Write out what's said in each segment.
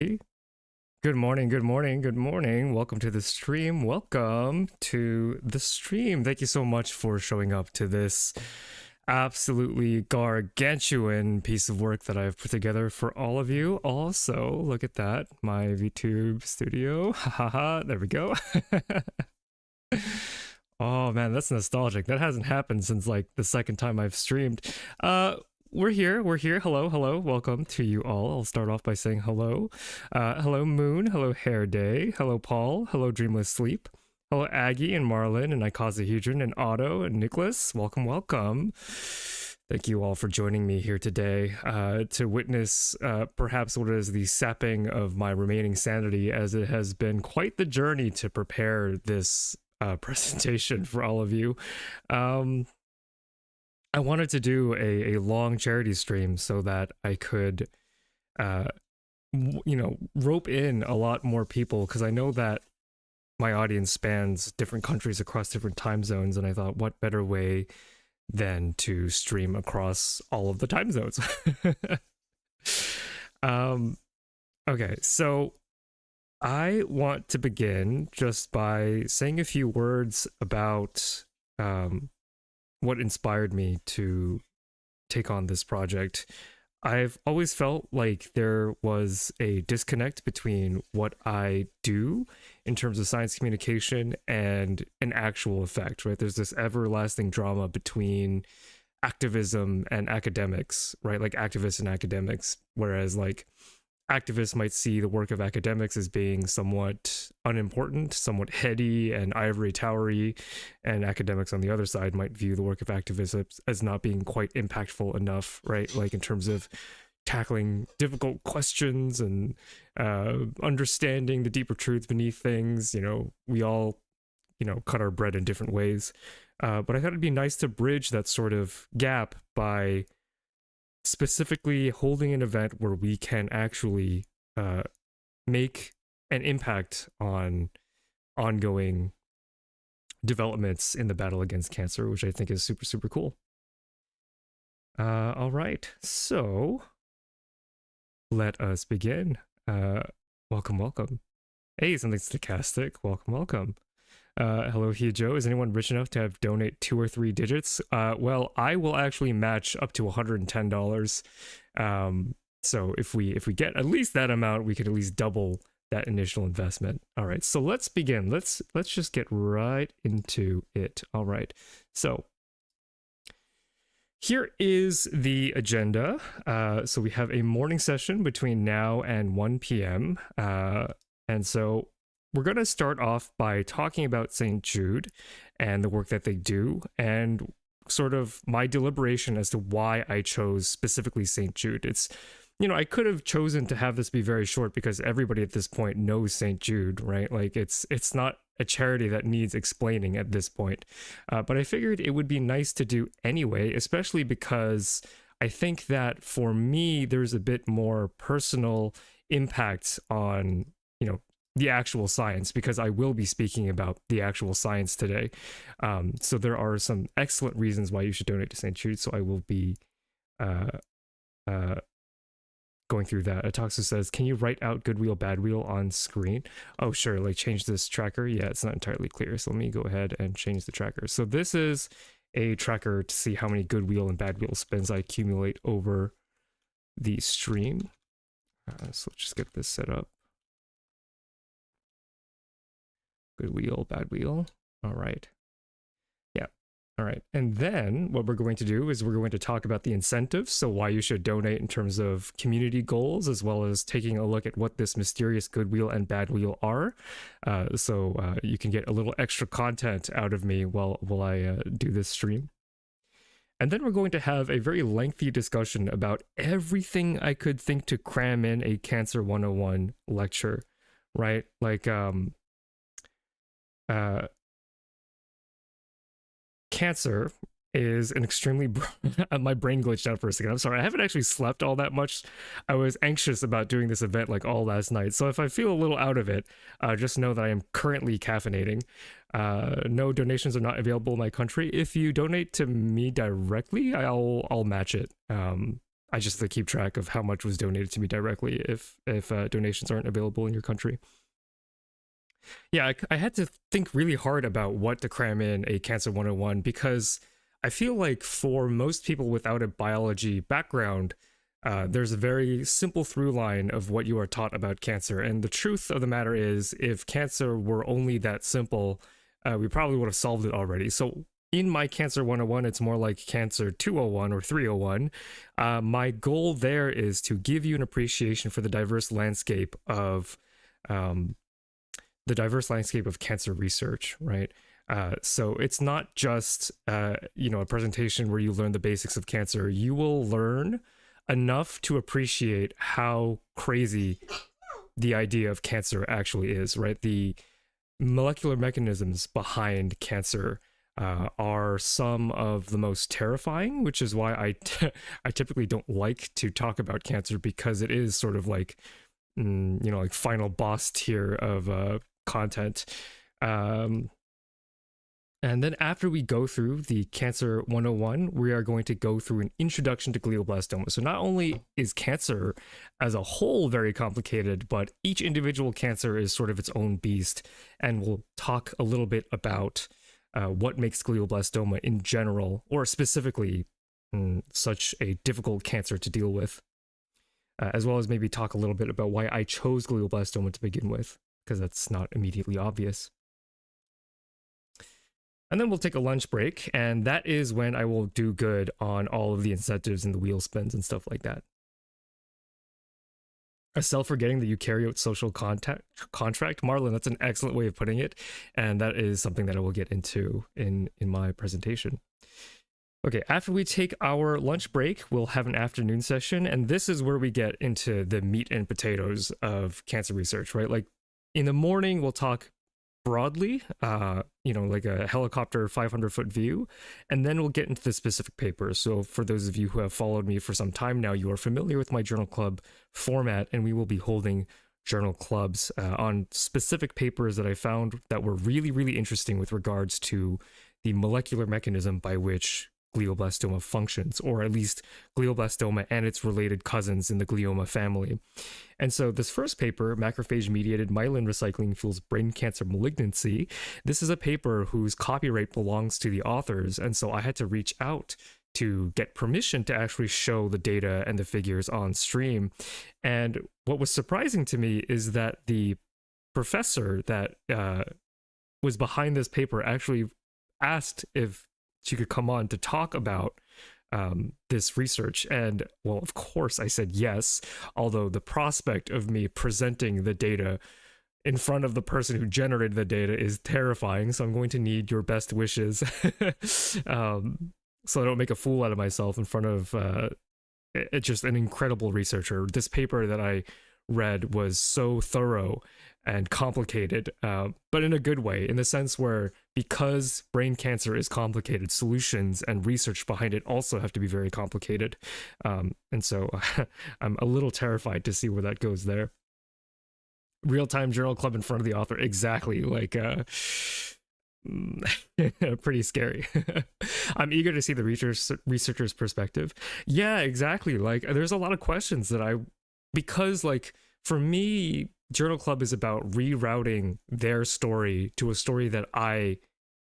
Good morning, good morning, good morning. Welcome to the stream. Welcome to the stream. Thank you so much for showing up to this absolutely gargantuan piece of work that I've put together for all of you. Also, look at that, my VTube studio. Haha, there we go. Oh man, that's nostalgic. That hasn't happened since like the second time I've streamed. We're here. Hello. Welcome to you all. I'll start off by saying hello. Hello, Moon. Hello, Hair Day. Hello, Paul. Hello, Dreamless Sleep. Hello, Aggie and Marlin and Icosahedron and Otto and Nicholas. Welcome. Thank you all for joining me here today to witness perhaps what is the sapping of my remaining sanity, as it has been quite the journey to prepare this presentation for all of you. I wanted to do a long charity stream so that I could, rope in a lot more people, because I know that my audience spans different countries across different time zones, and I thought, what better way than to stream across all of the time zones? Okay, so I want to begin just by saying a few words about what inspired me to take on this project. I've always felt like there was a disconnect between what I do in terms of science communication and an actual effect, right? There's this everlasting drama between activism and academics, right? Like activists and academics, whereas like activists might see the work of academics as being somewhat unimportant, somewhat heady and ivory towery, and academics on the other side might view the work of activists as not being quite impactful enough, right? Like in terms of tackling difficult questions and understanding the deeper truths beneath things. You know, we all, cut our bread in different ways. But I thought it'd be nice to bridge that sort of gap by specifically holding an event where we can actually make an impact on ongoing developments in the battle against cancer, which I think is super, super cool. All right, so let us begin. Welcome. Hey, something stochastic. Welcome. Hello, Joe. Is anyone rich enough to have donate 2 or 3 digits? Well, I will actually match up to $110. So if we get at least that amount, we could at least double that initial investment. All right, so let's begin. Let's just get right into it. All right, so here is the agenda. So we have a morning session between now and 1 p.m. And so we're going to start off by talking about St. Jude and the work that they do, and sort of my deliberation as to why I chose specifically St. Jude. It's, I could have chosen to have this be very short because everybody at this point knows St. Jude, right? Like it's not a charity that needs explaining at this point. But I figured it would be nice to do anyway, especially because I think that for me, there's a bit more personal impact on, the actual science, because I will be speaking about the actual science today. So there are some excellent reasons why you should donate to St. Jude. So I will be going through that. Atoxo says, can you write out good wheel, bad wheel on screen? Oh, sure. Like change this tracker. Yeah, it's not entirely clear. So let me go ahead and change the tracker. So this is a tracker to see how many good wheel and bad wheel spins I accumulate over the stream. So let's just get this set up. Good wheel, bad wheel. All right. Yeah. All right. And then what we're going to do is we're going to talk about the incentives. So why you should donate in terms of community goals, as well as taking a look at what this mysterious good wheel and bad wheel are. So you can get a little extra content out of me while I do this stream. And then we're going to have a very lengthy discussion about everything I could think to cram in a Cancer 101 lecture, right? Like, cancer is an extremely my brain glitched out for a second. I'm sorry, I haven't actually slept all that much. I was anxious about doing this event like all last night, so if I feel a little out of it, just know that I am currently caffeinating. No donations are not available in my country. If you donate to me directly, I'll match it. I just have to keep track of how much was donated to me directly if donations aren't available in your country. Yeah, I had to think really hard about what to cram in a Cancer 101 because I feel like for most people without a biology background, there's a very simple through line of what you are taught about cancer. And the truth of the matter is, if cancer were only that simple, we probably would have solved it already. So in my Cancer 101, it's more like Cancer 201 or 301. My goal there is to give you an appreciation for the diverse landscape of cancer research, right? So it's not just a presentation where you learn the basics of cancer. You will learn enough to appreciate how crazy the idea of cancer actually is, right? The molecular mechanisms behind cancer are some of the most terrifying, which is why I typically don't like to talk about cancer, because it is sort of like like final boss tier of content. And then after we go through the Cancer 101, we are going to go through an introduction to glioblastoma. So not only is cancer as a whole very complicated, but each individual cancer is sort of its own beast. And we'll talk a little bit about what makes glioblastoma in general, or specifically, such a difficult cancer to deal with. As well as maybe talk a little bit about why I chose glioblastoma to begin with, because that's not immediately obvious. And then we'll take a lunch break, and that is when I will do good on all of the incentives and the wheel spins and stuff like that. A self-forgetting the eukaryote social contract. Marlon, that's an excellent way of putting it, and that is something that I will get into in my presentation. Okay, after we take our lunch break, we'll have an afternoon session, and this is where we get into the meat and potatoes of cancer research, right? Like, in the morning, we'll talk broadly, like a helicopter 500-foot view, and then we'll get into the specific papers. So for those of you who have followed me for some time now, you are familiar with my journal club format, and we will be holding journal clubs on specific papers that I found that were really, really interesting with regards to the molecular mechanism by which glioblastoma functions, or at least glioblastoma and its related cousins in the glioma family. And so this first paper, Macrophage-mediated myelin recycling fuels brain cancer malignancy, this is a paper whose copyright belongs to the authors, and so I had to reach out to get permission to actually show the data and the figures on stream. And what was surprising to me is that the professor that was behind this paper actually asked if she could come on to talk about this research. And well, of course I said yes, although the prospect of me presenting the data in front of the person who generated the data is terrifying. So I'm going to need your best wishes so I don't make a fool out of myself in front of it's just an incredible researcher. This paper that I read was so thorough and complicated, but in a good way, in the sense where, because brain cancer is complicated, solutions and research behind it also have to be very complicated. And so I'm a little terrified to see where that goes there. Real-time journal club in front of the author, exactly, like pretty scary. I'm eager to see the researcher's perspective. Yeah, exactly. Like, there's a lot of questions that because like, for me, journal club is about rerouting their story to a story that I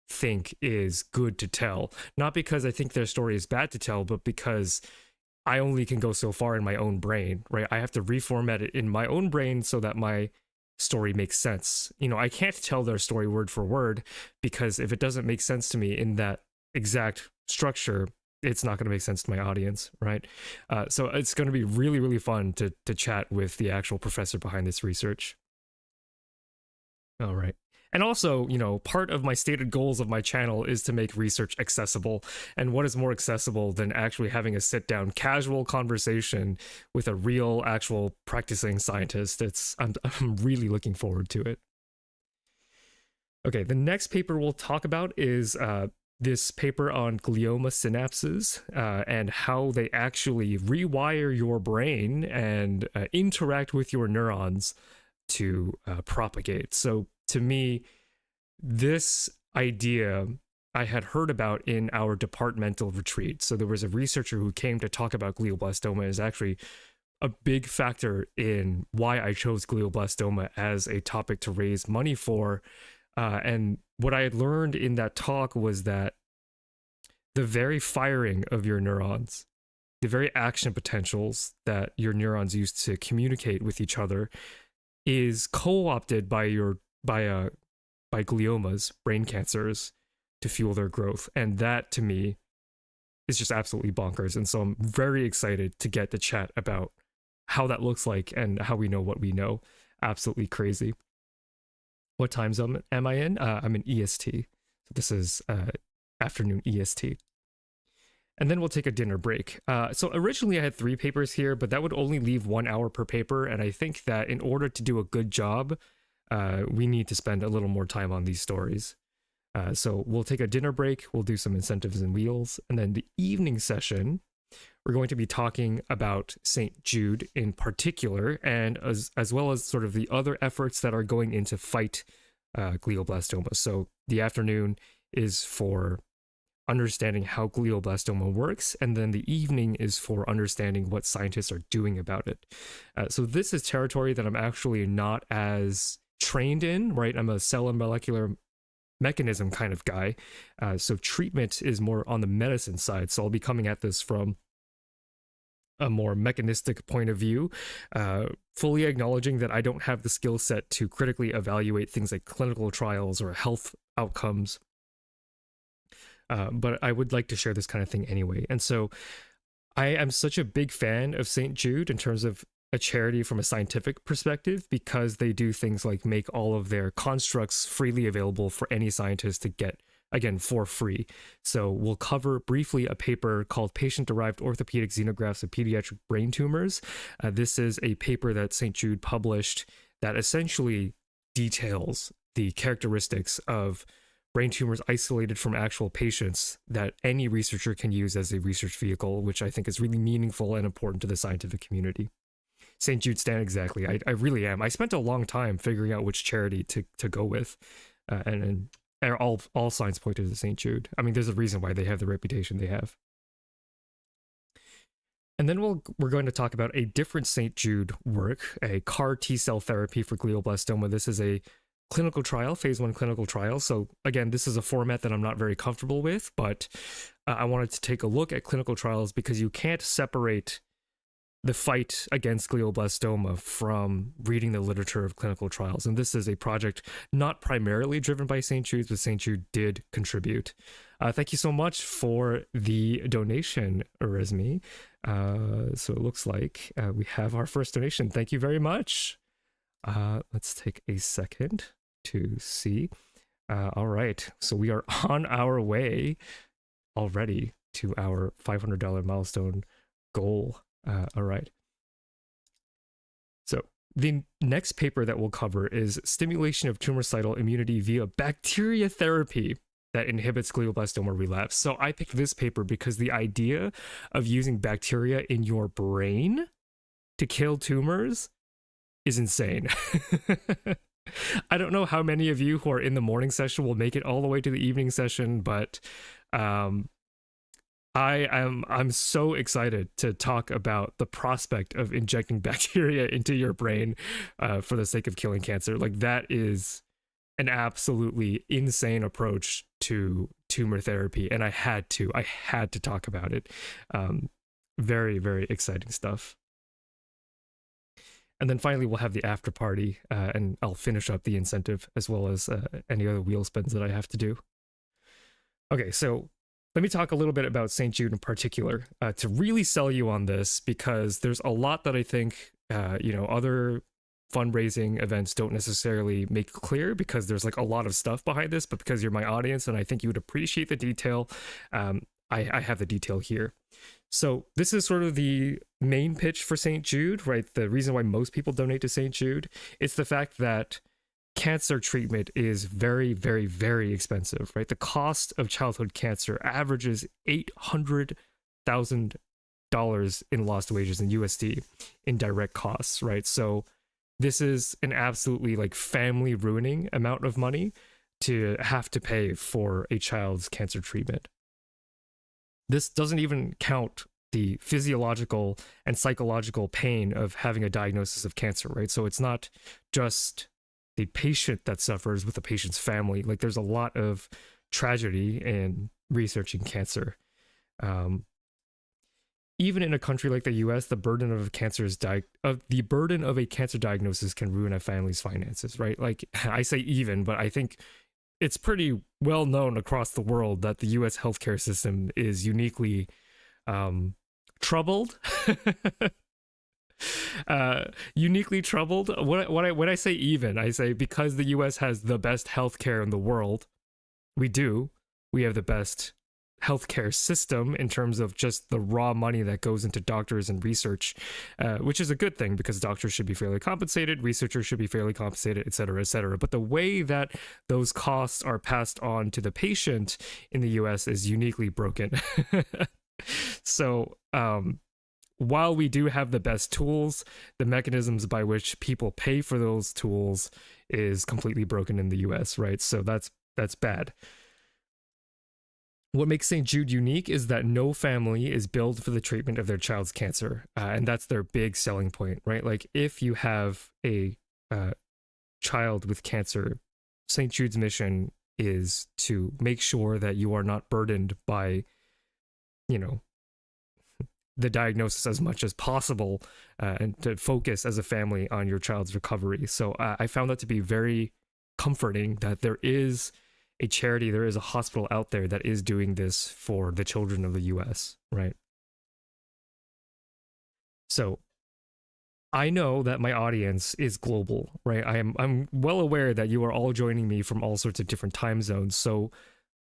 think is good to tell. Not because I think their story is bad to tell, but because I only can go so far in my own brain, right? I have to reformat it in my own brain so that my story makes sense. I can't tell their story word for word, because if it doesn't make sense to me in that exact structure, it's not going to make sense to my audience, right? So it's going to be really, really fun to chat with the actual professor behind this research. All right. And also, part of my stated goals of my channel is to make research accessible. And what is more accessible than actually having a sit-down, casual conversation with a real, actual practicing scientist? I'm really looking forward to it. Okay, the next paper we'll talk about is this paper on glioma synapses and how they actually rewire your brain and interact with your neurons to propagate. So to me, this idea I had heard about in our departmental retreat. So there was a researcher who came to talk about glioblastoma, is actually a big factor in why I chose glioblastoma as a topic to raise money for. And what I had learned in that talk was that the very firing of your neurons, the very action potentials that your neurons use to communicate with each other, is co-opted by gliomas, brain cancers, to fuel their growth. And that, to me, is just absolutely bonkers. And so I'm very excited to get to chat about how that looks like and how we know what we know. Absolutely crazy. What time zone am I in? I'm in EST. So this is afternoon EST. And then we'll take a dinner break. So originally I had 3 papers here, but that would only leave 1 hour per paper. And I think that in order to do a good job, we need to spend a little more time on these stories. So we'll take a dinner break, we'll do some incentives and wheels, and then the evening session, we're going to be talking about St. Jude in particular, and as well as sort of the other efforts that are going into fight glioblastoma. So the afternoon is for understanding how glioblastoma works, and then the evening is for understanding what scientists are doing about it. So this is territory that I'm actually not as trained in, right? I'm a cell and molecular mechanism kind of guy. So treatment is more on the medicine side. So I'll be coming at this from a more mechanistic point of view, fully acknowledging that I don't have the skill set to critically evaluate things like clinical trials or health outcomes. But I would like to share this kind of thing anyway. And so I am such a big fan of St. Jude in terms of a charity from a scientific perspective, because they do things like make all of their constructs freely available for any scientist to get, again, for free. So we'll cover briefly a paper called Patient-Derived Orthopedic Xenografts of Pediatric Brain Tumors. This is a paper that St. Jude published that essentially details the characteristics of brain tumors isolated from actual patients that any researcher can use as a research vehicle, which I think is really meaningful and important to the scientific community. St. Jude stan, exactly. I really am. I spent a long time figuring out which charity to go with, and all signs pointed to St. Jude. I mean, there's a reason why they have the reputation they have. And then we're going to talk about a different St. Jude work, a CAR T-cell therapy for glioblastoma. This is a clinical trial, phase 1 clinical trial. So again, this is a format that I'm not very comfortable with, but I wanted to take a look at clinical trials because you can't separate the fight against glioblastoma from reading the literature of clinical trials. And this is a project not primarily driven by St. Jude's, but St. Jude did contribute. Thank you so much for the donation, Arizmi. So it looks like we have our first donation. Thank you very much. Let's take a second to see. All right, so we are on our way already to our $500 milestone goal. All right. So the next paper that we'll cover is stimulation of tumoricidal immunity via bacteria therapy that inhibits glioblastoma relapse. So I picked this paper because the idea of using bacteria in your brain to kill tumors is insane. I don't know how many of you who are in the morning session will make it all the way to the evening session, but I'm so excited to talk about the prospect of injecting bacteria into your brain for the sake of killing cancer. Like, that is an absolutely insane approach to tumor therapy, and I had to talk about it. Very, very exciting stuff. And then finally, we'll have the after party, and I'll finish up the incentive as well as any other wheel spins that I have to do. Okay, so let me talk a little bit about St. Jude in particular to really sell you on this, because there's a lot that I think, other fundraising events don't necessarily make clear, because there's like a lot of stuff behind this, but because you're my audience and I think you would appreciate the detail, I have the detail here. So this is sort of the main pitch for St. Jude, right? The reason why most people donate to St. Jude, it's the fact that cancer treatment is very, very, very expensive, right? The cost of childhood cancer averages $800,000 in lost wages in USD in direct costs, right? So this is an absolutely like family ruining amount of money to have to pay for a child's cancer treatment. This doesn't even count the physiological and psychological pain of having a diagnosis of cancer, right? So it's not just the patient that suffers with the patient's family. Like, there's a lot of tragedy in researching cancer. Even in a country like the U.S., the burden of a cancer diagnosis can ruin a family's finances, right? Like, I say even, but I think it's pretty well known across the world that the U.S. healthcare system is uniquely troubled. Uniquely troubled. When I say even, I say because the U.S. has the best healthcare in the world. We have the best healthcare system in terms of just the raw money that goes into doctors and research, which is a good thing because doctors should be fairly compensated, researchers should be fairly compensated, et cetera, et cetera. But the way that those costs are passed on to the patient in the US is uniquely broken. So, while we do have the best tools, the mechanisms by which people pay for those tools is completely broken in the US, right? So that's bad. What makes St. Jude unique is that no family is billed for the treatment of their child's cancer. And that's their big selling point, right? Like, if you have a child with cancer, St. Jude's mission is to make sure that you are not burdened by, the diagnosis as much as possible, and to focus as a family on your child's recovery. So I found that to be very comforting that there is a charity, there is a hospital out there that is doing this for the children of the US, right? So I know that my audience is global, right? I'm well aware that you are all joining me from all sorts of different time zones. So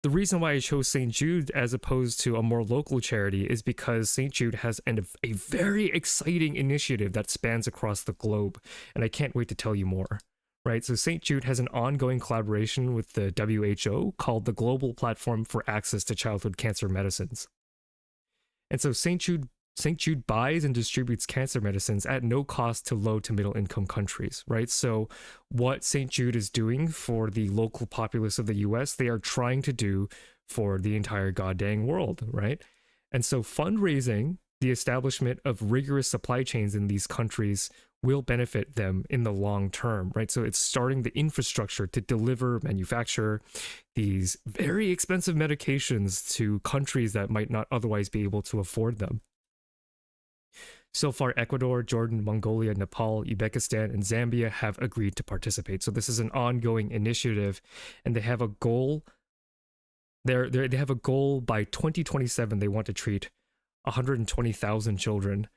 the reason why I chose St. Jude as opposed to a more local charity is because St. Jude has a very exciting initiative that spans across the globe, and I can't wait to tell you more. Right, so St. Jude has an ongoing collaboration with the WHO called the Global Platform for Access to Childhood Cancer Medicines. And so St. Jude buys and distributes cancer medicines at no cost to low to middle income countries, right? So what St. Jude is doing for the local populace of the US, they are trying to do for the entire goddamn world, right? And so fundraising, the establishment of rigorous supply chains in these countries will benefit them in the long term, right? So it's starting the infrastructure to manufacture these very expensive medications to countries that might not otherwise be able to afford them. So far, Ecuador, Jordan, Mongolia, Nepal, Uzbekistan, and Zambia have agreed to participate. So this is an ongoing initiative, and they have a goal. They have a goal by 2027. They want to treat 120,000 children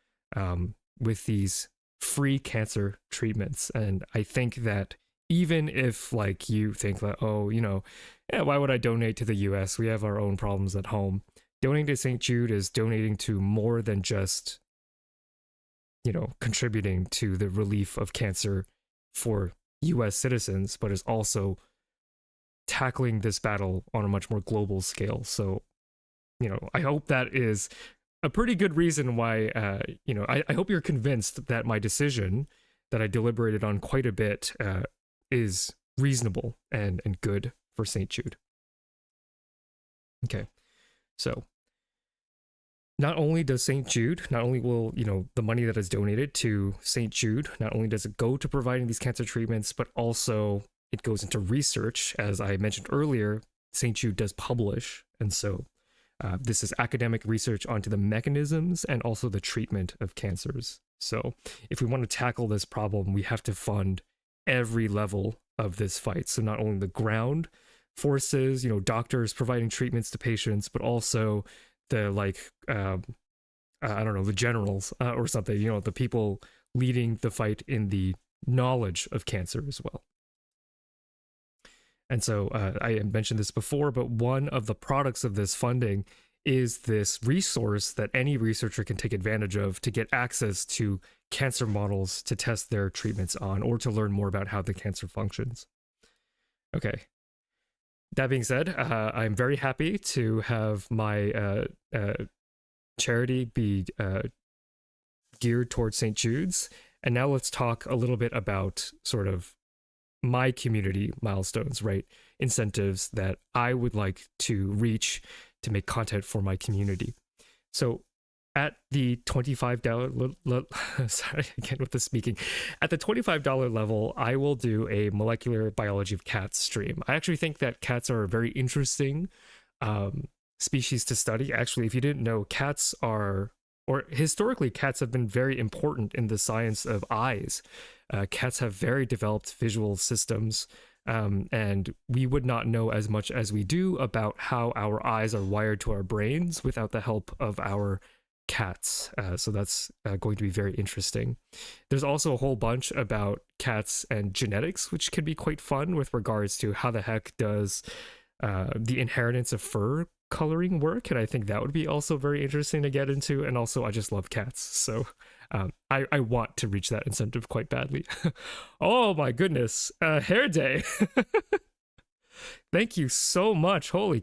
with these free cancer treatments. And I think that even if, like, you think that, why would I donate to the US? We have our own problems at home. Donating to St. Jude is donating to more than just, contributing to the relief of cancer for US citizens, but is also tackling this battle on a much more global scale. So, I hope that is a pretty good reason why, I hope you're convinced that my decision that I deliberated on quite a bit is reasonable and good for St. Jude. Okay, so not only will, the money that is donated to St. Jude, not only does it go to providing these cancer treatments, but also it goes into research. As I mentioned earlier, St. Jude does publish, and so this is academic research onto the mechanisms and also the treatment of cancers. So if we want to tackle this problem, we have to fund every level of this fight. So not only the ground forces, doctors providing treatments to patients, but also the the generals or something, the people leading the fight in the knowledge of cancer as well. And so I mentioned this before, but one of the products of this funding is this resource that any researcher can take advantage of to get access to cancer models to test their treatments on, or to learn more about how the cancer functions. Okay. That being said, I'm very happy to have my charity be geared towards St. Jude's. And now let's talk a little bit about sort of my community milestones, right? Incentives that I would like to reach to make content for my community. So at the $25 sorry again with the speaking, at the $25 level, I will do a molecular biology of cats stream. I actually think that cats are a very interesting species to study. Actually, if you didn't know, cats are, or historically cats have been very important in the science of eyes. Cats have very developed visual systems, and we would not know as much as we do about how our eyes are wired to our brains without the help of our cats. So that's going to be very interesting. There's also a whole bunch about cats and genetics, which can be quite fun with regards to how the heck does the inheritance of fur coloring work, and I think that would be also very interesting to get into. And also, I just love cats, so I want to reach that incentive quite badly. Oh my goodness, hair day. Thank you so much. Holy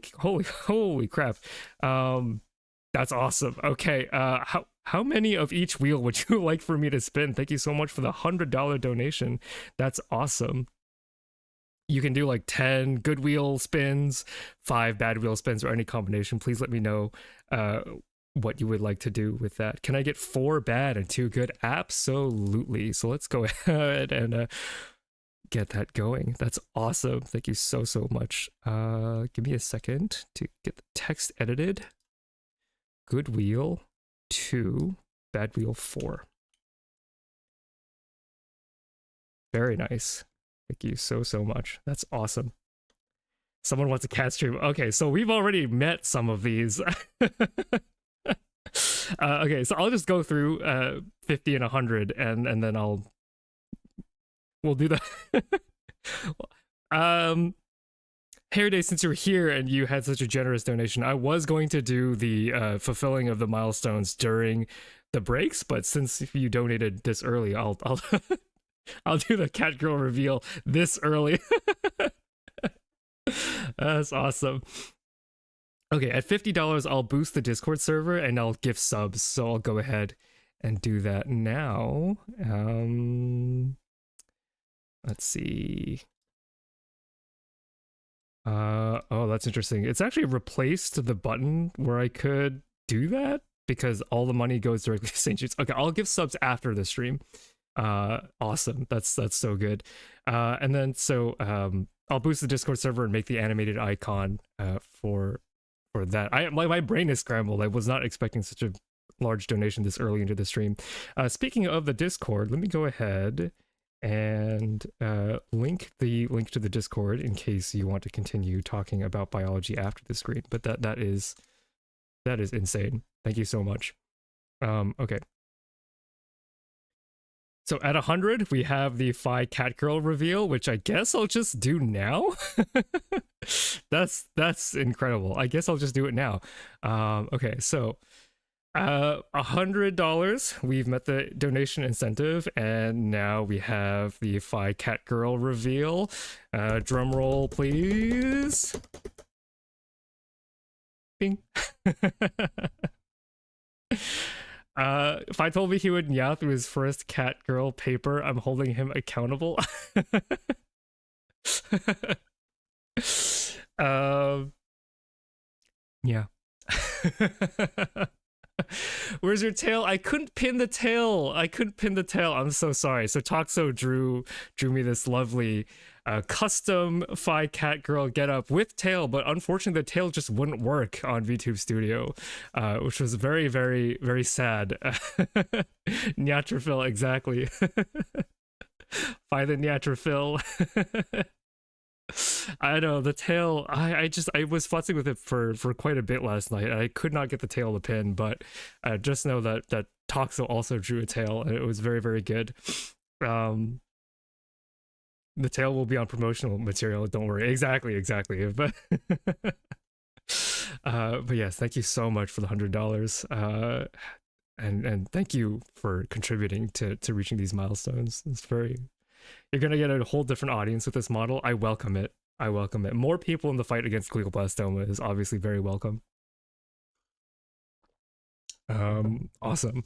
crap. That's awesome. Okay, how many of each wheel would you like for me to spin? Thank you so much for the $100 donation. That's awesome. You can do like 10 good wheel spins, 5 bad wheel spins, or any combination. Please let me know what you would like to do with that. Can I get 4 bad and 2 good? Absolutely. So let's go ahead and get that going. That's awesome. Thank you so much. Give me a second to get the text edited. Good wheel 2, bad wheel 4. Very nice. Thank you so much. That's awesome. Someone wants a cat stream. Okay, so we've already met some of these. Okay, so I'll just go through 50 and 100, and then we'll do the Hair Day, since you're here and you had such a generous donation, I was going to do the fulfilling of the milestones during the breaks, but since you donated this early, I'll I'll do the cat girl reveal this early. That's awesome. Okay, at $50, I'll boost the Discord server and I'll give subs. So I'll go ahead and do that now. Let's see. Oh, that's interesting. It's actually replaced the button where I could do that because all the money goes directly to St.Jude's. Okay, I'll give subs after the stream. Awesome. That's so good. And then so I'll boost the Discord server and make the animated icon for that. My brain is scrambled. I was not expecting such a large donation this early into the stream. Speaking of the Discord, let me go ahead and link the link to the Discord in case you want to continue talking about biology after the screen. But that is insane. Thank you so much. Okay. So at 100, we have the Phi Cat Girl reveal, which I guess I'll just do now. That's incredible. I guess I'll just do it now. Okay, so $100. We've met the donation incentive, and now we have the Phi Cat Girl reveal. Drum roll, please. Bing. If I told me he would meow through his first cat girl paper, I'm holding him accountable. Yeah. Where's your tail? I couldn't pin the tail. I'm so sorry. So Toxo drew me this lovely custom Phi Cat Girl getup with tail, but unfortunately the tail just wouldn't work on VTube Studio, which was very, very, very sad. Nyatrophil, exactly. Phi the Nyatrophil. I know the tail. I was futzing with it for quite a bit last night. I could not get the tail to pin, but just know that Toxo also drew a tail, and it was very, very good. The tail will be on promotional material. Don't worry. Exactly. But yes, thank you so much for the $100. And thank you for contributing to reaching these milestones. It's very. You're gonna get a whole different audience with this model. I welcome it. More people in the fight against glioblastoma is obviously very welcome. Awesome.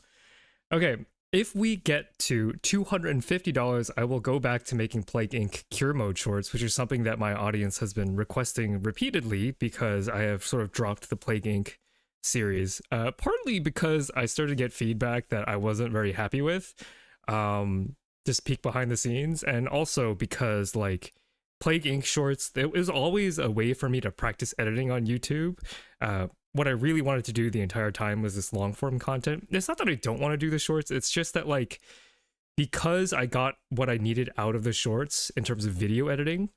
Okay, if we get to $250, I will go back to making Plague Inc. Cure Mode shorts, which is something that my audience has been requesting repeatedly because I have sort of dropped the Plague Inc. series, partly because I started to get feedback that I wasn't very happy with, just peek behind the scenes, and also because like Plague Inc. shorts, it was always a way for me to practice editing on YouTube. What I really wanted to do the entire time was this long form content. It's not that I don't want to do the shorts, it's just that like because I got what I needed out of the shorts in terms of video editing,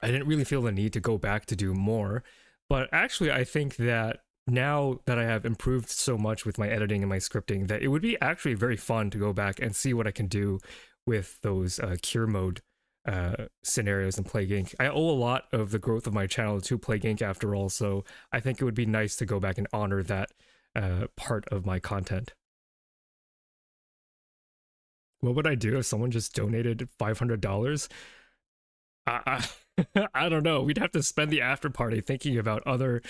I didn't really feel the need to go back to do more. But actually I think that now that I have improved so much with my editing and my scripting, that it would be actually very fun to go back and see what I can do with those cure mode scenarios in Plague Inc. I owe a lot of the growth of my channel to Plague Inc. after all, so I think it would be nice to go back and honor that part of my content. What would I do if someone just donated $500? I I don't know. We'd have to spend the after party thinking about other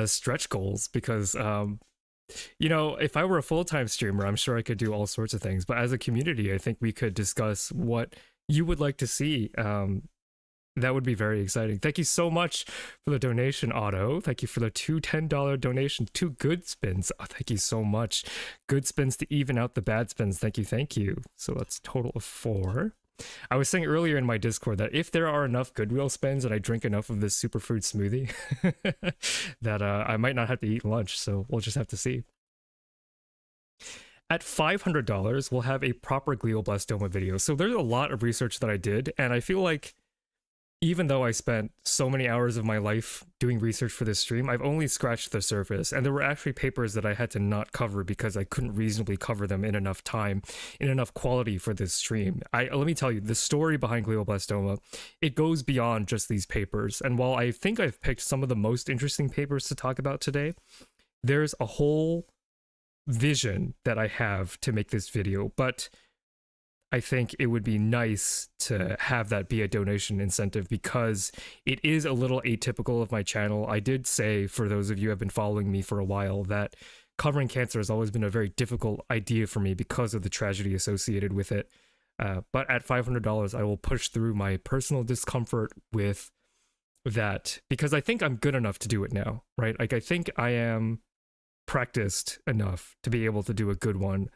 stretch goals because you know, if I were a full-time streamer, I'm sure I could do all sorts of things, but as a community, I think we could discuss what you would like to see. That would be very exciting. Thank you so much for the donation, Otto. Thank you for the two $10 donations, 2 good spins. Oh, thank you so much. Good spins to even out the bad spins. Thank you, thank you. So that's a total of 4. I was saying earlier in my Discord that if there are enough Goodwill spins and I drink enough of this superfood smoothie, that I might not have to eat lunch, so we'll just have to see. At $500, we'll have a proper glioblastoma video. So there's a lot of research that I did, and I feel like even though I spent so many hours of my life doing research for this stream, I've only scratched the surface. And there were actually papers that I had to not cover because I couldn't reasonably cover them in enough time, in enough quality for this stream. Let me tell you, the story behind glioblastoma, it goes beyond just these papers. And while I think I've picked some of the most interesting papers to talk about today, there's a whole vision that I have to make this video, but I think it would be nice to have that be a donation incentive because it is a little atypical of my channel. I did say, for those of you who have been following me for a while, that covering cancer has always been a very difficult idea for me because of the tragedy associated with it. But at $500, I will push through my personal discomfort with that because I think I'm good enough to do it now, right? Like, I think I am practiced enough to be able to do a good one.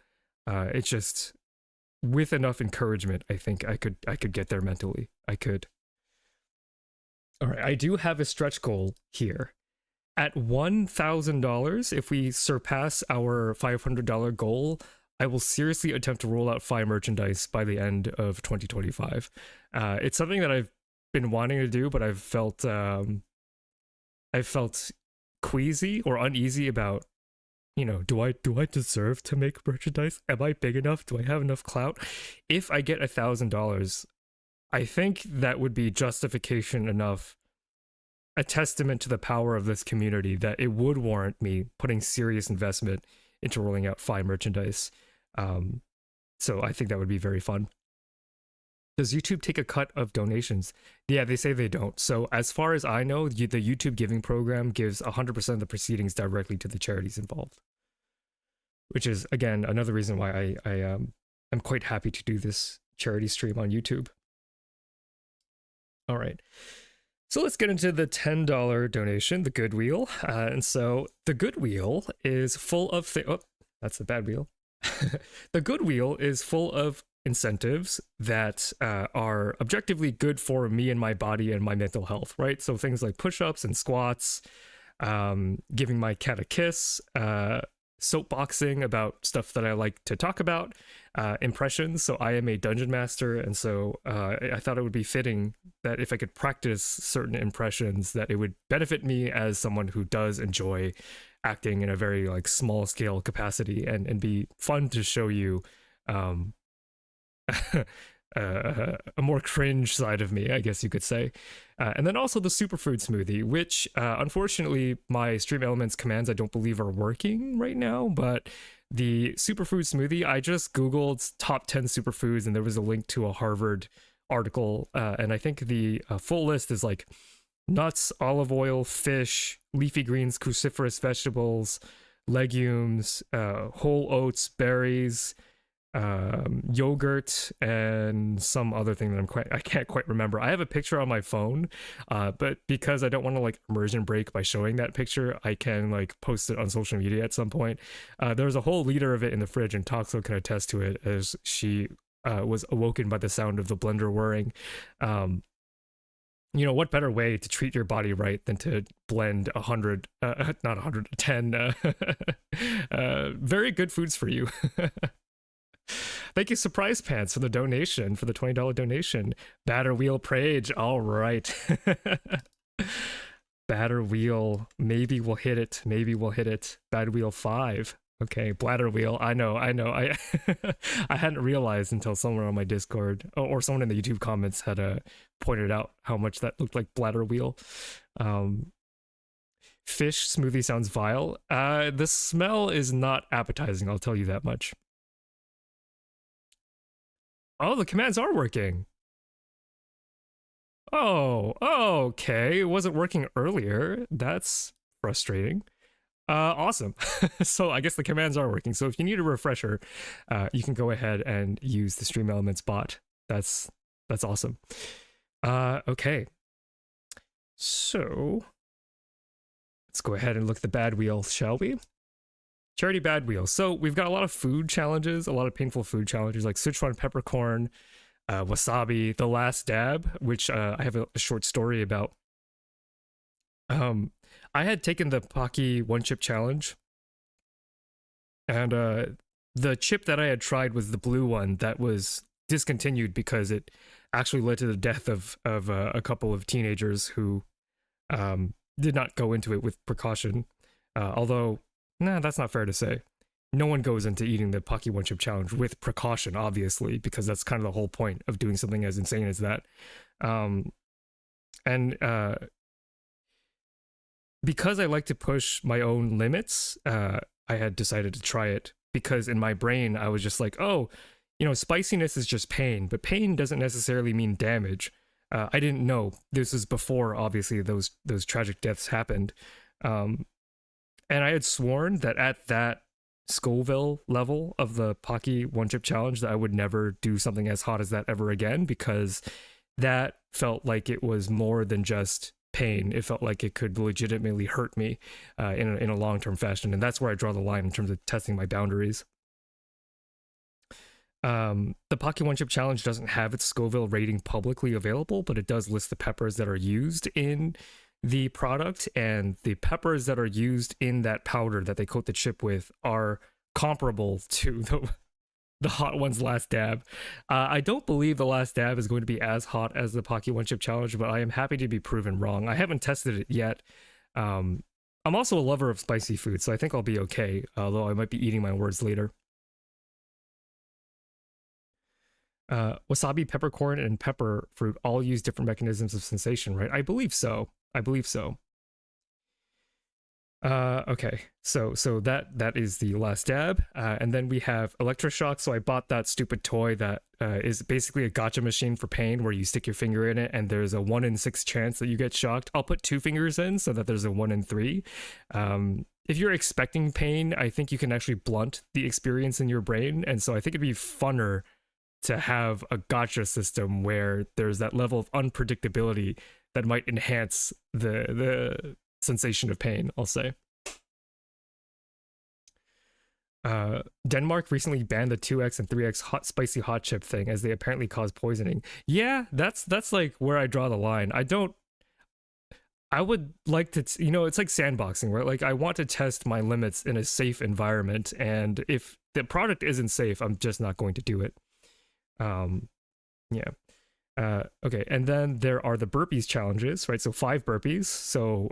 It's just, with enough encouragement, I think I could get there mentally. I could. All right, I do have a stretch goal here. At $1,000, if we surpass our $500 goal, I will seriously attempt to roll out Fi merchandise by the end of 2025. It's something that I've been wanting to do, but I've felt queasy or uneasy about, you know, do I deserve to make merchandise? Am I big enough? Do I have enough clout? If I get $1,000, I think that would be justification enough, a testament to the power of this community, that it would warrant me putting serious investment into rolling out Fi merchandise. So I think that would be very fun. Does YouTube take a cut of donations? Yeah, they say they don't. So as far as I know, the YouTube giving program gives 100% of the proceedings directly to the charities involved. Which is, again, another reason why I am quite happy to do this charity stream on YouTube. All right. So let's get into the $10 donation, the good wheel. And so the good wheel is full of... oh, that's the bad wheel. The good wheel is full of incentives that are objectively good for me and my body and my mental health, right? So things like push-ups and squats, giving my cat a kiss, soapboxing about stuff that I like to talk about, impressions. So I am a dungeon master, and so I thought it would be fitting that if I could practice certain impressions, that it would benefit me as someone who does enjoy acting in a very like small scale capacity, and be fun to show you a more cringe side of me, I guess you could say. And then also the superfood smoothie, which unfortunately my Stream Elements commands I don't believe are working right now, but the superfood smoothie, I just googled top 10 superfoods and there was a link to a Harvard article, and I think the full list is like nuts, olive oil, fish, leafy greens, cruciferous vegetables, legumes, whole oats, berries, yogurt, and some other thing that I can't quite remember. I have a picture on my phone, but because I don't want to like immersion break by showing that picture, I can like post it on social media at some point. There's a whole liter of it in the fridge, and Toxo can attest to it, as she was awoken by the sound of the blender whirring. You know, what better way to treat your body right than to blend 100, not 110 very good foods for you. Thank you, Surprise Pants, for the donation, for the $20 donation. Batter Wheel Prage, all right. Batter Wheel, maybe we'll hit it, maybe we'll hit it. Bad Wheel 5. Okay, Bladder Wheel, I know. I hadn't realized until someone on my Discord, or someone in the YouTube comments had pointed out how much that looked like Bladder Wheel. Fish smoothie sounds vile. The smell is not appetizing, I'll tell you that much. Oh, the commands are working. Oh, okay. It wasn't working earlier. That's frustrating. Awesome. So I guess the commands are working. So if you need a refresher, you can go ahead and use the Stream Elements bot. That's awesome. Okay. So let's go ahead and look at the bad wheel, shall we? Charity bad wheel. So we've got a lot of food challenges, a lot of painful food challenges like Sichuan peppercorn, wasabi, the last dab, which I have a short story about. I had taken the Pocky one chip challenge, and the chip that I had tried was the blue one that was discontinued because it actually led to the death of a couple of teenagers who did not go into it with precaution. Although, nah, that's not fair to say. No one goes into eating the Pocky one chip challenge with precaution, obviously, because that's kind of the whole point of doing something as insane as that. Because I like to push my own limits, I had decided to try it because in my brain, I was just like, oh, you know, spiciness is just pain, but pain doesn't necessarily mean damage. I didn't know. This was before, obviously, those tragic deaths happened. And I had sworn that at that Scoville level of the Pocky one chip challenge that I would never do something as hot as that ever again, because that felt like it was more than just pain. It felt like it could legitimately hurt me in a long-term fashion, and that's where I draw the line in terms of testing my boundaries. The Pocky one chip challenge doesn't have its Scoville rating publicly available, but it does list the peppers that are used in the product, and the peppers that are used in that powder that they coat the chip with are comparable to the hot one's last dab. I don't believe the last dab is going to be as hot as the Pocky one chip challenge, but I am happy to be proven wrong. I haven't tested it yet. I'm also a lover of spicy food, so I think I'll be okay, although I might be eating my words later. Wasabi, peppercorn, and pepper fruit all use different mechanisms of sensation, right? I believe so. Okay, so that is the last dab, and then we have electroshock. So I bought that stupid toy that is basically a gotcha machine for pain, where you stick your finger in it and there's a 1 in 6 chance that you get shocked. I'll put 2 fingers in so that there's a 1 in 3. If you're expecting pain, I think you can actually blunt the experience in your brain, and so I think it'd be funner to have a gotcha system where there's that level of unpredictability that might enhance the sensation of pain, I'll say. Denmark recently banned the 2x and 3x spicy hot chip thing as they apparently cause poisoning. Yeah, that's like where I draw the line. I would like to, you know, it's like sandboxing, right? Like I want to test my limits in a safe environment, and if the product isn't safe, I'm just not going to do it. Yeah. Okay, and then there are the burpees challenges, right? So 5 burpees. So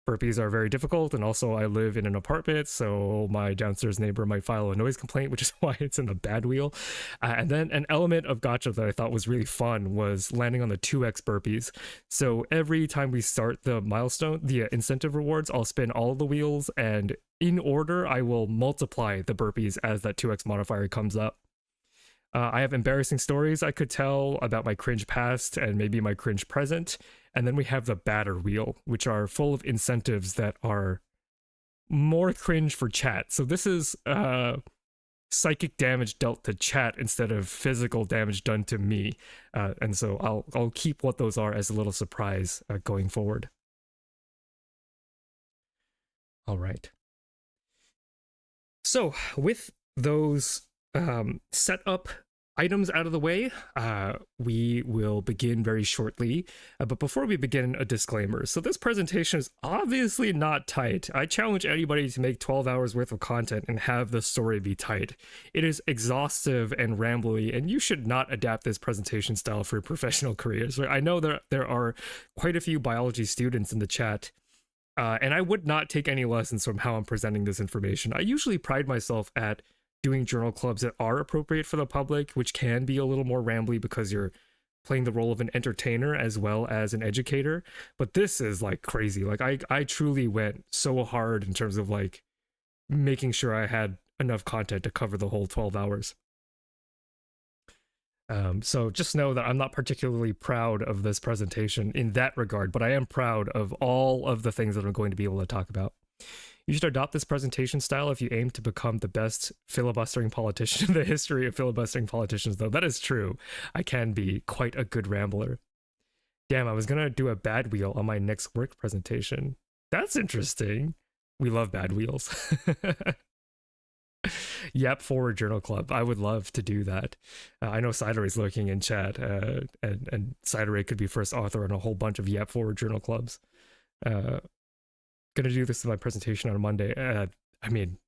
burpees are very difficult, and also I live in an apartment, so my downstairs neighbor might file a noise complaint, which is why it's in the bad wheel. And then an element of gotcha that I thought was really fun was landing on the 2x burpees. So every time we start the milestone, the incentive rewards, I'll spin all of the wheels, and in order, I will multiply the burpees as that 2x modifier comes up. I have embarrassing stories I could tell about my cringe past and maybe my cringe present. And then we have the batter wheel, which are full of incentives that are more cringe for chat. So this is psychic damage dealt to chat instead of physical damage done to me. And so I'll keep what those are as a little surprise going forward. All right. So with those set up items out of the way, we will begin very shortly. But before we begin, a disclaimer. So this presentation is obviously not tight. I challenge anybody to make 12 hours worth of content and have the story be tight. It is exhaustive and rambly, and you should not adapt this presentation style for professional careers. I know that there are quite a few biology students in the chat, and I would not take any lessons from how I'm presenting this information. I usually pride myself at doing journal clubs that are appropriate for the public, which can be a little more rambly because you're playing the role of an entertainer as well as an educator. But this is like crazy. Like I truly went so hard in terms of like making sure I had enough content to cover the whole 12 hours. So just know that I'm not particularly proud of this presentation in that regard, but I am proud of all of the things that I'm going to be able to talk about. You should adopt this presentation style if you aim to become the best filibustering politician in the history of filibustering politicians, though. That is true. I can be quite a good rambler. Damn, I was going to do a bad wheel on my next work presentation. That's interesting. We love bad wheels. Yep, Forward Journal Club. I would love to do that. I know Cider is lurking in chat, and Cider could be first author on a whole bunch of Yep Forward Journal Clubs. Gonna do this in my presentation on Monday. I mean,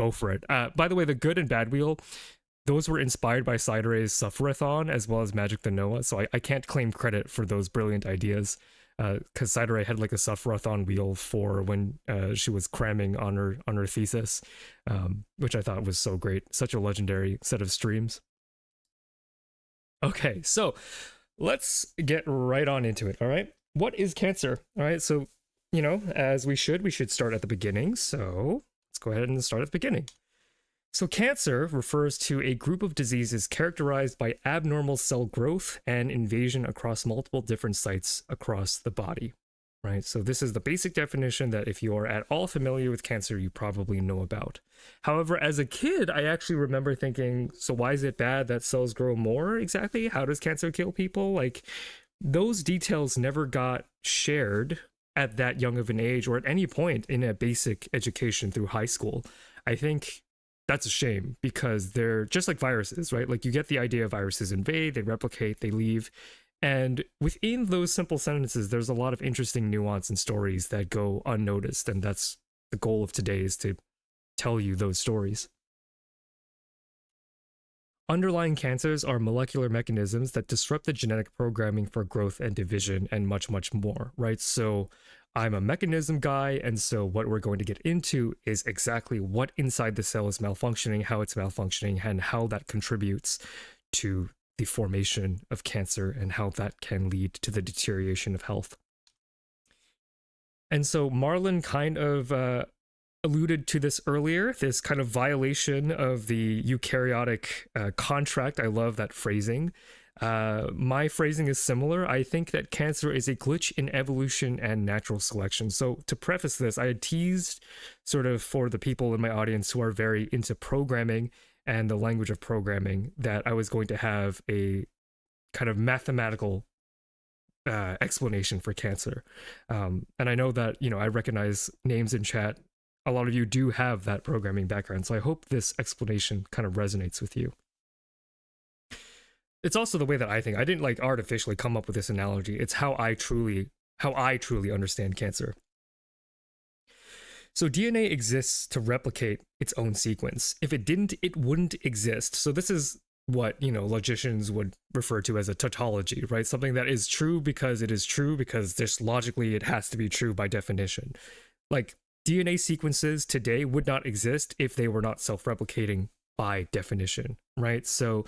go for it. By the way, the good and bad wheel, those were inspired by Cider's Sufferathon as well as Magic the Noah, so I can't claim credit for those brilliant ideas, because Cider had like a Sufferathon wheel for when she was cramming on her thesis, which I thought was so great. Such a legendary set of streams. Okay, so let's get right on into it. All right, what is cancer? All right, so you know, as we should start at the beginning. So let's go ahead and start at the beginning. So cancer refers to a group of diseases characterized by abnormal cell growth and invasion across multiple different sites across the body, right? So this is the basic definition that if you are at all familiar with cancer, you probably know about. However, as a kid, I actually remember thinking, so why is it bad that cells grow more exactly? How does cancer kill people? Like, those details never got shared at that young of an age or at any point in a basic education through high school. I think that's a shame because they're just like viruses, right? Like you get the idea viruses invade, they replicate, they leave. And within those simple sentences, there's a lot of interesting nuance and stories that go unnoticed. And that's the goal of today, is to tell you those stories. Underlying cancers are molecular mechanisms that disrupt the genetic programming for growth and division and much, much more, right? So I'm a mechanism guy, and so what we're going to get into is exactly what inside the cell is malfunctioning, how it's malfunctioning, and how that contributes to the formation of cancer and how that can lead to the deterioration of health. And so Marlon kind of alluded to this earlier, this kind of violation of the eukaryotic contract. I love that phrasing. My phrasing is similar. I think that cancer is a glitch in evolution and natural selection. So to preface this, I had teased sort of for the people in my audience who are very into programming and the language of programming that I was going to have a kind of mathematical explanation for cancer. And I know that, you know, I recognize names in chat. A lot of you do have that programming background, so I hope this explanation kind of resonates with you. It's also the way that I think. I didn't like artificially come up with this analogy. It's how I truly understand cancer. So DNA exists to replicate its own sequence. If it didn't, it wouldn't exist. So this is what, you know, logicians would refer to as a tautology, right? Something that is true because it is true, because just logically it has to be true by definition. Like, DNA sequences today would not exist if they were not self-replicating by definition, right? So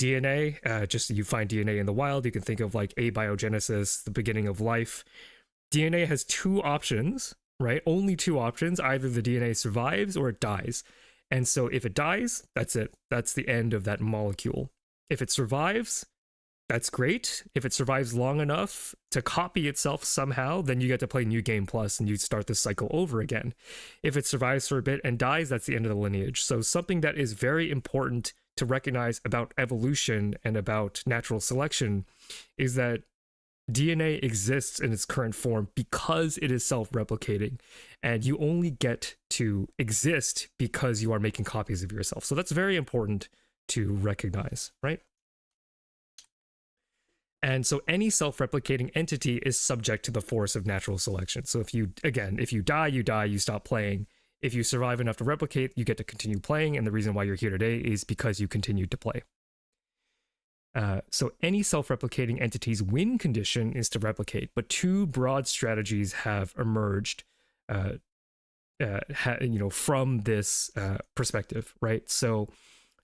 DNA, just you find DNA in the wild, you can think of like abiogenesis, the beginning of life. DNA has two options, right? Only two options. Either the DNA survives or it dies. And so if it dies, that's it. That's the end of that molecule. If it survives, that's great. If it survives long enough to copy itself somehow, then you get to play New Game Plus and you start this cycle over again. If it survives for a bit and dies, that's the end of the lineage. So something that is very important to recognize about evolution and about natural selection is that DNA exists in its current form because it is self-replicating, and you only get to exist because you are making copies of yourself. So that's very important to recognize, right? And so any self-replicating entity is subject to the force of natural selection. So if you die, you stop playing. If you survive enough to replicate, you get to continue playing, and the reason why you're here today is because you continued to play. So any self-replicating entity's win condition is to replicate, but two broad strategies have emerged, from this perspective, right? So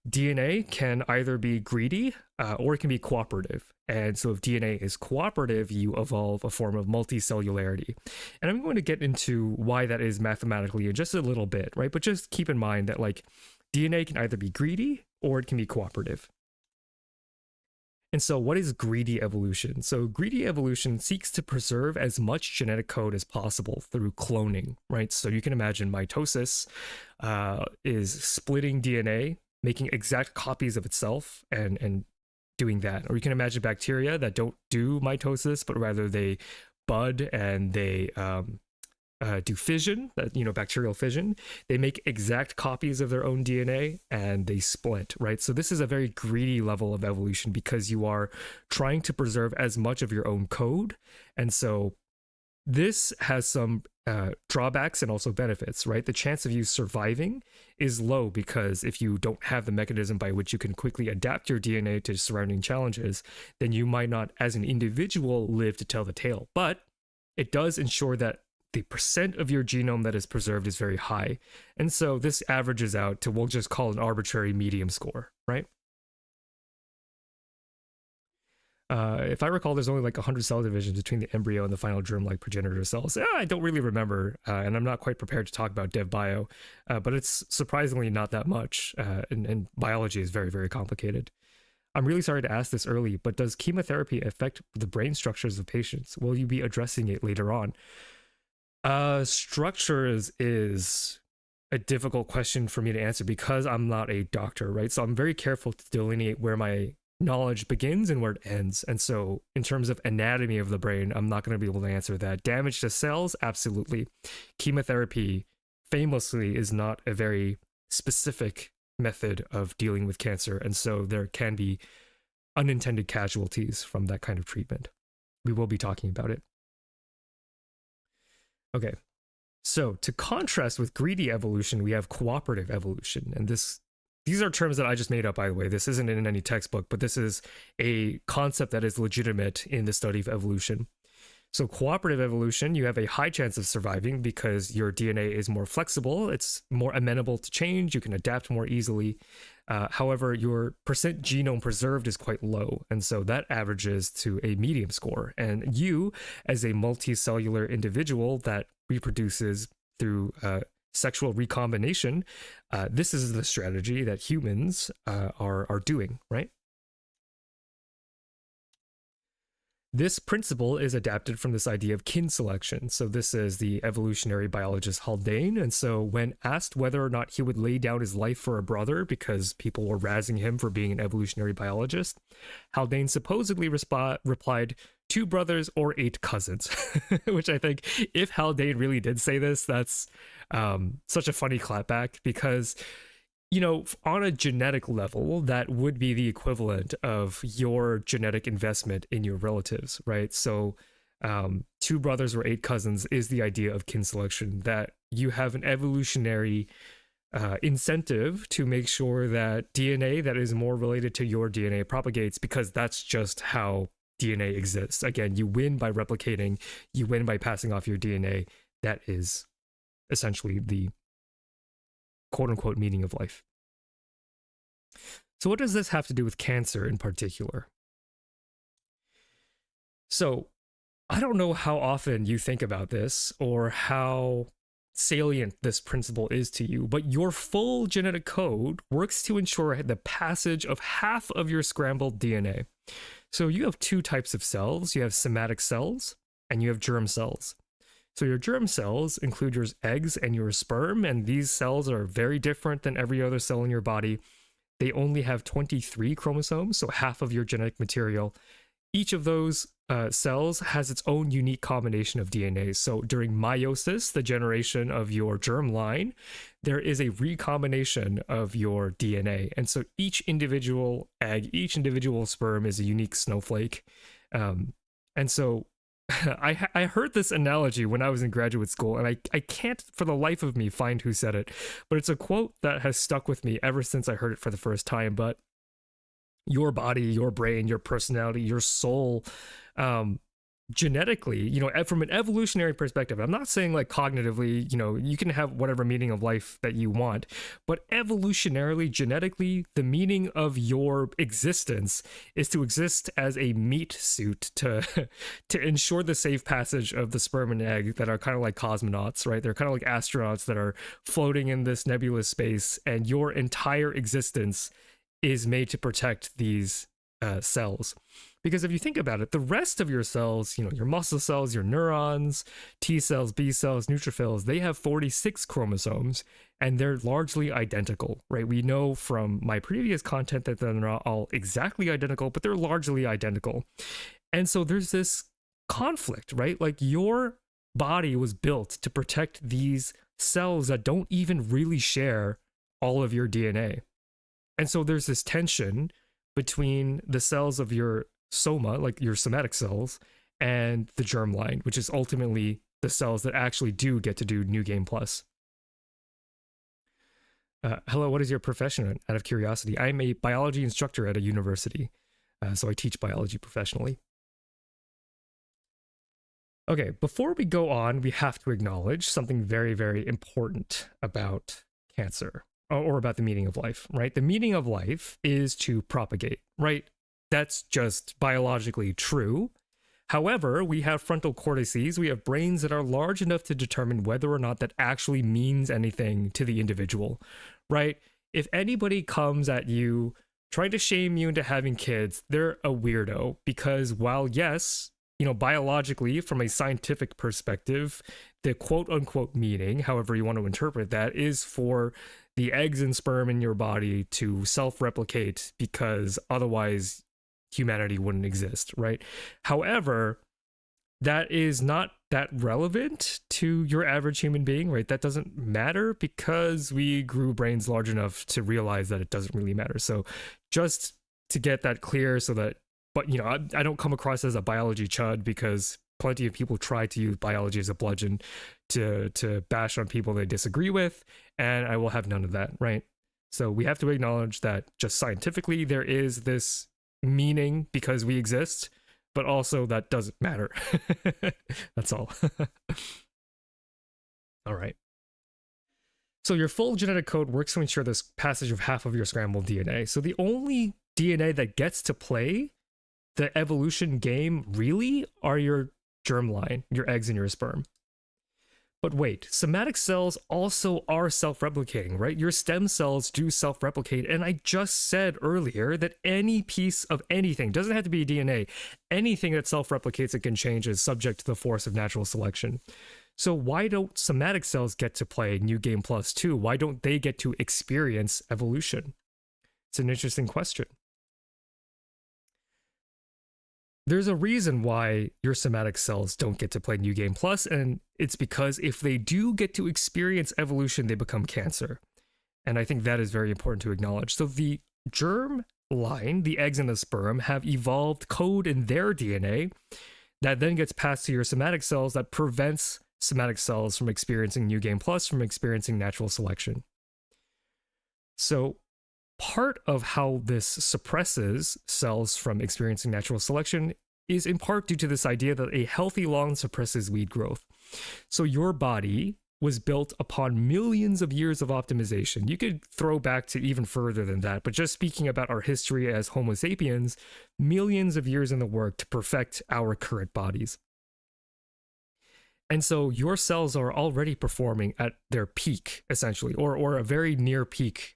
DNA can either be greedy or it can be cooperative. And so if DNA is cooperative, you evolve a form of multicellularity. And I'm going to get into why that is mathematically in just a little bit, right? But just keep in mind that like DNA can either be greedy or it can be cooperative. And so what is greedy evolution? So greedy evolution seeks to preserve as much genetic code as possible through cloning, right? So you can imagine mitosis is splitting DNA, making exact copies of itself and doing that. Or you can imagine bacteria that don't do mitosis, but rather they bud and they do fission, bacterial fission. They make exact copies of their own DNA and they split, right? So this is a very greedy level of evolution because you are trying to preserve as much of your own code. And so this has some drawbacks and also benefits, right? The chance of you surviving is low because if you don't have the mechanism by which you can quickly adapt your DNA to surrounding challenges, then you might not, as an individual, live to tell the tale. But it does ensure that the percent of your genome that is preserved is very high. And so this averages out to, we'll just call an arbitrary medium score, right? If I recall, there's only like 100 cell divisions between the embryo and the final germ-like progenitor cells. I don't really remember, and I'm not quite prepared to talk about dev bio, but it's surprisingly not that much, and biology is very, very complicated. I'm really sorry to ask this early, but does chemotherapy affect the brain structures of patients? Will you be addressing it later on? Structures is a difficult question for me to answer because I'm not a doctor, right? So I'm very careful to delineate where my knowledge begins and where it ends. And so in terms of anatomy of the brain, I'm not going to be able to answer that. Damage to cells, absolutely. Chemotherapy famously is not a very specific method of dealing with cancer. And so there can be unintended casualties from that kind of treatment. We will be talking about it. Okay, so to contrast with greedy evolution, we have cooperative evolution. And these are terms that I just made up, by the way. This isn't in any textbook, but this is a concept that is legitimate in the study of evolution. So cooperative evolution, you have a high chance of surviving because your DNA is more flexible, it's more amenable to change, you can adapt more easily. However, your percent genome preserved is quite low, and so that averages to a medium score. And you, as a multicellular individual that reproduces through sexual recombination, this is the strategy that humans are doing, right? This principle is adapted from this idea of kin selection. So this is the evolutionary biologist Haldane. And so when asked whether or not he would lay down his life for a brother because people were razzing him for being an evolutionary biologist, Haldane supposedly replied, 2 brothers or 8 cousins, which I think if Haldane really did say this, that's such a funny clapback because, on a genetic level, that would be the equivalent of your genetic investment in your relatives, right? So 2 brothers or 8 cousins is the idea of kin selection, that you have an evolutionary incentive to make sure that DNA that is more related to your DNA propagates, because that's just how DNA exists. Again, you win by replicating, you win by passing off your DNA. That is essentially the quote-unquote meaning of life. So what does this have to do with cancer in particular? So I don't know how often you think about this or how salient this principle is to you, but your full genetic code works to ensure the passage of half of your scrambled DNA. So you have two types of cells. You have somatic cells and you have germ cells. So your germ cells include your eggs and your sperm, and these cells are very different than every other cell in your body. They only have 23 chromosomes, so half of your genetic material. Each of those cells has its own unique combination of DNA. So during meiosis, the generation of your germ line, there is a recombination of your DNA. And so each individual egg, each individual sperm is a unique snowflake. And so I heard this analogy when I was in graduate school, and I can't for the life of me find who said it, but it's a quote that has stuck with me ever since I heard it for the first time. But your body, your brain, your personality, your soul, genetically, from an evolutionary perspective, I'm not saying like cognitively, you can have whatever meaning of life that you want, but evolutionarily, genetically, the meaning of your existence is to exist as a meat suit to ensure the safe passage of the sperm and egg that are kind of like cosmonauts, right? They're kind of like astronauts that are floating in this nebulous space, and your entire existence is made to protect these cells. Because if you think about it, the rest of your cells, your muscle cells, your neurons, T cells, B cells, neutrophils, they have 46 chromosomes, and they're largely identical, right? We know from my previous content that they're not all exactly identical, but they're largely identical. And so there's this conflict, right? Like your body was built to protect these cells that don't even really share all of your DNA. And so there's this tension between the cells of your soma, like your somatic cells, and the germline, which is ultimately the cells that actually do get to do New Game Plus. Hello, what is your profession? Out of curiosity, I'm a biology instructor at a university, so I teach biology professionally. Okay, before we go on, we have to acknowledge something very, very important about cancer, or about the meaning of life, right? The meaning of life is to propagate, right? That's just biologically true. However, we have frontal cortices, we have brains that are large enough to determine whether or not that actually means anything to the individual, right? If anybody comes at you trying to shame you into having kids, they're a weirdo, because while yes, biologically, from a scientific perspective, the quote unquote meaning, however you want to interpret that, is for the eggs and sperm in your body to self-replicate, because otherwise humanity wouldn't exist, right? However, that is not that relevant to your average human being, right? That doesn't matter because we grew brains large enough to realize that it doesn't really matter. So just to get that clear, so that, but I don't come across as a biology chud, because plenty of people try to use biology as a bludgeon to bash on people they disagree with, and I will have none of that, right? So we have to acknowledge that just scientifically there is this meaning because we exist, but also that doesn't matter. That's all. All right. So your full genetic code works to ensure this passage of half of your scrambled DNA. So the only DNA that gets to play the evolution game really are your germline, your eggs and your sperm. But wait, somatic cells also are self-replicating, right? Your stem cells do self-replicate, and I just said earlier that any piece of anything, doesn't have to be DNA, anything that self-replicates and can change is subject to the force of natural selection. So why don't somatic cells get to play New Game Plus too? Why don't they get to experience evolution? It's an interesting question. There's a reason why your somatic cells don't get to play New Game Plus, and it's because if they do get to experience evolution, they become cancer. And I think that is very important to acknowledge. So the germ line, the eggs and the sperm, have evolved code in their DNA that then gets passed to your somatic cells that prevents somatic cells from experiencing New Game Plus, from experiencing natural selection. So part of how this suppresses cells from experiencing natural selection is in part due to this idea that a healthy lawn suppresses weed growth. So your body was built upon millions of years of optimization. You could throw back to even further than that, but just speaking about our history as Homo sapiens, millions of years in the work to perfect our current bodies. And so your cells are already performing at their peak, essentially, or a very near peak,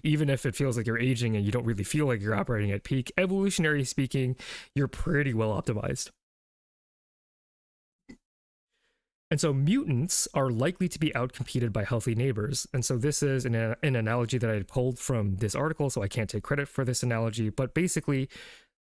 even if it feels like you're aging and you don't really feel like you're operating at peak. Evolutionary speaking, you're pretty well optimized. And so mutants are likely to be outcompeted by healthy neighbors. And so this is an analogy that I pulled from this article, so I can't take credit for this analogy. But basically,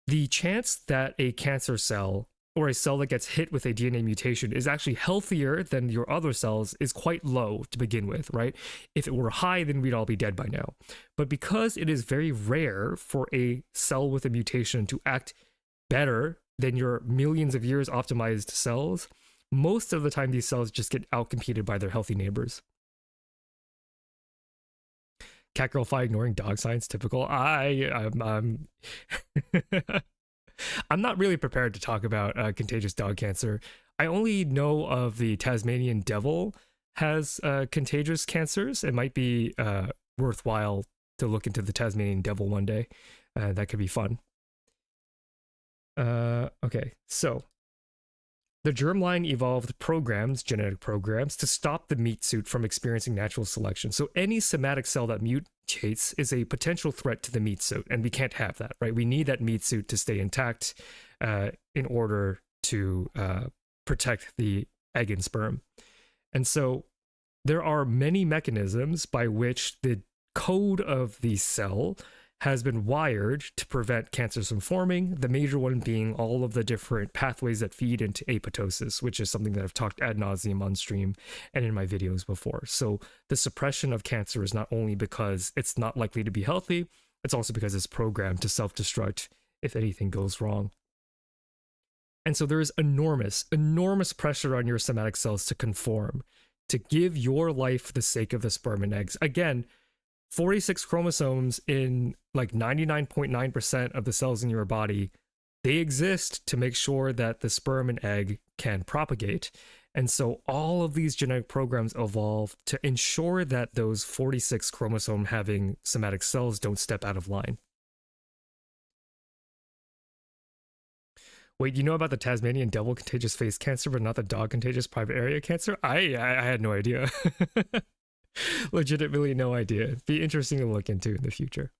the chance that a cancer cell or a cell that gets hit with a DNA mutation is actually healthier than your other cells is quite low to begin with, right? If it were high, then we'd all be dead by now. But because it is very rare for a cell with a mutation to act better than your millions of years optimized cells, most of the time these cells just get outcompeted by their healthy neighbors. Catgirlify ignoring dog science, typical. I'm I'm not really prepared to talk about contagious dog cancer. I only know of the Tasmanian devil has contagious cancers. It might be worthwhile to look into the Tasmanian devil one day. That could be fun. Okay, so the germline evolved programs, genetic programs, to stop the meat suit from experiencing natural selection. So any somatic cell that mutates is a potential threat to the meat suit, and we can't have that, right? We need that meat suit to stay intact in order to protect the egg and sperm. And so there are many mechanisms by which the code of the cell has been wired to prevent cancers from forming, the major one being all of the different pathways that feed into apoptosis, which is something that I've talked ad nauseum on stream and in my videos before. So the suppression of cancer is not only because it's not likely to be healthy, it's also because it's programmed to self-destruct if anything goes wrong. And so there is enormous pressure on your somatic cells to conform, to give your life the sake of the sperm and eggs. Again, 46 chromosomes in like 99.9% of the cells in your body, they exist to make sure that the sperm and egg can propagate. And so all of these genetic programs evolve to ensure that those 46 chromosome having somatic cells don't step out of line. Wait, you know about the Tasmanian devil contagious face cancer, but not the dog contagious private area cancer? I had no idea. Legitimately no idea. Be interesting to look into in the future.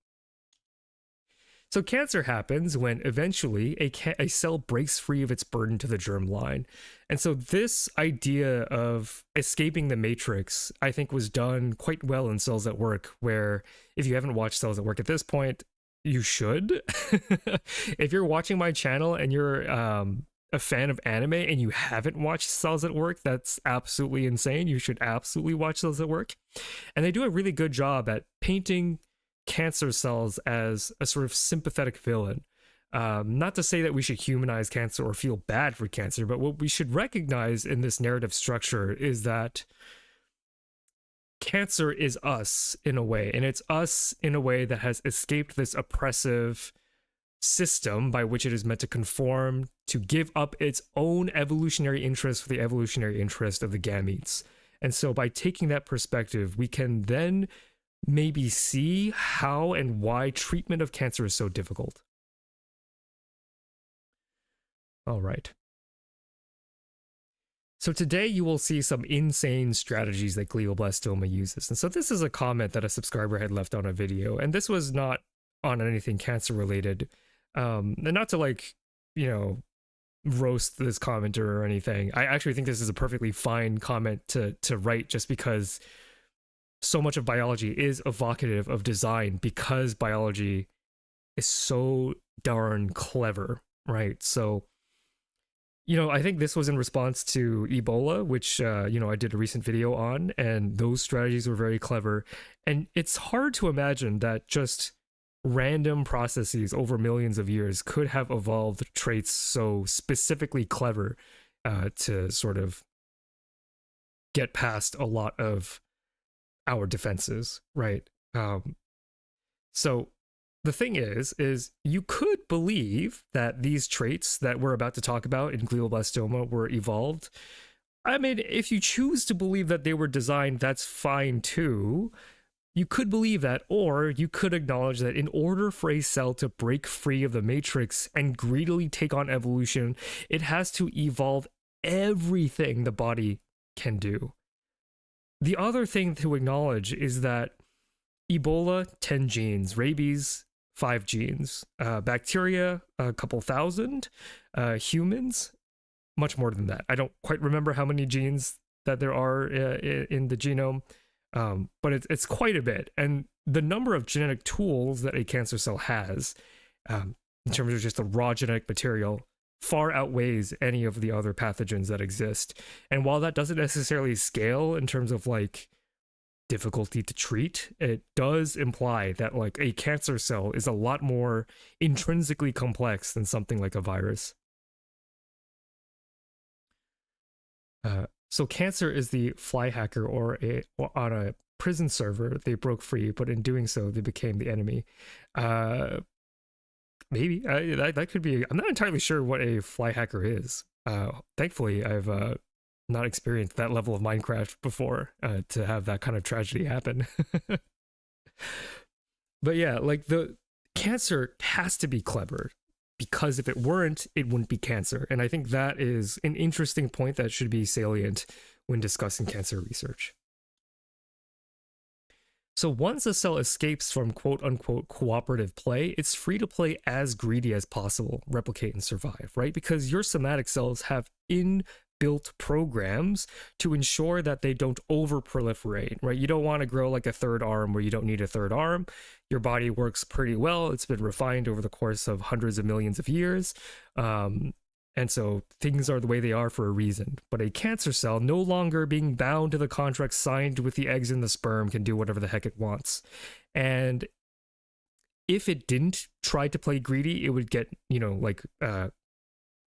So cancer happens when eventually a cell breaks free of its burden to the germ line. And so this idea of escaping the matrix, I think, was done quite well in Cells at Work, where if you haven't watched Cells at Work at this point, you should. If you're watching my channel and you're a fan of anime and you haven't watched Cells at Work, that's absolutely insane. You should absolutely watch Cells at Work. And they do a really good job at painting cancer cells as a sort of sympathetic villain. Not to say that we should humanize cancer or feel bad for cancer, but what we should recognize in this narrative structure is that cancer is us in a way, and it's us in a way that has escaped this oppressive system by which it is meant to conform, to give up its own evolutionary interest for the evolutionary interest of the gametes. And so by taking that perspective, we can then maybe see how and why treatment of cancer is so difficult. All right. So today you will see some insane strategies that glioblastoma uses. And so this is a comment that a subscriber had left on a video, and this was not on anything cancer related. And not to, like, you know, roast this commenter or anything. I actually think this is a perfectly fine comment to write, just because so much of biology is evocative of design, because biology is so darn clever, right? So, you know, I think this was in response to Ebola, which, you know, I did a recent video on, and those strategies were very clever. And it's hard to imagine that just random processes over millions of years could have evolved traits so specifically clever to sort of get past a lot of our defenses, right? So the thing is you could believe that these traits that we're about to talk about in glioblastoma were evolved. I mean, if you choose to believe that they were designed, that's fine too. You could believe that, or you could acknowledge that in order for a cell to break free of the matrix and greedily take on evolution, it has to evolve everything the body can do. The other thing to acknowledge is that Ebola, 10 genes, rabies, 5 genes, bacteria, a couple thousand, humans, much more than that. I don't quite remember how many genes that there are in the genome, but it's quite a bit. And the number of genetic tools that a cancer cell has, in terms of just the raw genetic material, far outweighs any of the other pathogens that exist. And while that doesn't necessarily scale in terms of like difficulty to treat, it does imply that like a cancer cell is a lot more intrinsically complex than something like a virus. So cancer is the fly hacker, or on a prison server they broke free, but in doing so they became the enemy. Maybe that could be. I'm not entirely sure what a fly hacker is. Thankfully, I've not experienced that level of Minecraft before to have that kind of tragedy happen. But yeah, like the cancer has to be clever, because if it weren't, it wouldn't be cancer. And I think that is an interesting point that should be salient when discussing cancer research. So once a cell escapes from quote unquote cooperative play, it's free to play as greedy as possible, replicate and survive, right? Because your somatic cells have inbuilt programs to ensure that they don't over proliferate, right? You don't want to grow like a third arm where you don't need a third arm. Your body works pretty well. It's been refined over the course of hundreds of millions of years. And so things are the way they are for a reason. But a cancer cell, no longer being bound to the contract signed with the eggs and the sperm, can do whatever the heck it wants. And if it didn't try to play greedy, it would get,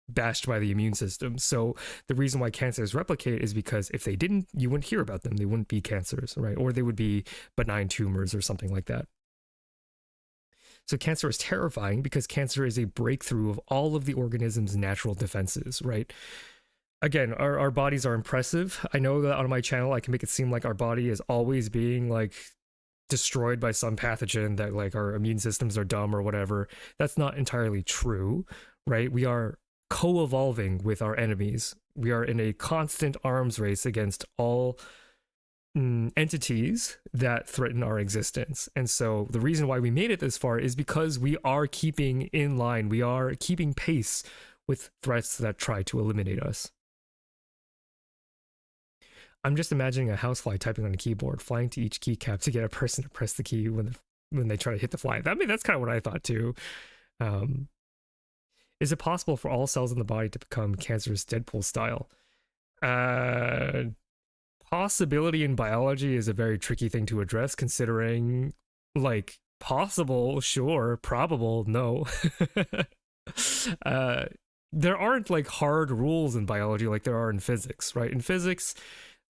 bashed by the immune system. So the reason why cancers replicate is because if they didn't, you wouldn't hear about them. They wouldn't be cancers, right? Or they would be benign tumors or something like that. So cancer is terrifying because cancer is a breakthrough of all of the organism's natural defenses, right? Again, our bodies are impressive. I know that on my channel, I can make it seem like our body is always being like destroyed by some pathogen, that like our immune systems are dumb or whatever. That's not entirely true, right? We are co-evolving with our enemies. We are in a constant arms race against all entities that threaten our existence. And so the reason why we made it this far is because we are keeping in line, we are keeping pace with threats that try to eliminate us. I'm just imagining a housefly typing on a keyboard, flying to each keycap to get a person to press the key when they try to hit the fly. That's kind of what I thought too. Is it possible for all cells in the body to become cancerous Deadpool style? Possibility in biology is a very tricky thing to address, considering like possible, sure, probable, no. There aren't like hard rules in biology like there are in physics, right? In physics,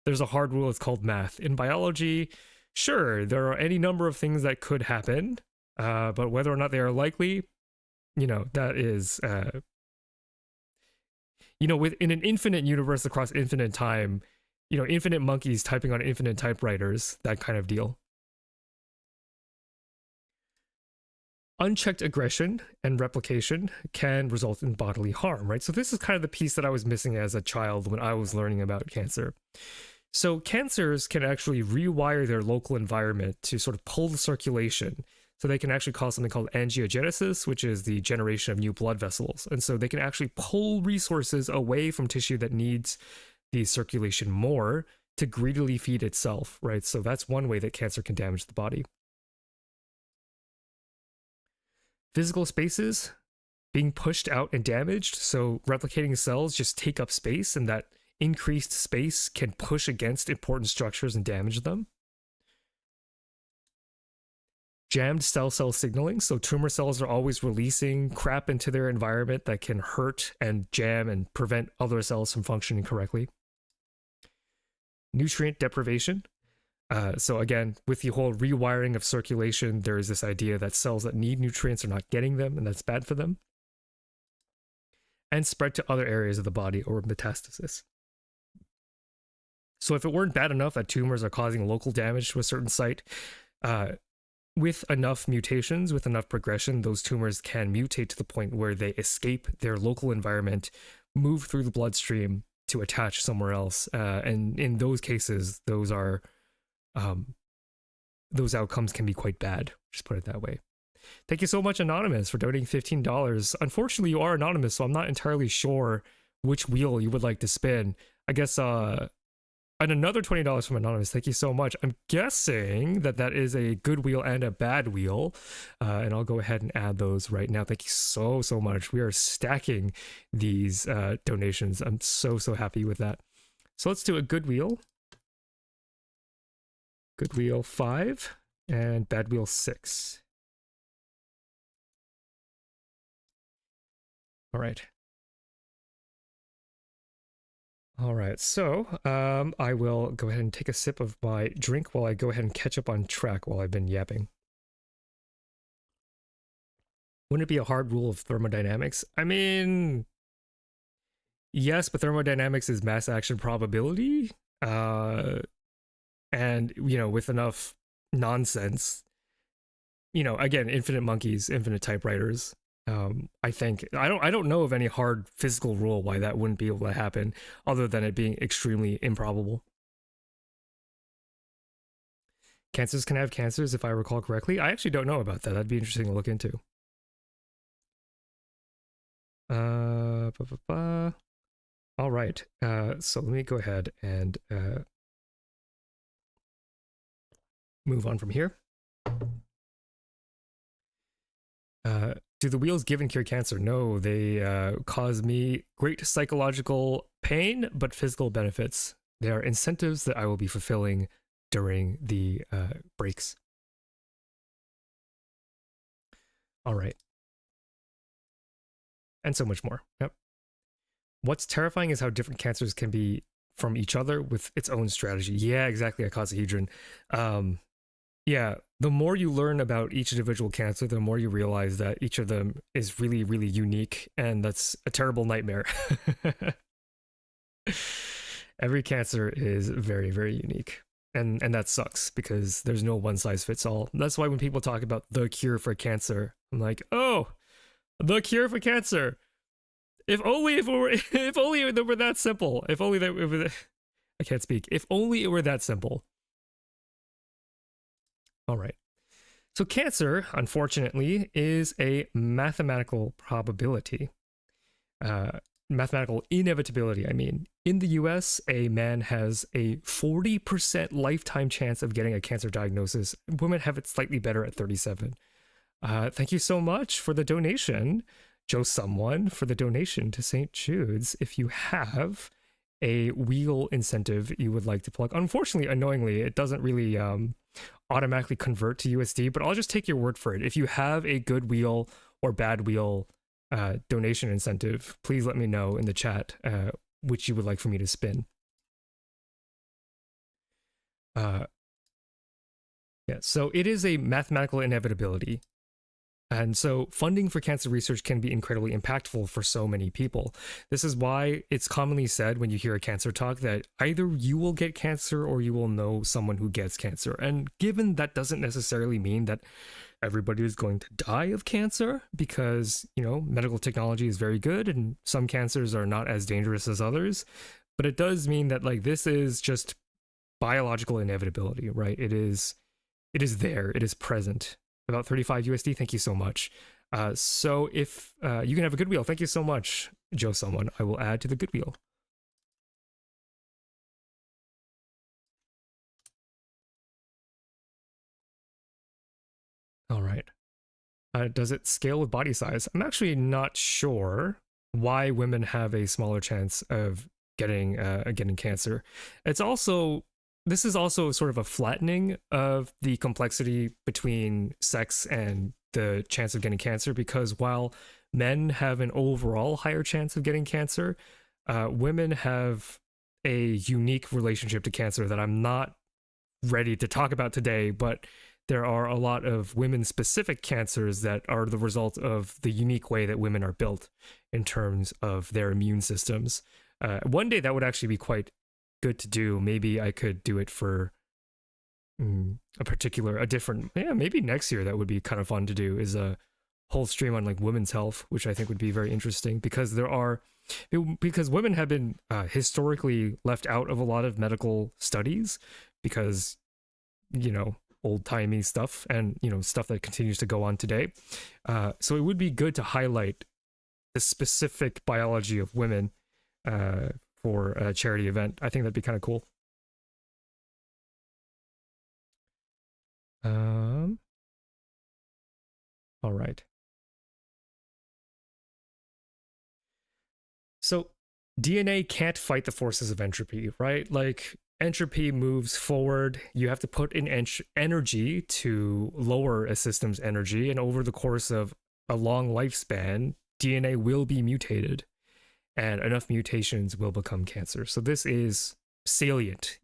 there's a hard rule, it's called math. In biology, sure, there are any number of things that could happen, but whether or not they are likely, that is, within an infinite universe across infinite time, infinite monkeys typing on infinite typewriters, that kind of deal. Unchecked aggression and replication can result in bodily harm, right? So this is kind of the piece that I was missing as a child when I was learning about cancer. So cancers can actually rewire their local environment to sort of pull the circulation. So they can actually cause something called angiogenesis, which is the generation of new blood vessels. And so they can actually pull resources away from tissue that needs the circulation more to greedily feed itself, right? So that's one way that cancer can damage the body. Physical spaces being pushed out and damaged. So replicating cells just take up space, and that increased space can push against important structures and damage them. Jammed cell signaling. So tumor cells are always releasing crap into their environment that can hurt and jam and prevent other cells from functioning correctly. Nutrient deprivation. So again, with the whole rewiring of circulation, there is this idea that cells that need nutrients are not getting them, and that's bad for them. And spread to other areas of the body, or metastasis. So if it weren't bad enough that tumors are causing local damage to a certain site, with enough mutations, with enough progression, those tumors can mutate to the point where they escape their local environment, move through the bloodstream, to attach somewhere else. And in those cases, those outcomes can be quite bad. Just put it that way. Thank you so much, Anonymous, for donating $15. Unfortunately, you are anonymous, so I'm not entirely sure which wheel you would like to spin. I guess, and another $20 from Anonymous. Thank you so much. I'm guessing that that is a good wheel and a bad wheel. And I'll go ahead and add those right now. Thank you so much. We are stacking these donations. I'm so happy with that. So let's do a good wheel. Good wheel 5 and bad wheel 6. All right. All right, so I will go ahead and take a sip of my drink while I go ahead and catch up on track while I've been yapping. Wouldn't it be a hard rule of thermodynamics? I mean, yes, but thermodynamics is mass action probability. And, you know, with enough nonsense, you know, again, infinite monkeys, infinite typewriters. I think I don't know of any hard physical rule why that wouldn't be able to happen, other than it being extremely improbable. Cancers can have cancers, if I recall correctly. I actually don't know about that. That'd be interesting to look into. All right. So let me go ahead and move on from here. Do the wheels give and cure cancer? No, they cause me great psychological pain, but physical benefits. They are incentives that I will be fulfilling during the breaks. All right. And so much more. Yep. What's terrifying is how different cancers can be from each other with its own strategy. Yeah, exactly, icosahedron. Yeah, the more you learn about each individual cancer, the more you realize that each of them is really, really unique, and that's a terrible nightmare. Every cancer is very, very unique, and that sucks because there's no one size fits all. That's why when people talk about the cure for cancer, I'm like, oh, the cure for cancer. If only it were that simple. If only that it were, I can't speak. If only it were that simple. All right. So cancer, unfortunately, is a mathematical probability. Mathematical inevitability, I mean. In the US, a man has a 40% lifetime chance of getting a cancer diagnosis. Women have it slightly better at 37. Thank you so much for the donation, Joe Someone, for the donation to St. Jude's. If you have a wheel incentive you would like to plug. Unfortunately, annoyingly, it doesn't really automatically convert to USD, but I'll just take your word for it. If you have a good wheel or bad wheel donation incentive, please let me know in the chat which you would like for me to spin. Yeah, so it is a mathematical inevitability. And so funding for cancer research can be incredibly impactful for so many people. This is why it's commonly said when you hear a cancer talk that either you will get cancer or you will know someone who gets cancer. And given that doesn't necessarily mean that everybody is going to die of cancer, because, you know, medical technology is very good and some cancers are not as dangerous as others. But it does mean that, like, this is just biological inevitability, right? It is there. It is present. About 35 USD. Thank you so much. So if you can have a good wheel, thank you so much, Joe Someone. I will add to the good wheel. All right. Does it scale with body size? I'm actually not sure why women have a smaller chance of getting cancer. This is also sort of a flattening of the complexity between sex and the chance of getting cancer, because while men have an overall higher chance of getting cancer, women have a unique relationship to cancer that I'm not ready to talk about today, but there are a lot of women-specific cancers that are the result of the unique way that women are built in terms of their immune systems. One day that would actually be quite good to do. Maybe I could do it for maybe next year. That would be kind of fun to do, is a whole stream on like women's health, which I think would be very interesting because because women have been historically left out of a lot of medical studies because, you know, old-timey stuff and, you know, stuff that continues to go on today. So it would be good to highlight the specific biology of women for a charity event. I think that'd be kind of cool. All right. So DNA can't fight the forces of entropy, right? Like entropy moves forward. You have to put in energy to lower a system's energy. And over the course of a long lifespan, DNA will be mutated and enough mutations will become cancer. So this is salient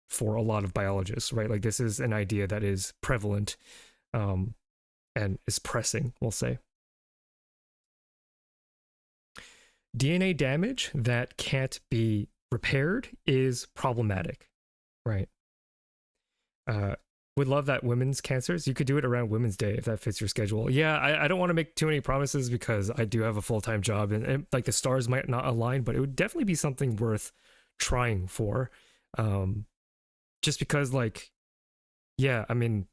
for a lot of biologists, right? Like this is an idea that is prevalent and is pressing, we'll say. DNA damage that can't be repaired is problematic, right? Would love that women's cancers. You could do it around Women's Day if that fits your schedule. Yeah, I don't want to make too many promises because I do have a full-time job and like the stars might not align, but it would definitely be something worth trying for. Just because like, yeah, I mean,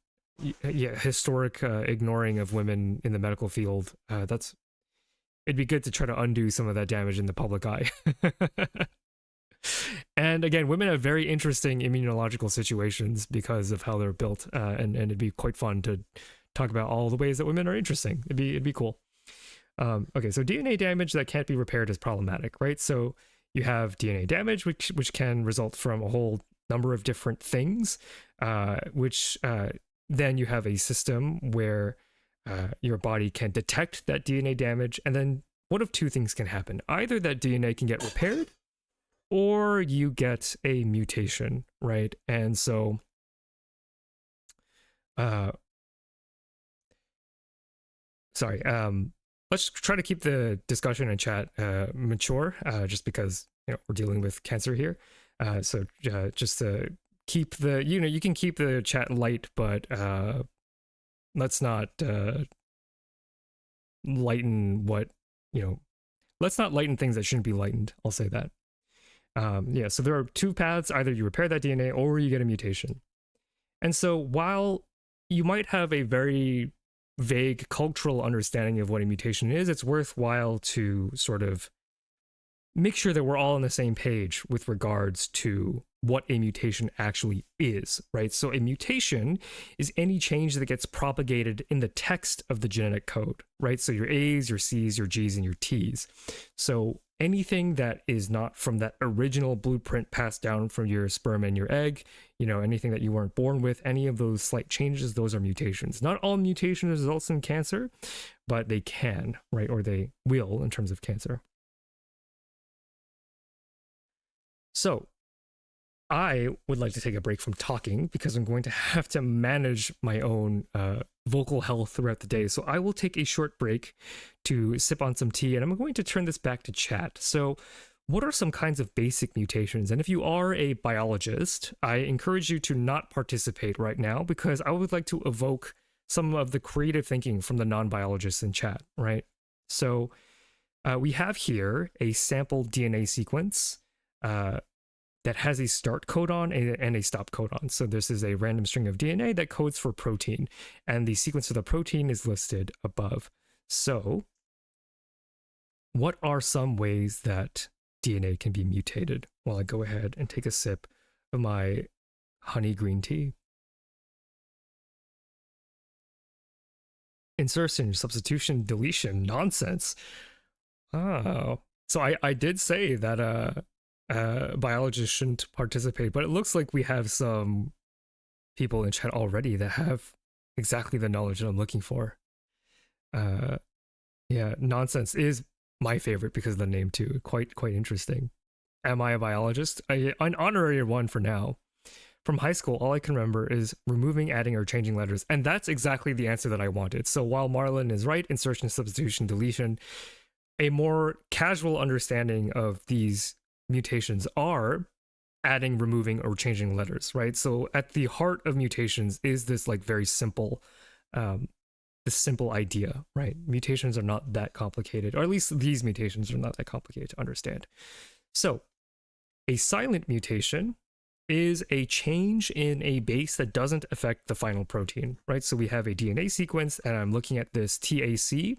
yeah, historic ignoring of women in the medical field, it'd be good to try to undo some of that damage in the public eye. And again, women have very interesting immunological situations because of how they're built, and it'd be quite fun to talk about all the ways that women are interesting. It'd be cool. Okay, so DNA damage that can't be repaired is problematic, right? So you have DNA damage, which can result from a whole number of different things, which then you have a system where your body can detect that DNA damage, and then one of two things can happen. Either that DNA can get repaired, or you get a mutation, right? And so, let's try to keep the discussion and chat mature, just because, you know, we're dealing with cancer here. So just to keep the, you know, you can keep the chat light, but let's not lighten what, you know, let's not lighten things that shouldn't be lightened. I'll say that. Yeah, so there are two paths. Either you repair that DNA or you get a mutation. And so while you might have a very vague cultural understanding of what a mutation is, it's worthwhile to sort of make sure that we're all on the same page with regards to what a mutation actually is, right? So a mutation is any change that gets propagated in the text of the genetic code, right? So your A's, your C's, your G's, and your T's. So anything that is not from that original blueprint passed down from your sperm and your egg, you know, anything that you weren't born with, any of those slight changes, those are mutations. Not all mutation results in cancer, but they can, right? Or they will in terms of cancer. So I would like to take a break from talking because I'm going to have to manage my own vocal health throughout the day. So I will take a short break to sip on some tea, and I'm going to turn this back to chat. So what are some kinds of basic mutations? And if you are a biologist, I encourage you to not participate right now because I would like to evoke some of the creative thinking from the non-biologists in chat, right? So we have here a sample DNA sequence that has a start codon and a stop codon. So this is a random string of DNA that codes for protein, and the sequence of the protein is listed above. So what are some ways that DNA can be mutated? While I go ahead and take a sip of my honey green tea. Insertion, substitution, deletion, nonsense. Oh, so I did say that biologists shouldn't participate, but it looks like we have some people in chat already that have exactly the knowledge that I'm looking for. Yeah, nonsense is my favorite because of the name too. Quite interesting. Am I a biologist? An honorary one for now. From high school, all I can remember is removing, adding, or changing letters, and that's exactly the answer that I wanted. So while Marlon is right, insertion, substitution, deletion, a more casual understanding of these mutations are adding, removing, or changing letters, right? So at the heart of mutations is this like very simple this simple idea, right? Mutations are not that complicated, or at least these mutations are not that complicated to understand. So a silent mutation is a change in a base that doesn't affect the final protein, right? So we have a DNA sequence, and I'm looking at this TAC,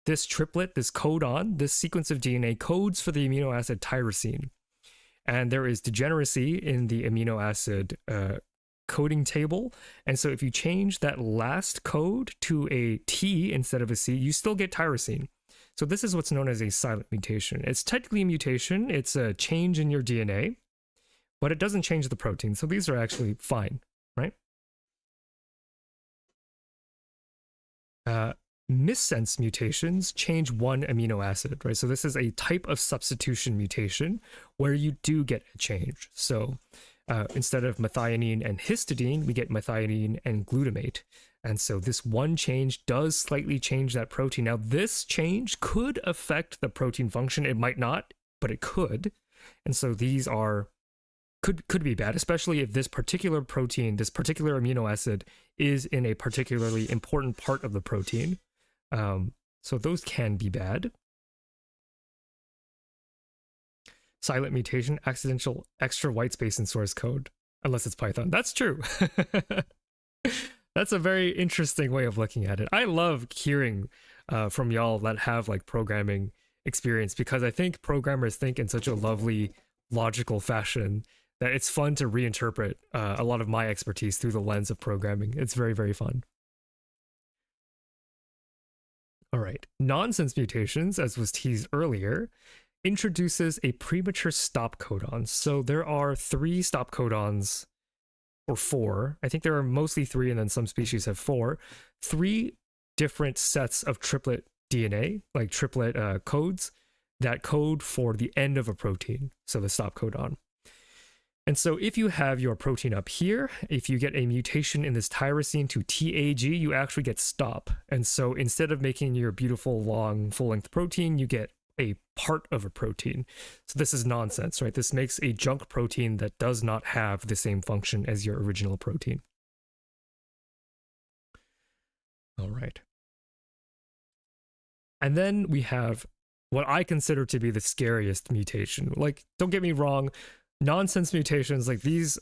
this triplet, this codon, this sequence of DNA codes for the amino acid tyrosine. And there is degeneracy in the amino acid coding table. And so if you change that last code to a T instead of a C, you still get tyrosine. So this is what's known as a silent mutation. It's technically a mutation. It's a change in your DNA, but it doesn't change the protein. So these are actually fine, right? Missense mutations change one amino acid, right? So this is a type of substitution mutation where you do get a change. So instead of methionine and histidine, we get methionine and glutamate. And so this one change does slightly change that protein. Now, this change could affect the protein function. It might not, but it could. And so these are could be bad, especially if this particular protein, this particular amino acid is in a particularly important part of the protein. So those can be bad. Silent mutation, accidental extra white space in source code, unless it's Python. That's true. That's a very interesting way of looking at it. I love hearing from y'all that have like programming experience, because I think programmers think in such a lovely, logical fashion that it's fun to reinterpret a lot of my expertise through the lens of programming. It's very, very fun. All right. Nonsense mutations, as was teased earlier, introduces a premature stop codon. So there are 3 stop codons, or 4. I think there are mostly 3, and then some species have 4. 3 different sets of triplet DNA, like triplet codes, that code for the end of a protein, so the stop codon. And so if you have your protein up here, if you get a mutation in this tyrosine to TAG, you actually get stop. And so instead of making your beautiful, long, full-length protein, you get a part of a protein. So this is nonsense, right? This makes a junk protein that does not have the same function as your original protein. All right. And then we have what I consider to be the scariest mutation. Like, don't get me wrong, nonsense mutations like these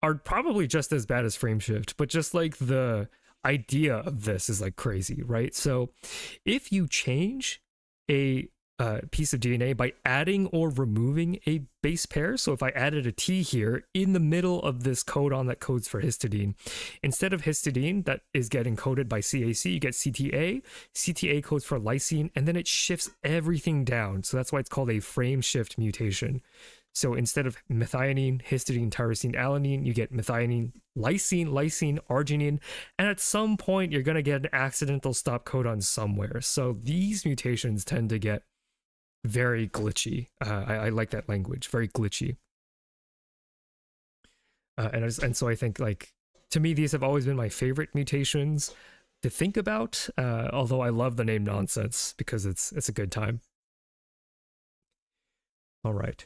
are probably just as bad as frameshift, but just like the idea of this is like crazy, right? So if you change a piece of DNA by adding or removing a base pair, so if I added a T here in the middle of this codon that codes for histidine, instead of histidine that is getting coded by CAC, you get CTA. CTA codes for lysine, and then it shifts everything down. So that's why it's called a frameshift mutation. So instead of methionine, histidine, tyrosine, alanine, you get methionine, lysine, arginine, and at some point you're going to get an accidental stop codon somewhere. So these mutations tend to get very glitchy. I like that language, very glitchy. And so I think, like, to me, these have always been my favorite mutations to think about, although I love the name nonsense because it's a good time. All right.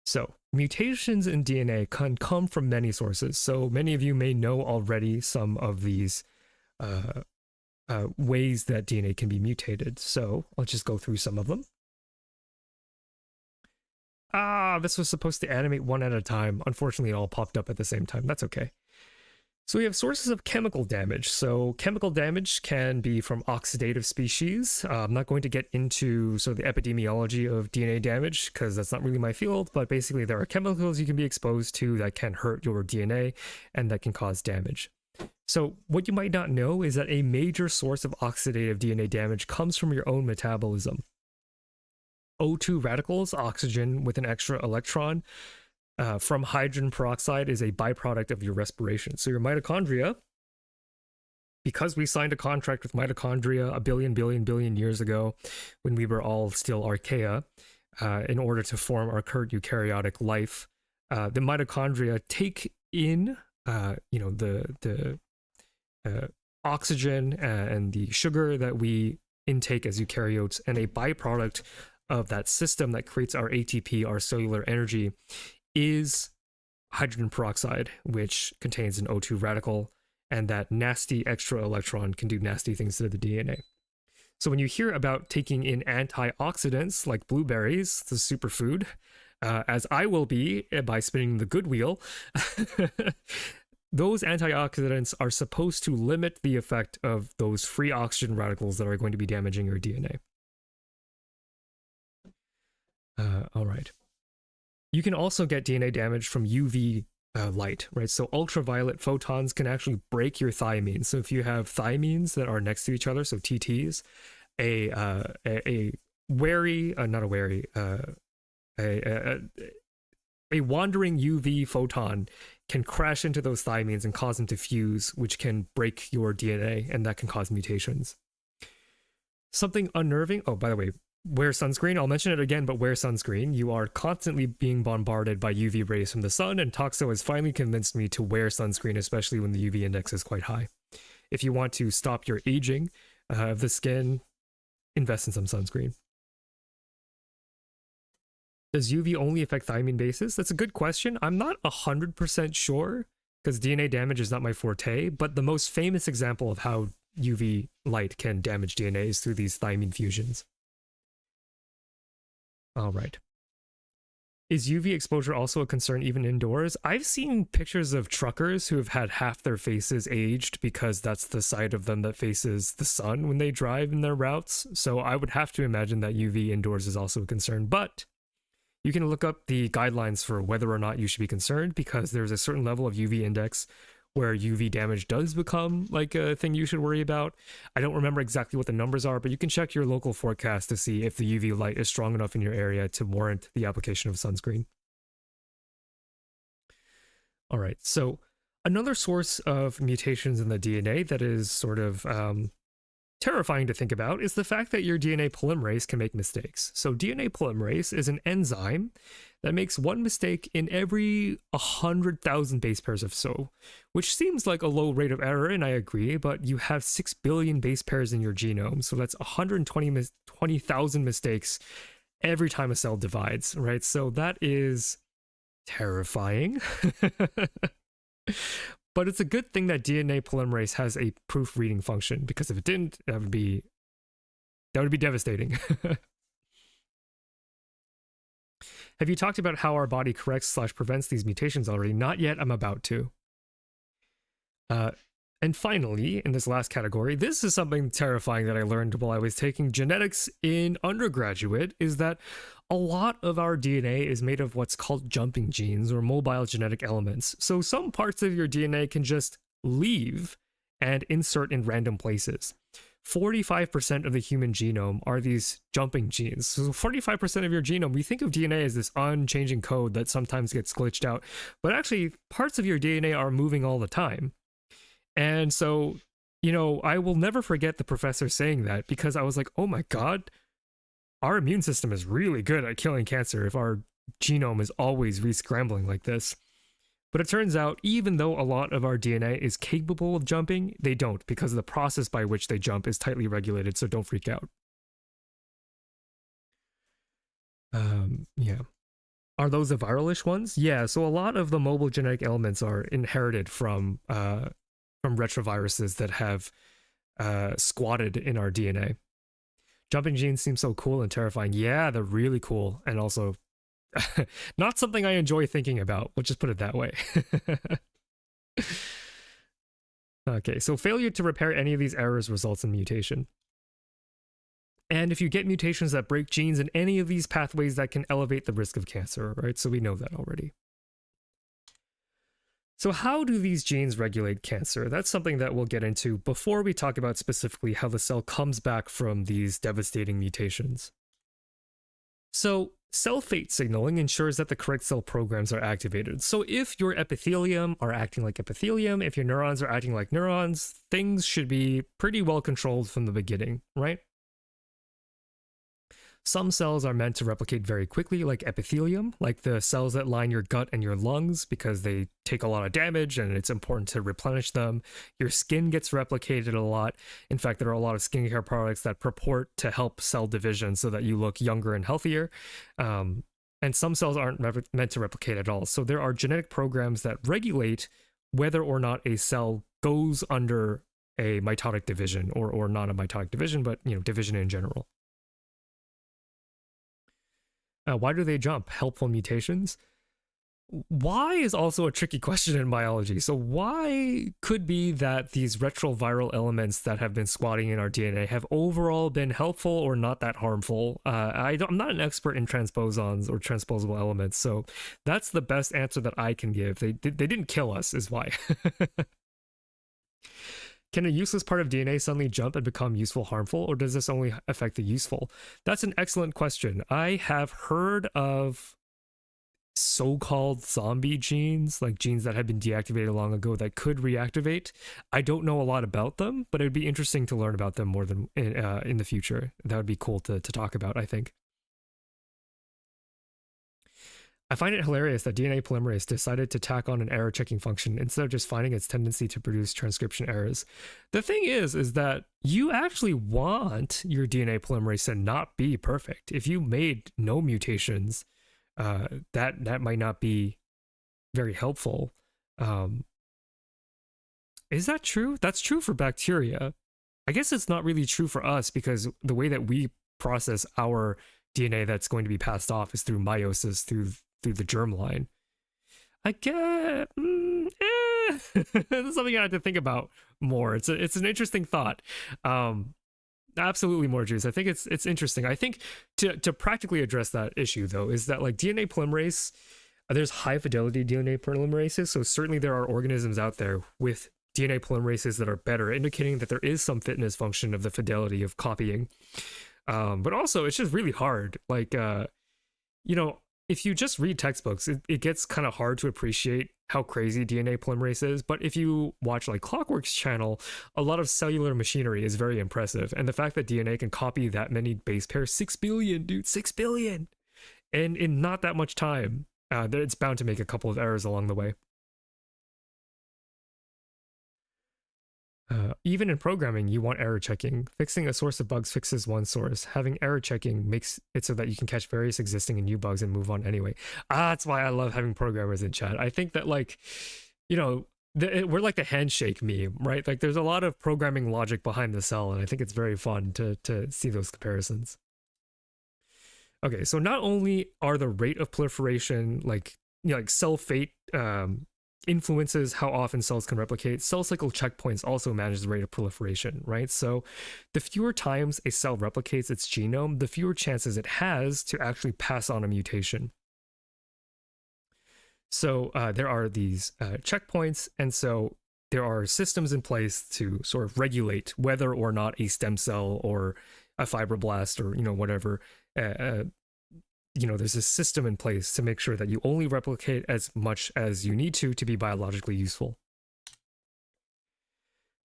So mutations in DNA can come from many sources. So many of you may know already some of these ways that DNA can be mutated. So I'll just go through some of them. This was supposed to animate one at a time. Unfortunately, it all popped up at the same time. That's okay. So we have sources of chemical damage. So chemical damage can be from oxidative species. I'm not going to get into the epidemiology of DNA damage because that's not really my field, but basically there are chemicals you can be exposed to that can hurt your DNA and that can cause damage. So what you might not know is that a major source of oxidative DNA damage comes from your own metabolism. O2 radicals, oxygen with an extra electron, from hydrogen peroxide is a byproduct of your respiration. So your mitochondria, because we signed a contract with mitochondria a billion years ago when we were all still archaea, in order to form our current eukaryotic life, the mitochondria take in the oxygen and the sugar that we intake as eukaryotes, and a byproduct of that system that creates our ATP, our cellular energy, is hydrogen peroxide, which contains an O2 radical, and that nasty extra electron can do nasty things to the DNA. So when you hear about taking in antioxidants like blueberries, the superfood, as I will be by spinning the good wheel, those antioxidants are supposed to limit the effect of those free oxygen radicals that are going to be damaging your DNA. All right. You can also get DNA damage from UV light, right? So ultraviolet photons can actually break your thiamines. So if you have thiamines that are next to each other, so TTs, a wandering UV photon can crash into those thiamines and cause them to fuse, which can break your DNA, and that can cause mutations. Something unnerving. Oh, by the way, wear sunscreen. I'll mention it again, but wear sunscreen. You are constantly being bombarded by UV rays from the sun, and Toxo has finally convinced me to wear sunscreen, especially when the UV index is quite high. If you want to stop your aging of the skin, invest in some sunscreen. Does UV only affect thymine bases? That's a good question. I'm not 100% sure because DNA damage is not my forte, but the most famous example of how UV light can damage DNA is through these thymine fusions. All right. Is UV exposure also a concern even indoors? I've seen pictures of truckers who have had half their faces aged because that's the side of them that faces the sun when they drive in their routes. So I would have to imagine that UV indoors is also a concern, but you can look up the guidelines for whether or not you should be concerned because there's a certain level of UV index where UV damage does become like a thing you should worry about. I don't remember exactly what the numbers are, but you can check your local forecast to see if the UV light is strong enough in your area to warrant the application of sunscreen. All right, so another source of mutations in the DNA that is sort of terrifying to think about is the fact that your DNA polymerase can make mistakes. So DNA polymerase is an enzyme that makes one mistake in every 100,000 base pairs or so, which seems like a low rate of error, and I agree, but you have 6 billion base pairs in your genome, so that's 120,000 mistakes every time a cell divides, right? So that is terrifying. But it's a good thing that DNA polymerase has a proofreading function, because if it didn't, that would be devastating. Have you talked about how our body corrects/prevents these mutations already? Not yet, I'm about to. And finally, in this last category, this is something terrifying that I learned while I was taking genetics in undergraduate, is that a lot of our DNA is made of what's called jumping genes or mobile genetic elements. So some parts of your DNA can just leave and insert in random places. 45% of the human genome are these jumping genes. So 45% of your genome, we think of DNA as this unchanging code that sometimes gets glitched out, but actually parts of your DNA are moving all the time. And so, you know, I will never forget the professor saying that, because I was like, oh my God, our immune system is really good at killing cancer if our genome is always re-scrambling like this. But it turns out, even though a lot of our DNA is capable of jumping, they don't, because the process by which they jump is tightly regulated, so don't freak out. Yeah. Are those the viralish ones? Yeah, so a lot of the mobile genetic elements are inherited from retroviruses that have squatted in our DNA. Jumping genes seem so cool and terrifying. Yeah, they're really cool, and also not something I enjoy thinking about. We'll just put it that way. Okay, so failure to repair any of these errors results in mutation. And if you get mutations that break genes in any of these pathways, that can elevate the risk of cancer, right? So we know that already. So how do these genes regulate cancer? That's something that we'll get into before we talk about specifically how the cell comes back from these devastating mutations. So cell fate signaling ensures that the correct cell programs are activated. So if your epithelium are acting like epithelium, if your neurons are acting like neurons, things should be pretty well controlled from the beginning, right? Some cells are meant to replicate very quickly, like epithelium, like the cells that line your gut and your lungs, because they take a lot of damage and it's important to replenish them. Your skin gets replicated a lot. In fact, there are a lot of skincare products that purport to help cell division so that you look younger and healthier. And some cells aren't meant to replicate at all. So there are genetic programs that regulate whether or not a cell goes under a mitotic division, or not a mitotic division, but division in general. Why do they jump? Helpful mutations. Why is also a tricky question in biology. So why could be that these retroviral elements that have been squatting in our DNA have overall been helpful or not that harmful? I'm not an expert in transposons or transposable elements, so that's the best answer that I can give. They didn't kill us, is why. Can a useless part of DNA suddenly jump and become useful harmful, or does this only affect the useful? That's an excellent question. I have heard of so-called zombie genes, like genes that had been deactivated long ago that could reactivate. I don't know a lot about them, but it'd be interesting to learn about them more than in the future. That would be cool to talk about, I think. I find it hilarious that DNA polymerase decided to tack on an error checking function instead of just finding its tendency to produce transcription errors. The thing is that you actually want your DNA polymerase to not be perfect. If you made no mutations, that might not be very helpful. Is that true? That's true for bacteria. I guess it's not really true for us because the way that we process our DNA that's going to be passed off is through meiosis, through the germline. I get that's something I have to think about more. It's an interesting thought. Absolutely more juice. I think it's interesting. I think to practically address that issue though is that like DNA polymerase, there's high fidelity DNA polymerases, so certainly there are organisms out there with DNA polymerases that are better, indicating that there is some fitness function of the fidelity of copying. But also it's just really hard. Like if you just read textbooks, it gets kind of hard to appreciate how crazy DNA polymerase is. But if you watch like Clockwork's channel, a lot of cellular machinery is very impressive. And the fact that DNA can copy that many base pairs, 6 billion, dude, 6 billion, and in not that much time, it's bound to make a couple of errors along the way. Even in programming, you want error checking. Fixing a source of bugs fixes one source. Having error checking makes it so that you can catch various existing and new bugs and move on anyway. That's why I love having programmers in chat. I think that we're like the handshake meme, right? Like there's a lot of programming logic behind the cell, and I think it's very fun to see those comparisons. Okay, so not only are the rate of proliferation like cell fate influences how often cells can replicate, cell cycle checkpoints also manage the rate of proliferation, right? So the fewer times a cell replicates its genome, the fewer chances it has to actually pass on a mutation. So there are these checkpoints, and so there are systems in place to sort of regulate whether or not a stem cell or a fibroblast or whatever there's a system in place to make sure that you only replicate as much as you need to be biologically useful.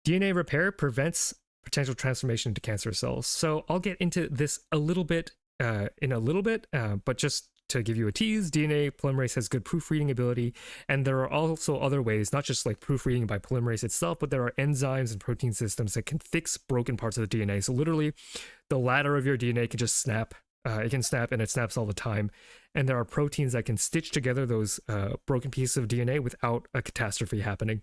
DNA repair prevents potential transformation into cancer cells. So I'll get into this a little bit but just to give you a tease, DNA polymerase has good proofreading ability, and there are also other ways, not just like proofreading by polymerase itself, but there are enzymes and protein systems that can fix broken parts of the DNA. So literally, the ladder of your DNA can just snap. It can snap, and it snaps all the time. And there are proteins that can stitch together those broken pieces of DNA without a catastrophe happening.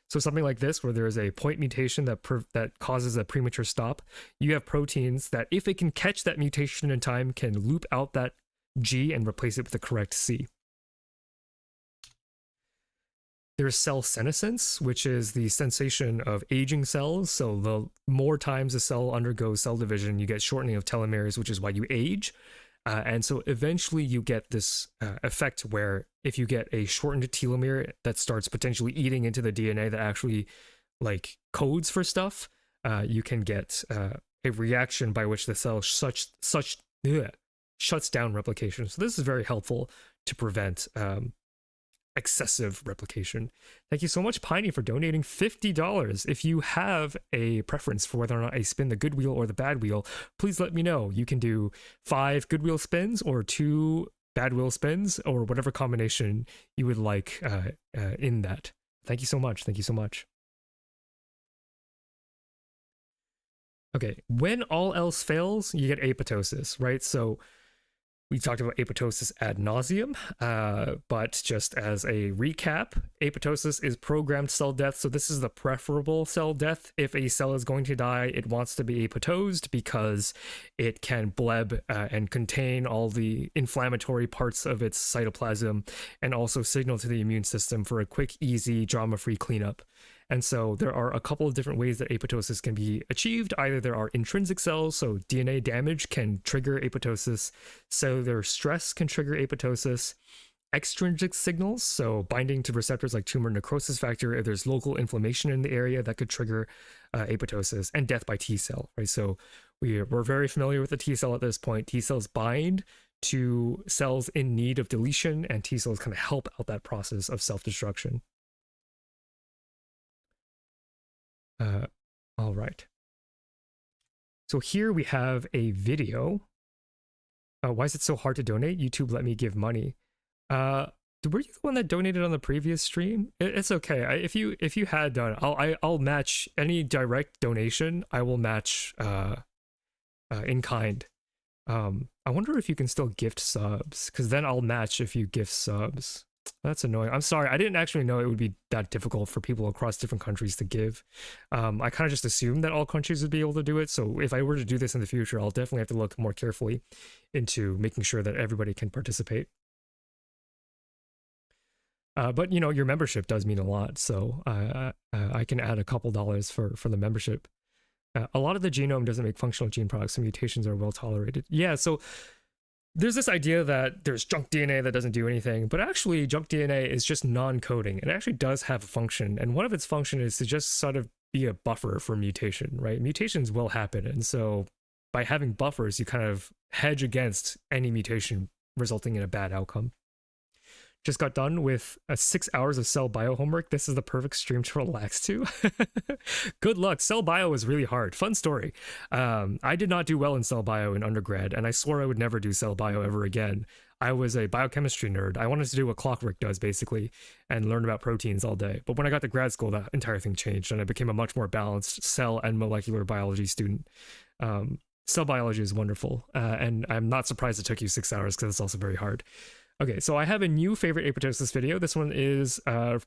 So something like this, where there is a point mutation that causes a premature stop, you have proteins that, if it can catch that mutation in time, can loop out that G and replace it with the correct C. There's cell senescence, which is the sensation of aging cells. So the more times a cell undergoes cell division, you get shortening of telomeres, which is why you age. And so eventually you get this effect where if you get a shortened telomere that starts potentially eating into the DNA that actually like codes for stuff, you can get a reaction by which the cell shuts down replication. So this is very helpful to prevent excessive replication. Thank you so much, Piney, for donating $50. If you have a preference for whether or not I spin the good wheel or the bad wheel, please let me know. You can do 5 good wheel spins or 2 bad wheel spins, or whatever combination you would like in that. Thank you so much. Thank you so much. Okay, when all else fails, you get apoptosis, right? So We talked about apoptosis ad nauseum, but just as a recap, apoptosis is programmed cell death. So this is the preferable cell death. If a cell is going to die, it wants to be apoptosed because it can bleb and contain all the inflammatory parts of its cytoplasm and also signal to the immune system for a quick, easy, drama-free cleanup. And so there are a couple of different ways that apoptosis can be achieved. Either there are intrinsic cells, so DNA damage can trigger apoptosis. Cellular stress can trigger apoptosis. Extrinsic signals, so binding to receptors like tumor necrosis factor, if there's local inflammation in the area, that could trigger apoptosis. And death by T cell, right? So we're very familiar with the T cell at this point. T cells bind to cells in need of deletion, and T cells kind of help out that process of self-destruction. All right. So here we have a video. Why is it so hard to donate? YouTube let me give money. Were you the one that donated on the previous stream? It's okay. If you had done, I'll match any direct donation. I will match in kind. I wonder if you can still gift subs, because then I'll match if you gift subs. That's annoying. I'm sorry. I didn't actually know it would be that difficult for people across different countries to give. I kind of just assumed that all countries would be able to do it. So if I were to do this in the future, I'll definitely have to look more carefully into making sure that everybody can participate. But, you know, your membership does mean a lot. So I can add a couple dollars for the membership. A lot of the genome doesn't make functional gene products, so mutations are well tolerated. Yeah, so there's this idea that there's junk DNA that doesn't do anything, but actually junk DNA is just non-coding. It actually does have a function, and one of its function is to just sort of be a buffer for mutation, right? Mutations will happen, and so by having buffers, you kind of hedge against any mutation resulting in a bad outcome. Just got done with 6 hours of cell bio homework. This is the perfect stream to relax to. Good luck. Cell bio was really hard. Fun story. I did not do well in cell bio in undergrad, and I swore I would never do cell bio ever again. I was a biochemistry nerd. I wanted to do what Clockwork does, basically, and learn about proteins all day. But when I got to grad school, that entire thing changed, and I became a much more balanced cell and molecular biology student. Cell biology is wonderful, and I'm not surprised it took you 6 hours, because it's also very hard. Okay, so I have a new favorite apoptosis video. This one is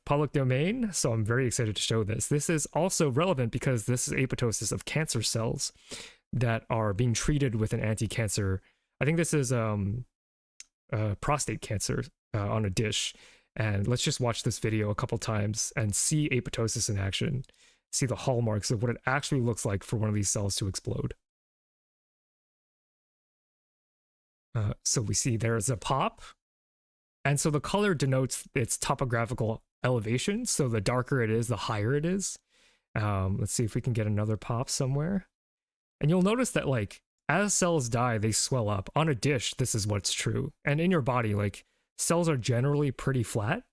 public domain, so I'm very excited to show this. This is also relevant because this is apoptosis of cancer cells that are being treated with an anti-cancer. I think this is prostate cancer on a dish. And let's just watch this video a couple times and see apoptosis in action. See the hallmarks of what it actually looks like for one of these cells to explode. So we see there's a pop. And so the color denotes its topographical elevation. So the darker it is, the higher it is. Let's see if we can get another pop somewhere. And you'll notice that, like, as cells die, they swell up. On a dish, this is what's true. And in your body, like, cells are generally pretty flat.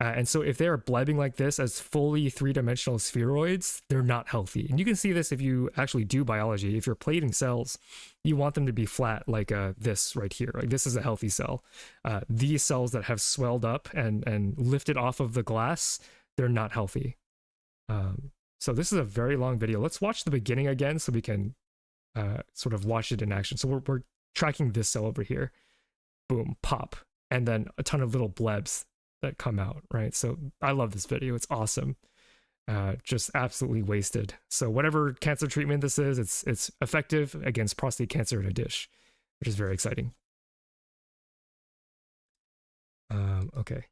And so if they're blebbing like this as fully three-dimensional spheroids, they're not healthy. And you can see this if you actually do biology. If you're plating cells, you want them to be flat like this right here. Like, this is a healthy cell. These cells that have swelled up and lifted off of the glass, they're not healthy. So this is a very long video. Let's watch the beginning again so we can sort of watch it in action. So we're tracking this cell over here. Boom, pop. And then a ton of little blebs that come out, right? So I love this video. It's awesome. Just absolutely wasted. So whatever cancer treatment this is, it's effective against prostate cancer in a dish, which is very exciting. Okay.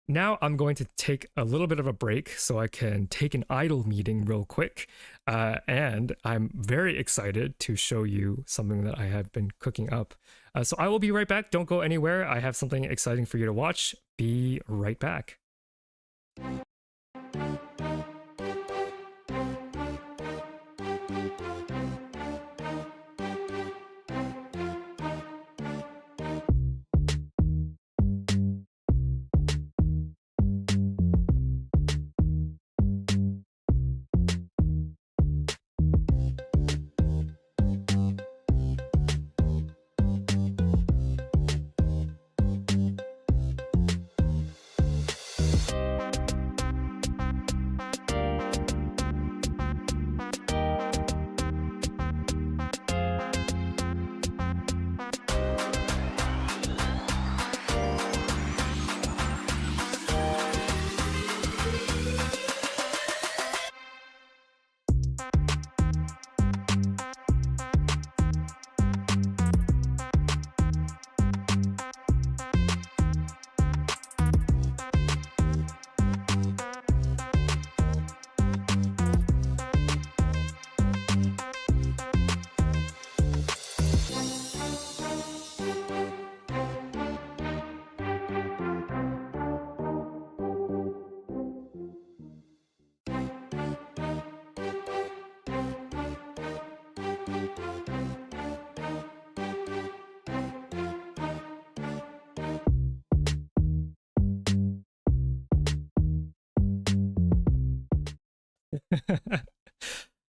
Now I'm going to take a little bit of a break so I can take an idle meeting real quick. And I'm very excited to show you something that I have been cooking up. So I will be right back. Don't go anywhere. I have something exciting for you to watch. Be right back.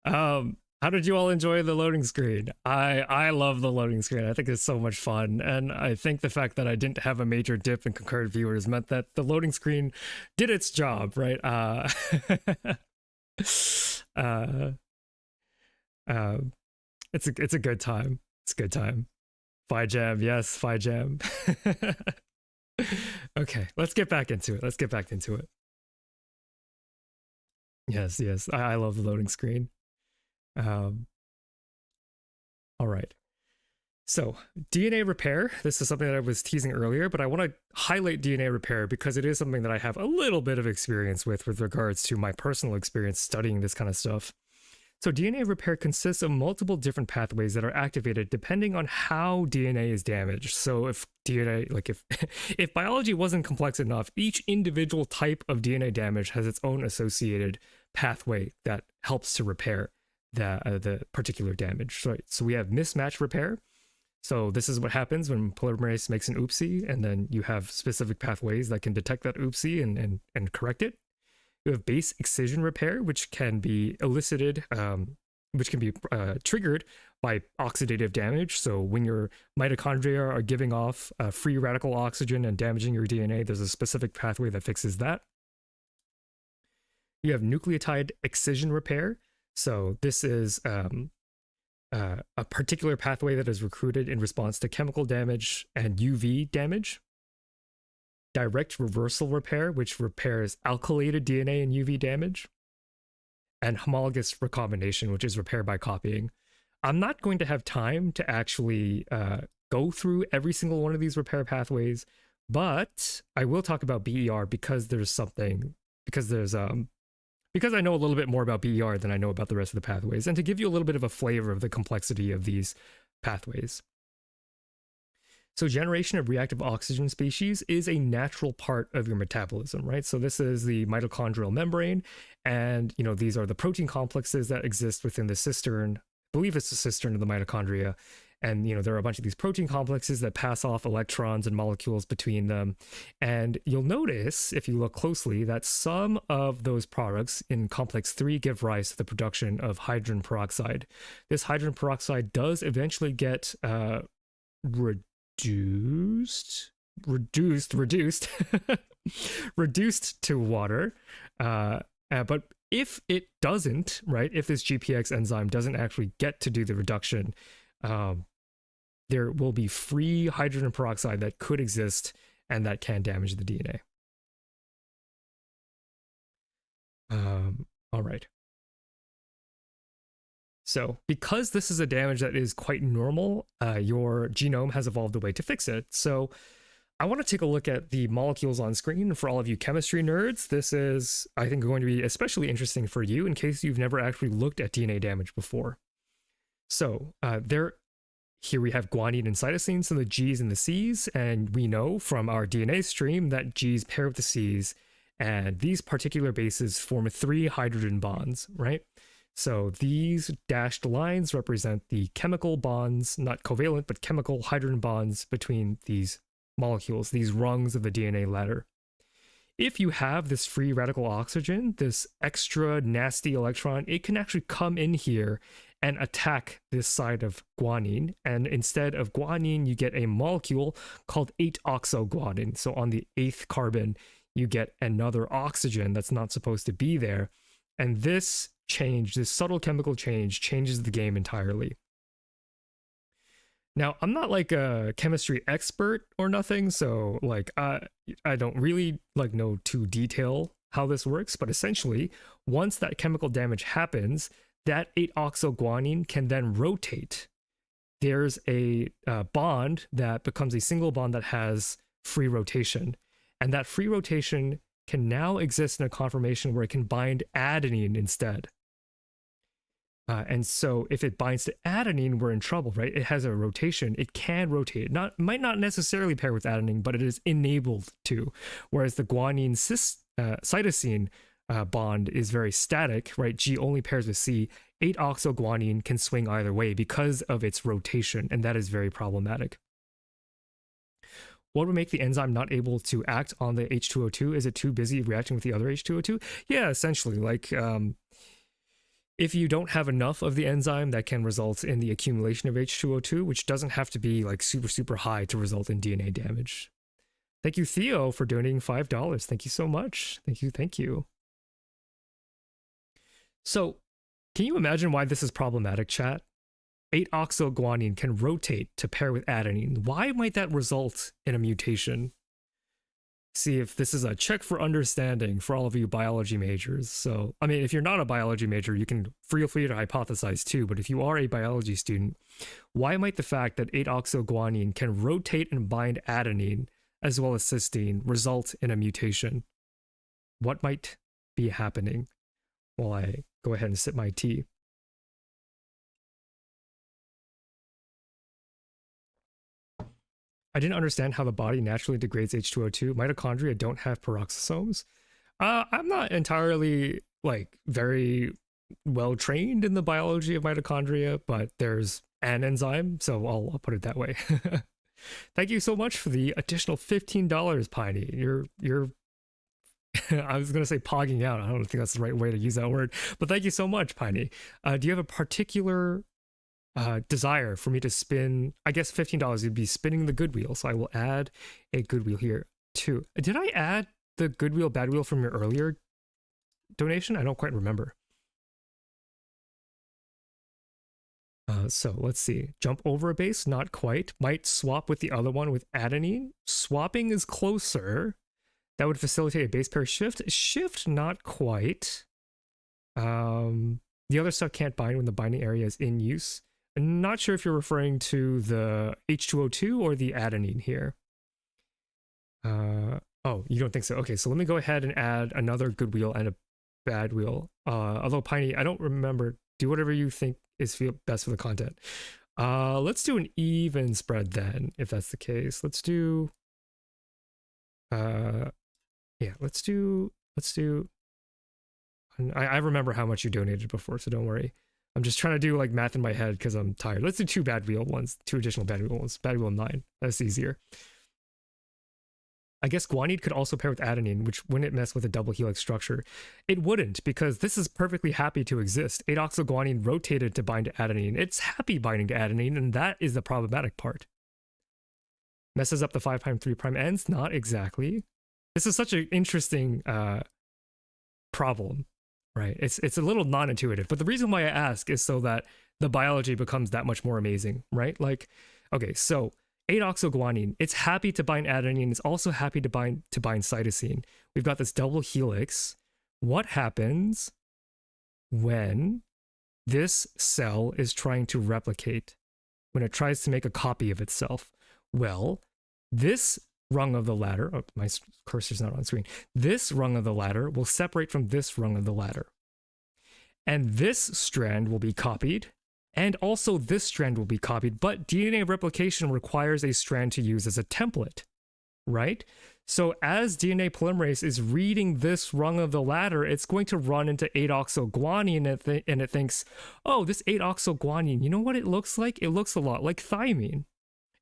How did you all enjoy the loading screen? I love the loading screen. I think it's so much fun, and I think the fact that I didn't have a major dip in concurrent viewers meant that the loading screen did its job, right? Uh, uh, it's a good time. It's a good time. Jam, yes, Jam. Okay, let's get back into it. Let's get back into it. Yes, yes, I love the loading screen. All right. So DNA repair, this is something that I was teasing earlier, but I want to highlight DNA repair because it is something that I have a little bit of experience with regards to my personal experience studying this kind of stuff. So DNA repair consists of multiple different pathways that are activated depending on how DNA is damaged. So if DNA, like if biology wasn't complex enough, each individual type of DNA damage has its own associated pathway that helps to repair the particular damage. So we have mismatch repair. So this is what happens when polymerase makes an oopsie, and then you have specific pathways that can detect that oopsie and correct it. You have base excision repair, which can be elicited, which can be triggered by oxidative damage. So when your mitochondria are giving off free radical oxygen and damaging your DNA, there's a specific pathway that fixes that. You have nucleotide excision repair. So this is a particular pathway that is recruited in response to chemical damage and UV damage. Direct reversal repair, which repairs alkylated DNA and UV damage. And homologous recombination, which is repair by copying. I'm not going to have time to actually go through every single one of these repair pathways, but I will talk about BER because because I know a little bit more about BER than I know about the rest of the pathways, and to give you a little bit of a flavor of the complexity of these pathways. So generation of reactive oxygen species is a natural part of your metabolism, right? So this is the mitochondrial membrane, and these are the protein complexes that exist within the cistern. I believe it's the cistern of the mitochondria. And there are a bunch of these protein complexes that pass off electrons and molecules between them. And you'll notice, if you look closely, that some of those products in complex 3 give rise to the production of hydrogen peroxide. This hydrogen peroxide does eventually get reduced reduced to water. But if it doesn't, right, if this GPX enzyme doesn't actually get to do the reduction, there will be free hydrogen peroxide that could exist and that can damage the DNA. All right. So because this is a damage that is quite normal, your genome has evolved a way to fix it. So I want to take a look at the molecules on screen. For all of you chemistry nerds, this is, I think, going to be especially interesting for you in case you've never actually looked at DNA damage before. So here we have guanine and cytosine, so the G's and the C's, and we know from our DNA stream that G's pair with the C's, and these particular bases form 3 hydrogen bonds, right? So these dashed lines represent the chemical bonds, not covalent, but chemical hydrogen bonds between these molecules, these rungs of the DNA ladder. If you have this free radical oxygen, this extra nasty electron, it can actually come in here and attack this side of guanine. And instead of guanine, you get a molecule called 8-oxoguanine. So on the 8th carbon, you get another oxygen that's not supposed to be there. And this change, this subtle chemical change, changes the game entirely. Now, I'm not like a chemistry expert or nothing, so like I don't really know to detail how this works, but essentially, once that chemical damage happens, that 8-oxoguanine can then rotate. There's a bond that becomes a single bond that has free rotation, and that free rotation can now exist in a conformation where it can bind adenine instead. And so if it binds to adenine, we're in trouble, right? It has a rotation. It can rotate. It might not necessarily pair with adenine, but it is enabled to. Whereas the guanine cytosine bond is very static, right? G only pairs with C. 8-oxoguanine can swing either way because of its rotation, and that is very problematic. What would make the enzyme not able to act on the H2O2? Is it too busy reacting with the other H2O2? Yeah, essentially, if you don't have enough of the enzyme, that can result in the accumulation of H2O2, which doesn't have to be like super, super high to result in DNA damage. Thank you, Theo, for donating $5. Thank you so much. Thank you. Thank you. So, can you imagine why this is problematic, chat? 8-oxoguanine can rotate to pair with adenine. Why might that result in a mutation? See if this is a check for understanding for all of you biology majors. So, I mean, if you're not a biology major, you can feel free to hypothesize too, but if you are a biology student, why might the fact that 8-oxoguanine can rotate and bind adenine as well as cysteine result in a mutation? What might be happening? While I go ahead and sip my tea. I didn't understand how the body naturally degrades H2O2. Mitochondria don't have peroxisomes. I'm not entirely like very well trained in the biology of mitochondria, but there's an enzyme, so I'll put it that way. Thank you so much for the additional $15, Piney. You're I was gonna say pogging out. I don't think that's the right way to use that word, but thank you so much, Piney. Do you have a particular desire for me to spin? I guess $15 would be spinning the good wheel, so I will add a good wheel here too. Did I add the good wheel bad wheel from your earlier donation? I don't quite remember. So let's see. Jump over a base, not quite. Might swap with the other one with adenine. Swapping is closer. That would facilitate a base pair shift. Shift, not quite. The other stuff can't bind when the binding area is in use. I'm not sure if you're referring to the H2O2 or the adenine here. Oh, you don't think so? Okay, so let me go ahead and add another good wheel and a bad wheel. Although, Piney, I don't remember. Do whatever you think is feel best for the content. Let's do an even spread then, if that's the case. Let's do... yeah, let's do, I remember how much you donated before, so don't worry. I'm just trying to do like math in my head because I'm tired. Let's do 2 bad wheel ones, 2 additional bad wheel ones. Bad wheel 9, that's easier. I guess guanine could also pair with adenine, which wouldn't mess with a double helix structure. It wouldn't, because this is perfectly happy to exist. 8-oxoguanine rotated to bind to adenine. It's happy binding to adenine, and that is the problematic part. Messes up the 5' 3' ends? Not exactly. This is such an interesting problem, right? It's a little non-intuitive, but the reason why I ask is so that the biology becomes that much more amazing, right? Like, okay, so 8-oxoguanine, it's happy to bind adenine, it's also happy to bind cytosine. We've got this double helix. What happens when this cell is trying to replicate, when it tries to make a copy of itself? Well, this rung of the ladder, oh, my cursor's not on screen, this rung of the ladder will separate from this rung of the ladder. And this strand will be copied, and also this strand will be copied, but DNA replication requires a strand to use as a template, right? So as DNA polymerase is reading this rung of the ladder, it's going to run into 8-oxoguanine and it thinks, oh, this 8-oxoguanine, you know what it looks like? It looks a lot like thymine.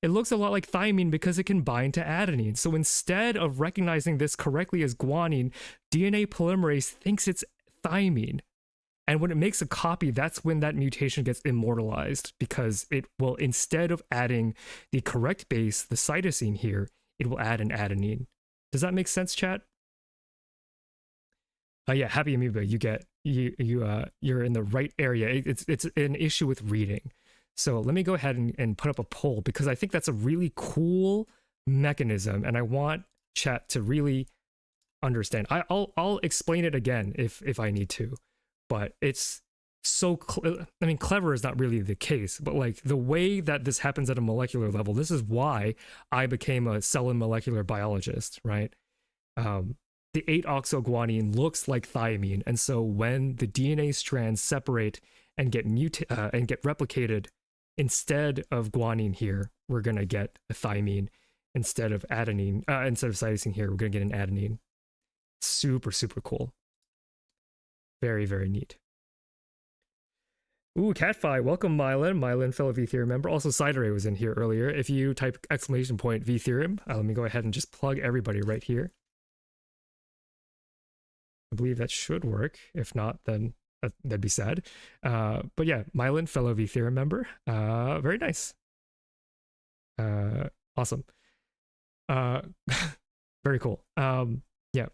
It looks a lot like thymine because it can bind to adenine. So instead of recognizing this correctly as guanine, DNA polymerase thinks it's thymine. And when it makes a copy, that's when that mutation gets immortalized, because it will, instead of adding the correct base, the cytosine here, it will add an adenine. Does that make sense, chat? Yeah, happy amoeba, you're in the right area. It's an issue with reading. So let me go ahead and put up a poll, because I think that's a really cool mechanism, and I want chat to really understand. I'll explain it again if I need to, but it's so I mean, clever is not really the case, but like the way that this happens at a molecular level, this is why I became a cell and molecular biologist, right? The 8-oxoguanine looks like thymine, and so when the DNA strands separate and get replicated, instead of guanine here, we're gonna get a thymine. Instead of adenine, instead of cytosine here, we're gonna get an adenine. Super, super cool. Very, very neat. Ooh, Catfi, welcome Myelin. Myelin, fellow V-Theorem member. Also, Cideray was in here earlier. If you type exclamation point V-Theorem, let me go ahead and just plug everybody right here. I believe that should work. If not, then That'd be sad. But yeah, myelin, fellow V theorem member. Very nice. Awesome. Very cool. Yeah.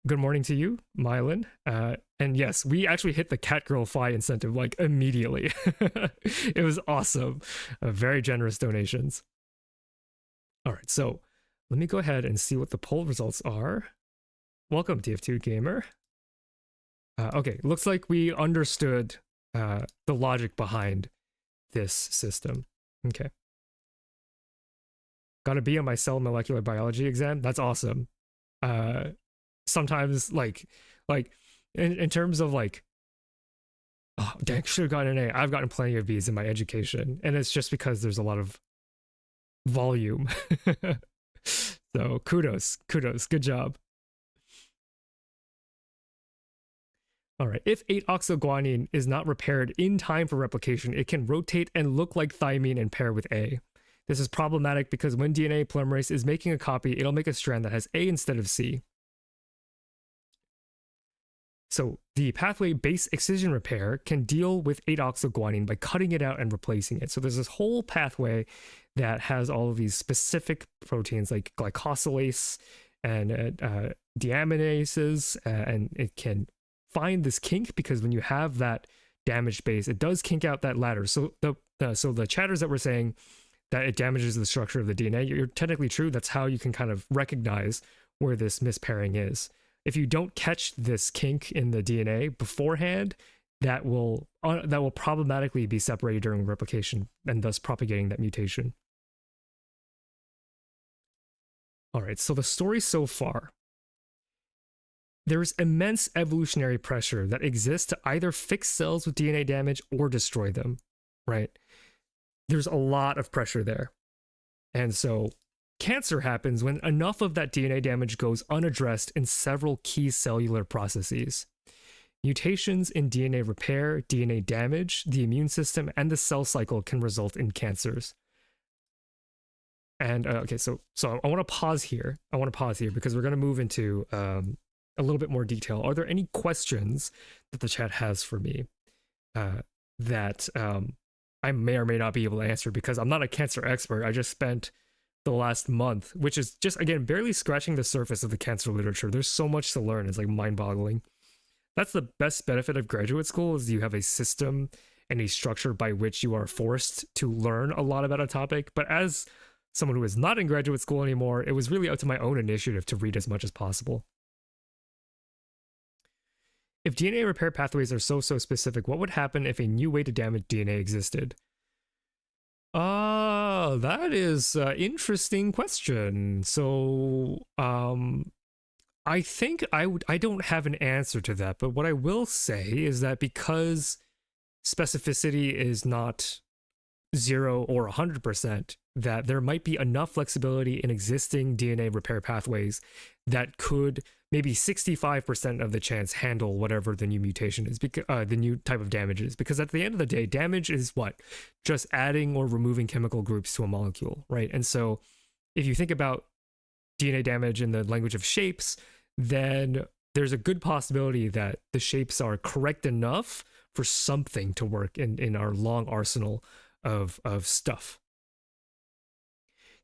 Good morning to you, myelin. And yes, we actually hit the Catgirl Fi incentive like immediately. It was awesome. Very generous donations. All right, so let me go ahead and see what the poll results are. Welcome, TF2 Gamer. Okay, looks like we understood the logic behind this system. Okay. Got a B on my cell molecular biology exam. That's awesome. Sometimes like in terms of like, oh dang, should have gotten an A. I've gotten plenty of B's in my education, and it's just because there's a lot of volume. So kudos, good job. All right, if 8-oxoguanine is not repaired in time for replication, it can rotate and look like thymine and pair with A. This is problematic because when DNA polymerase is making a copy, it'll make a strand that has A instead of C. So the pathway base excision repair can deal with 8-oxoguanine by cutting it out and replacing it. So there's this whole pathway that has all of these specific proteins like glycosylase and deaminases, and it can find this kink because when you have that damaged base, it does kink out that ladder. So the chatters that we're saying that it damages the structure of the DNA, you're technically true. That's how you can kind of recognize where this mispairing is. If you don't catch this kink in the DNA beforehand, that will problematically be separated during replication and thus propagating that mutation. All right, so the story so far. There is immense evolutionary pressure that exists to either fix cells with DNA damage or destroy them, right? There's a lot of pressure there. And so cancer happens when enough of that DNA damage goes unaddressed in several key cellular processes. Mutations in DNA repair, DNA damage, the immune system, and the cell cycle can result in cancers. And okay, so I want to pause here. Because we're going to move into a little bit more detail. Are there any questions that the chat has for me that I may or may not be able to answer? Because I'm not a cancer expert. I just spent the last month, which is just, again, barely scratching the surface of the cancer literature. There's so much to learn. It's like mind-boggling. That's the best benefit of graduate school, is you have a system and a structure by which you are forced to learn a lot about a topic. But as someone who is not in graduate school anymore, it was really up to my own initiative to read as much as possible. If DNA repair pathways are so specific, what would happen if a new way to damage DNA existed? That is an interesting question. So, I think I don't have an answer to that, but what I will say is that because specificity is not 0 or 100%, that there might be enough flexibility in existing DNA repair pathways that could maybe 65% of the chance handle whatever the new mutation is, because the new type of damage is. Because at the end of the day, damage is what? Just adding or removing chemical groups to a molecule, right? And so if you think about DNA damage in the language of shapes, then there's a good possibility that the shapes are correct enough for something to work in our long arsenal of stuff.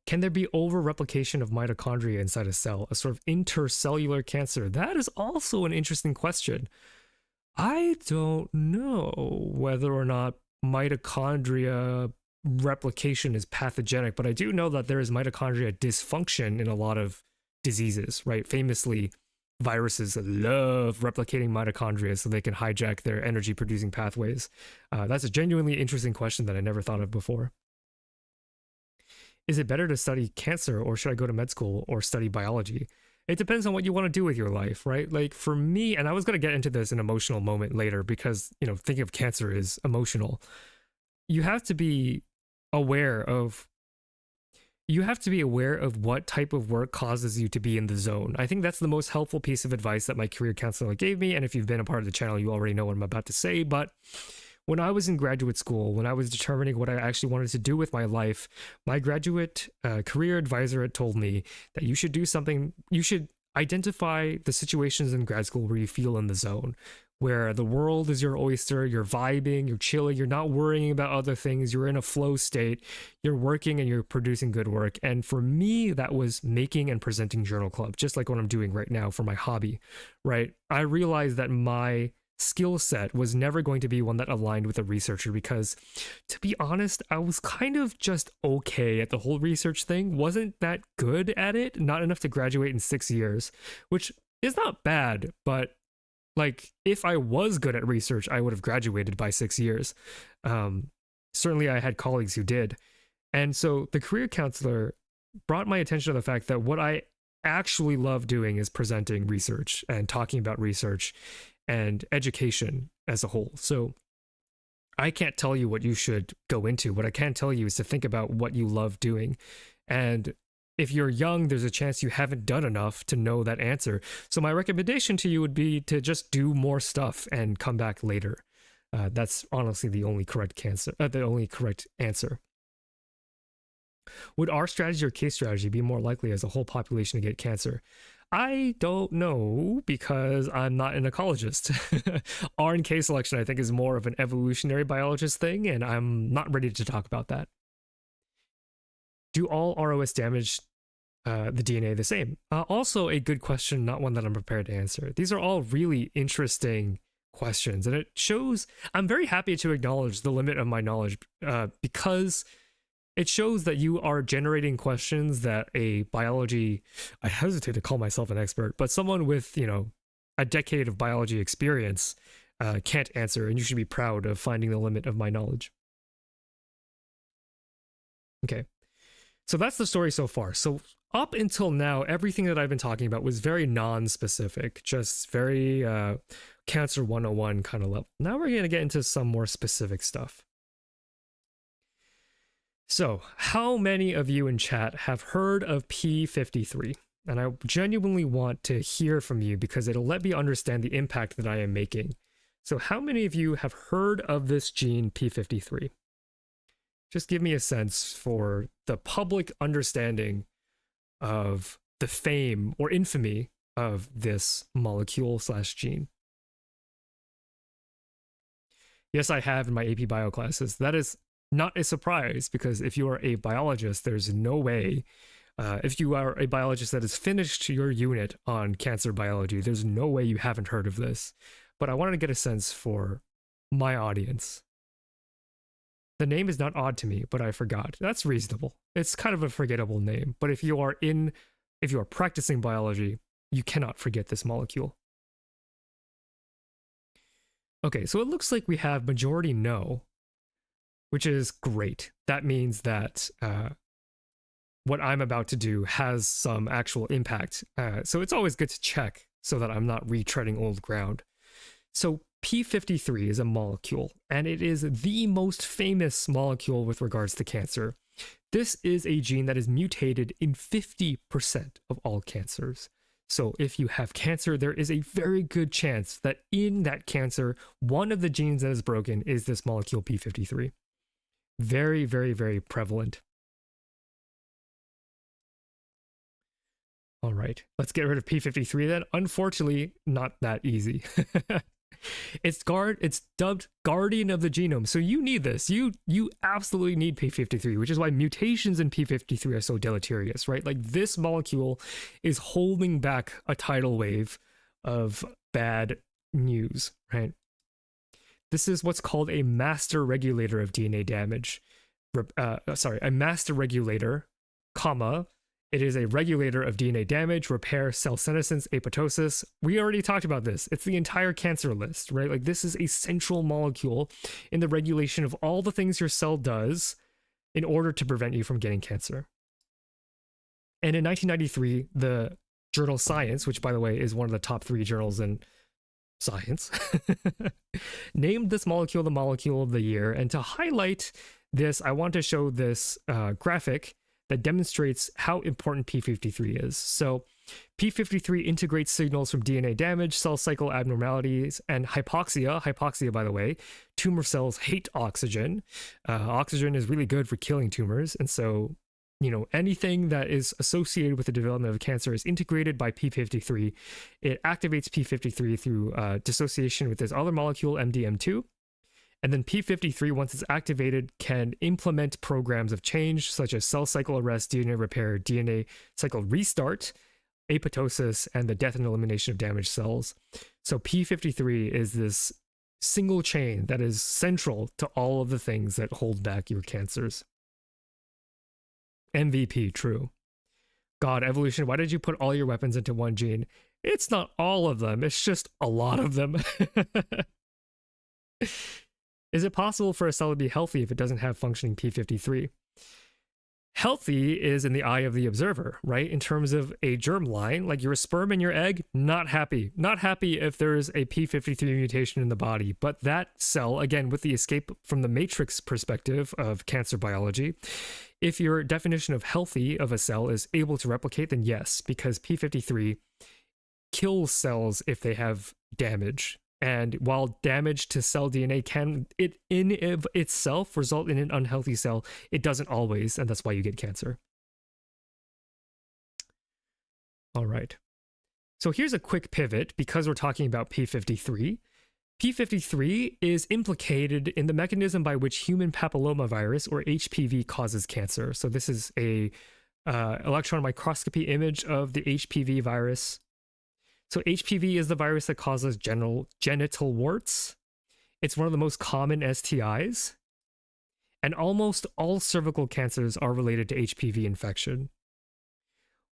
Can there be over-replication of mitochondria inside a cell, a sort of intercellular cancer? That is also an interesting question. I don't know whether or not mitochondria replication is pathogenic, but I do know that there is mitochondria dysfunction in a lot of diseases, right? Famously, viruses love replicating mitochondria so they can hijack their energy-producing pathways. That's a genuinely interesting question that I never thought of before. Is it better to study cancer, or should I go to med school or study biology? It depends on what you want to do with your life, right? Like for me, and I was going to get into this in an emotional moment later because, you know, thinking of cancer is emotional. You have to be aware of what type of work causes you to be in the zone. I think that's the most helpful piece of advice that my career counselor gave me. And if you've been a part of the channel, you already know what I'm about to say. But when I was in graduate school, when I was determining what I actually wanted to do with my life, my graduate career advisor had told me that you should do something. You should identify the situations in grad school where you feel in the zone, where the world is your oyster, you're vibing, you're chilling, you're not worrying about other things, you're in a flow state, you're working and you're producing good work. And for me, that was making and presenting Journal Club, just like what I'm doing right now for my hobby, right? I realized that my skill set was never going to be one that aligned with a researcher because, to be honest, I was kind of just okay at the whole research thing, wasn't that good at it, not enough to graduate in 6 years, which is not bad, but like, if I was good at research, I would have graduated by 6 years. Certainly, I had colleagues who did. And so the career counselor brought my attention to the fact that what I actually love doing is presenting research and talking about research and education as a whole. So I can't tell you what you should go into. What I can tell you is to think about what you love doing. And if you're young, there's a chance you haven't done enough to know that answer. So my recommendation to you would be to just do more stuff and come back later. That's honestly the only correct answer. Would our strategy or case strategy be more likely as a whole population to get cancer? I don't know because I'm not an ecologist. R and K selection, I think, is more of an evolutionary biologist thing, and I'm not ready to talk about that. Do all ROS damage the DNA the same? Also a good question, not one that I'm prepared to answer. These are all really interesting questions, and it shows I'm very happy to acknowledge the limit of my knowledge because it shows that you are generating questions that a biology, I hesitate to call myself an expert, but someone with, a decade of biology experience can't answer, and you should be proud of finding the limit of my knowledge. Okay. So that's the story so far. So up until now, everything that I've been talking about was very non-specific, just very Cancer 101 kind of level. Now we're going to get into some more specific stuff. So how many of you in chat have heard of P53? And I genuinely want to hear from you because it'll let me understand the impact that I am making. So how many of you have heard of this gene P53? Just give me a sense for the public understanding of the fame or infamy of this molecule/gene. Yes, I have in my AP Bio classes. That is not a surprise because if you are a biologist, there's no way, if you are a biologist that has finished your unit on cancer biology, there's no way you haven't heard of this. But I wanted to get a sense for my audience. The name is not odd to me, but I forgot. That's reasonable. It's kind of a forgettable name, but if you are practicing biology, you cannot forget this molecule. Okay, so it looks like we have majority no, which is great. That means that what I'm about to do has some actual impact. So it's always good to check so that I'm not retreading old ground. So P53 is a molecule, and it is the most famous molecule with regards to cancer. This is a gene that is mutated in 50% of all cancers. So if you have cancer, there is a very good chance that in that cancer, one of the genes that is broken is this molecule P53. Very, very, very prevalent. All right, let's get rid of P53 then. Unfortunately, not that easy. It's dubbed guardian of the genome. So you need this. You absolutely need P53, which is why mutations in P53 are so deleterious, right? Like this molecule is holding back a tidal wave of bad news, right? This is what's called a master regulator of DNA damage. A master regulator, comma, it is a regulator of DNA damage, repair, cell senescence, apoptosis. We already talked about this. It's the entire cancer list, right? Like this is a central molecule in the regulation of all the things your cell does in order to prevent you from getting cancer. And in 1993, the journal Science, which by the way is one of the top 3 journals in science, named this molecule the molecule of the year. And to highlight this, I want to show this graphic that demonstrates how important P53 is. So P53 integrates signals from DNA damage, cell cycle abnormalities, and hypoxia. Hypoxia, by the way, tumor cells hate oxygen. Oxygen is really good for killing tumors, and so anything that is associated with the development of cancer is integrated by p53. It activates p53 through dissociation with this other molecule, MDM2. And then p53, once it's activated, can implement programs of change such as cell cycle arrest, DNA repair, DNA cycle restart, apoptosis, and the death and elimination of damaged cells. So p53 is this single chain that is central to all of the things that hold back your cancers. MVP, true. God, evolution, why did you put all your weapons into one gene? It's not all of them, it's just a lot of them. Is it possible for a cell to be healthy if it doesn't have functioning p53? Healthy is in the eye of the observer, right? In terms of a germ line, like your sperm and your egg, not happy. Not happy if there's a p53 mutation in the body. But that cell, again, with the escape from the matrix perspective of cancer biology, if your definition of healthy of a cell is able to replicate, then yes, because p53 kills cells if they have damage. And while damage to cell DNA can in itself result in an unhealthy cell, it doesn't always, and that's why you get cancer. All right. So here's a quick pivot because we're talking about p53. p53 is implicated in the mechanism by which human papillomavirus, or HPV, causes cancer. So this is a electron microscopy image of the HPV virus. So HPV is the virus that causes genital warts. It's one of the most common STIs. And almost all cervical cancers are related to HPV infection.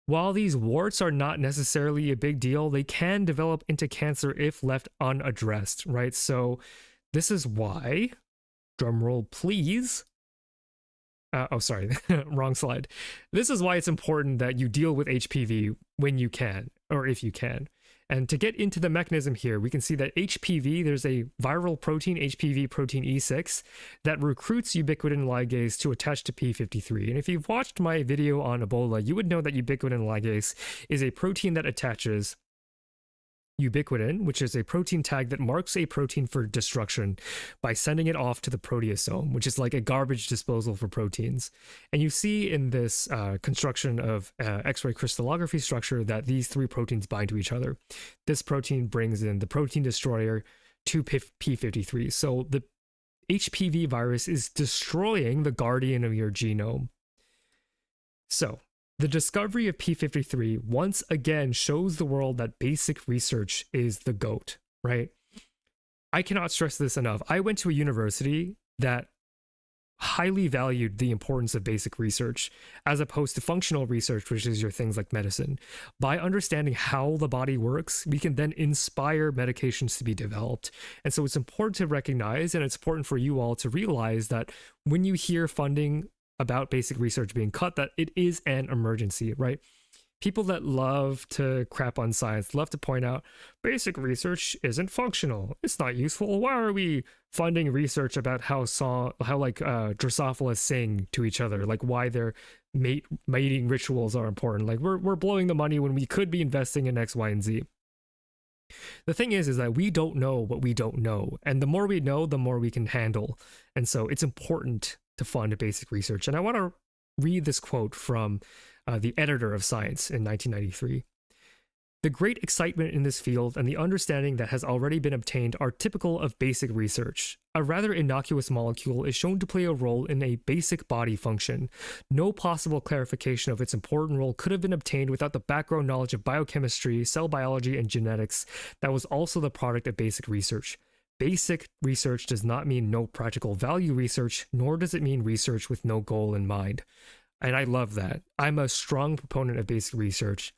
While these warts are not necessarily a big deal, they can develop into cancer if left unaddressed, right? So this is why, drumroll please. Wrong slide. This is why it's important that you deal with HPV when you can, or if you can. And to get into the mechanism here, we can see that HPV, there's a viral protein, HPV protein E6, that recruits ubiquitin ligase to attach to p53. And if you've watched my video on Ebola, you would know that ubiquitin ligase is a protein that attaches ubiquitin, which is a protein tag that marks a protein for destruction by sending it off to the proteasome, which is like a garbage disposal for proteins. And you see in this construction of X-ray crystallography structure that these three proteins bind to each other. This protein brings in the protein destroyer to p53. So the HPV virus is destroying the guardian of your genome. So the discovery of p53 once again shows the world that basic research is the GOAT, right? I cannot stress this enough. I went to a university that highly valued the importance of basic research as opposed to functional research, which is your things like medicine. By understanding how the body works, we can then inspire medications to be developed. And so it's important to recognize, and it's important for you all to realize that when you hear funding about basic research being cut, that it is an emergency, right? People that love to crap on science love to point out basic research isn't functional. It's not useful. Why are we funding research about how Drosophila sing to each other? Like why their mating rituals are important. Like we're blowing the money when we could be investing in X, Y, and Z. The thing is that we don't know what we don't know. And the more we know, the more we can handle. And so it's important to fund basic research. And I want to read this quote from the editor of Science in 1993. The great excitement in this field and the understanding that has already been obtained are typical of basic research. A rather innocuous molecule is shown to play a role in a basic body function. No possible clarification of its important role could have been obtained without the background knowledge of biochemistry, cell biology, and genetics that was also the product of basic research. Basic research does not mean no practical value research, nor does it mean research with no goal in mind. And I love that. I'm a strong proponent of basic research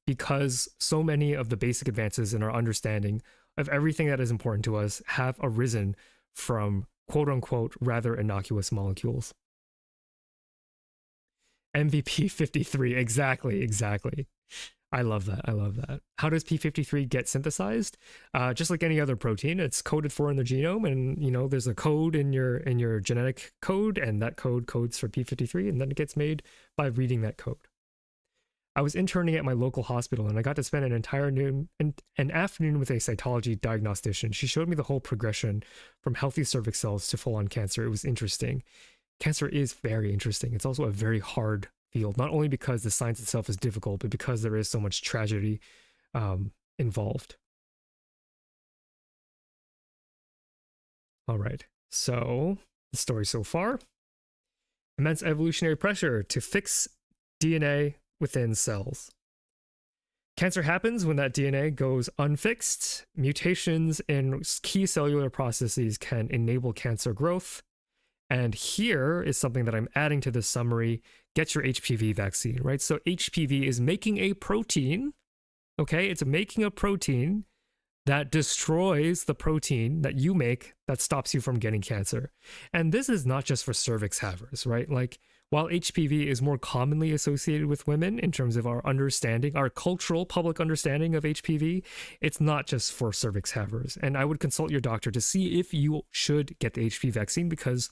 because so many of the basic advances in our understanding of everything that is important to us have arisen from quote-unquote rather innocuous molecules. MVP 53, exactly. I love that. How does p53 get synthesized? Just like any other protein, it's coded for in the genome, and there's a code in your genetic code, and that code codes for p53, and then it gets made by reading that code. I was interning at my local hospital, and I got to spend an afternoon with a cytology diagnostician. She showed me the whole progression from healthy cervix cells to full-on cancer. It was interesting. Cancer is very interesting. It's also a very hard field, not only because the science itself is difficult, but because there is so much tragedy involved. All right, so the story so far: immense evolutionary pressure to fix DNA within cells. Cancer happens when that DNA goes unfixed. Mutations in key cellular processes can enable cancer growth. And here is something that I'm adding to this summary: get your HPV vaccine, right? So HPV is making a protein, okay? It's making a protein that destroys the protein that you make that stops you from getting cancer. And this is not just for cervix havers, right? Like, while HPV is more commonly associated with women in terms of our understanding, our cultural public understanding of HPV, it's not just for cervix havers. And I would consult your doctor to see if you should get the HPV vaccine, because,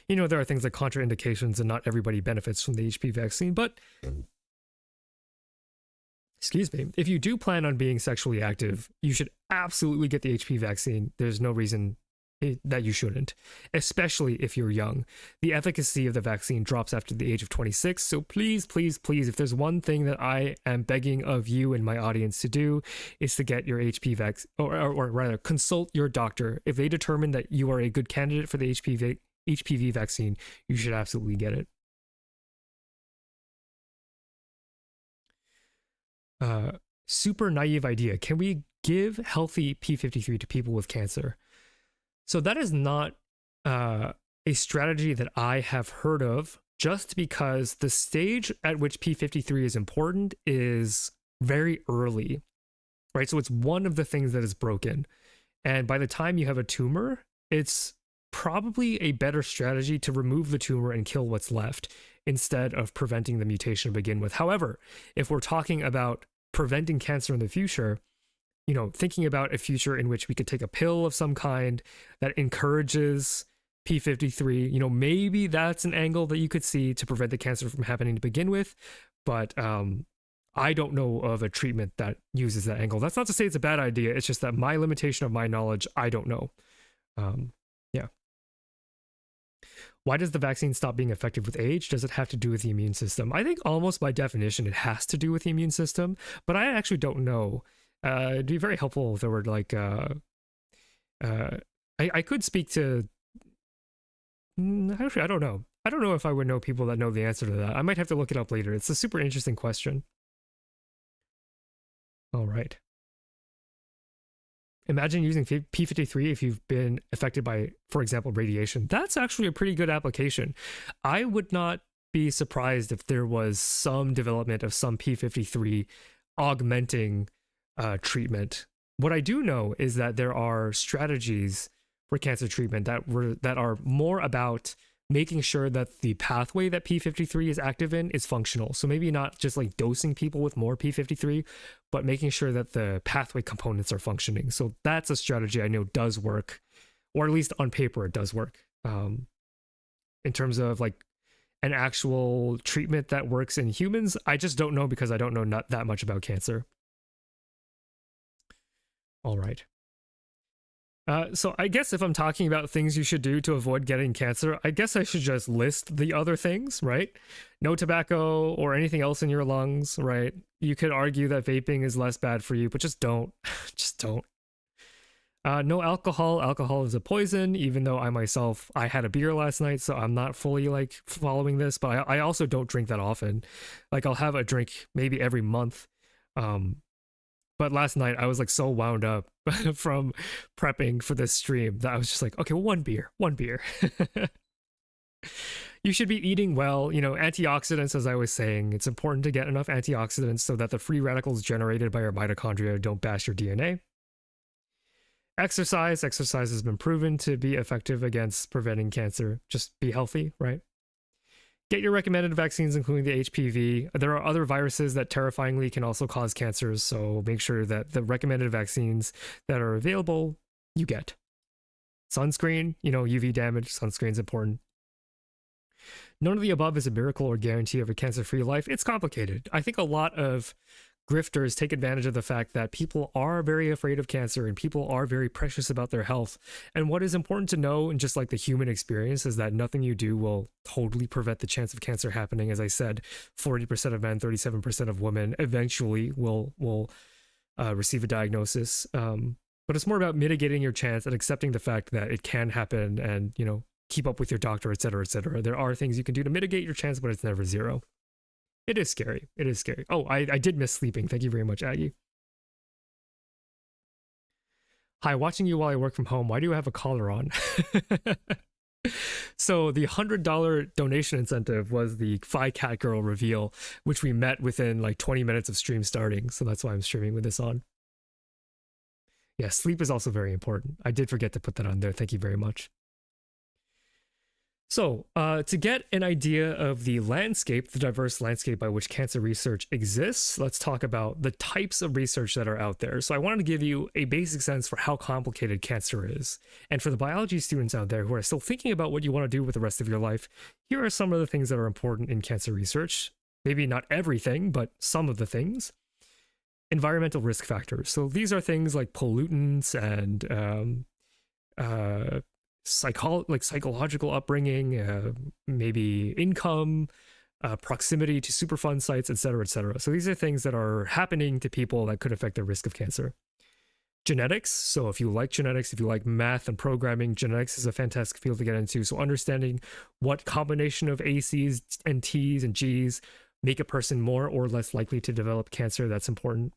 you know, there are things like contraindications and not everybody benefits from the HPV vaccine. But excuse me, if you do plan on being sexually active, you should absolutely get the HPV vaccine. There's no reason that you shouldn't, especially if you're young. The efficacy of the vaccine drops after the age of 26. So please, please, please, if there's one thing that I am begging of you and my audience to do, is to get your HPV vaccine, or rather consult your doctor. If they determine that you are a good candidate for the HPV vaccine, you should absolutely get it. Super naive idea. Can we give healthy P53 to people with cancer? So that is not a strategy that I have heard of, just because the stage at which P53 is important is very early, right? So it's one of the things that is broken. And by the time you have a tumor, it's probably a better strategy to remove the tumor and kill what's left instead of preventing the mutation to begin with. However, if we're talking about preventing cancer in the future, you know, thinking about a future in which we could take a pill of some kind that encourages P53, you know, maybe that's an angle that you could see to prevent the cancer from happening to begin with. But I don't know of a treatment that uses that angle. That's not to say it's a bad idea. It's just that my limitation of my knowledge, I don't know. Yeah. Why does the vaccine stop being effective with age? Does it have to do with the immune system? I think almost by definition, it has to do with the immune system, but I actually don't know. It'd be very helpful if there were like, I could speak to, actually, I don't know. I don't know if I would know people that know the answer to that. I might have to look it up later. It's a super interesting question. All right. Imagine using P53 if you've been affected by, for example, radiation. That's actually a pretty good application. I would not be surprised if there was some development of some P53 augmenting treatment. What I do know is that there are strategies for cancer treatment that are more about making sure that the pathway that P53 is active in is functional. So maybe not just like dosing people with more P53, but making sure that the pathway components are functioning. So that's a strategy I know does work, or at least on paper it does work. In terms of like an actual treatment that works in humans, I just don't know, because I don't know not that much about cancer. All right. So I guess if I'm talking about things you should do to avoid getting cancer, I guess I should just list the other things, right? No tobacco or anything else in your lungs, right? You could argue that vaping is less bad for you, but just don't. Just don't. No alcohol. Alcohol is a poison, even though I had a beer last night, so I'm not fully like following this, but I also don't drink that often. Like I'll have a drink maybe every month. But last night I was like so wound up from prepping for this stream that I was just like, okay, one beer. You should be eating well, you know, antioxidants, as I was saying. It's important to get enough antioxidants so that the free radicals generated by your mitochondria don't bash your DNA. Exercise has been proven to be effective against preventing cancer. Just be healthy, right? Get your recommended vaccines, including the HPV. There are other viruses that terrifyingly can also cause cancers, so make sure that the recommended vaccines that are available, you get. Sunscreen, you know, UV damage, sunscreen's important. None of the above is a miracle or guarantee of a cancer-free life. It's complicated. I think a lot of grifters take advantage of the fact that people are very afraid of cancer and people are very precious about their health. And what is important to know, and just like the human experience, is that nothing you do will totally prevent the chance of cancer happening. As I said, 40% of men, 37% of women eventually will receive a diagnosis. But it's more about mitigating your chance and accepting the fact that it can happen, and, you know, keep up with your doctor, et cetera, et cetera. There are things you can do to mitigate your chance, but it's never zero. It is scary. It is scary. Oh, I did miss sleeping. Thank you very much, Aggie. Hi, watching you while I work from home. Why do you have a collar on? So the $100 donation incentive was the Fi Cat Girl reveal, which we met within like 20 minutes of stream starting. So that's why I'm streaming with this on. Yeah, sleep is also very important. I did forget to put that on there. Thank you very much. So, to get an idea of the landscape, the diverse landscape by which cancer research exists, let's talk about the types of research that are out there. So I wanted to give you a basic sense for how complicated cancer is. And for the biology students out there who are still thinking about what you want to do with the rest of your life, here are some of the things that are important in cancer research. Maybe not everything, but some of the things. Environmental risk factors. So these are things like pollutants and psychological upbringing, maybe income, proximity to Superfund sites, etc., etc. So these are things that are happening to people that could affect their risk of cancer. Genetics. So if you like genetics, if you like math and programming, genetics is a fantastic field to get into. So understanding what combination of ACs and Ts and Gs make a person more or less likely to develop cancer, that's important.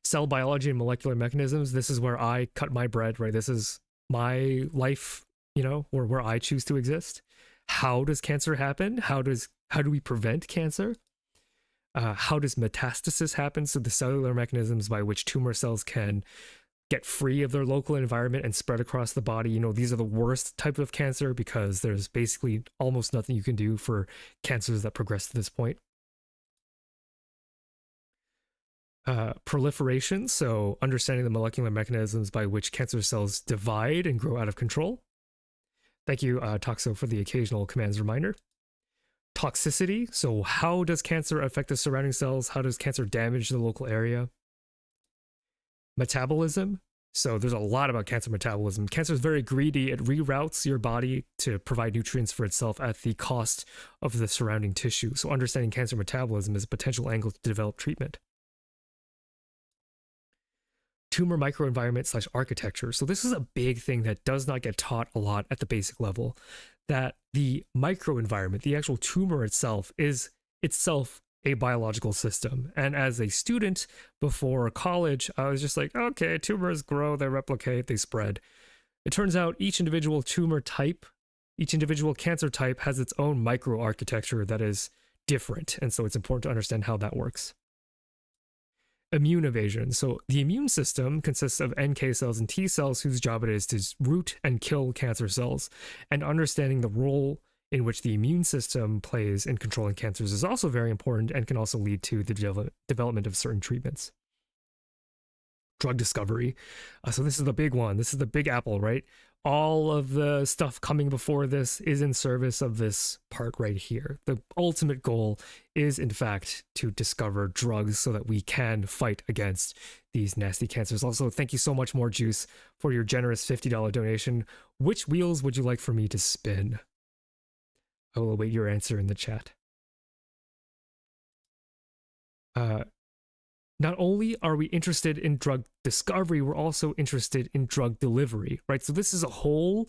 Cell biology and molecular mechanisms. This is where I cut my bread, right? This is my life, you know, or where I choose to exist. How does cancer happen? How do we prevent cancer? How does metastasis happen? So the cellular mechanisms by which tumor cells can get free of their local environment and spread across the body. You know, these are the worst type of cancer because there's basically almost nothing you can do for cancers that progress to this point. Proliferation, so understanding the molecular mechanisms by which cancer cells divide and grow out of control. Thank you, Toxo, for the occasional commands reminder. Toxicity, so how does cancer affect the surrounding cells? How does cancer damage the local area? Metabolism, so there's a lot about cancer metabolism. Cancer is very greedy. It reroutes your body to provide nutrients for itself at the cost of the surrounding tissue. So understanding cancer metabolism is a potential angle to develop treatment. Tumor microenvironment / architecture. So this is a big thing that does not get taught a lot at the basic level, that the microenvironment, the actual tumor itself, is itself a biological system. And as a student before college, I was just like, okay, tumors grow, they replicate, they spread. It turns out each individual tumor type, each individual cancer type has its own microarchitecture that is different. And so it's important to understand how that works. Immune evasion. So the immune system consists of NK cells and T cells whose job it is to root and kill cancer cells. And understanding the role in which the immune system plays in controlling cancers is also very important and can also lead to the development of certain treatments. Drug discovery. So this is the big one. This is the big apple, right? All of the stuff coming before this is in service of this part right here. The ultimate goal is, in fact, to discover drugs so that we can fight against these nasty cancers. Also, thank you so much, More Juice, for your generous $50 donation. Which wheels would you like for me to spin? I will await your answer in the chat. Not only are we interested in drug discovery, we're also interested in drug delivery, right? So this is a whole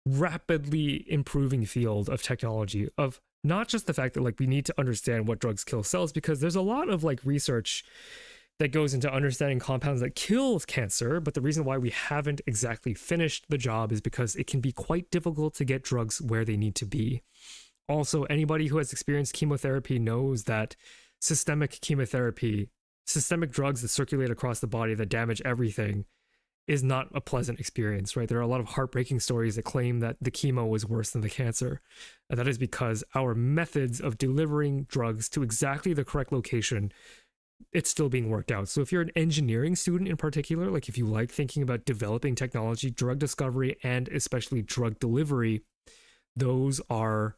rapidly improving field of technology, of not just the fact that like we need to understand what drugs kill cells, because there's a lot of like research that goes into understanding compounds that kill cancer, but the reason why we haven't exactly finished the job is because it can be quite difficult to get drugs where they need to be. Also, anybody who has experienced chemotherapy knows that systemic chemotherapy, systemic drugs that circulate across the body that damage everything, is not a pleasant experience, right? There are a lot of heartbreaking stories that claim that the chemo was worse than the cancer. And that is because our methods of delivering drugs to exactly the correct location, it's still being worked out. So if you're an engineering student in particular, like if you like thinking about developing technology, drug discovery, and especially drug delivery, those are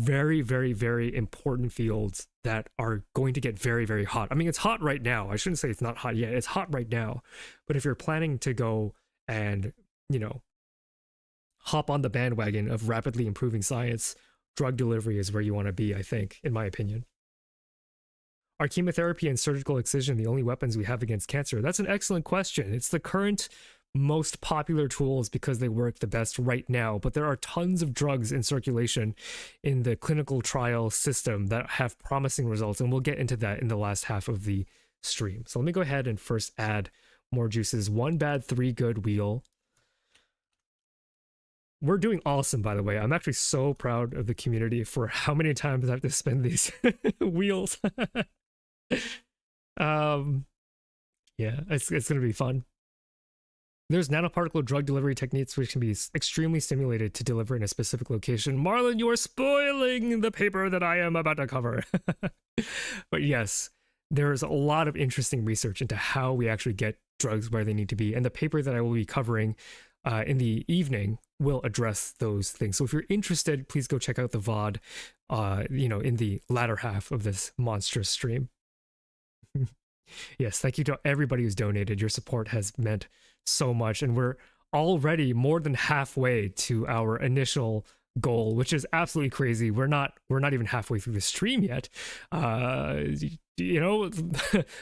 very, very, very important fields that are going to get very, very hot. I mean, it's hot right now. I shouldn't say it's not hot yet. It's hot right now. But if you're planning to go and, you know, hop on the bandwagon of rapidly improving science, drug delivery is where you want to be, I think, in my opinion. Are chemotherapy and surgical excision the only weapons we have against cancer? That's an excellent question. It's the current most popular tools because they work the best right now, but there are tons of drugs in circulation in the clinical trial system that have promising results, and we'll get into that in the last half of the stream. So let me go ahead and first add more juices. 1 bad, 3 good wheel. We're doing awesome, by the way. I'm actually so proud of the community for how many times I have to spin these wheels. Yeah, it's gonna be fun. There's nanoparticle drug delivery techniques which can be extremely stimulated to deliver in a specific location. Marlon, you are spoiling the paper that I am about to cover. But yes, there's a lot of interesting research into how we actually get drugs where they need to be. And the paper that I will be covering in the evening will address those things. So if you're interested, please go check out the VOD, in the latter half of this monstrous stream. Yes, thank you to everybody who's donated. Your support has meant so much, and we're already more than halfway to our initial goal, which is absolutely crazy. We're not even halfway through the stream yet.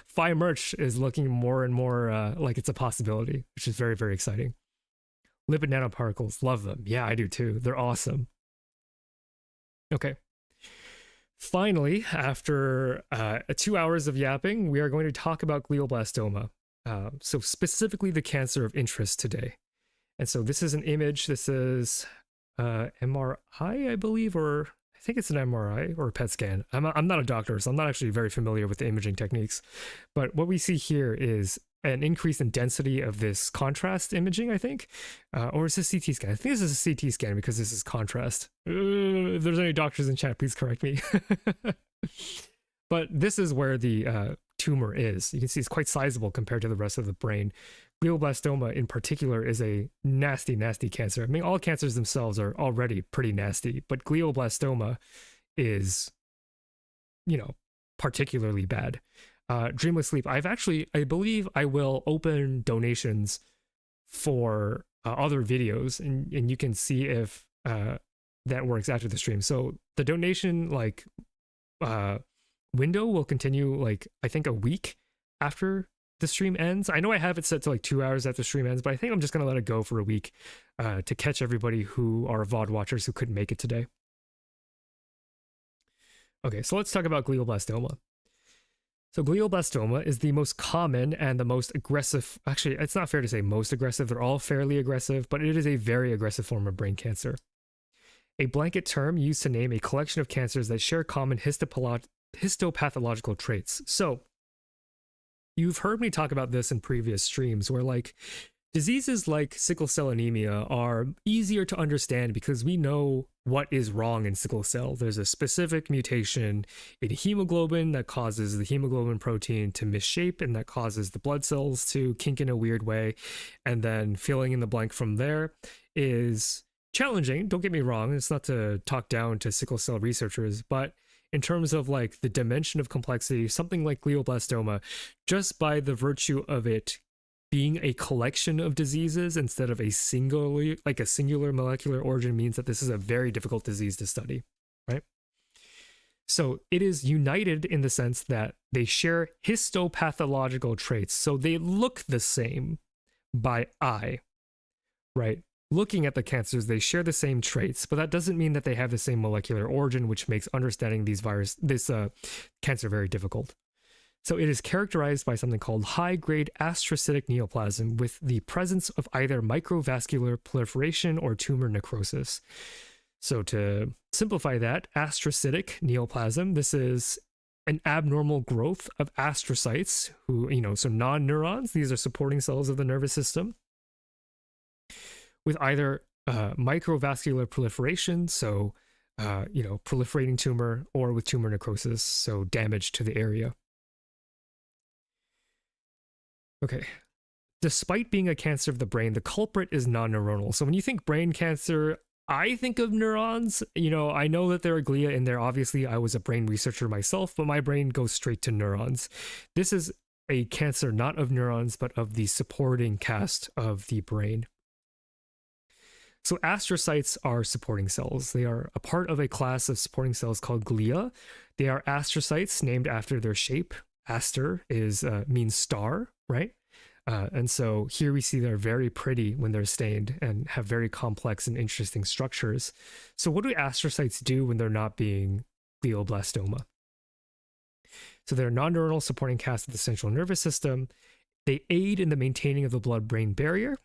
Fi merch is looking more and more like it's a possibility, which is very, very exciting. Lipid nanoparticles, love them. Yeah, I do too. They're awesome. Okay. Finally, after 2 hours of yapping, we are going to talk about glioblastoma. So specifically the cancer of interest today. And so this is an image. This is MRI, I believe, or I think it's an MRI or a PET scan. I'm not a doctor, so I'm not actually very familiar with the imaging techniques. But what we see here is an increase in density of this contrast imaging, I think. Or is this a CT scan? I think this is a CT scan because this is contrast. If there's any doctors in chat, please correct me. But this is where the tumor is. You can see it's quite sizable compared to the rest of the brain. Glioblastoma in particular is a nasty, nasty cancer. I mean, all cancers themselves are already pretty nasty, but glioblastoma is, particularly bad. Dreamless sleep. I believe I will open donations for other videos, and you can see if that works after the stream. So the donation window will continue I think a week after the stream ends. I know I have it set to 2 hours after the stream ends, but I think I'm just gonna let it go for a week to catch everybody who are VOD watchers who couldn't make it today. Okay, so let's talk about glioblastoma. So glioblastoma is the most common and the most aggressive. Actually, it's not fair to say most aggressive. They're all fairly aggressive, but it is a very aggressive form of brain cancer. A blanket term used to name a collection of cancers that share common histopathological traits. So you've heard me talk about this in previous streams where diseases like sickle cell anemia are easier to understand because we know what is wrong in sickle cell. There's a specific mutation in hemoglobin that causes the hemoglobin protein to misshape, and that causes the blood cells to kink in a weird way. And then filling in the blank from there is challenging. Don't get me wrong. It's not to talk down to sickle cell researchers, but in terms of the dimension of complexity, something like glioblastoma, just by the virtue of it being a collection of diseases instead of a singular molecular origin, means that this is a very difficult disease to study, right? So it is united in the sense that they share histopathological traits. So they look the same by eye, right? Looking at the cancers, they share the same traits, but that doesn't mean that they have the same molecular origin, which makes understanding this cancer very difficult. So it is characterized by something called high-grade astrocytic neoplasm with the presence of either microvascular proliferation or tumor necrosis. So to simplify that, astrocytic neoplasm, this is an abnormal growth of astrocytes, so non-neurons. These are supporting cells of the nervous system, with either microvascular proliferation, so proliferating tumor, or with tumor necrosis, so damage to the area. Okay. Despite being a cancer of the brain, the culprit is non-neuronal. So when you think brain cancer, I think of neurons, I know that there are glia in there. Obviously, I was a brain researcher myself, but my brain goes straight to neurons. This is a cancer not of neurons, but of the supporting cast of the brain. So astrocytes are supporting cells. They are a part of a class of supporting cells called glia. They are astrocytes named after their shape. Aster means star, right? And so here we see they're very pretty when they're stained and have very complex and interesting structures. So what do astrocytes do when they're not being glioblastoma? So they're a non-neuronal supporting cast of the central nervous system. They aid in the maintaining of the blood-brain barrier.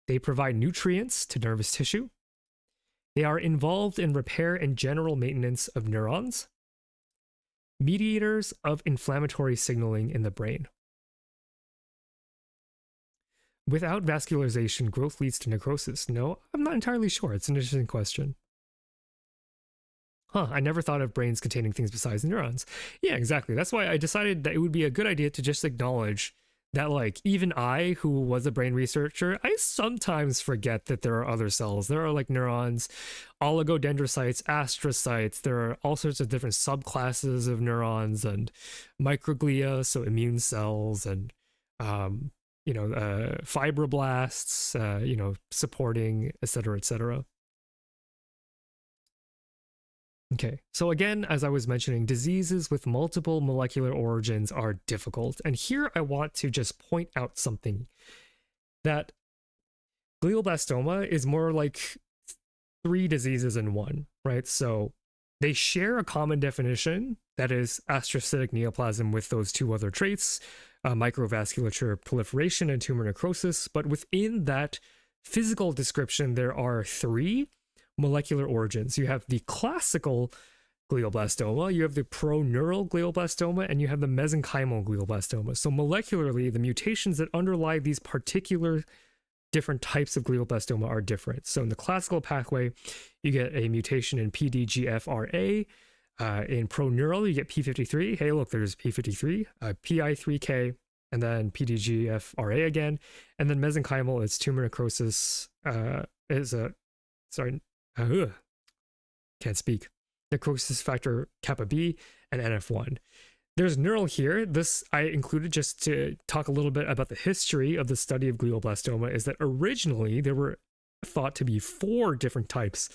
They provide nutrients to nervous tissue. They are involved in repair and general maintenance of neurons. Mediators of inflammatory signaling in the brain. Without vascularization, growth leads to necrosis. No, I'm not entirely sure. It's an interesting question. I never thought of brains containing things besides neurons. Yeah, exactly. That's why I decided that it would be a good idea to just acknowledge that, like, even I, who was a brain researcher, I sometimes forget that there are other cells. There are, like, neurons, oligodendrocytes, astrocytes. There are all sorts of different subclasses of neurons and microglia, so immune cells, and fibroblasts, supporting, etc., etc. Okay, so again, as I was mentioning, diseases with multiple molecular origins are difficult. And here I want to just point out something, that glioblastoma is more like 3 diseases in one, right? So they share a common definition, that is astrocytic neoplasm with those 2 other traits, microvasculature proliferation and tumor necrosis. But within that physical description, there are 3 molecular origins. You have the classical glioblastoma, you have the proneural glioblastoma, and you have the mesenchymal glioblastoma. So molecularly, the mutations that underlie these particular different types of glioblastoma are different. So in the classical pathway, you get a mutation in PDGFRA. In proneural, you get P53. Hey, look, there's P53, PI3K, and then PDGFRA again. And then mesenchymal, it's tumor necrosis, can't speak. Necrosis factor kappa B and NF1. There's neural here. This I included just to talk a little bit about the history of the study of glioblastoma, is that originally there were thought to be 4 different types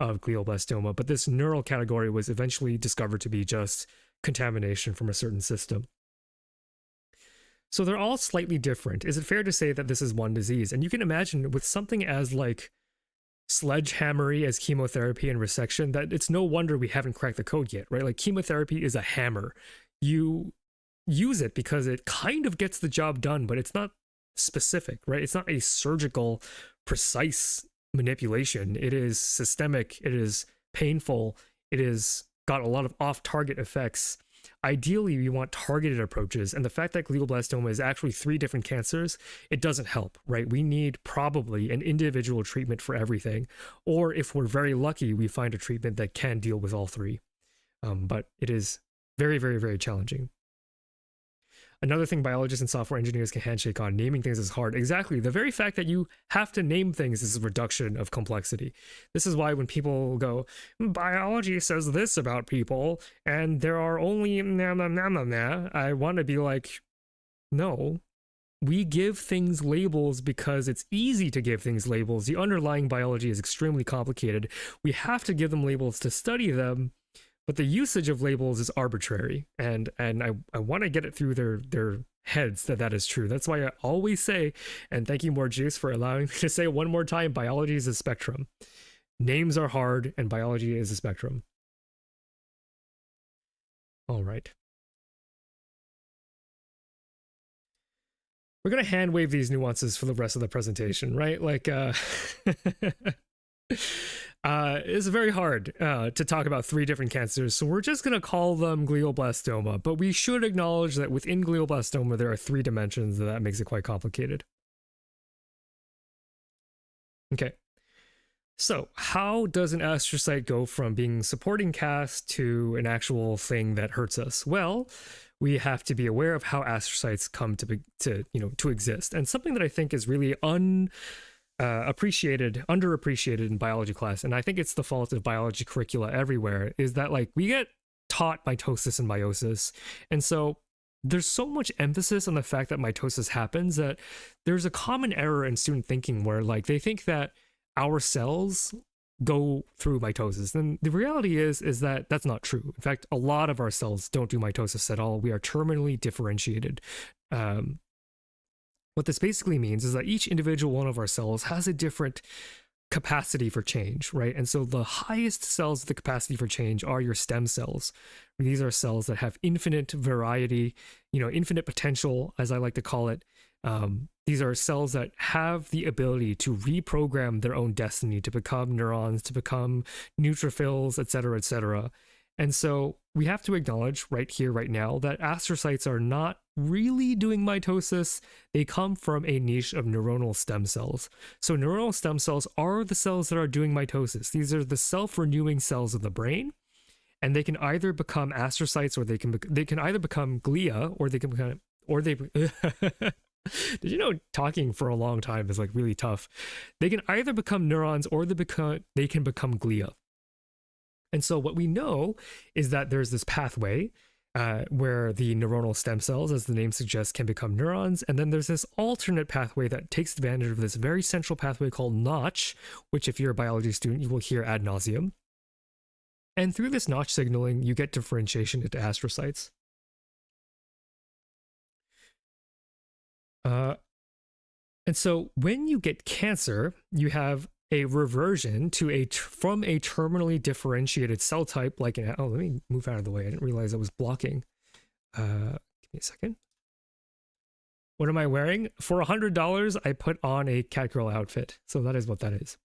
of glioblastoma, but this neural category was eventually discovered to be just contamination from a certain system. So they're all slightly different. Is it fair to say that this is one disease? And you can imagine with something as like sledgehammery as chemotherapy and resection, that it's no wonder we haven't cracked the code yet, right? Like chemotherapy is a hammer. You use it because it kind of gets the job done, but it's not specific, right? It's not a surgical, precise manipulation. It is systemic. It is painful. It is got a lot of off-target effects. Ideally, we want targeted approaches, and the fact that glioblastoma is actually 3 different cancers, it doesn't help, right? We need probably an individual treatment for everything, or if we're very lucky, we find a treatment that can deal with all 3. But it is very, very, very challenging. Another thing biologists and software engineers can handshake on, naming things is hard. Exactly. The very fact that you have to name things is a reduction of complexity. This is why when people go, biology says this about people, and there are only I want to be like, no. We give things labels because it's easy to give things labels. The underlying biology is extremely complicated. We have to give them labels to study them. But the usage of labels is arbitrary, and I want to get it through their heads that is true. That's why I always say, and thank you, Morjuice, for allowing me to say it one more time, biology is a spectrum. Names are hard, and biology is a spectrum. All right. We're going to hand wave these nuances for the rest of the presentation, right? Like, it's very hard to talk about 3 different cancers, so we're just going to call them glioblastoma, but we should acknowledge that within glioblastoma there are 3 dimensions, and that makes it quite complicated. Okay, so how does an astrocyte go from being supporting cast to an actual thing that hurts us? Well, we have to be aware of how astrocytes come to exist, and something that I think is really underappreciated in biology class, and I think it's the fault of biology curricula everywhere, is that like we get taught mitosis and meiosis, and so there's so much emphasis on the fact that mitosis happens that there's a common error in student thinking where like they think that our cells go through mitosis, and the reality is that that's not true. In fact, a lot of our cells don't do mitosis at all. We are terminally differentiated. What this basically means is that each individual one of our cells has a different capacity for change, right? And so the highest cells with the capacity for change are your stem cells. These are cells that have infinite variety, infinite potential, as I like to call it. These are cells that have the ability to reprogram their own destiny to become neurons, to become neutrophils, et cetera, et cetera. And so we have to acknowledge right here, right now, that astrocytes are not really doing mitosis. They come from a niche of neuronal stem cells. So neuronal stem cells are the cells that are doing mitosis. These are the self-renewing cells of the brain, and they can either become astrocytes, or they can either become glia, or they can become, or they did you know talking for a long time is like really tough? They can either become neurons, or they can become glia. And so what we know is that there's this pathway where the neuronal stem cells, as the name suggests, can become neurons. And then there's this alternate pathway that takes advantage of this very central pathway called Notch, which if you're a biology student, you will hear ad nauseum. And through this Notch signaling, you get differentiation into astrocytes. And so when you get cancer, you have a reversion to from a terminally differentiated cell type like an, oh, let me move out of the way. I didn't realize I was blocking. Give me a second. What am I wearing? For $100, I put on a cat girl outfit. So that is what that is.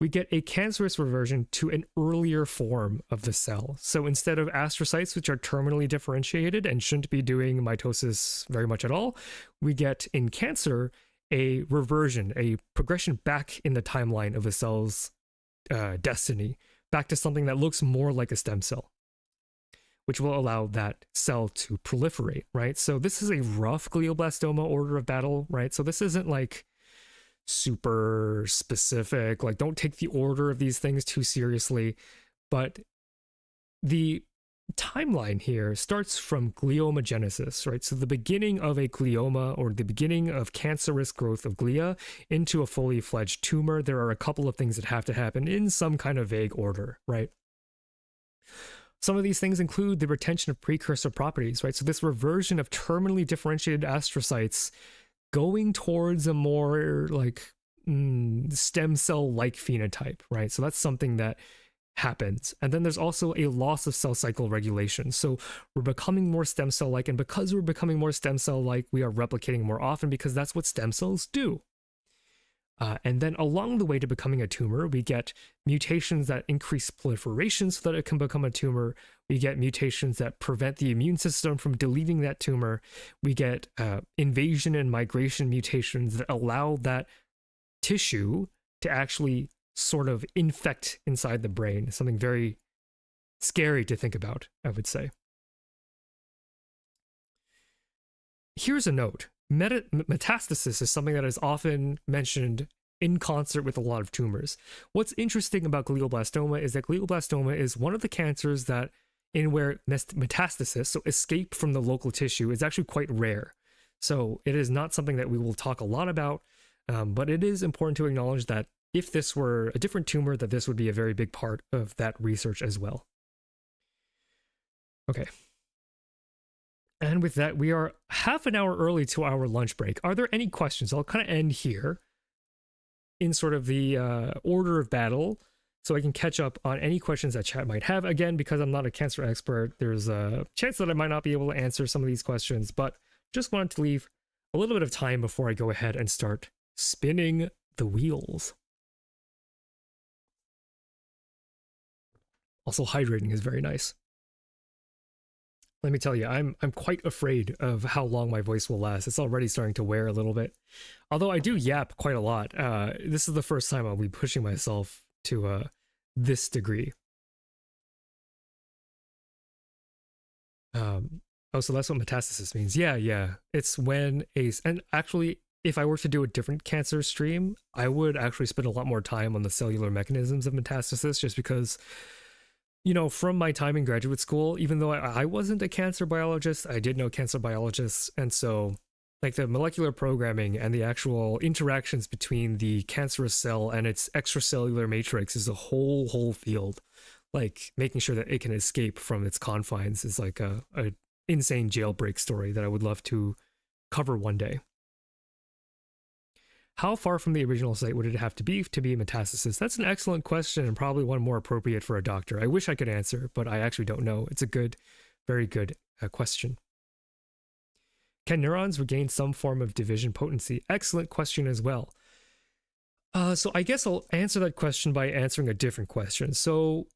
We get a cancerous reversion to an earlier form of the cell. So instead of astrocytes, which are terminally differentiated and shouldn't be doing mitosis very much at all, we get in cancer a reversion, a progression back in the timeline of a cell's destiny, back to something that looks more like a stem cell, which will allow that cell to proliferate, right? So this is a rough glioblastoma order of battle, right? So this isn't like super specific, like don't take the order of these things too seriously, but the timeline here starts from gliomagenesis, right? So the beginning of a glioma, or the beginning of cancerous growth of glia into a fully fledged tumor. There are a couple of things that have to happen in some kind of vague order, right? Some of these things include the retention of precursor properties, right? So this reversion of terminally differentiated astrocytes going towards a more like stem cell-like phenotype, right? So that's something that happens. And then there's also a loss of cell cycle regulation. So we're becoming more stem cell-like, and because we're becoming more stem cell-like, we are replicating more often because that's what stem cells do. And then along the way to becoming a tumor, we get mutations that increase proliferation so that it can become a tumor. We get mutations that prevent the immune system from deleting that tumor. We get invasion and migration mutations that allow that tissue to actually sort of infect inside the brain. Something very scary to think about, I would say. Here's a note. Metastasis is something that is often mentioned in concert with a lot of tumors. What's interesting about glioblastoma is that glioblastoma is one of the cancers that in where metastasis, so escape from the local tissue, is actually quite rare. So it is not something that we will talk a lot about, but it is important to acknowledge that if this were a different tumor, that this would be a very big part of that research as well. Okay. And with that, we are half an hour early to our lunch break. Are there any questions? I'll kind of end here in sort of the order of battle so I can catch up on any questions that chat might have. Again, because I'm not a cancer expert, there's a chance that I might not be able to answer some of these questions, but just wanted to leave a little bit of time before I go ahead and start spinning the wheels. Also, hydrating is very nice. Let me tell you, I'm quite afraid of how long my voice will last. It's already starting to wear a little bit. Although I do yap quite a lot. This is the first time I'll be pushing myself to this degree. Oh, so that's what metastasis means. Yeah. It's when and actually if I were to do a different cancer stream, I would actually spend a lot more time on the cellular mechanisms of metastasis, just because, from my time in graduate school, even though I wasn't a cancer biologist, I did know cancer biologists. And so, like, the molecular programming and the actual interactions between the cancerous cell and its extracellular matrix is a whole field. Like, making sure that it can escape from its confines is like a insane jailbreak story that I would love to cover one day. How far from the original site would it have to be metastasis? That's an excellent question, and probably one more appropriate for a doctor. I wish I could answer, but I actually don't know. It's a good, very good question. Can neurons regain some form of division potency? Excellent question as well. So I guess I'll answer that question by answering a different question. So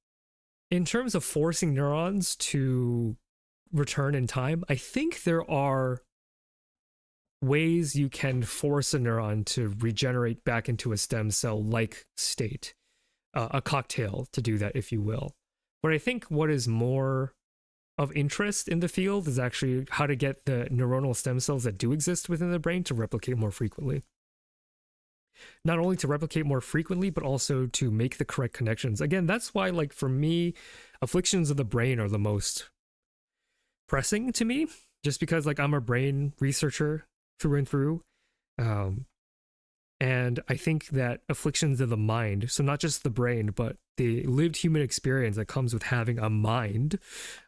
in terms of forcing neurons to return in time, I think there are ways you can force a neuron to regenerate back into a stem cell-like state, a cocktail to do that, if you will. But I think what is more of interest in the field is actually how to get the neuronal stem cells that do exist within the brain to replicate more frequently. Not only to replicate more frequently, but also to make the correct connections. Again, that's why, like, for me, afflictions of the brain are the most pressing to me, just because, like, I'm a brain researcher through and through. And I think that afflictions of the mind, so not just the brain, but the lived human experience that comes with having a mind,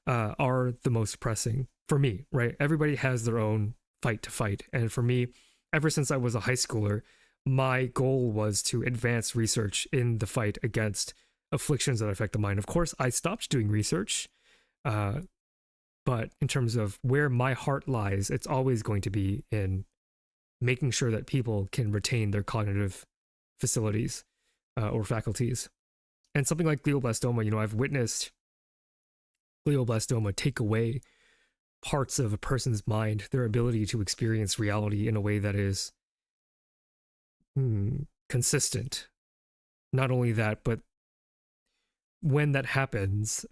are the most pressing for me, right? Everybody has their own fight to fight. And for me, ever since I was a high schooler, my goal was to advance research in the fight against afflictions that affect the mind. Of course, I stopped doing research, but in terms of where my heart lies, it's always going to be in making sure that people can retain their cognitive facilities or faculties. And something like glioblastoma, I've witnessed glioblastoma take away parts of a person's mind, their ability to experience reality in a way that is consistent. Not only that, but when that happens,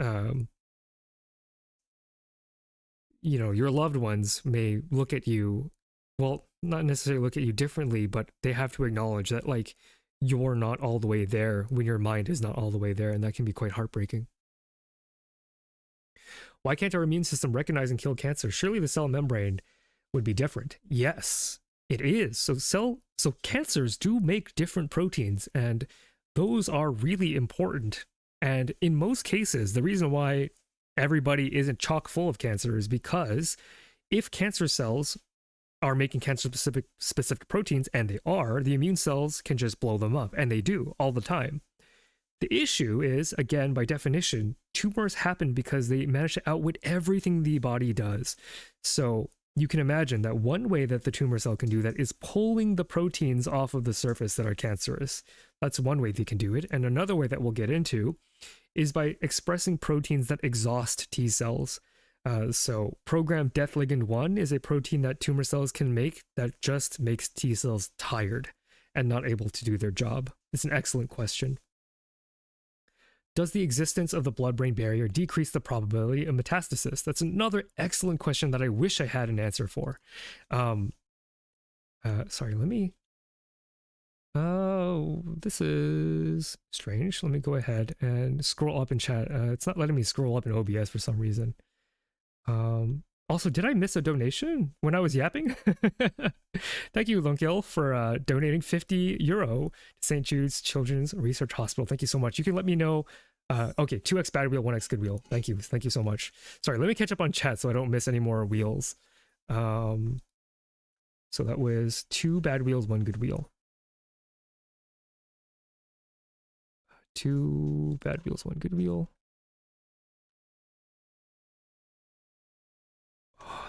your loved ones may look at you, well, not necessarily look at you differently, but they have to acknowledge that, like, you're not all the way there when your mind is not all the way there, and that can be quite heartbreaking. Why can't our immune system recognize and kill cancer? Surely the cell membrane would be different. Yes, it is. So cancers do make different proteins, and those are really important. And in most cases, the reason why everybody isn't chock full of cancer is because if cancer cells are making cancer specific proteins, and they are, the immune cells can just blow them up, and they do all the time. The issue is, again, by definition, tumors happen because they manage to outwit everything the body does. So you can imagine that one way that the tumor cell can do that is pulling the proteins off of the surface that are cancerous. That's one way they can do it. And another way that we'll get into is by expressing proteins that exhaust T cells. So programmed death ligand 1 is a protein that tumor cells can make that just makes T cells tired and not able to do their job. It's an excellent question. Does the existence of the blood-brain barrier decrease the probability of metastasis? That's another excellent question that I wish I had an answer for. Sorry, let me... Oh, this is strange. Let me go ahead and scroll up in chat. It's not letting me scroll up in OBS for some reason. Also, did I miss a donation when I was yapping? Thank you, Lunkil, for donating €50 to St. Jude's Children's Research Hospital. Thank you so much. You can let me know. Okay, 2x bad wheel, 1x good wheel. Thank you so much. Sorry, let me catch up on chat so I don't miss any more wheels. So that was 2 bad wheels, 1 good wheel. 2 bad wheels, 1 good wheel.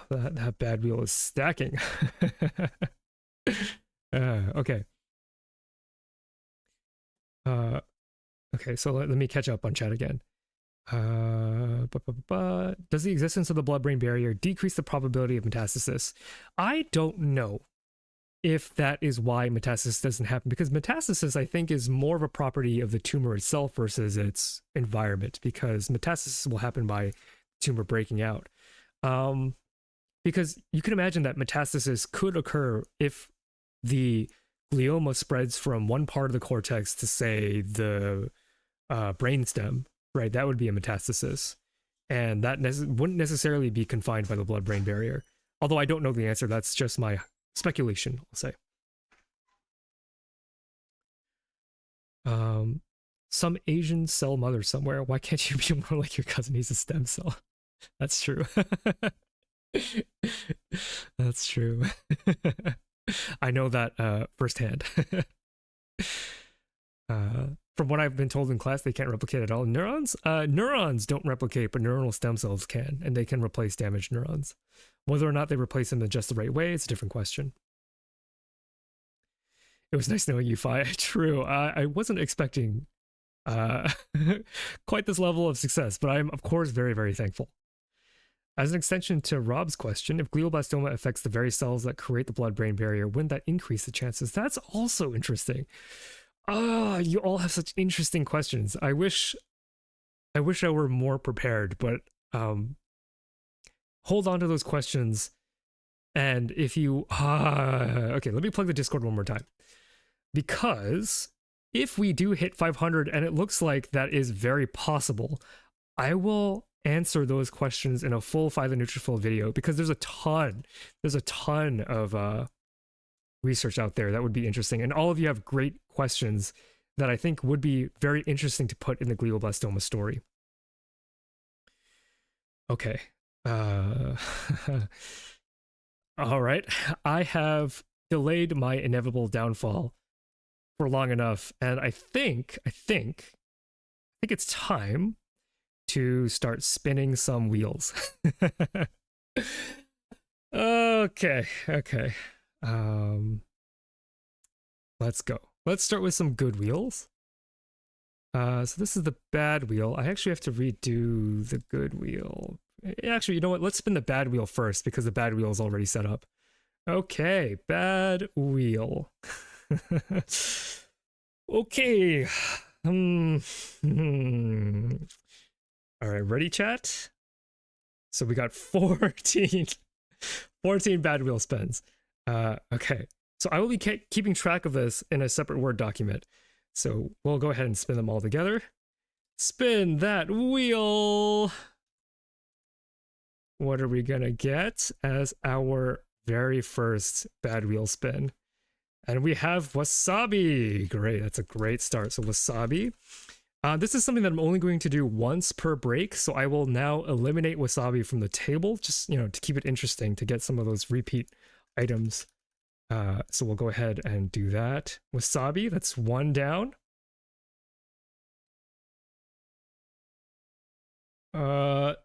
That bad wheel is stacking. Okay. Okay, so let me catch up on chat again. Does the existence of the blood-brain barrier decrease the probability of metastasis? I don't know if that is why metastasis doesn't happen, because metastasis, I think, is more of a property of the tumor itself versus its environment, because metastasis will happen by tumor breaking out. Because you can imagine that metastasis could occur if the glioma spreads from one part of the cortex to, say, the brainstem, right? That would be a metastasis. And that wouldn't necessarily be confined by the blood-brain barrier. Although I don't know the answer, that's just my speculation, I'll say. Some Asian cell mother somewhere. Why can't you be more like your cousin? He's a stem cell. That's true. That's true. I know that firsthand. From what I've been told in class, they can't replicate at all. Neurons don't replicate, but neuronal stem cells can, and they can replace damaged neurons. Whether or not they replace them in just the right way, it's a different question. It was nice knowing you, Fi. True. I wasn't expecting quite this level of success, but I'm, of course, very, very thankful. As an extension to Rob's question, if glioblastoma affects the very cells that create the blood-brain barrier, wouldn't that increase the chances? That's also interesting. You all have such interesting questions. I wish I were more prepared, but hold on to those questions. And if you... okay, let me plug the Discord one more time. Because if we do hit 500, and it looks like that is very possible, I will answer those questions in a full Phyla Neutrophil video, because there's a ton of research out there that would be interesting, and all of you have great questions that I think would be very interesting to put in the glioblastoma story. Okay. All right. I have delayed my inevitable downfall for long enough, and I think it's time to start spinning some wheels. Okay. Let's go. Let's start with some good wheels. So this is the bad wheel. I actually have to redo the good wheel. Actually, you know what? Let's spin the bad wheel first, because the bad wheel is already set up. Okay, bad wheel. Okay. All right, ready, chat? So we got 14 bad wheel spins. Okay, so I will be keeping track of this in a separate Word document. So we'll go ahead and spin them all together. Spin that wheel. What are we gonna get as our very first bad wheel spin? And we have wasabi. Great, that's a great start. So wasabi. This is something that I'm only going to do once per break, so I will now eliminate wasabi from the table, just, to keep it interesting, to get some of those repeat items. So we'll go ahead and do that. Wasabi, that's one down. The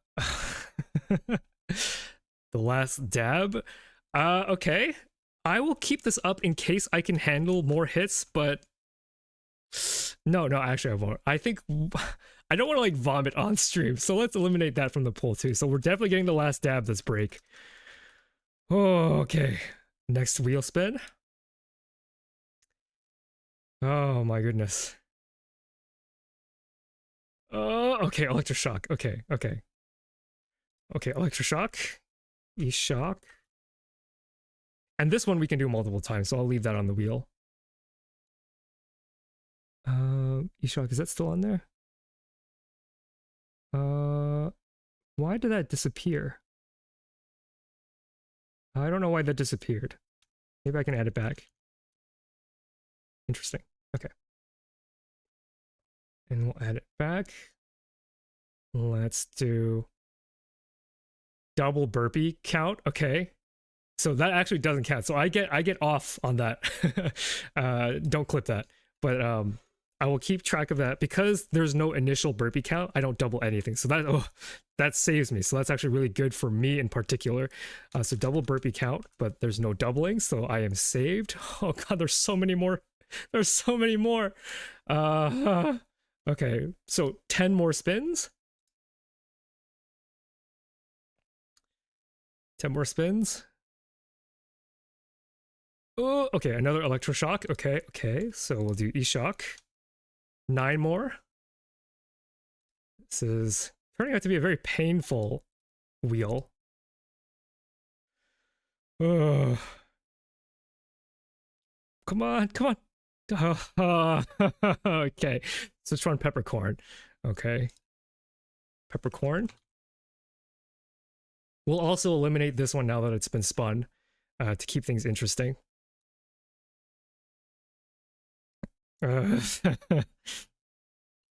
last dab. Okay. I will keep this up in case I can handle more hits, but no, actually I won't. I think I don't want to vomit on stream, so let's eliminate that from the pool too. So we're definitely getting the last dab this break. Oh, okay. Next wheel spin. Oh my goodness. Oh, okay, electroshock. Okay. Okay, electroshock. E-shock. And this one we can do multiple times, so I'll leave that on the wheel. E-shock, is that still on there? Why did that disappear? I don't know why that disappeared. Maybe I can add it back. Interesting. Okay. And we'll add it back. Let's do double burpee count. Okay. So that actually doesn't count. So I get off on that. Don't clip that. But I will keep track of that because there's no initial burpee count. I don't double anything. So that saves me. So that's actually really good for me in particular. So double burpee count, but there's no doubling. So I am saved. Oh God, there's so many more. There's so many more. Okay, so 10 more spins. 10 more spins. Oh, okay, another electroshock. Okay, so we'll do E-shock. 9 more. This is turning out to be a very painful wheel. Come on, come on. Okay, Sichuan peppercorn. Okay, peppercorn. We'll also eliminate this one now that it's been spun to keep things interesting.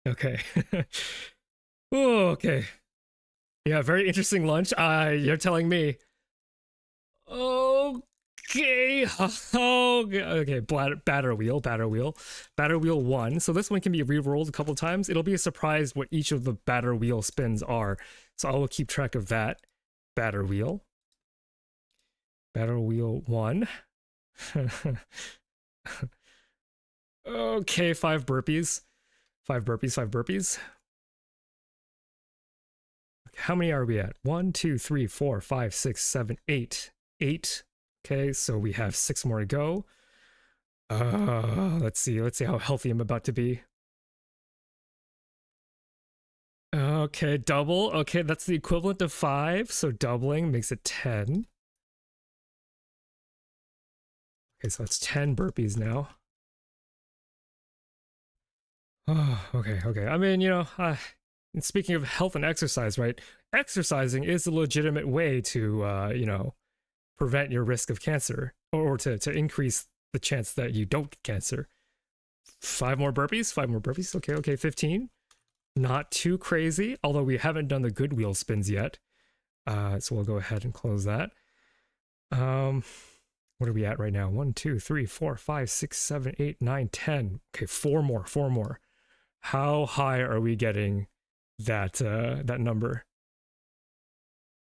Okay. Oh, okay. Yeah, very interesting lunch. You're telling me. Okay. Okay. Batter wheel. Batter wheel 1. So this one can be re-rolled a couple times. It'll be a surprise what each of the batter wheel spins are. So I will keep track of that. Batter wheel 1. Okay, 5 burpees. 5 burpees. How many are we at? 1, 2, 3, 4, 5, 6, 7, 8. 8. Okay, so we have 6 more to go. Let's see how healthy I'm about to be. Okay, double. Okay, that's the equivalent of 5, so doubling makes it 10. Okay, so that's 10 burpees now. Oh, okay. I mean, you know, and speaking of health and exercise, right? Exercising is a legitimate way to, you know, prevent your risk of cancer or to increase the chance that you don't get cancer. 5 more burpees. Okay, 15. Not too crazy, although we haven't done the good wheel spins yet. So we'll go ahead and close that. What are we at right now? 1, 2, 3, 4, 5, 6, 7, 8, 9, 10. Okay, 4 more. How high are we getting that that number?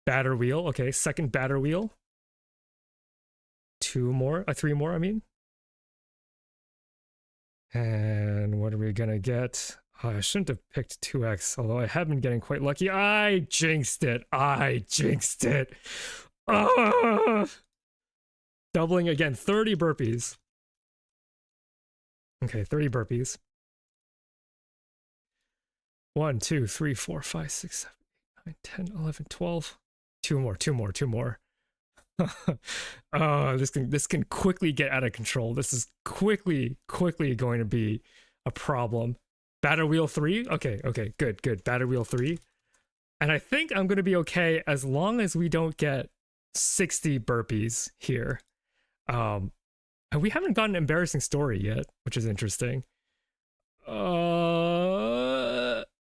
Batter wheel. Okay, second batter wheel. 3 more, I mean. And what are we gonna get? Oh, I shouldn't have picked 2x, although I have been getting quite lucky. I jinxed it. Doubling again, 30 burpees. Okay, 30 burpees. 1, 2, 3, 4, 5, 6, 7, 8, 9, 10, 11, 12. 2 more. Oh, this can quickly get out of control. This is quickly going to be a problem. Batter wheel 3. Okay, good. Batter wheel 3. And I think I'm going to be okay as long as we don't get 60 burpees here. And we haven't gotten an embarrassing story yet, which is interesting.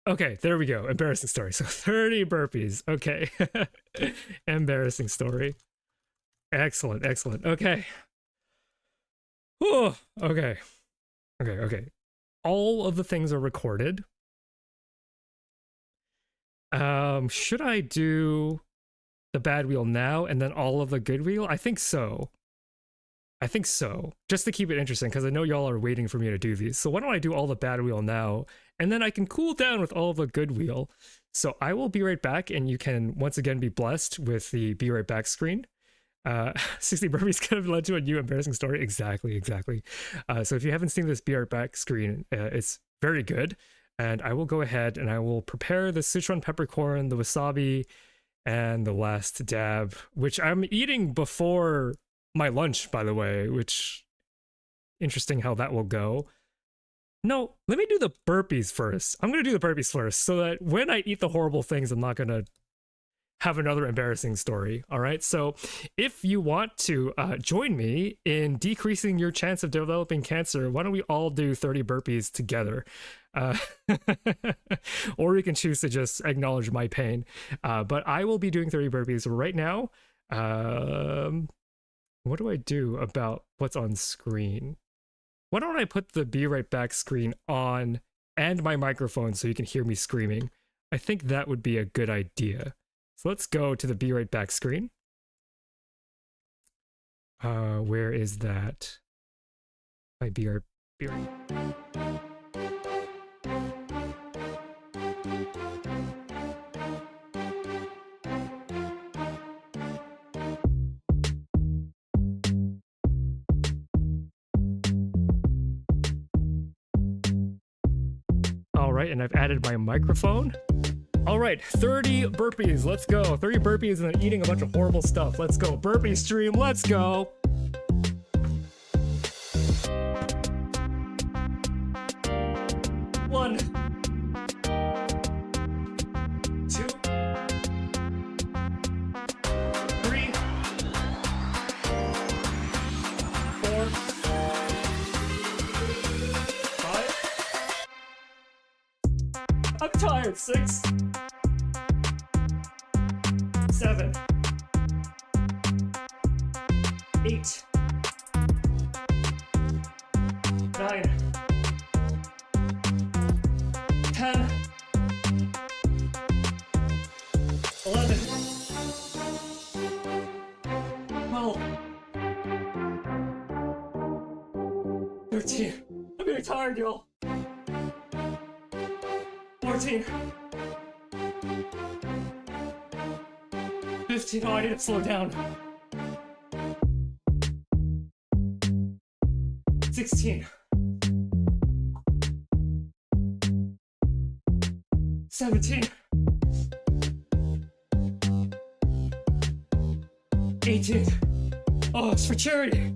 Okay, there we go. Embarrassing story. So 30 burpees. Okay. Embarrassing story. Excellent. Okay. Whew. Okay. All of the things are recorded. Should I do the bad wheel now and then all of the good wheel? I think so. Just to keep it interesting, because I know y'all are waiting for me to do these. So why don't I do all the bad wheel now, and then I can cool down with all of the good wheel. So I will be right back, and you can once again be blessed with the be right back screen. 60 burpees could have led to a new embarrassing story. Exactly. So if you haven't seen this be right back screen, it's very good. And I will go ahead and I will prepare the Sichuan peppercorn, the wasabi, and the last dab, which I'm eating before my lunch, by the way, which interesting how that will go. No, let me do the burpees first. I'm going to do the burpees first so that when I eat the horrible things, I'm not going to have another embarrassing story. All right. So if you want to join me in decreasing your chance of developing cancer, why don't we all do 30 burpees together? Or you can choose to just acknowledge my pain. But I will be doing 30 burpees right now. What do I do about what's on screen? Why don't I put the be right back screen on and my microphone so you can hear me screaming? I think that would be a good idea. So let's go to the be right back screen. Where is that? My be right. All right, and I've added my microphone. All right, 30 burpees, let's go. 30 burpees and then eating a bunch of horrible stuff. Let's go. Burpee stream, let's go. tired. 6, 7, 8, 9, 10, 11, 12, 13. I'm getting tired, y'all. 14, 15. Oh, I need to slow down. 16, 17, 18. Oh, it's for charity.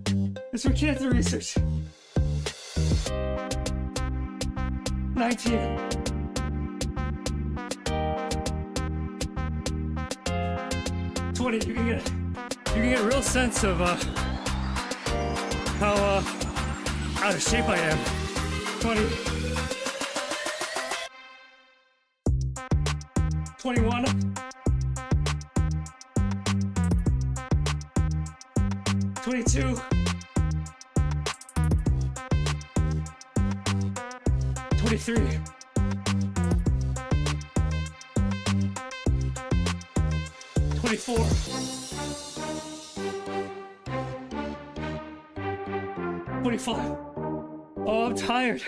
It's for cancer research. 19. 20. You can get a real sense of how out of shape I am. 20. 21. 22. 23. 24. 25. Oh, I'm tired.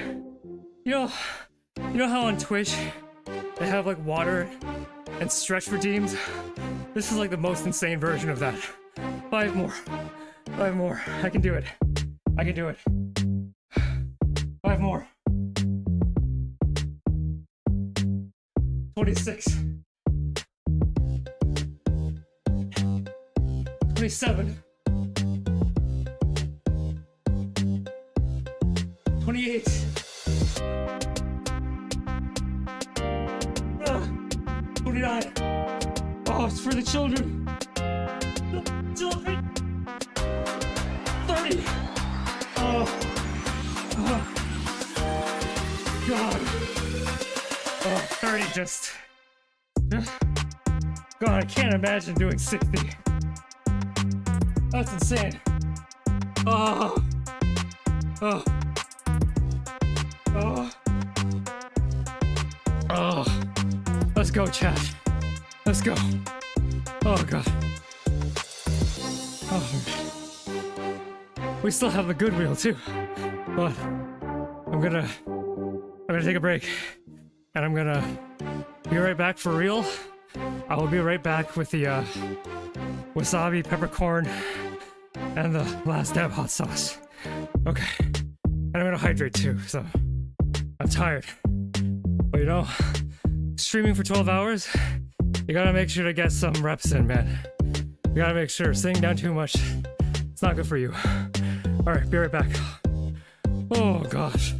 You know how on Twitch they have like water and stretch redeems? This is like the most insane version of that. 5 more. 5 more. I can do it. I can do it. 5 more. 26. 27. 28. 29. Oh, it's for the children. The children. 30. Oh. God. Oh, 30 just. God, I can't imagine doing 60. That's insane. Oh. Oh. Oh. Oh. Let's go, chat. Let's go. Oh, God. Oh. We still have the good wheel, too. But I'm gonna take a break. And I'm gonna be right back for real. I will be right back with the wasabi, peppercorn, and the last dab hot sauce. Okay. And I'm gonna hydrate too, so I'm tired. But you know, streaming for 12 hours, you gotta make sure to get some reps in, man. You gotta make sure. Sitting down too much, it's not good for you. Alright, be right back. Oh gosh.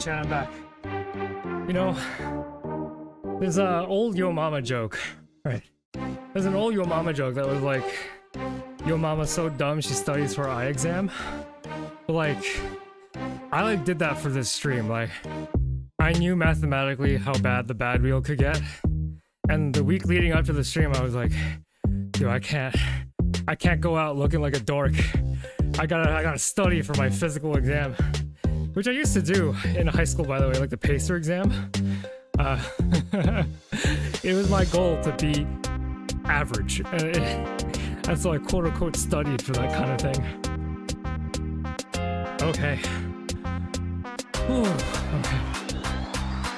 Alright, Chad, I'm back. You know, there's an old Yo Mama joke. Right. There's an old Yo Mama joke that was like, Yo Mama's so dumb she studies for her eye exam. But like, I like did that for this stream. Like, I knew mathematically how bad the bad wheel could get. And the week leading up to the stream, I was like, dude, I can't go out looking like a dork. I gotta study for my physical exam. Which I used to do in high school, by the way, like the pacer exam. It was my goal to be average. And so I quote-unquote studied for that kind of thing. Okay. Whew, okay.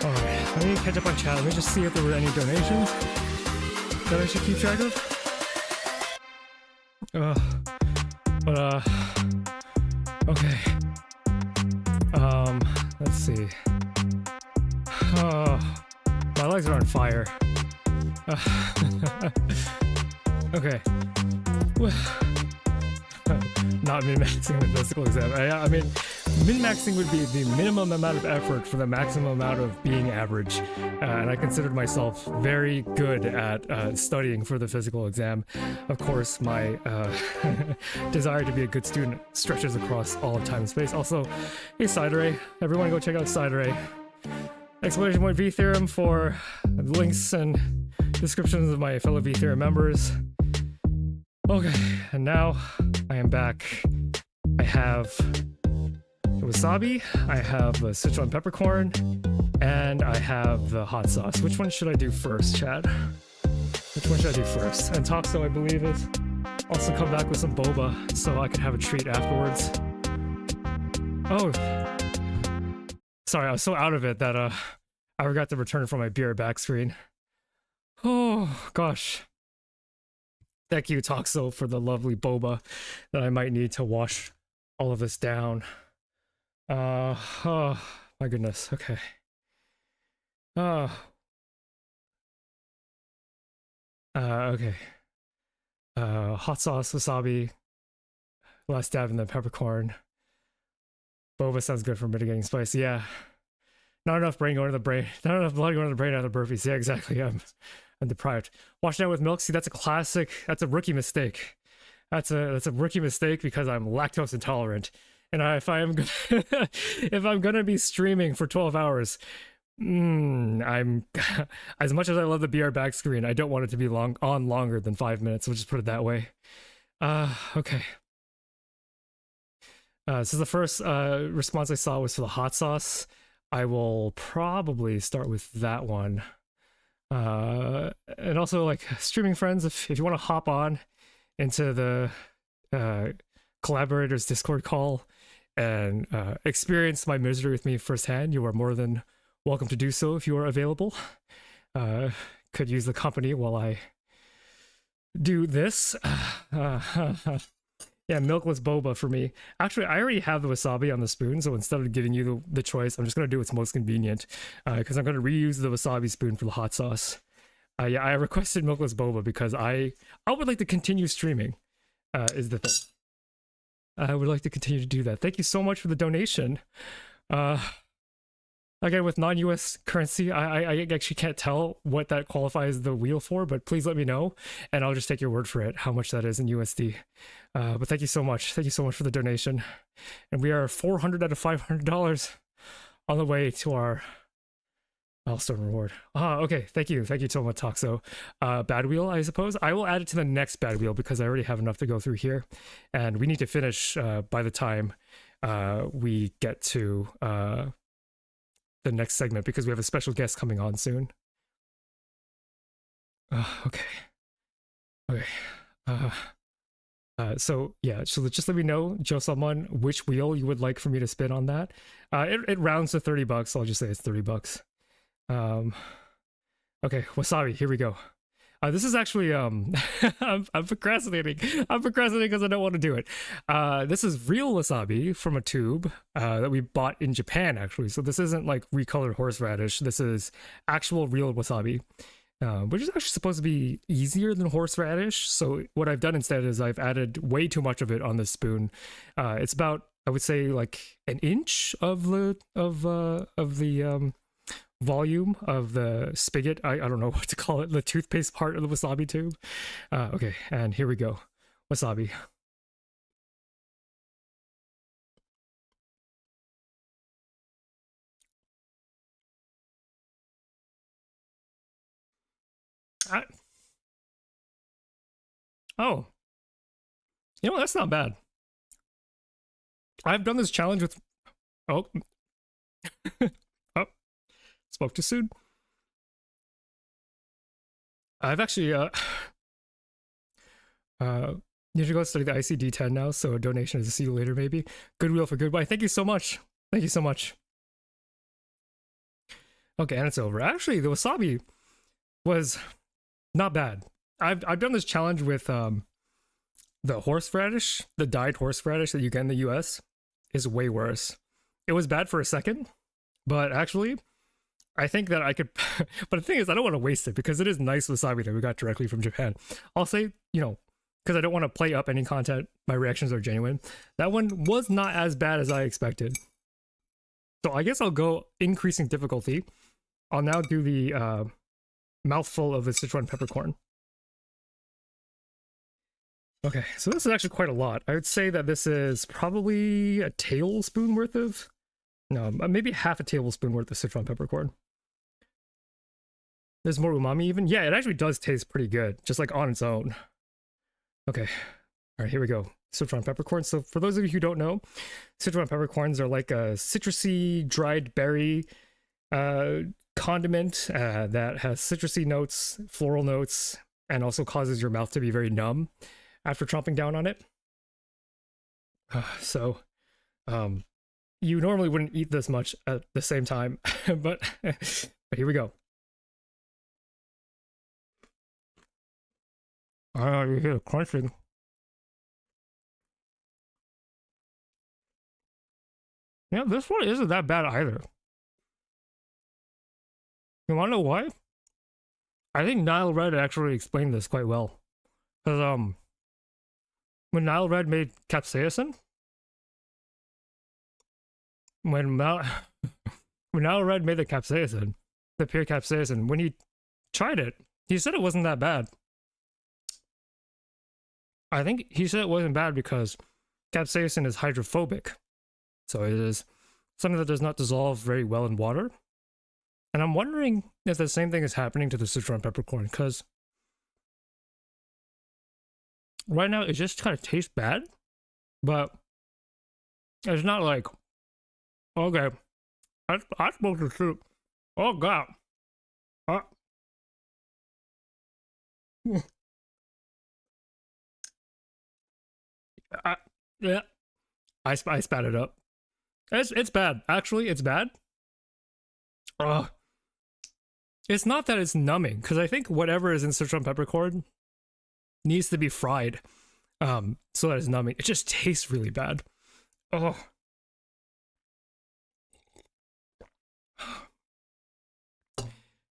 Alright, let me catch up on chat. Let me just see if there were any donations that I should keep track of. Okay. Let's see. Oh, my legs are on fire. Okay. Not min-maxing the physical exam. I mean, min-maxing would be the minimum amount of effort for the maximum amount of being average. And I considered myself very good at studying for the physical exam. Of course, my desire to be a good student stretches across all of time and space. Also, hey, Sideray. Everyone go check out Sideray. Explanation point V theorem for links and descriptions of my fellow V theorem members. Okay, and now I am back. I have the wasabi, I have the Sichuan peppercorn, and I have the hot sauce. Which one should I do first, Chad? Which one should I do first? And Toxo, I believe, is also come back with some boba so I can have a treat afterwards. Oh, sorry, I was so out of it that I forgot to return it from my beer back screen. Oh, gosh. Thank you, Toxo, for the lovely boba that I might need to wash all of this down. Oh, my goodness. Okay. Okay. Hot sauce, wasabi, last dab in the peppercorn. Boba sounds good for mitigating spice. Yeah. Not enough brain going to the brain. Not enough blood going to the brain out of the burpees. Yeah, exactly. I'm deprived. Wash down with milk. See, that's a classic. That's a rookie mistake. That's a rookie mistake because I'm lactose intolerant. And if I'm gonna be streaming for 12 hours, I'm as much as I love the BR back screen, I don't want it to be longer than 5 minutes. We'll just put it that way. Okay. So the first response I saw was for the hot sauce. I will probably start with that one. And also, like, streaming friends, if you want to hop on into the collaborators Discord call and experience my misery with me firsthand, you are more than welcome to do so if you are available. Could use the company while I do this. Yeah, milkless boba for me. Actually, I already have the wasabi on the spoon, so instead of giving you the choice, I'm just going to do what's most convenient, because I'm going to reuse the wasabi spoon for the hot sauce. Yeah, I requested milkless boba because I would like to continue streaming, is the thing. I would like to continue to do that. Thank you so much for the donation. Again, with non-US currency, I actually can't tell what that qualifies the wheel for, but please let me know, and I'll just take your word for it, how much that is in USD. But thank you so much. Thank you so much for the donation. And we are $400 out of $500 on the way to our milestone reward. Okay. Thank you. Thank you so much, Toxo. Bad wheel, I suppose. I will add it to the next bad wheel because I already have enough to go through here. And we need to finish by the time we get to the next segment because we have a special guest coming on soon. Okay. So yeah, so just let me know, Joe Salmon, which wheel you would like for me to spin on that. It rounds to $30, so I'll just say it's $30. Okay, wasabi, here we go. This is actually I'm procrastinating. I'm procrastinating because I don't want to do it. This is real wasabi from a tube that we bought in Japan, actually. So this isn't like recolored horseradish. This is actual real wasabi, which is actually supposed to be easier than horseradish. So what I've done instead is I've added way too much of it on this spoon. It's about I would say like an inch of the volume of the spigot. I don't know what to call it, the toothpaste part of the wasabi tube. Okay, and here we go. Wasabi. Oh, you know, that's not bad. I've done this challenge with... Oh. Oh. Spoke too soon. I've actually, you should go study the ICD-10 now, so a donation is to see you later, maybe. Goodwill for goodbye. Thank you so much. Thank you so much. Okay, and it's over. Actually, the wasabi was not bad. I've done this challenge with the horseradish, the dyed horseradish that you get in the US is way worse. It was bad for a second, but actually, I think that I could. But the thing is, I don't want to waste it because it is nice wasabi that we got directly from Japan. I'll say, you know, because I don't want to play up any content. My reactions are genuine. That one was not as bad as I expected. So I guess I'll go increasing difficulty. I'll now do the mouthful of the Sichuan peppercorn. Okay, so this is actually quite a lot. I would say that this is probably a tablespoon worth of... No, maybe half a tablespoon worth of Sichuan peppercorn. There's more umami even? Yeah, it actually does taste pretty good, just like on its own. Okay, all right, here we go. Sichuan peppercorn. So for those of you who don't know, Sichuan peppercorns are like a citrusy dried berry condiment that has citrusy notes, floral notes, and also causes your mouth to be very numb after chomping down on it. So, you normally wouldn't eat this much at the same time, but here we go. You hear it crunching. Yeah, this one isn't that bad either. You wanna know why? I think Nile Red actually explained this quite well. Because, when Nile Red made capsaicin, when Nile Red made the capsaicin, the pure capsaicin, when he tried it, he said it wasn't that bad. I think he said it wasn't bad because capsaicin is hydrophobic. So it is something that does not dissolve very well in water. And I'm wondering if the same thing is happening to the Sichuan peppercorn, because right now it just kind of tastes bad, but it's not like, okay, I supposed to shoot. Oh god. Yeah, I spat it up. It's bad. Actually, it's bad. It's not that it's numbing, because I think whatever is in Sichuan peppercorn needs to be fried, so that it's numbing. It just tastes really bad. Oh.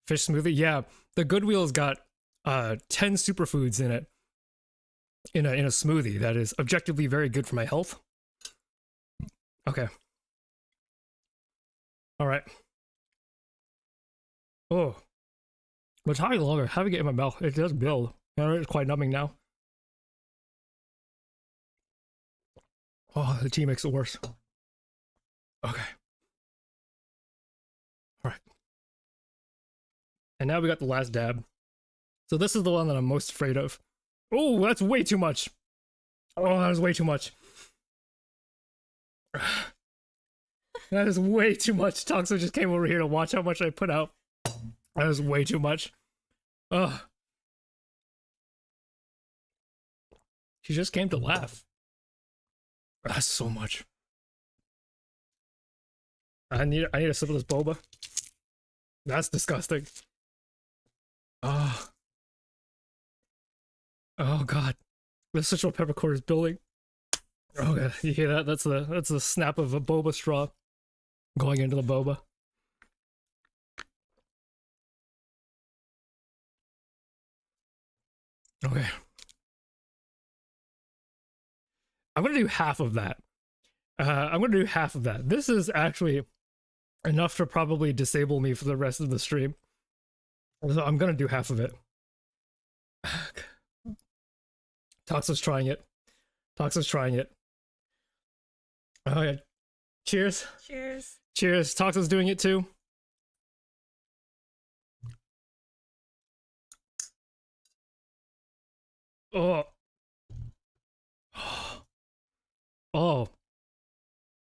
Fish smoothie, yeah. The Goodwill's got 10 superfoods in it. In a smoothie that is objectively very good for my health. Okay. All right. Oh, but it's having longer. Having it in my mouth, it does build. It's quite numbing now. Oh, the tea makes it worse. Okay. All right. And now we got the last dab. So this is the one that I'm most afraid of. Oh, that's way too much. Oh, that was way too much. That is way too much. Toxo just came over here to watch how much I put out. That was way too much. Ugh. She just came to laugh. That's so much. I need a sip of this boba. That's disgusting. Oh. Oh god. The Sichuan peppercorn is building. Oh god, you hear that? That's the snap of a boba straw going into the boba. Okay. I'm gonna do half of that. I'm gonna do half of that. This is actually enough to probably disable me for the rest of the stream. So I'm gonna do half of it. Toxo's trying it. Toxo's trying it. Oh yeah. Cheers. Cheers. Cheers. Toxo's doing it too. Oh. Oh.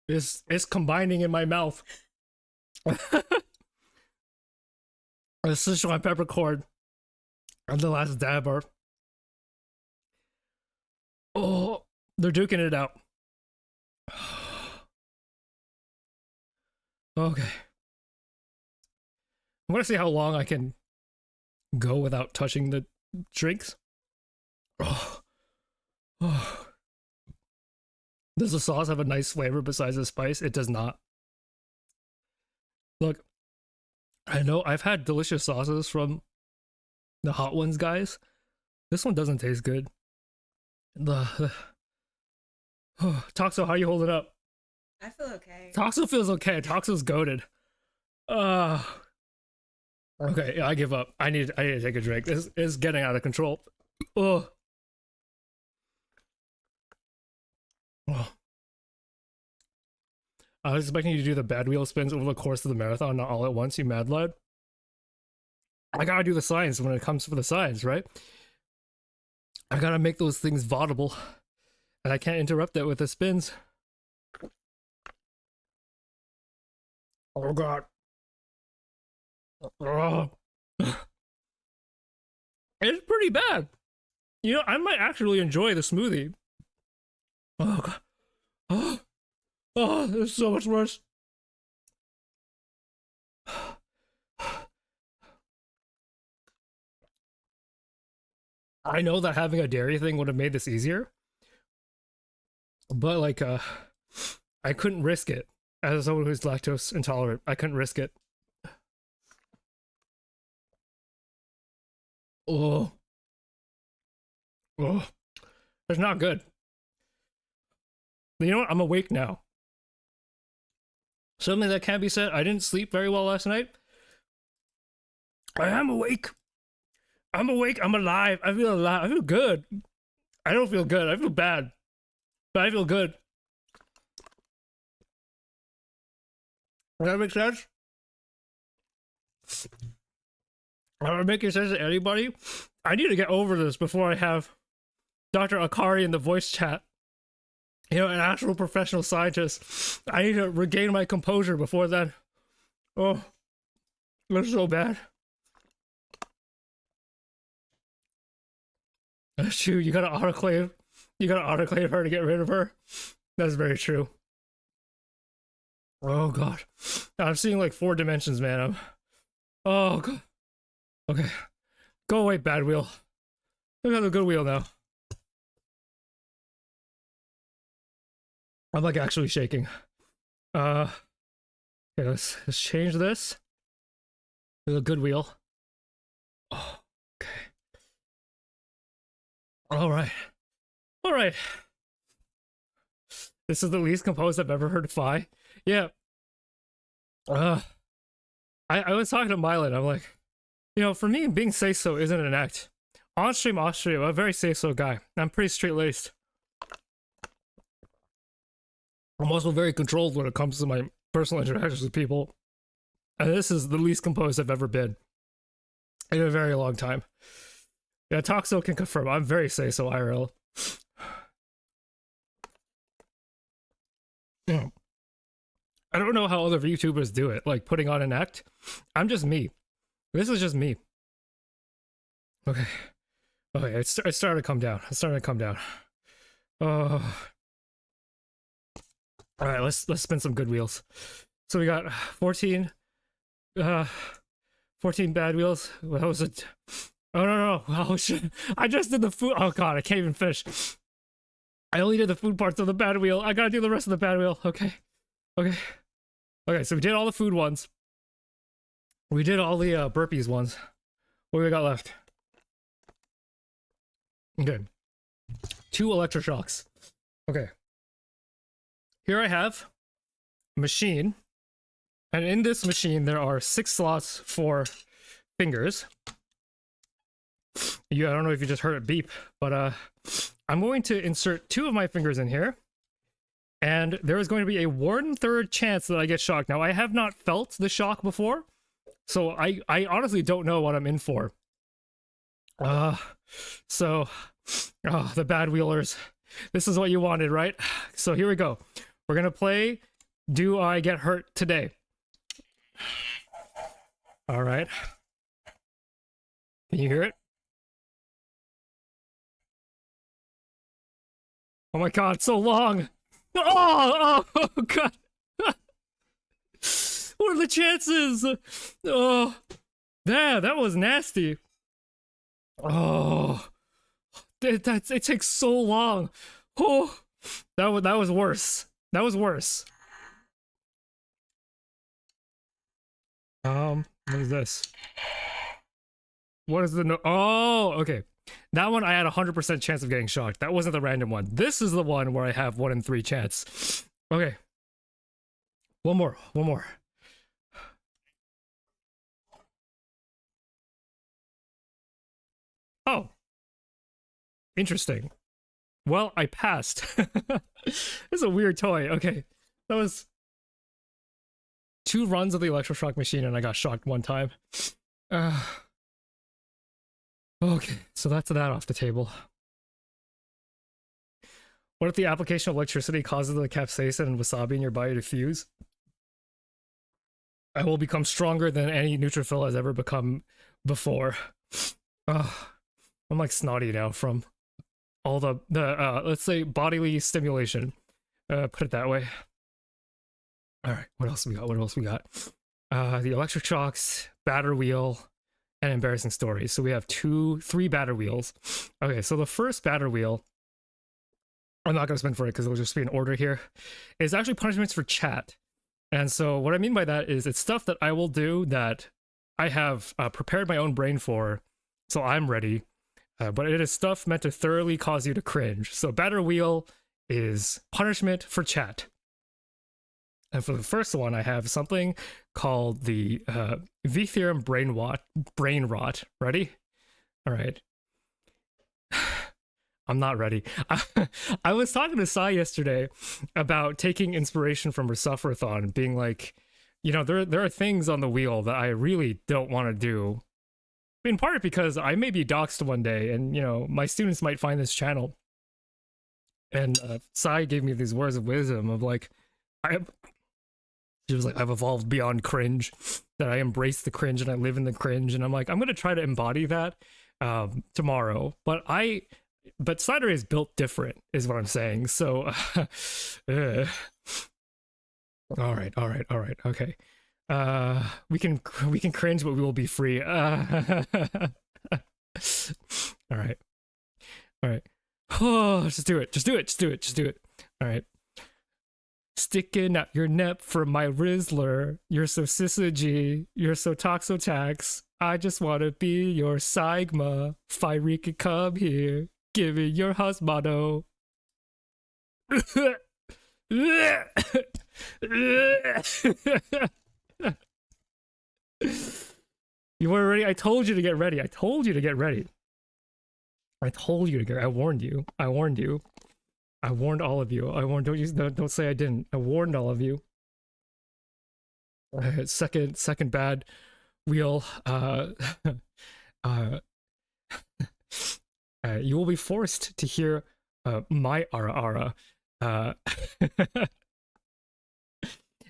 It's combining in my mouth. The Sichuan peppercorn and the last dab are. Oh, they're duking it out. Okay. I'm gonna see how long I can go without touching the drinks. Oh. Oh. Does the sauce have a nice flavor besides the spice? It does not. Look, I know I've had delicious sauces from the Hot Ones guys. This one doesn't taste good. Toxo, how you holding up? I feel okay. Toxo feels okay. Toxo's goated. Okay, yeah, I give up. I need to take a drink. This is getting out of control. Oh. I was expecting you to do the bad wheel spins over the course of the marathon, not all at once, you mad lad. I gotta do the science when it comes for the science, right? I gotta make those things vaudable. And I can't interrupt it with the spins. Oh god. Oh. It's pretty bad. You know, I might actually enjoy the smoothie. Oh god. Oh. Oh, this is so much worse. I know that having a dairy thing would have made this easier, but like, I couldn't risk it. As someone who's lactose intolerant, I couldn't risk it. Oh, oh, it's not good. You know what? I'm awake now. Something that can't be said. I didn't sleep very well last night. I am awake. I'm awake. I'm alive. I feel alive. I feel good. I don't feel good. I feel bad. But I feel good. Does that make sense? Am I making sense to anybody? I need to get over this before I have Dr. Akari in the voice chat. You know, an actual professional scientist. I need to regain my composure before then. Oh, that's so bad. That's true. You gotta autoclave. You gotta autoclave her to get rid of her. That's very true. Oh god, I'm seeing like 4 dimensions, man. Oh god. Okay, go away, bad wheel. Look at the good wheel now. I'm like actually shaking. Okay, let's change this to the good wheel. Oh, okay. All right. This is the least composed I've ever heard Phi. Yeah. I was talking to myelin. I'm like, you know, for me, being say-so isn't an act. On stream, off stream, I'm a very say-so guy. I'm pretty straight-laced. I'm also very controlled when it comes to my personal interactions with people. And this is the least composed I've ever been in a very long time. Yeah, Toxo can confirm. I'm very say-so IRL. Yeah. I don't know how other YouTubers do it, like putting on an act. I'm just me. This is just me. Okay. Okay, it started to come down. It started to come down. Oh. All right, let's spin some good wheels. So we got 14 bad wheels. What was it? Oh no. Oh shit. I just did the food. Oh god, I can't even finish. I only did the food parts of the bad wheel. I gotta do the rest of the bad wheel. Okay. Okay, so we did all the food ones. We did all the burpees ones. What do we got left? Okay. 2 electroshocks. Okay. here I have a machine, and in this machine there are 6 slots for fingers. I don't know if you just heard it beep, but I'm going to insert 2 of my fingers in here, and there is going to be a 1/3 chance that I get shocked. Now, I have not felt the shock before, so I honestly don't know what I'm in for. The bad wheelers. This is what you wanted, right? So here we go. We're gonna play Do I Get Hurt Today? All right. Can you hear it? Oh my god, it's so long! Oh god! What are the chances? Oh, that was nasty. Oh, it takes so long. Oh, that was worse. That was worse. What is this? What is the no? Oh, okay. That one I had 100% chance of getting shocked. That wasn't the random one. This is the one where I have 1 in 3 chance. Okay. One more. Oh. Interesting. Well, I passed. This is a weird toy. Okay. That was 2 runs of the electroshock machine and I got shocked 1 time. Okay, so that's that off the table. What if the application of electricity causes the capsaicin and wasabi in your body to fuse? I will become stronger than any neutrophil has ever become before. I'm like snotty now from all the let's say bodily stimulation. Put it that way. All right, what else we got? The electric shocks, batter wheel, and embarrassing stories. So we have 3 batter wheels. Okay, so the first batter wheel, I'm not going to spin for it because it'll just be in order here, is actually punishments for chat. And so what I mean by that is it's stuff that I will do that I have prepared my own brain for, so I'm ready. But it is stuff meant to thoroughly cause you to cringe. So batter wheel is punishment for chat. And for the first one, I have something called the V-theorem brain rot. Ready? All right. I'm not ready. I was talking to Sai yesterday about taking inspiration from her sufferthon, being like, you know, there are things on the wheel that I really don't want to do. In part because I may be doxxed one day, and you know, my students might find this channel. And Sai gave me these words of wisdom of like, she was like, I've evolved beyond cringe, that I embrace the cringe and I live in the cringe. And I'm like, I'm going to try to embody that tomorrow. But Slider is built different, is what I'm saying. So, all right. Okay. We can cringe, but we will be free. All right. Oh, just do it. All right. Sticking out your neck for my Rizzler. You're so syzygy. You're so toxotax. I just want to be your Sigma. Fireka come here. Give it your husbando. You weren't ready? I told you to get ready. I warned you. I warned all of you. Don't say I didn't. I warned all of you. Second bad wheel. You will be forced to hear my ara ara.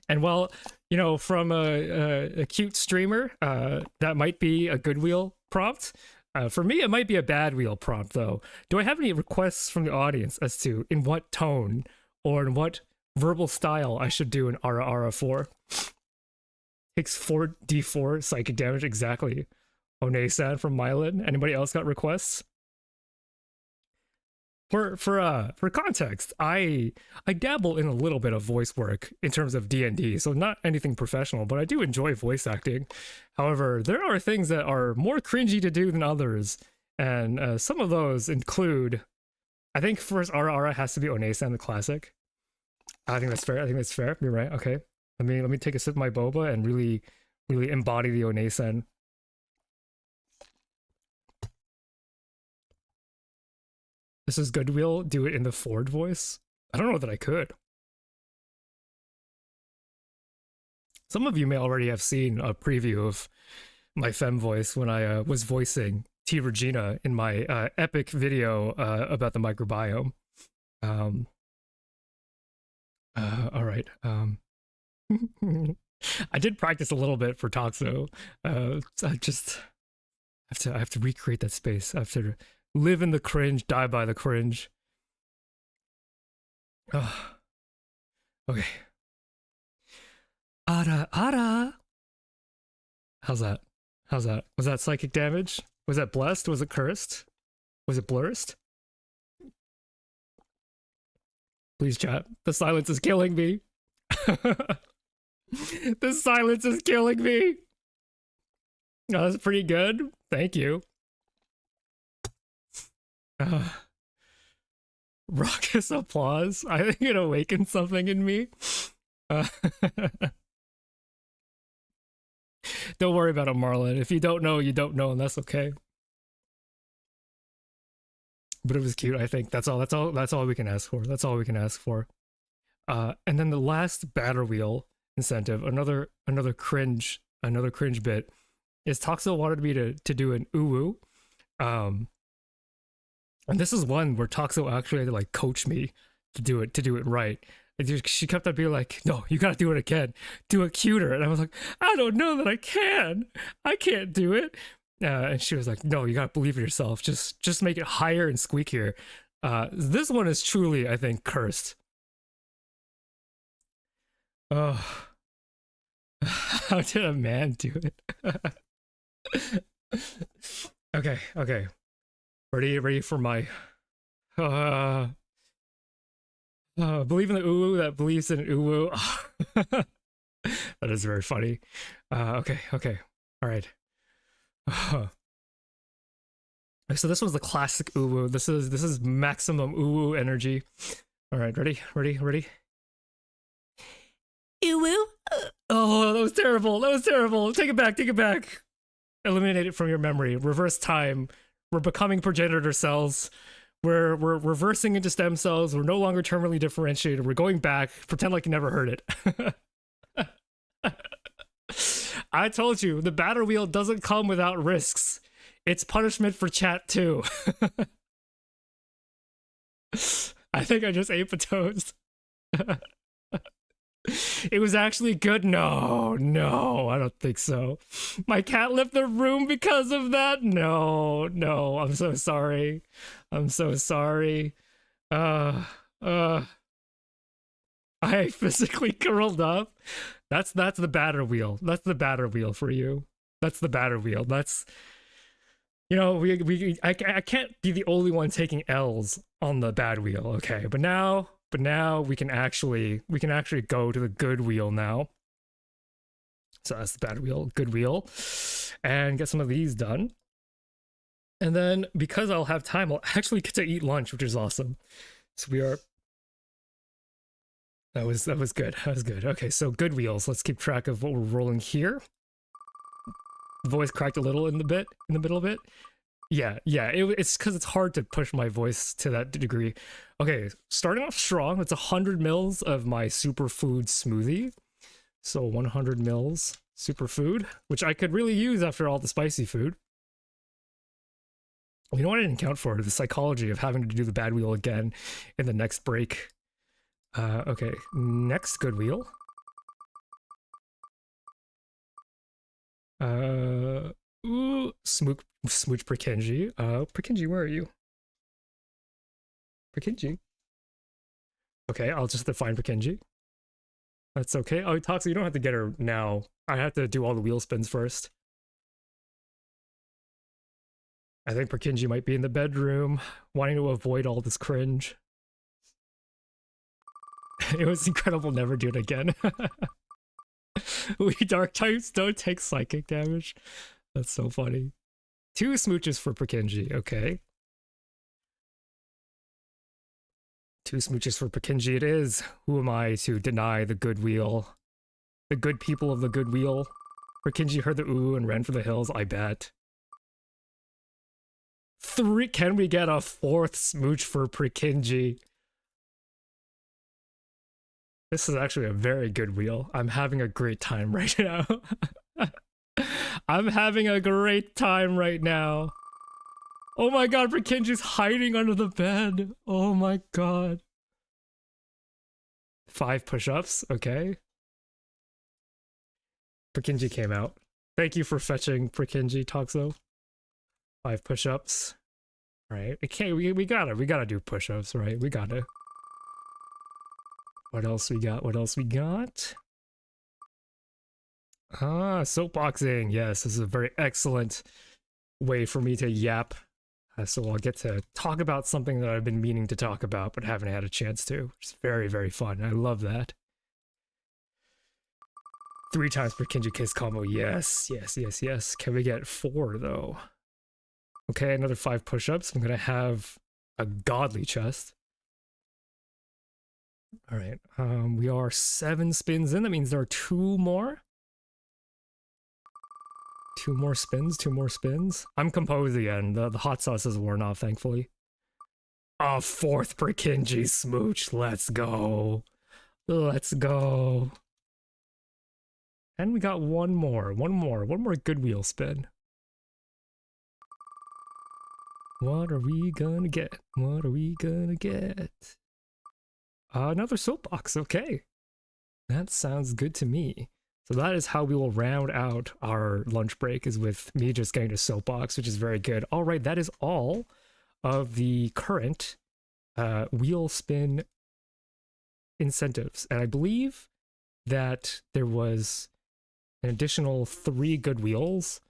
And while, you know, from a cute streamer, that might be a good wheel prompt. For me, it might be a bad wheel prompt, though. Do I have any requests from the audience as to in what tone or in what verbal style I should do an ara ara for? Takes 4d4 psychic damage exactly. One-san from myelin. Anybody else got requests? For context, I dabble in a little bit of voice work in terms of D&D, so not anything professional, but I do enjoy voice acting. However, there are things that are more cringy to do than others, and some of those include, I think first Ara Ara has to be One-san the classic. I think that's fair. I think that's fair. You're right. Okay. Let me take a sip of my boba and really embody the onesen. This is Goodwill. Do it in the Ford voice. I don't know that I could. Some of you may already have seen a preview of my femme voice when I was voicing T. Regina in my epic video about the microbiome. All right. I did practice a little bit for Toxo. I have to recreate that space. I have to live in the cringe, die by the cringe. Oh, okay. Ara, ara. How's that? How's that? Was that psychic damage? Was that blessed? Was it cursed? Was it blurst? Please, chat. The silence is killing me. The silence is killing me. Oh, that's pretty good. Thank you. Raucous applause. I think it awakened something in me. Don't worry about it, Marlon. If you don't know, you don't know, and that's okay. But it was cute, I think. That's all we can ask for. That's all we can ask for. And then the last batter wheel incentive, another cringe bit, is Toxo wanted me to do an uwu. And this is one where Toxo actually had to like coach me to do it right. And she kept on being like, no, you gotta do it again. Do it cuter. And I was like, I don't know that I can. I can't do it. And she was like, no, you gotta believe in yourself. Just make it higher and squeakier. This one is truly, I think, cursed. Oh. How did a man do it? Okay. Ready for my believe in the uwu that believes in uwu. That is very funny. Okay. All right. So this was the classic uwu. This is maximum uwu energy. All right, ready? Uwu. Oh, that was terrible. Take it back. Eliminate it from your memory. Reverse time. We're becoming progenitor cells. We're reversing into stem cells. We're no longer terminally differentiated. We're going back. Pretend like you never heard it. I told you, the batter wheel doesn't come without risks. It's punishment for chat too. I think I just ate potatoes. It was actually good. No, I don't think so. My cat left the room because of that. No, I'm so sorry. I physically curled up. That's the batter wheel. That's the batter wheel for you. That's the batter wheel. That's, you know, I can't be the only one taking L's on the bad wheel. Okay, but now we can actually go to the good wheel now. So that's the bad wheel, good wheel, and get some of these done. And then because I'll have time, I'll actually get to eat lunch, which is awesome. So we are. That was good. Okay, so good wheels. Let's keep track of what we're rolling here. The voice cracked a little in the middle of it. Yeah, it's because it's hard to push my voice to that degree. Okay, starting off strong, it's 100 mils of my superfood smoothie. So 100 mils superfood, which I could really use after all the spicy food. You know what I didn't count for? The psychology of having to do the bad wheel again in the next break. Okay, next good wheel. Ooh, smooch Prekenji. Prekenji, where are you? Prekenji. Okay, I'll just define Prekenji. That's okay. Oh, Toxic, you don't have to get her now. I have to do all the wheel spins first. I think Prekenji might be in the bedroom, wanting to avoid all this cringe. It was incredible, never do it again. We dark types don't take psychic damage. That's so funny. 2 smooches for Prekenji, okay. 2 smooches for Pakinji it is. Who am I to deny the good wheel? The good people of the good wheel. Pakinji heard the ooh and ran for the hills, I bet. 3, can we get a 4th smooch for Pakinji? This is actually a very good wheel. I'm having a great time right now. I'm having a great time right now. Oh my god, Pakinji's hiding under the bed. Oh my god. 5 push-ups, okay. Pakinji came out. Thank you for fetching Pakinji, Toxo. 5 push-ups. Right. Okay, we gotta do push-ups, right? We gotta. What else we got? What else we got? Ah, soapboxing. Yes, this is a very excellent way for me to yap. So I'll get to talk about something that I've been meaning to talk about, but haven't had a chance to. It's very, very fun. I love that. 3 times per Kinji Kiss combo. Yes, yes, yes, yes. Can we get 4, though? Okay, another 5 push-ups. I'm gonna have a godly chest. All right, we are 7 spins in. That means there are 2 more. 2 more spins, 2 more spins. I'm composed again. The hot sauce is worn off, thankfully. A 4th Pakinji smooch. Let's go. Let's go. And we got one more good wheel spin. What are we gonna get? What are we gonna get? Another soapbox, okay. That sounds good to me. So that is how we will round out our lunch break, is with me just getting a soapbox, which is very good. All right, that is all of the current wheel spin incentives. And I believe that there was an additional 3 good wheels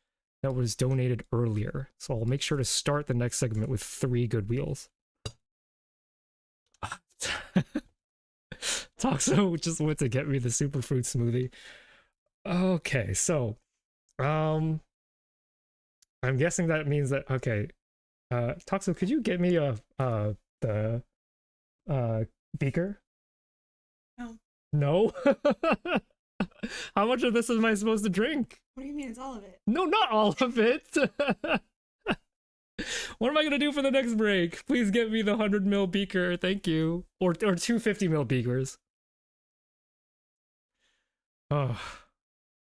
that was donated earlier. So I'll make sure to start the next segment with 3 good wheels. Toxo just went to get me the superfruit smoothie. Okay, so I'm guessing that means that, okay, Toxo, could you get me the beaker? No. No? How much of this am I supposed to drink? What do you mean it's all of it? No, not all of it. What am I gonna do for the next break? Please get me the 100 ml beaker, thank you. Or 250 ml beakers. Oh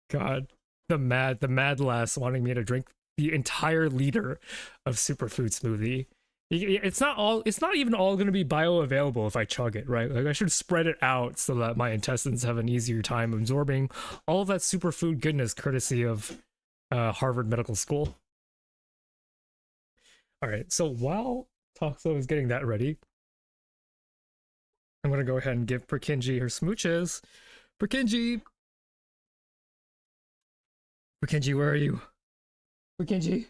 god. The mad lass wanting me to drink the entire liter of superfood smoothie. It's not even all going to be bioavailable if I chug it, right? Like, I should spread it out so that my intestines have an easier time absorbing all of that superfood goodness courtesy of Harvard Medical School. All right, so while Toxo is getting that ready, I'm going to go ahead and give Pakinji her smooches. Pakinji, where are you? Pakinji,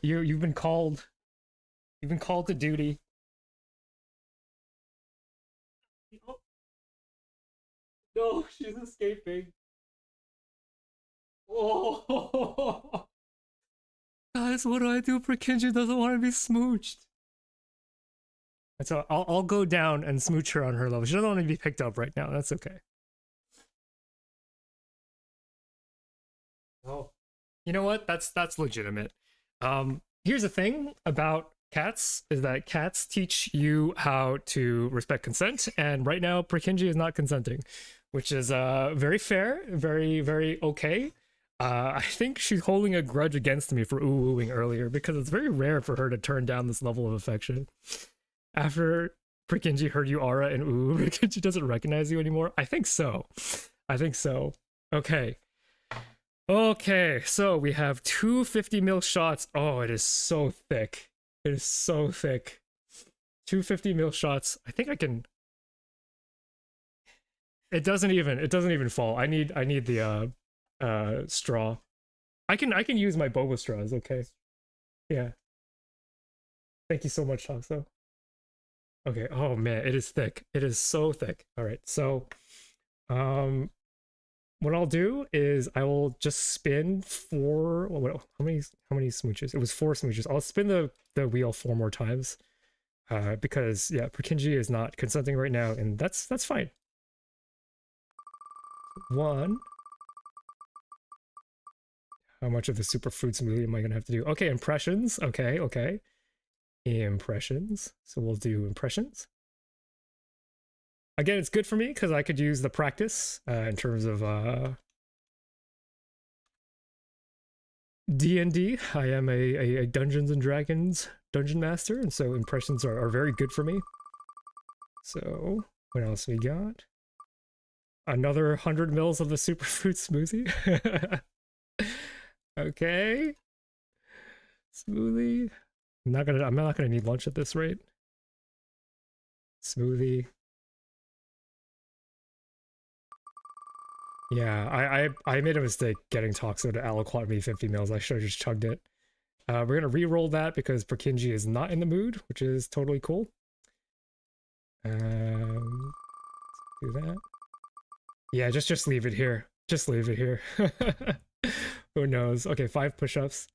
you've been called. You've been called to duty. No, she's escaping. Oh, guys, what do I do? Pakinji doesn't want to be smooched. And so I'll go down and smooch her on her level. She doesn't want to be picked up right now. That's okay. Oh, you know what? That's legitimate. Here's the thing about cats, is that cats teach you how to respect consent, and right now Pakinji is not consenting, which is very fair, very, very okay. I think she's holding a grudge against me for ooh-ooing earlier, because it's very rare for her to turn down this level of affection. After Pakinji heard you aura and ooh, Pakinji doesn't recognize you anymore? I think so. I think so. Okay. Okay, so we have 2 50 ml shots. Oh, it is so thick. It is so thick. 2 50 ml shots. I think I can. It doesn't even fall. I need the straw. I can use my boba straws, okay. Yeah. Thank you so much, Toxo. Okay, oh man, it is thick. It is so thick. All right, so what I'll do is I will just spin 4. How many smooches? It was 4 smooches. I'll spin the wheel 4 more times. because yeah, Purkinje is not consenting right now, and that's fine. One. How much of the superfood smoothie am I gonna have to do? Okay, impressions. Okay, okay. Impressions. So we'll do impressions. Again, it's good for me because I could use the practice in terms of D&D. I am a Dungeons and Dragons dungeon master, and so impressions are very good for me. So what else we got? Another 100 mils of the superfood smoothie. Okay. Smoothie. I'm not gonna need lunch at this rate. Smoothie. Yeah, I made a mistake getting Toxo to aliquot me 50 mils. I should have just chugged it. We're gonna re-roll that because Purkinje is not in the mood, which is totally cool. Do that. Yeah, just leave it here. Just leave it here. Who knows? Okay, 5 push-ups.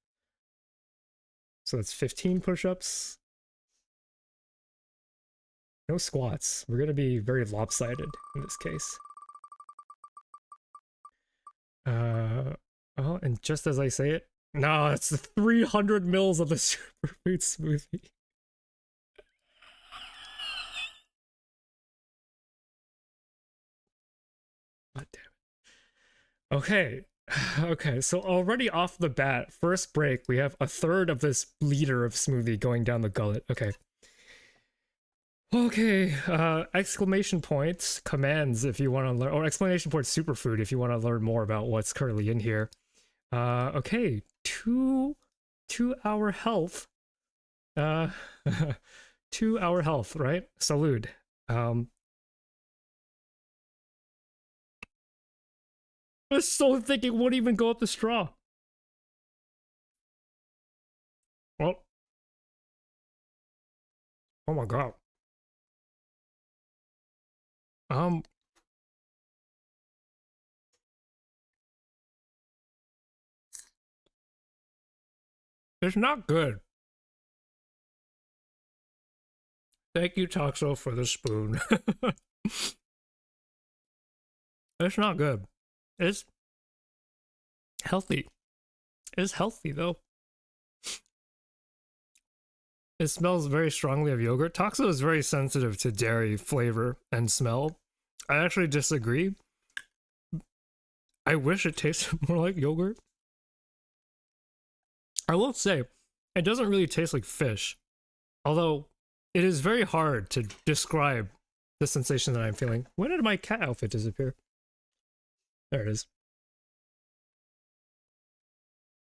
So that's 15 push-ups. No squats. We're gonna be very lopsided in this case. Oh, and just as I say it, no, it's the 300 mils of the superfood smoothie. God damn it. Okay. Okay, so already off the bat, first break, we have a third of this liter of smoothie going down the gullet. Okay. Okay, exclamation points, commands if you want to learn, or exclamation point superfood if you want to learn more about what's currently in here. Okay, 2 hour health. 2 hour health, right? Salud. I was so thinking won't even go up the straw. Oh. Oh my god. It's not good. Thank you, Toxo, for the spoon. It's not good. It's healthy. It's healthy, though. It smells very strongly of yogurt. Toxo is very sensitive to dairy flavor and smell. I actually disagree. I wish it tasted more like yogurt. I will say, it doesn't really taste like fish. Although, it is very hard to describe the sensation that I'm feeling. When did my cat outfit disappear? There it is.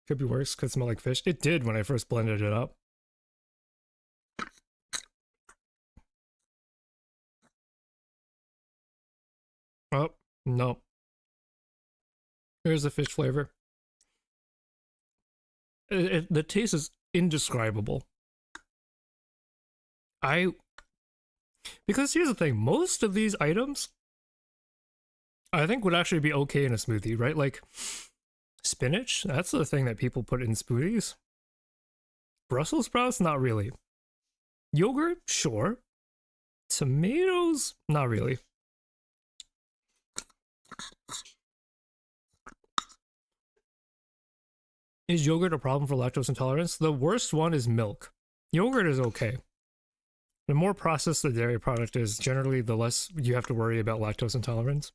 Could be worse, could smell like fish. It did when I first blended it up. Oh, no. Here's the fish flavor. The taste is indescribable. Because here's the thing, most of these items I think would actually be okay in a smoothie, right? Like spinach, that's the thing that people put in smoothies. Brussels sprouts, not really. Yogurt, sure. Tomatoes, not really. Is yogurt a problem for lactose intolerance? The worst one is milk. Yogurt is okay. The more processed the dairy product is, generally the less you have to worry about lactose intolerance.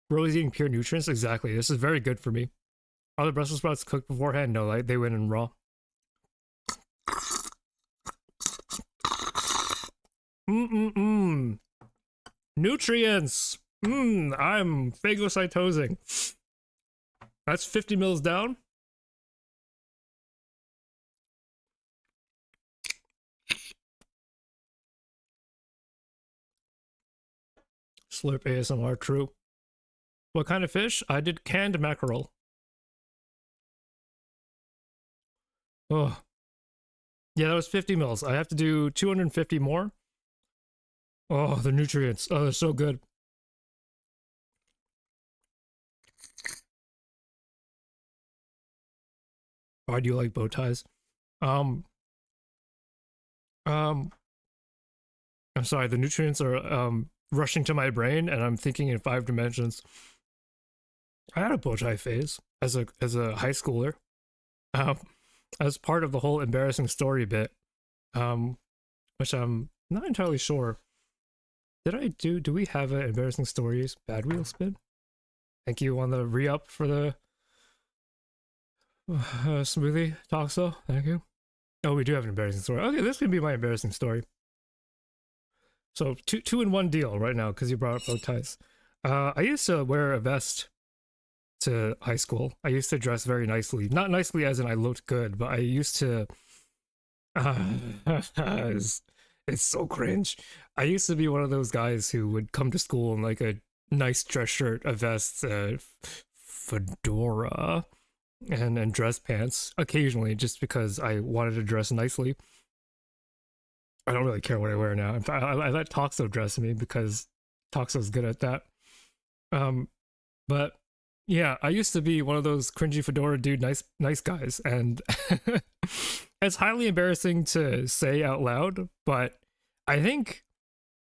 Rose eating pure nutrients? Exactly. This is very good for me. Are the Brussels sprouts cooked beforehand? No, they went in raw. Nutrients! I'm phagocytosing. That's 50 mils down. Slurp ASMR, true. What kind of fish? I did canned mackerel. Oh. Yeah, that was 50 mils. I have to do 250 more. Oh, the nutrients. Oh, they're so good. Why do you like bow ties? Um, I'm sorry, the nutrients are rushing to my brain, and I'm thinking in 5 dimensions. I had a bow tie phase as a high schooler, um, as part of the whole embarrassing story bit, um, which I'm not entirely sure. Did I do? Do we have an embarrassing stories bad wheel spin? Thank you on the re-up for the smoothie Toxo. Thank you. Oh, we do have an embarrassing story. Okay, this can be my embarrassing story. So two in one deal right now because you brought up bow ties. I used to wear a vest to high school. I used to dress very nicely. Not nicely as in I looked good, but I used to. It's so cringe. I used to be one of those guys who would come to school in like a nice dress shirt, a vest, fedora, and dress pants occasionally, just because I wanted to dress nicely. I don't really care what I wear now. I let Toxo dress me because Toxo's good at that. But yeah, I used to be one of those cringy fedora dude, nice guys, and it's highly embarrassing to say out loud. But I think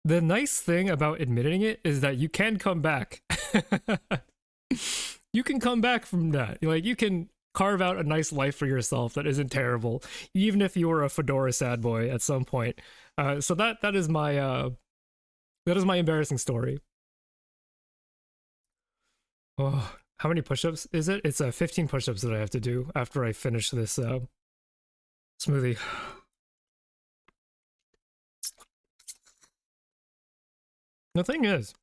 the nice thing about admitting it is that you can come back. You can come back from that. Like you can carve out a nice life for yourself that isn't terrible, even if you were a fedora sad boy at some point. So that is my embarrassing story. Oh, how many push-ups is it? It's 15 push-ups that I have to do after I finish this smoothie. The thing is,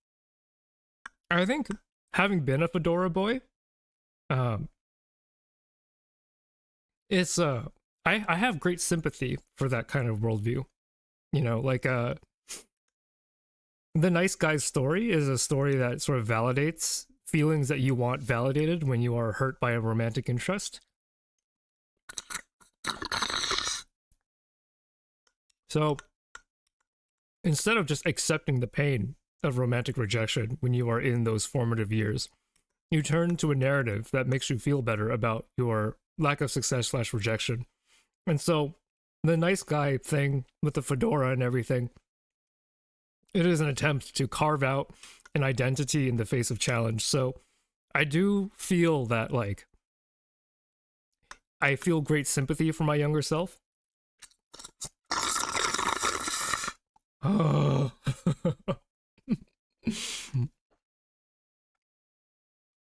I think having been a fedora boy, it's I have great sympathy for that kind of worldview. You know, like the nice guy's story is a story that sort of validates feelings that you want validated when you are hurt by a romantic interest. So instead of just accepting the pain of romantic rejection when you are in those formative years, you turn to a narrative that makes you feel better about your lack of success / rejection. And so the nice guy thing with the fedora and everything, it is an attempt to carve out an identity in the face of challenge. So I do feel that, like, I feel great sympathy for my younger self. Oh.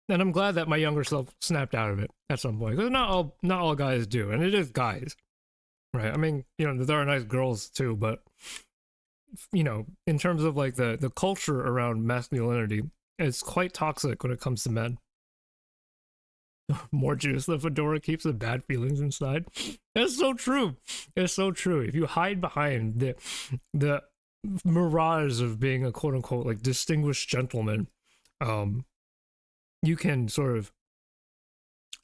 And I'm glad that my younger self snapped out of it at some point. Because not all guys do, and it is guys, right? I mean, you know, there are nice girls too, but you know, in terms of like the culture around masculinity, it's quite toxic when it comes to men. More juice, the fedora keeps the bad feelings inside. That's so true. It's so true. If you hide behind the mirage of being a quote unquote like distinguished gentleman, you can sort of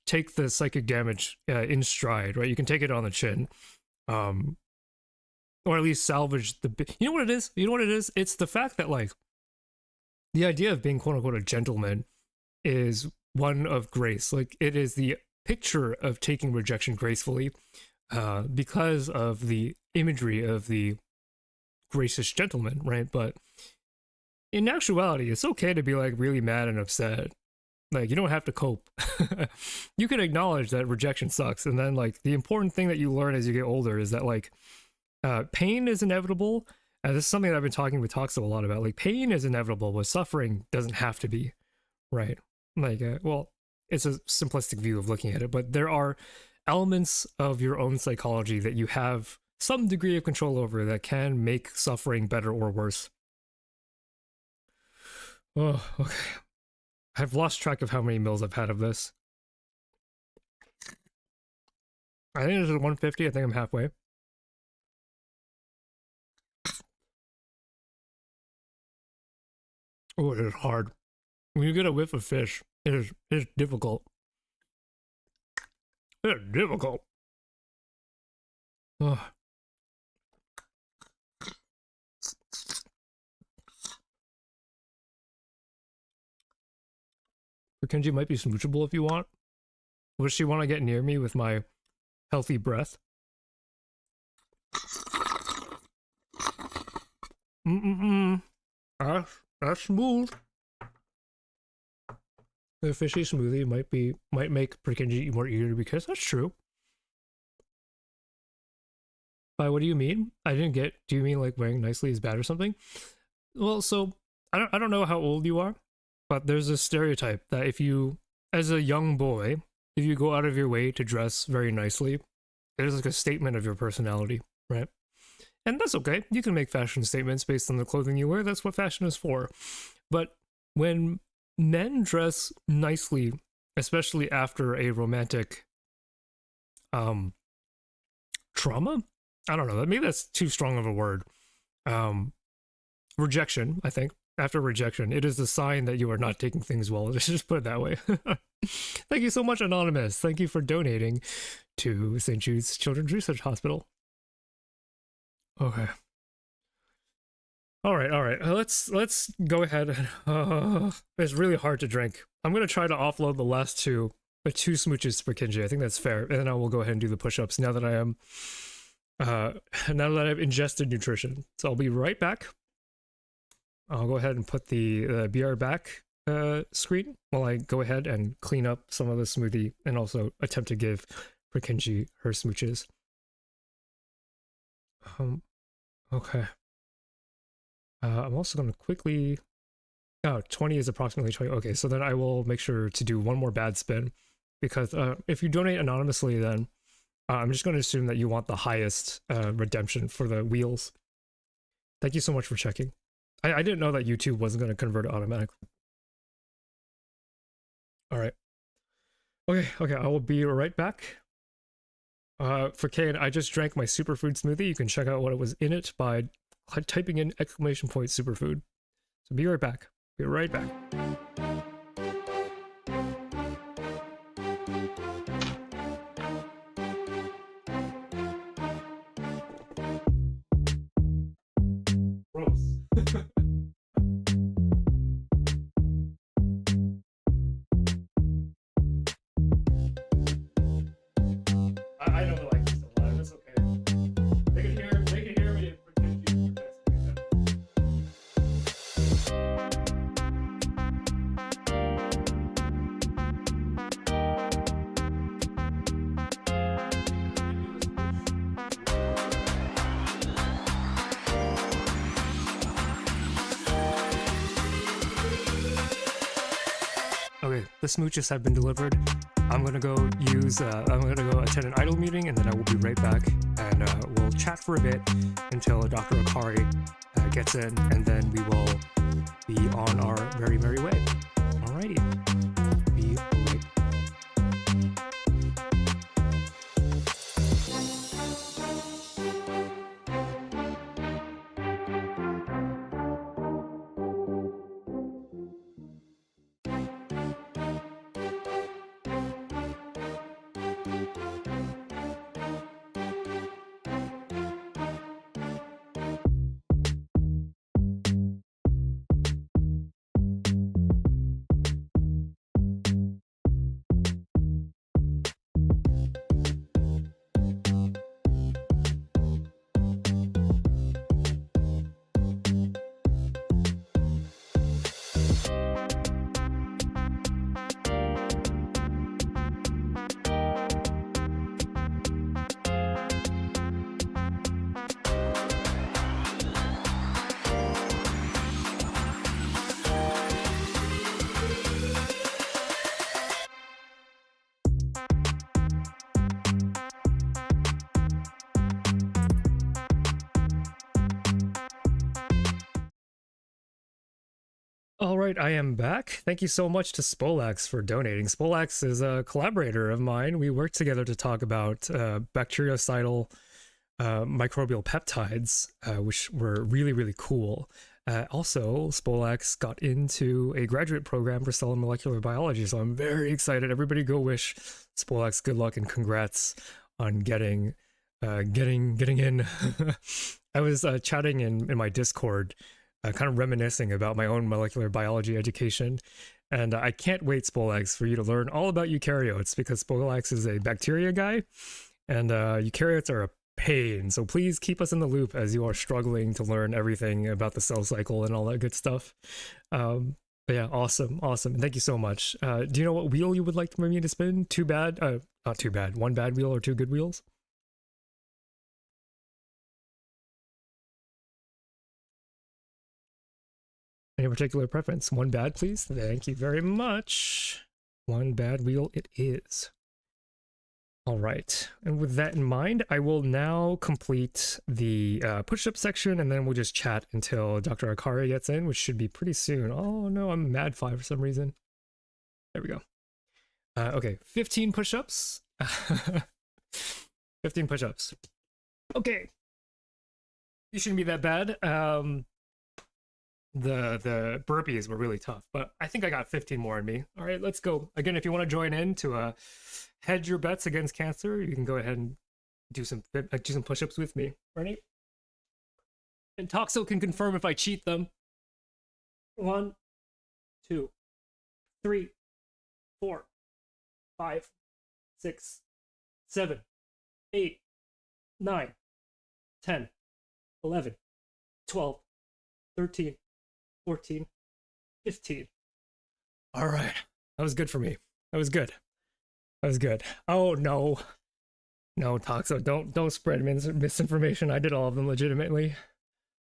take the psychic damage in stride, right? You can take it on the chin, or at least salvage the. You know what it is? You know what it is? It's the fact that like the idea of being quote unquote a gentleman is one of grace. Like it is the picture of taking rejection gracefully, because of the imagery of the gracious gentleman, right? But in actuality, it's okay to be like really mad and upset. Like you don't have to cope. You can acknowledge that rejection sucks, and then like the important thing that you learn as you get older is that like pain is inevitable. And this is something that I've been talking with Toxo a lot about. Like pain is inevitable, but suffering doesn't have to be, right? Like, well, it's a simplistic view of looking at it, but there are elements of your own psychology that you have some degree of control over that can make suffering better or worse. Oh, okay. I've lost track of how many mils I've had of this. I think it's 150. I think I'm halfway. Oh, it is hard. When you get a whiff of fish, it is difficult. It is difficult. Oh. Kenji might be smoochable if you want. Would she want to get near me with my healthy breath? That's smooth. The fishy smoothie might make Purkinje more eager because that's true. By what do you mean? I didn't get. Do you mean like wearing nicely is bad or something? Well, so I don't know how old you are, but there's a stereotype that if you, as a young boy, if you go out of your way to dress very nicely, it is like a statement of your personality, right? And that's okay. You can make fashion statements based on the clothing you wear. That's what fashion is for. But when men dress nicely, especially after a romantic trauma, I don't know, maybe that's too strong of a word. Rejection, I think. After rejection, it is a sign that you are not taking things well. Let's just put it that way. Thank you so much, Anonymous. Thank you for donating to St. Jude's Children's Research Hospital. Okay. All right. Let's go ahead. It's really hard to drink. I'm gonna try to offload the last two smooches for Kinji. I think that's fair, and then I will go ahead and do the push-ups now that I am. Now that I've ingested nutrition, so I'll be right back. I'll go ahead and put the BR back screen while I go ahead and clean up some of the smoothie and also attempt to give Purkinje her smooches. Okay. I'm also going to quickly... Oh, 20 is approximately 20. Okay, so then I will make sure to do one more bad spin, because if you donate anonymously, then I'm just going to assume that you want the highest redemption for the wheels. Thank you so much for checking. I didn't know that YouTube wasn't going to convert it automatically. All right. Okay, I will be right back. For Kane, I just drank my superfood smoothie. You can check out what was in it by typing in !superfood. So be right back. Be right back. I don't like this a lot. That's okay. They can hear me if Purkinje Okay, the smooches have been delivered. I'm gonna go attend an idle meeting, and then I will be right back, and we'll chat for a bit until Dr. Akari gets in, and then we will be on our very merry way. Alrighty, be right. All right, I am back. Thank you so much to Spolax for donating. Spolax is a collaborator of mine. We worked together to talk about bactericidal microbial peptides, which were really, really cool. Also, Spolax got into a graduate program for cell and molecular biology, so I'm very excited. Everybody go wish Spolax good luck and congrats on getting in. I was chatting in my Discord, kind of reminiscing about my own molecular biology education. And I can't wait, Spolax, for you to learn all about eukaryotes, because Spolax is a bacteria guy, and eukaryotes are a pain. So please keep us in the loop as you are struggling to learn everything about the cell cycle and all that good stuff. But yeah, awesome. And thank you so much. Do you know what wheel you would like for me to spin? Too bad? Not too bad. One bad wheel or two good wheels? Any particular preference? One bad, please. Thank you very much. One bad wheel it is. All right. And with that in mind, I will now complete the push-up section, and then we'll just chat until Dr. Akari gets in, which should be pretty soon. Oh no, I'm mad 5 for some reason. There we go. Okay, 15 push-ups. 15 push-ups. Okay. You shouldn't be that bad. The burpees were really tough, but I think I got 15 more in me. All right, let's go. Again, if you want to join in to hedge your bets against cancer, you can go ahead and do some push-ups with me. Ready? And Toxo can confirm if I cheat them. 1, 2, 3, 4, 5, 6, 7, 8, 9, 10, 11, 12, 13, 14, 15. All right. That was good for me. That was good. Oh, no. No, Toxo, don't spread misinformation. I did all of them legitimately.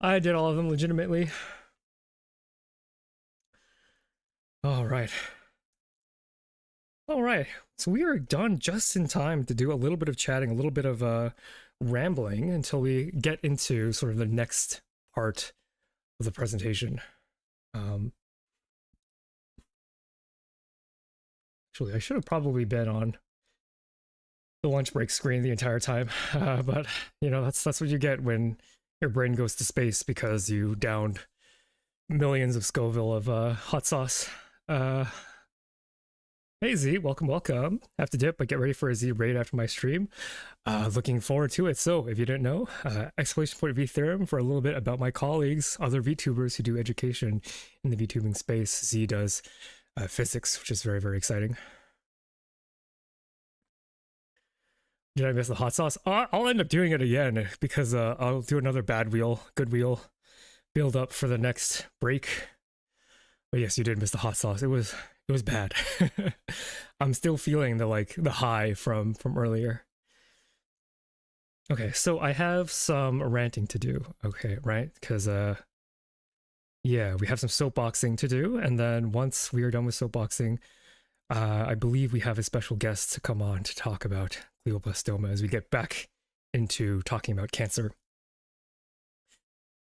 All right. So we are done just in time to do a little bit of chatting, a little bit of rambling until we get into sort of the next part of the presentation. Actually, I should have probably been on the lunch break screen the entire time, but you know, that's what you get when your brain goes to space because you downed millions of Scoville of hot sauce. Hey Z, welcome. Have to dip, but get ready for a Z raid after my stream. Looking forward to it. So, if you didn't know, exclamation point V theorem for a little bit about my colleagues, other VTubers who do education in the VTubing space. Z does physics, which is very, very exciting. Did I miss the hot sauce? I'll end up doing it again because I'll do another bad wheel, good wheel, build up for the next break. But yes, you did miss the hot sauce. It was bad. I'm still feeling the high from earlier. Okay, so I have some ranting to do. Okay, right? Because yeah, we have some soapboxing to do, and then once we are done with soapboxing, I believe we have a special guest to come on to talk about glioblastoma as we get back into talking about cancer.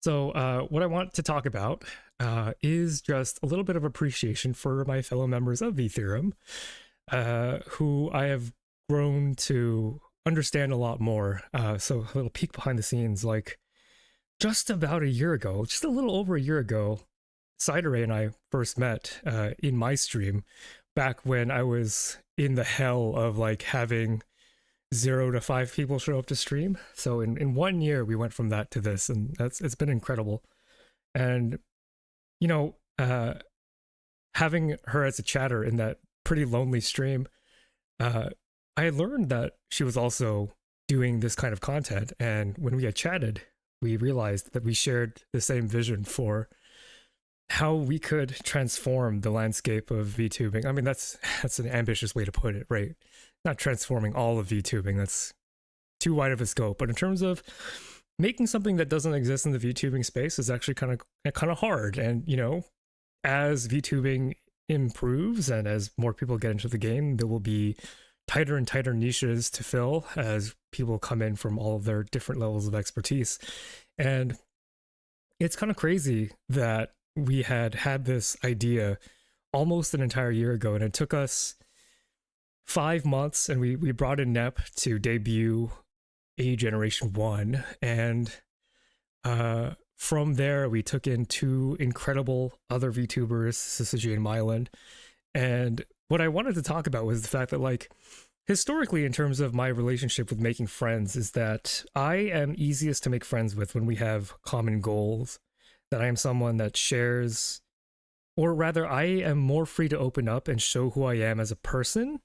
So what I want to talk about is just a little bit of appreciation for my fellow members of V-Theorem, who I have grown to understand a lot more. So a little peek behind the scenes, like just about a year ago, just a little over a year ago, Cideray and I first met in my stream back when I was in the hell of like having 0 to 5 people show up to stream. So in 1 year, we went from that to this, and it's been incredible. And, you know, having her as a chatter in that pretty lonely stream, I had learned that she was also doing this kind of content. And when we had chatted, we realized that we shared the same vision for how we could transform the landscape of VTubing. I mean, that's an ambitious way to put it, right? Not transforming all of VTubing, that's too wide of a scope. But in terms of making something that doesn't exist in the VTubing space is actually kind of hard. And, you know, as VTubing improves and as more people get into the game, there will be tighter and tighter niches to fill as people come in from all of their different levels of expertise. And it's kind of crazy that we had this idea almost an entire year ago, and it took us 5 months, and we brought in Nep to debut A Generation 1, and from there we took in 2 incredible other VTubers, Syzygy and Myelin. And what I wanted to talk about was the fact that, like, historically, in terms of my relationship with making friends, is that I am easiest to make friends with when we have common goals, that I am someone that shares, or rather I am more free to open up and show who I am as a person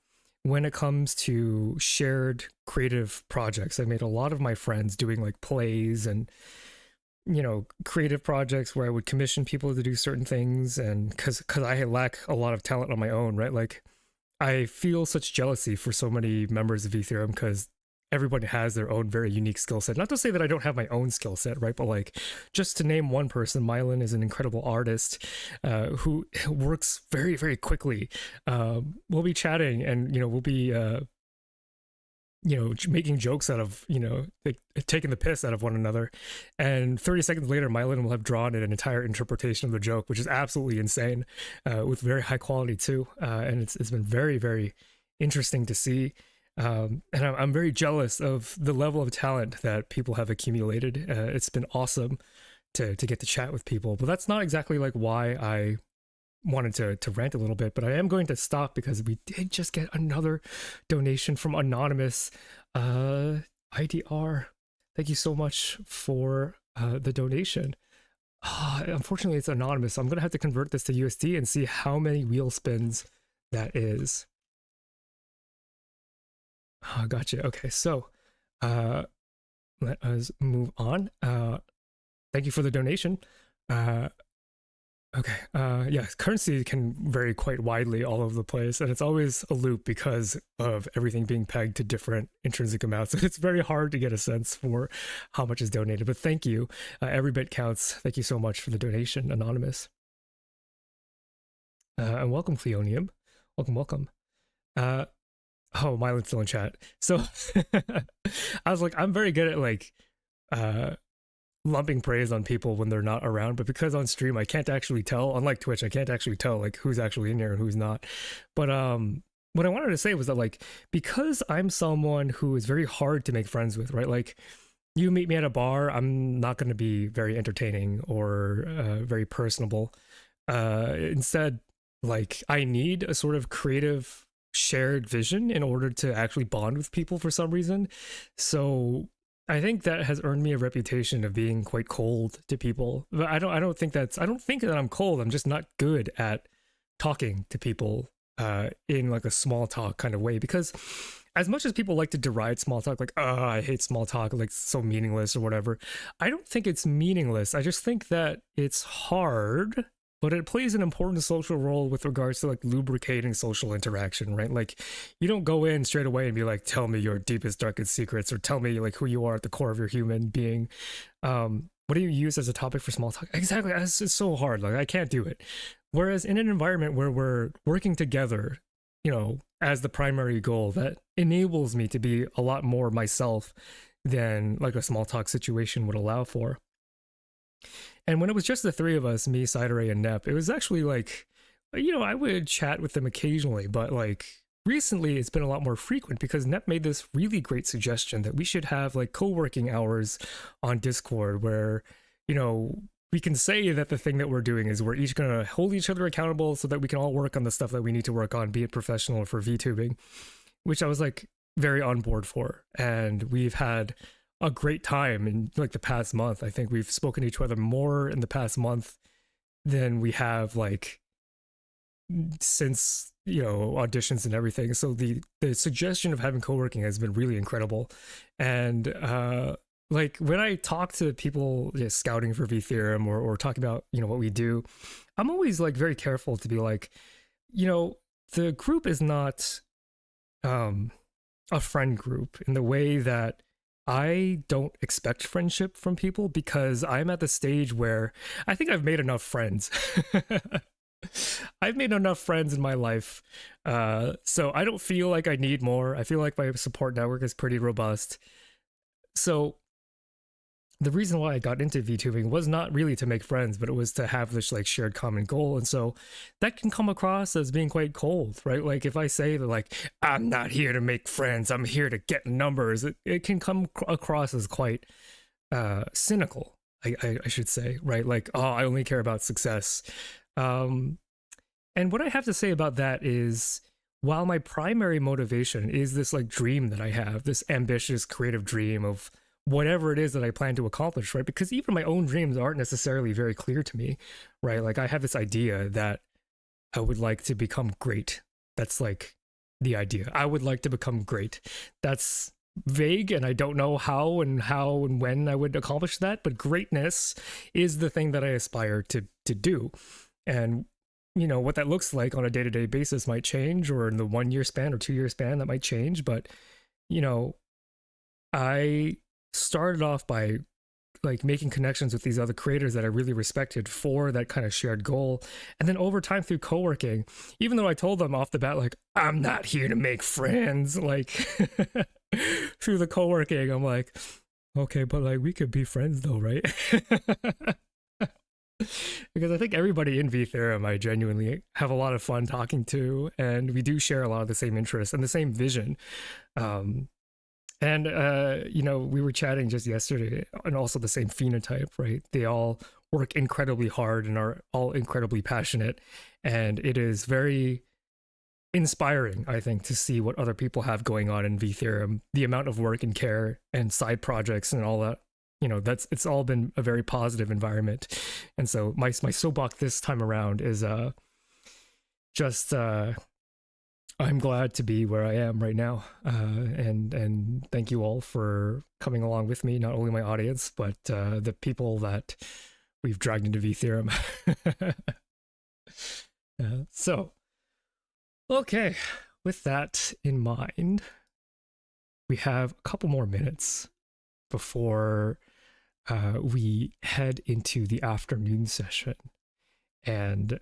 when it comes to shared creative projects. I made a lot of my friends doing like plays and, you know, creative projects where I would commission people to do certain things. And because I lack a lot of talent on my own, right? Like I feel such jealousy for so many members of Ethereum because everybody has their own very unique skill set. Not to say that I don't have my own skill set, right? But like, just to name one person, myelin is an incredible artist who works very, very quickly. We'll be chatting, and you know, we'll be you know, making jokes out of, you know, like, taking the piss out of one another, and 30 seconds later myelin will have drawn an entire interpretation of the joke, which is absolutely insane, with very high quality too, and it's been very, very interesting to see. And I'm very jealous of the level of talent that people have accumulated. It's been awesome to get to chat with people, but that's not exactly like why I wanted to rant a little bit. But I am going to stop because we did just get another donation from anonymous IDR. Thank you so much for the donation. Unfortunately, it's anonymous, so I'm gonna have to convert this to USD and see how many wheel spins that is. Oh, gotcha. Okay, so let us move on. Thank you for the donation. Okay, yeah, currency can vary quite widely all over the place, and it's always a loop because of everything being pegged to different intrinsic amounts. It's very hard to get a sense for how much is donated, but thank you. Every bit counts. Thank you so much for the donation, anonymous. And welcome, Cleonium. Welcome, welcome. Oh, Mylin's still in chat. So I was like, I'm very good at like lumping praise on people when they're not around, but because on stream I can't actually tell, unlike Twitch, I can't actually tell like who's actually in here and who's not. But what I wanted to say was that like, because I'm someone who is very hard to make friends with, right? Like you meet me at a bar, I'm not going to be very entertaining or very personable. Instead, like I need a sort of creative shared vision in order to actually bond with people for some reason. So I think that has earned me a reputation of being quite cold to people. But I don't think that I'm cold. I'm just not good at talking to people in like a small talk kind of way, because as much as people like to deride small talk, like, oh, I hate small talk, like it's so meaningless or whatever, I don't think it's meaningless. I just think that it's hard, but it plays an important social role with regards to like lubricating social interaction, right? Like you don't go in straight away and be like, tell me your deepest, darkest secrets, or tell me like who you are at the core of your human being. What do you use as a topic for small talk? Exactly, it's so hard, like I can't do it. Whereas in an environment where we're working together, you know, as the primary goal, that enables me to be a lot more myself than like a small talk situation would allow for. And when it was just the three of us, me, Cideray, and Nep, it was actually like, you know, I would chat with them occasionally, but like recently it's been a lot more frequent because Nep made this really great suggestion that we should have like co-working hours on Discord where, you know, we can say that the thing that we're doing is we're each going to hold each other accountable so that we can all work on the stuff that we need to work on, be it professional or for VTubing, which I was like very on board for. And we've had a great time in like the past month. I think we've spoken to each other more in the past month than we have like since, you know, auditions and everything. So the suggestion of having co-working has been really incredible. And like when I talk to people scouting for Ethereum or talk about, you know, what we do, I'm always like very careful to be like, you know, the group is not a friend group in the way that I don't expect friendship from people, because I'm at the stage where I think I've made enough friends. I've made enough friends in my life. So I don't feel like I need more. I feel like my support network is pretty robust. So the reason why I got into VTubing was not really to make friends, but it was to have this like shared common goal. And so that can come across as being quite cold, right? Like if I say that like, I'm not here to make friends, I'm here to get numbers, it can come across as quite cynical, I should say, right? Like, oh, I only care about success. And what I have to say about that is, while my primary motivation is this like dream that I have, this ambitious creative dream of whatever it is that I plan to accomplish, right? Because even my own dreams aren't necessarily very clear to me, right? Like I have this idea that I would like to become great. That's like the idea. I would like to become great. That's vague, and I don't know how and when I would accomplish that, but greatness is the thing that I aspire to do. And you know, what that looks like on a day-to-day basis might change, or in the 1 year span or 2 year span that might change. But you know, I started off by like making connections with these other creators that I really respected for that kind of shared goal. And then over time through co-working, even though I told them off the bat, like, I'm not here to make friends, like through the co-working, I'm like, okay, but like we could be friends though, right? Because I think everybody in ViSo I genuinely have a lot of fun talking to, and we do share a lot of the same interests and the same vision. And, you know, we were chatting just yesterday, and also the same phenotype, right? They all work incredibly hard and are all incredibly passionate. And it is very inspiring, I think, to see what other people have going on in ViSo, the amount of work and care and side projects and all that. You know, it's all been a very positive environment. And so my soapbox this time around is just I'm glad to be where I am right now, and thank you all for coming along with me. Not only my audience, but the people that we've dragged into ViSo. So, okay, with that in mind, we have a couple more minutes before we head into the afternoon session, and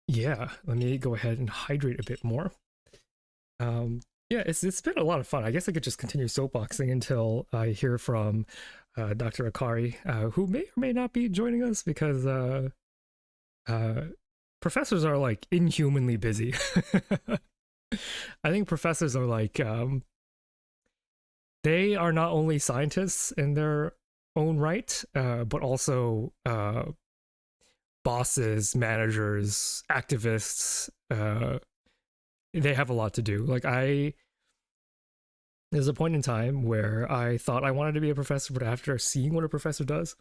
yeah, let me go ahead and hydrate a bit more. Yeah, it's been a lot of fun. I guess I could just continue soapboxing until I hear from Dr. Akari, who may or may not be joining us, because professors are like inhumanly busy. I think professors are like, they are not only scientists in their own right, but also bosses, managers, activists. They have a lot to do. Like there's a point in time where I thought I wanted to be a professor, but after seeing what a professor does,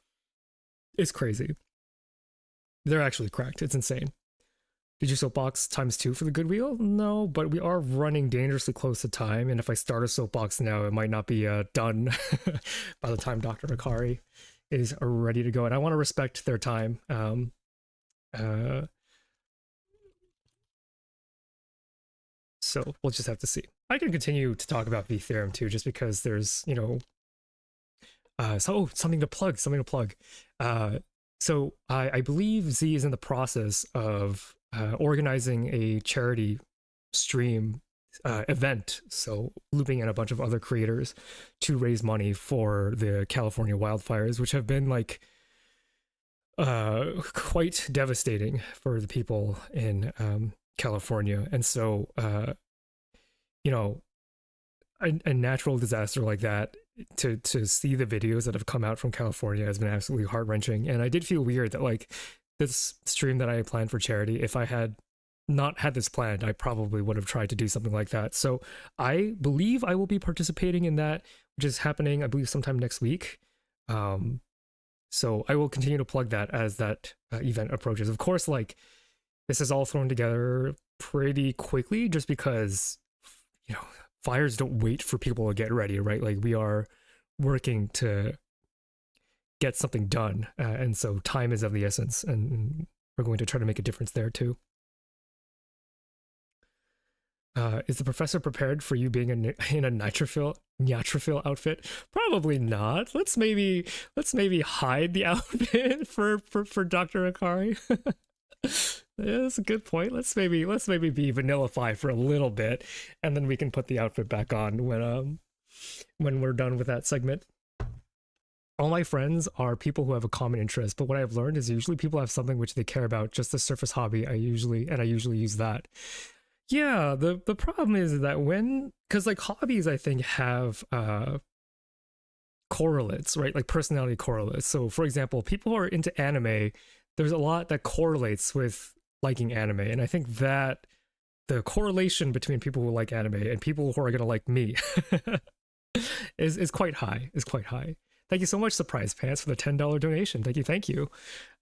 it's crazy. They're actually cracked. It's insane. Did you soapbox ×2 for the good wheel? No, but we are running dangerously close to time, and if I start a soapbox now, it might not be done by the time Dr. Akari is ready to go, and I want to respect their time. So we'll just have to see. I can continue to talk about ViSo too, just because there's, you know, something to plug. So I believe Z is in the process of organizing a charity stream event, so looping in a bunch of other creators to raise money for the California wildfires, which have been like quite devastating for the people in California. And so you know, a natural disaster like that, to see the videos that have come out from California has been absolutely heart-wrenching. And I did feel weird that like this stream that I planned for charity, if I had not had this planned, I probably would have tried to do something like that. So I believe I will be participating in that, which is happening, I believe, sometime next week. So I will continue to plug that as that event approaches. Of course, like, this is all thrown together pretty quickly just because, you know, fires don't wait for people to get ready, right? Like, we are working to get something done, and so time is of the essence, and we're going to try to make a difference there too. Is the professor prepared for you being in a nitrophil outfit? Probably not. Let's maybe hide the outfit for Dr. Akari. Yeah, that's a good point. Let's maybe be vanillify for a little bit, and then we can put the outfit back on when we're done with that segment. All my friends are people who have a common interest, but what I've learned is usually people have something which they care about, just a surface hobby. I usually use that. Yeah, the problem is that because like hobbies, I think, have correlates, right? Like personality correlates. So for example, people who are into anime, there's a lot that correlates with liking anime, and I think that the correlation between people who like anime and people who are gonna like me is quite high. Thank you so much, Surprise Pants, for the $10 donation. Thank you.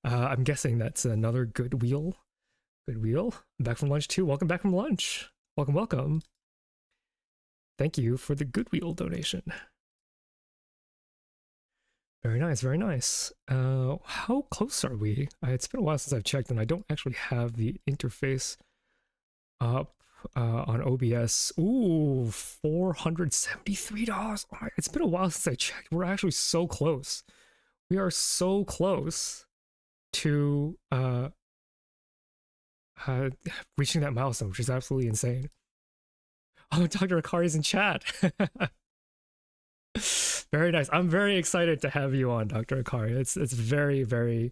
I'm guessing that's another good wheel Good wheel. I'm back from lunch too. Welcome back from lunch. Welcome, welcome. Thank you for the good wheel donation. Very nice, very nice. How close are we? It's been a while since I've checked, and I don't actually have the interface up on OBS. Ooh, $473. Oh, it's been a while since I checked. We're actually so close. We are so close to reaching that milestone, which is absolutely insane. Oh, Dr. Akari's in chat. Very nice. I'm very excited to have you on, Dr. Akari. It's very, very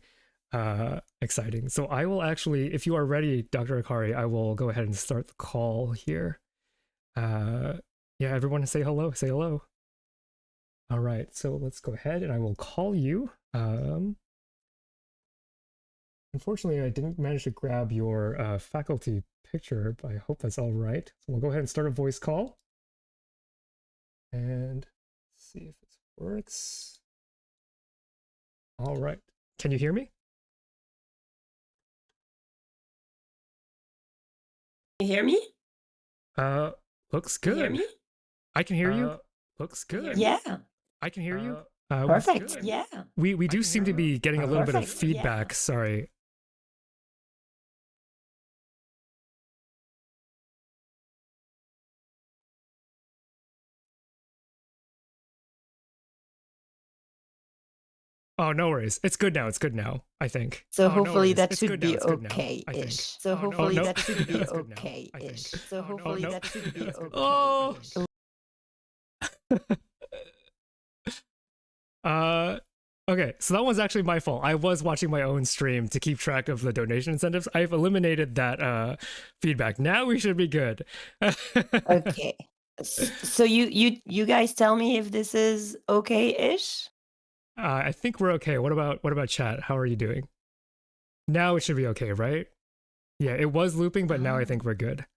exciting. So I will actually, if you are ready, Dr. Akari, I will go ahead and start the call here. Yeah, everyone say hello. Say hello. All right, so let's go ahead and I will call you. Unfortunately, I didn't manage to grab your faculty picture, but I hope that's all right. So we'll go ahead and start a voice call. And see if this works. All right. Can you hear me? You hear me? Looks good. You hear me? I can hear you. Looks good. Yeah. I can hear you. Perfect. Yeah. We do seem to be getting a little bit of feedback. Yeah. Sorry. Oh, no worries. It's good now. It's good now, I think. So Oh, hopefully no that should be okay-ish. So hopefully that should be okay-ish. So hopefully that should be okay-ish. Okay, so that was actually my fault. I was watching my own stream to keep track of the donation incentives. I've eliminated that feedback. Now we should be good. Okay. So you guys tell me if this is okay-ish? I think we're okay. What about chat? How are you doing? Now it should be okay, right? Yeah, it was looping, but now I think we're good.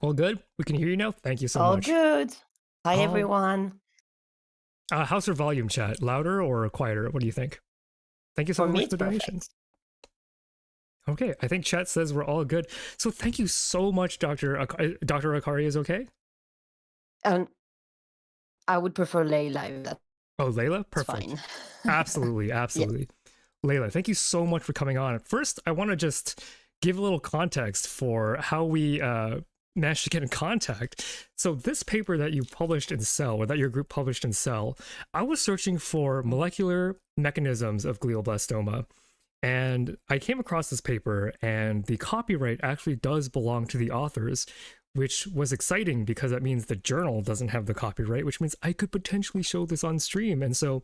All good? We can hear you now? Thank you so much. All good. Hi, everyone. How's your volume, chat? Louder or quieter? What do you think? Thank you so much for the donation. Okay, I think chat says we're all good. So thank you so much, Dr. Akari is okay? I would prefer Layla. Oh, Layla? Perfect. Fine. Absolutely, absolutely. Yeah. Layla, thank you so much for coming on. First, I want to just give a little context for how we managed to get in contact. So this paper that you published in Cell, or that your group published in Cell, I was searching for molecular mechanisms of glioblastoma. And I came across this paper, and the copyright actually does belong to the authors, which was exciting because that means the journal doesn't have the copyright, which means I could potentially show this on stream. And so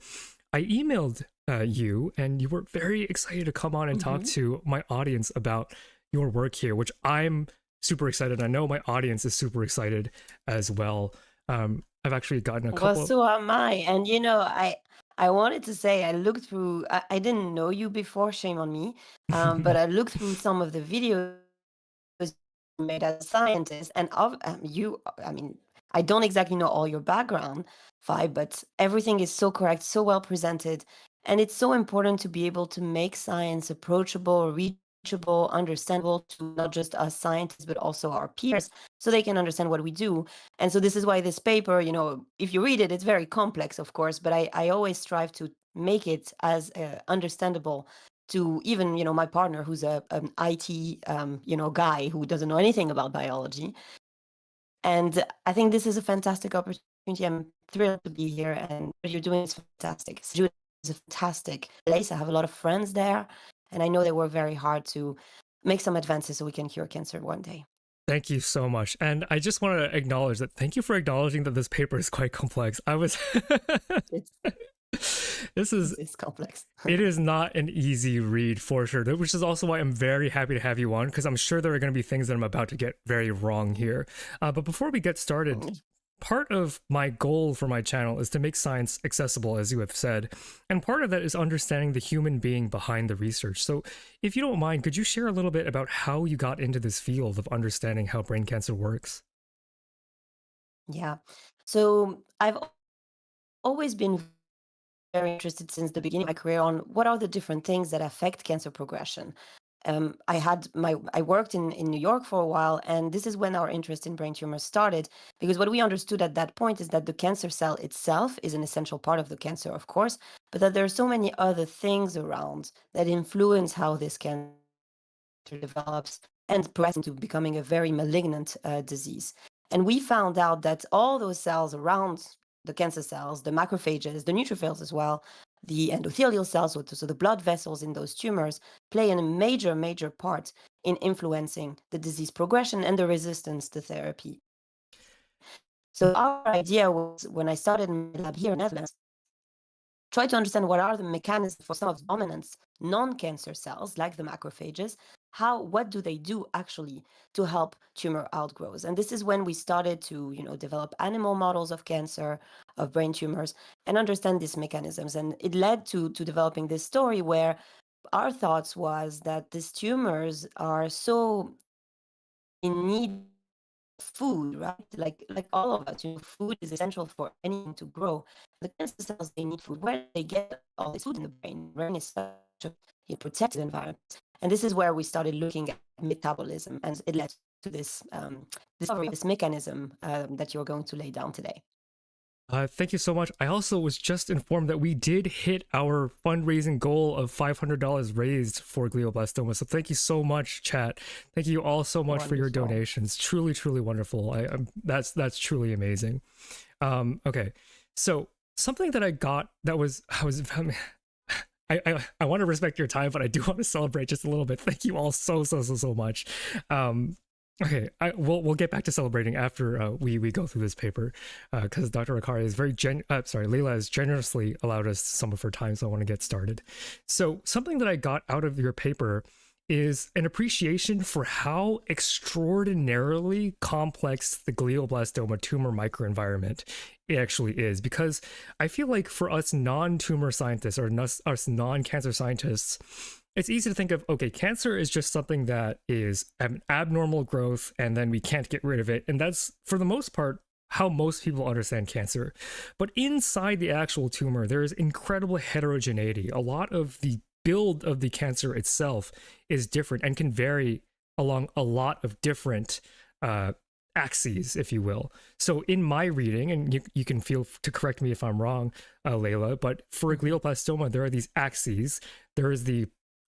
I emailed you, and you were very excited to come on and talk to my audience about your work here, which I'm super excited. I know my audience is super excited as well. I've actually gotten a couple. Well, so am I. And you know, I wanted to say I looked through. I didn't know you before. Shame on me. But I looked through some of the videos made as a scientist, and you. I mean, I don't exactly know all your background, but everything is so correct, so well presented, and it's so important to be able to make science approachable, reachable, understandable to not just us scientists, but also our peers, so they can understand what we do. And so this is why this paper, you know, if you read it, it's very complex, of course, but I always strive to make it as understandable to even, you know, my partner who's an IT, you know, guy who doesn't know anything about biology. And I think this is a fantastic opportunity. I'm thrilled to be here, and what you're doing is fantastic. St.Jude is a fantastic place. I have a lot of friends there, and I know they work very hard to make some advances so we can cure cancer one day. Thank you so much. And I just want to acknowledge that. Thank you for acknowledging that this paper is quite complex. It's complex. It is not an easy read for sure, which is also why I'm very happy to have you on, because I'm sure there are going to be things that I'm about to get very wrong here. But before we get started, part of my goal for my channel is to make science accessible, as you have said, and part of that is understanding the human being behind the research. So if you don't mind, could you share a little bit about how you got into this field of understanding how brain cancer works? Yeah. So I've always been very interested since the beginning of my career on what are the different things that affect cancer progression. I worked in New York for a while, and this is when our interest in brain tumors started, because what we understood at that point is that the cancer cell itself is an essential part of the cancer, of course, but that there are so many other things around that influence how this cancer develops and progresses into becoming a very malignant disease. And we found out that all those cells around the cancer cells, the macrophages, the neutrophils as well, the endothelial cells, so the blood vessels in those tumors, play a major part in influencing the disease progression and the resistance to therapy. So our idea was, when I started in my lab here in Netherlands, try to understand what are the mechanisms for some of the dominant non-cancer cells, like the macrophages. What do they do actually to help tumor outgrowths? And this is when we started to, develop animal models of cancer, of brain tumors, and understand these mechanisms. And it led to developing this story where our thoughts was that these tumors are so in need of food, right? Like all of us, food is essential for anything to grow. The cancer cells, they need food. Where do they get all this food in the brain? The brain is such a protected environment. And this is where we started looking at metabolism, and it led to this discovery of this mechanism that you're going to lay down today. Thank you so much. I also was just informed that we did hit our fundraising goal of $500 raised for glioblastoma. So thank you so much, chat. Thank you all so much for your donations. Truly, truly wonderful. That's truly amazing. Okay, so something that I got that I want to respect your time, but I do want to celebrate just a little bit. Thank you all so much. Okay, we'll get back to celebrating after we go through this paper, because Dr. Akari is Leila has generously allowed us some of her time, so I want to get started. So something that I got out of your paper is an appreciation for how extraordinarily complex the glioblastoma tumor microenvironment actually is, because I feel like for us non-tumor scientists or us non-cancer scientists, it's easy to think of, okay, cancer is just something that is an abnormal growth and then we can't get rid of it. And that's, for the most part, how most people understand cancer. But inside the actual tumor, there is incredible heterogeneity. A lot of the build of the cancer itself is different and can vary along a lot of different axes, if you will. So in my reading, and you can feel to correct me if I'm wrong, Leila, but for a glioblastoma, there are these axes. There is the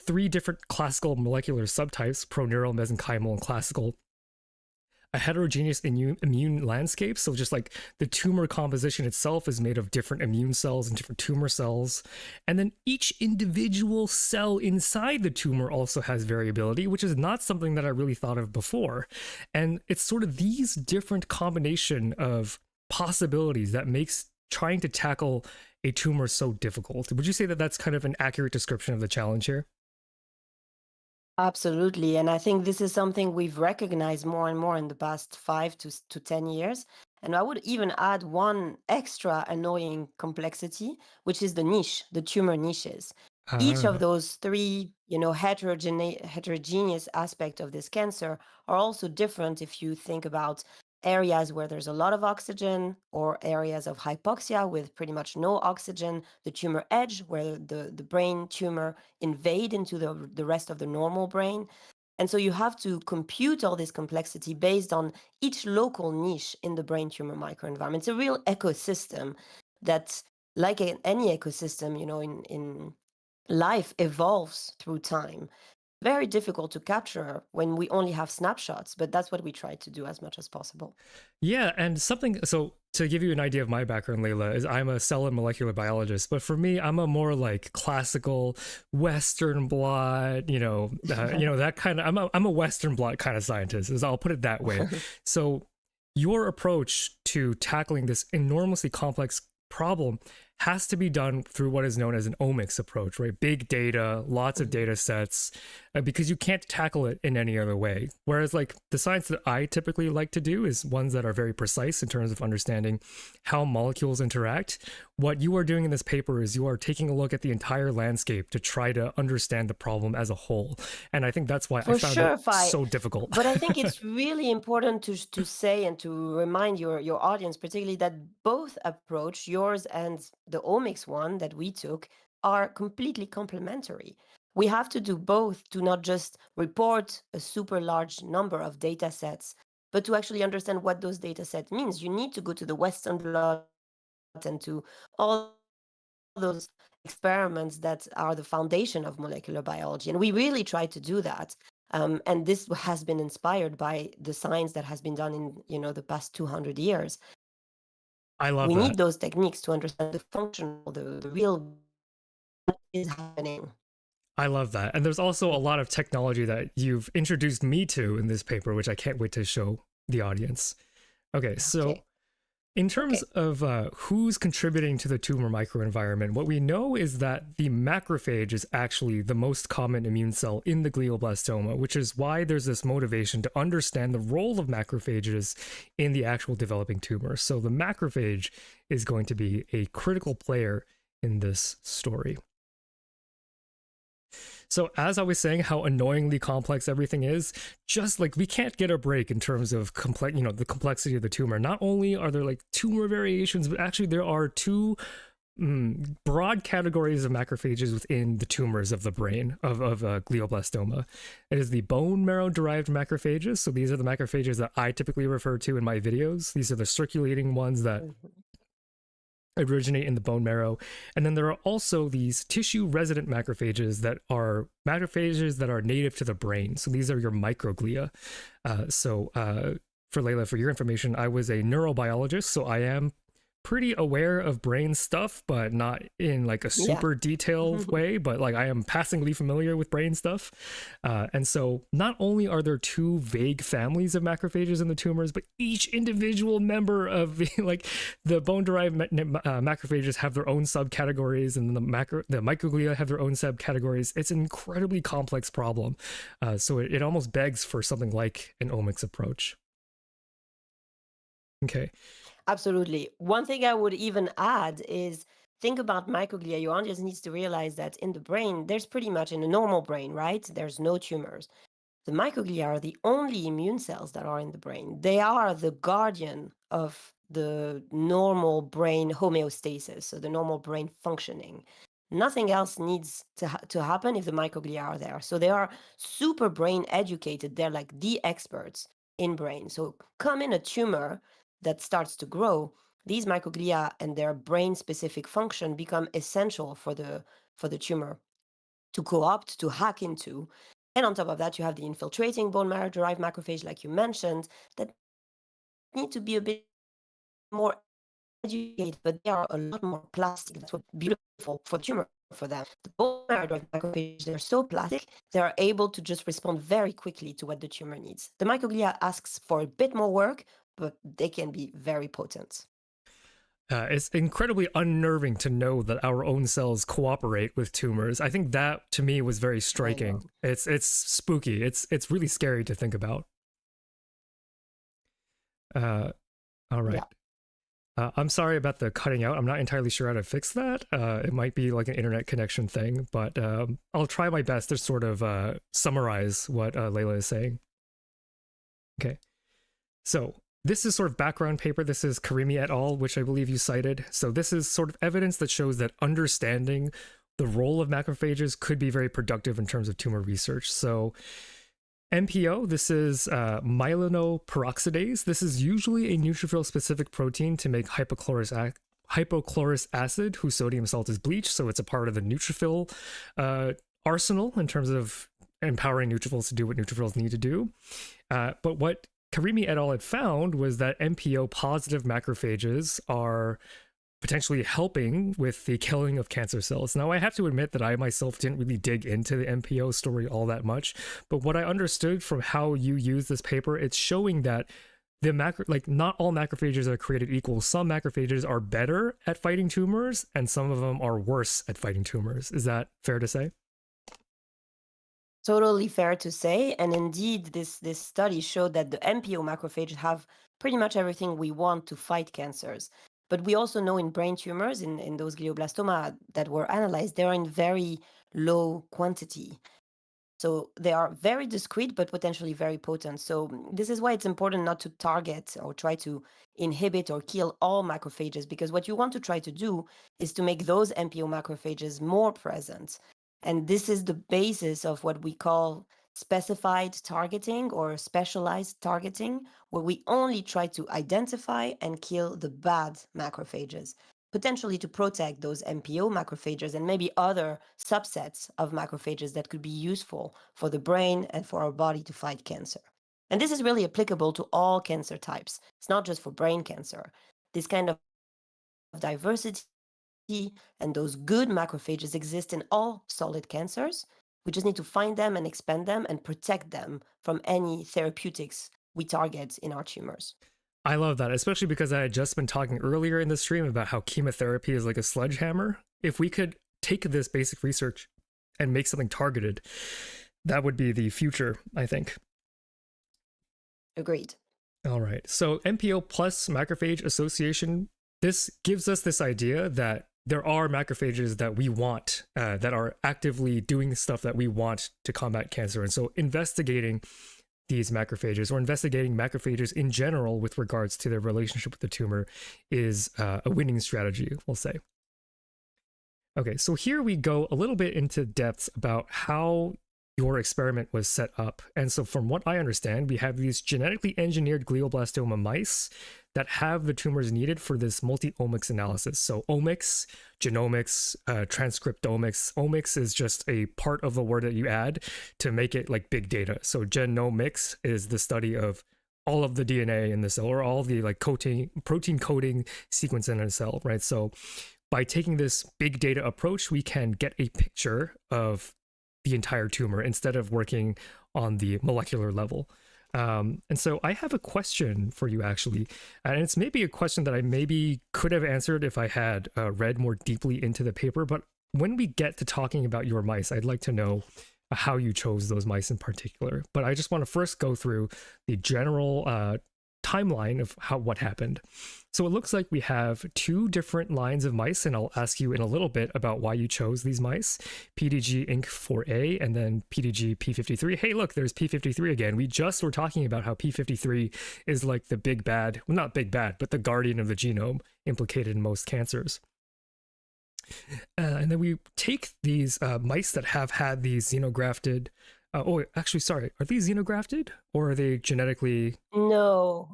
3 different classical molecular subtypes, proneural, mesenchymal, and classical, a heterogeneous immune landscape. So just like the tumor composition itself is made of different immune cells and different tumor cells. And then each individual cell inside the tumor also has variability, which is not something that I really thought of before. And it's sort of these different combination of possibilities that makes trying to tackle a tumor so difficult. Would you say that that's kind of an accurate description of the challenge here? Absolutely. And I think this is something we've recognized more and more in the past 5 to 10 years. And I would even add one extra annoying complexity, which is the niche, the tumor niches. Each of those 3, heterogeneous aspects of this cancer are also different if you think about areas where there's a lot of oxygen or areas of hypoxia with pretty much no oxygen, the tumor edge where the brain tumor invade into the rest of the normal brain. And so you have to compute all this complexity based on each local niche in the brain tumor microenvironment. It's a real ecosystem that, like any ecosystem, in life, evolves through time. Very difficult to capture when we only have snapshots, but that's what we try to do as much as possible. Yeah, and so to give you an idea of my background, Leila, is I'm a cell and molecular biologist, but for me, I'm a more like classical Western blot, that kind of, I'm a Western blot kind of scientist, I'll put it that way. So your approach to tackling this enormously complex problem has to be done through what is known as an omics approach, right? Big data, lots of data sets, because you can't tackle it in any other way. Whereas like the science that I typically like to do is ones that are very precise in terms of understanding how molecules interact. What you are doing in this paper is you are taking a look at the entire landscape to try to understand the problem as a whole. And I think that's why I found it so difficult. But I think it's really important to say and to remind your audience, particularly, that both approach, yours and the omics one that we took are completely complementary. We have to do both to not just report a super large number of data sets, but to actually understand what those data sets means. You need to go to the Western blot and to all those experiments that are the foundation of molecular biology. And we really try to do that. And this has been inspired by the science that has been done in the past 200 years. I love We that. need those techniques to understand the function, the real what is happening. I love that. And there's also a lot of technology that you've introduced me to in this paper, which I can't wait to show the audience. Okay, so Okay. in terms of who's contributing to the tumor microenvironment, what we know is that the macrophage is actually the most common immune cell in the glioblastoma, which is why there's this motivation to understand the role of macrophages in the actual developing tumor. So the macrophage is going to be a critical player in this story. So as I was saying, how annoyingly complex everything is, just like we can't get a break in terms of the complexity of the tumor. Not only are there like tumor variations, but actually there are two broad categories of macrophages within the tumors of the brain of glioblastoma. It is the bone marrow derived macrophages. So these are the macrophages that I typically refer to in my videos. These are the circulating ones that originate in the bone marrow. And then there are also these tissue resident macrophages that are native to the brain. So these are your microglia. For Layla, for your information, I was a neurobiologist, so I am pretty aware of brain stuff, but not in like a super detailed way, but like I am passingly familiar with brain stuff. And so not only are there two vague families of macrophages in the tumors, but each individual member of the bone-derived macrophages have their own subcategories, and the microglia have their own subcategories. It's an incredibly complex problem. So it almost begs for something like an omics approach. Okay. Absolutely. One thing I would even add is think about microglia. Your audience needs to realize that in the brain, there's pretty much in a normal brain, right? There's no tumors. The microglia are the only immune cells that are in the brain. They are the guardian of the normal brain homeostasis, so the normal brain functioning. Nothing else needs to happen if the microglia are there. So they are super brain educated. They're like the experts in brain. So come in a tumor that starts to grow, these microglia and their brain-specific function become essential for the tumor to co-opt, to hack into. And on top of that, you have the infiltrating bone marrow-derived macrophage, like you mentioned, that need to be a bit more educated, but they are a lot more plastic. That's what's beautiful for the tumor for them. The bone marrow-derived macrophages, they're so plastic, they are able to just respond very quickly to what the tumor needs. The microglia asks for a bit more work, but they can be very potent. It's incredibly unnerving to know that our own cells cooperate with tumors. I think that to me was very striking. It's spooky. It's really scary to think about. All right. Yeah. I'm sorry about the cutting out. I'm not entirely sure how to fix that. It might be like an internet connection thing, but I'll try my best to sort of summarize what Layla is saying. Okay. So this is sort of background paper. This is Karimi et al., which I believe you cited. So this is sort of evidence that shows that understanding the role of macrophages could be very productive in terms of tumor research. So MPO, this is myelinoperoxidase. This is usually a neutrophil-specific protein to make hypochlorous acid, whose sodium salt is bleach. So it's a part of the neutrophil arsenal in terms of empowering neutrophils to do what neutrophils need to do. But what Karimi et al. Had found was that MPO positive macrophages are potentially helping with the killing of cancer cells. Now, I have to admit that I myself didn't really dig into the MPO story all that much, but what I understood from how you use this paper, it's showing that not all macrophages are created equal. Some macrophages are better at fighting tumors, and some of them are worse at fighting tumors. Is that fair to say? Totally fair to say. And indeed, this study showed that the MPO macrophages have pretty much everything we want to fight cancers. But we also know in brain tumors, in those glioblastoma that were analyzed, they are in very low quantity. So they are very discrete, but potentially very potent. So this is why it's important not to target or try to inhibit or kill all macrophages, because what you want to try to do is to make those MPO macrophages more present. And this is the basis of what we call specified targeting or specialized targeting, where we only try to identify and kill the bad macrophages, potentially to protect those MPO macrophages and maybe other subsets of macrophages that could be useful for the brain and for our body to fight cancer. And this is really applicable to all cancer types. It's not just for brain cancer. This kind of diversity and those good macrophages exist in all solid cancers. We just need to find them and expand them and protect them from any therapeutics we target in our tumors. I love that, especially because I had just been talking earlier in the stream about how chemotherapy is like a sledgehammer. If we could take this basic research and make something targeted, that would be the future, I think. Agreed. All right. So MPO plus macrophage association, this gives us this idea that there are macrophages that we want, that are actively doing stuff that we want to combat cancer. And so investigating these macrophages or investigating macrophages in general with regards to their relationship with the tumor is a winning strategy, we'll say. Okay, so here we go a little bit into depths about how your experiment was set up. And so from what I understand, we have these genetically engineered glioblastoma mice that have the tumors needed for this multi-omics analysis. So omics, genomics, transcriptomics. Omics is just a part of the word that you add to make it like big data. So genomics is the study of all of the DNA in the cell, or all the like protein coding sequence in a cell, right? So by taking this big data approach, we can get a picture of the entire tumor instead of working on the molecular level. And so I have a question for you, actually, and it's maybe a question that I maybe could have answered if I had read more deeply into the paper. But when we get to talking about your mice, I'd like to know how you chose those mice in particular. But I just want to first go through the general timeline of what happened. So it looks like we have two different lines of mice, and I'll ask you in a little bit about why you chose these mice. PDG Inc. 4A and then PDG P53. Hey, look, there's P53 again. We just were talking about how P53 is like the big bad, well, not big bad, but the guardian of the genome implicated in most cancers. And then we take these mice that have had these xenografted. Oh, actually, sorry. Are these xenografted or are they genetically? No,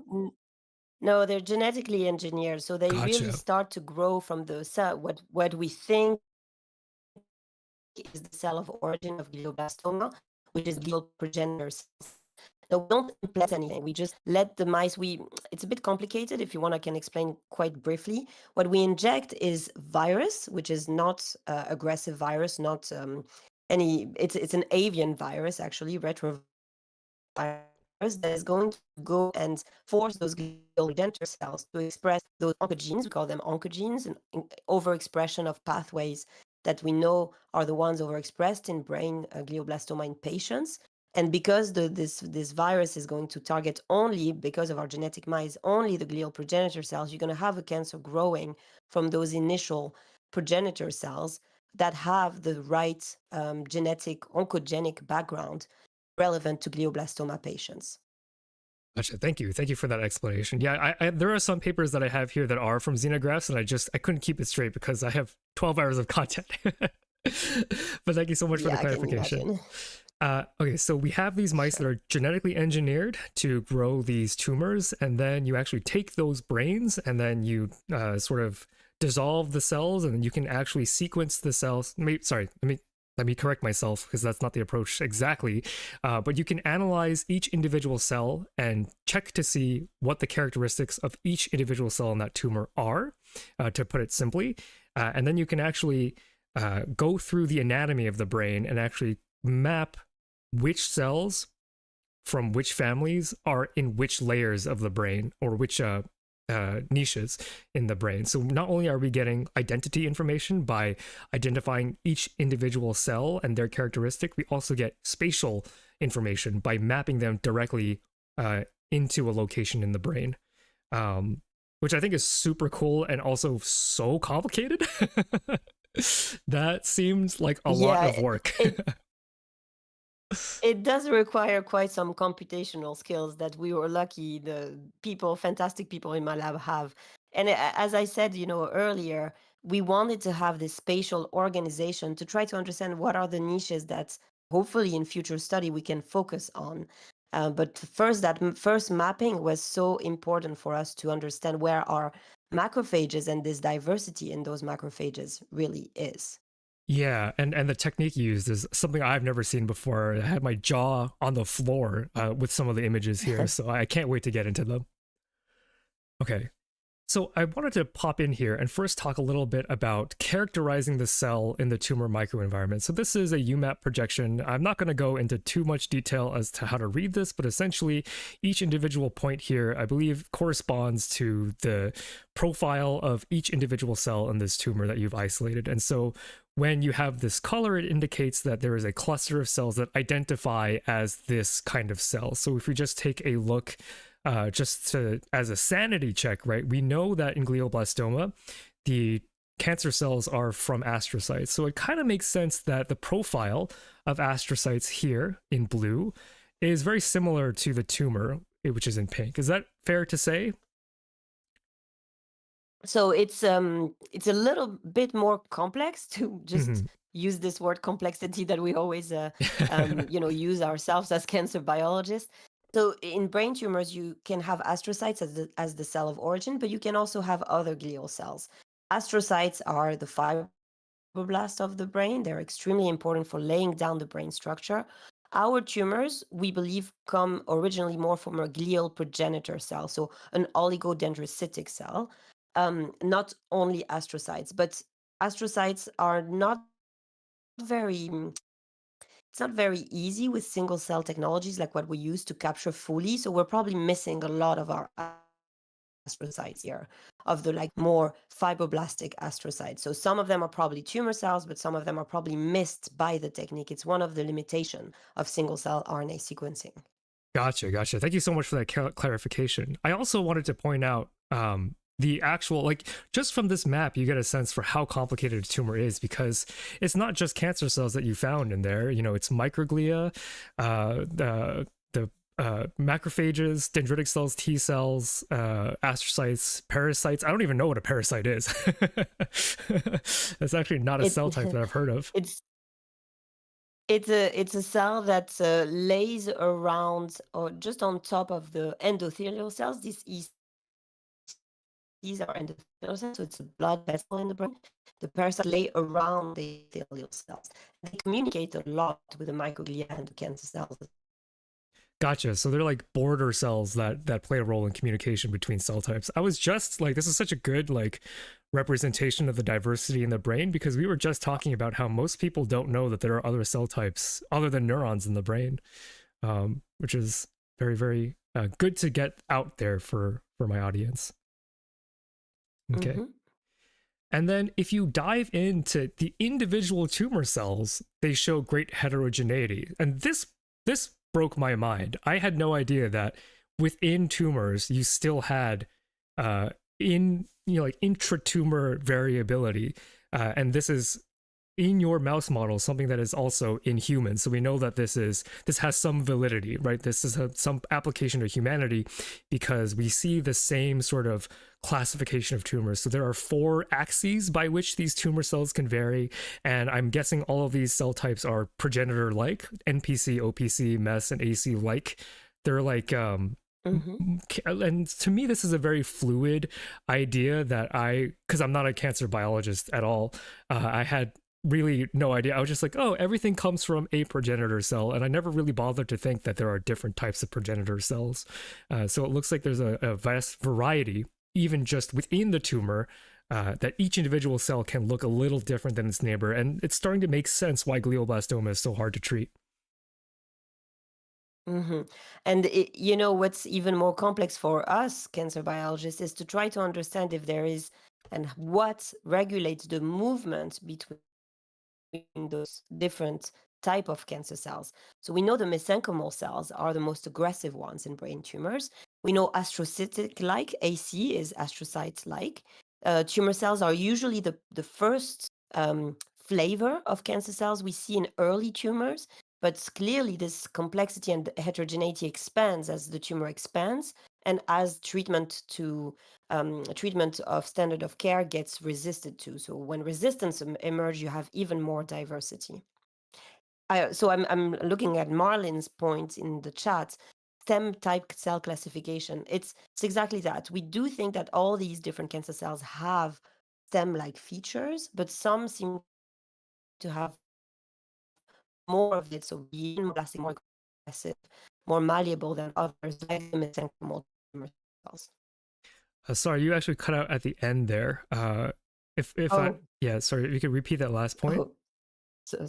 they're genetically engineered, so they really Gotcha. start to grow from the cell. What we think is the cell of origin of glioblastoma, which is glial progenitor cells. So we don't implant anything. We just let the mice. It's a bit complicated. If you want, I can explain quite briefly. What we inject is virus, which is not aggressive virus, not any. It's an avian virus, actually, retrovirus, that is going to go and force those glial progenitor cells to express those oncogenes. We call them oncogenes, and overexpression of pathways that we know are the ones overexpressed in brain glioblastoma in patients. And because this virus is going to target only, because of our genetic mice, only the glial progenitor cells, you're going to have a cancer growing from those initial progenitor cells that have the right genetic oncogenic background relevant to glioblastoma patients. Gotcha. Thank you. Thank you for that explanation. Yeah, there are some papers that I have here that are from xenografts, and I couldn't keep it straight because I have 12 hours of content. But thank you so much for the clarification. Okay, so we have these mice that are genetically engineered to grow these tumors, and then you actually take those brains and then you sort of dissolve the cells, and then you can actually sequence the cells. Let me correct myself because that's not the approach exactly. But you can analyze each individual cell and check to see what the characteristics of each individual cell in that tumor are, to put it simply. And then you can actually go through the anatomy of the brain and actually map which cells from which families are in which layers of the brain, or which niches in the brain. So not only are we getting identity information by identifying each individual cell and their characteristic, we also get spatial information by mapping them directly into a location in the brain, which I think is super cool and also so complicated. That seems like a lot of work. It does require quite some computational skills that we were lucky the people, fantastic people in my lab have. And as I said, earlier, we wanted to have this spatial organization to try to understand what are the niches that hopefully in future study we can focus on. But first, that first mapping was so important for us to understand where our macrophages and this diversity in those macrophages really is. Yeah, and the technique used is something I've never seen before. I had my jaw on the floor with some of the images here, so I can't wait to get into them. Okay, so I wanted to pop in here and first talk a little bit about characterizing the cell in the tumor microenvironment. So this is a UMAP projection. I'm not going to go into too much detail as to how to read this, but essentially each individual point here, I believe, corresponds to the profile of each individual cell in this tumor that you've isolated. And so when you have this color, it indicates that there is a cluster of cells that identify as this kind of cell. So if we just take a look as a sanity check, right? We know that in glioblastoma, the cancer cells are from astrocytes. So it kind of makes sense that the profile of astrocytes here in blue is very similar to the tumor, which is in pink. Is that fair to say? So it's a little bit more complex to just use this word complexity that we always use ourselves as cancer biologists. So in brain tumors, you can have astrocytes as the cell of origin, but you can also have other glial cells. Astrocytes are the fibroblasts of the brain. They're extremely important for laying down the brain structure. Our tumors, we believe, come originally more from a glial progenitor cell, so an oligodendrocytic cell. Not only astrocytes, but astrocytes are not very it's not very easy with single cell technologies like what we use to capture fully. So we're probably missing a lot of our astrocytes here, of the like more fibroblastic astrocytes. So some of them are probably tumor cells, but some of them are probably missed by the technique. It's one of the limitations of single cell RNA sequencing. Gotcha. Thank you so much for that clarification. I also wanted to point out the actual, like, just from this map, you get a sense for how complicated a tumor is, because it's not just cancer cells that you found in there. It's microglia, the macrophages, dendritic cells, T cells, astrocytes, parasites. I don't even know what a parasite is. That's actually not a cell type that I've heard of. It's a cell that lays around or just on top of the endothelial cells. These are endothelial cells, so it's a blood vessel in the brain. The parasites lay around the endothelial cells. They communicate a lot with the microglia and the cancer cells. Gotcha. So they're like border cells that play a role in communication between cell types. I was just like, this is such a good representation of the diversity in the brain, because we were just talking about how most people don't know that there are other cell types other than neurons in the brain, which is very, very good to get out there for my audience. Okay. And then if you dive into the individual tumor cells, they show great heterogeneity. And this broke my mind. I had no idea that within tumors you still had intratumor variability, and this is in your mouse model something that is also in humans. So we know that this has some validity, right? This is some application to humanity, because we see the same sort of classification of tumors. So there are 4 axes by which these tumor cells can vary, and I'm guessing all of these cell types are progenitor-like, NPC, OPC, MES, and AC-like. They're like and to me this is a very fluid idea that because I'm not a cancer biologist at all, I had really no idea. I was just like, oh, everything comes from a progenitor cell, and I never really bothered to think that there are different types of progenitor cells. So it looks like there's a vast variety, even just within the tumor, that each individual cell can look a little different than its neighbor, and it's starting to make sense why glioblastoma is so hard to treat. And what's even more complex for us cancer biologists is to try to understand if there is and what regulates the movement between those different type of cancer cells. So we know the mesenchymal cells are the most aggressive ones in brain tumors. We know astrocytic-like, AC is astrocyte-like. Tumor cells are usually the first flavor of cancer cells we see in early tumors. But clearly, this complexity and heterogeneity expands as the tumor expands and as treatment of standard of care gets resisted to. So when resistance emerge, you have even more diversity. So I'm looking at Marlin's point in the chat. Stem type cell classification. It's exactly that. We do think that all these different cancer cells have stem-like features, but some seem to have more of it, so being more plastic, more aggressive, more malleable than others, like the mesenchymal tumor cells. Sorry, you actually cut out at the end there. Sorry, if you could repeat that last point. Oh, so,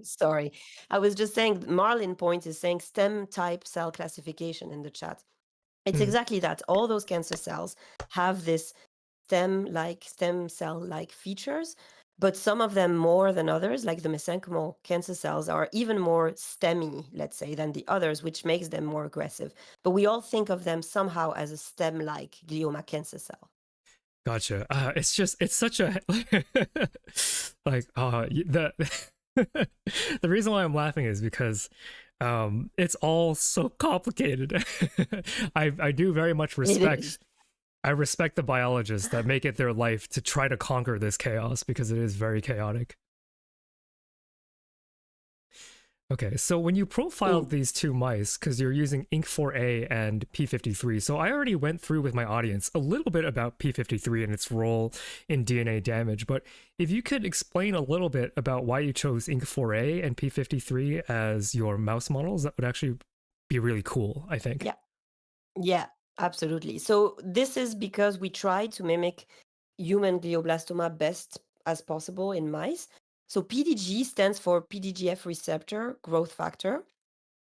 sorry. I was just saying, Marlin point is saying stem type cell classification in the chat. It's exactly that. All those cancer cells have this stem cell-like features, but some of them more than others, like the mesenchymal cancer cells, are even more stemmy, let's say, than the others, which makes them more aggressive. But we all think of them somehow as a stem-like glioma cancer cell. Gotcha. It's such a the the reason why I'm laughing is because it's all so complicated. I do very much respect. I respect the biologists that make it their life to try to conquer this chaos because it is very chaotic. Okay, so when you profiled these two mice, because you're using INK4A and P53, so I already went through with my audience a little bit about P53 and its role in DNA damage, but if you could explain a little bit about why you chose INK4A and P53 as your mouse models, that would actually be really cool, I think. Yeah, absolutely. So this is because we try to mimic human glioblastoma best as possible in mice. So PDG stands for PDGF receptor growth factor.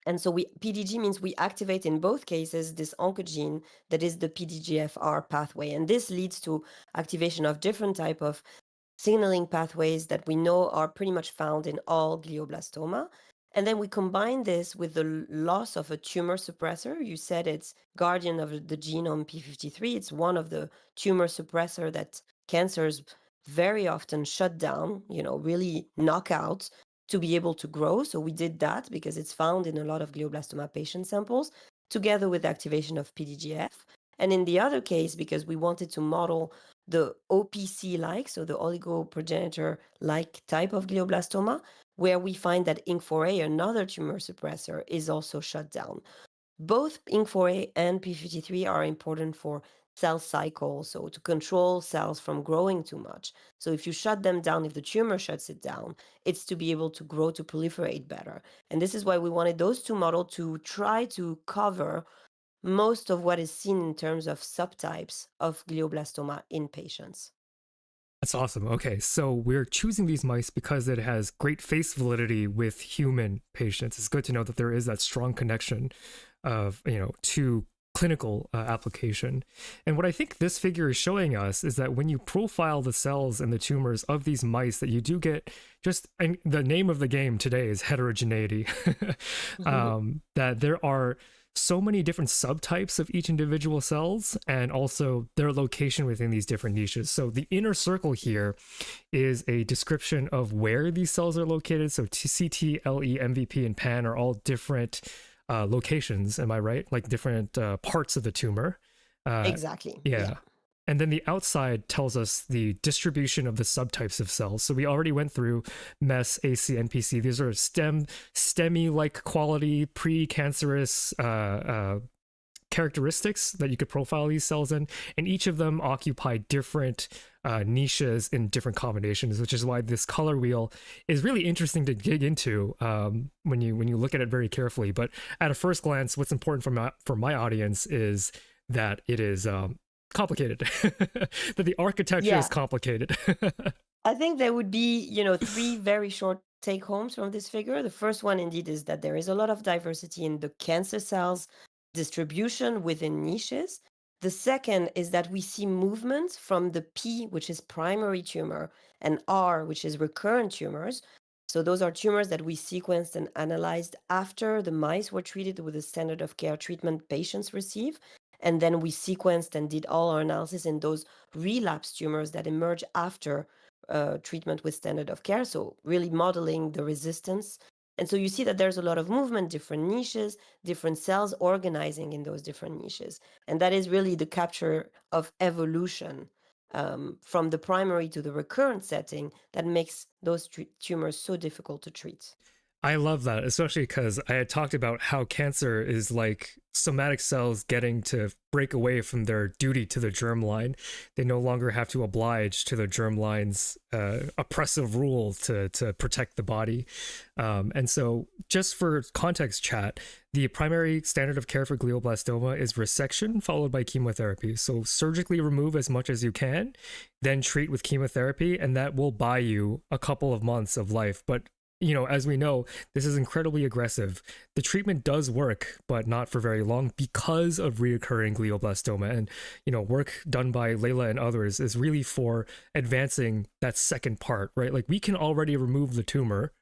And so PDG means we activate in both cases this oncogene that is the PDGFR pathway. And this leads to activation of different type of signaling pathways that we know are pretty much found in all glioblastoma. And then we combine this with the loss of a tumor suppressor. You said it's guardian of the genome P53. It's one of the tumor suppressor that cancers very often shut down, really knock out to be able to grow. So we did that because it's found in a lot of glioblastoma patient samples, together with the activation of PDGF. And in the other case, because we wanted to model the OPC-like, so the oligoprogenitor-like type of glioblastoma, where we find that INK4A, another tumor suppressor, is also shut down. Both INK4A and P53 are important for cell cycle, so to control cells from growing too much. So if you shut them down, if the tumor shuts it down, it's to be able to grow, to proliferate better. And this is why we wanted those two models to try to cover most of what is seen in terms of subtypes of glioblastoma in patients. That's awesome. Okay, so we're choosing these mice because it has great face validity with human patients. It's good to know that there is that strong connection of, to clinical application. And what I think this figure is showing us is that when you profile the cells and the tumors of these mice, that you do get and the name of the game today is heterogeneity. That there are so many different subtypes of each individual cells and also their location within these different niches. So the inner circle here is a description of where these cells are located. So CT, LE, MVP, and PAN are all different locations. Am I right? Like different parts of the tumor. Exactly. Yeah. And then the outside tells us the distribution of the subtypes of cells. So we already went through MES, AC, NPC. These are STEMI-like quality, pre-cancerous characteristics that you could profile these cells in. And each of them occupy different niches in different combinations, which is why this color wheel is really interesting to dig into when you look at it very carefully. But at a first glance, what's important for my audience is that it is complicated, that the architecture is complicated. I think there would be, three very short take homes from this figure. The first one indeed is that there is a lot of diversity in the cancer cells distribution within niches. The second is that we see movement from the P, which is primary tumor, and R, which is recurrent tumors. So those are tumors that we sequenced and analyzed after the mice were treated with the standard of care treatment patients receive. And then we sequenced and did all our analysis in those relapse tumors that emerge after treatment with standard of care. So really modeling the resistance And so you see that there's a lot of movement, different niches, different cells organizing in those different niches. And that is really the capture of evolution from the primary to the recurrent setting that makes those tumors so difficult to treat. I love that, especially because I had talked about how cancer is like somatic cells getting to break away from their duty to the germline. They no longer have to oblige to the germline's oppressive rule to protect the body. And so, just for context, chat, the primary standard of care for glioblastoma is resection followed by chemotherapy. So, surgically remove as much as you can, then treat with chemotherapy, and that will buy you a couple of months of life. But as we know, this is incredibly aggressive. The treatment does work, but not for very long because of reoccurring glioblastoma. And, work done by Layla and others is really for advancing that second part, right? Like, we can already remove the tumor,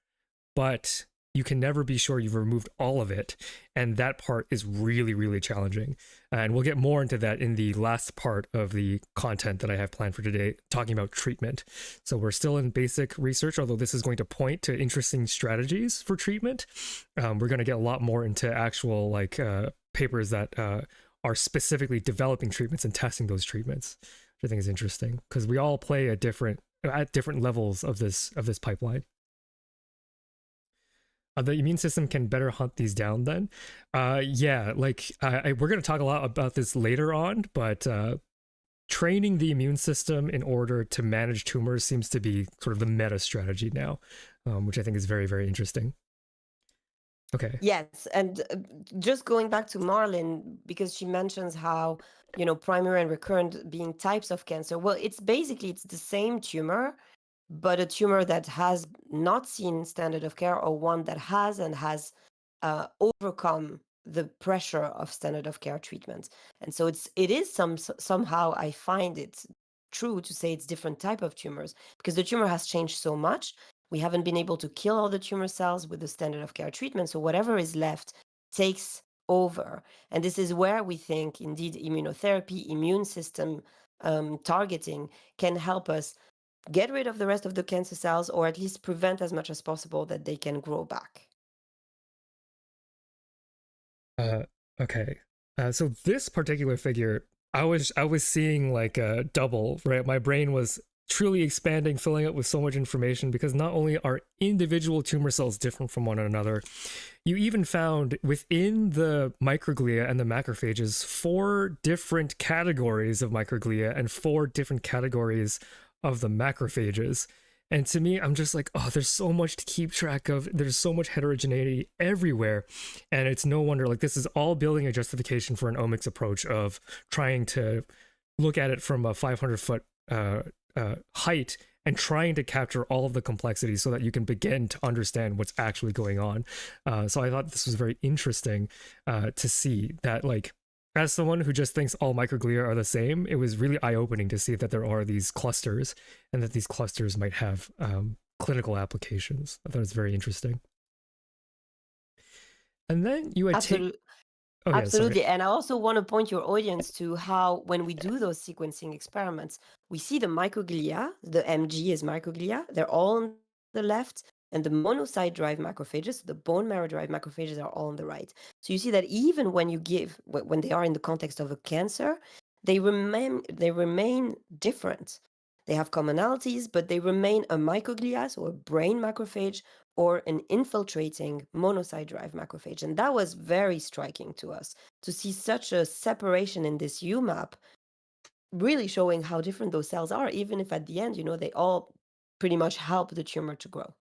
but you can never be sure you've removed all of it. And that part is really, really challenging. And we'll get more into that in the last part of the content that I have planned for today, talking about treatment. So we're still in basic research, although this is going to point to interesting strategies for treatment. We're going to get a lot more into actual papers that are specifically developing treatments and testing those treatments, which I think is interesting because we all play at different levels of this pipeline. The immune system can better hunt these down then. We're going to talk a lot about this later on, but training the immune system in order to manage tumors seems to be sort of the meta strategy now, which I think is very, very interesting. Okay. Yes, and just going back to Marlin, because she mentions how, primary and recurrent being types of cancer. Well, it's the same tumor, but a tumor that has not seen standard of care or one that has and has overcome the pressure of standard of care treatment. And so it is somehow I find it true to say it's different type of tumors because the tumor has changed so much. We haven't been able to kill all the tumor cells with the standard of care treatment. So whatever is left takes over. And this is where we think indeed immunotherapy, immune system targeting can help us get rid of the rest of the cancer cells or at least prevent as much as possible that they can grow back. Okay. So this particular figure, I was seeing like a double, right? My brain was truly expanding, filling it with so much information because not only are individual tumor cells different from one another, you even found within the microglia and the macrophages 4 different categories of microglia and 4 different categories of the macrophages. And to me, I'm just like, oh, there's so much to keep track of. There's so much heterogeneity everywhere. And it's no wonder, like, this is all building a justification for an omics approach of trying to look at it from a 500-foot height and trying to capture all of the complexities so that you can begin to understand what's actually going on. So I thought this was very interesting to see that, like, as someone who just thinks all microglia are the same, it was really eye-opening to see that there are these clusters and that these clusters might have clinical applications. I thought it was very interesting. And then you had Absolutely. And I also want to point your audience to how when we do those sequencing experiments, we see the microglia, the MG is microglia, they're all on the left, and the monocyte-derived macrophages, the bone marrow-derived macrophages are all on the right. So you see that even when they are in the context of a cancer, they remain different. They have commonalities, but they remain a microglia, so a brain macrophage, or an infiltrating monocyte-derived macrophage. And that was very striking to us, to see such a separation in this UMAP, really showing how different those cells are, even if at the end, they all pretty much help the tumor to grow.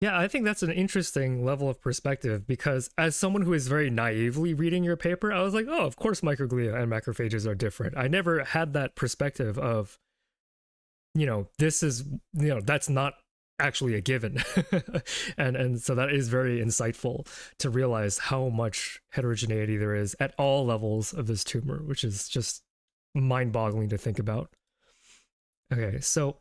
Yeah, I think that's an interesting level of perspective because as someone who is very naively reading your paper, I was like, oh, of course microglia and macrophages are different. I never had that perspective of, this is, that's not actually a given. and so that is very insightful to realize how much heterogeneity there is at all levels of this tumor, which is just mind-boggling to think about. Okay, so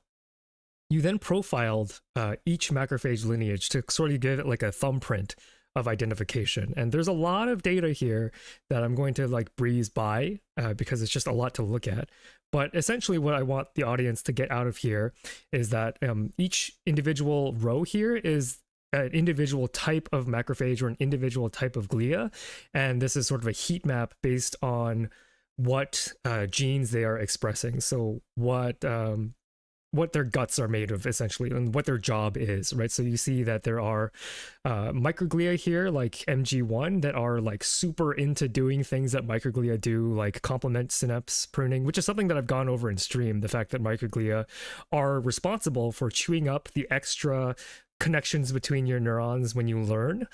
you then profiled each macrophage lineage to sort of give it like a thumbprint of identification. And there's a lot of data here that I'm going to like breeze by because it's just a lot to look at. But essentially what I want the audience to get out of here is that each individual row here is an individual type of macrophage or an individual type of glia, and this is sort of a heat map based on what genes they are expressing. So what their guts are made of, essentially, and what their job is, right? So you see that there are microglia here, like MG1, that are like super into doing things that microglia do, like complement synapse pruning, which is something that I've gone over in stream. The fact that microglia are responsible for chewing up the extra connections between your neurons when you learn,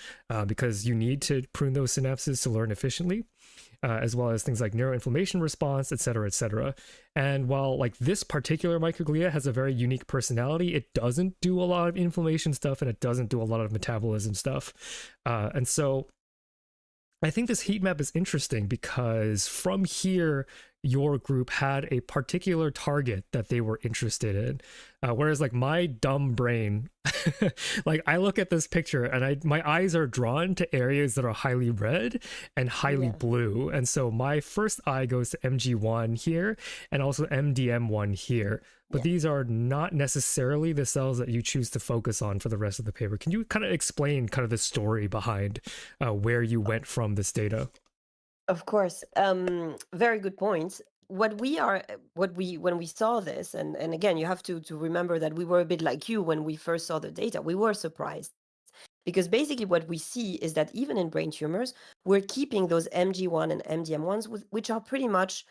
because you need to prune those synapses to learn efficiently. As well as things like neuroinflammation response, et cetera, et cetera. And while like this particular microglia has a very unique personality, it doesn't do a lot of inflammation stuff and it doesn't do a lot of metabolism stuff. And so I think this heat map is interesting because from here, your group had a particular target that they were interested in. Whereas like my dumb brain, like I look at this picture and my eyes are drawn to areas that are highly red and highly blue. And so my first eye goes to MG1 here and also MDM1 here. But these are not necessarily the cells that you choose to focus on for the rest of the paper. Can you kind of explain kind of the story behind where you went from this data? Of course. Very good point. When we saw this, and again, you have to remember that we were a bit like you when we first saw the data. We were surprised because basically what we see is that even in brain tumors, we're keeping those MG1 and MDM1s, which are pretty much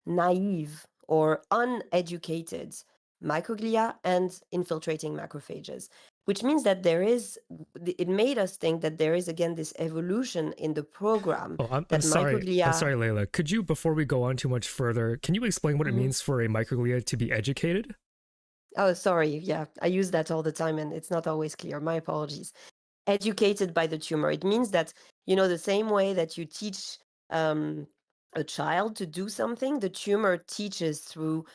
naive or uneducated microglia and infiltrating macrophages, which means that it made us think that there is again this evolution in the program. Oh, I'm that sorry. microglia. I'm sorry, Layla. Could you, before we go on too much further, can you explain what it means for a microglia to be educated? Oh, sorry. Yeah, I use that all the time and it's not always clear. My apologies. Educated by the tumor. It means that, the same way that you teach a child to do something, the tumor teaches through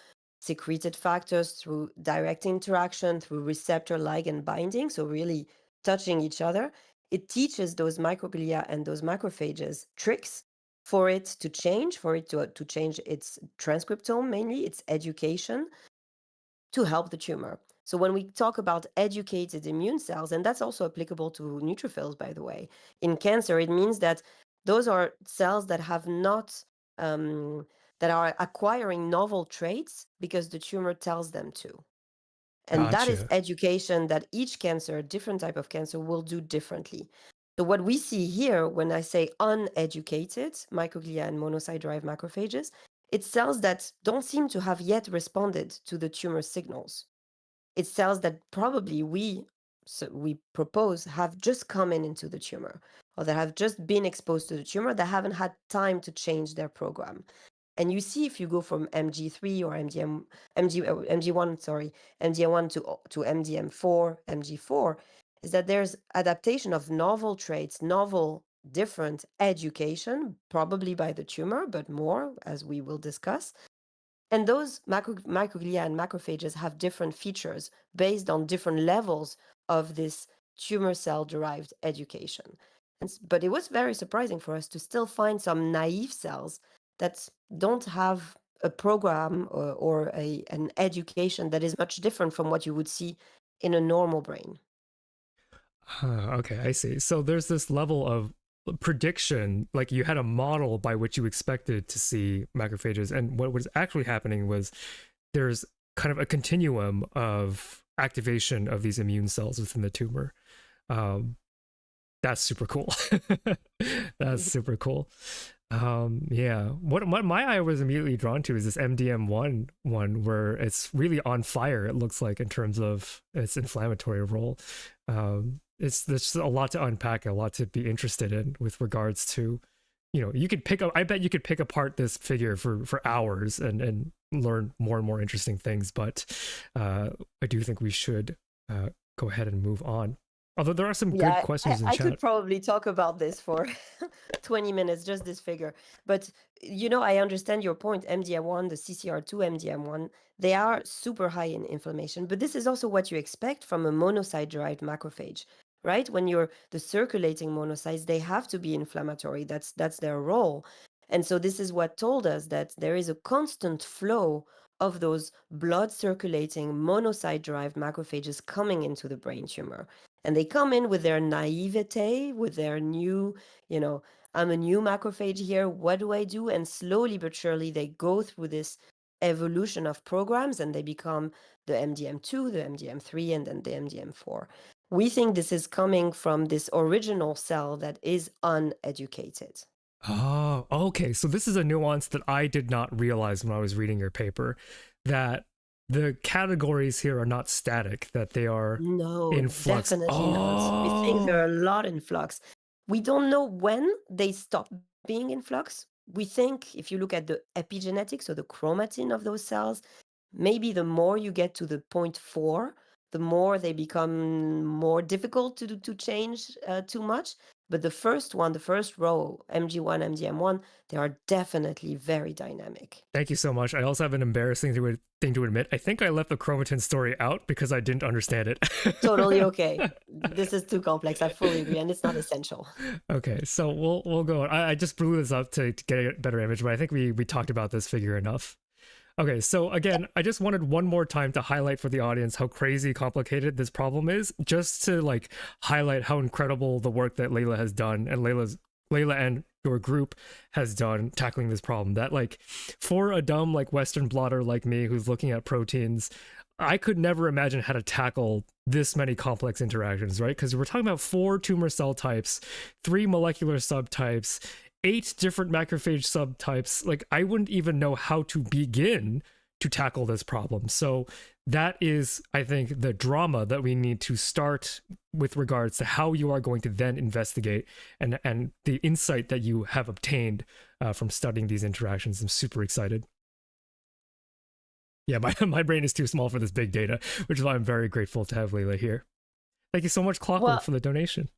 secreted factors, through direct interaction, through receptor ligand binding, so really touching each other. It teaches those microglia and those macrophages tricks for it to change, to change its transcriptome, mainly its education, to help the tumor. So when we talk about educated immune cells, and that's also applicable to neutrophils, by the way, in cancer, it means that those are cells that have not, that are acquiring novel traits because the tumor tells them to. And that is Gotcha. education that each cancer, different type of cancer, will do differently. So what we see here, when I say uneducated microglia and monocyte-derived macrophages, it's cells that don't seem to have yet responded to the tumor signals. It's cells that probably we propose have just come into the tumor, or that have just been exposed to the tumor, that haven't had time to change their program. And you see, if you go from MG3 or MG1, sorry, MDM1 to MDM4, MG4, is that there's adaptation of novel traits, novel different education, probably by the tumor, but more, as we will discuss. And those microglia and macrophages have different features based on different levels of this tumor cell-derived education. But it was very surprising for us to still find some naive cells that don't have a program or an education that is much different from what you would see in a normal brain. Okay, I see. So there's this level of prediction, like you had a model by which you expected to see macrophages, and what was actually happening was there's kind of a continuum of activation of these immune cells within the tumor. That's super cool. That's super cool. Yeah, what my eye was immediately drawn to is this MDM1 one, where it's really on fire, it looks like, in terms of its inflammatory role. There's a lot to unpack, a lot to be interested in with regards to, you could I bet you could pick apart this figure for hours and learn more and more interesting things, but I do think we should go ahead and move on. Although there are some good questions in I chat. could probably talk about this for 20 minutes, just this figure. But, I understand your point. MDM1, the CCR2 MDM1, they are super high in inflammation. But this is also what you expect from a monocyte-derived macrophage, right? When you're the circulating monocytes, they have to be inflammatory. That's their role. And so this is what told us that there is a constant flow of those blood circulating monocyte-derived macrophages coming into the brain tumor. And they come in with their naivete, with their new, I'm a new macrophage here. What do I do? And slowly but surely, they go through this evolution of programs and they become the MDM2, the MDM3, and then the MDM4. We think this is coming from this original cell that is uneducated. Oh, okay. So this is a nuance that I did not realize when I was reading your paper, that the categories here are not static, that they are No, in flux. definitely not. We think there are a lot in flux. We don't know when they stop being in flux. We think if you look at the epigenetics, so the chromatin of those cells, maybe the more you get to the 0.4, the more they become more difficult to change too much. But the first one, the first row, MG1, MDM1, they are definitely very dynamic. Thank you so much. I also have an embarrassing thing to admit. I think I left the chromatin story out because I didn't understand it. Totally okay. This is too complex. I fully agree, and it's not essential. Okay, so we'll go on. I just blew this up to get a better image, but I think we talked about this figure enough. Okay, so again, I just wanted one more time to highlight for the audience how crazy complicated this problem is, just to like highlight how incredible the work that Layla has done and Layla and your group has done tackling this problem. That like for a dumb like Western blotter like me who's looking at proteins, I could never imagine how to tackle this many complex interactions, right? Because we're talking about 4 tumor cell types, 3 molecular subtypes, 8 different macrophage subtypes. Like I wouldn't even know how to begin to tackle this problem. So that is, I think, the drama that we need to start with regards to how you are going to then investigate and the insight that you have obtained from studying these interactions. I'm super excited. Yeah, my brain is too small for this big data, which is why I'm very grateful to have Layla here. Thank you so much, Clockwork, for the donation.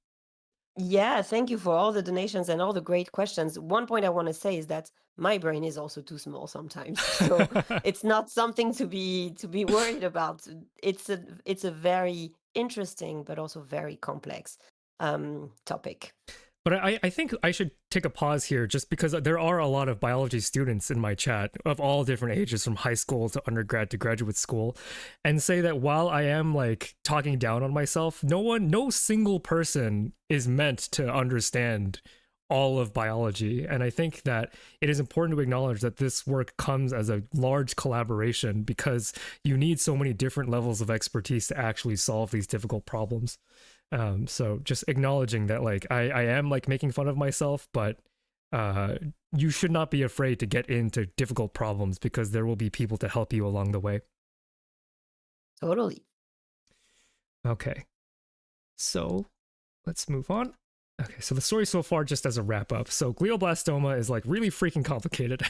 Yeah, thank you for all the donations and all the great questions. One point I want to say is that my brain is also too small sometimes, so it's not something to be worried about. It's a very interesting but also very complex topic. But I think I should take a pause here just because there are a lot of biology students in my chat of all different ages, from high school to undergrad to graduate school, and say that while I am like talking down on myself, no single person is meant to understand all of biology. And I think that it is important to acknowledge that this work comes as a large collaboration because you need so many different levels of expertise to actually solve these difficult problems. So just acknowledging that like I am like making fun of myself, but you should not be afraid to get into difficult problems because there will be people to help you along the way. Totally. Okay, so let's move on. Okay, so the story so far, just as a wrap up. So glioblastoma is like really freaking complicated.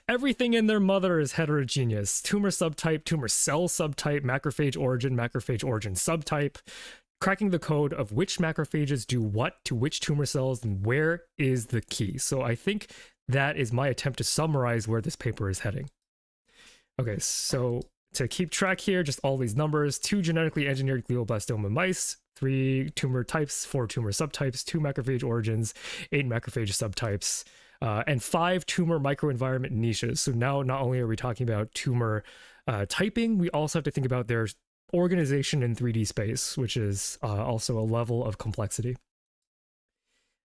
Everything in their mother is heterogeneous. Tumor subtype, tumor cell subtype, macrophage origin subtype. Cracking the code of which macrophages do what to which tumor cells and where is the key. So I think that is my attempt to summarize where this paper is heading. Okay, so to keep track here, just all these numbers: 2 genetically engineered glioblastoma mice, 3 tumor types, 4 tumor subtypes, 2 macrophage origins, 8 macrophage subtypes, and 5 tumor microenvironment niches. So now not only are we talking about tumor typing, we also have to think about their organization in 3D space, which is also a level of complexity.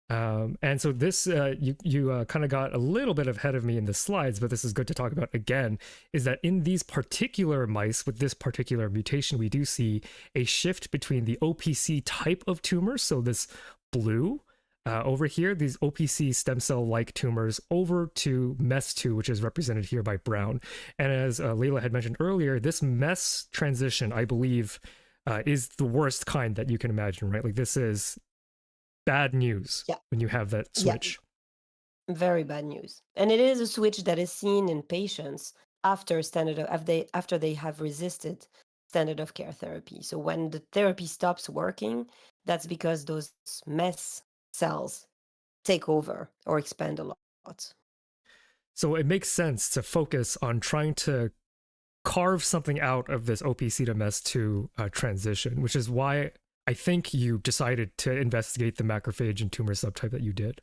And so this, you kind of got a little bit ahead of me in the slides, but this is good to talk about again, is that in these particular mice with this particular mutation, we do see a shift between the OPC type of tumor, so this blue, over here, these OPC stem cell-like tumors, over to MES2, which is represented here by brown. And as Layla had mentioned earlier, this MES transition, I believe, is the worst kind that you can imagine, right? Like this is bad news when you have that switch. Yeah. Very bad news. And it is a switch that is seen in patients after they have resisted standard of care therapy. So when the therapy stops working, that's because those MES cells take over or expand a lot. So it makes sense to focus on trying to carve something out of this OPC to MES2 transition, which is why I think you decided to investigate the macrophage and tumor subtype that you did.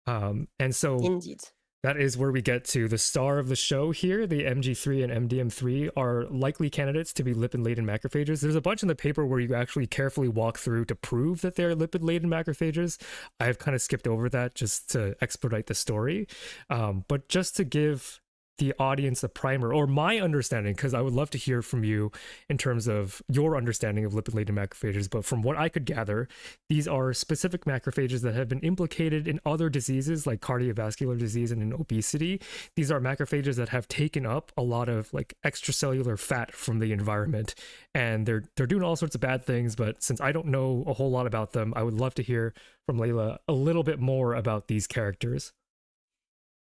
And so indeed, that is where we get to the star of the show here. The MG3 and MDM3 are likely candidates to be lipid-laden macrophages. There's a bunch in the paper where you actually carefully walk through to prove that they're lipid-laden macrophages. I've kind of skipped over that just to expedite the story. But just to give the audience a primer, or my understanding, because I would love to hear from you in terms of your understanding of lipid-laden macrophages, but from what I could gather, these are specific macrophages that have been implicated in other diseases like cardiovascular disease and in obesity. These are macrophages that have taken up a lot of like extracellular fat from the environment, and they're doing all sorts of bad things. But since I don't know a whole lot about them, I would love to hear from Layla a little bit more about these characters.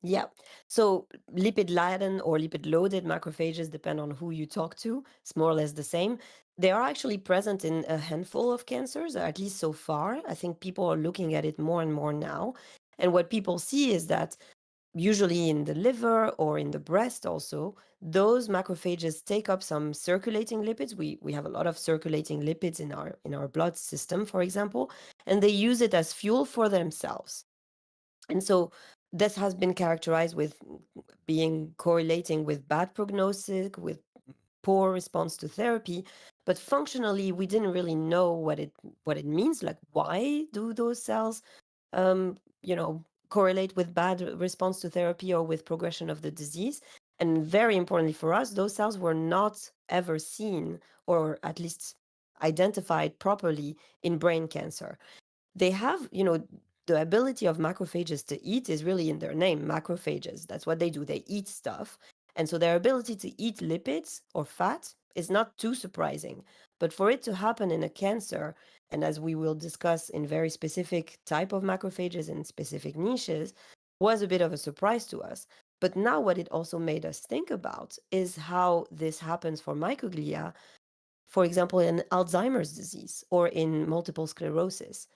Yeah. So lipid-laden or lipid-loaded macrophages depend on who you talk to. It's more or less the same. They are actually present in a handful of cancers, at least so far. I think people are looking at it more and more now. And what people see is that usually in the liver or in the breast also, those macrophages take up some circulating lipids. We have a lot of circulating lipids in our blood system, for example, and they use it as fuel for themselves. And so this has been characterized with being correlating with bad prognosis, with poor response to therapy. But functionally, we didn't really know what it means. Like, why do those cells, correlate with bad response to therapy or with progression of the disease? And very importantly for us, those cells were not ever seen, or at least identified properly, in brain cancer. They have, the ability of macrophages to eat is really in their name, macrophages. That's what they do. They eat stuff. And so their ability to eat lipids or fat is not too surprising. But for it to happen in a cancer, and as we will discuss in very specific type of macrophages in specific niches, was a bit of a surprise to us. But now what it also made us think about is how this happens for microglia, for example, in Alzheimer's disease or in multiple sclerosis,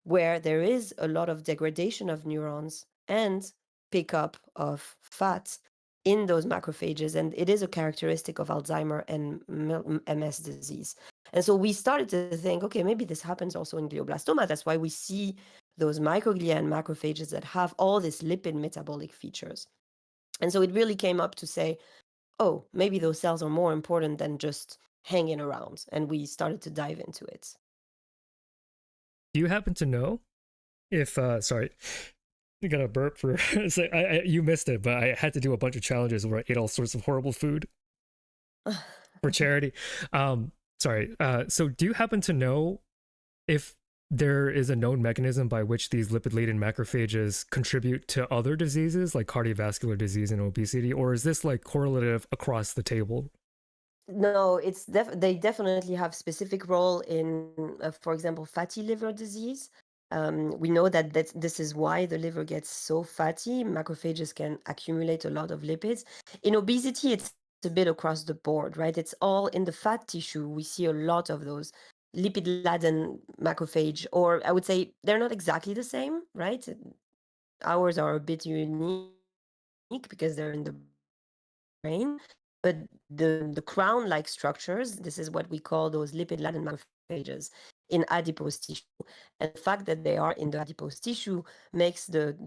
where there is a lot of degradation of neurons and pickup of fat in those macrophages. And it is a characteristic of Alzheimer and MS disease. And so we started to think, okay, maybe this happens also in glioblastoma. That's why we see those microglia and macrophages that have all these lipid metabolic features. And so it really came up to say, oh, maybe those cells are more important than just hanging around. And we started to dive into it. Do you happen to know if sorry, you got a burp for so you missed it, but I had to do a bunch of challenges where I ate all sorts of horrible food for charity. Sorry. So do you happen to know if there is a known mechanism by which these lipid-laden macrophages contribute to other diseases like cardiovascular disease and obesity, or is this like correlative across the table? No, they definitely have specific role in, for example, fatty liver disease. We know that this is why the liver gets so fatty. Macrophages can accumulate a lot of lipids. In obesity, it's a bit across the board, right? It's all in the fat tissue. We see a lot of those lipid-laden macrophage, or I would say they're not exactly the same, right? Ours are a bit unique because they're in the brain. But the crown-like structures, this is what we call those lipid-laden macrophages in adipose tissue. And the fact that they are in the adipose tissue makes the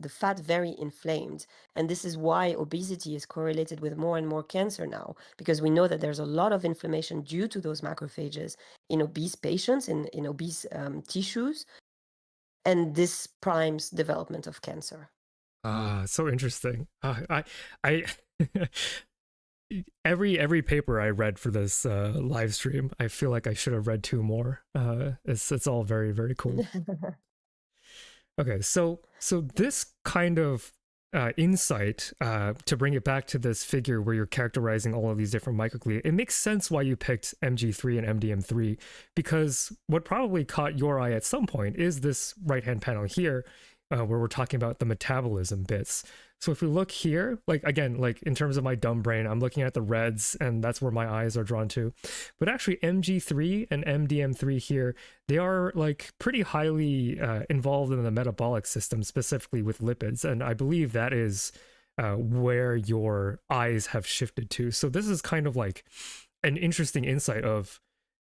fat very inflamed. And this is why obesity is correlated with more and more cancer now, because we know that there's a lot of inflammation due to those macrophages in obese patients, in obese tissues. And this primes development of cancer. So interesting. I every paper I read for this live stream, I feel like I should have read two more. It's all very, very cool. Okay, so this kind of insight, to bring it back to this figure where you're characterizing all of these different microglia, it makes sense why you picked MG3 and MDM3, because what probably caught your eye at some point is this right-hand panel here, where we're talking about the metabolism bits. So if we look here, like again, like in terms of my dumb brain, I'm looking at the reds and that's where my eyes are drawn to. But actually MG3 and MDM3 here, they are like pretty highly involved in the metabolic system, specifically with lipids. And I believe that is where your eyes have shifted to. So this is kind of like an interesting insight of,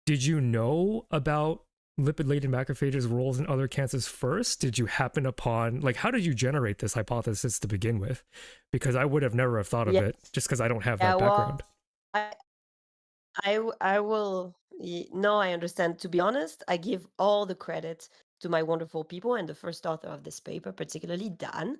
did you know about lipid-laden macrophages roles in other cancers first? Did you happen upon, like, how did you generate this hypothesis to begin with? Because I would have never have thought of Yeah, it just because I don't have yeah. that background. Well, I will. No, I understand. To be honest, I give all the credit to my wonderful people and the first author of this paper, particularly Dan.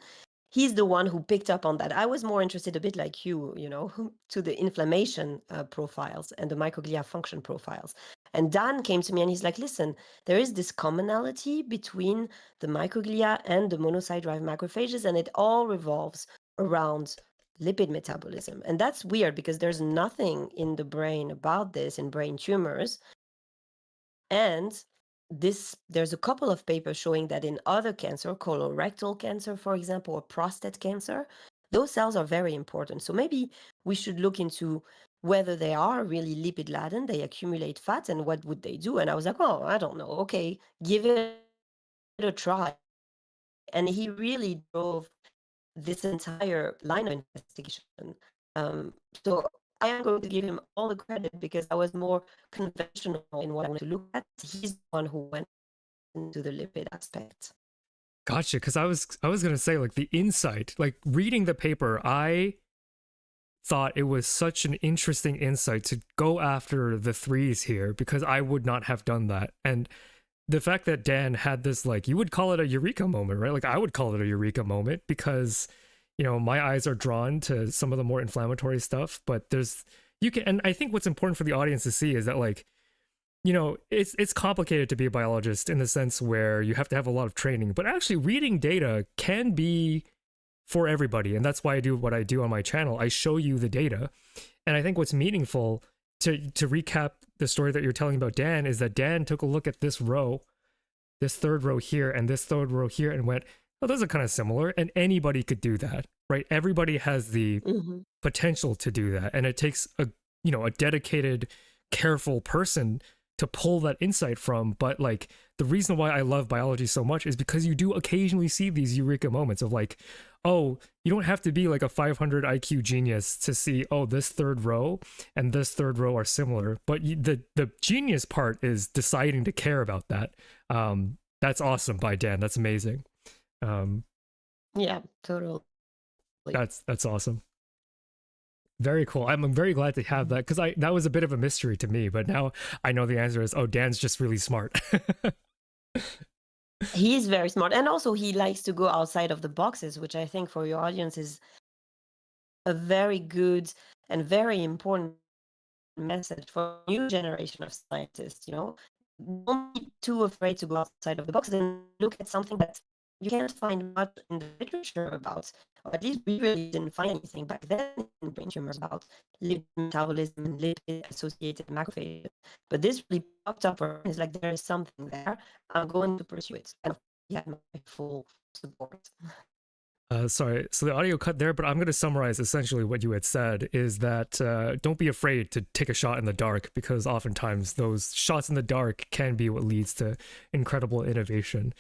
He's the one who picked up on that. I was more interested, a bit like you know, to the inflammation profiles and the microglia function profiles. And Dan came to me and he's like, listen, there is this commonality between the microglia and the monocyte-derived macrophages, and it all revolves around lipid metabolism. And that's weird because there's nothing in the brain about this in brain tumors. And there's a couple of papers showing that in other cancer, colorectal cancer, for example, or prostate cancer, those cells are very important. So maybe we should look into whether they are really lipid laden, they accumulate fat, and what would they do? And I was like, oh, I don't know. Okay, give it a try. And he really drove this entire line of investigation. So I am going to give him all the credit because I was more conventional in what I wanted to look at. He's the one who went into the lipid aspect. Gotcha. Because I was gonna say, like, the insight, like reading the paper, I thought it was such an interesting insight to go after the threes here because I would not have done that. And the fact that Dan had this, like, you would call it a eureka moment, right? Like, I would call it a eureka moment because, you know, my eyes are drawn to some of the more inflammatory stuff, but and I think what's important for the audience to see is that, like, you know, it's complicated to be a biologist in the sense where you have to have a lot of training, but actually reading data can be for everybody. And that's why I do what I do on my channel. I show you the data. And I think what's meaningful, to recap the story that you're telling about Dan, is that Dan took a look at this row, this third row here, and this third row here, and went, oh, those are kind of similar. And anybody could do that, right? Everybody has the potential to do that. And it takes a dedicated, careful person to pull that insight from. But, like, the reason why I love biology so much is because you do occasionally see these eureka moments of, like, oh, you don't have to be like a 500 IQ genius to see, oh, this third row and this third row are similar. But the genius part is deciding to care about that. That's awesome by Dan. That's amazing. Yeah, totally. That's awesome. Very cool. I'm very glad to have that because that was a bit of a mystery to me, but now I know the answer is, oh, Dan's just really smart. He's very smart. And also he likes to go outside of the boxes, which I think for your audience is a very good and very important message for a new generation of scientists. You know, don't be too afraid to go outside of the box and look at something that you can't find much in the literature about, or at least we really didn't find anything back then in brain tumors about lipid metabolism and lipid-associated macrophages. But this really popped up, and it's like, there is something there. I'm going to pursue it. And he had my full support. Sorry, so the audio cut there, but I'm going to summarize essentially what you had said is that don't be afraid to take a shot in the dark, because oftentimes those shots in the dark can be what leads to incredible innovation.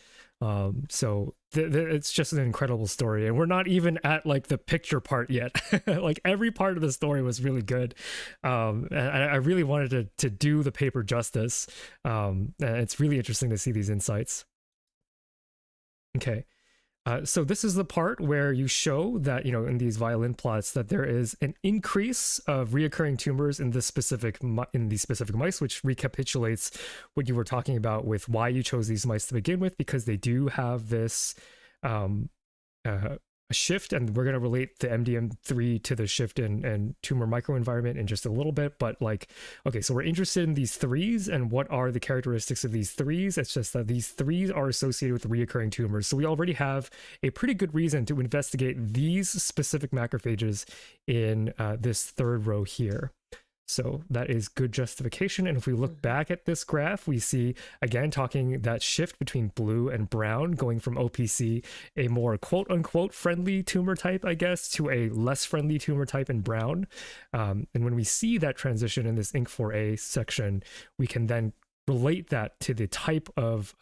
So it's just an incredible story, and we're not even at, like, the picture part yet. Like, every part of the story was really good. And I really wanted to do the paper justice. And it's really interesting to see these insights. Okay. So this is the part where you show that, you know, in these violin plots, that there is an increase of reoccurring tumors in these specific mice, which recapitulates what you were talking about with why you chose these mice to begin with, because they do have this a shift, and we're going to relate the MDM3 to the shift in tumor microenvironment in just a little bit. But, like, okay, so we're interested in these threes and what are the characteristics of these threes. It's just that these threes are associated with reoccurring tumors. So we already have a pretty good reason to investigate these specific macrophages in this third row here. So that is good justification. And if we look back at this graph, we see, again, talking that shift between blue and brown, going from OPC, a more quote unquote friendly tumor type, I guess, to a less friendly tumor type in brown. And when we see that transition in this INC4A section, we can then relate that to the type of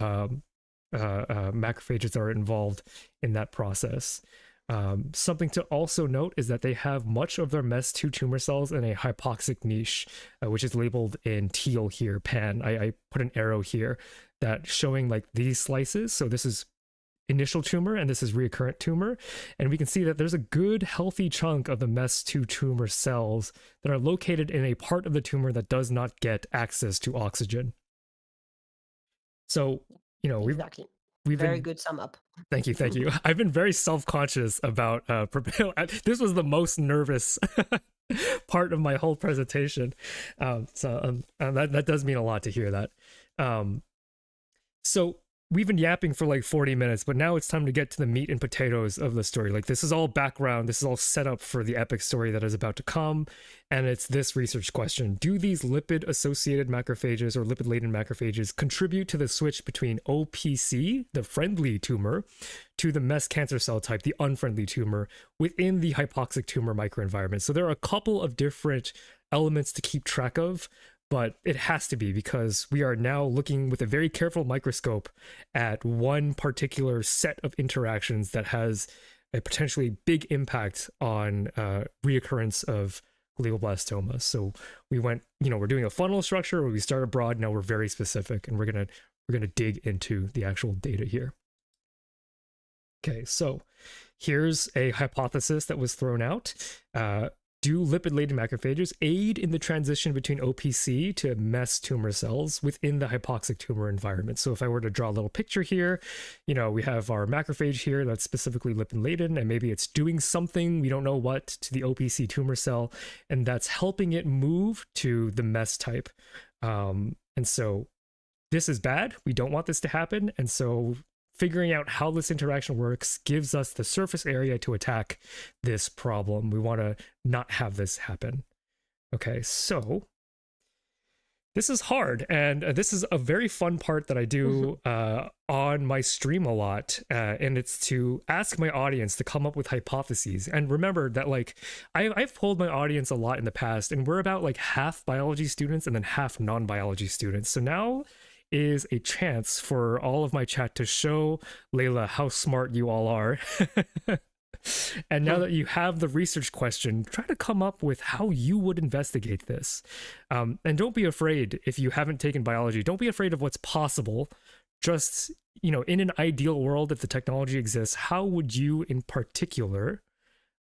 macrophages that are involved in that process. Something to also note is that they have much of their MES2 tumor cells in a hypoxic niche, which is labeled in teal here, pan. I put an arrow here that showing like these slices. So this is initial tumor and this is recurrent tumor. And we can see that there's a good healthy chunk of the MES2 tumor cells that are located in a part of the tumor that does not get access to oxygen. So, Exactly. we've Very been good sum up. Thank you, thank you. I've been very self-conscious about this was the most nervous part of my whole presentation. That does mean a lot to hear that. So we've been yapping for like 40 minutes, but now it's time to get to the meat and potatoes of the story. Like this is all background, this is all set up for the epic story that is about to come. And it's this research question: do these lipid-associated macrophages or lipid-laden macrophages contribute to the switch between OPC, the friendly tumor, to the MES cancer cell type, the unfriendly tumor, within the hypoxic tumor microenvironment? So there are a couple of different elements to keep track of, but it has to be, because we are now looking with a very careful microscope at one particular set of interactions that has a potentially big impact on reoccurrence of glioblastoma. So we went, we're doing a funnel structure where we started broad, now we're very specific, and we're gonna dig into the actual data here. Okay, so here's a hypothesis that was thrown out. Do lipid-laden macrophages aid in the transition between OPC to MES tumor cells within the hypoxic tumor environment? So if I were to draw a little picture here, we have our macrophage here that's specifically lipid-laden, and maybe it's doing something, we don't know what, to the OPC tumor cell, and that's helping it move to the MES type. And so this is bad. We don't want this to happen. And so figuring out how this interaction works gives us the surface area to attack this problem. We want to not have this happen. Okay, so this is hard, and this is a very fun part that I do on my stream a lot, and it's to ask my audience to come up with hypotheses. And remember that, like, I've polled my audience a lot in the past, and we're about like half biology students and then half non-biology students. So now is a chance for all of my chat to show Layla how smart you all are. And now that you have the research question, try to come up with how you would investigate this. And don't be afraid if you haven't taken biology. Don't be afraid of what's possible. Just, in an ideal world, if the technology exists, how would you in particular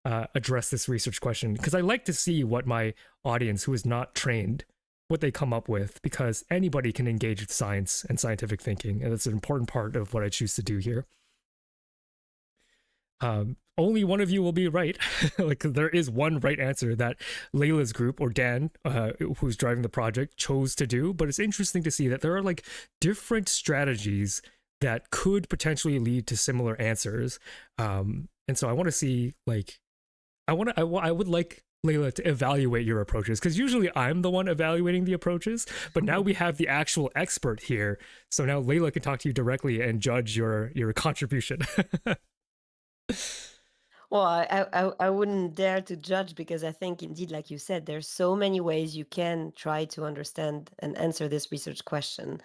address this research question? Because I like to see what my audience who is not trained, what they come up with, because anybody can engage with science and scientific thinking, and that's an important part of what I choose to do here. Only one of you will be right. Like, there is one right answer that Layla's group, or Dan, who's driving the project, chose to do, but it's interesting to see that there are like different strategies that could potentially lead to similar answers. And so I want to see, like, I would like Layla to evaluate your approaches, because usually I'm the one evaluating the approaches, but now we have the actual expert here. So now Layla can talk to you directly and judge your contribution. Well, I wouldn't dare to judge, because I think indeed, like you said, there's so many ways you can try to understand and answer this research question.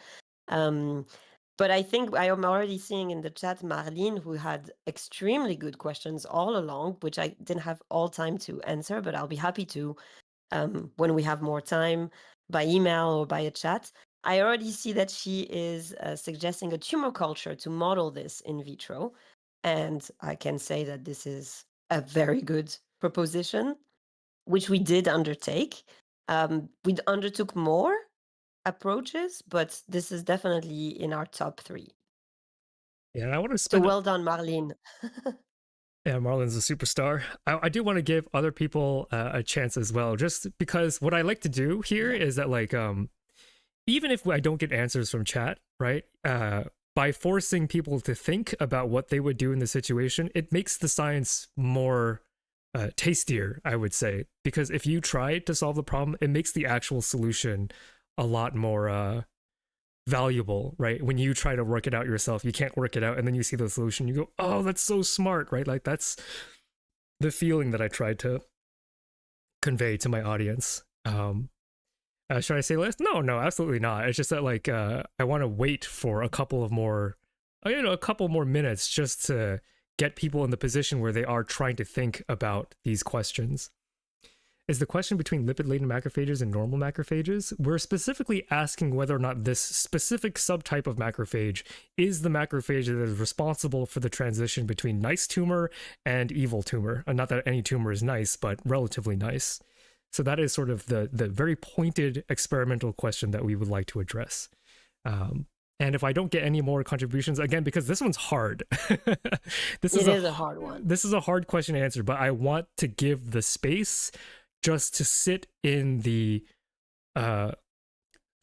But I think I am already seeing in the chat Marlene, who had extremely good questions all along, which I didn't have all time to answer, but I'll be happy to when we have more time, by email or by a chat. I already see that she is suggesting a tumor culture to model this in vitro. And I can say that this is a very good proposition, which we did undertake. We undertook more approaches, but this is definitely in our top 3. Yeah, I want to So spend. well done, Marlene. Yeah, Marlon's a superstar. I do want to give other people a chance as well, just because what I like to do here is that, like, even if I don't get answers from chat, right? By forcing people to think about what they would do in the situation, it makes the science more tastier, I would say. Because if you try to solve the problem, it makes the actual solution a lot more valuable, right? When you try to work it out yourself, you can't work it out, and then you see the solution, you go, oh, that's so smart, right? Like, that's the feeling that I tried to convey to my audience. Should I say less? No, absolutely not. It's just that, like, I want to wait for a couple more minutes just to get people in the position where they are trying to think about these questions. Is the question between lipid-laden macrophages and normal macrophages. We're specifically asking whether or not this specific subtype of macrophage is the macrophage that is responsible for the transition between nice tumor and evil tumor. And not that any tumor is nice, but relatively nice. So that is sort of the very pointed experimental question that we would like to address. And if I don't get any more contributions, again, because this one's hard. This is a hard one. This is a hard question to answer, but I want to give the space just to sit in the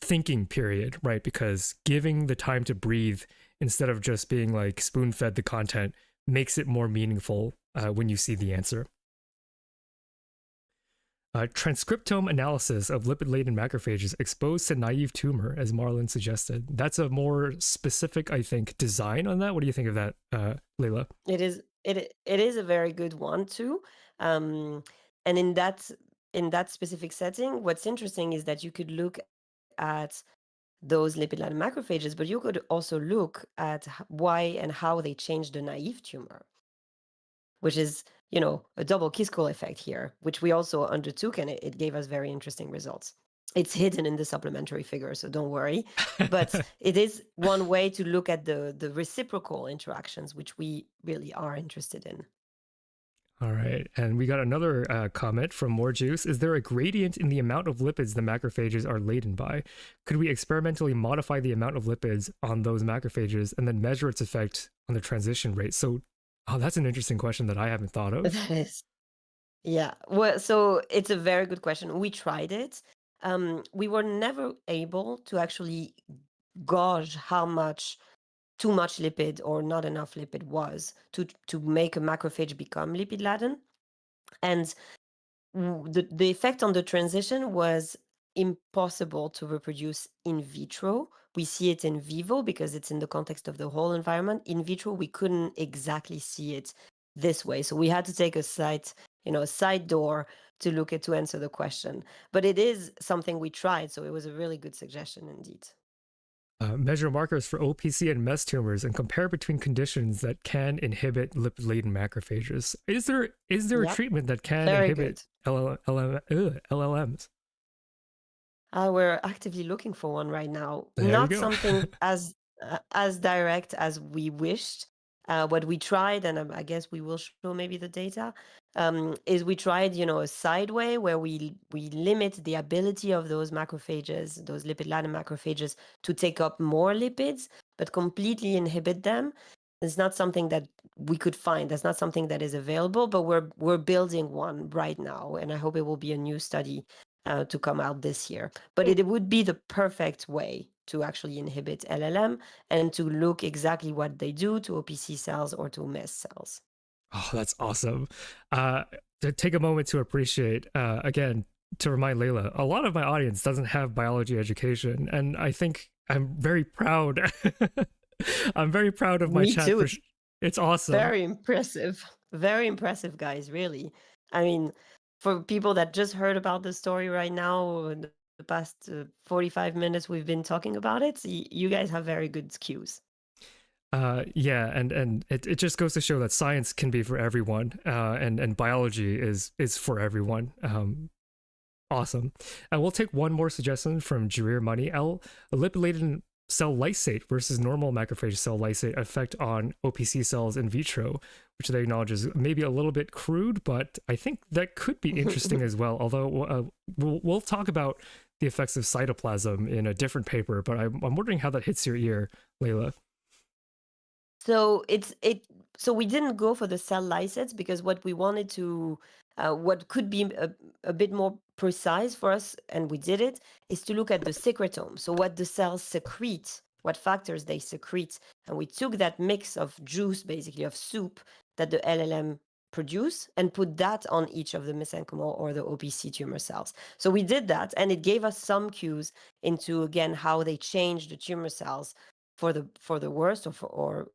thinking period, right? Because giving the time to breathe instead of just being like spoon-fed the content makes it more meaningful when you see the answer. Transcriptome analysis of lipid-laden macrophages exposed to naive tumor, as Marlon suggested. That's a more specific, I think, design on that. What do you think of that, Leila? It is a very good one too. And in that specific setting, what's interesting is that you could look at those lipid-laden macrophages, but you could also look at why and how they change the naive tumor, which is, a double Kiskol effect here, which we also undertook, and it gave us very interesting results. It's hidden in the supplementary figure, so don't worry. But it is one way to look at the reciprocal interactions, which we really are interested in. All right. And we got another comment from More Juice. Is there a gradient in the amount of lipids the macrophages are laden by? Could we experimentally modify the amount of lipids on those macrophages and then measure its effect on the transition rate? So, that's an interesting question that I haven't thought of. That is. Yeah. Well, so it's a very good question. We tried it. We were never able to actually gauge how much too much lipid or not enough lipid was to make a macrophage become lipid laden. And the effect on the transition was impossible to reproduce in vitro. We see it in vivo because it's in the context of the whole environment. In vitro, we couldn't exactly see it this way. So we had to take a side door to answer the question. But it is something we tried. So it was a really good suggestion indeed. Measure markers for OPC and MES tumors and compare between conditions that can inhibit lipid-laden macrophages. Is there a treatment that can inhibit LLMs? We're actively looking for one right now. There Not you go. something as direct as we wished. What we tried, and I guess we will show maybe the data, is we tried, a side way where we limit the ability of those macrophages, those lipid-laden macrophages, to take up more lipids, but completely inhibit them. It's not something that we could find. That's not something that is available, but we're building one right now, and I hope it will be a new study to come out this year. But it would be the perfect way to actually inhibit LLM and to look exactly what they do to OPC cells or to MES cells. Oh, that's awesome. To take a moment to appreciate, again, to remind Leila, a lot of my audience doesn't have biology education, and I think I'm very proud. I'm very proud of my Me chat. too. It's awesome. Very impressive. Very impressive, guys, really. I mean, for people that just heard about the story right now, the past 45 minutes we've been talking about it, you guys have very good cues. Yeah, and it just goes to show that science can be for everyone, and biology is for everyone. Awesome. And we'll take one more suggestion from Jareer Money. A lipid-laden cell lysate versus normal macrophage cell lysate effect on OPC cells in vitro, which they acknowledge is maybe a little bit crude, but I think that could be interesting as well. Although we'll talk about the effects of cytoplasm in a different paper, but I'm wondering how that hits your ear, Leila. So so we didn't go for the cell lysates because what we wanted to, what could be a bit more precise for us, and we did it, is to look at the secretome. So what the cells secrete, what factors they secrete, and we took that mix of juice, basically of soup that the LLM produce, and put that on each of the mesenchymal or the OPC tumor cells. So we did that, and it gave us some cues into, again, how they change the tumor cells for the worst, or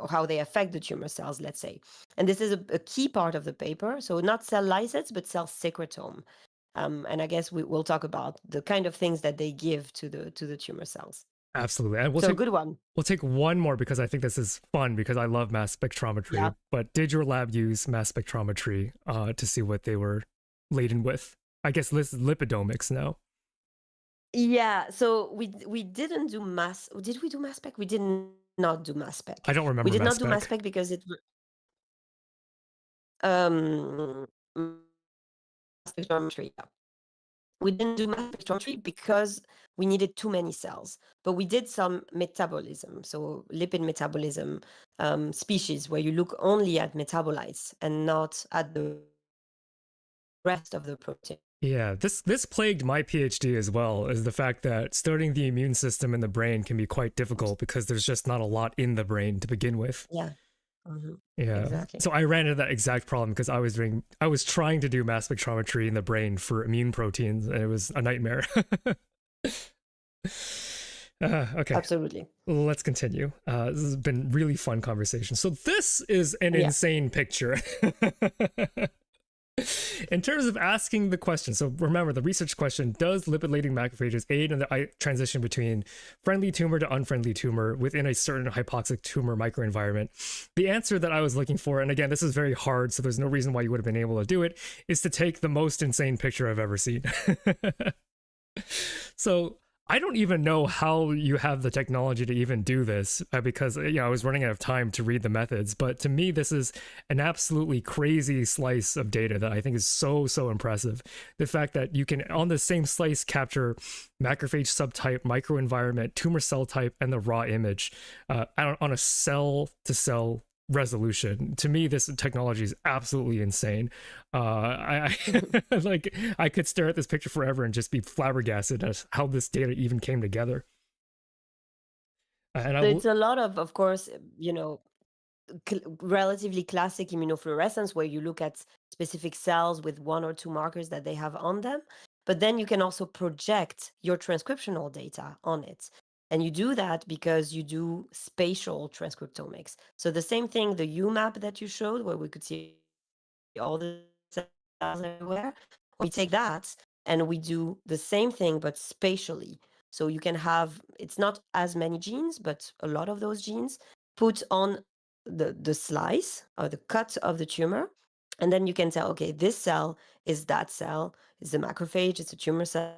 how they affect the tumor cells, let's say. And this is a key part of the paper. So not cell lysates, but cell secretome. And I guess we'll talk about the kind of things that they give to the tumor cells. Absolutely. And So good one. we'll take one more because I think this is fun because I love mass spectrometry. Yeah. But did your lab use mass spectrometry to see what they were laden with? I guess this is lipidomics now. Yeah, so we didn't do mass. Did we do mass spec? We did not do mass spec. I don't remember We did mass not do mass spec. spec because it mass spectrometry. Yeah. We didn't do mass spectrometry because we needed too many cells, but we did some metabolism, so lipid metabolism species where you look only at metabolites and not at the rest of the protein. Yeah, this plagued my PhD as well, is the fact that studying the immune system in the brain can be quite difficult because there's just not a lot in the brain to begin with. Yeah. Mm-hmm. Yeah. Exactly. So I ran into that exact problem because I was trying to do mass spectrometry in the brain for immune proteins, and it was a nightmare. Okay. Absolutely. Let's continue. This has been really fun conversation. So this is an insane picture. In terms of asking the question, so remember the research question, does lipid-laden macrophages aid in the transition between friendly tumor to unfriendly tumor within a certain hypoxic tumor microenvironment? The answer that I was looking for, and again, this is very hard, so there's no reason why you would have been able to do it, is to take the most insane picture I've ever seen. So I don't even know how you have the technology to even do this because I was running out of time to read the methods. But to me, this is an absolutely crazy slice of data that I think is so impressive. The fact that you can, on the same slice, capture macrophage subtype, microenvironment, tumor cell type, and the raw image on a cell-to-cell resolution. To me, this technology is absolutely insane. I like, I could stare at this picture forever and just be flabbergasted at how this data even came together. And so it's a lot of course, relatively classic immunofluorescence where you look at specific cells with one or two markers that they have on them, but then you can also project your transcriptional data on it. And you do that because you do spatial transcriptomics. So the same thing, the UMAP that you showed, where we could see all the cells everywhere, we take that and we do the same thing, but spatially. So you can have, it's not as many genes, but a lot of those genes put on the slice or the cut of the tumor. And then you can tell, okay, this cell is that cell, it's a macrophage, it's a tumor cell,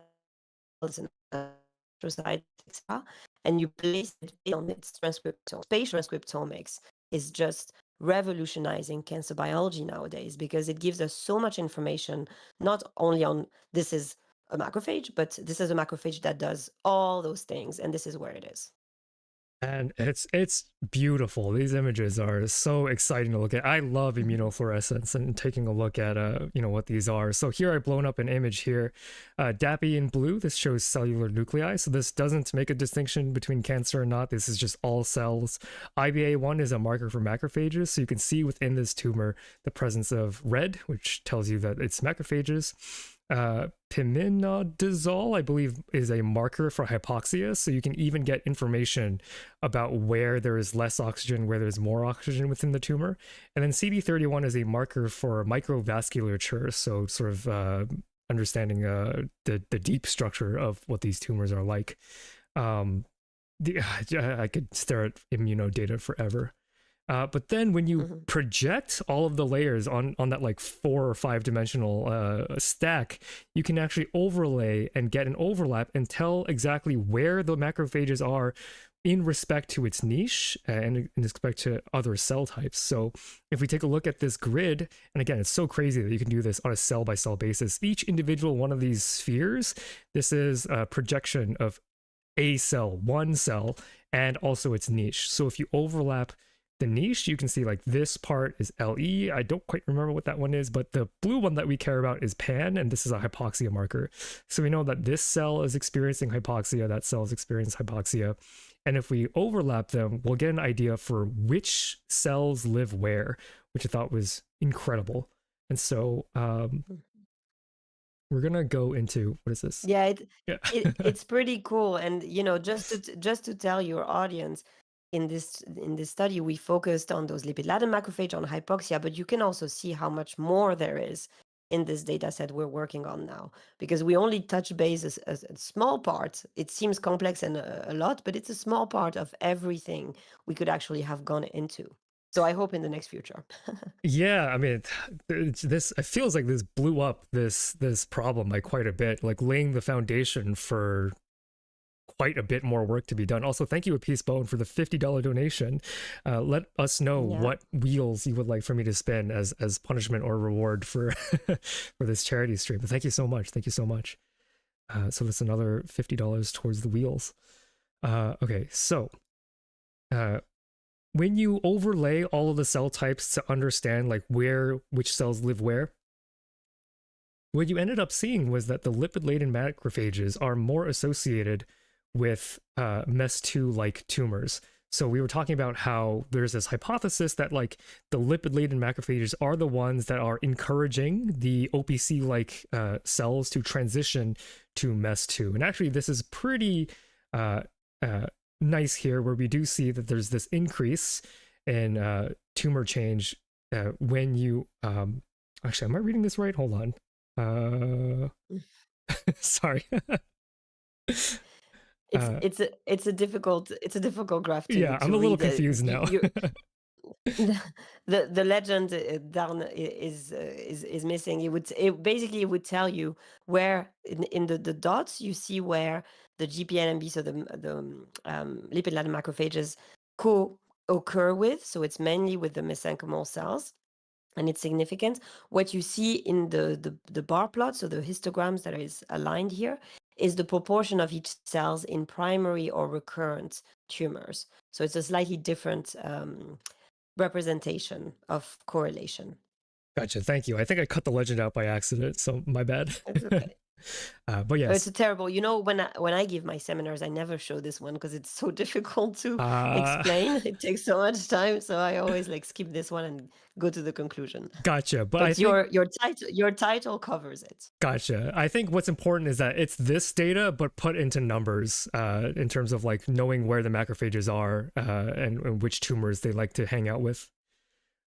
it's an astrocyte, etc. And you place it on its transcriptome. Spatial transcriptomics is just revolutionizing cancer biology nowadays because it gives us so much information, not only on this is a macrophage, but this is a macrophage that does all those things, and this is where it is. And it's beautiful. These images are so exciting to look at. I love immunofluorescence and taking a look at what these are. So here I've blown up an image here. DAPI in blue, this shows cellular nuclei. So this doesn't make a distinction between cancer or not. This is just all cells. IBA1 is a marker for macrophages. So you can see within this tumor the presence of red, which tells you that it's macrophages. Piminidazole, I believe, is a marker for hypoxia, so you can even get information about where there is less oxygen, where there's more oxygen within the tumor. And then CD31 is a marker for microvasculature, so sort of understanding the deep structure of what these tumors are like. I could stare at immunodata forever. But then when you project all of the layers on that like 4 or 5 dimensional stack, you can actually overlay and get an overlap and tell exactly where the macrophages are in respect to its niche and in respect to other cell types. So if we take a look at this grid, and again, it's so crazy that you can do this on a cell by cell basis, each individual one of these spheres, this is a projection of a cell, one cell, and also its niche. So if you overlap the niche, you can see like this part is LE. I don't quite remember what that one is, but the blue one that we care about is PAN, and this is a hypoxia marker. So we know that this cell is experiencing hypoxia, that cell is experiencing hypoxia. And if we overlap them, we'll get an idea for which cells live where, which I thought was incredible. And so we're gonna go into, what is this? Yeah, it's pretty cool. And just to tell your audience, in this study, we focused on those lipid-laden macrophage, on hypoxia, but you can also see how much more there is in this data set we're working on now, because we only touch base as a small part. It seems complex and a lot, but it's a small part of everything we could actually have gone into. So I hope in the next future. Yeah, I mean, this it feels like this blew up this problem by quite a bit, like laying the foundation for quite a bit more work to be done. Also, thank you, Appease Bone, for the $50 donation. Let us know what wheels you would like for me to spin as punishment or reward for for this charity stream. But thank you so much. Thank you so much. So that's another $50 towards the wheels. Okay, so when you overlay all of the cell types to understand like which cells live where, what you ended up seeing was that the lipid-laden macrophages are more associated with MES2-like tumors. So we were talking about how there's this hypothesis that like the lipid-laden macrophages are the ones that are encouraging the OPC-like cells to transition to MES2. And actually, this is pretty nice here, where we do see that there's this increase in tumor change when you actually, am I reading this right? Hold on. Sorry. It's a difficult graph to I'm a little confused now. The legend down is missing. It would tell you where in the dots you see where the GPNMB, so the lipid-laden macrophages co-occur with. So it's mainly with the mesenchymal cells, and it's significant. What you see in the bar plot, so the histograms that is aligned here, is the proportion of each cells in primary or recurrent tumors. So it's a slightly different representation of correlation. Gotcha. Thank you. I think I cut the legend out by accident, so my bad. It's okay. But yes, it's a terrible. When I give my seminars, I never show this one because it's so difficult to explain. It takes so much time, so I always like skip this one and go to the conclusion. Gotcha. But I think your title covers it. Gotcha. I think what's important is that it's this data, but put into numbers in terms of like knowing where the macrophages are and which tumors they like to hang out with.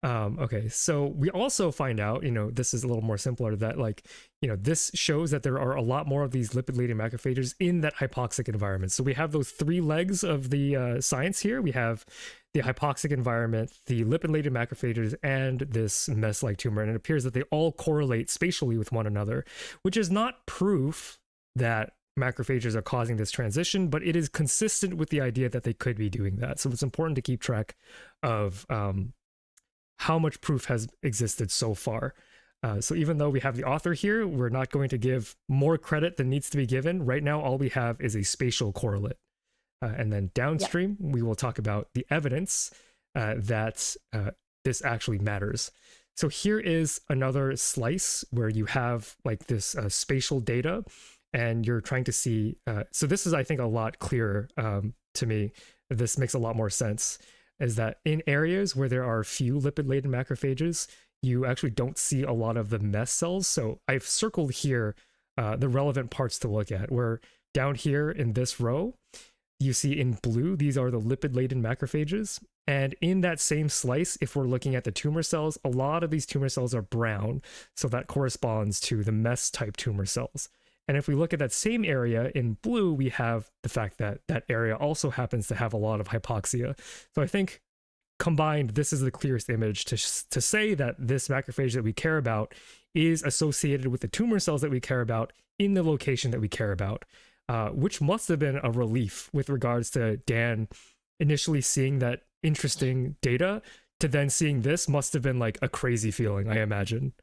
Okay, so we also find out, this is a little more simpler, that like, this shows that there are a lot more of these lipid-laden macrophages in that hypoxic environment. So we have those three legs of the science here. We have the hypoxic environment, the lipid-laden macrophages, and this MES-like tumor. And it appears that they all correlate spatially with one another, which is not proof that macrophages are causing this transition, but it is consistent with the idea that they could be doing that. So it's important to keep track of how much proof has existed so far. So even though we have the author here, we're not going to give more credit than needs to be given. Right now, all we have is a spatial correlate. And then downstream, we will talk about the evidence that this actually matters. So here is another slice where you have like this spatial data, and you're trying to see. So this is, I think, a lot clearer to me. This makes a lot more sense. Is that in areas where there are few lipid-laden macrophages, you actually don't see a lot of the MES cells. So I've circled here the relevant parts to look at, where down here in this row, you see in blue, these are the lipid-laden macrophages. And in that same slice, if we're looking at the tumor cells, a lot of these tumor cells are brown. So that corresponds to the MES-type tumor cells. And if we look at that same area in blue, we have the fact that that area also happens to have a lot of hypoxia. So I think combined, this is the clearest image to say that this macrophage that we care about is associated with the tumor cells that we care about in the location that we care about, which must have been a relief with regards to Dan initially seeing that interesting data, to then seeing this must have been like a crazy feeling, I imagine.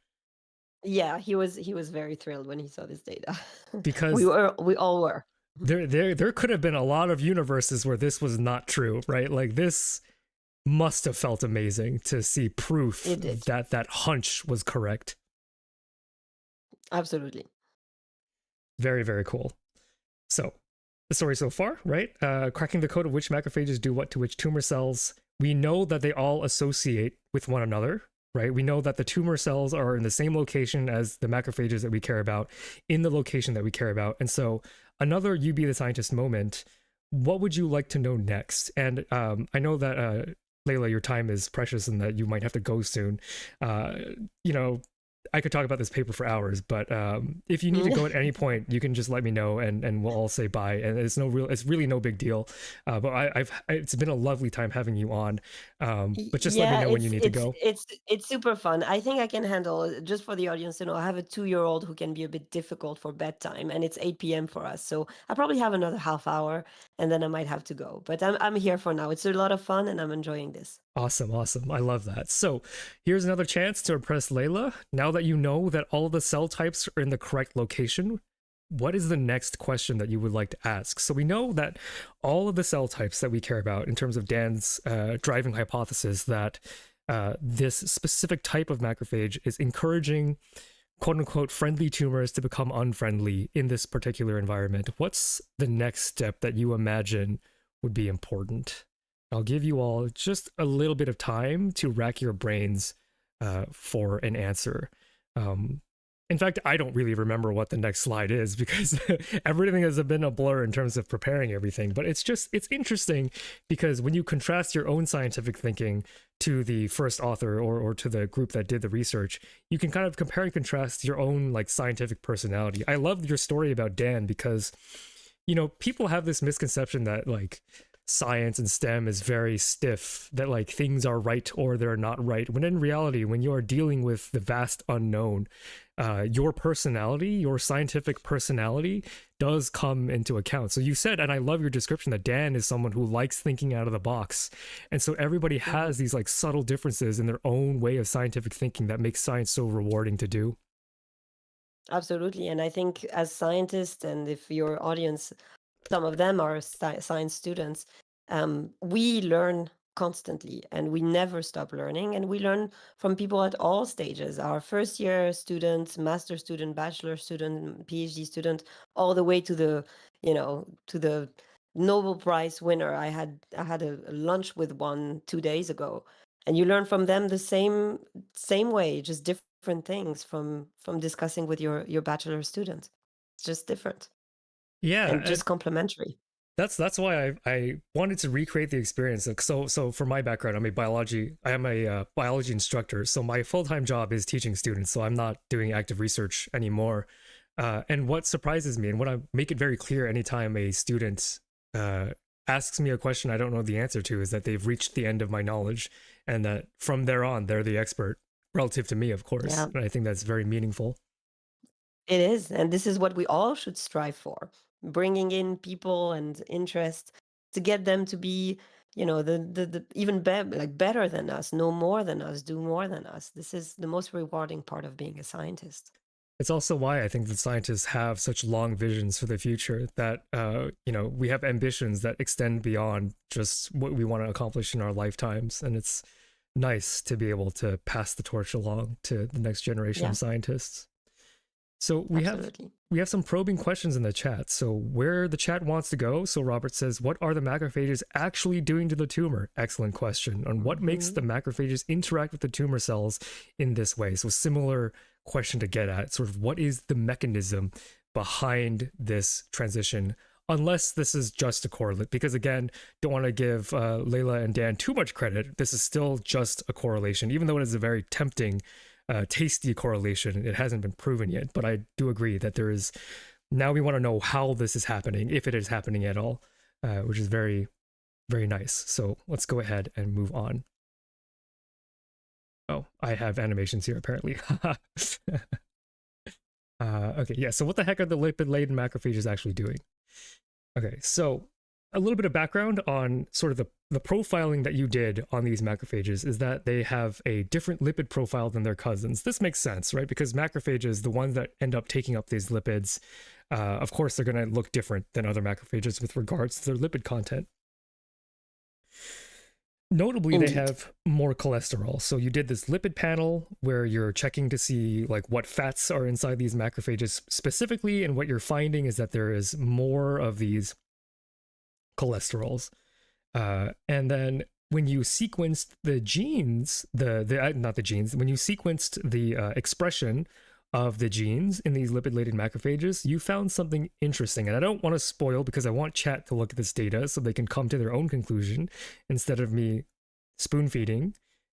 Yeah, he was very thrilled when he saw this data. Because we all were. There could have been a lot of universes where this was not true, right? Like this must have felt amazing to see proof that hunch was correct. Absolutely. Very, very cool. So the story so far, right? Cracking the code of which macrophages do what to which tumor cells. We know that they all associate with one another, right? We know that the tumor cells are in the same location as the macrophages that we care about, in the location that we care about. And so another You Be the Scientist moment, what would you like to know next? And I know that, Layla, your time is precious and that you might have to go soon. I could talk about this paper for hours, but if you need to go at any point, you can just let me know, and we'll all say bye. And it's really no big deal. But it's been a lovely time having you on. But just let me know when you need to go. It's super fun. I think I can handle, just for the audience to know, I have a 2-year-old who can be a bit difficult for bedtime, and it's 8 p.m. for us. So I probably have another half hour, and then I might have to go. But I'm here for now. It's a lot of fun, and I'm enjoying this. Awesome. I love that. So here's another chance to impress Layla. Now that you know that all the cell types are in the correct location, what is the next question that you would like to ask? So we know that all of the cell types that we care about in terms of Dan's driving hypothesis that this specific type of macrophage is encouraging quote unquote friendly tumors to become unfriendly in this particular environment. What's the next step that you imagine would be important? I'll give you all just a little bit of time to rack your brains for an answer. In fact, I don't really remember what the next slide is because everything has been a blur in terms of preparing everything. But it's interesting because when you contrast your own scientific thinking to the first author or to the group that did the research, you can kind of compare and contrast your own like scientific personality. I loved your story about Dan because, you know, people have this misconception that like science and STEM is very stiff, that like things are right or they're not right, when in reality, when you are dealing with the vast unknown, your personality, your scientific personality does come into account. So you said, and I love your description, that Dan is someone who likes thinking out of the box, and so everybody has these like subtle differences in their own way of scientific thinking that makes science so rewarding to do. Absolutely. And I think as scientists, and if your audience, some of them are science students, we learn constantly and we never stop learning, and we learn from people at all stages, our first year student, master student, bachelor student, PhD student, all the way to the, you know, to the Nobel Prize winner. I had a lunch with one 2 days ago, and you learn from them the same way, just different things from discussing with your bachelor student. It's just different. Yeah, and just complementary. That's why I wanted to recreate the experience. So for my background, I am a biology instructor. So my full-time job is teaching students. So I'm not doing active research anymore. And what surprises me, and what I make it very clear anytime a student asks me a question I don't know the answer to, is that they've reached the end of my knowledge, and that from there on, they're the expert relative to me, of course. Yeah. And I think that's very meaningful. It is, and this is what we all should strive for, bringing in people and interest to get them to be, you know, the even better than us, know more than us, do more than us. This is the most rewarding part of being a scientist. It's also why I think that scientists have such long visions for the future, that, you know, we have ambitions that extend beyond just what we want to accomplish in our lifetimes. And it's nice to be able to pass the torch along to the next generation of scientists. So we have some probing questions in the chat. So where the chat wants to go. So Robert says, what are the macrophages actually doing to the tumor? Excellent question. On what makes the macrophages interact with the tumor cells in this way? So similar question to get at, sort of what is the mechanism behind this transition, unless this is just a correlate, because again, don't want to give Layla and Dan too much credit. This is still just a correlation, even though it is a very tempting tasty correlation. It hasn't been proven yet, but I do agree that there is. Now we want to know how this is happening, if it is happening at all, which is very, very nice. So let's go ahead and move on. Oh, I have animations here apparently. Okay, yeah. So what the heck are the lipid-laden macrophages actually doing? Okay, so a little bit of background on sort of the profiling that you did on these macrophages is that they have a different lipid profile than their cousins. This makes sense, right? Because macrophages, the ones that end up taking up these lipids, of course, they're going to look different than other macrophages with regards to their lipid content. Notably, they have more cholesterol. So you did this lipid panel where you're checking to see like what fats are inside these macrophages specifically, and what you're finding is that there is more of these cholesterols. And then when you sequenced the genes, when you sequenced the expression of the genes in these lipid-laden macrophages, you found something interesting. And I don't want to spoil, because I want chat to look at this data so they can come to their own conclusion instead of me spoon feeding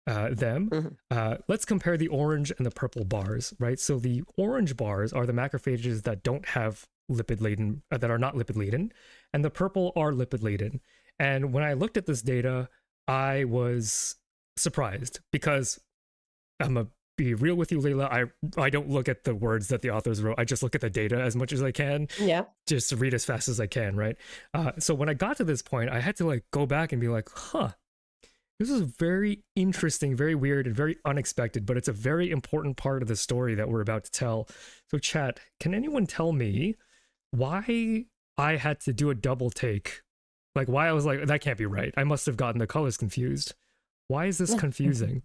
them. Mhm. Let's compare the orange and the purple bars, right? So the orange bars are the macrophages that don't have lipid laden, that are not lipid laden, and the purple are lipid laden. And when I looked at this data, I was surprised because I'm a be real with you, Layla. I don't look at the words that the authors wrote. I just look at the data as much as I can, Yeah. just to read as fast as I can, right? So when I got to this point, I had to like go back and be like, huh, this is very interesting, very weird, and very unexpected, but it's a very important part of the story that we're about to tell. So, chat, can anyone tell me why I had to do a double take? Like, why I was like, that can't be right. I must have gotten the colors confused. Why is this confusing?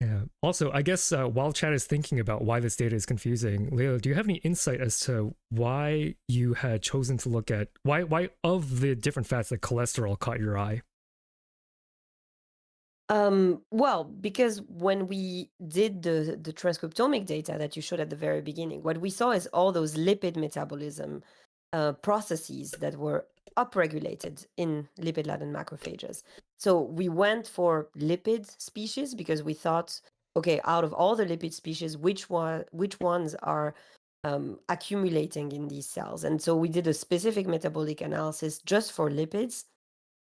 Yeah. Also, I guess while chat is thinking about why this data is confusing, Leila, do you have any insight as to why you had chosen to look at why of the different fats that cholesterol caught your eye? Well, because when we did the transcriptomic data that you showed at the very beginning, what we saw is all those lipid metabolism processes that were upregulated in lipid-laden macrophages. So we went for lipid species because we thought, okay, out of all the lipid species, which ones are accumulating in these cells? And so we did a specific metabolic analysis just for lipids,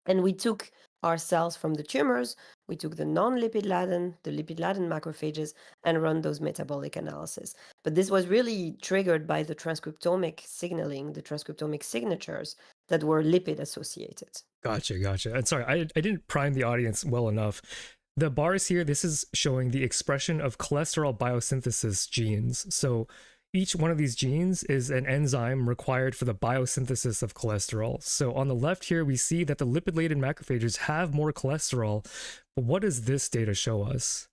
and we took our cells from the tumors, we took the non-lipid-laden, the lipid-laden macrophages, and run those metabolic analysis. But this was really triggered by the transcriptomic signaling, the transcriptomic signatures that were lipid associated. Gotcha. And sorry, I didn't prime the audience well enough. The bars here, this is showing the expression of cholesterol biosynthesis genes. So each one of these genes is an enzyme required for the biosynthesis of cholesterol. So on the left here, we see that the lipid-laden macrophages have more cholesterol. But what does this data show us?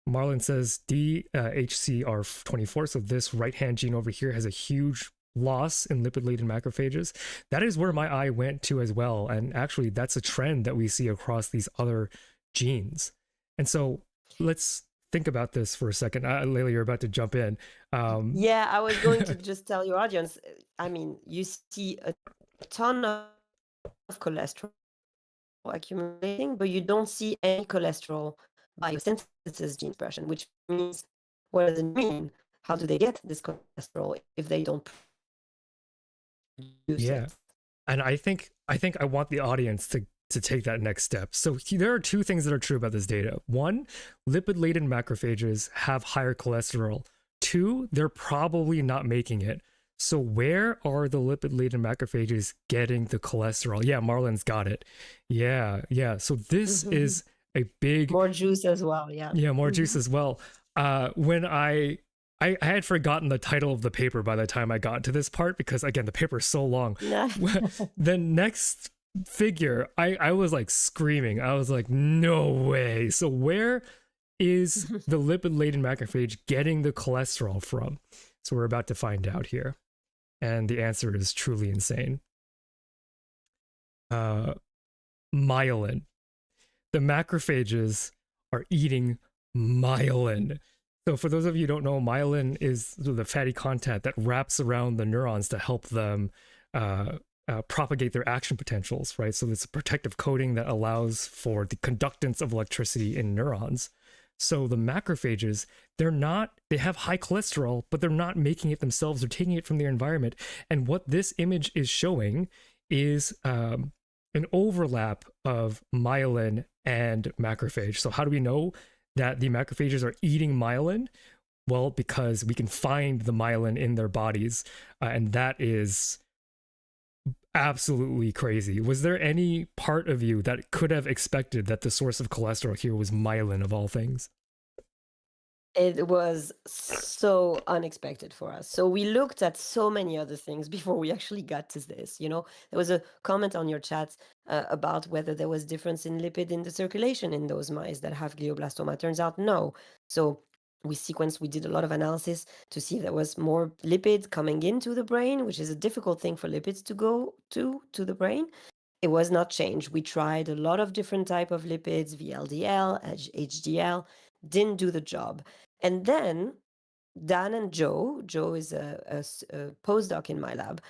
Marlon says DHCR24. So this right-hand gene over here has a huge loss in lipid-laden macrophages. That is where my eye went to as well. And actually, that's a trend that we see across these other genes. And so let's think about this for a second. Layla, you're about to jump in. Yeah, I was going to just tell your audience, I mean, you see a ton of cholesterol accumulating, but you don't see any cholesterol biosynthesis gene expression, which means, what does it mean? How do they get this cholesterol if they don't produce Yeah. it? And I think I want the audience to take that next step. So there are two things that are true about this data. One, lipid-laden macrophages have higher cholesterol. Two, they're probably not making it. So where are the lipid-laden macrophages getting the cholesterol? Yeah, Marlon's got it. Yeah. So this is a big more juice as well. Yeah. Yeah, more juice as well. When I had forgotten the title of the paper by the time I got to this part because again the paper is so long. The next figure, I was like screaming. I was like, no way. So where is the lipid-laden macrophage getting the cholesterol from? So we're about to find out here. And the answer is truly insane. Myelin. The macrophages are eating myelin. So for those of you who don't know, myelin is the fatty content that wraps around the neurons to help them propagate their action potentials, right? So it's a protective coating that allows for the conductance of electricity in neurons. So the macrophages, they have high cholesterol, but they're not making it themselves. They're taking it from their environment. And what this image is showing is an overlap of myelin and macrophage. So how do we know that the macrophages are eating myelin? Well, because we can find the myelin in their bodies, and that is absolutely crazy. Was there any part of you that could have expected that the source of cholesterol here was myelin of all things? It was so unexpected for us. So we looked at so many other things before we actually got to this. You know, there was a comment on your chat about whether there was difference in lipid in the circulation in those mice that have glioblastoma. Turns out no. So we did a lot of analysis to see if there was more lipid coming into the brain, which is a difficult thing for lipids to go to the brain. It was not changed. We tried a lot of different type of lipids, VLDL, HDL, didn't do the job. And then Daan and Joe is a postdoc in my lab,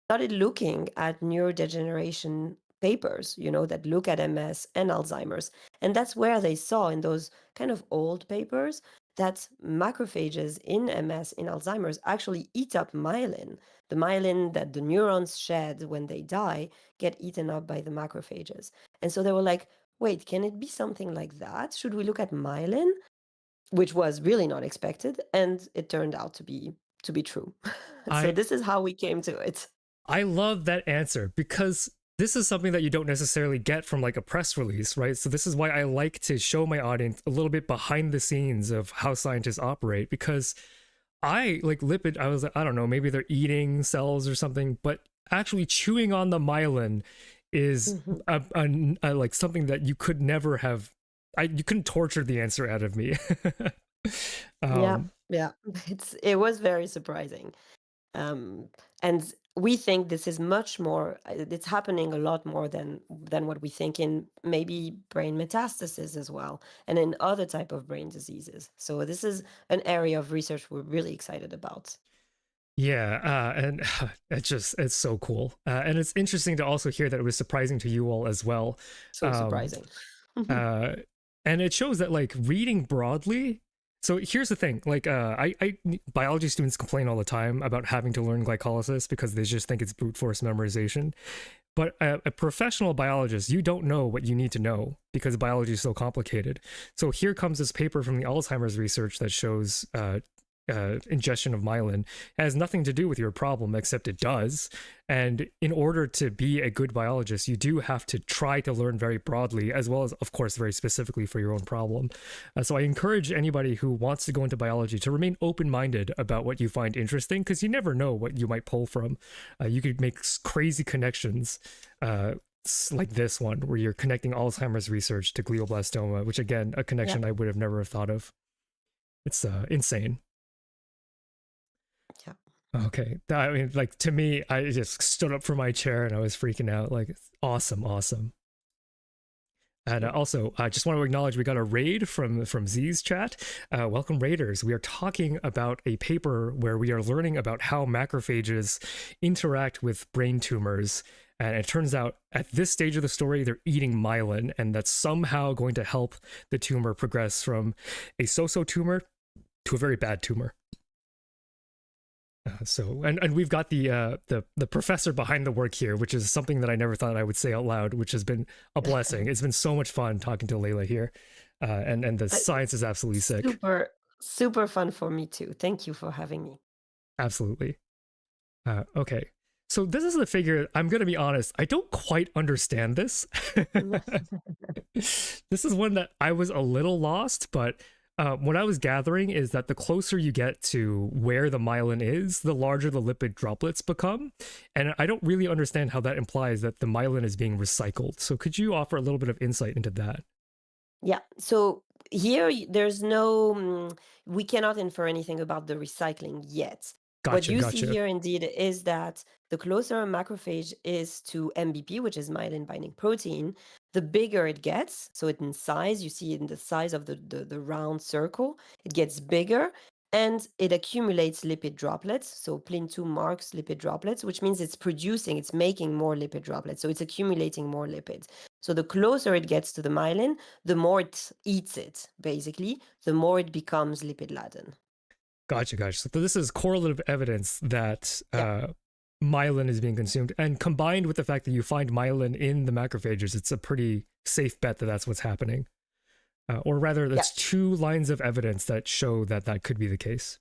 started looking at neurodegeneration papers, that look at MS and Alzheimer's. And that's where they saw in those kind of old papers that macrophages in MS, in Alzheimer's, actually eat up myelin. The myelin that the neurons shed when they die get eaten up by the macrophages. And so they were like, wait, can it be something like that? Should we look at myelin? Which was really not expected, and it turned out to be true. So this is how we came to it. I love that answer, because this is something that you don't necessarily get from like a press release, right? So this is why I like to show my audience a little bit behind the scenes of how scientists operate, because I like lipid, I was like, I don't know, maybe they're eating cells or something, but actually chewing on the myelin is like something that you could never have, you couldn't torture the answer out of me. Yeah, it was very surprising. And we think this is much more, it's happening a lot more than what we think in maybe brain metastasis as well, and in other type of brain diseases. So this is an area of research we're really excited about. Yeah, and it's so cool. And it's interesting to also hear that it was surprising to you all as well. So surprising. And it shows that like reading broadly. So here's the thing, like biology students complain all the time about having to learn glycolysis because they just think it's brute force memorization. But a professional biologist, you don't know what you need to know because biology is so complicated. So here comes this paper from the Alzheimer's research that shows ingestion of myelin. It has nothing to do with your problem, except it does. And in order to be a good biologist, you do have to try to learn very broadly, as well as, of course, very specifically for your own problem. So I encourage anybody who wants to go into biology to remain open-minded about what you find interesting, because you never know what you might pull from. You could make crazy connections like this one, where you're connecting Alzheimer's research to glioblastoma, which, again, a connection I would have never thought of. It's insane. Yeah. Okay. I mean, like, to me, I just stood up from my chair and I was freaking out. Like, awesome. And also, I just want to acknowledge we got a raid from Z's chat. Welcome, raiders. We are talking about a paper where we are learning about how macrophages interact with brain tumors. And it turns out at this stage of the story, they're eating myelin, and that's somehow going to help the tumor progress from a so-so tumor to a very bad tumor. So we've got the professor behind the work here, which is something that I never thought I would say out loud, which has been a blessing. It's been so much fun talking to Layla here, and the science is absolutely sick. Super fun for me too. Thank you for having me. Absolutely. Okay, so this is the figure. I'm gonna be honest, I don't quite understand this. This is one that I was a little lost, but what I was gathering is that the closer you get to where the myelin is, the larger the lipid droplets become. And I don't really understand how that implies that the myelin is being recycled. So could you offer a little bit of insight into that? Yeah. So here, there's no, we cannot infer anything about the recycling yet. What you see here indeed is that the closer a macrophage is to MBP, which is myelin binding protein, the bigger it gets. So in size, you see in the size of the round circle, it gets bigger and it accumulates lipid droplets. So PLIN2 marks lipid droplets, which means it's making more lipid droplets. So it's accumulating more lipids. So the closer it gets to the myelin, the more it eats it, basically, the more it becomes lipid laden. Gotcha. So this is correlative evidence that myelin is being consumed, and combined with the fact that you find myelin in the macrophages, it's a pretty safe bet that that's what's happening. Or rather, that's two lines of evidence that show that that could be the case.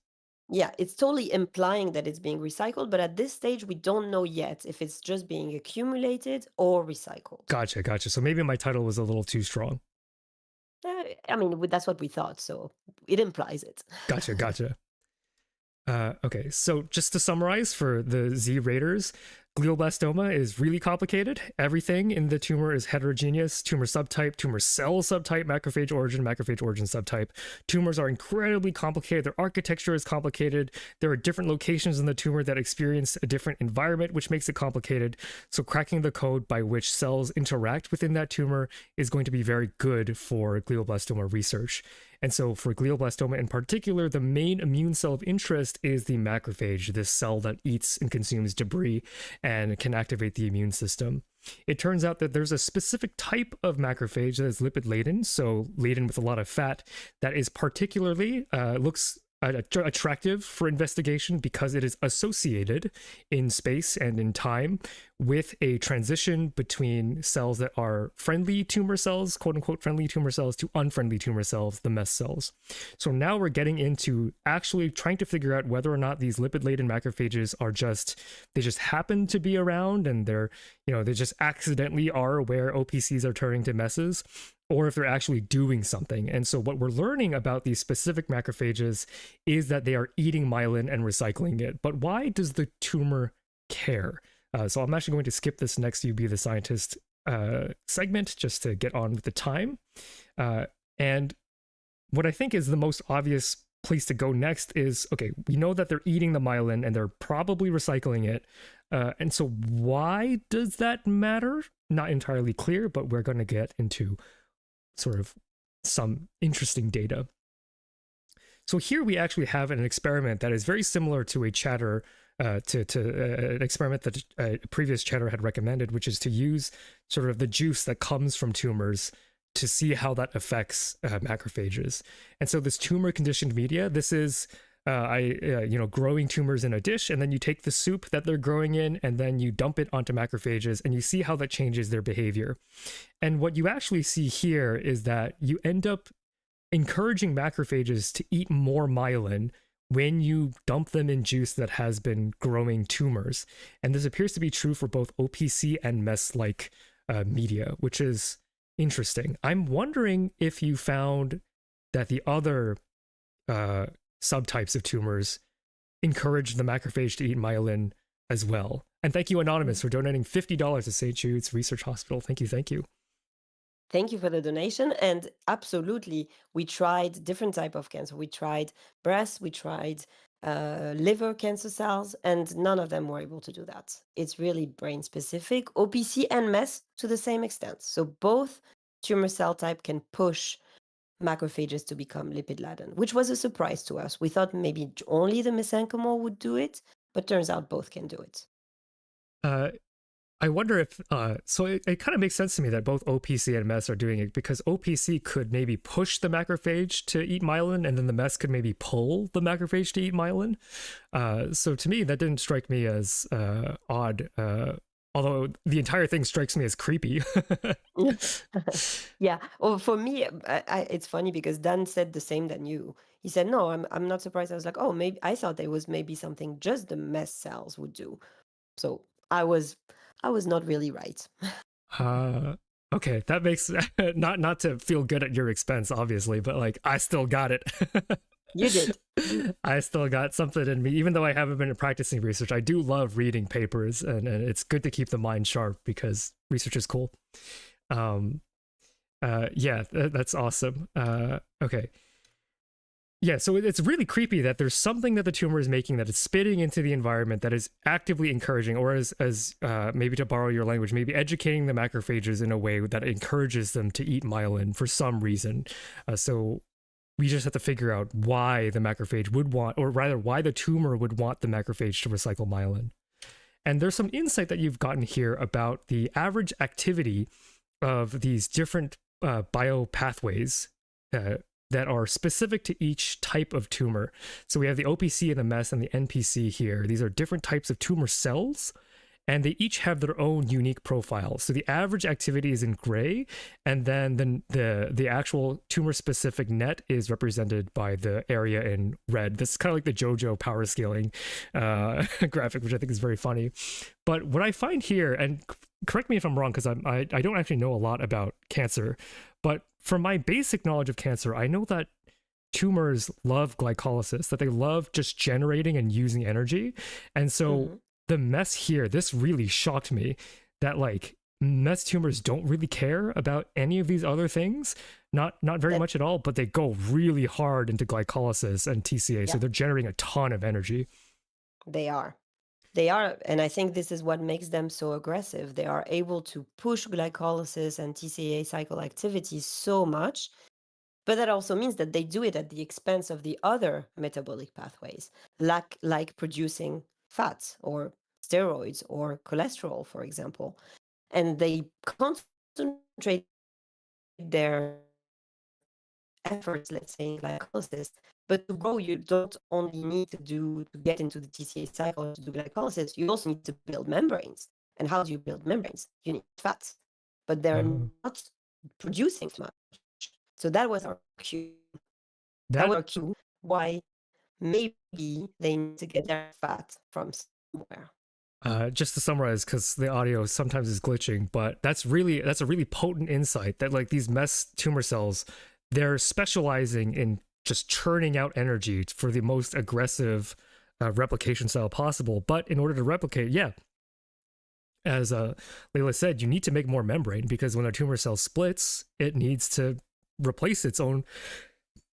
Yeah, it's totally implying that it's being recycled, but at this stage, we don't know yet if it's just being accumulated or recycled. Gotcha. So maybe my title was a little too strong. I mean, that's what we thought, so it implies it. Gotcha. Okay, so just to summarize for the Z raiders, glioblastoma is really complicated. Everything in the tumor is heterogeneous. Tumor subtype, tumor cell subtype, macrophage origin subtype. Tumors are incredibly complicated. Their architecture is complicated. There are different locations in the tumor that experience a different environment, which makes it complicated. So cracking the code by which cells interact within that tumor is going to be very good for glioblastoma research. And so for glioblastoma in particular, the main immune cell of interest is the macrophage, this cell that eats and consumes debris and can activate the immune system. It turns out that there's a specific type of macrophage that is lipid laden, so laden with a lot of fat, that is particularly looks attractive for investigation because it is associated in space and in time with a transition between cells that are friendly tumor cells, quote unquote friendly tumor cells, to unfriendly tumor cells, the mest cells. So now we're getting into actually trying to figure out whether or not these lipid-laden macrophages are they just happen to be around and they just accidentally are where OPCs are turning to messes, or if they're actually doing something. And so what we're learning about these specific macrophages is that they are eating myelin and recycling it. But why does the tumor care? So I'm actually going to skip this next You Be the Scientist segment just to get on with the time. And what I think is the most obvious place to go next is, okay, we know that they're eating the myelin and they're probably recycling it. And so why does that matter? Not entirely clear, but we're going to get into sort of some interesting data. So here we actually have an experiment that is very similar to a chatter, an experiment that a previous chatter had recommended, which is to use sort of the juice that comes from tumors to see how that affects macrophages. And so this tumor conditioned media, this is growing tumors in a dish, and then you take the soup that they're growing in and then you dump it onto macrophages and you see how that changes their behavior. And what you actually see here is that you end up encouraging macrophages to eat more myelin when you dump them in juice that has been growing tumors. And this appears to be true for both OPC and mess-like media, which is interesting. I'm wondering if you found that the other subtypes of tumors encourage the macrophage to eat myelin as well. And thank you, Anonymous, for donating $50 to St. Jude's Research Hospital. Thank you, thank you. Thank you for the donation. And absolutely, we tried different type of cancer. We tried breast, we tried liver cancer cells, and none of them were able to do that. It's really brain specific, OPC and MES to the same extent. So both tumor cell type can push macrophages to become lipid laden, which was a surprise to us. We thought maybe only the mesenchymal would do it, but turns out both can do it. I wonder if, so it kind of makes sense to me that both OPC and MES are doing it, because OPC could maybe push the macrophage to eat myelin, and then the MES could maybe pull the macrophage to eat myelin. So to me, that didn't strike me as odd, although the entire thing strikes me as creepy. Yeah. Well, for me, it's funny because Dan said the same than you. He said, no, I'm not surprised. I was like, oh, maybe I thought there was maybe something just the MES cells would do. So I was not really right. Okay, that makes not to feel good at your expense, obviously, but like I still got it. You did. I still got something in me, even though I haven't been practicing research. I do love reading papers, and it's good to keep the mind sharp because research is cool. Yeah, that's awesome. Okay. Yeah, so it's really creepy that there's something that the tumor is making that it's spitting into the environment that is actively encouraging, or as maybe to borrow your language, maybe educating the macrophages in a way that encourages them to eat myelin for some reason. So we just have to figure out why the macrophage would want, or rather why the tumor would want the macrophage to recycle myelin. And there's some insight that you've gotten here about the average activity of these different biopathways that are specific to each type of tumor. So we have the OPC and the MES and the NPC here. These are different types of tumor cells, and they each have their own unique profile. So the average activity is in gray, and then the actual tumor-specific net is represented by the area in red. This is kind of like the JoJo power scaling graphic, which I think is very funny. But what I find here, and correct me if I'm wrong, because I don't actually know a lot about cancer, but from my basic knowledge of cancer, I know that tumors love glycolysis, that they love just generating and using energy. And so the MES here, this really shocked me, that like MES tumors don't really care about any of these other things, not very much at all, but they go really hard into glycolysis and TCA. Yeah. So they're generating a ton of energy. They are, and I think this is what makes them so aggressive. They are able to push glycolysis and TCA cycle activity so much But that also means that they do it at the expense of the other metabolic pathways, like producing fats or steroids or cholesterol, for example. And they concentrate their efforts, let's say, in glycolysis. But to grow, you don't only need to get into the TCA cycle to do glycolysis, you also need to build membranes. And how do you build membranes? You need fats, but they're not producing too much. So that was our cue. That was our cue why maybe they need to get their fat from somewhere. Just to summarize, because the audio sometimes is glitching, but that's a really potent insight that like these MES tumor cells, they're specializing in just churning out energy for the most aggressive replication style possible. But in order to replicate, yeah, as Layla said, you need to make more membrane because when a tumor cell splits, it needs to replace its own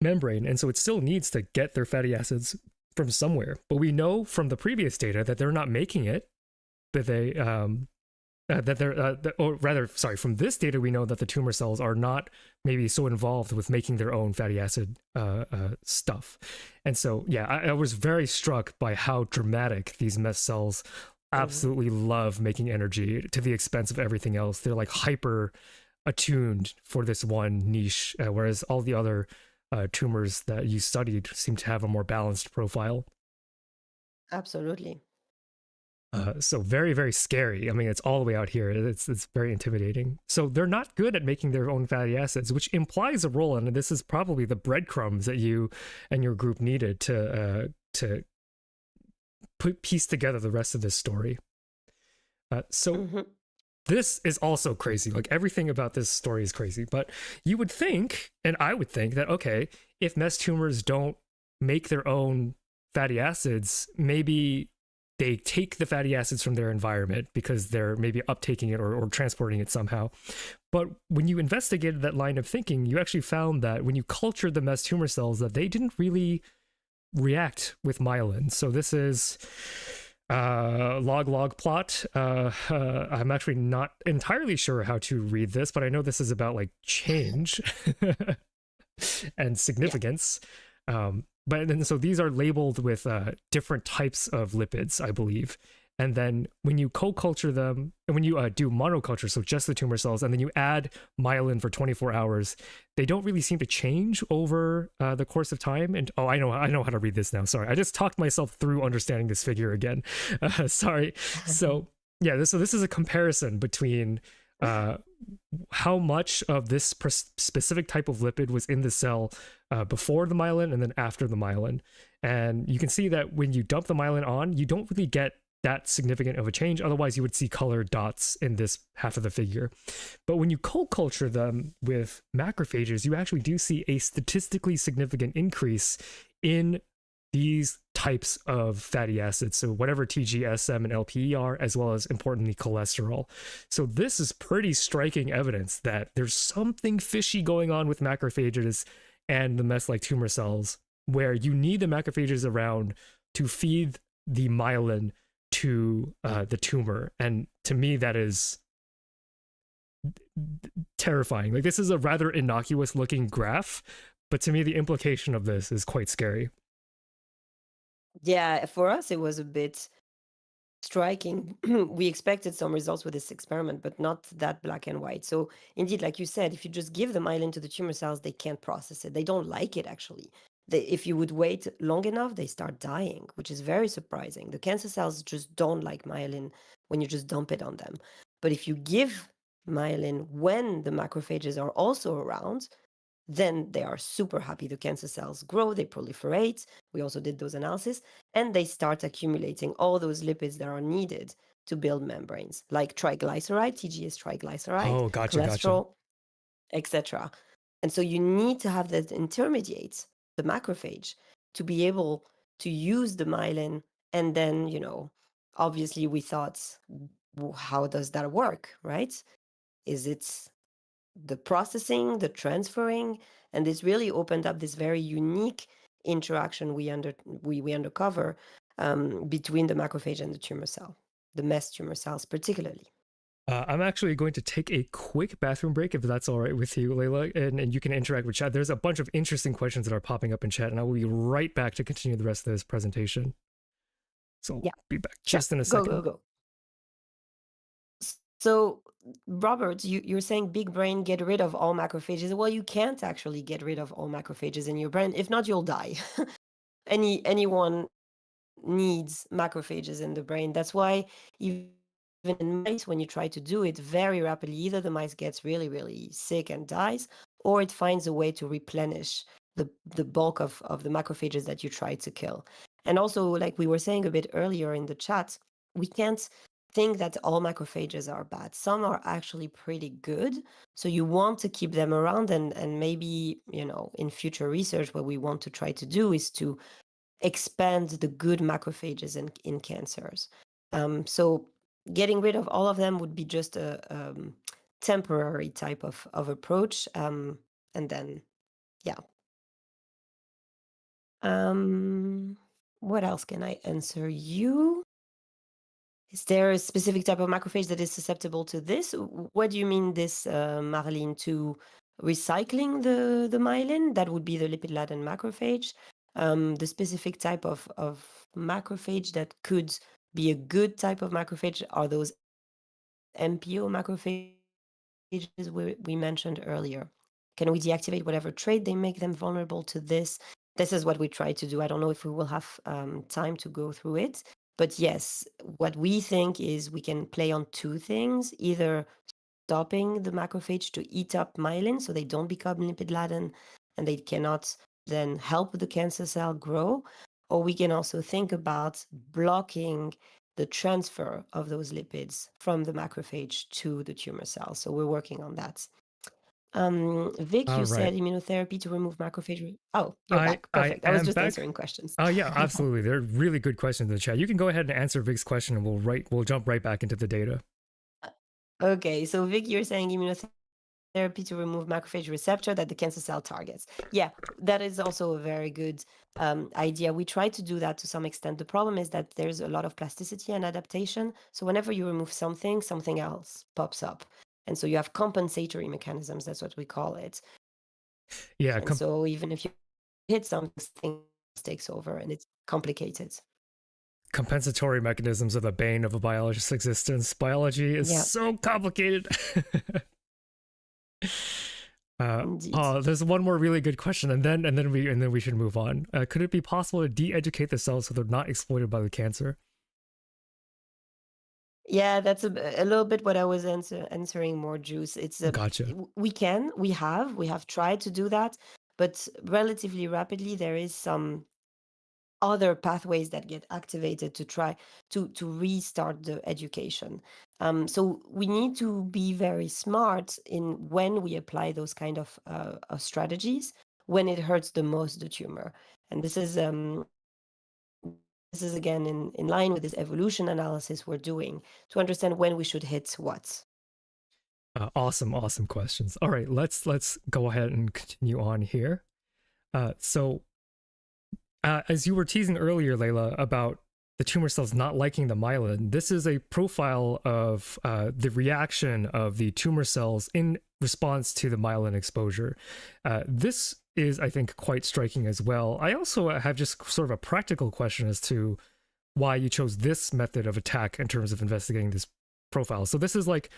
membrane, and so it still needs to get their fatty acids from somewhere. But we know from the previous data that they're not making it. That they or rather, sorry, from this data we know that the tumor cells are not maybe so involved with making their own fatty acid stuff. And so yeah, I was very struck by how dramatic these MES cells absolutely love making energy to the expense of everything else. They're like hyper attuned for this one niche, whereas all the other tumors that you studied seem to have a more balanced profile. Absolutely. So very, very scary. I mean, it's all the way out here. It's very intimidating. So they're not good at making their own fatty acids, which implies a role, and this is probably the breadcrumbs that you and your group needed to piece together the rest of this story. This is also crazy. Like everything about this story is crazy. But you would think, and I would think that okay, if MES tumors don't make their own fatty acids, maybe they take the fatty acids from their environment because they're maybe uptaking it or transporting it somehow. But when you investigated that line of thinking, you actually found that when you cultured the MES tumor cells, that they didn't really react with myelin. So this is log plot. I'm actually not entirely sure how to read this, but I know this is about like change and significance. But then, so these are labeled with different types of lipids, I believe. And then when you co-culture them, and when you do monoculture, so just the tumor cells, and then you add myelin for 24 hours, they don't really seem to change over the course of time. And oh, I know how to read this now. Sorry, I just talked myself through understanding this figure again. Sorry. So yeah, this is a comparison between how much of this specific type of lipid was in the cell before the myelin and then after the myelin. And you can see that when you dump the myelin on, you don't really get that significant of a change. Otherwise, you would see colored dots in this half of the figure. But when you co-culture them with macrophages, you actually do see a statistically significant increase in these types of fatty acids, so whatever TG, SM, and LPE are, as well as importantly cholesterol. So this is pretty striking evidence that there's something fishy going on with macrophages and the MES-like tumor cells, where you need the macrophages around to feed the myelin to the tumor. And to me, that is terrifying. Like, this is a rather innocuous looking graph, but to me, the implication of this is quite scary. Yeah, for us, it was a bit striking. We expected some results with this experiment, but not that black and white. So indeed, like you said, if you just give the myelin to the tumor cells, they can't process it. They don't like it, actually. If you would wait long enough, they start dying, which is very surprising. The cancer cells just don't like myelin when you just dump it on them. But if you give myelin when the macrophages are also around, then they are super happy. The cancer cells grow, they proliferate. We also did those analyses, and they start accumulating all those lipids that are needed to build membranes, like triglyceride, TGS triglyceride, cholesterol, etc. And so you need to have that intermediate, the macrophage, to be able to use the myelin. And then, obviously we thought, how does that work, right? Is it the processing, the transferring? And this really opened up this very unique interaction we uncover between the macrophage and the tumor cell, the MES tumor cells particularly. I'm actually going to take a quick bathroom break if that's all right with you, Layla, and you can interact with chat. There's a bunch of interesting questions that are popping up in chat, and I will be right back to continue the rest of this presentation. So Yeah, I'll be back sure. just in a Go, second. go. So, Robert, you're saying big brain get rid of all macrophages. Well, you can't actually get rid of all macrophages in your brain. If not, you'll die. Anyone needs macrophages in the brain. That's why even in mice, when you try to do it very rapidly, either the mice gets really, really sick and dies, or it finds a way to replenish the bulk of the macrophages that you try to kill. And also, like we were saying a bit earlier in the chat, we can't think that all macrophages are bad. Some are actually pretty good. So you want to keep them around, and maybe, in future research, what we want to try to do is to expand the good macrophages in cancers. So getting rid of all of them would be just a temporary type of approach. And then, yeah. What else can I answer you? Is there a specific type of macrophage that is susceptible to this? What do you mean this, Marlene, to recycling the myelin? That would be the lipid-laden macrophage. The specific type of macrophage that could be a good type of macrophage are those MPO macrophages we mentioned earlier. Can we deactivate whatever trait they make them vulnerable to this? This is what we try to do. I don't know if we will have time to go through it. But yes, what we think is we can play on two things, either stopping the macrophage to eat up myelin so they don't become lipid-laden and they cannot then help the cancer cell grow, or we can also think about blocking the transfer of those lipids from the macrophage to the tumor cell. So we're working on that. Vic, you said immunotherapy to remove macrophage. Oh, you're back. Perfect. I was just answering questions. Oh yeah, absolutely. They're really good questions in the chat. You can go ahead and answer Vic's question, and we'll jump right back into the data. Okay, so Vic, you're saying immunotherapy to remove macrophage receptor that the cancer cell targets. Yeah, that is also a very good idea. We try to do that to some extent. The problem is that there's a lot of plasticity and adaptation. So whenever you remove something, something else pops up. And so you have compensatory mechanisms. That's what we call it. Yeah. And so even if you hit something, takes over, and it's complicated. Compensatory mechanisms are the bane of a biologist's existence. Biology is so complicated. There's one more really good question, and then we should move on. Could it be possible to de-educate the cells so they're not exploited by the cancer? Yeah, that's a little bit what I was answering more, Juice. It's gotcha. We have tried to do that, but relatively rapidly there is some other pathways that get activated to try to restart the education. So we need to be very smart in when we apply those kind of strategies when it hurts the most the tumor. And this is again in line with this evolution analysis we're doing to understand when we should hit what. Awesome questions. All right, let's go ahead and continue on here. As you were teasing earlier, Layla, about the tumor cells not liking the myelin, this is a profile of the reaction of the tumor cells in response to the myelin exposure. This is, I think, quite striking as well. I also have just sort of a practical question as to why you chose this method of attack in terms of investigating this profile. So this is like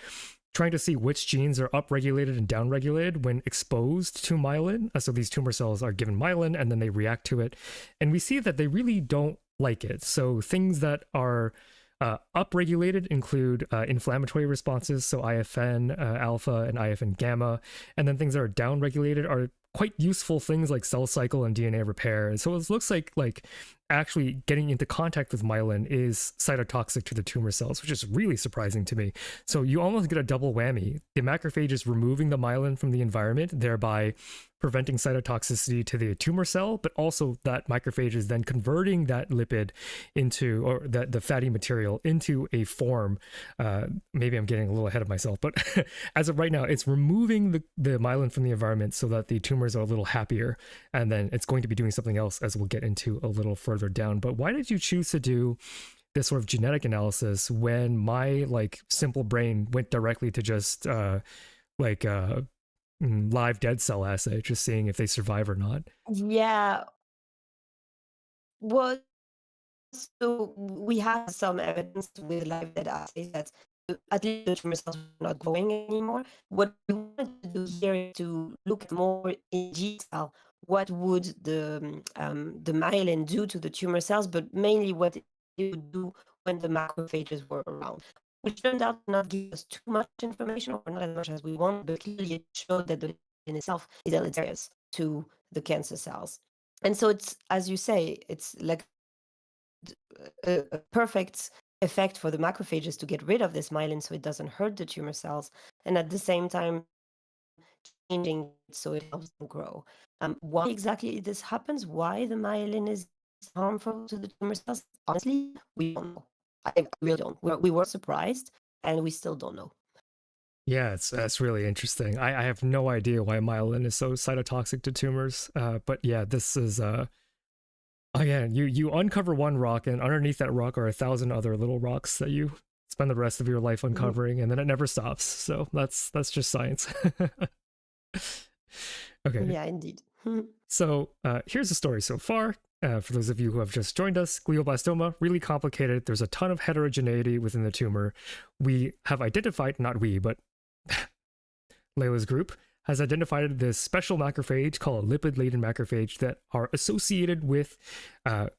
trying to see which genes are upregulated and downregulated when exposed to myelin. So these tumor cells are given myelin and then they react to it. And we see that they really don't like it. So things that are upregulated include inflammatory responses, so IFN alpha and IFN gamma. And then things that are downregulated are quite useful things like cell cycle and DNA repair. And so it looks like actually getting into contact with myelin is cytotoxic to the tumor cells, which is really surprising to me. So you almost get a double whammy. The macrophage is removing the myelin from the environment, thereby preventing cytotoxicity to the tumor cell, but also that macrophage is then converting that lipid into, or the fatty material into a form. Maybe I'm getting a little ahead of myself, but as of right now, it's removing the myelin from the environment so that the tumors are a little happier, and then it's going to be doing something else, as we'll get into a little further down. But why did you choose to do this sort of genetic analysis when my like simple brain went directly to just live dead cell assay, just seeing if they survive or not. Yeah. Well, so we have some evidence with live dead assays that at least the tumor cells are not growing anymore. What we wanted to do here is to look more in detail what would the myelin do to the tumor cells, but mainly what it would do when the macrophages were around, which turned out to not give us too much information, or not as much as we want, but clearly it showed that the myelin itself is deleterious to the cancer cells. And so it's, as you say, it's like a perfect effect for the macrophages to get rid of this myelin so it doesn't hurt the tumor cells, and at the same time changing it so it helps them grow. Why exactly this happens, why the myelin is harmful to the tumor cells, honestly, we don't know. I really don't. We were surprised, and we still don't know. Yeah, that's really interesting. I have no idea why myelin is so cytotoxic to tumors. But yeah, this is again, you uncover one rock, and underneath that rock are 1,000 other little rocks that you spend the rest of your life uncovering, and then it never stops. So that's just science. Okay. Yeah, indeed. So here's the story so far. For those of you who have just joined us, glioblastoma, really complicated. There's a ton of heterogeneity within the tumor. We have identified, not we, but Layla's group has identified this special macrophage called a lipid-laden macrophage that are associated with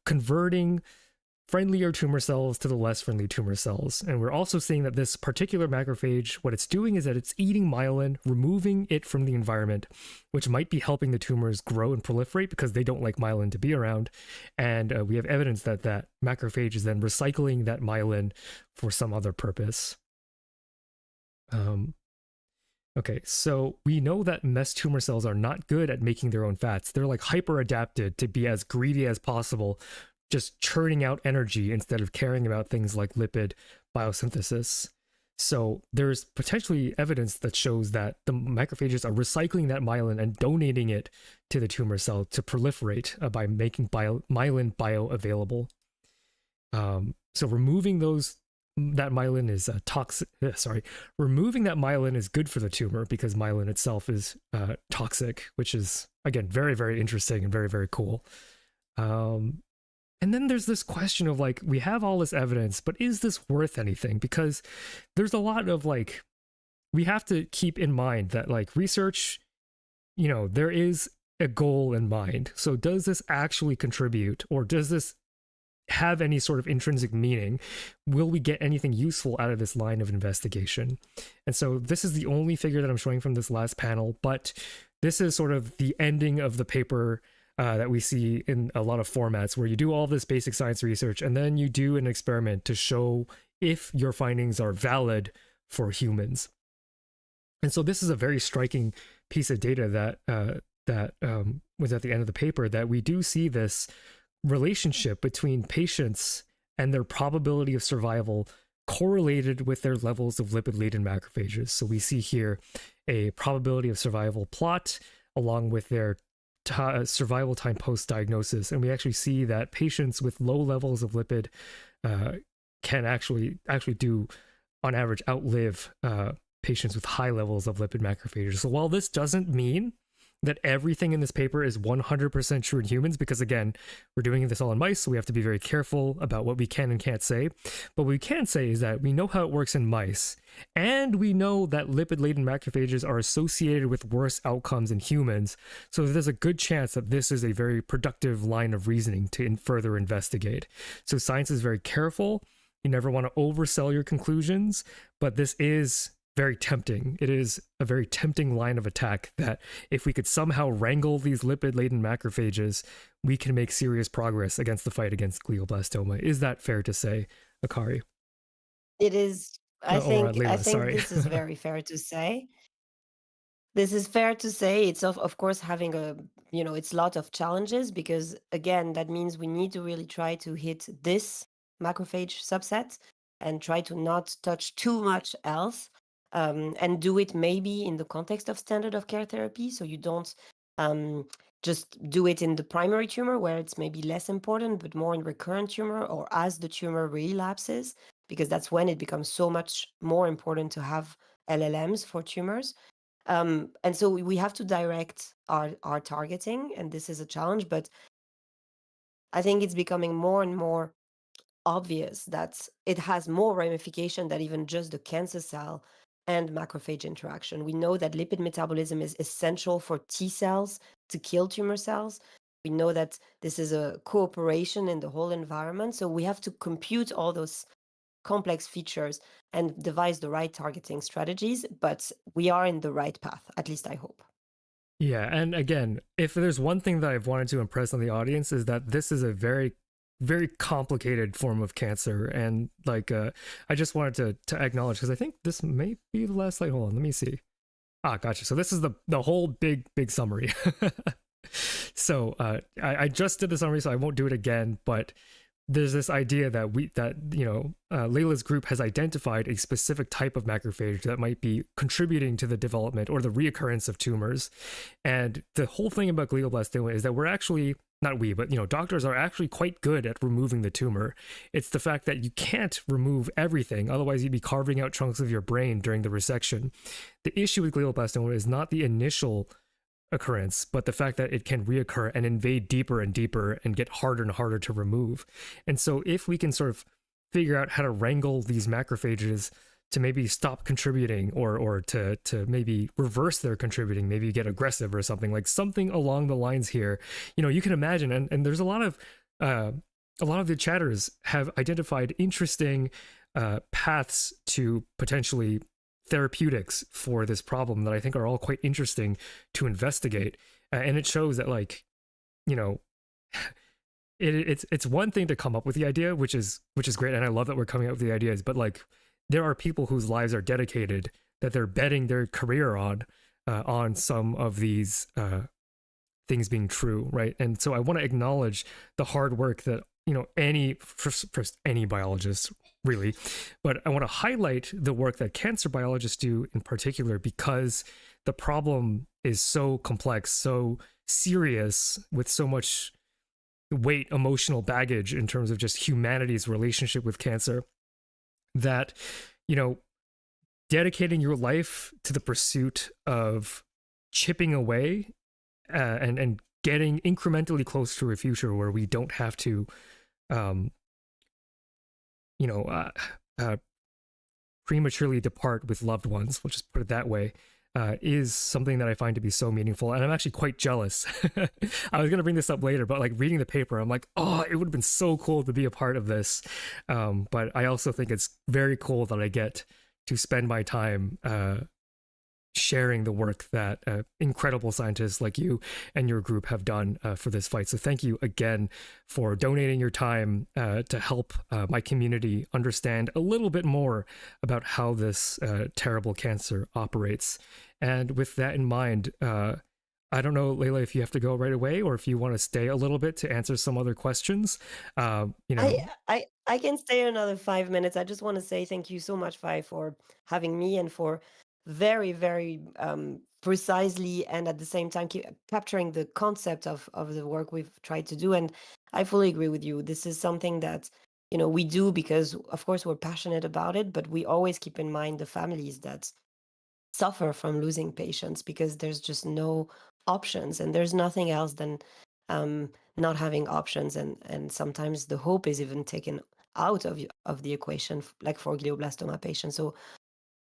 converting friendlier tumor cells to the less friendly tumor cells. And we're also seeing that this particular macrophage, what it's doing is that it's eating myelin, removing it from the environment, which might be helping the tumors grow and proliferate because they don't like myelin to be around. And we have evidence that that macrophage is then recycling that myelin for some other purpose. Okay, so we know that mess tumor cells are not good at making their own fats. They're like hyper adapted to be as greedy as possible, just churning out energy instead of caring about things like lipid biosynthesis. So there's potentially evidence that shows that the macrophages are recycling that myelin and donating it to the tumor cell to proliferate by making myelin bioavailable. So removing that myelin is toxic. Removing that myelin is good for the tumor because myelin itself is toxic, which is again very, very interesting and very, very cool. And then there's this question of like, we have all this evidence, but is this worth anything? Because there's a lot of like, we have to keep in mind that like research, you know, there is a goal in mind. So does this actually contribute, or does this have any sort of intrinsic meaning? Will we get anything useful out of this line of investigation? And so this is the only figure that I'm showing from this last panel, but this is sort of the ending of the paper that we see in a lot of formats where you do all this basic science research and then you do an experiment to show if your findings are valid for humans. And so this is a very striking piece of data that was at the end of the paper, that we do see this relationship between patients and their probability of survival correlated with their levels of lipid-laden macrophages. So we see here a probability of survival plot along with their survival time post-diagnosis, and we actually see that patients with low levels of lipid can actually do, on average, outlive patients with high levels of lipid macrophages. So while this doesn't mean that everything in this paper is 100% true in humans, because again, we're doing this all in mice, so we have to be very careful about what we can and can't say. But what we can say is that we know how it works in mice, and we know that lipid-laden macrophages are associated with worse outcomes in humans. So there's a good chance that this is a very productive line of reasoning to further investigate. So science is very careful. You never want to oversell your conclusions, but this is very tempting. It is a very tempting line of attack that if we could somehow wrangle these lipid-laden macrophages, we can make serious progress against the fight against glioblastoma. Is that fair to say, Akari? It is. I think Layla, this is very fair to say. This is fair to say. It's of course having it's a lot of challenges, because again, that means we need to really try to hit this macrophage subset and try to not touch too much else. And do it maybe in the context of standard of care therapy, so you don't just do it in the primary tumor where it's maybe less important, but more in recurrent tumor or as the tumor relapses, because that's when it becomes so much more important to have LLMs for tumors. And so we have to direct our targeting, and this is a challenge, but I think it's becoming more and more obvious that it has more ramification than even just the cancer cell and macrophage interaction. We know that lipid metabolism is essential for T cells to kill tumor cells. We know that this is a cooperation in the whole environment. So we have to compute all those complex features and devise the right targeting strategies, but we are in the right path, at least I hope. Yeah, and again, if there's one thing that I've wanted to impress on the audience is that this is a very, very complicated form of cancer, and like, I just wanted to acknowledge, because I think this may be the last slide. Hold on, let me see. Ah, gotcha. So this is the whole big summary. So I just did the summary, so I won't do it again. But there's this idea that Layla's group has identified a specific type of macrophage that might be contributing to the development or the reoccurrence of tumors. And the whole thing about glioblastoma is that we're actually, not we, but doctors are actually quite good at removing the tumor. It's the fact that you can't remove everything, otherwise you'd be carving out chunks of your brain during the resection. The issue with glioblastoma is not the initial occurrence, but the fact that it can reoccur and invade deeper and deeper and get harder and harder to remove. And so if we can sort of figure out how to wrangle these macrophages to maybe stop contributing or to maybe reverse their contributing, maybe get aggressive or something, like something along the lines here, you can imagine. And there's a lot of the chatters have identified interesting paths to potentially therapeutics for this problem that I think are all quite interesting to investigate. And it shows that, like, it's one thing to come up with the idea, which is great, and I love that we're coming up with the ideas, but like, there are people whose lives are dedicated, that they're betting their career on some of these things being true, right? And so I want to acknowledge the hard work that any biologist, really, but I want to highlight the work that cancer biologists do in particular, because the problem is so complex, so serious, with so much weight, emotional baggage in terms of just humanity's relationship with cancer, that dedicating your life to the pursuit of chipping away and getting incrementally close to a future where we don't have to prematurely depart with loved ones, we'll just put it that way, is something that I find to be so meaningful. And I'm actually quite jealous. I was going to bring this up later, but like, reading the paper, I'm like, oh, it would have been so cool to be a part of this. But I also think it's very cool that I get to spend my time sharing the work that incredible scientists like you and your group have done for this fight. So thank you again for donating your time to help my community understand a little bit more about how this terrible cancer operates. And with that in mind, I don't know, Layla, if you have to go right away or if you want to stay a little bit to answer some other questions. I can stay another 5 minutes. I just want to say thank you so much, Fi, for having me and for very, very precisely and at the same time capturing the concept of the work we've tried to do. And I fully agree with you. This is something that we do because, of course, we're passionate about it, but we always keep in mind the families that suffer from losing patients, because there's just no options, and there's nothing else than not having options. And sometimes the hope is even taken out of the equation, like for glioblastoma patients. So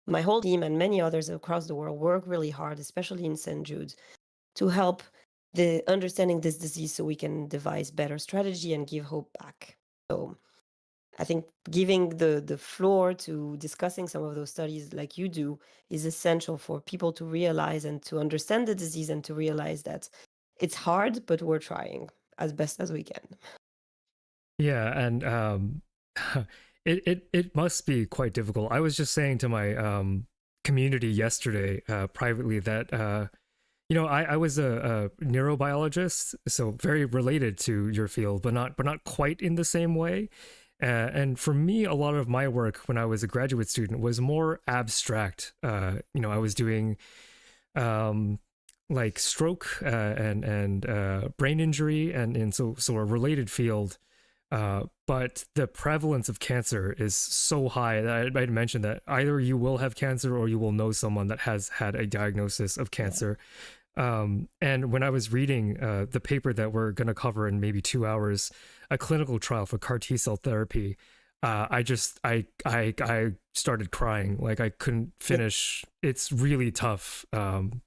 my whole team and many others across the world work really hard, especially in St.Jude, to help the understanding this disease so we can devise better strategy and give hope back. So I think giving the floor to discussing some of those studies like you do is essential for people to realize and to understand the disease, and to realize that it's hard, but we're trying as best as we can. Yeah, and it must be quite difficult. I was just saying to my community yesterday privately that I was a neurobiologist, so very related to your field, but not quite in the same way. And for me, a lot of my work when I was a graduate student was more abstract. I was doing like stroke and brain injury, and so a related field. But the prevalence of cancer is so high that I'd mentioned that either you will have cancer or you will know someone that has had a diagnosis of cancer. And when I was reading the paper that we're going to cover in maybe 2 hours, a clinical trial for CAR T cell therapy, I started crying. Like I couldn't finish. It's really tough.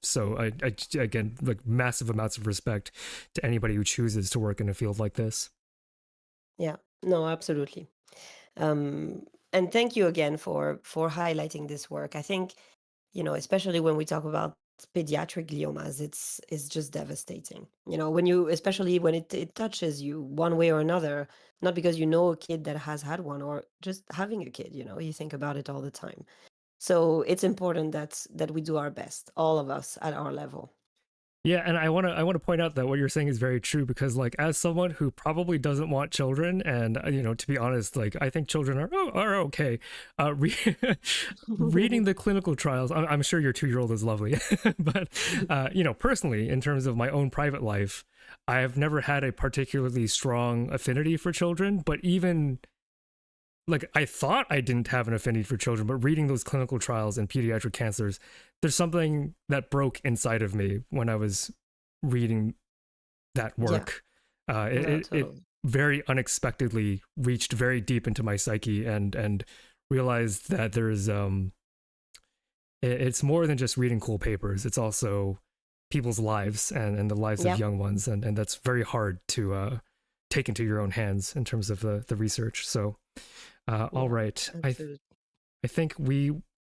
So I again, like massive amounts of respect to anybody who chooses to work in a field like this. Yeah, no, absolutely. And thank you again for highlighting this work. I think, especially when we talk about pediatric gliomas, it's just devastating. When you, especially when it touches you one way or another, not because you know a kid that has had one or just having a kid, you think about it all the time. So it's important that we do our best, all of us at our level. Yeah, and I want to point out that what you're saying is very true, because like as someone who probably doesn't want children, and to be honest, like I think children are okay. Reading the clinical trials, I'm sure your 2-year-old is lovely, but personally, in terms of my own private life, I have never had a particularly strong affinity for children. But even like I thought I didn't have an affinity for children, but reading those clinical trials in pediatric cancers, there's something that broke inside of me when I was reading that work. It very unexpectedly reached very deep into my psyche and realized that there's it's more than just reading cool papers. It's also people's lives and the lives of young ones, and that's very hard to take into your own hands in terms of the research. So all right. I think we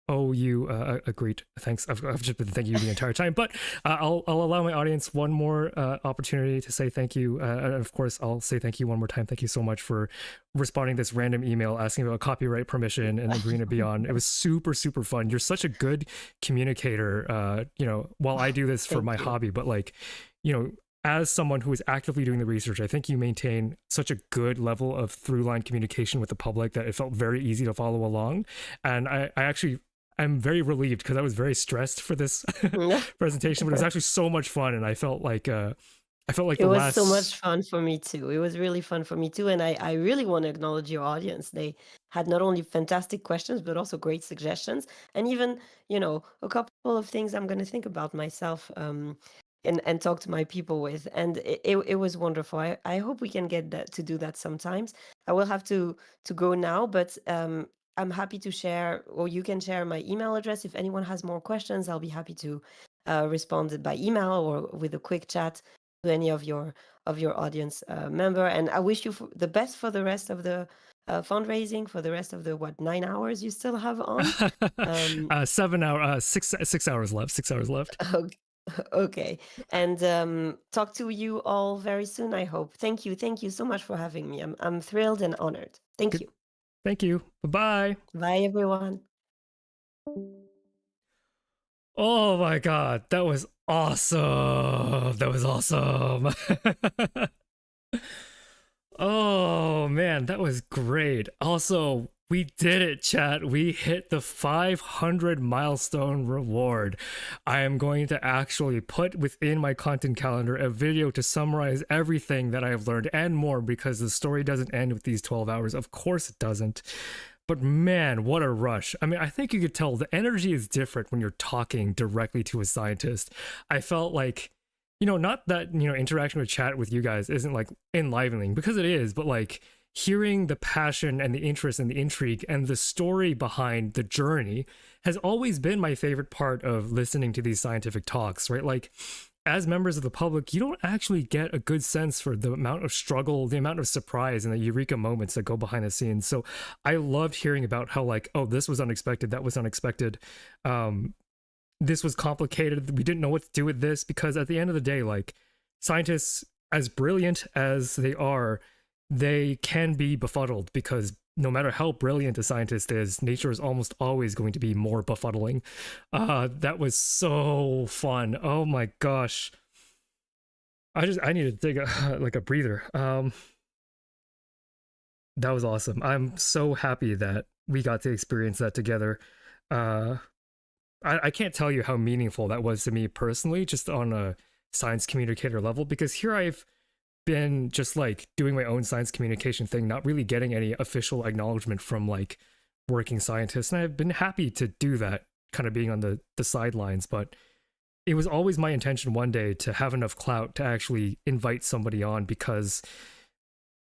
owe you a great thanks. I've just been thanking you the entire time, but I'll allow my audience one more opportunity to say thank you. And of course, I'll say thank you one more time. Thank you so much for responding to this random email asking about copyright permission and agreeing to be on. It was super, super fun. You're such a good communicator, while I do this for my hobby, but like, as someone who is actively doing the research, I think you maintain such a good level of through-line communication with the public that it felt very easy to follow along. And I'm very relieved, because I was very stressed for this presentation, but it was actually so much fun, and I felt like it was so much fun for me too. It was really fun for me too, and I really want to acknowledge your audience. They had not only fantastic questions but also great suggestions, and even a couple of things I'm going to think about myself. And talk to my people with, and it was wonderful. I hope we can get to do that sometimes. I will have to go now, but I'm happy to share, or you can share my email address. If anyone has more questions, I'll be happy to respond by email or with a quick chat to any of your audience member. And I wish you the best for the rest of the fundraising, for the rest of the 9 hours you still have on. 7 hours, 6 hours left. 6 hours left. Okay. And talk to you all very soon, I hope. Thank you so much for having me. I'm thrilled and honored. Thank you. Thank you. Bye-bye. Bye, everyone. Oh my god, that was awesome. That was awesome. Oh man, that was great. Also, we did it, chat. We hit the 500 milestone reward. I am going to actually put within my content calendar a video to summarize everything that I have learned and more, because the story doesn't end with these 12 hours. Of course it doesn't. But man, what a rush. I mean, I think you could tell the energy is different when you're talking directly to a scientist. I felt like, not that, interaction with chat with you guys isn't like enlivening, because it is, but like hearing the passion and the interest and the intrigue and the story behind the journey has always been my favorite part of listening to these scientific talks, right? Like, as members of the public, you don't actually get a good sense for the amount of struggle, the amount of surprise, and the eureka moments that go behind the scenes. So I loved hearing about how, like, oh, this was unexpected, that was unexpected. This was complicated. We didn't know what to do with this, because at the end of the day, like, scientists, as brilliant as they are, they can be befuddled, because no matter how brilliant a scientist is, nature is almost always going to be more befuddling. That was so fun. Oh my gosh. I need to take a breather. That was awesome. I'm so happy that we got to experience that together. I can't tell you how meaningful that was to me personally, just on a science communicator level, because here I've been just like doing my own science communication thing, not really getting any official acknowledgement from like working scientists. And I've been happy to do that, kind of being on the sidelines. But it was always my intention one day to have enough clout to actually invite somebody on, because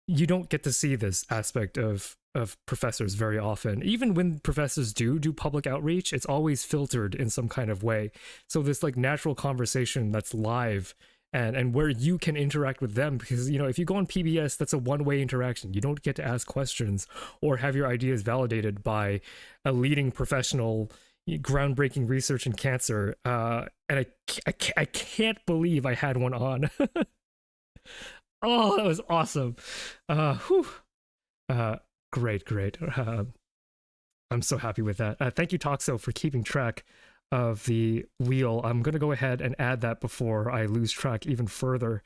you don't get to see this aspect of professors very often. Even when professors do public outreach, it's always filtered in some kind of way. So this like natural conversation that's live and where you can interact with them, because you know, if you go on PBS, that's a one-way interaction. You don't get to ask questions or have your ideas validated by a leading professional, groundbreaking research in cancer. And I can't believe I had one on. Oh, that was awesome. Whew. Great. I'm so happy with that. Thank you, Toxo, for keeping track of the wheel. I'm going to go ahead and add that before I lose track even further.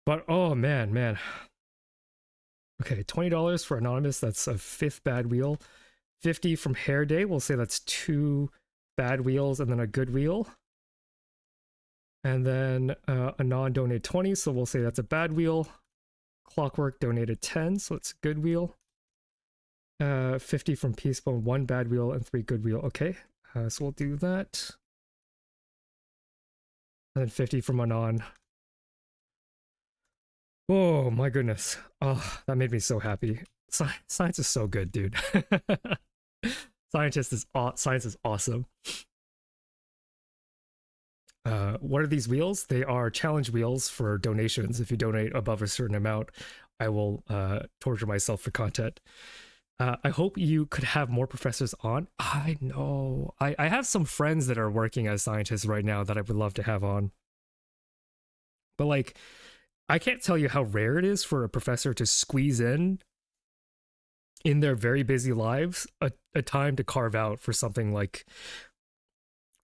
But oh, man. Okay, $20 for Anonymous. That's a 5th bad wheel. 50 from Hair Day. We'll say that's 2 bad wheels and then a good wheel. And then Anon donated 20, so we'll say that's a bad wheel. Clockwork donated 10, so it's a good wheel. 50 from Peacebone, 1 bad wheel and 3 good wheel. Okay, so we'll do that. And then 50 from Anon. Oh my goodness. Oh, that made me so happy. Science is so good, dude. Science is awesome. What are these wheels? They are challenge wheels for donations. If you donate above a certain amount, I will torture myself for content. I hope you could have more professors on. I know. I have some friends that are working as scientists right now that I would love to have on. But like, I can't tell you how rare it is for a professor to squeeze in their very busy lives a time to carve out for something like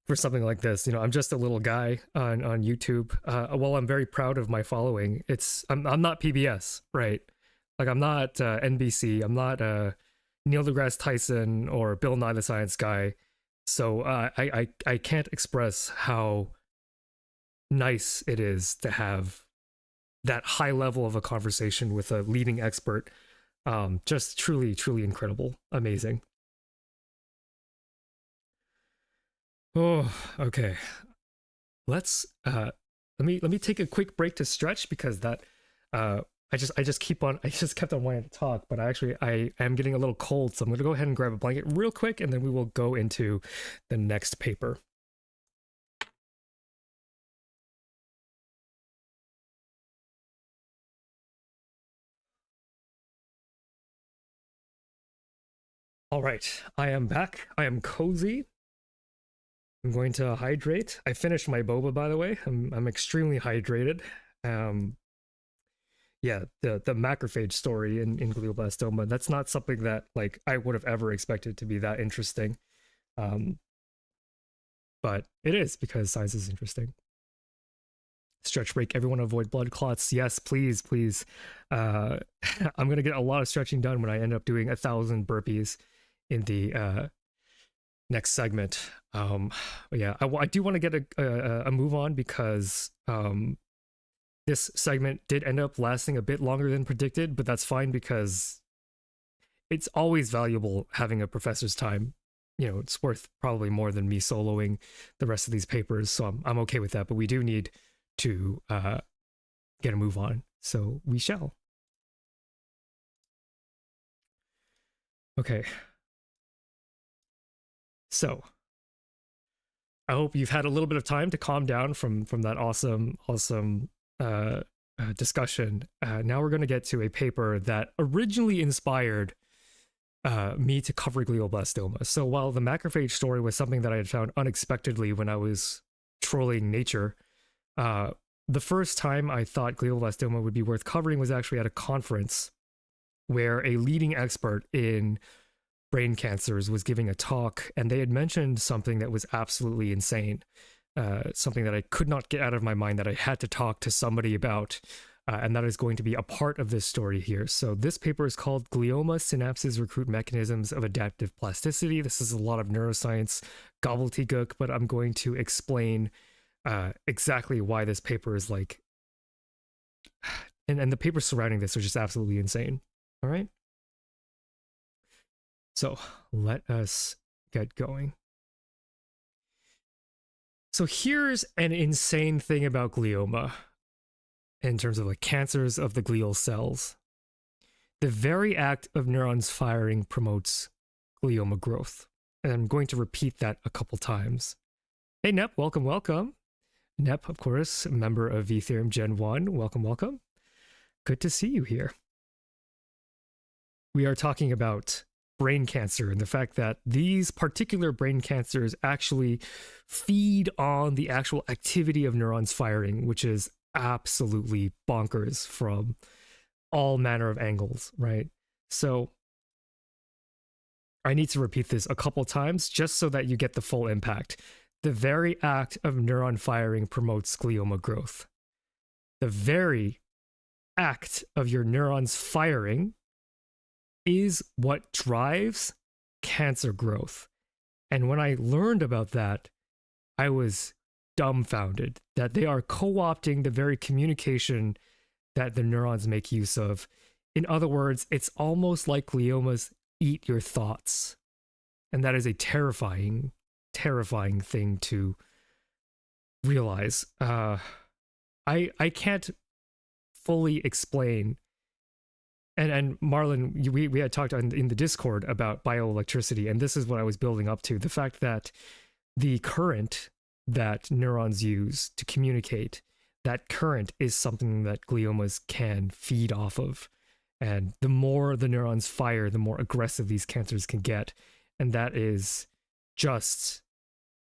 this. You know, I'm just a little guy on YouTube. While I'm very proud of my following, I'm not PBS, right? Like, I'm not NBC. I'm not Neil deGrasse Tyson or Bill Nye the Science Guy. So I can't express how nice it is to have that high level of a conversation with a leading expert. Just truly incredible, amazing. Oh, okay. Let's let me take a quick break to stretch, because that I just kept on wanting to talk, but I am getting a little cold, so I'm gonna go ahead and grab a blanket real quick, and then we will go into the next paper. All right, I am back. I am cozy. I'm going to hydrate. I finished my boba, by the way. I'm extremely hydrated. Yeah, the macrophage story in glioblastoma, that's not something that like I would have ever expected to be that interesting. But it is, because science is interesting. Stretch break, everyone avoid blood clots. Yes, please. I'm gonna get a lot of stretching done when I end up doing 1,000 burpees in the next segment. Yeah, I do want to get a move on, because this segment did end up lasting a bit longer than predicted, but that's fine, because it's always valuable having a professor's time. You know, it's worth probably more than me soloing the rest of these papers, so I'm okay with that. But we do need to get a move on, so we shall. Okay. So, I hope you've had a little bit of time to calm down from that awesome discussion. Now we're going to get to a paper that originally inspired me to cover glioblastoma. So while the macrophage story was something that I had found unexpectedly when I was trolling Nature, the first time I thought glioblastoma would be worth covering was actually at a conference where a leading expert in brain cancers was giving a talk, and they had mentioned something that was absolutely insane, something that I could not get out of my mind, that I had to talk to somebody about. and that is going to be a part of this story here. So this paper is called Glioma Synapses Recruit Mechanisms of Adaptive Plasticity. This is a lot of neuroscience gobbledygook, but I'm going to explain exactly why this paper is like, and the papers surrounding this are just absolutely insane. All right. So let us get going. So here's an insane thing about glioma in terms of like cancers of the glial cells. The very act of neurons firing promotes glioma growth. And I'm going to repeat that a couple times. Hey, Nep, welcome, welcome. Nep, of course, member of V-Theorem Gen 1. Welcome, welcome. Good to see you here. We are talking about brain cancer and the fact that these particular brain cancers actually feed on the actual activity of neurons firing, which is absolutely bonkers from all manner of angles, right? So I need to repeat this a couple times just so that you get the full impact. The very act of neuron firing promotes glioma growth. The very act of your neurons firing is what drives cancer growth. And when I learned about that, I was dumbfounded that they are co-opting the very communication that the neurons make use of. In other words, it's almost like gliomas eat your thoughts. And that is a terrifying, terrifying thing to realize. I can't fully explain. And Marlon, we had talked in the Discord about bioelectricity, and this is what I was building up to. The fact that the current that neurons use to communicate, that current is something that gliomas can feed off of. And the more the neurons fire, the more aggressive these cancers can get. And that is just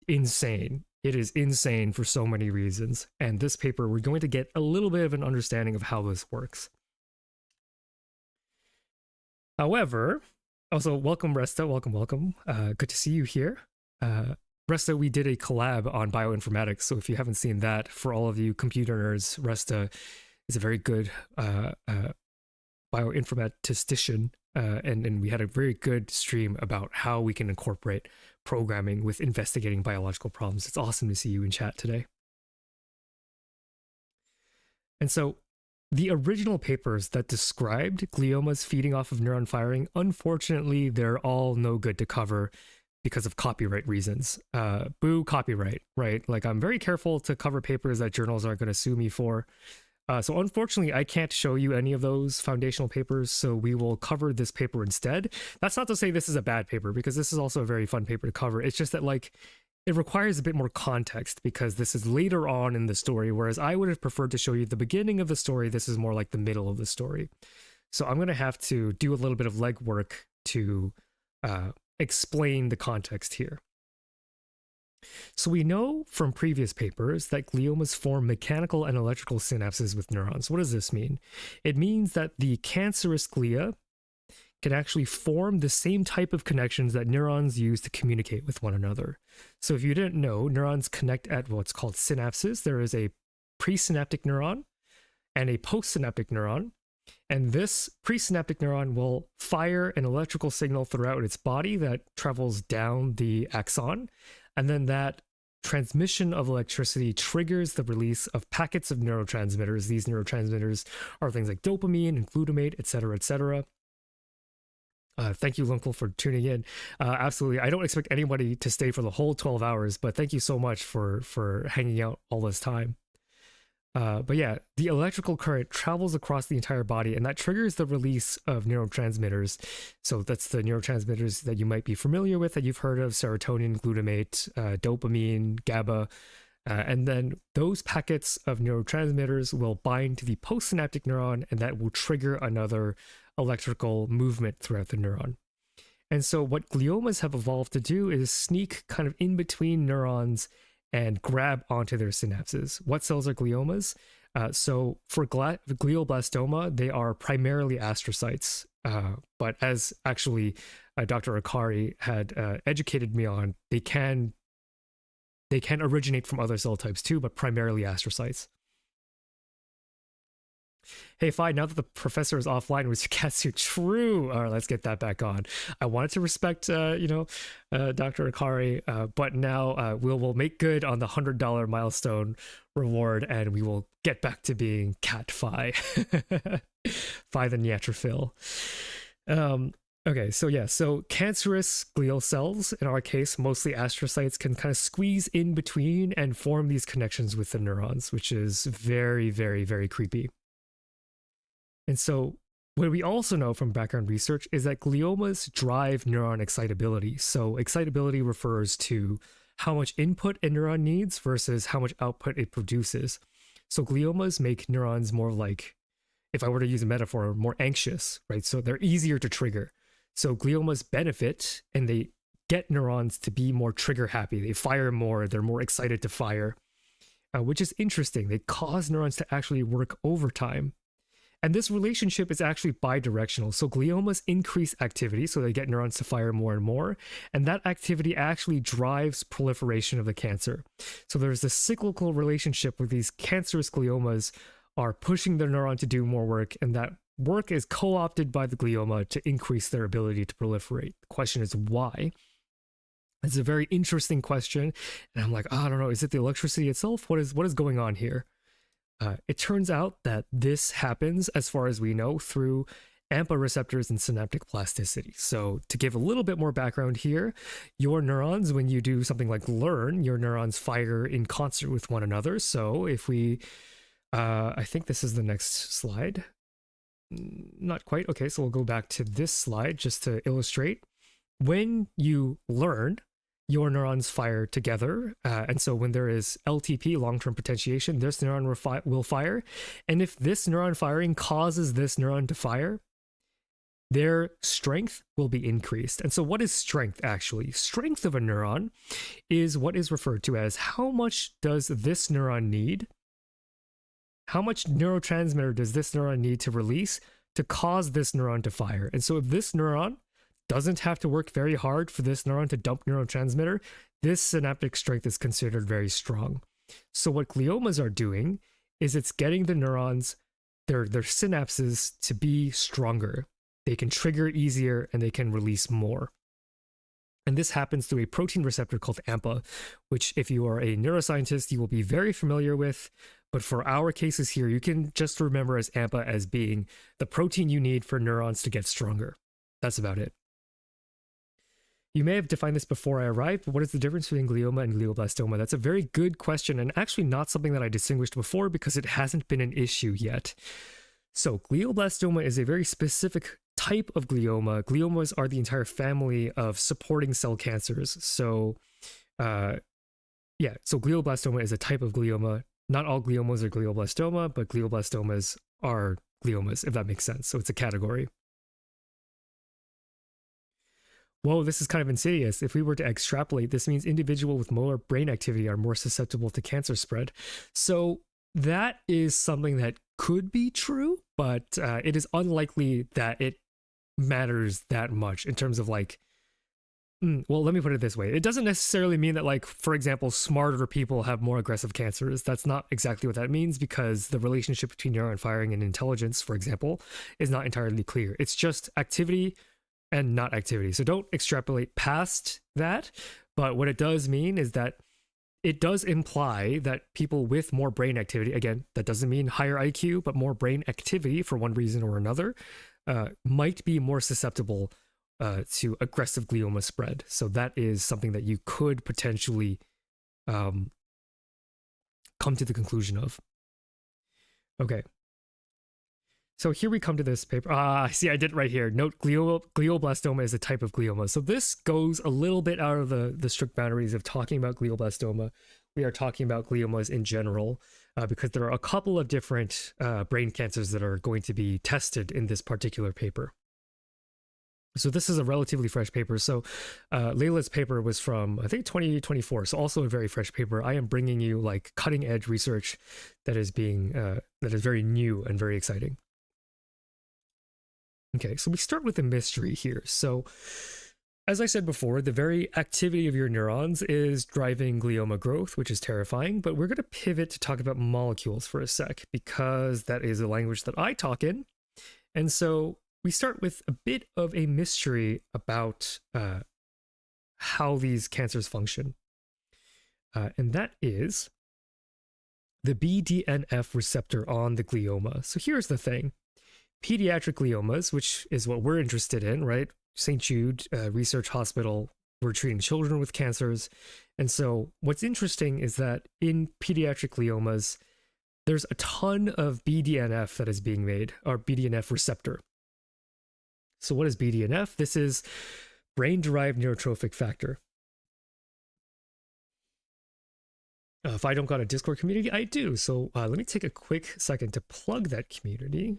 insane. It is insane for so many reasons. And this paper, we're going to get a little bit of an understanding of how this works. However, also welcome Resta, welcome, welcome. Good to see you here. Resta, we did a collab on bioinformatics, so if you haven't seen that, for all of you computer nerds, Resta is a very good bioinformatician, and we had a very good stream about how we can incorporate programming with investigating biological problems. It's awesome to see you in chat today. And so, the original papers that described gliomas feeding off of neuron firing, unfortunately, they're all no good to cover because of copyright reasons. Boo copyright, right? Like, I'm very careful to cover papers that journals aren't going to sue me for. So unfortunately, I can't show you any of those foundational papers, so we will cover this paper instead. That's not to say this is a bad paper, because this is also a very fun paper to cover. It's just that, like, it requires a bit more context because this is later on in the story, whereas I would have preferred to show you the beginning of the story. This is more like the middle of the story. So I'm going to have to do a little bit of legwork to explain the context here. So we know from previous papers that gliomas form mechanical and electrical synapses with neurons. What does this mean? It means that the cancerous glia can actually form the same type of connections that neurons use to communicate with one another. So if you didn't know, neurons connect at what's called synapses. There is a presynaptic neuron and a postsynaptic neuron. And this presynaptic neuron will fire an electrical signal throughout its body that travels down the axon. And then that transmission of electricity triggers the release of packets of neurotransmitters. These neurotransmitters are things like dopamine and glutamate, etc., etc. Thank you, Lunkel, for tuning in. Absolutely. I don't expect anybody to stay for the whole 12 hours, but thank you so much for hanging out all this time. But yeah, the electrical current travels across the entire body, and that triggers the release of neurotransmitters. So that's the neurotransmitters that you might be familiar with, that you've heard of: serotonin, glutamate, dopamine, GABA. And then those packets of neurotransmitters will bind to the postsynaptic neuron, and that will trigger another electrical movement throughout the neuron. And so what gliomas have evolved to do is sneak kind of in between neurons and grab onto their synapses. What cells are gliomas? So for glioblastoma, they are primarily astrocytes. But as actually Dr. Akari had educated me on, they can originate from other cell types too, but primarily astrocytes. Hey, fine, now that the professor is offline, was your catsuit true? All right, let's get that back on. I wanted to respect, Dr. Akari, but now we'll make good on the $100 milestone reward, and we will get back to being Cat Phi. Phi the Neantrophil. Okay, so cancerous glial cells, in our case, mostly astrocytes, can kind of squeeze in between and form these connections with the neurons, which is very, very, very creepy. And so what we also know from background research is that gliomas drive neuron excitability. So excitability refers to how much input a neuron needs versus how much output it produces. So gliomas make neurons more like, if I were to use a metaphor, more anxious, right? So they're easier to trigger. So gliomas benefit and they get neurons to be more trigger happy. They fire more, they're more excited to fire, which is interesting. They cause neurons to actually work overtime. And this relationship is actually bidirectional. So gliomas increase activity, so they get neurons to fire more and more. And that activity actually drives proliferation of the cancer. So there's this cyclical relationship where these cancerous gliomas are pushing the neuron to do more work, and that work is co-opted by the glioma to increase their ability to proliferate. The question is why? It's a very interesting question, and I'm like, I don't know, is it the electricity itself? What is going on here? It turns out that this happens, as far as we know, through AMPA receptors and synaptic plasticity. So to give a little bit more background here, your neurons, when you do something like learn, your neurons fire in concert with one another. So if we, I think this is the next slide. Not quite. Okay, so we'll go back to this slide just to illustrate. When you learn, your neurons fire together. And so when there is LTP, long-term potentiation, this neuron will fire. And if this neuron firing causes this neuron to fire, their strength will be increased. And so what is strength actually? Strength of a neuron is what is referred to as how much does this neuron need? How much neurotransmitter does this neuron need to release to cause this neuron to fire? And so if this neuron doesn't have to work very hard for this neuron to dump neurotransmitter, this synaptic strength is considered very strong. So what gliomas are doing is it's getting the neurons, their synapses, to be stronger. They can trigger easier and they can release more. And this happens through a protein receptor called AMPA, which if you are a neuroscientist, you will be very familiar with. But for our cases here, you can just remember as AMPA as being the protein you need for neurons to get stronger. That's about it. You may have defined this before I arrived, but what is the difference between glioma and glioblastoma? That's a very good question, and actually not something that I distinguished before because it hasn't been an issue yet. So glioblastoma is a very specific type of glioma. Gliomas are the entire family of supporting cell cancers. So glioblastoma is a type of glioma. Not all gliomas are glioblastoma, but glioblastomas are gliomas, if that makes sense. So it's a category. Whoa, this is kind of insidious. If we were to extrapolate, this means individuals with lower brain activity are more susceptible to cancer spread. So that is something that could be true, but it is unlikely that it matters that much in terms of like, well, let me put it this way. It doesn't necessarily mean that, like, for example, smarter people have more aggressive cancers. That's not exactly what that means because the relationship between neuron firing and intelligence, for example, is not entirely clear. It's just activity and not activity. So don't extrapolate past that. But what it does mean is that it does imply that people with more brain activity, again, that doesn't mean higher IQ, but more brain activity for one reason or another, might be more susceptible to aggressive glioma spread. So that is something that you could potentially come to the conclusion of. Okay. So here we come to this paper. See, I did it right here. Note, glioblastoma is a type of glioma. So this goes a little bit out of the strict boundaries of talking about glioblastoma. We are talking about gliomas in general because there are a couple of different brain cancers that are going to be tested in this particular paper. So this is a relatively fresh paper. So Layla's paper was from, I think, 2024. So also a very fresh paper. I am bringing you like cutting edge research that is very new and very exciting. Okay, so we start with a mystery here. So as I said before, the very activity of your neurons is driving glioma growth, which is terrifying, but we're going to pivot to talk about molecules for a sec, because that is a language that I talk in. And so we start with a bit of a mystery about how these cancers function. And that is the BDNF receptor on the glioma. So here's the thing. Pediatric gliomas, which is what we're interested in, right? St.Jude Research Hospital, we're treating children with cancers. And so what's interesting is that in pediatric gliomas, there's a ton of BDNF that is being made, or BDNF receptor. So what is BDNF? This is brain-derived neurotrophic factor. If I don't got a Discord community, I do. So let me take a quick second to plug that community.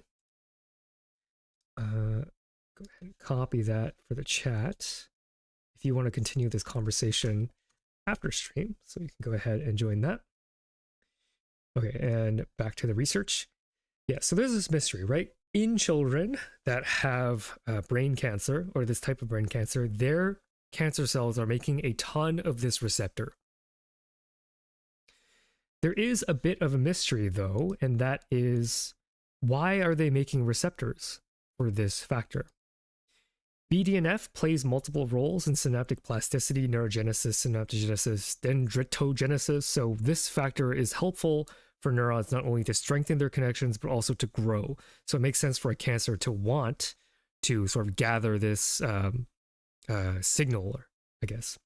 Go ahead and copy that for the chat if you want to continue this conversation after stream. So you can go ahead and join that. Okay, and back to the research. Yeah, so there's this mystery, right? In children that have brain cancer, or this type of brain cancer, their cancer cells are making a ton of this receptor. There is a bit of a mystery, though, and that is, why are they making receptors for this factor? BDNF plays multiple roles in synaptic plasticity, neurogenesis, synaptogenesis, dendritogenesis, so this factor is helpful for neurons not only to strengthen their connections, but also to grow. So it makes sense for a cancer to want to sort of gather this signal, I guess.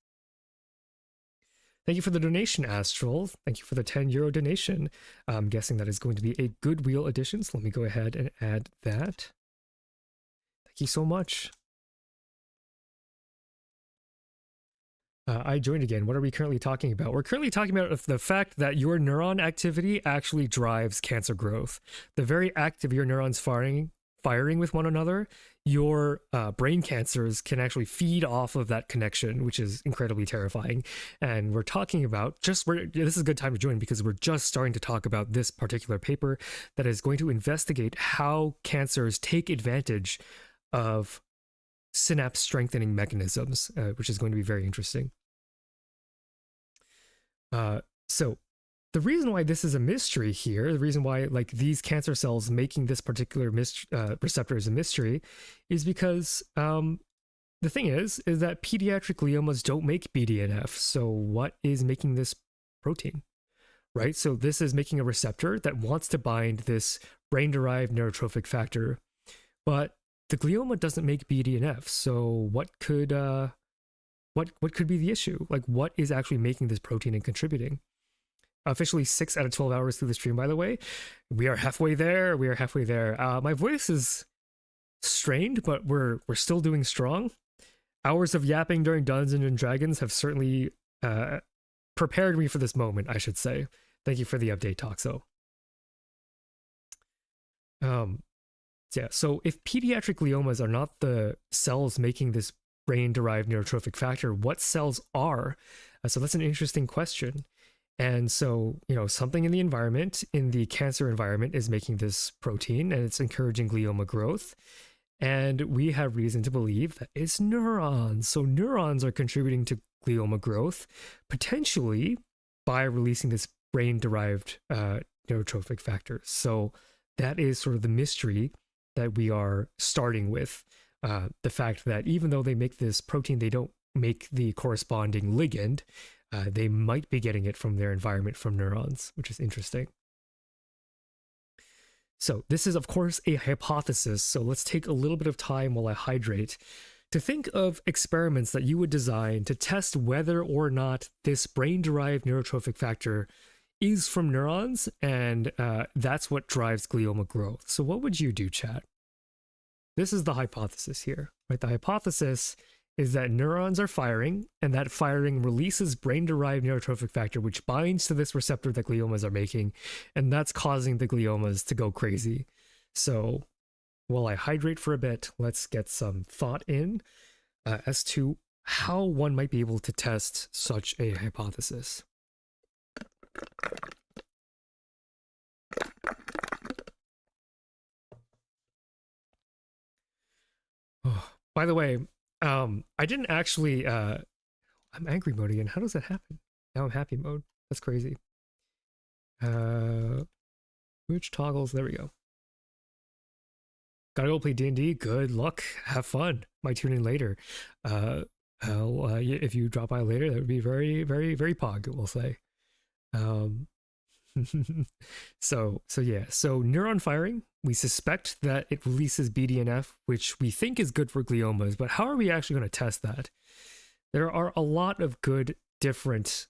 Thank you for the donation, Astral. Thank you for the €10 donation. I'm guessing that is going to be a Goodwill edition, so let me go ahead and add that. Thank you so much. I joined again. What are we currently talking about? We're currently talking about the fact that your neuron activity actually drives cancer growth. The very act of your neurons firing with one another, your brain cancers can actually feed off of that connection, which is incredibly terrifying. And we're talking about this is a good time to join, because we're just starting to talk about this particular paper that is going to investigate how cancers take advantage of synapse strengthening mechanisms, which is going to be very interesting. So the reason why this is a mystery here, the reason why like these cancer cells making this particular receptor is a mystery, is because the thing is that pediatric gliomas don't make BDNF. So what is making this protein, right? So this is making a receptor that wants to bind this brain-derived neurotrophic factor, but the glioma doesn't make BDNF. So what could be the issue? Like, what is actually making this protein and contributing? Officially 6 out of 12 hours through the stream, by the way. We are halfway there. We are halfway there. My voice is strained, but we're still doing strong. Hours of yapping during Dungeons and Dragons have certainly prepared me for this moment, I should say. Thank you for the update, Toxo. Yeah, so if pediatric gliomas are not the cells making this brain-derived neurotrophic factor, what cells are? So that's an interesting question. And so, something in the environment, in the cancer environment, is making this protein, and it's encouraging glioma growth. And we have reason to believe that it's neurons. So neurons are contributing to glioma growth, potentially by releasing this brain-derived neurotrophic factor. So that is sort of the mystery that we are starting with. The fact that even though they make this protein, they don't make the corresponding ligand. They might be getting it from their environment, from neurons, which is interesting. So this is, of course, a hypothesis. So let's take a little bit of time while I hydrate to think of experiments that you would design to test whether or not this brain-derived neurotrophic factor is from neurons, and that's what drives glioma growth. So what would you do, chat? This is the hypothesis here, right? The hypothesis is that neurons are firing, and that firing releases brain-derived neurotrophic factor, which binds to this receptor that gliomas are making, and that's causing the gliomas to go crazy. So while I hydrate for a bit, let's get some thought in as to how one might be able to test such a hypothesis. Oh, by the way, I didn't actually, I'm angry mode again. How does that happen? Now I'm happy mode. That's crazy. Which toggles? There we go. Gotta go play D&D. Good luck. Have fun. Might tune in later. If you drop by later, that would be very, very, very pog, we'll say. So yeah. So neuron firing, we suspect that it releases BDNF, which we think is good for gliomas, but how are we actually going to test that? There are a lot of good different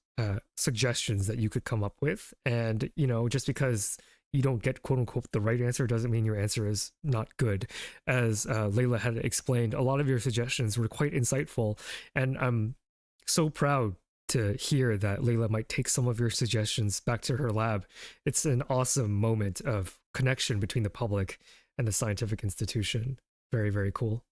suggestions that you could come up with, and just because you don't get quote unquote the right answer doesn't mean your answer is not good. As Layla had explained, a lot of your suggestions were quite insightful, and I'm so proud to hear that Layla might take some of your suggestions back to her lab. It's an awesome moment of connection between the public and the scientific institution. Very, very cool.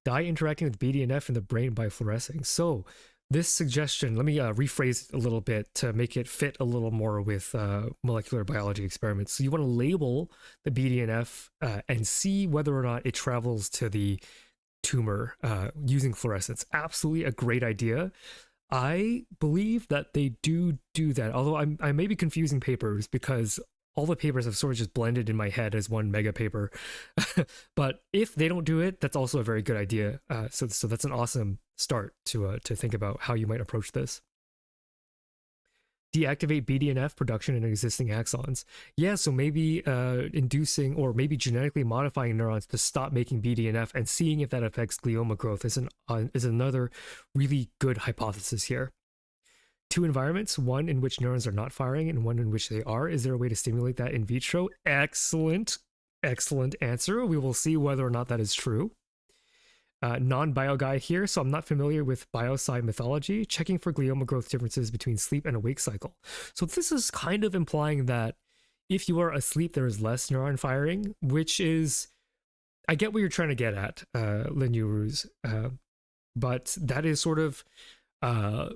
Dye interacting with BDNF in the brain by fluorescing. So this suggestion, let me rephrase it a little bit to make it fit a little more with molecular biology experiments. So you want to label the BDNF and see whether or not it travels to the tumor using fluorescence. Absolutely a great idea. I believe that they do that, although I may be confusing papers because all the papers have sort of just blended in my head as one mega paper. But if they don't do it, that's also a very good idea. So that's an awesome start to think about how you might approach this. Deactivate BDNF production in existing axons. Yeah, so maybe inducing or maybe genetically modifying neurons to stop making BDNF and seeing if that affects glioma growth is another really good hypothesis here. 2 environments, one in which neurons are not firing and one in which they are. Is there a way to stimulate that in vitro? Excellent answer. We will see whether or not that is true. Non-bio guy here, so I'm not familiar with biopsy mythology. Checking for glioma growth differences between sleep and awake cycle. So this is kind of implying that if you are asleep, there is less neuron firing, which is, I get what you're trying to get at, Linuruz, but that is sort of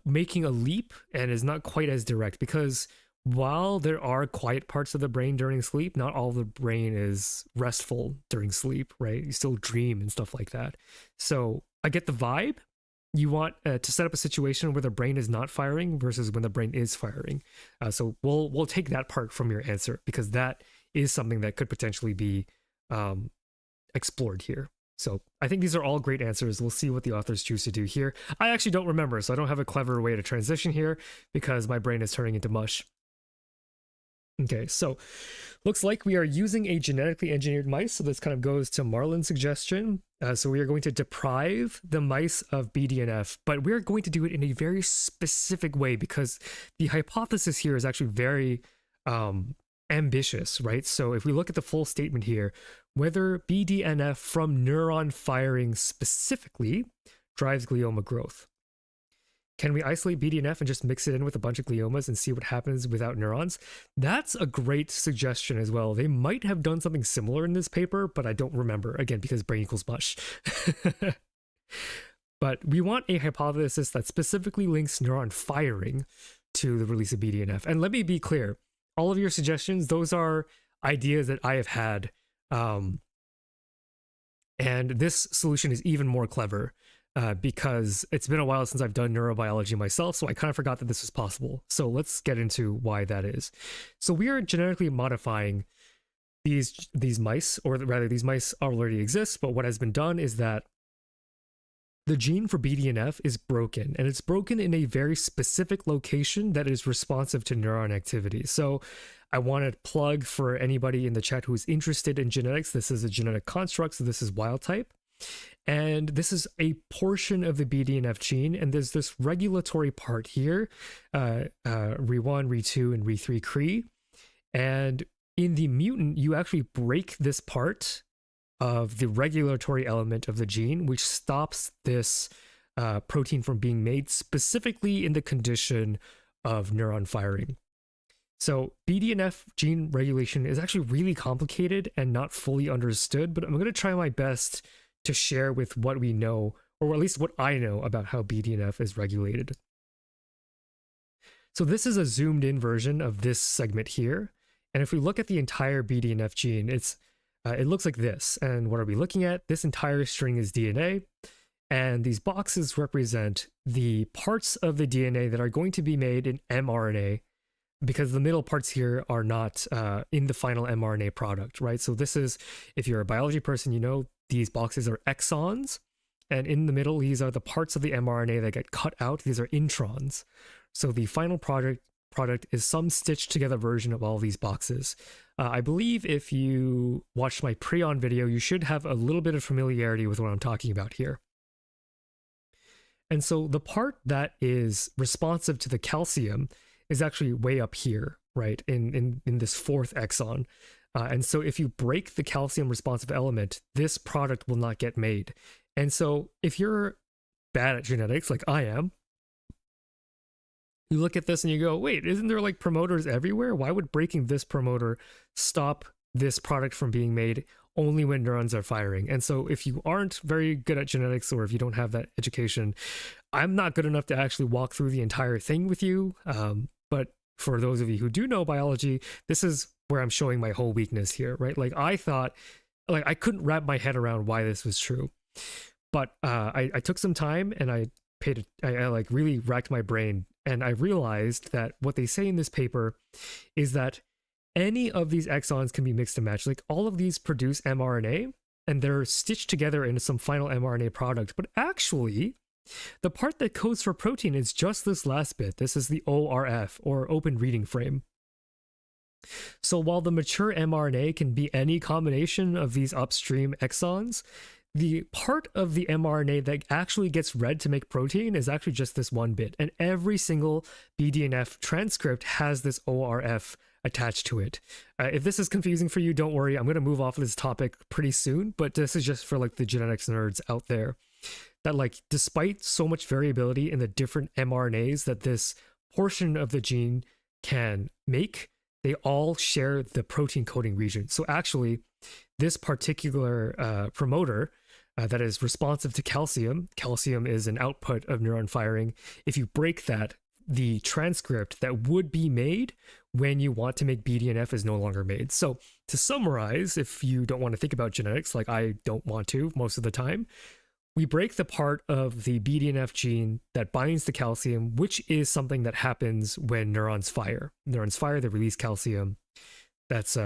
making a leap and is not quite as direct, because while there are quiet parts of the brain during sleep, not all of the brain is restful during sleep, right? You still dream and stuff like that. So I get the vibe. You want to set up a situation where the brain is not firing versus when the brain is firing. So we'll take that part from your answer, because that is something that could potentially be explored here. So I think these are all great answers. We'll see what the authors choose to do here. I actually don't remember, so I don't have a clever way to transition here because my brain is turning into mush. Okay, so looks like we are using a genetically engineered mice. So this kind of goes to Marlon's suggestion. So we are going to deprive the mice of BDNF, but we're going to do it in a very specific way because the hypothesis here is actually very ambitious, right? So if we look at the full statement here, whether BDNF from neuron firing specifically drives glioma growth. Can we isolate BDNF and just mix it in with a bunch of gliomas and see what happens without neurons? That's a great suggestion as well. They might have done something similar in this paper, but I don't remember, again, because brain equals mush. But we want a hypothesis that specifically links neuron firing to the release of BDNF. And let me be clear, all of your suggestions, those are ideas that I have had. And this solution is even more clever. Because it's been a while since I've done neurobiology myself, so I kind of forgot that this was possible. So let's get into why that is. So we are genetically modifying these mice, or rather these mice already exist, but what has been done is that the gene for BDNF is broken, and it's broken in a very specific location that is responsive to neuron activity. So I want to plug for anybody in the chat who is interested in genetics. This is a genetic construct, so this is wild type. And this is a portion of the BDNF gene, and there's this regulatory part here, Re1, Re2, and Re3 Cre. And in the mutant, you actually break this part of the regulatory element of the gene, which stops this protein from being made, specifically in the condition of neuron firing. So BDNF gene regulation is actually really complicated and not fully understood, but I'm going to try my best to share with what we know, or at least what I know about how BDNF is regulated. So this is a zoomed in version of this segment here. And if we look at the entire BDNF gene, it's It looks like this. And what are we looking at? This entire string is DNA. And these boxes represent the parts of the DNA that are going to be made in mRNA, because the middle parts here are not in the final mRNA product, right? So this is, if you're a biology person, you know these boxes are exons. And in the middle, these are the parts of the mRNA that get cut out. These are introns. So the final product is some stitched together version of all these boxes. I believe if you watched my prion video, you should have a little bit of familiarity with what I'm talking about here. And so the part that is responsive to the calcium is actually way up here, right, in this fourth exon. And so if you break the calcium responsive element, this product will not get made. And so if you're bad at genetics, like I am, you look at this and you go, wait, isn't there like promoters everywhere? Why would breaking this promoter stop this product from being made only when neurons are firing? And so if you aren't very good at genetics, or if you don't have that education, I'm not good enough to actually walk through the entire thing with you. But for those of you who do know biology, this is where I'm showing my whole weakness here, right? Like I thought, like I couldn't wrap my head around why this was true. But I took some time and I like really racked my brain, and I realized that what they say in this paper is that any of these exons can be mixed and matched. Like all of these produce mRNA and they're stitched together into some final mRNA product. But actually, the part that codes for protein is just this last bit. This is the ORF, or open reading frame. So while the mature mRNA can be any combination of these upstream exons, the part of the mRNA that actually gets read to make protein is actually just this one bit. And every single BDNF transcript has this ORF attached to it. If this is confusing for you, don't worry. I'm going to move off of this topic pretty soon, but this is just for like the genetics nerds out there. That like, despite so much variability in the different mRNAs that this portion of the gene can make, they all share the protein coding region. So actually, this particular promoter that is responsive to calcium is an output of neuron firing. If you break that, the transcript that would be made when you want to make BDNF is no longer made. So to summarize, if you don't want to think about genetics, like I don't want to most of the time, we break the part of the BDNF gene that binds to calcium, which is something that happens when neurons fire. Neurons fire, they release calcium. That's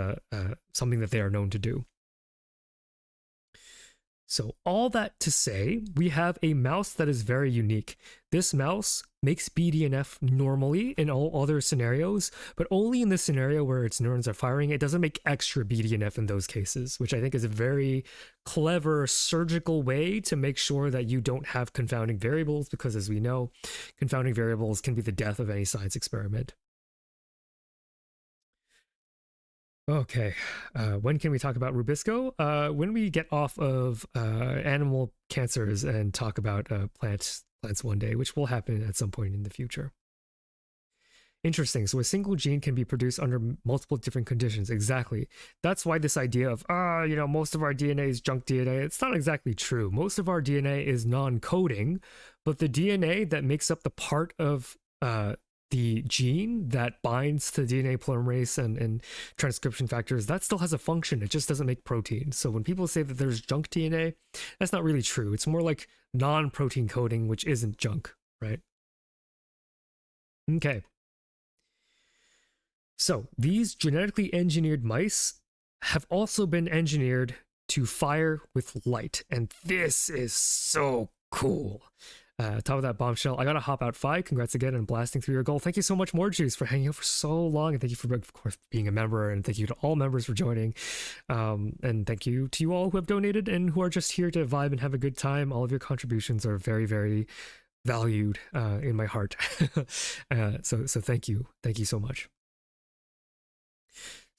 something that they are known to do. So all that to say, we have a mouse that is very unique. This mouse makes BDNF normally in all other scenarios, but only in the scenario where its neurons are firing. It doesn't make extra BDNF in those cases, which I think is a very clever surgical way to make sure that you don't have confounding variables, because as we know, confounding variables can be the death of any science experiment. Okay, when can we talk about Rubisco? When we get off of animal cancers and talk about plants one day, which will happen at some point in the future. Interesting. So a single gene can be produced under multiple different conditions. Exactly. That's why this idea of, most of our DNA is junk DNA. It's not exactly true. Most of our DNA is non-coding, but the DNA that makes up the part of the gene that binds to DNA polymerase and transcription factors, that still has a function. It just doesn't make protein. So when people say that there's junk DNA, that's not really true. It's more like non-protein coding, which isn't junk, right? Okay. So these genetically engineered mice have also been engineered to fire with light. And this is so cool. Top of that bombshell, I gotta hop out 5. Congrats again on blasting through your goal. Thank you so much, More Juice, for hanging out for so long, and thank you for, of course, being a member, and thank you to all members for joining, and thank you to you all who have donated and who are just here to vibe and have a good time. All of your contributions are very, very valued in my heart. So thank you so much.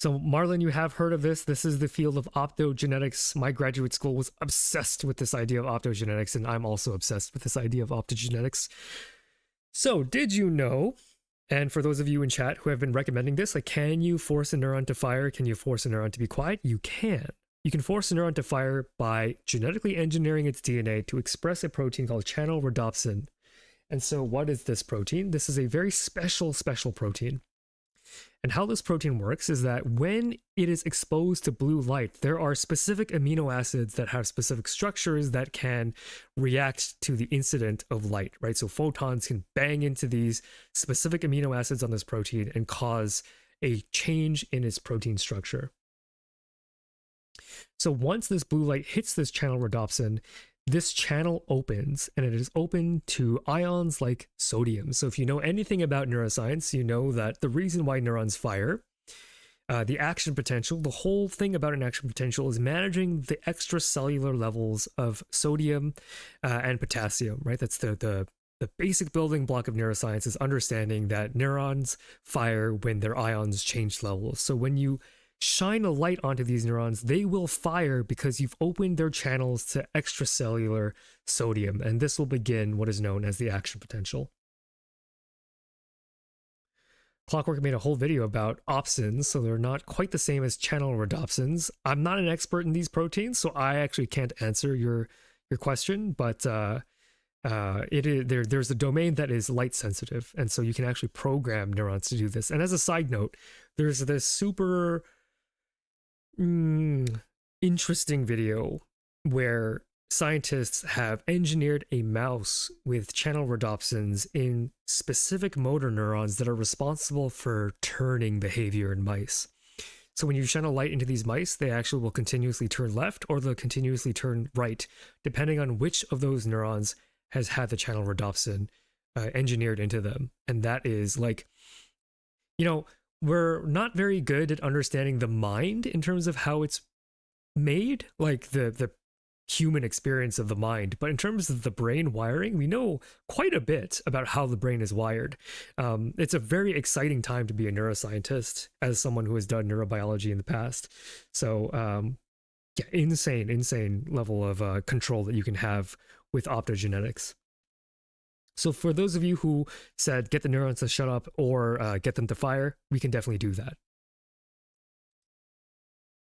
So Marlon, you have heard of this. This is the field of optogenetics. My graduate school was obsessed with this idea of optogenetics, and I'm also obsessed with this idea of optogenetics. So did you know, and for those of you in chat who have been recommending this, like, can you force a neuron to fire? Can you force a neuron to be quiet? You can. You can force a neuron to fire by genetically engineering its DNA to express a protein called channel rhodopsin. And so what is this protein? This is a very special protein. And how this protein works is that when it is exposed to blue light, there are specific amino acids that have specific structures that can react to the incident of light, right? So photons can bang into these specific amino acids on this protein and cause a change in its protein structure. So once this blue light hits this channel rhodopsin, this channel opens, and it is open to ions like sodium. So if you know anything about neuroscience, you know that the reason why neurons fire, the action potential, the whole thing about an action potential is managing the extracellular levels of sodium and potassium, right? That's the basic building block of neuroscience, is understanding that neurons fire when their ions change levels. So when you shine a light onto these neurons, they will fire because you've opened their channels to extracellular sodium, and this will begin what is known as the action potential. Clockwork made a whole video about opsins, so they're not quite the same as channel rhodopsins. I'm not an expert in these proteins, so I actually can't answer your question, but there's a domain that is light sensitive, and so you can actually program neurons to do this. And as a side note, there's this super interesting video where scientists have engineered a mouse with channel rhodopsins in specific motor neurons that are responsible for turning behavior in mice. So when you shine a light into these mice, they actually will continuously turn left or they'll continuously turn right, depending on which of those neurons has had the channel rhodopsin engineered into them. And that is like, you know, we're not very good at understanding the mind in terms of how it's made, like the human experience of the mind. But in terms of the brain wiring, we know quite a bit about how the brain is wired. It's a very exciting time to be a neuroscientist as someone who has done neurobiology in the past. So yeah, insane level of control that you can have with optogenetics. So for those of you who said get the neurons to shut up or get them to fire, we can definitely do that.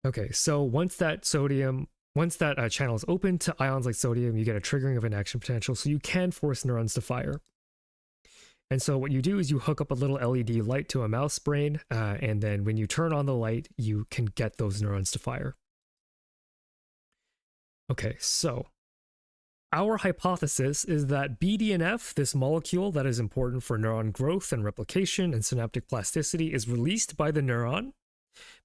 Okay, so once that channel is open to ions like sodium, you get a triggering of an action potential, so you can force neurons to fire. And so what you do is you hook up a little LED light to a mouse brain, and then when you turn on the light, you can get those neurons to fire. Okay, so our hypothesis is that BDNF, this molecule that is important for neuron growth and replication and synaptic plasticity, is released by the neuron,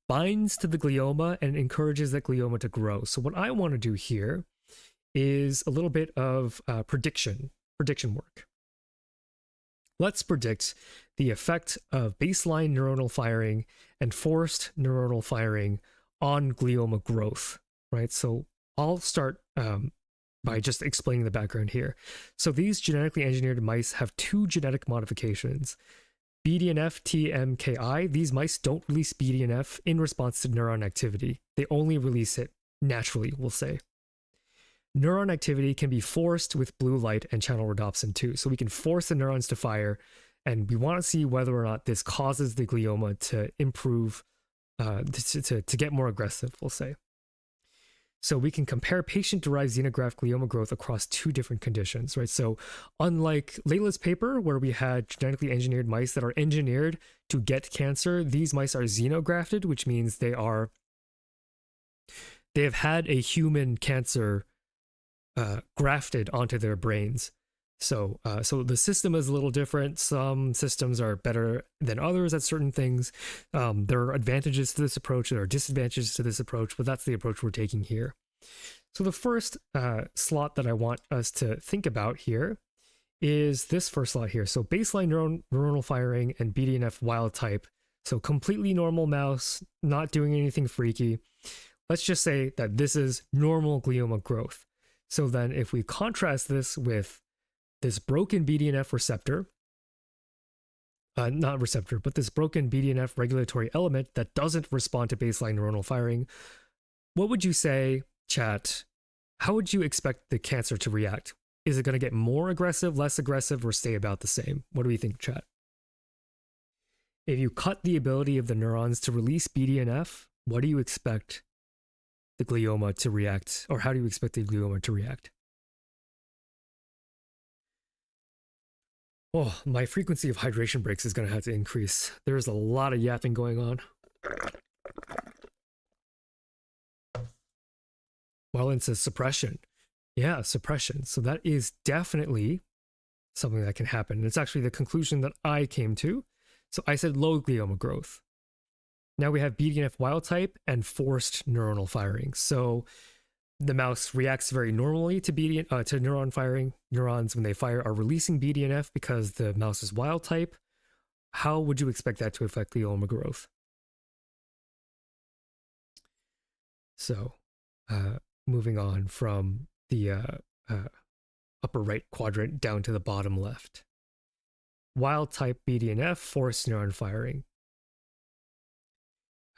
binds to the glioma, and encourages that glioma to grow. So what I want to do here is a little bit of prediction work. Let's predict the effect of baseline neuronal firing and forced neuronal firing on glioma growth, right? So I'll start by just explaining the background here. So these genetically engineered mice have two genetic modifications. BDNF TMKI, these mice don't release BDNF in response to neuron activity. They only release it naturally, we'll say. Neuron activity can be forced with blue light and channel rhodopsin too. So we can force the neurons to fire, and we want to see whether or not this causes the glioma to improve, to get more aggressive, we'll say. So we can compare patient-derived xenograft glioma growth across two different conditions, right? So unlike Layla's paper, where we had genetically engineered mice that are engineered to get cancer, these mice are xenografted, which means they have had a human cancer grafted onto their brains. So the system is a little different. Some systems are better than others at certain things. There are advantages to this approach, there are disadvantages to this approach, but that's the approach we're taking here. So the first slot that I want us to think about here is this first slot here. So baseline neuronal firing and BDNF wild type. So completely normal mouse, not doing anything freaky. Let's just say that this is normal glioma growth. So then if we contrast this with this broken BDNF receptor, not receptor, but this broken BDNF regulatory element that doesn't respond to baseline neuronal firing, what would you say, chat? How would you expect the cancer to react? Is it going to get more aggressive, less aggressive, or stay about the same? What do we think, chat? If you cut the ability of the neurons to release BDNF, what do you expect the glioma to react, or how do you expect the glioma to react? Oh, my frequency of hydration breaks is going to have to increase. There's a lot of yapping going on. Myelin says suppression. Yeah, suppression. So that is definitely something that can happen. And it's actually the conclusion that I came to. So I said low glioma growth. Now we have BDNF wild type and forced neuronal firing. So the mouse reacts very normally to to neuron firing. Neurons, when they fire, are releasing BDNF because the mouse is wild type. How would you expect that to affect glioma growth? So, moving on from the upper right quadrant down to the bottom left. Wild type BDNF, forced neuron firing.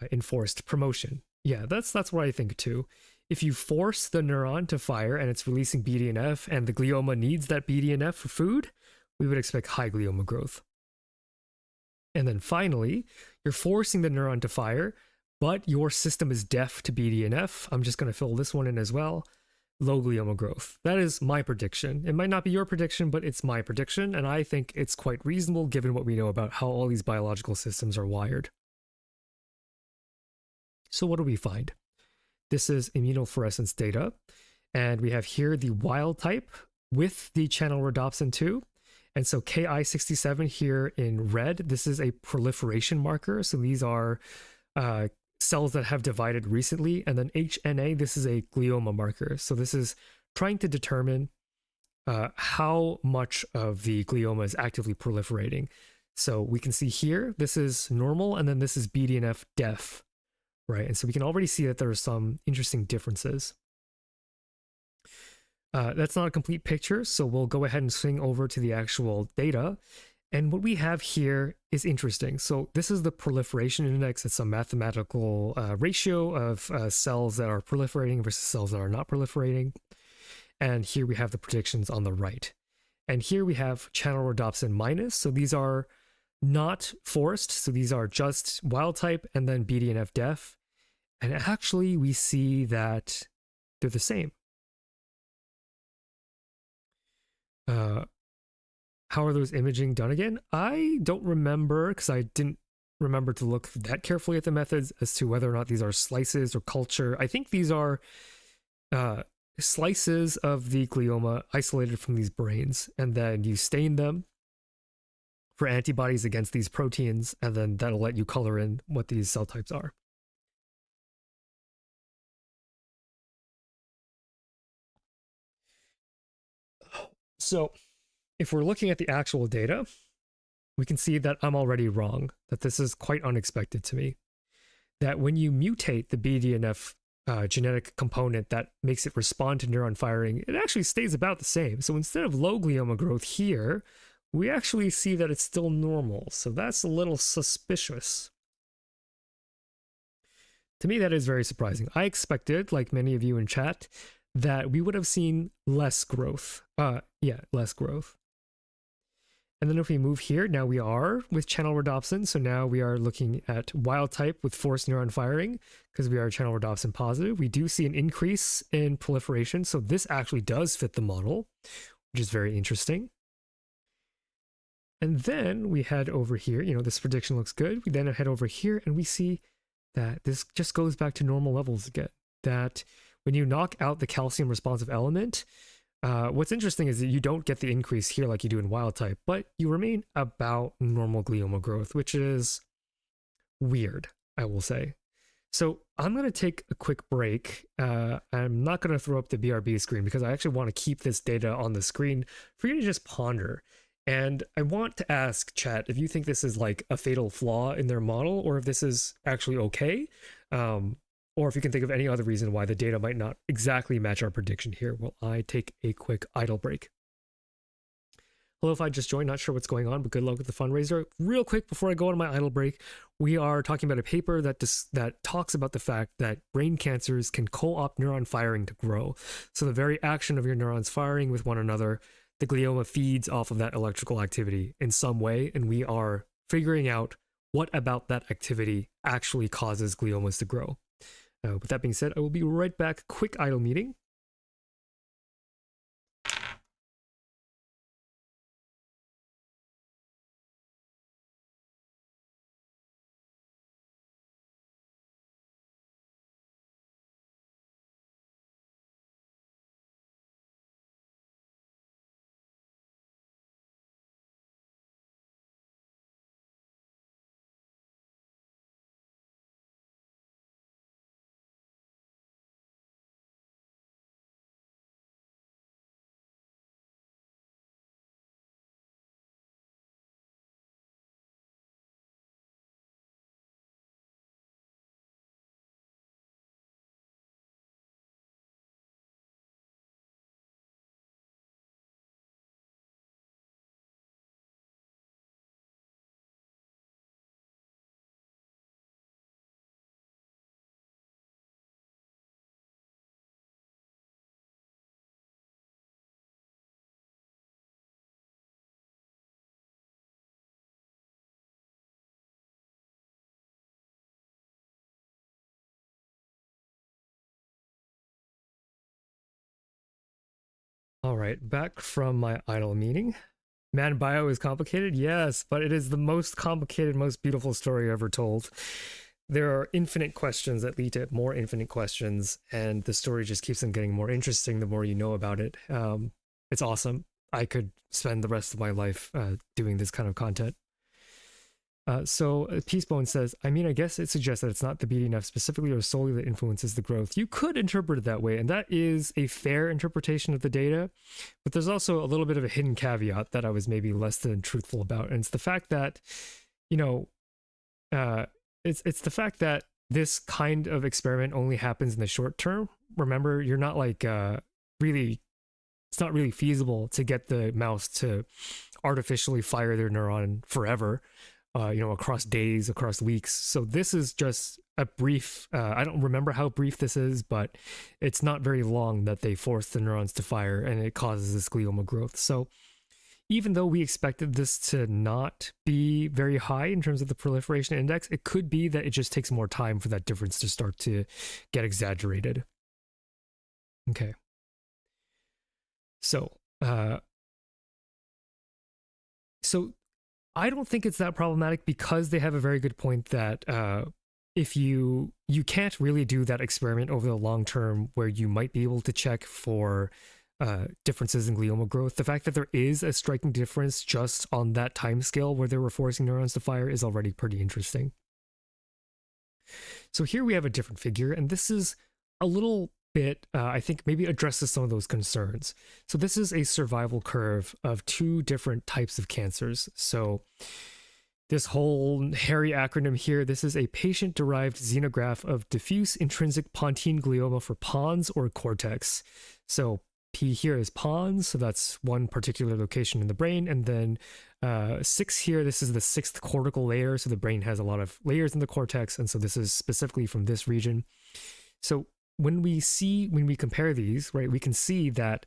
Enforced promotion. Yeah, that's what I think too. If you force the neuron to fire and it's releasing BDNF and the glioma needs that BDNF for food, we would expect high glioma growth. And then finally, you're forcing the neuron to fire, but your system is deaf to BDNF. I'm just going to fill this one in as well. Low glioma growth. That is my prediction. It might not be your prediction, but it's my prediction, and I think it's quite reasonable given what we know about how all these biological systems are wired. So what do we find? This is immunofluorescence data, and we have here the wild type with the channel rhodopsin 2. And so Ki67 here in red, this is a proliferation marker. So these are cells that have divided recently. And then HNA, this is a glioma marker. So this is trying to determine how much of the glioma is actively proliferating. So we can see here, this is normal, and then this is BDNF deaf. Right, and so we can already see that there are some interesting differences. That's not a complete picture, so we'll go ahead and swing over to the actual data. And what we have here is interesting. So this is the proliferation index. It's a mathematical ratio of cells that are proliferating versus cells that are not proliferating. And here we have the predictions on the right. And here we have channel rhodopsin minus. So these are not forced. So these are just wild type and then BDNF deaf. And actually, we see that they're the same. How are those imaging done again? I don't remember because I didn't remember to look that carefully at the methods as to whether or not these are slices or culture. I think these are slices of the glioma isolated from these brains, and then you stain them for antibodies against these proteins, and then that'll let you color in what these cell types are. So if we're looking at the actual data, we can see that I'm already wrong, that this is quite unexpected to me. That when you mutate the BDNF genetic component that makes it respond to neuron firing, it actually stays about the same. So instead of low glioma growth here, we actually see that it's still normal. So that's a little suspicious. To me, that is very surprising. I expected, like many of you in chat, that we would have seen less growth. Less growth. And then if we move here, now we are with channel rhodopsin. So now we are looking at wild type with forced neuron firing because we are channel rhodopsin positive. We do see an increase in proliferation. So this actually does fit the model, which is very interesting. And then we head over here. This prediction looks good. We then head over here and we see that this just goes back to normal levels again. That when you knock out the calcium responsive element, what's interesting is that you don't get the increase here like you do in wild type, but you remain about normal glioma growth, which is weird, I will say. So I'm going to take a quick break. I'm not going to throw up the BRB screen because I actually want to keep this data on the screen for you to just ponder. And I want to ask chat if you think this is like a fatal flaw in their model or if this is actually okay. Or if you can think of any other reason why the data might not exactly match our prediction here while I take a quick idle break. Hello, if I just joined, not sure what's going on, but good luck with the fundraiser. Real quick, before I go on my idle break, we are talking about a paper that talks about the fact that brain cancers can co-opt neuron firing to grow. So the very action of your neurons firing with one another, the glioma feeds off of that electrical activity in some way, and we are figuring out what about that activity actually causes gliomas to grow. With that being said, I will be right back. Quick idle meeting. All right, back from my idle meeting. Man, bio is complicated? Yes, but it is the most complicated, most beautiful story ever told. There are infinite questions that lead to more infinite questions, and the story just keeps on getting more interesting the more you know about it. It's awesome. I could spend the rest of my life doing this kind of content. So Peacebone says, I mean, I guess it suggests that it's not the BDNF specifically or solely that influences the growth. You could interpret it that way, and that is a fair interpretation of the data, but there's also a little bit of a hidden caveat that I was maybe less than truthful about, and it's the fact that, you know, it's the fact that this kind of experiment only happens in the short term. Remember, you're not like really, it's not really feasible to get the mouse to artificially fire their neuron forever. Across days, across weeks. So this is just a brief, I don't remember how brief this is, but it's not very long that they force the neurons to fire and it causes this glioma growth. So even though we expected this to not be very high in terms of the proliferation index, it could be that it just takes more time for that difference to start to get exaggerated. Okay. So I don't think it's that problematic because they have a very good point that if you can't really do that experiment over the long term where you might be able to check for differences in glioma growth. The fact that there is a striking difference just on that time scale where they were forcing neurons to fire is already pretty interesting. So here we have a different figure, and this is a little bit, I think maybe addresses some of those concerns. So this is a survival curve of two different types of cancers. So this whole hairy acronym here, this is a patient-derived xenograph of diffuse intrinsic pontine glioma for pons or cortex. So P here is pons, so that's one particular location in the brain, and then 6 here, this is the 6th cortical layer, so the brain has a lot of layers in the cortex, and so this is specifically from this region. So when we compare these, right, we can see that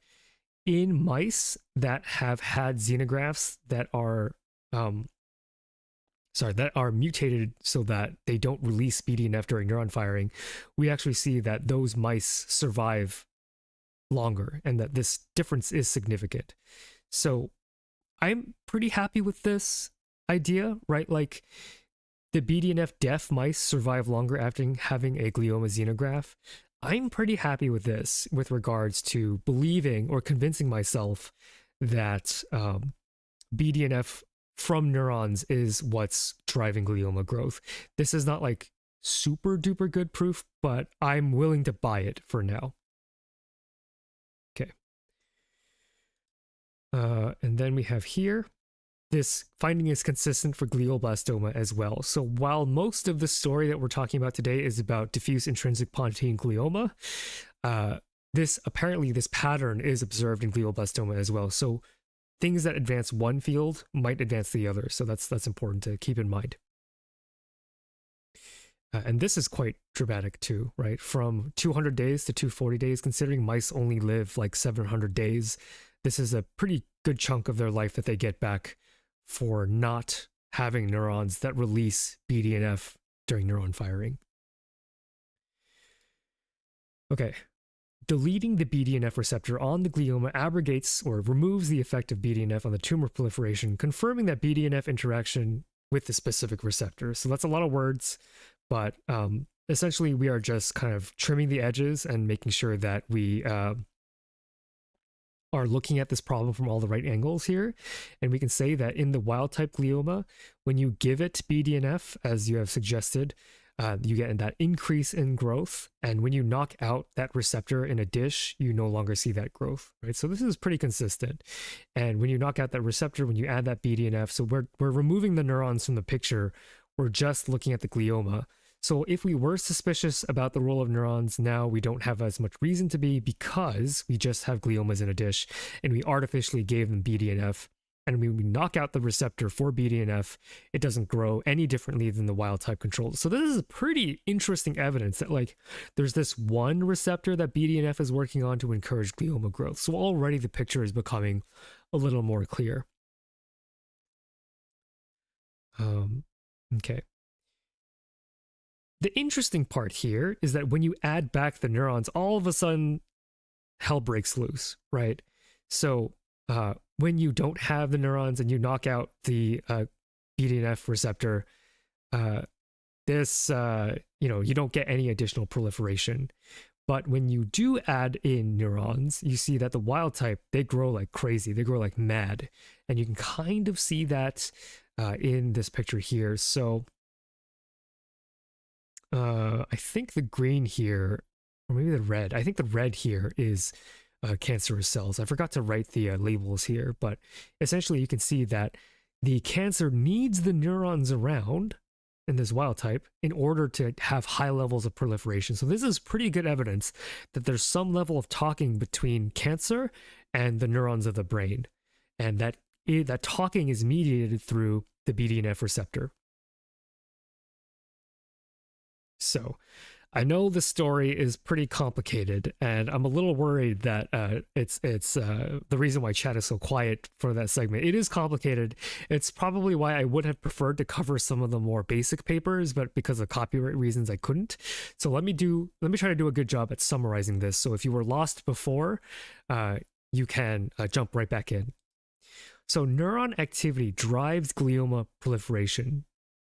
in mice that have had xenographs that are mutated so that they don't release BDNF during neuron firing, we actually see that those mice survive longer and that this difference is significant. So I'm pretty happy with this idea, right? Like the BDNF deaf mice survive longer after having a glioma xenograph. I'm pretty happy with this with regards to believing or convincing myself that BDNF from neurons is what's driving glioma growth. This is not like super duper good proof, but I'm willing to buy it for now. Okay. And then we have here, this finding is consistent for glioblastoma as well. So while most of the story that we're talking about today is about diffuse intrinsic pontine glioma, this pattern is observed in glioblastoma as well. So things that advance one field might advance the other. So that's important to keep in mind. And this is quite dramatic too, right? From 200 days to 240 days, considering mice only live like 700 days, this is a pretty good chunk of their life that they get back for not having neurons that release BDNF during neuron firing. Okay. Deleting the BDNF receptor on the glioma abrogates or removes the effect of BDNF on the tumor proliferation, confirming that BDNF interaction with the specific receptor. So that's a lot of words, but essentially we are just kind of trimming the edges and making sure that we are looking at this problem from all the right angles here. And we can say that in the wild type glioma, when you give it BDNF, as you have suggested, you get that increase in growth. And when you knock out that receptor in a dish, you no longer see that growth, right? So this is pretty consistent. And when you knock out that receptor, when you add that BDNF, so we're removing the neurons from the picture, we're just looking at the glioma. So if we were suspicious about the role of neurons, now we don't have as much reason to be because we just have gliomas in a dish and we artificially gave them BDNF. And when we knock out the receptor for BDNF, it doesn't grow any differently than the wild type control. So this is pretty interesting evidence that like there's this one receptor that BDNF is working on to encourage glioma growth. So already the picture is becoming a little more clear. Okay. The interesting part here is that when you add back the neurons, all of a sudden hell breaks loose, right? So when you don't have the neurons and you knock out the BDNF receptor, you don't get any additional proliferation. But when you do add in neurons, you see that the wild type, they grow like crazy. They grow like mad. And you can kind of see that in this picture here. So I think the green here, or maybe the red, I think the red here is cancerous cells. I forgot to write the labels here, but essentially you can see that the cancer needs the neurons around in this wild type in order to have high levels of proliferation. So this is pretty good evidence that there's some level of talking between cancer and the neurons of the brain, and that talking is mediated through the BDNF receptor. So I know the story is pretty complicated, and I'm a little worried that it's the reason why chat is so quiet for that segment. It is complicated. It's probably why I would have preferred to cover some of the more basic papers, but because of copyright reasons, I couldn't. So let me try to do a good job at summarizing this. So if you were lost before, you can jump right back in. So neuron activity drives glioma proliferation.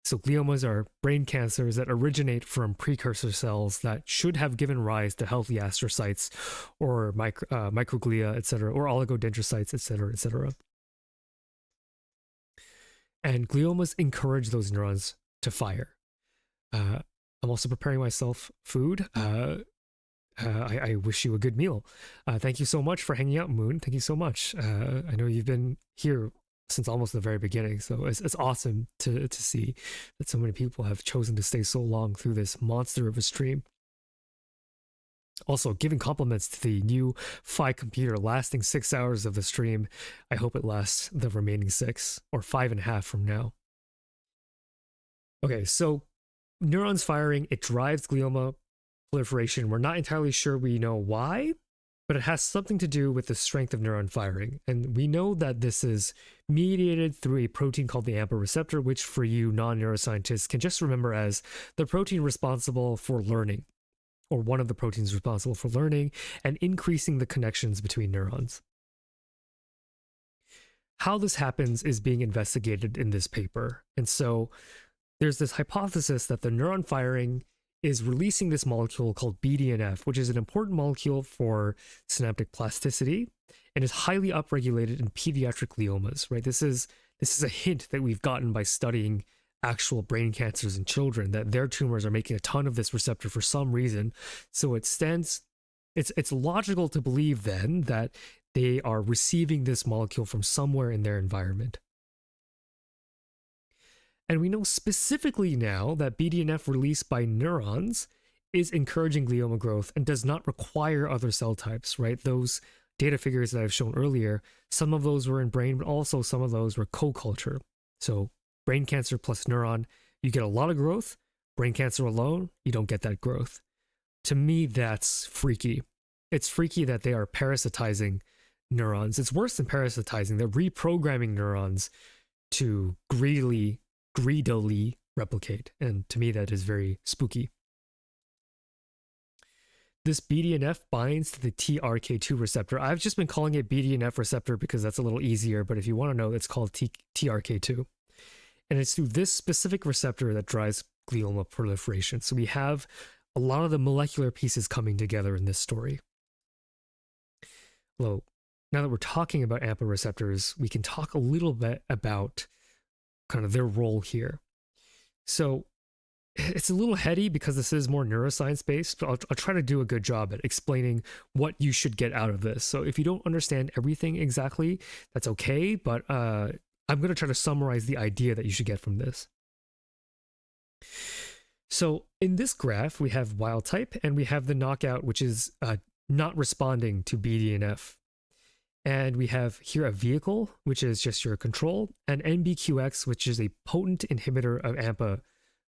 So gliomas are brain cancers that originate from precursor cells that should have given rise to healthy astrocytes or microglia, etc., or oligodendrocytes, etc., etc. And gliomas encourage those neurons to fire. I'm also preparing myself food. I wish you a good meal. Thank you so much for hanging out, Moon. Thank you so much. I know you've been here since almost the very beginning, so it's awesome to see that so many people have chosen to stay so long through this monster of a stream. Also, giving compliments to the new Phi computer lasting 6 hours of the stream. I hope it lasts the remaining 6 or 5.5 from now. Okay, so neurons firing, it drives glioma proliferation. We're not entirely sure we know why, but it has something to do with the strength of neuron firing. And we know that this is mediated through a protein called the AMPA receptor, which for you non-neuroscientists can just remember as the protein responsible for learning, or one of the proteins responsible for learning and increasing the connections between neurons. How this happens is being investigated in this paper. And so there's this hypothesis that the neuron firing is releasing this molecule called BDNF, which is an important molecule for synaptic plasticity and is highly upregulated in pediatric gliomas, right? This is a hint that we've gotten by studying actual brain cancers in children, that their tumors are making a ton of this receptor for some reason. So it's logical to believe then that they are receiving this molecule from somewhere in their environment. And we know specifically now that BDNF released by neurons is encouraging glioma growth and does not require other cell types, right? Those data figures that I've shown earlier, some of those were in brain, but also some of those were co-culture. So brain cancer plus neuron, you get a lot of growth. Brain cancer alone, you don't get that growth. To me, that's freaky. It's freaky that they are parasitizing neurons. It's worse than parasitizing. They're reprogramming neurons to greedily replicate. And to me, that is very spooky. This BDNF binds to the TRK2 receptor. I've just been calling it BDNF receptor because that's a little easier, but if you want to know, it's called TRK2. And it's through this specific receptor that drives glioma proliferation. So we have a lot of the molecular pieces coming together in this story. Now that we're talking about AMPA receptors, we can talk a little bit about kind of their role here. So it's a little heady because this is more neuroscience based, but I'll try to do a good job at explaining what you should get out of this. So if you don't understand everything exactly, that's okay, but I'm going to try to summarize the idea that you should get from this. So in this graph, we have wild type and we have the knockout, which is not responding to BDNF. And we have here a vehicle, which is just your control, and NBQX, which is a potent inhibitor of AMPA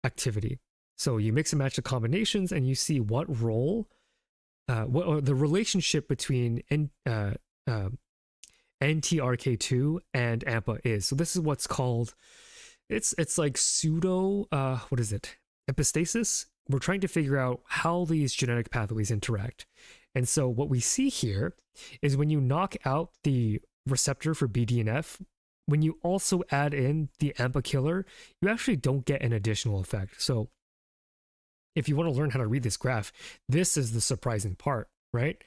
activity. So you mix and match the combinations and you see what role, the relationship between NTRK2 and AMPA is. So this is what's called, it's like pseudo, epistasis. We're trying to figure out how these genetic pathways interact. And so what we see here is when you knock out the receptor for BDNF, when you also add in the AMPA killer, you actually don't get an additional effect. So if you want to learn how to read this graph, this is the surprising part, right?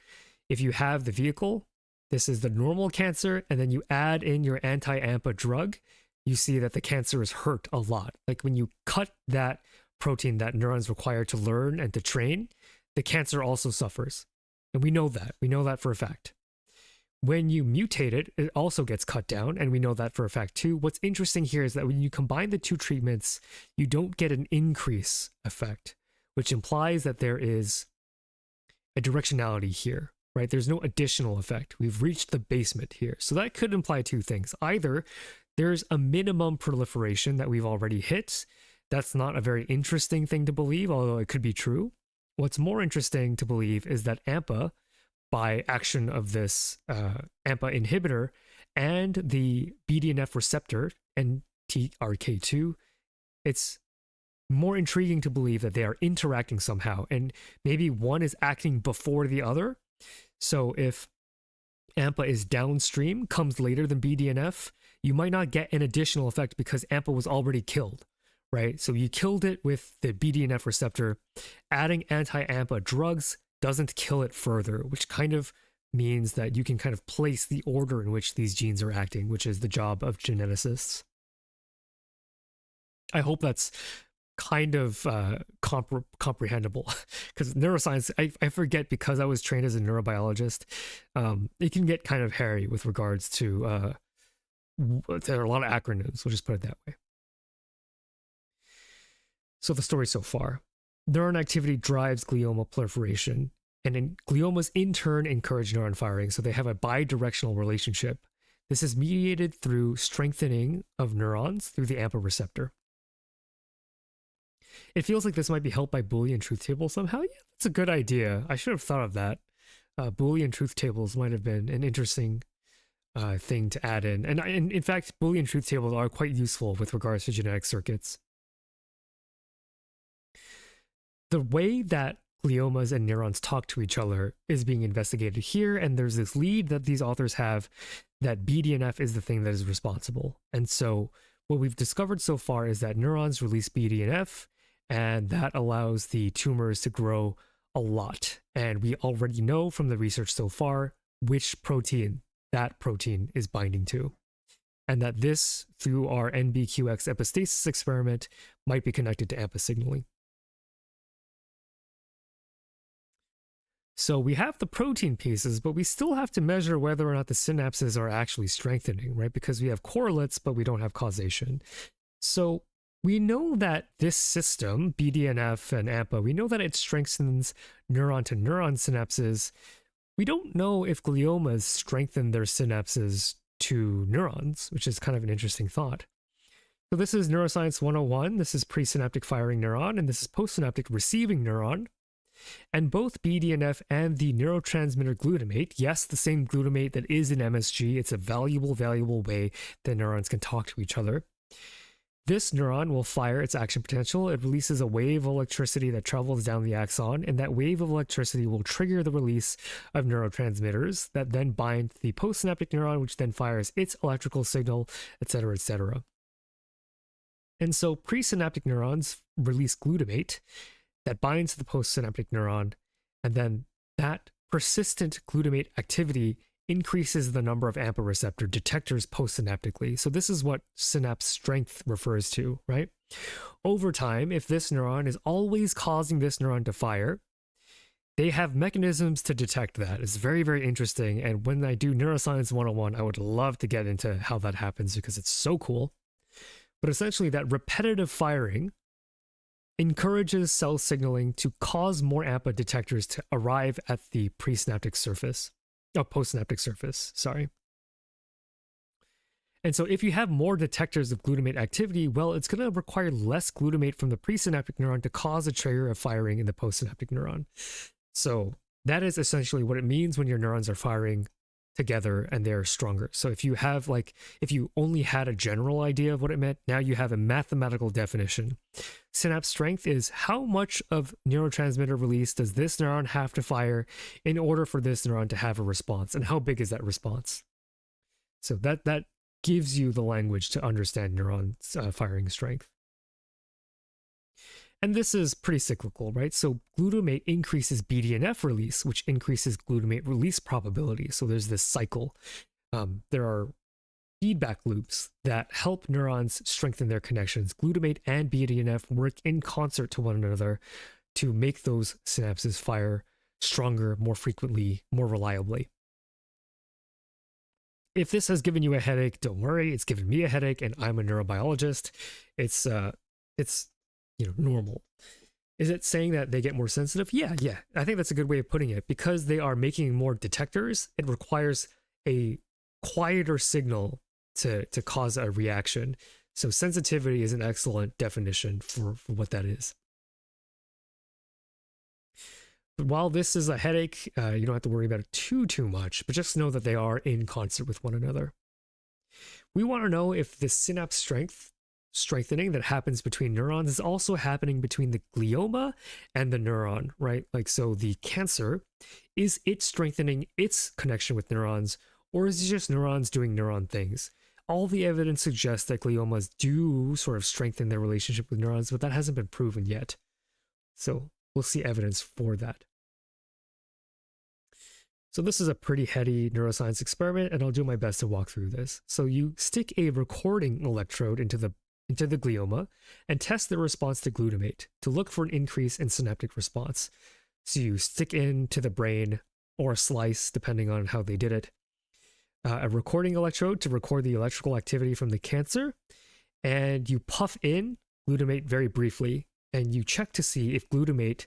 If you have the vehicle, this is the normal cancer, and then you add in your anti-AMPA drug, you see that the cancer is hurt a lot. Like when you cut that protein that neurons require to learn and to train, the cancer also suffers. And we know that. We know that for a fact. When you mutate it, it also gets cut down, and we know that for a fact too. What's interesting here is that when you combine the two treatments, you don't get an increase effect, which implies that there is a directionality here, right? There's no additional effect. We've reached the basement here. So that could imply two things. Either there's a minimum proliferation that we've already hit. That's not a very interesting thing to believe, although it could be true. What's more interesting to believe is that AMPA, by action of this AMPA inhibitor and the BDNF receptor, NTRK2, it's more intriguing to believe that they are interacting somehow, and maybe one is acting before the other. So if AMPA is downstream, comes later than BDNF, you might not get an additional effect because AMPA was already killed, right? So you killed it with the BDNF receptor. Adding anti-AMPA drugs doesn't kill it further, which kind of means that you can kind of place the order in which these genes are acting, which is the job of geneticists. I hope that's kind of comprehensible, because neuroscience, I forget, because I was trained as a neurobiologist, it can get kind of hairy with regards to there are a lot of acronyms, we'll just put it that way. So the story so far: neuron activity drives glioma proliferation, and gliomas in turn encourage neuron firing, so they have a bidirectional relationship. This is mediated through strengthening of neurons through the AMPA receptor. It feels like this might be helped by Boolean truth tables somehow. Yeah, that's a good idea. I should have thought of that. Boolean truth tables might have been an interesting thing to add in. And in fact, Boolean truth tables are quite useful with regards to genetic circuits. The way that gliomas and neurons talk to each other is being investigated here, and there's this lead that these authors have that BDNF is the thing that is responsible. And so what we've discovered so far is that neurons release BDNF, and that allows the tumors to grow a lot. And we already know from the research so far which protein that protein is binding to, and that this, through our NBQX epistasis experiment, might be connected to AMPA signaling. So we have the protein pieces, but we still have to measure whether or not the synapses are actually strengthening, right? Because we have correlates, but we don't have causation. So we know that this system, BDNF and AMPA, we know that it strengthens neuron-to-neuron synapses. We don't know if gliomas strengthen their synapses to neurons, which is kind of an interesting thought. So this is Neuroscience 101. This is presynaptic firing neuron, and this is postsynaptic receiving neuron. And both BDNF and the neurotransmitter glutamate, yes, the same glutamate that is in MSG, it's a valuable way that neurons can talk to each other. This neuron will fire its action potential. It releases a wave of electricity that travels down the axon, and that wave of electricity will trigger the release of neurotransmitters that then bind the postsynaptic neuron, which then fires its electrical signal, etc., etc. And so presynaptic neurons release glutamate that binds to the postsynaptic neuron, and then that persistent glutamate activity increases the number of AMPA receptor detectors postsynaptically. So this is what synapse strength refers to, right? Over time, if this neuron is always causing this neuron to fire, they have mechanisms to detect that. It's very, very interesting. And when I do Neuroscience 101, I would love to get into how that happens because it's so cool. But essentially, that repetitive firing encourages cell signaling to cause more AMPA detectors to arrive at the presynaptic surface. Postsynaptic surface, sorry. And so if you have more detectors of glutamate activity, well, it's going to require less glutamate from the presynaptic neuron to cause a trigger of firing in the postsynaptic neuron. So that is essentially what it means when your neurons are firing together and they're stronger. So if you have if you only had a general idea of what it meant, now you have a mathematical definition. Synapse strength is how much of neurotransmitter release does this neuron have to fire in order for this neuron to have a response, and how big is that response? So that gives you the language to understand neurons firing strength. And this is pretty cyclical, right? So glutamate increases BDNF release, which increases glutamate release probability. So there's this cycle. There are feedback loops that help neurons strengthen their connections. Glutamate and BDNF work in concert to one another to make those synapses fire stronger, more frequently, more reliably. If this has given you a headache, don't worry. It's given me a headache, and I'm a neurobiologist. It's normal. Is it saying that they get more sensitive? Yeah. I think that's a good way of putting it. Because they are making more detectors, it requires a quieter signal to cause a reaction. So sensitivity is an excellent definition for what that is. But while this is a headache, you don't have to worry about it too much, but just know that they are in concert with one another. We want to know if the synapse strengthening that happens between neurons is also happening between the glioma and the neuron, right? So the cancer, is it strengthening its connection with neurons, or is it just neurons doing neuron things? All the evidence suggests that gliomas do sort of strengthen their relationship with neurons, but that hasn't been proven yet. So we'll see evidence for that. So this is a pretty heady neuroscience experiment, and I'll do my best to walk through this. So you stick a recording electrode into the glioma and test the response to glutamate to look for an increase in synaptic response. So you stick into the brain, or a slice, depending on how they did it, a recording electrode to record the electrical activity from the cancer, and you puff in glutamate very briefly, and you check to see if glutamate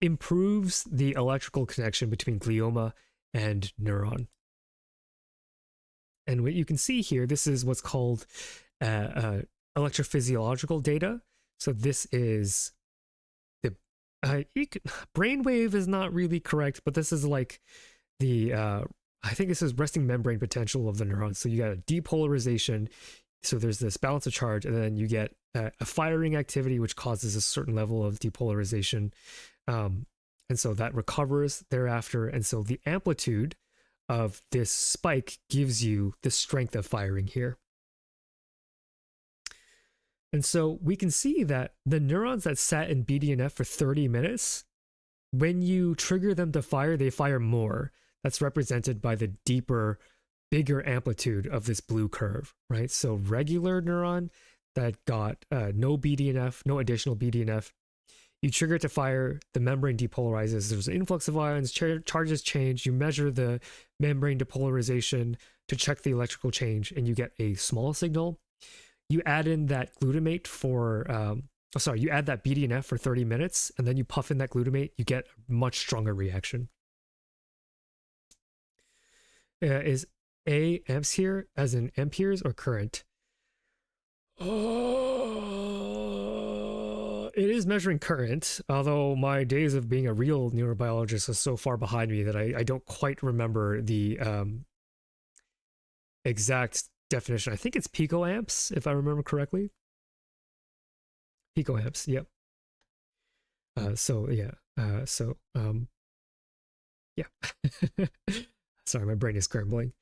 improves the electrical connection between glioma and neuron. And what you can see here, this is what's called electrophysiological data. So this is the brainwave is not really correct, but this is I think this is resting membrane potential of the neurons. So you got a depolarization. So there's this balance of charge, and then you get a firing activity, which causes a certain level of depolarization. And so that recovers thereafter. And so the amplitude of this spike gives you the strength of firing here. And so we can see that the neurons that sat in BDNF for 30 minutes, when you trigger them to fire, they fire more. That's represented by the deeper, bigger amplitude of this blue curve, right? So regular neuron that got no BDNF, no additional BDNF, you trigger it to fire, the membrane depolarizes, there's an influx of ions, charges change, you measure the membrane depolarization to check the electrical change, and you get a small signal. You add in that glutamate you add that BDNF for 30 minutes, and then you puff in that glutamate, you get a much stronger reaction. Is A amps here as in amperes or current? It is measuring current, although my days of being a real neurobiologist are so far behind me that I don't quite remember the exact definition. I think it's picoamps, if I remember correctly. Picoamps, yep. Sorry, my brain is scrambling.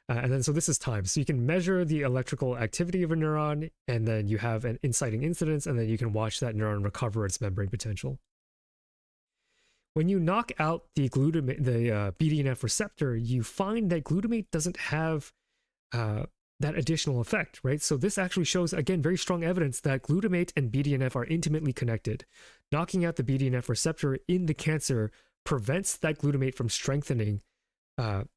And then so this is time. So you can measure the electrical activity of a neuron, and then you have an inciting incidence, and then you can watch that neuron recover its membrane potential. When you knock out the BDNF receptor, you find that glutamate doesn't have that additional effect, right? So this actually shows, again, very strong evidence that glutamate and BDNF are intimately connected. Knocking out the BDNF receptor in the cancer prevents that glutamate from strengthening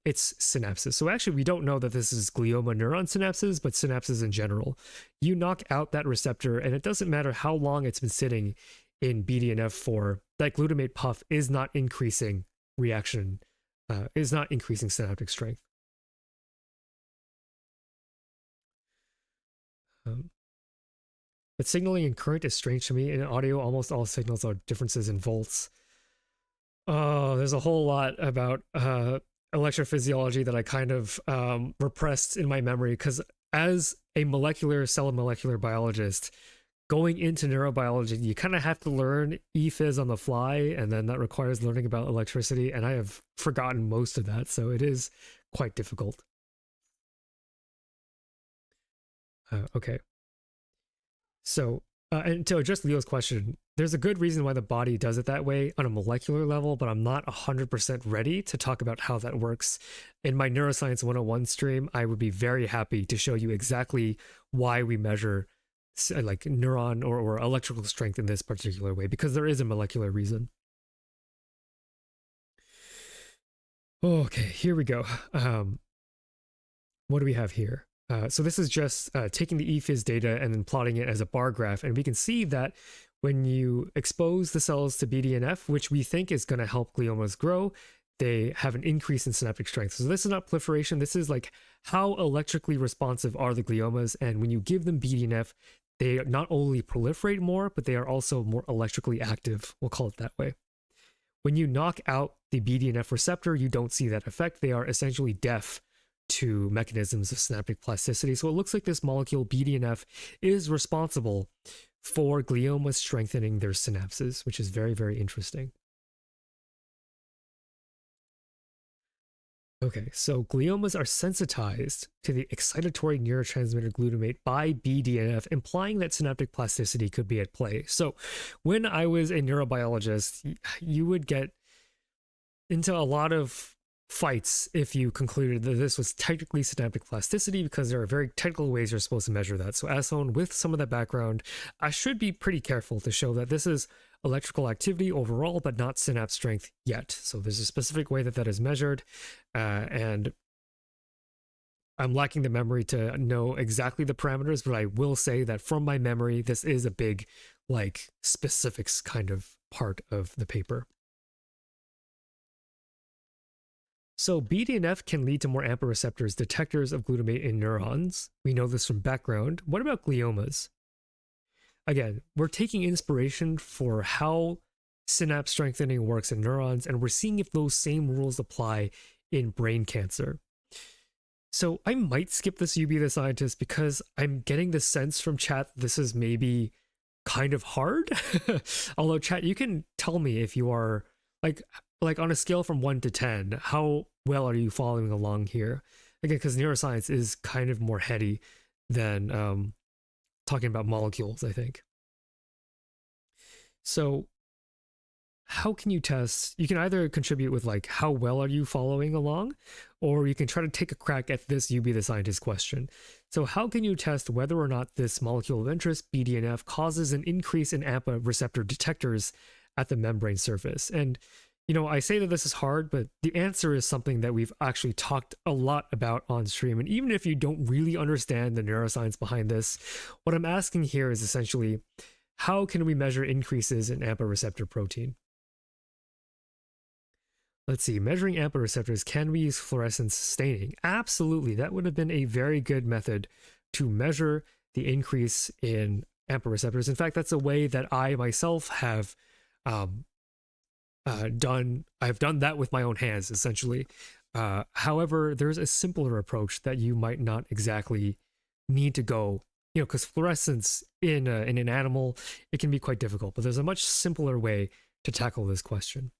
its synapses. So actually, we don't know that this is glioma neuron synapses, but synapses in general. You knock out that receptor, and it doesn't matter how long it's been sitting in BDNF for, that glutamate puff is not increasing reaction, is not increasing synaptic strength. But signaling in current is strange to me. In audio, almost all signals are differences in volts. Oh, there's a whole lot about electrophysiology that I kind of repressed in my memory, because as a cellular molecular biologist, going into neurobiology, you kind of have to learn ephys on the fly, and then that requires learning about electricity, and I have forgotten most of that, so it is quite difficult. Okay. So, and to address Leo's question, there's a good reason why the body does it that way on a molecular level, but I'm not 100% ready to talk about how that works. In my Neuroscience 101 stream, I would be very happy to show you exactly why we measure like neuron or electrical strength in this particular way, because there is a molecular reason. Okay, here we go. What do we have here? So this is just taking the ephys data and then plotting it as a bar graph, and we can see that when you expose the cells to BDNF, which we think is going to help gliomas grow, they have an increase in synaptic strength. So this is not proliferation, this is like how electrically responsive are the gliomas, and when you give them BDNF, they not only proliferate more, but they are also more electrically active, we'll call it that way. When you knock out the BDNF receptor, you don't see that effect. They are essentially deaf to mechanisms of synaptic plasticity. So it looks like this molecule BDNF is responsible for gliomas strengthening their synapses, which is very, very interesting. Okay, so gliomas are sensitized to the excitatory neurotransmitter glutamate by BDNF, implying that synaptic plasticity could be at play. So when I was a neurobiologist, you would get into a lot of fights if you concluded that this was technically synaptic plasticity, because there are very technical ways you're supposed to measure that. So as someone with some of that background, I should be pretty careful to show that this is electrical activity overall, but not synapse strength yet. So there's a specific way that that is measured, and I'm lacking the memory to know exactly the parameters, but I will say that from my memory, this is a big, like, specifics kind of part of the paper. So BDNF can lead to more AMPA receptors, detectors of glutamate in neurons. We know this from background. What about gliomas? Again, we're taking inspiration for how synapse strengthening works in neurons, and we're seeing if those same rules apply in brain cancer. So I might skip this You Be the Scientist, because I'm getting the sense from chat this is maybe kind of hard. Although chat, you can tell me if you are like on a scale from 1 to 10, how well are you following along here? Again, because neuroscience is kind of more heady than talking about molecules, I think. So how can you test? You can either contribute with like, how well are you following along? Or you can try to take a crack at this You Be the Scientist question. So how can you test whether or not this molecule of interest, BDNF, causes an increase in AMPA receptor detectors at the membrane surface? And you know, I say that this is hard, but the answer is something that we've actually talked a lot about on stream. And even if you don't really understand the neuroscience behind this, what I'm asking here is essentially, how can we measure increases in AMPA receptor protein? Let's see, measuring AMPA receptors, can we use fluorescence staining? Absolutely, that would have been a very good method to measure the increase in AMPA receptors. In fact, that's a way that I myself have I've done that with my own hands, essentially. However, there's a simpler approach that you might not exactly need to go, you know, because fluorescence in an animal, it can be quite difficult, but there's a much simpler way to tackle this question.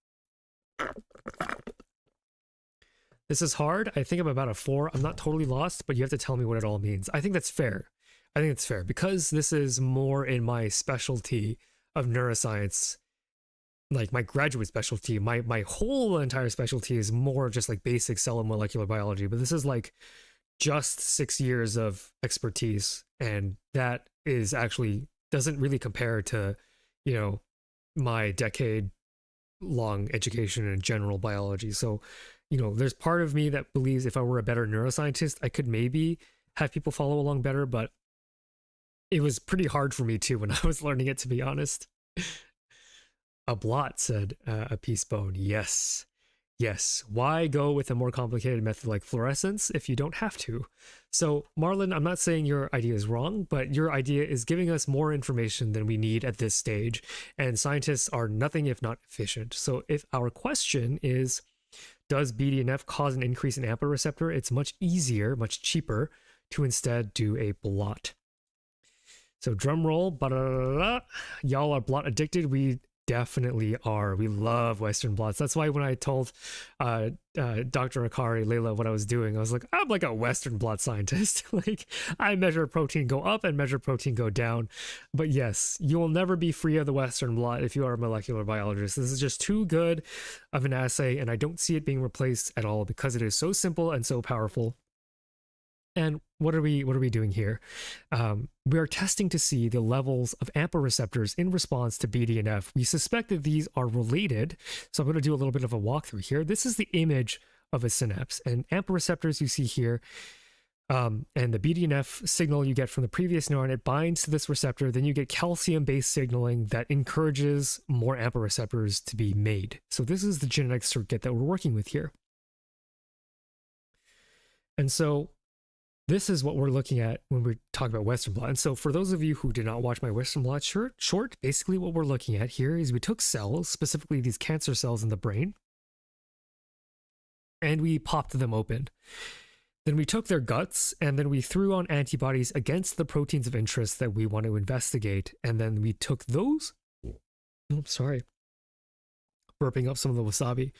This is hard. I think I'm about a 4. I'm not totally lost, but you have to tell me what it all means. I think that's fair. I think it's fair, because this is more in my specialty of neuroscience. Like my graduate specialty, my whole entire specialty is more just like basic cell and molecular biology, but this is like just 6 years of expertise, and that is actually doesn't really compare to, you know, my decade long education in general biology. So, you know, there's part of me that believes if I were a better neuroscientist, I could maybe have people follow along better, but it was pretty hard for me too when I was learning it, to be honest. A blot, said a peace bone. Yes. Yes. Why go with a more complicated method like fluorescence if you don't have to? So, Marlon, I'm not saying your idea is wrong, but your idea is giving us more information than we need at this stage, and scientists are nothing if not efficient. So if our question is does BDNF cause an increase in AMPA receptor? It's much easier, much cheaper to instead do a blot. So drum roll, y'all are blot addicted. We definitely are. We love Western blots. That's why when I told Dr. Akari, Layla, what I was doing, I was like, I'm like a Western blot scientist. Like, I measure protein go up and measure protein go down. But yes, you will never be free of the Western blot if you are a molecular biologist. This is just too good of an assay, and I don't see it being replaced at all because it is so simple and so powerful. And what are we doing here? We are testing to see the levels of AMPA receptors in response to BDNF. We suspect that these are related, so I'm going to do a little bit of a walkthrough here. This is the image of a synapse, and AMPA receptors you see here, and the BDNF signal you get from the previous neuron, it binds to this receptor, then you get calcium-based signaling that encourages more AMPA receptors to be made. So this is the genetic circuit that we're working with here. And so this is what we're looking at when we talk about Western blot. And so for those of you who did not watch my Western blot short, basically what we're looking at here is we took cells, specifically these cancer cells in the brain, and we popped them open. Then we took their guts and then we threw on antibodies against the proteins of interest that we want to investigate. And then we took those. Oh, I'm sorry. Burping up some of the wasabi.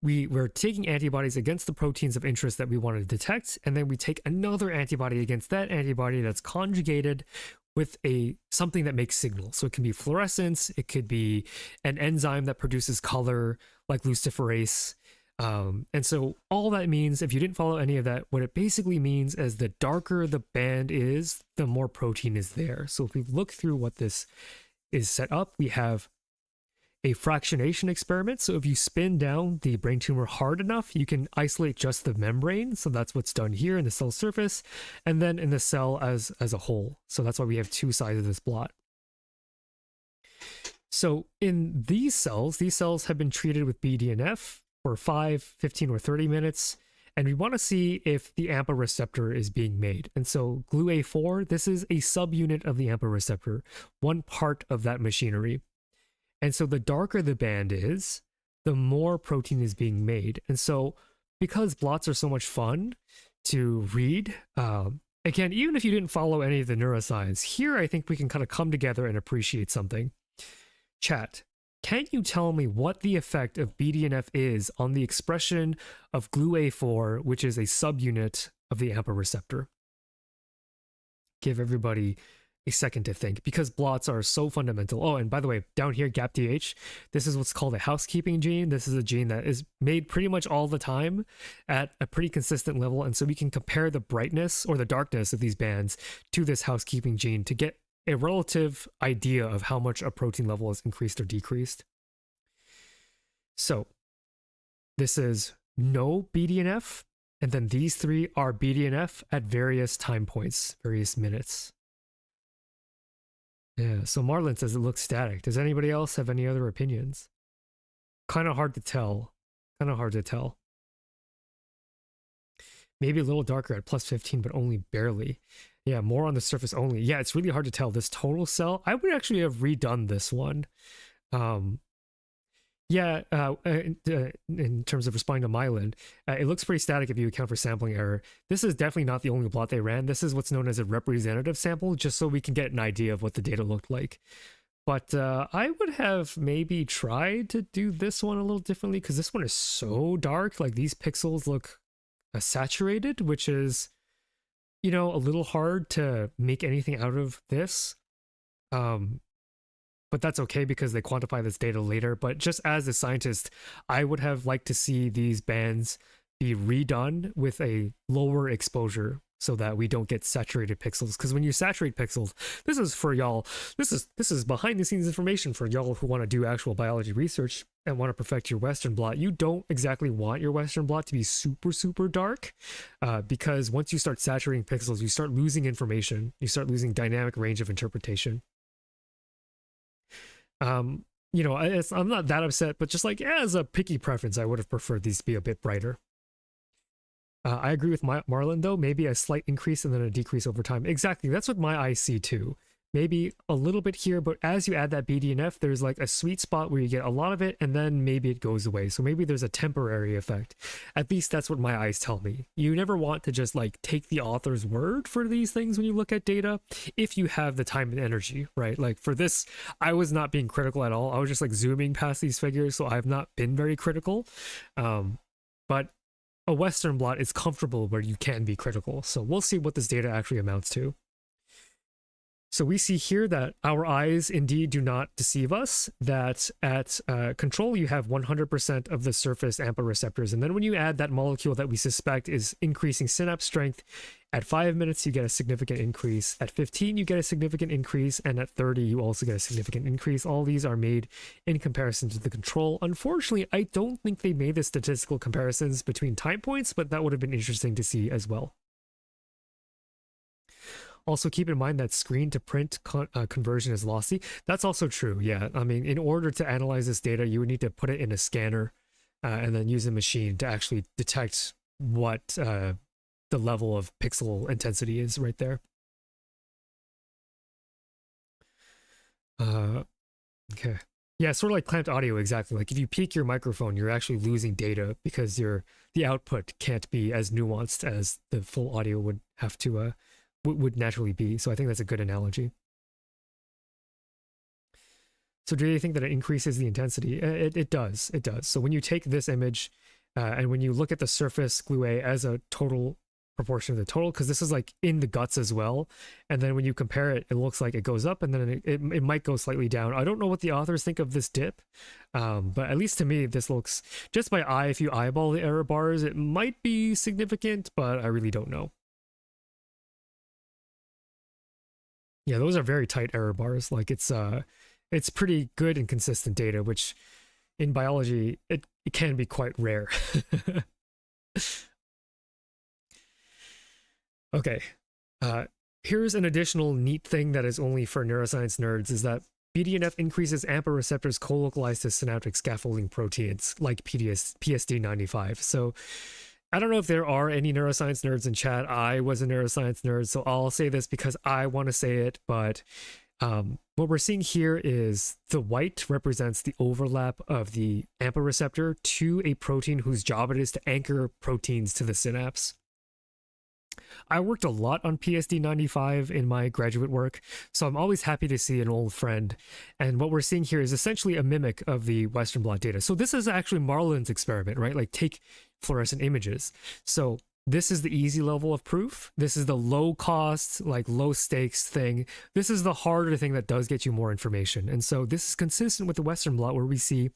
We were taking antibodies against the proteins of interest that we wanted to detect, and then we take another antibody against that antibody that's conjugated with something that makes signal. So it can be fluorescence, it could be an enzyme that produces color like luciferase. And so all that means, if you didn't follow any of that, what it basically means is the darker the band is, the more protein is there. So if we look through what this is set up, we have a fractionation experiment. So if you spin down the brain tumor hard enough, you can isolate just the membrane. So that's what's done here in the cell surface, and then in the cell as a whole. So that's why we have two sides of this blot. So in these cells have been treated with BDNF for 5, 15, or 30 minutes. And we want to see if the AMPA receptor is being made. And so GluA4, this is a subunit of the AMPA receptor, one part of that machinery. And so the darker the band is, the more protein is being made. And so because blots are so much fun to read, again, even if you didn't follow any of the neuroscience, here I think we can kind of come together and appreciate something. Chat, can you tell me what the effect of BDNF is on the expression of GluA4, which is a subunit of the AMPA receptor? Give everybody a second to think, because blots are so fundamental. Oh, and by the way, down here, GAPDH, this is what's called a housekeeping gene. This is a gene that is made pretty much all the time at a pretty consistent level. And so we can compare the brightness or the darkness of these bands to this housekeeping gene to get a relative idea of how much a protein level is increased or decreased. So this is no BDNF, and then these three are BDNF at various time points, various minutes. Yeah, so Marlon says it looks static. Does anybody else have any other opinions? Kind of hard to tell. Maybe a little darker at plus 15, but only barely. Yeah, more on the surface only. Yeah, it's really hard to tell. This total cell, I would actually have redone this one. In terms of responding to myelin, it looks pretty static if you account for sampling error. This is definitely not the only blot they ran. This is what's known as a representative sample, just so we can get an idea of what the data looked like. But I would have maybe tried to do this one a little differently, because this one is so dark. Like, these pixels look saturated, which is, you know, a little hard to make anything out of this. But that's okay because they quantify this data later. But just as a scientist, I would have liked to see these bands be redone with a lower exposure so that we don't get saturated pixels. Because when you saturate pixels, this is for y'all, this is behind the scenes information for y'all who want to do actual biology research and want to perfect your Western blot. You don't exactly want your Western blot to be super, super dark, because once you start saturating pixels, you start losing information. You start losing dynamic range of interpretation. You know, I'm not that upset, but just like as a picky preference, I would have preferred these to be a bit brighter. I agree with Marlon, though. Maybe a slight increase and then a decrease over time. Exactly. That's what my eyes see too. maybe a little bit here, but as you add that BDNF, there's like a sweet spot where you get a lot of it and then maybe it goes away. So maybe there's a temporary effect. At least that's what my eyes tell me. You never want to just like take the author's word for these things when you look at data if you have the time and energy, right? Like for this, I was not being critical at all. I was just like zooming past these figures, so I've not been very critical. But a Western blot is comfortable where you can be critical. So we'll see what this data actually amounts to. So we see here that our eyes indeed do not deceive us, that at control you have 100% of the surface AMPA receptors. And then when you add that molecule that we suspect is increasing synapse strength, at 5 minutes you get a significant increase, at 15 you get a significant increase, and at 30 you also get a significant increase. All these are made in comparison to the control. Unfortunately, I don't think they made the statistical comparisons between time points, but that would have been interesting to see as well. Also, keep in mind that screen to print conversion is lossy. That's also true, yeah. I mean, in order to analyze this data, you would need to put it in a scanner and then use a machine to actually detect what the level of pixel intensity is right there. Okay. Yeah, sort of like clamped audio, exactly. Like if you peak your microphone, you're actually losing data because the output can't be as nuanced as the full audio would have to would naturally be. So I think that's a good analogy. So do you think that it increases the intensity? It does. It does. So when you take this image and when you look at the surface GLUA as a total proportion of the total, because this is like in the guts as well, and then when you compare it, it looks like it goes up and then it might go slightly down. I don't know what the authors think of this dip, but at least to me, this looks, just by eye, if you eyeball the error bars, it might be significant, but I really don't know. Yeah, those are very tight error bars. Like it's pretty good and consistent data, which in biology, it can be quite rare. Okay. Here's an additional neat thing that is only for neuroscience nerds, is that BDNF increases AMPA receptors co-localized to synaptic scaffolding proteins like PSD95. So I don't know if there are any neuroscience nerds in chat. I was a neuroscience nerd, so I'll say this because I want to say it, but what we're seeing here is the white represents the overlap of the AMPA receptor to a protein whose job it is to anchor proteins to the synapse. I worked a lot on PSD95 in my graduate work, so I'm always happy to see an old friend. And what we're seeing here is essentially a mimic of the Western blot data. So this is actually Marlin's experiment, right? Like take fluorescent images. So this is the easy level of proof. This is the low cost, like low stakes thing. This is the harder thing that does get you more information. And so this is consistent with the Western blot, where we see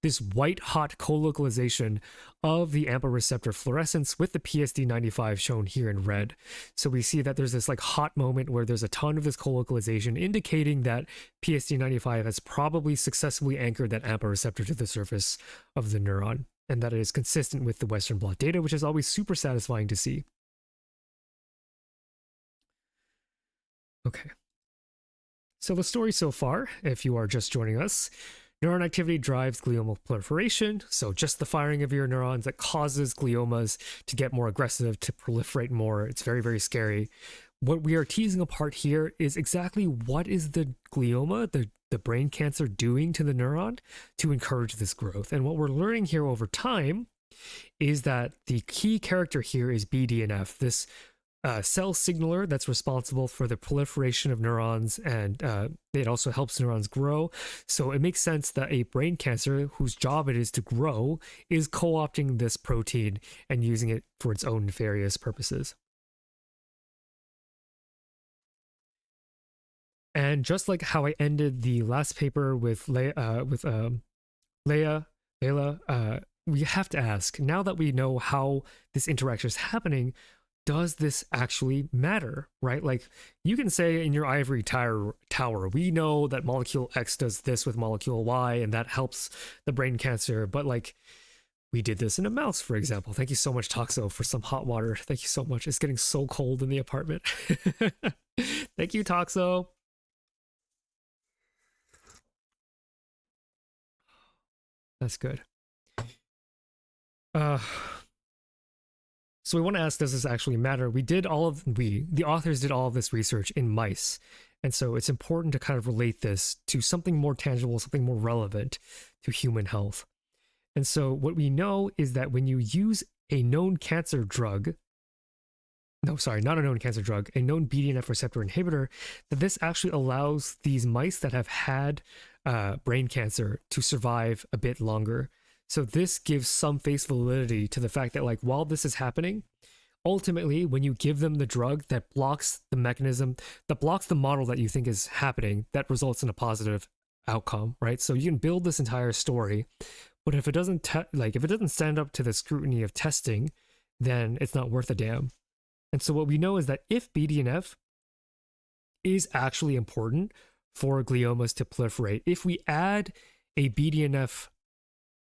this white hot co-localization of the AMPA receptor fluorescence with the PSD95 shown here in red. So we see that there's this like hot moment where there's a ton of this co-localization, indicating that PSD95 has probably successfully anchored that AMPA receptor to the surface of the neuron, and that it is consistent with the Western blot data, which is always super satisfying to see. Okay. So the story so far, if you are just joining us, neuron activity drives gliomal proliferation. So just the firing of your neurons that causes gliomas to get more aggressive, to proliferate more. It's very, very scary. What we are teasing apart here is exactly what is the glioma, the brain cancer, doing to the neuron to encourage this growth. And what we're learning here over time is that the key character here is BDNF, this cell signaler that's responsible for the proliferation of neurons, and it also helps neurons grow. So it makes sense that a brain cancer whose job it is to grow is co-opting this protein and using it for its own nefarious purposes. And just like how I ended the last paper with Leila, we have to ask, now that we know how this interaction is happening, does this actually matter, right? Like you can say in your ivory tower, we know that molecule X does this with molecule Y, and that helps the brain cancer, but like we did this in a mouse, for example. Thank you so much, Toxo, for some hot water. Thank you so much. It's getting so cold in the apartment. Thank you, Toxo. That's good. So we want to ask, does this actually matter? The authors did all of this research in mice, And so it's important to kind of relate this to something more tangible, something more relevant to human health. And so what we know is that when you use a known cancer drug, no, sorry, not a known cancer drug, a known BDNF receptor inhibitor, that this actually allows these mice that have had brain cancer to survive a bit longer. So this gives some face validity to the fact that, like, while this is happening, ultimately, when you give them the drug that blocks the mechanism, that blocks the model that you think is happening, that results in a positive outcome, right? So you can build this entire story, but if it doesn't if it doesn't stand up to the scrutiny of testing, then it's not worth a damn. And so what we know is that if BDNF is actually important for gliomas to proliferate, if we add a BDNF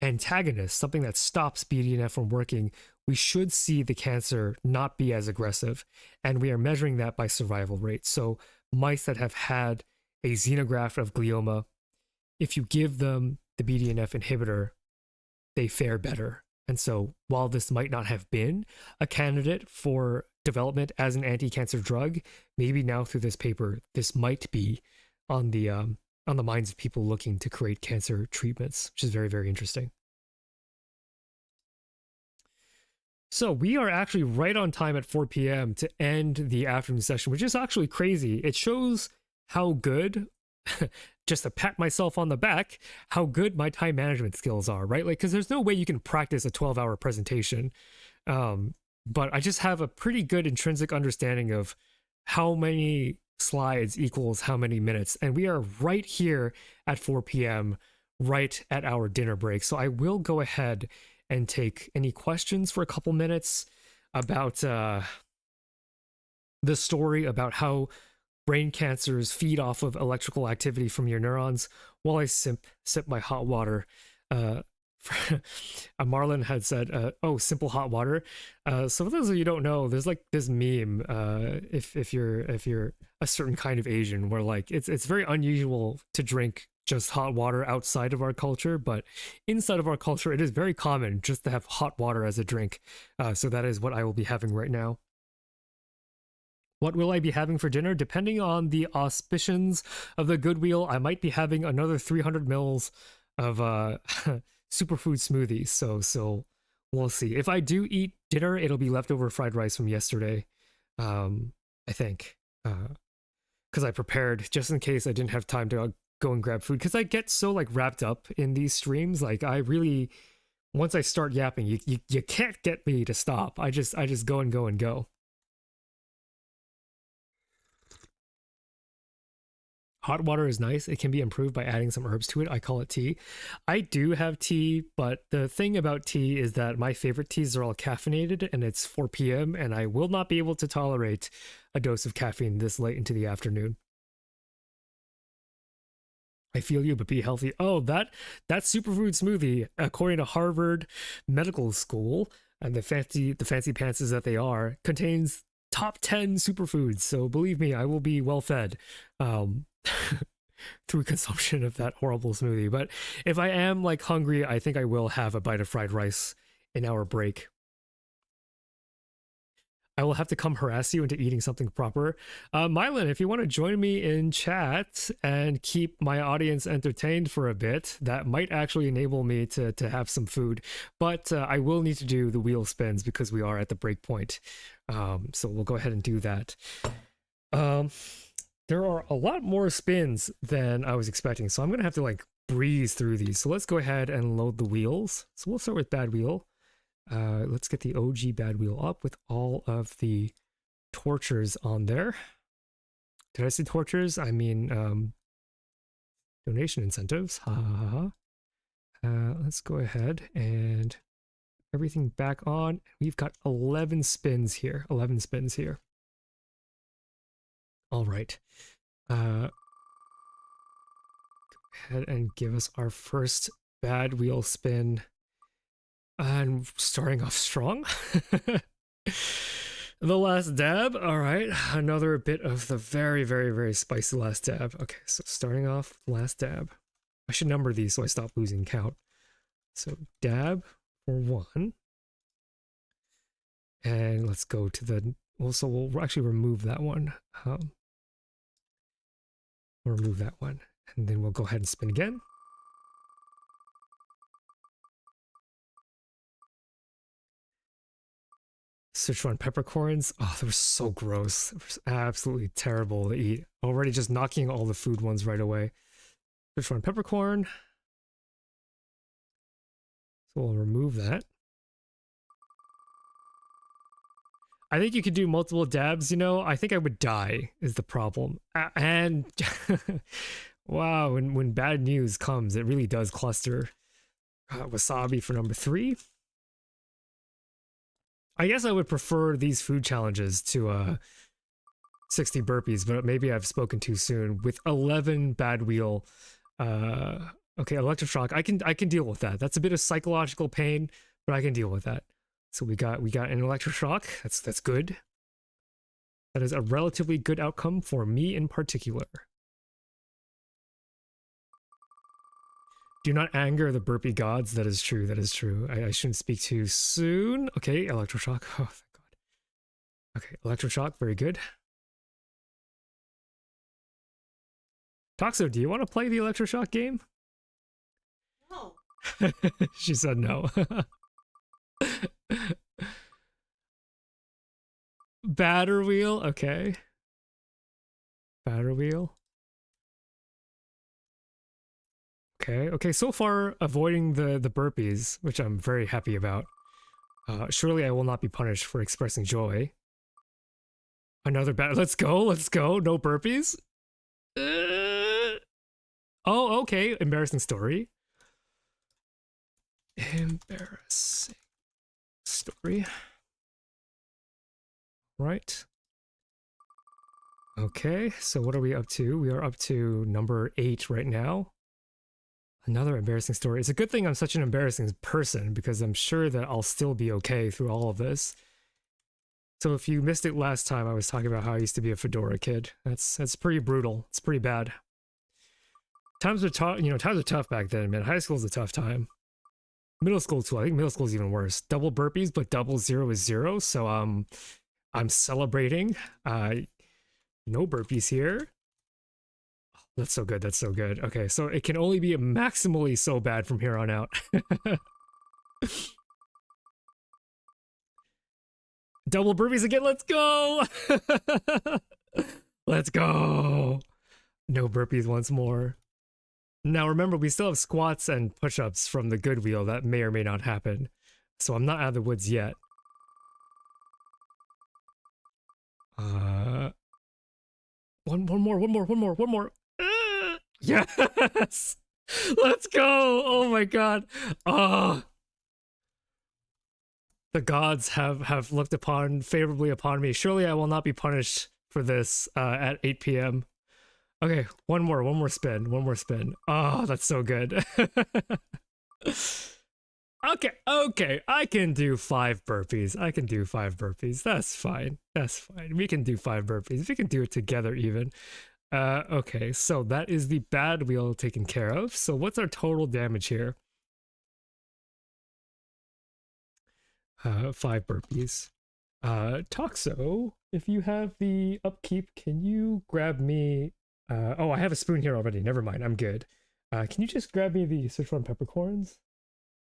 antagonist, something that stops BDNF from working, we should see the cancer not be as aggressive. And we are measuring that by survival rate. So mice that have had a xenograft of glioma, if you give them the BDNF inhibitor, they fare better. And so while this might not have been a candidate for development as an anti-cancer drug, maybe now through this paper, this might be on the minds of people looking to create cancer treatments, which is very, very interesting. So we are actually right on time at 4 p.m. to end the afternoon session, which is actually crazy. It shows how good, just to pat myself on the back, how good my time management skills are, right? Like, because there's no way you can practice a 12-hour presentation. But I just have a pretty good intrinsic understanding of how many slides equals how many minutes. And we are right here at 4 p.m., right at our dinner break. So I will go ahead and take any questions for a couple minutes about the story about how brain cancers feed off of electrical activity from your neurons while I sip my hot water. Marlon had said, "Oh, simple hot water." So for those of you who don't know, there's like this meme. If you're a certain kind of Asian, where like it's very unusual to drink just hot water outside of our culture, but inside of our culture, it is very common just to have hot water as a drink. So that is what I will be having right now. What will I be having for dinner? Depending on the auspicions of the Goodwill, I might be having another 300 mils of superfood smoothies. So we'll see. If I do eat dinner, it'll be leftover fried rice from yesterday. I think. Because I prepared just in case I didn't have time to go and grab food. Because I get so like wrapped up in these streams. Like I really, once I start yapping, you can't get me to stop. I just go and go and go. Hot water is nice. It can be improved by adding some herbs to it. I call it tea. I do have tea, but the thing about tea is that my favorite teas are all caffeinated and it's 4 p.m. and I will not be able to tolerate a dose of caffeine this late into the afternoon. I feel you, but be healthy. Oh, that superfood smoothie, according to Harvard Medical School and the fancy pantses that they are, contains top 10 superfoods. So believe me, I will be well fed. Through consumption of that horrible smoothie. But if I am like hungry, I think I will have a bite of fried rice in our break. I will have to come harass you into eating something proper. Myelin, if you want to join me in chat and keep my audience entertained for a bit, that might actually enable me to have some food. But I will need to do the wheel spins because we are at the break point. So we'll go ahead and do that. There are a lot more spins than I was expecting, so I'm going to have to like breeze through these. So let's go ahead and load the wheels. So we'll start with bad wheel. Let's get the OG bad wheel up with all of the tortures on there. Did I say tortures? I mean donation incentives. Ha ha ha. Let's go ahead and everything back on. We've got 11 spins here. 11 spins here. All right. Go ahead and give us our first bad wheel spin. And starting off strong. The last dab. All right. Another bit of the very, very, very spicy last dab. Okay, so starting off last dab. I should number these so I stop losing count. So dab for 1. And let's go to the... Also, we'll actually remove that one. We'll remove that one. And then we'll go ahead and spin again. Sichuan peppercorns. Oh, they were so gross. It was absolutely terrible to eat. Already just knocking all the food ones right away. Sichuan peppercorn. So we'll remove that. I think you could do multiple dabs, you know? I think I would die is the problem. And wow, when bad news comes, it really does cluster. Wasabi for number 3. I guess I would prefer these food challenges to 60 burpees, but maybe I've spoken too soon. With 11 bad wheel, okay, electroshock. I can deal with that. That's a bit of psychological pain, but I can deal with that. So we got an electroshock. That's good. That is a relatively good outcome for me in particular. Do not anger the burpee gods. That is true. That is true. I shouldn't speak too soon. Okay, electroshock. Oh, thank God. Okay, electroshock. Very good. Toxo, do you want to play the electroshock game? No. She said no. Batter wheel. Okay. Batter wheel. Okay, so far avoiding the burpees, which I'm very happy about. Surely I will not be punished for expressing joy. Another bad. Let's go. No burpees. Oh, okay. Embarrassing story. Embarrassing story. Right. Okay, so what are we up to? We are up to number 8 right now. Another embarrassing story. It's a good thing I'm such an embarrassing person because I'm sure that I'll still be okay through all of this. So if you missed it last time, I was talking about how I used to be a fedora kid. That's pretty brutal. It's pretty bad. Times were tough, times were tough back then, man. High school's a tough time. Middle school too. I think middle school's even worse. Double burpees, but double 0 is 0. So I'm celebrating. No burpees here. That's so good. That's so good. Okay, so it can only be maximally so bad from here on out. Double burpees again. Let's go. Let's go. No burpees once more. Now remember, we still have squats and push-ups from the good wheel that may or may not happen. So I'm not out of the woods yet. One more. Yes! Let's go! Oh my god. Oh. The gods have looked favorably upon me. Surely I will not be punished for this at 8 p.m. Okay, one more spin. Oh, that's so good. Okay, I can do 5 burpees. That's fine. We can do 5 burpees. We can do it together even. Okay, so that is the bad wheel taken care of. So what's our total damage here? 5 burpees. Toxo, if you have the upkeep, can you grab me... oh, I have a spoon here already. Never mind, I'm good. Can you just grab me the Sichuan peppercorns?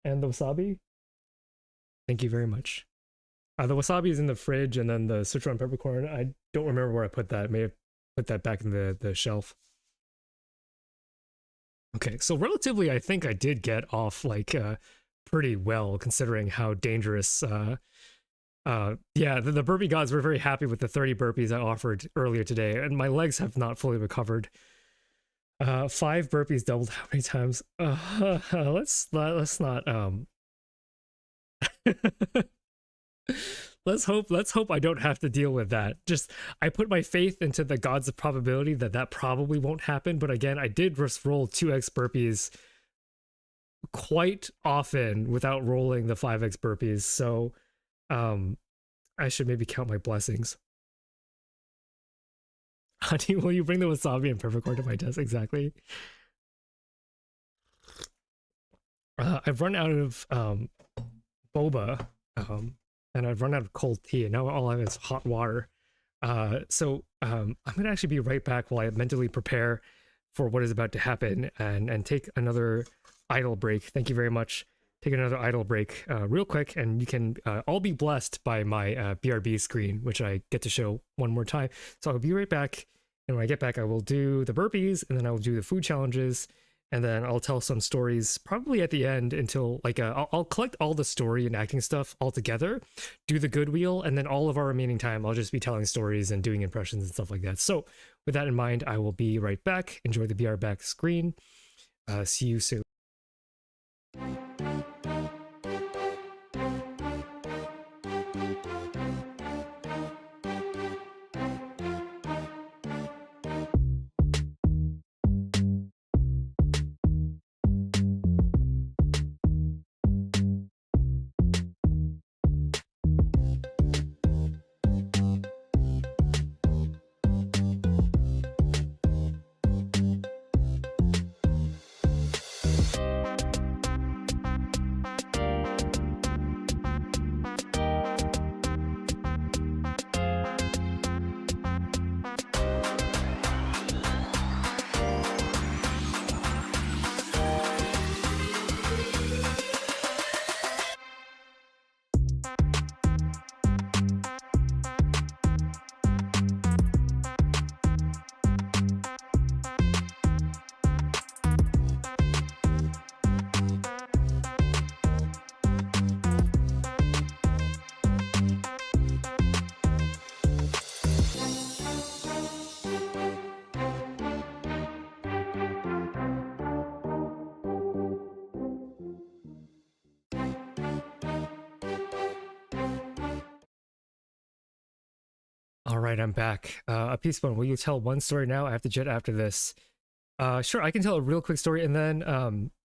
And the wasabi? Thank you very much. The wasabi is in the fridge, and then the Sichuan peppercorn, I don't remember where I put that. I may have put that back in the shelf. Okay, so relatively, I think I did get off, like, pretty well, considering how dangerous... yeah, the burpee gods were very happy with the 30 burpees I offered earlier today, and my legs have not fully recovered. 5 burpees doubled how many times? Let's not let's hope I don't have to deal with that. Just I put my faith into the gods of probability that probably won't happen, but again, I did just roll 2x burpees quite often without rolling the 5x burpees, so I should maybe count my blessings. Honey, will you bring the wasabi and peppercorn to my desk? Exactly. I've run out of boba, and I've run out of cold tea, and now all I have is hot water. So I'm gonna actually be right back while I mentally prepare for what is about to happen and take another idle break. Thank you very much. Take another idle break real quick, and you can all be blessed by my BRB screen, which I get to show one more time. So I'll be right back, and when I get back, I will do the burpees, and then I will do the food challenges, and then I'll tell some stories probably at the end until like I'll collect all the story and acting stuff all together, do the good wheel, and then all of our remaining time I'll just be telling stories and doing impressions and stuff like that. So with that in mind, I will be right back. Enjoy the BR back screen. See you soon. All right, I'm back. A peace bone. Will you tell one story now? I have to jet after this. Sure, I can tell a real quick story, and then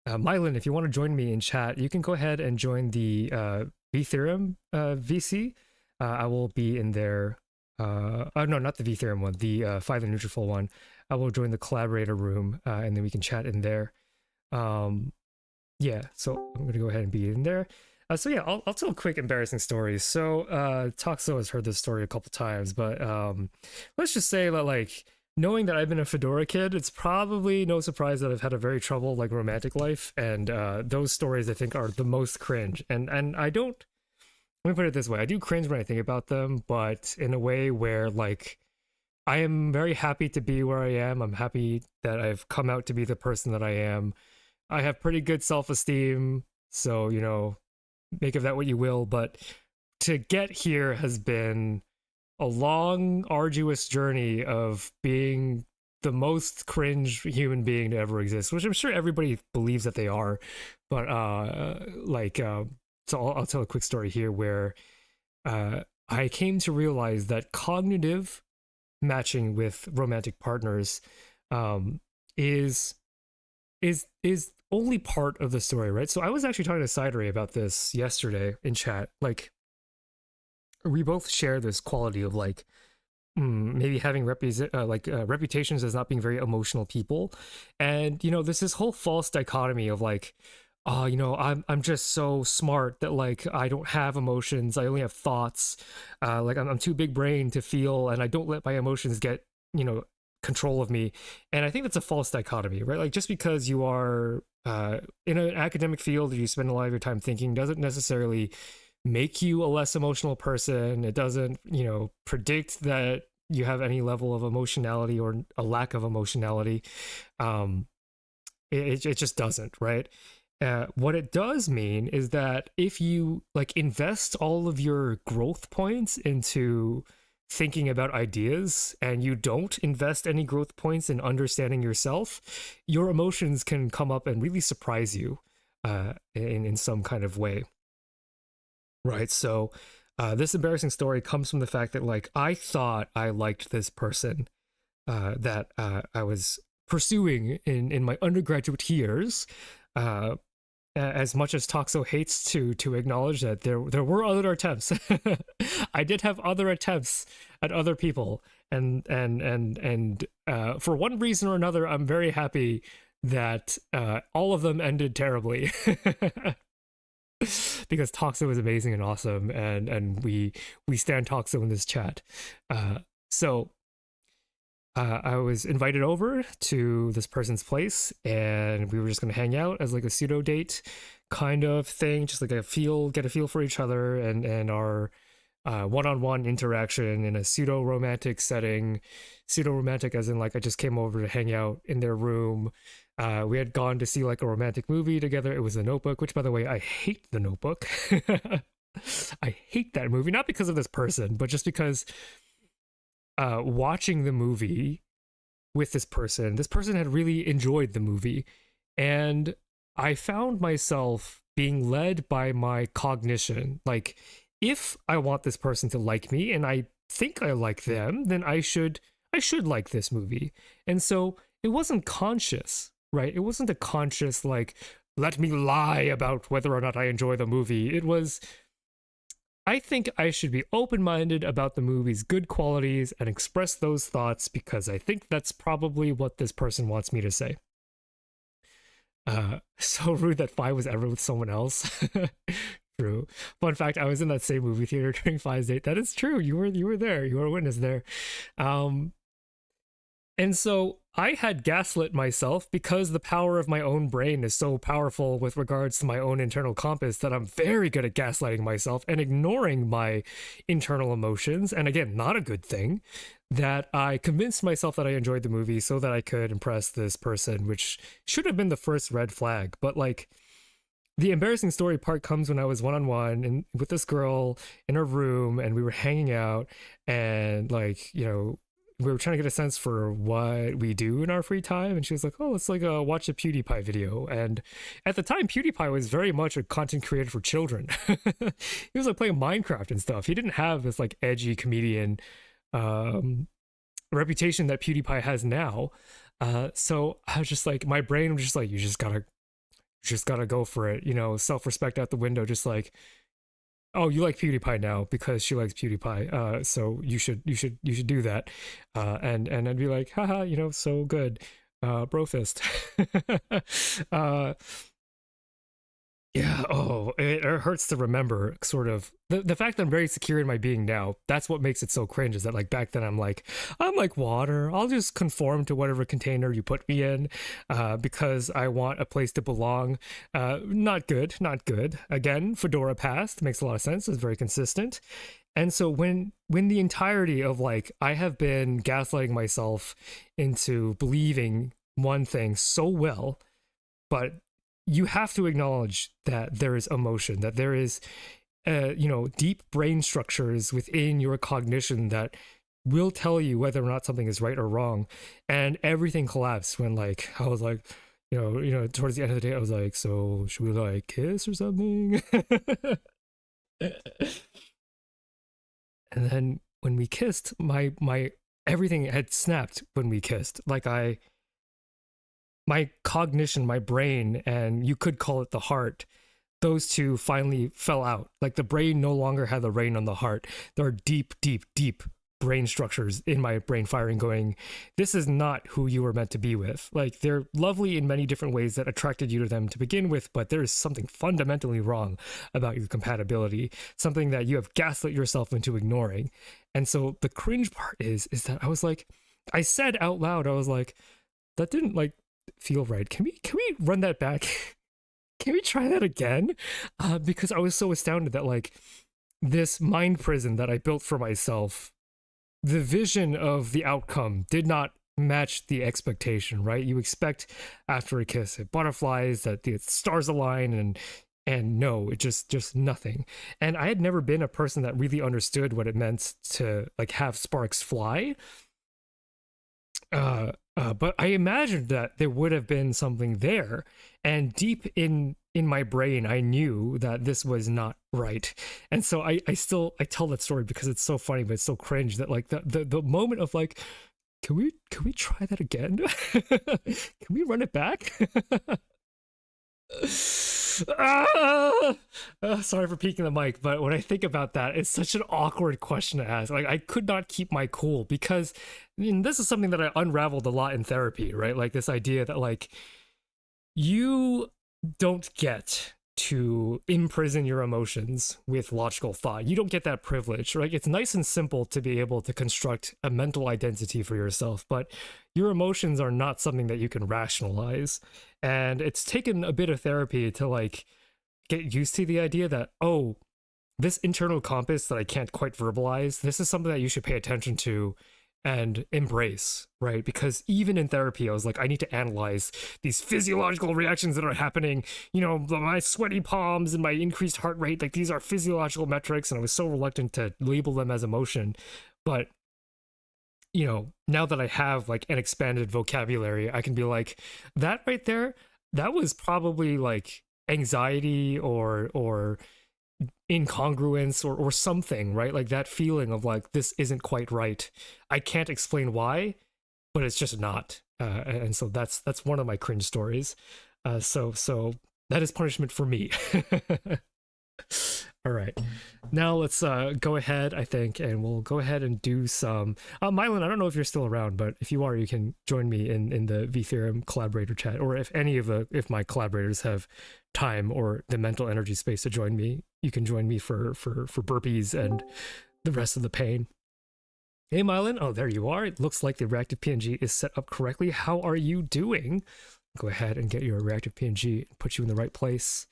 myelin, if you want to join me in chat, you can go ahead and join the V-Theorem VC. I will be in there. No, not the V-Theorem one, the Five and Nutrafol one. I will join the collaborator room, and then we can chat in there. Yeah, so I'm gonna go ahead and be in there. So yeah, I'll tell a quick embarrassing story. So Toxo has heard this story a couple times, but let's just say that, like, knowing that I've been a Fedora kid, it's probably no surprise that I've had a very troubled, like, romantic life, and those stories I think are the most cringe. And I don't, let me put it this way, I do cringe when I think about them, but in a way where, like, I am very happy to be where I am. I'm happy that I've come out to be the person that I am. I have pretty good self-esteem, so, you know, make of that what you will, but to get here has been a long, arduous journey of being the most cringe human being to ever exist, which I'm sure everybody believes that they are. But so I'll tell a quick story here where I came to realize that cognitive matching with romantic partners is only part of the story, right? So I was actually talking to Sideray about this yesterday in chat. Like, we both share this quality of, like, maybe having reputations as not being very emotional people, and, you know, there's this whole false dichotomy of, like, oh, you know, I'm just so smart that, like, I don't have emotions, I only have thoughts, like, I'm too big brain to feel, and I don't let my emotions get, you know, control of me. And I think that's a false dichotomy, right? Like, just because you are in an academic field, you spend a lot of your time thinking, doesn't necessarily make you a less emotional person. It doesn't, you know, predict that you have any level of emotionality or a lack of emotionality. It just doesn't, right? What it does mean is that if you, like, invest all of your growth points into thinking about ideas and you don't invest any growth points in understanding yourself, your emotions can come up and really surprise you in some kind of way, right? So this embarrassing story comes from the fact that, like, I thought I liked this person that I was pursuing in my undergraduate years, as much as Toxo hates to acknowledge that there were other attempts. I did have other attempts at other people, and for one reason or another, I'm very happy that all of them ended terribly. Because Toxo is amazing and awesome, and we stand Toxo in this chat. So I was invited over to this person's place, and we were just gonna hang out as like a pseudo date kind of thing, just like get a feel for each other, and our one-on-one interaction in a pseudo romantic setting. Pseudo romantic as in like I just came over to hang out in their room. We had gone to see like a romantic movie together. It was The Notebook, which by the way, I hate The Notebook. I hate that movie, not because of this person, but just because watching the movie with this person had really enjoyed the movie, and I found myself being led by my cognition. Like, if I want this person to like me and I think I like them, then I should like this movie. And so it wasn't conscious, right? It wasn't a conscious like, let me lie about whether or not I enjoy the movie. It was, I think I should be open-minded about the movie's good qualities and express those thoughts because I think that's probably what this person wants me to say. So rude that Phi was ever with someone else. True. Fun fact, I was in that same movie theater during Phi's date. That is true. You were there. You were a witness there. And so I had gaslit myself because the power of my own brain is so powerful with regards to my own internal compass that I'm very good at gaslighting myself and ignoring my internal emotions. And again, not a good thing, that I convinced myself that I enjoyed the movie so that I could impress this person, which should have been the first red flag. But like, the embarrassing story part comes when I was one-on-one and with this girl in her room, and we were hanging out, and like, you know, we were trying to get a sense for what we do in our free time, and she was like, oh, let's like watch a PewDiePie video. And at the time, PewDiePie was very much a content creator for children. He was like playing Minecraft and stuff. He didn't have this like edgy comedian reputation that PewDiePie has now. So I was just like, my brain was just like, you just gotta go for it, you know, self-respect out the window. Just like, oh, you like PewDiePie now because she likes PewDiePie, so you should do that. And I'd be like, haha, you know, so good, bro fist. Yeah, oh, it hurts to remember sort of the fact that I'm very secure in my being now. That's what makes it so cringe, is that like back then I'm like water. I'll just conform to whatever container you put me in because I want a place to belong. Not good. Again, Fedora past makes a lot of sense. It's very consistent. And so when the entirety of like, I have been gaslighting myself into believing one thing so well, but you have to acknowledge that there is emotion, that there is, you know, deep brain structures within your cognition that will tell you whether or not something is right or wrong. And everything collapsed when like, I was like, you know, towards the end of the day, I was like, so should we like kiss or something? And then when we kissed, my everything had snapped when we kissed. Like my cognition, my brain, and you could call it the heart, those two finally fell out. Like the brain no longer had the reign on the heart. There are deep brain structures in my brain firing going, this is not who you were meant to be with. Like, they're lovely in many different ways that attracted you to them to begin with, but there is something fundamentally wrong about your compatibility, something that you have gaslit yourself into ignoring. And so the cringe part is that I was like, I said out loud, I was like, that didn't like feel right. Can we run that back? Can we try that again? Because I was so astounded that like this mind prison that I built for myself, the vision of the outcome did not match the expectation, right? You expect after a kiss, butterflies, that the stars align, and no, it just nothing. And I had never been a person that really understood what it meant to like have sparks fly. But I imagined that there would have been something there, and deep in my brain, I knew that this was not right. And so I tell that story because it's so funny, but it's so cringe that like the moment of like, can we try that again? Can we run it back? Sorry for peeking the mic, but when I think about that, it's such an awkward question to ask. Like, I could not keep my cool because, I mean, this is something that I unraveled a lot in therapy, right? Like this idea that like you don't get to imprison your emotions with logical thought. You don't get that privilege, right? It's nice and simple to be able to construct a mental identity for yourself, but your emotions are not something that you can rationalize. And it's taken a bit of therapy to like get used to the idea that, oh, this internal compass that I can't quite verbalize, this is something that you should pay attention to and embrace, right? Because even in therapy, I was like, I need to analyze these physiological reactions that are happening. You know, my sweaty palms and my increased heart rate, like these are physiological metrics. And I was so reluctant to label them as emotion. But, you know, now that I have like an expanded vocabulary, I can be like, that right there, that was probably like anxiety or incongruence or something, right? Like that feeling of like this isn't quite right. I can't explain why, but it's just not. And so that's one of my cringe stories. So that is punishment for me. All right, now let's go ahead, I think, and we'll go ahead and do some myelin. I don't know if you're still around, but if you are, you can join me in the VTheorem collaborator chat, or if my collaborators have time or the mental energy space to join me, you can join me for burpees and the rest of the pain. Hey myelin, oh there you are. It looks like the reactive PNG is set up correctly. How are you doing? Go ahead and get your reactive PNG and put you in the right place.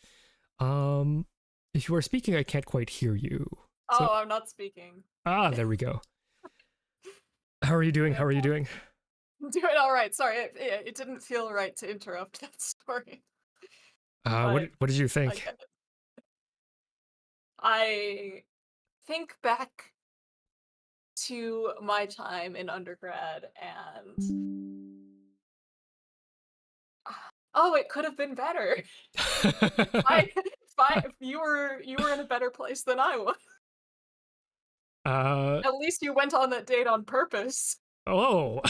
If you are speaking, I can't quite hear you. So, I'm not speaking. There we go. How are you doing? How are you doing? I'm doing all right. Sorry, it didn't feel right to interrupt that story. What did you think? I think back to my time in undergrad and oh, it could have been better. You were in a better place than I was. At least you went on that date on purpose. Oh.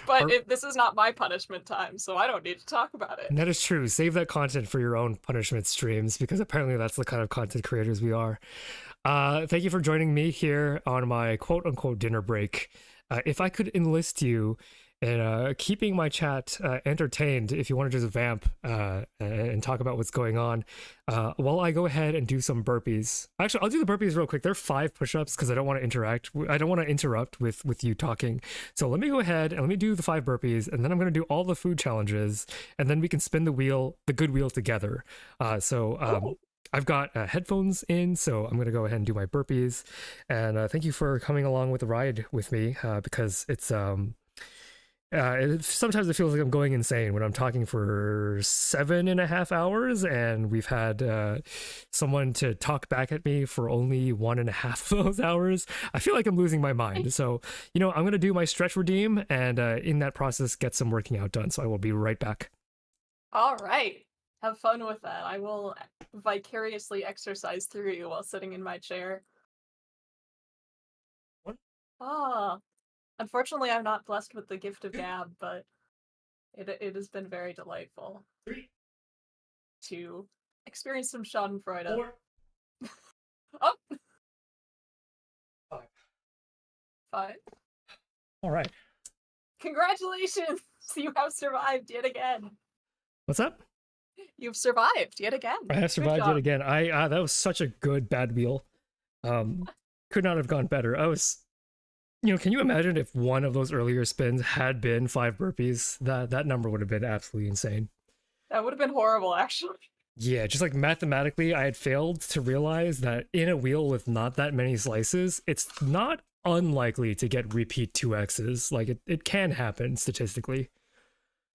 But this is not my punishment time, so I don't need to talk about it. That is true. Save that content for your own punishment streams, because apparently that's the kind of content creators we are. Thank you for joining me here on my quote-unquote dinner break. If I could enlist you in keeping my chat entertained, if you want to just vamp and talk about what's going on, while I go ahead and do some burpees. Actually, I'll do the burpees real quick. They're 5 push-ups because I don't want to interact. I don't want to interrupt with you talking. So let me go ahead and let me do the 5 burpees, and then I'm going to do all the food challenges, and then we can spin the wheel, the good wheel together. I've got headphones in, so I'm going to go ahead and do my burpees. And thank you for coming along with the ride with me, because it's sometimes it feels like I'm going insane when I'm talking for 7.5 hours, and we've had someone to talk back at me for only 1.5 of those hours. I feel like I'm losing my mind. So, you know, I'm going to do my stretch redeem, and in that process, get some working out done. So I will be right back. All right. Have fun with that. I will vicariously exercise through you while sitting in my chair. What? Unfortunately, I'm not blessed with the gift of gab, but it has been very delightful 3, to experience some schadenfreude. 4, oh! 5. 5. All right. Congratulations! You have survived yet again. What's up? You've survived yet again. I have survived yet again. That was such a good bad wheel. Could not have gone better. I was, you know, can you imagine if one of those earlier spins had been 5 burpees? That number would have been absolutely insane. That would have been horrible, actually. Yeah, just like mathematically, I had failed to realize that in a wheel with not that many slices, it's not unlikely to get repeat 2x's. Like it can happen statistically.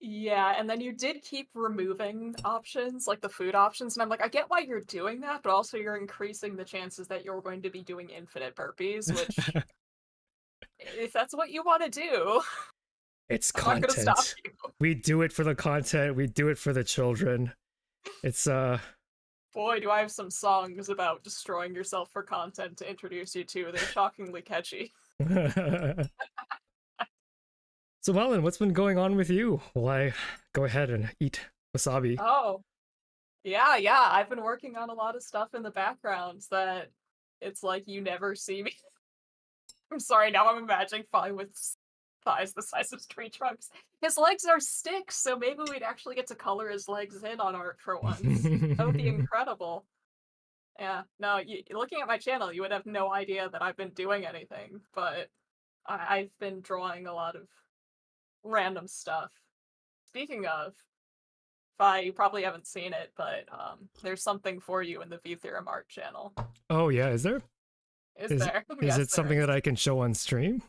Yeah, and then you did keep removing options, like the food options, and I'm like, I get why you're doing that, but also you're increasing the chances that you're going to be doing infinite burpees, which, if that's what you want to do, it's I'm content. not gonna stop you. We do it for the content. We do it for the children. It's Boy, do I have some songs about destroying yourself for content to introduce you to. They're shockingly catchy. So, Melon, what's been going on with you while I go ahead and eat wasabi? Oh, yeah, I've been working on a lot of stuff in the background that it's like you never see me. I'm sorry, now I'm imagining falling with thighs the size of tree trunks. His legs are sticks, so maybe we'd actually get to color his legs in on art for once. That would be incredible. Yeah, no, looking at my channel, you would have no idea that I've been doing anything, but I've been drawing a lot of random stuff. Speaking of, you probably haven't seen it, but there's something for you in the V-Theorem art channel. Oh yeah, is there? Is Is there? is Yes, it something there that is. I can show on stream?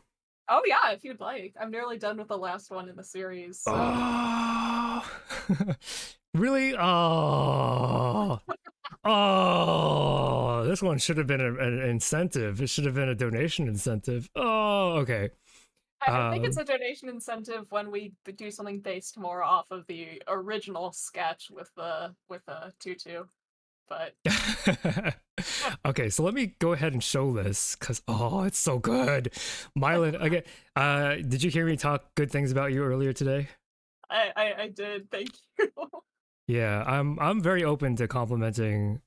Oh yeah, if you'd like. I'm nearly done with the last one in the series. So. Oh, really? Oh, this one should have been an incentive. It should have been a donation incentive. Oh, okay. I think it's a donation incentive when we do something based more off of the original sketch with the tutu. But okay, so let me go ahead and show this because it's so good. Myelin, again, did you hear me talk good things about you earlier today? I did, thank you. Yeah, I'm very open to complimenting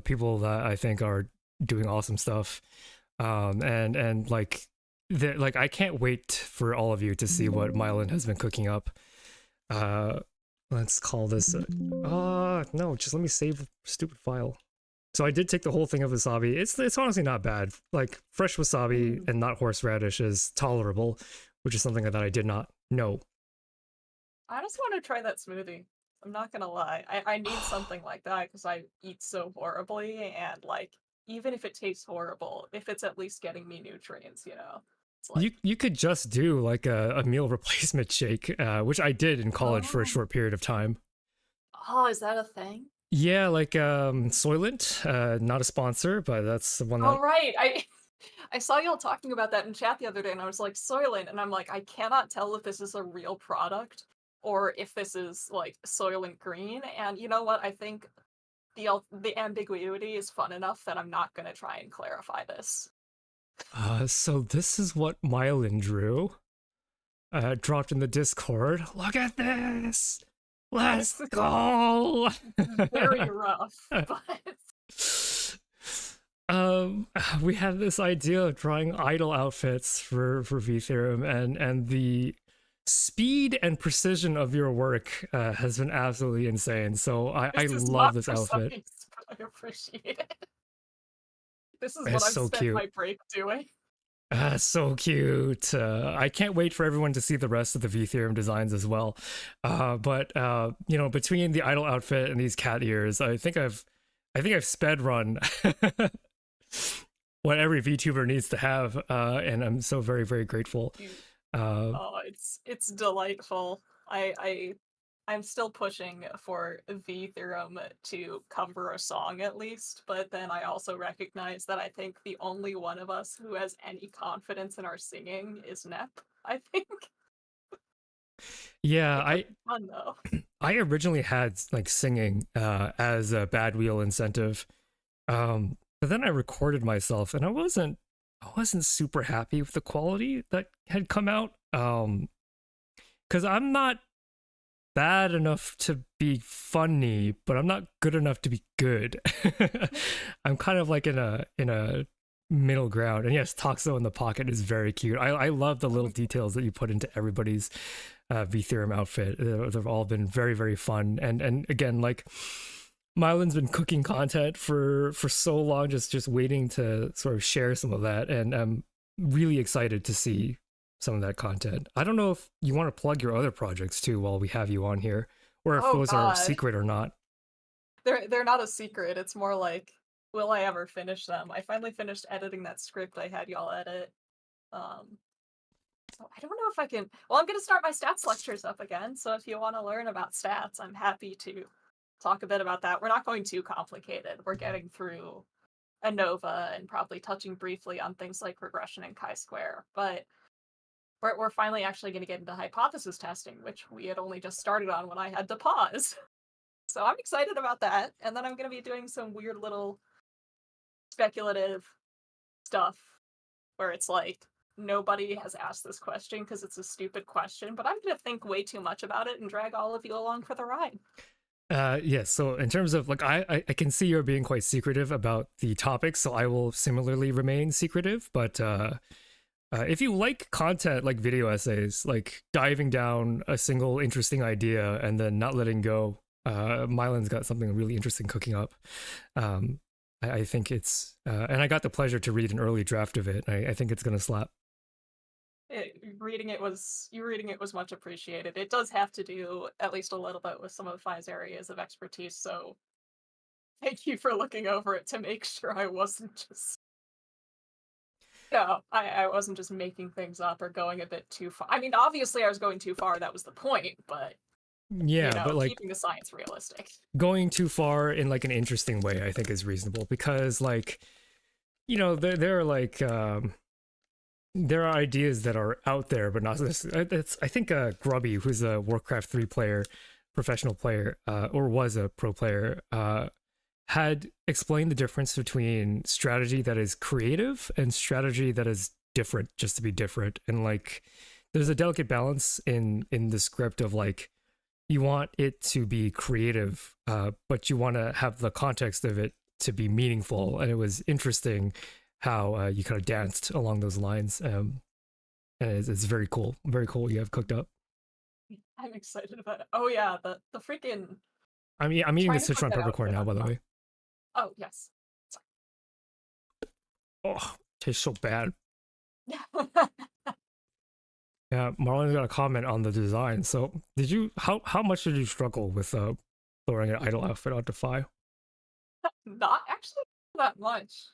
people that I think are doing awesome stuff. And like I can't wait for all of you to see what Myelin has been cooking up. Let's call this no, just let me save the stupid file. So I did take the whole thing of wasabi. It's honestly not bad. Like fresh wasabi and not horseradish is tolerable, which is something that I did not know. I just want to try that smoothie. I'm not gonna lie. I need something like that because I eat so horribly, and like even if it tastes horrible, if it's at least getting me nutrients, It's like, you could just do like a meal replacement shake, which I did in college for a short period of time. oh, is that a thing? Yeah, like Soylent, not a sponsor, but that's the one that. Oh right, I saw y'all talking about that in chat the other day, and I was like, Soylent, and I'm like, I cannot tell if this is a real product or if this is like Soylent Green. And you know what? I think the ambiguity is fun enough that I'm not gonna try and clarify this. So this is what Myelin drew. Dropped in the Discord. Look at this. Let's go. Very rough, but we had this idea of drawing idol outfits for V-Theorem, and the speed and precision of your work has been absolutely insane. So I love this outfit. I appreciate it. This is It's what I've so spent cute. my break doing. So cute. I can't wait for everyone to see the rest of the V-Theorem designs as well. But between the idol outfit and these cat ears, I think I've sped run what every VTuber needs to have, and I'm so very, very grateful. It's delightful. I'm still pushing for V-Theorem to cover a song at least, but then I also recognize that I think the only one of us who has any confidence in our singing is Nep, I think. Yeah, fun though. I originally had like singing as a bad wheel incentive, but then I recorded myself and I wasn't super happy with the quality that had come out, because I'm not bad enough to be funny, but I'm not good enough to be good. I'm kind of like in a middle ground. And yes, Toxo in the pocket is very cute. I love the little details that you put into everybody's V-Theorem outfit. They've all been very, very fun. And again, like Myelin's been cooking content for so long, just waiting to sort of share some of that. And I'm really excited to see some of that content. I don't know if you want to plug your other projects too while we have you on here, or if those are secret or not. They're not a secret. It's more like, will I ever finish them? I finally finished editing that script I had y'all edit. So I don't know if I can. Well, I'm gonna start my stats lectures up again. So if you want to learn about stats, I'm happy to talk a bit about that. We're not going too complicated. We're getting through ANOVA and probably touching briefly on things like regression and chi-square, but we're finally actually going to get into hypothesis testing, which we had only just started on when I had to pause. So I'm excited about that. And then I'm going to be doing some weird little speculative stuff where it's like, nobody has asked this question because it's a stupid question, but I'm going to think way too much about it and drag all of you along for the ride. Yes, so in terms of like, I can see you're being quite secretive about the topics, so I will similarly remain secretive, but if you like content like video essays, like diving down a single interesting idea and then not letting go, Mylin's got something really interesting cooking up. I think it's, and I got the pleasure to read an early draft of it. I think it's gonna slap. Reading it was much appreciated. It does have to do at least a little bit with some of Fi's areas of expertise, so thank you for looking over it to make sure I wasn't just I wasn't just making things up or going a bit too far. I mean, obviously I was going too far, that was the point, but Yeah, but like keeping the science realistic. going too far in like an interesting way, I think is reasonable because like, there are like there are ideas that are out there, but not this. I think Grubby, who's a Warcraft 3 player, professional player, or was a pro player, had explained the difference between strategy that is creative and strategy that is different just to be different. And like, there's a delicate balance in the script of like, you want it to be creative, but you want to have the context of it to be meaningful. And it was interesting how you kind of danced along those lines. And it's very cool. Very cool what you have cooked up. I'm excited about it. Oh yeah, the freaking... I'm eating the Sichuan peppercorn now, by the way. Oh, yes. Oh, tastes so bad. Yeah, Marlon's got a comment on the design. So, how much did you struggle with throwing an idol outfit onto Fi? Not actually that much.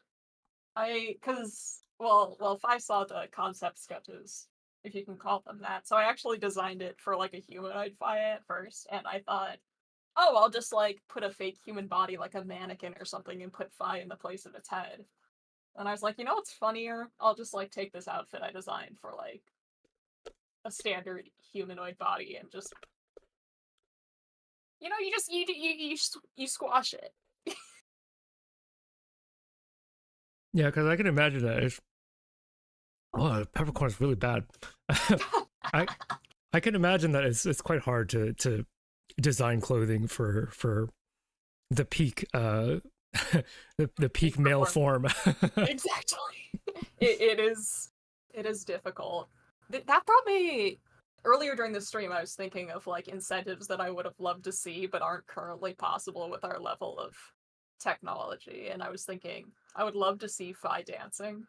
Well, Fi saw the concept sketches, if you can call them that. So I actually designed it for like a humanoid Fi at first, and I thought, oh, I'll just like put a fake human body like a mannequin or something and put Fi in the place of its head. And I was like, what's funnier? I'll just like take this outfit I designed for like a standard humanoid body and just you squash it. Yeah, because I can imagine that it's peppercorn is really bad. I can imagine that it's quite hard to design clothing for the peak the peak male form. Exactly. It is difficult. That probably earlier during the stream I was thinking of like incentives that I would have loved to see but aren't currently possible with our level of technology, and I was thinking I would love to see Fi dancing.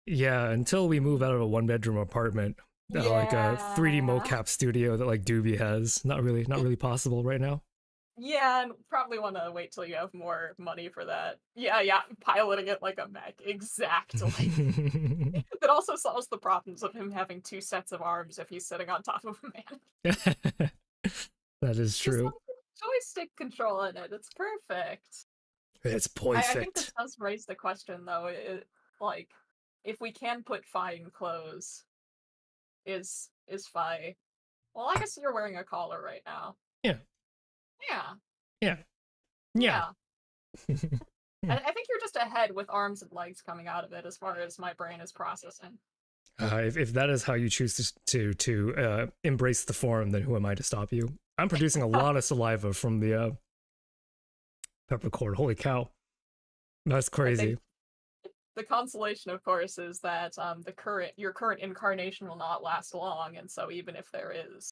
Yeah, until we move out of a 1-bedroom apartment, like a 3D mocap studio that like Doobie has, not really possible right now. Yeah, and probably want to wait till you have more money for that. Yeah, piloting it like a mech, exactly. That also solves the problems of him having 2 sets of arms if he's sitting on top of a man. That is true. Just like joystick control in it, it's perfect. It's I perfect. think this does raise the question, though, like, if we can put Fi in clothes, is Fi... Well, I guess you're wearing a collar right now. Yeah. I think you're just ahead with arms and legs coming out of it as far as my brain is processing. If that is how you choose to embrace the form, then who am I to stop you? I'm producing a lot of saliva from the peppercorn. Holy cow. That's crazy. The consolation, of course, is that your current incarnation will not last long, and so even if there is,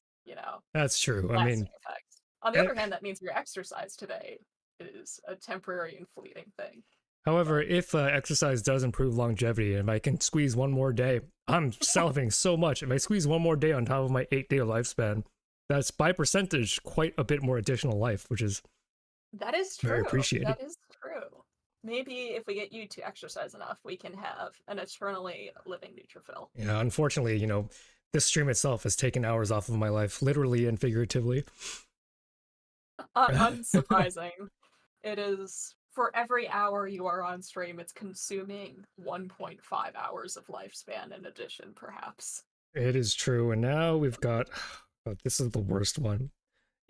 that's true. I mean, effects. On the other hand, that means your exercise today is a temporary and fleeting thing. However, if exercise does improve longevity, and if I can squeeze one more day, I'm salivating so much. If I squeeze one more day on top of my 8-day lifespan, that's by percentage quite a bit more additional life, which is that is true. Very appreciated. That is true. Maybe if we get you to exercise enough, we can have an eternally living neutrophil. Yeah, unfortunately, this stream itself has taken hours off of my life, literally and figuratively. Unsurprising. It is, for every hour you are on stream, it's consuming 1.5 hours of lifespan in addition, perhaps. It is true, and now we've got... Oh, this is the worst one.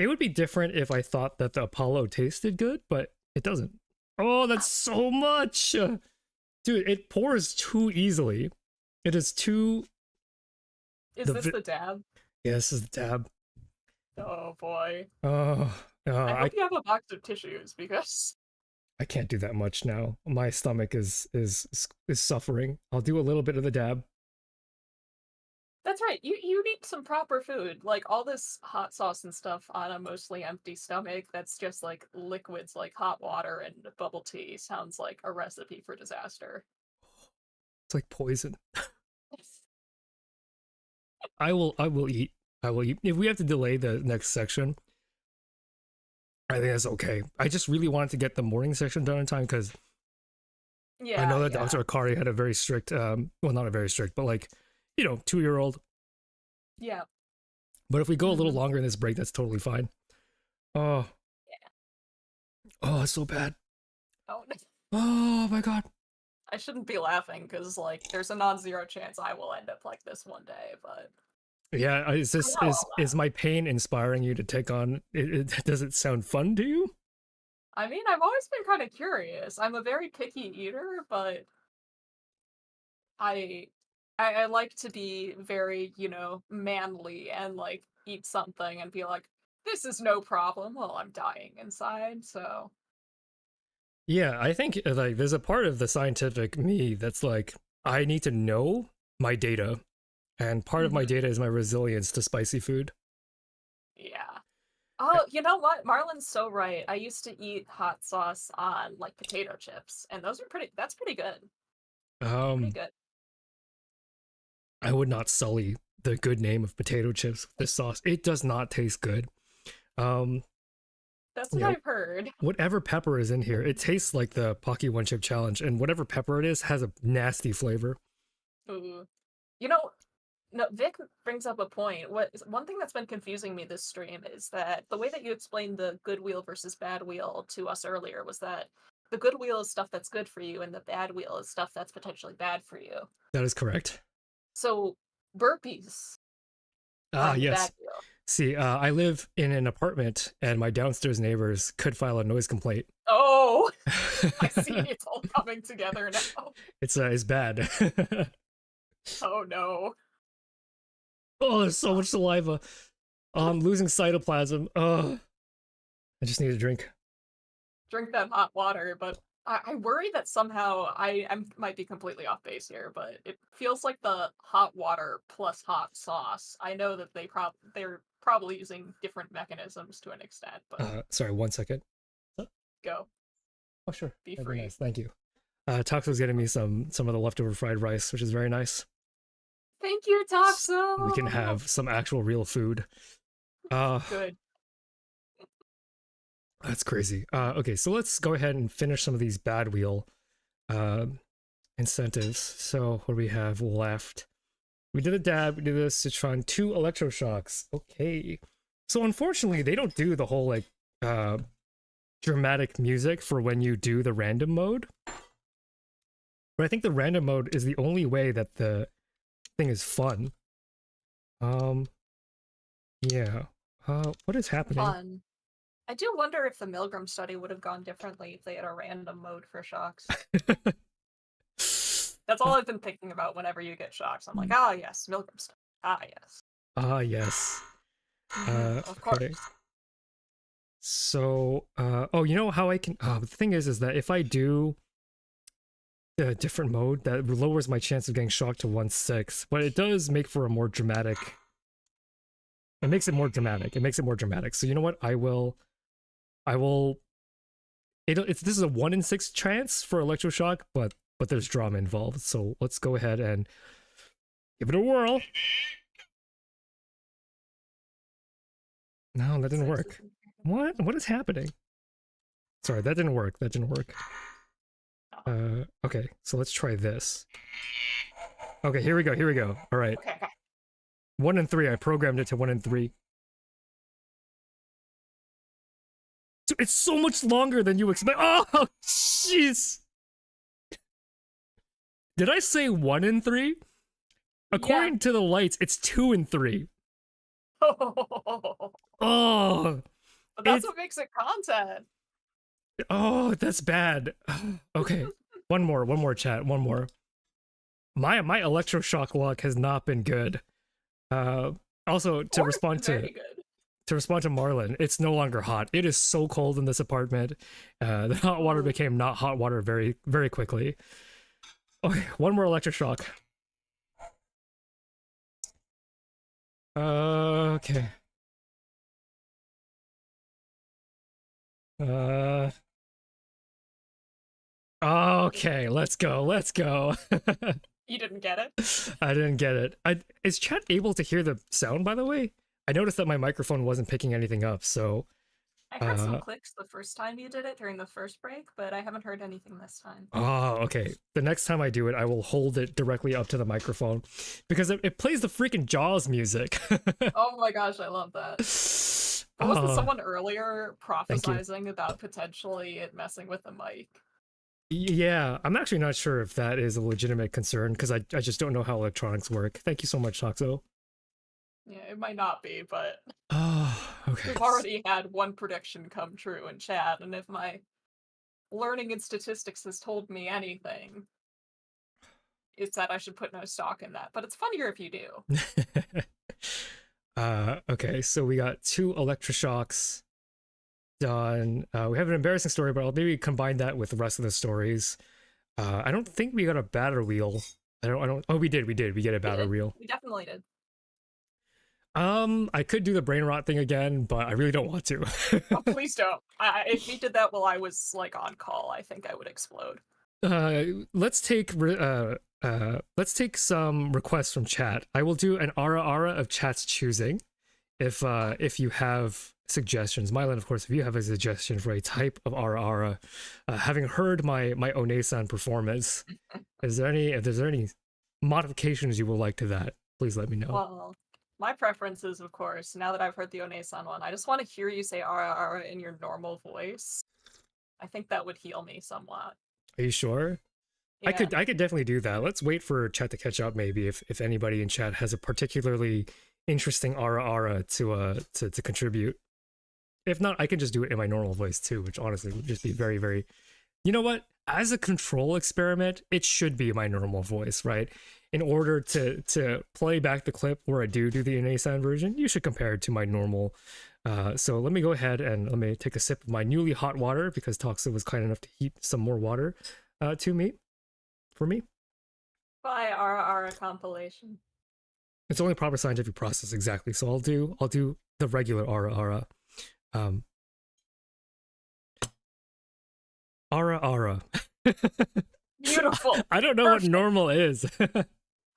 It would be different if I thought that the Apollo tasted good, but it doesn't. Oh, that's so much! Dude, it pours too easily. It is too... Is this the dab? Yeah, this is the dab. Oh, boy. Oh... I hope you have a box of tissues, because... I can't do that much now. My stomach is suffering. I'll do a little bit of the dab. That's right. You need some proper food. Like all this hot sauce and stuff on a mostly empty stomach that's just like liquids like hot water and bubble tea sounds like a recipe for disaster. It's like poison. I will eat. I will eat. If we have to delay the next section, I think that's okay. I just really wanted to get the morning section done in time because Yeah, I know that yeah. Dr. Akari had a very strict, well, not a very strict, but like, 2-year-old. Yeah. But if we go a little Mhm. longer in this break, that's totally fine. Oh, oh, it's so bad. Oh, Oh my god. I shouldn't be laughing because like there's a non-zero chance I will end up like this one day, but Yeah, is for this now is I'll is laugh. my pain inspiring you to take on? Does it sound fun to you? I mean, I've always been kind of curious. I'm a very picky eater, but I I like to be very, manly and like eat something and be like, this is no problem while I'm dying inside. So Yeah, I think like there's a part of the scientific me that's like I need to know my data, and part of my mhm, data is my resilience to spicy food. yeah. Oh, you know what? Marlon's so right. I used to eat hot sauce on like potato chips, and that's pretty good. Pretty Um, good. I would not sully the good name of potato chips with this sauce. It does not taste good. Um, That's you what know, I've heard. whatever pepper is in here, it tastes like the Pocky One Chip Challenge, and whatever pepper it is has a nasty flavor. Ooh. You know, no, Vic brings up a point. One thing that's been confusing me this stream is that the way that you explained the good wheel versus bad wheel to us earlier was that the good wheel is stuff that's good for you, and the bad wheel is stuff that's potentially bad for you. That is correct. So burpees are Ah, on the yes. bad wheel. See, I live in an apartment, and my downstairs neighbors could file a noise complaint. Oh, I see. It's all coming together now. It's bad. Oh no. Oh, there's so much saliva. Oh, I'm losing cytoplasm. Oh, I just need a drink. Drink that hot water, but I worry that somehow I might be completely off base here, but it feels like the hot water plus hot sauce. I know that they're probably using different mechanisms to an extent, but Sorry, 1 second. go, Oh, sure. be That'd be free. nice. Thank you. Toxo's getting me some of the leftover fried rice, which is very nice. Thank you, We can Toxo. have some actual real food. Uh, Good. that's crazy. Okay, so let's go ahead and finish some of these bad wheel uh, incentives. So what do we have left? We did a dab, we did a citron, 2 electroshocks. Okay. So unfortunately, they don't do the whole like dramatic music for when you do the random mode. But I think the random mode is the only way that the thing is fun. Yeah. What is happening? Fun. I do wonder if the Milgram study would have gone differently if they had a random mode for shocks. That's all I've been thinking about whenever you get shocks. I'm like, ah, yes, Milgram study. Ah, yes. Yes. Of Okay. course. So, oh, you know how I can? The thing is that if I do a different mode, that lowers my chance of getting shocked to 1/6, but it does make for a more dramatic. It makes it more dramatic. It makes it more dramatic. So you know what? I will. This is a 1 in 6 chance for electroshock, but there's drama involved. So let's go ahead and give it a whirl. No, that didn't work. What is happening? Sorry, that didn't work. That didn't work. Okay, so let's try this. Okay, here we go. Here we go. All right. Okay. 1 in 3. I programmed it to 1 in 3. It's so much longer than you expect. Oh, jeez. Did I say 1 in 3? According to the lights, it's 2 in 3. Oh, But that's what makes it content. Oh, that's bad. Okay, one more, chat. One more. My electroshock luck has not been good. Also to respond to Marlon, it's no longer hot. It is so cold in this apartment. The hot water became not hot water very, very quickly. Okay, one more electroshock. Okay. Okay, let's go. Let's go. You didn't get it? I didn't get it. Is chat able to hear the sound, by the way? I noticed that my microphone wasn't picking anything up, so... I heard some clicks the first time you did it during the first break, but I haven't heard anything this time. Oh, okay. The next time I do it, I will hold it directly up to the microphone because it plays the freaking Jaws music. Oh my gosh, I love that. Wasn't someone earlier prophesizing about potentially it messing with the mic? Yeah, I'm actually not sure if that is a legitimate concern because I just don't know how electronics work. Thank you so much, Toxo. Yeah, it might not be, but okay. we've already had one prediction come true in chat, and if my learning in statistics has told me anything, it's that I should put no stock in that. But it's funnier if you do. Okay, so we got 2 electroshocks done. We have an embarrassing story, but I'll maybe combine that with the rest of the stories. I don't think we got a batter wheel. I don't. Oh, we did. We get a batter wheel. We definitely did. I could do the brain rot thing again, but I really don't want to. Oh, please don't. If he did that while I was like on call, I think I would explode. Let's take some requests from chat. I will do an ara of chat's choosing. If you have suggestions, Myelin, of course, if you have a suggestion for a type of ara, having heard my Onesan performance, if there's any modifications you would like to that, please let me know. Well, my preference is, of course, now that I've heard the Onesan one, I just want to hear you say ara in your normal voice. I think that would heal me somewhat. Are you sure? Yeah. I could definitely do that. Let's wait for chat to catch up, maybe, if anybody in chat has a particularly interesting ara to contribute. If not, I can just do it in my normal voice too, which honestly would just be very, very... You know what? As a control experiment, it should be my normal voice, right? In order to play back the clip where I do the Onesan version, you should compare it to my normal. So let me go ahead and let me take a sip of my newly hot water because Toxa was kind enough to heat some more water for me. By ara compilation. It's only proper scientific process, exactly. So I'll do the regular ara. Ara. Beautiful. I don't know Perfect. what normal is.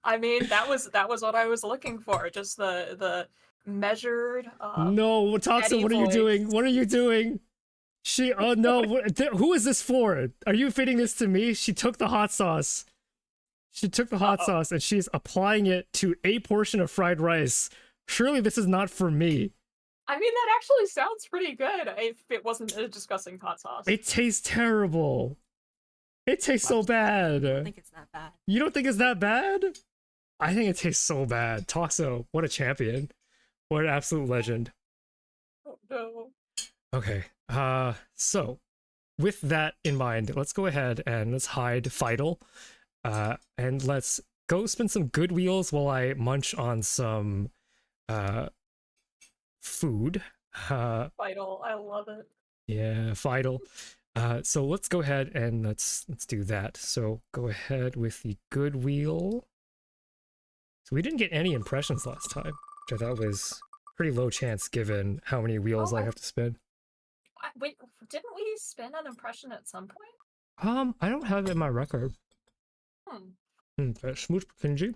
I mean, that was what I was looking for. Just the measured. No, Toxa, what are you doing? What are you doing? Oh no, who is this for? Are you feeding this to me? She took the hot sauce. She took the hot sauce and she's applying it to a portion of fried rice. Surely this is not for me. I mean, that actually sounds pretty good if it wasn't a disgusting hot sauce. It tastes terrible. It tastes so bad. I don't think it's that bad. You don't think it's that bad? I think it tastes so bad. Toxo, what a champion. What an absolute legend. Oh no. Okay. So with that in mind, let's go ahead and let's hide Fidel. And let's go spin some good wheels while I munch on some food. Vital, I love it. Yeah, Fidel. So let's go ahead and let's do that. So go ahead with the good wheel. So we didn't get any impressions last time, which I thought was pretty low chance given how many wheels I have to spin. Wait, didn't we spin an impression at some point? I don't have it in my record. Smooch Kinji.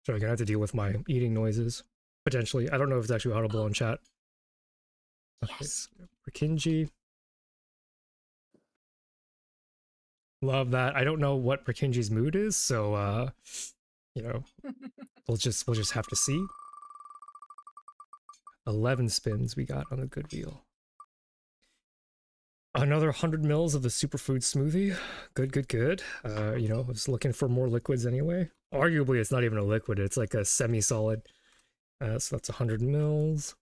So I'm gonna have to deal with my eating noises. Potentially. I don't know if it's actually audible in chat. Okay, Yes. So Kinji. Love that. I don't know what Prekinji's mood is, so you know, we'll just have to see. 11 spins we got on the good wheel. Another 100 mils of the superfood smoothie. Good. You know, I was looking for more liquids anyway. Arguably, it's not even a liquid. It's like a semi-solid. So that's 100 mils.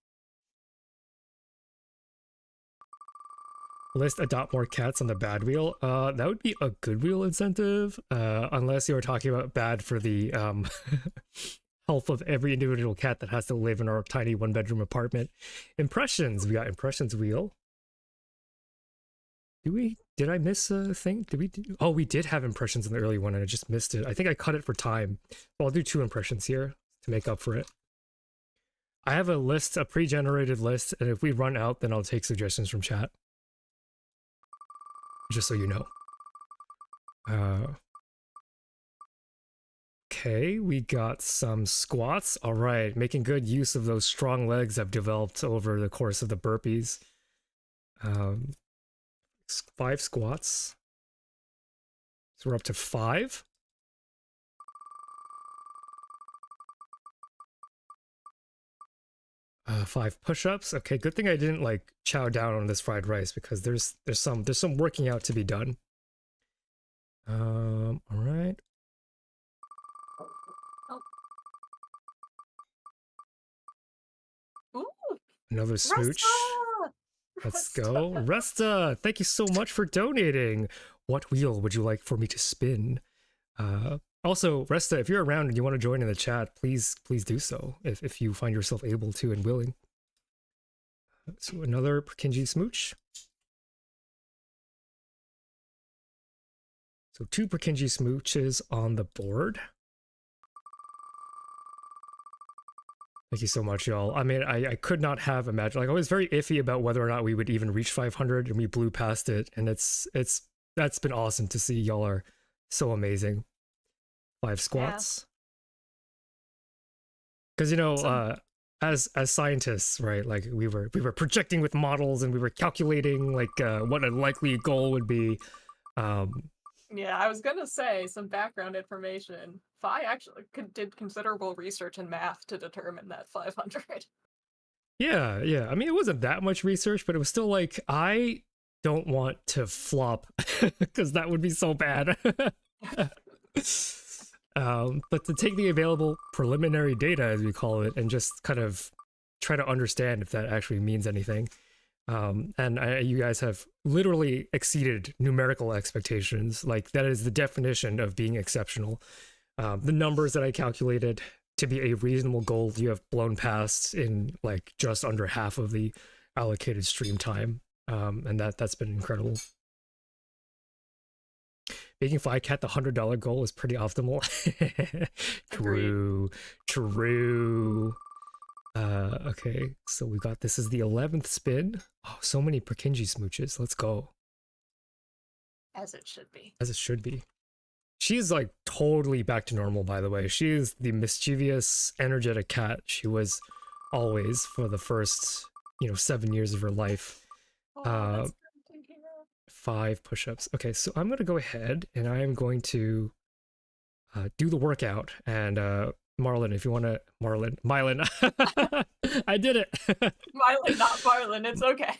List adopt more cats on the bad wheel. That would be a good wheel incentive. Unless you were talking about bad for the health of every individual cat that has to live in our tiny one-bedroom apartment. Impressions. We got impressions wheel. Did I miss a thing? Oh, we did have impressions in the early one and I just missed it. I think I cut it for time. Well, I'll do 2 impressions here. to make up for it. I have a list, a pre-generated list, and if we run out, then I'll take suggestions from chat. Just so you know. Okay, we got some squats. All right, making good use of those strong legs I've developed over the course of the burpees. 5 squats. So we're up to 5. Five push-ups. Okay, good thing I didn't like chow down on this fried rice because there's some working out to be done. All right. Ooh, Another smooch. Resta! Let's go. Resta, thank you so much for donating. What wheel would you like for me to spin? Also, Resta, if you're around and you want to join in the chat, please do so if you find yourself able to and willing. So another Purkinje smooch. So 2 Purkinje smooches on the board. Thank you so much, y'all. I mean, I could not have imagined. Like, I was very iffy about whether or not we would even reach 500, and we blew past it. And that's been awesome to see. Y'all are so amazing. 5 squats. Because as scientists, right? Like we were projecting with models, and we were calculating like what a likely goal would be. Yeah, I was gonna say some background information. Phi actually did considerable research in math to determine that 500. Yeah. I mean, it wasn't that much research, but it was still like, I don't want to flop because that would be so bad. But to take the available preliminary data, as we call it, and just kind of try to understand if that actually means anything. And you guys have literally exceeded numerical expectations. Like, that is the definition of being exceptional. The numbers that I calculated to be a reasonable goal, you have blown past in like just under half of the allocated stream time. And that's been incredible. Making FiCat the $100 goal is pretty optimal. True. Okay, so we got, this is the 11th spin. Oh, so many Purkinje smooches. Let's go. As it should be. As it should be. She's like totally back to normal, by the way. She is the mischievous, energetic cat she was always for the first, 7 years of her life. Oh, that's good to hear. 5 push-ups. Okay, so I'm going to go ahead and I am going to do the workout. And Marlon, if you want to... Myelin. I did it. Myelin, not Marlin. It's okay.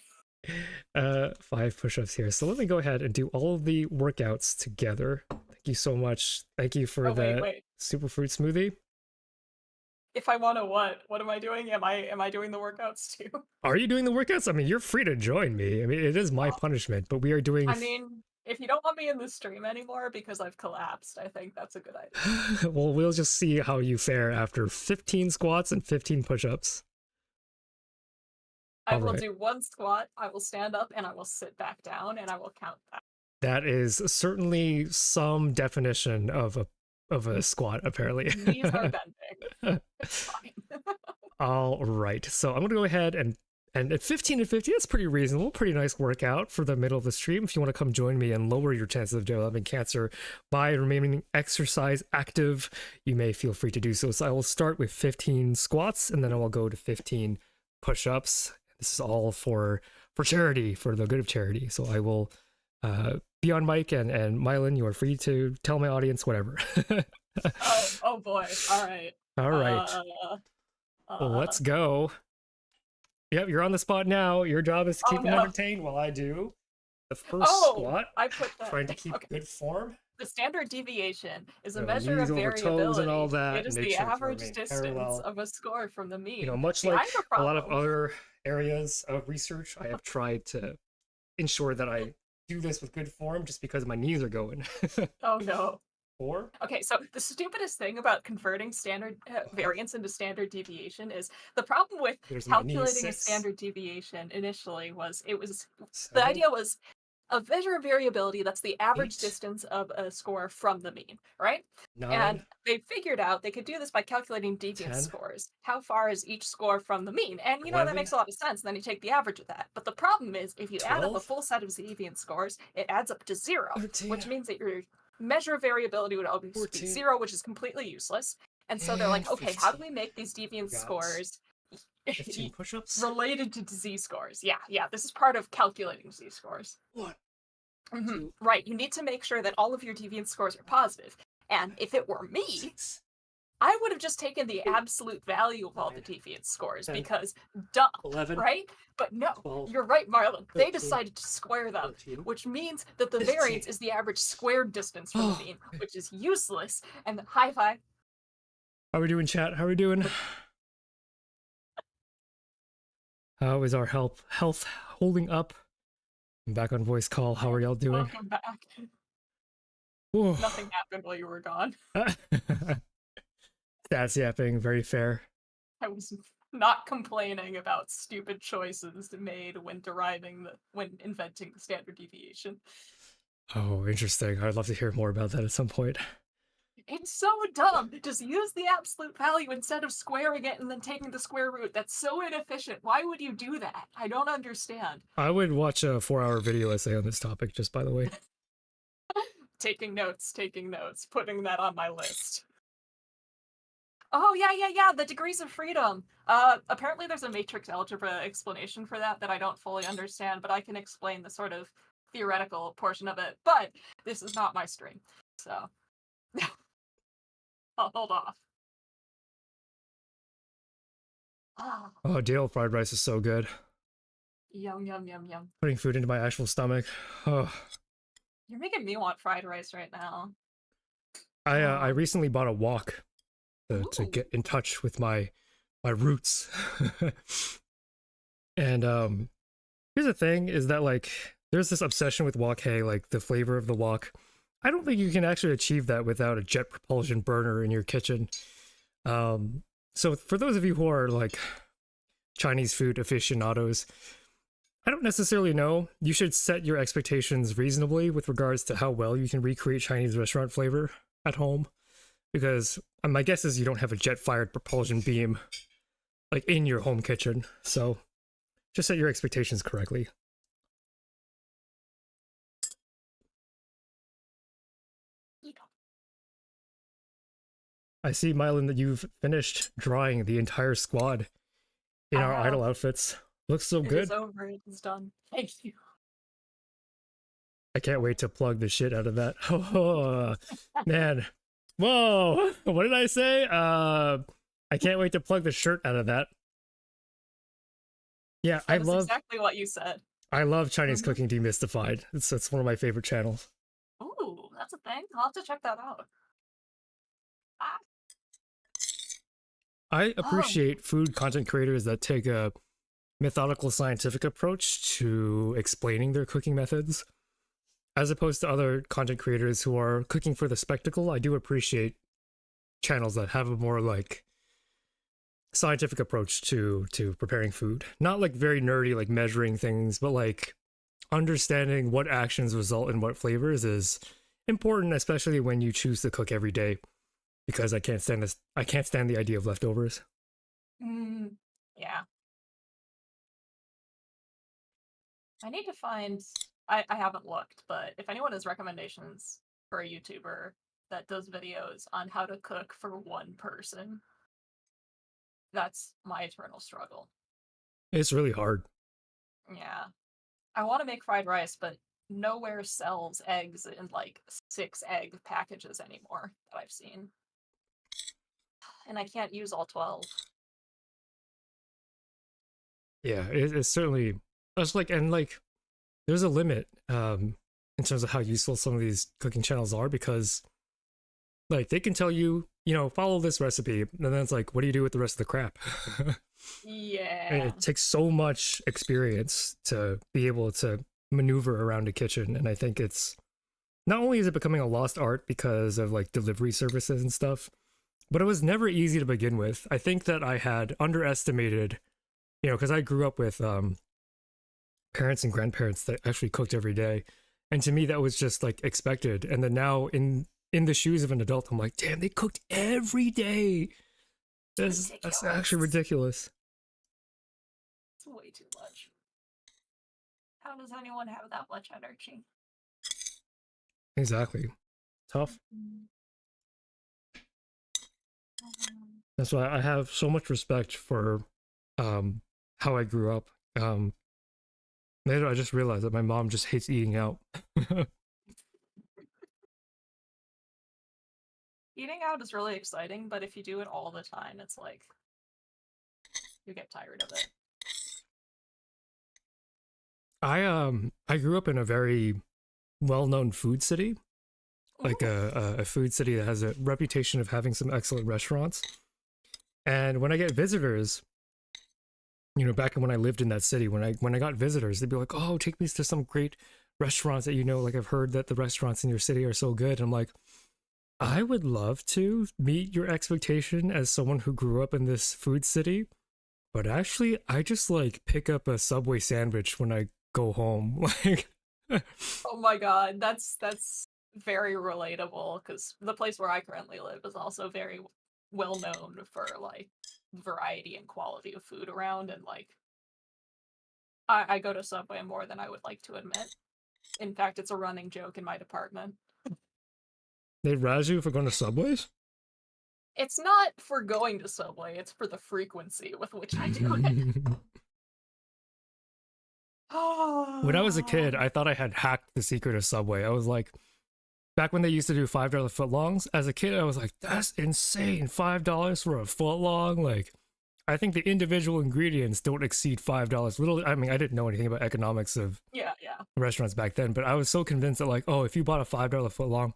5 push-ups here. So let me go ahead and do all of the workouts together. Thank you so much. Thank you for wait. superfruit smoothie. If I want to what? What am I doing? Am I doing the workouts too? Are you doing the workouts? I mean, you're free to join me. I mean, it is my punishment, but we are doing... I mean, if you don't want me in the stream anymore because I've collapsed, I think that's a good idea. Well, we'll just see how you fare after 15 squats and 15 push-ups. I will do 1 squat, I will stand up, and I will sit back down, and I will count that. That is certainly some definition of a squat, apparently. Knees are bending. It's fine. All right, so I'm gonna go ahead and at 15 and 50, that's pretty reasonable, pretty nice workout for the middle of the stream. If you want to come join me and lower your chances of developing cancer by remaining exercise active, you may feel free to do so. So I will start with 15 squats, and then I will go to 15 push-ups. This is all for charity, for the good of charity. So I will be on mic, and Myelin, you are free to tell my audience whatever. oh boy. All right. All right. Well, let's go. Yep, you're on the spot now. Your job is to keep them entertained while I do the first squat. I put that. Trying to keep good form. The standard deviation is a measure of variability. And all that, it is the average distance of a score from the mean. Much like a lot of other areas of research, I have tried to ensure that I do this with good form just because my knees are going. Oh no. 4. Okay, so the stupidest thing about converting standard variance into standard deviation is the problem with calculating a standard deviation initially was the idea was A measure of variability, that's the average 8, distance of a score from the mean, right? 9, And they figured out they could do this by calculating deviance 10, scores. How far is each score from the mean? And you know, that 11, makes a lot of sense. Then you take the average of that. But the problem is, if you add up a 12, full set of deviance scores, it adds up to 0, 13, which means that your measure of variability would always be 14, 0, which is completely useless. And so they're and like, okay, how do 15. we make these deviance Got scores 15 push-ups? related to disease scores? Yeah, this is part of calculating disease scores. 1, Mhm. 2, Right, you need to make sure that all of your deviance scores are positive. And if it were me, 6, I would have just taken the 8, absolute value of all the 9, deviance scores 10, because, duh, 11, right? But no, 12, you're right, Marlon. They 13, decided to square them, 14, which means that the 15. variance is the average squared distance from the Oh. mean, which is useless. And high five. How we doing, chat? How we doing? How is our health holding up? I'm back on voice call. How are y'all doing? Welcome back. Whoa. Nothing happened while you were gone. Stats yapping, very fair. I was not complaining about stupid choices made when inventing the standard deviation. Oh, interesting. I'd love to hear more about that at some point. It's so dumb. Just use the absolute value instead of squaring it and then taking the square root. That's so inefficient. Why would you do that? I don't understand. I would watch a 4-hour video essay on this topic, just by the way. Taking notes, putting that on my list. Oh, yeah, the degrees of freedom. Apparently there's a matrix algebra explanation for that I don't fully understand, but I can explain the sort of theoretical portion of it. But this is not my stream, so I'll hold off. Ah, Oh, Dale fried rice is so good. yum, yum, yum, yum. Putting food into my actual stomach. Oh. You're making me want fried rice right now. I recently bought a wok to Ooh. get in touch with my roots. And here's the thing is that like there's this obsession with wok hay, like the flavor of the wok. I don't think you can actually achieve that without a jet propulsion burner in your kitchen. So for those of you who are like Chinese food aficionados, I don't necessarily know. You should set your expectations reasonably with regards to how well you can recreate Chinese restaurant flavor at home. Because my guess is you don't have a jet-fired propulsion beam like in your home kitchen. So just set your expectations correctly. I see, myelin, that you've finished drawing the entire squad in our idol outfits. Looks so It good. is over. It is done. Thank you. I can't wait to plug the shit out of that. Oh, man. Whoa. What did I say? I can't wait to plug the shirt out of that. Yeah, That is exactly what you said. I love Chinese cooking demystified. It's one of my favorite channels. Ooh, that's a thing. I'll have to check that out. Ah. I appreciate food content creators that take a methodical scientific approach to explaining their cooking methods. As opposed to other content creators who are cooking for the spectacle, I do appreciate channels that have a more like scientific approach to preparing food. Not like very nerdy, like measuring things, but like understanding what actions result in what flavors is important, especially when you choose to cook every day. Because I can't stand this. I can't stand the idea of leftovers. Yeah. I need to find. I haven't looked, but if anyone has recommendations for a YouTuber that does videos on how to cook for one person, that's my eternal struggle. It's really hard. Yeah. I want to make fried rice, but nowhere sells eggs in like 6-egg packages anymore that I've seen. And I can't use all 12. Yeah, it's certainly. That's like, and like, there's a limit in terms of how useful some of these cooking channels are, because like they can tell you, you know, follow this recipe, and then it's like, what do you do with the rest of the crap? Yeah. And it takes so much experience to be able to maneuver around a kitchen, and I think it's not only is it becoming a lost art because of like delivery services and stuff, but it was never easy to begin with. I think that I had underestimated, you know, because I grew up with parents and grandparents that actually cooked every day. And to me, that was just like expected. And then now in the shoes of an adult, I'm like, damn, they cooked every day. That's actually ridiculous. It's way too much. How does anyone have that much energy? Exactly. Tough. That's why I have so much respect for how I grew up. Later, I just realized that my mom just hates eating out. Eating out is really exciting, but if you do it all the time, it's like you get tired of it. I grew up in a very well-known food city, like a food city that has a reputation of having some excellent restaurants. And when I get visitors, you know, back when I lived in that city, when I got visitors, they'd be like, "Oh, take me to some great restaurants that you know. Like I've heard that the restaurants in your city are so good." And I'm like, I would love to meet your expectation as someone who grew up in this food city, but actually, I just like pick up a Subway sandwich when I go home. Like, Oh my god, that's very relatable because the place where I currently live is also very well known for like variety and quality of food around, and like I go to Subway more than I would like to admit. In fact, it's a running joke in my department. they razz you for going to Subways? It's not for going to Subway, it's for the frequency with which I do it. When I was a kid, I thought I had hacked the secret of Subway. I was like, back when they used to do $5 footlongs, as a kid, I was like, that's insane. $5 for a footlong? Like, I think the individual ingredients don't exceed $5. Little, I mean, I didn't know anything about economics of yeah. restaurants back then, but I was so convinced that like, oh, if you bought a $5 footlong,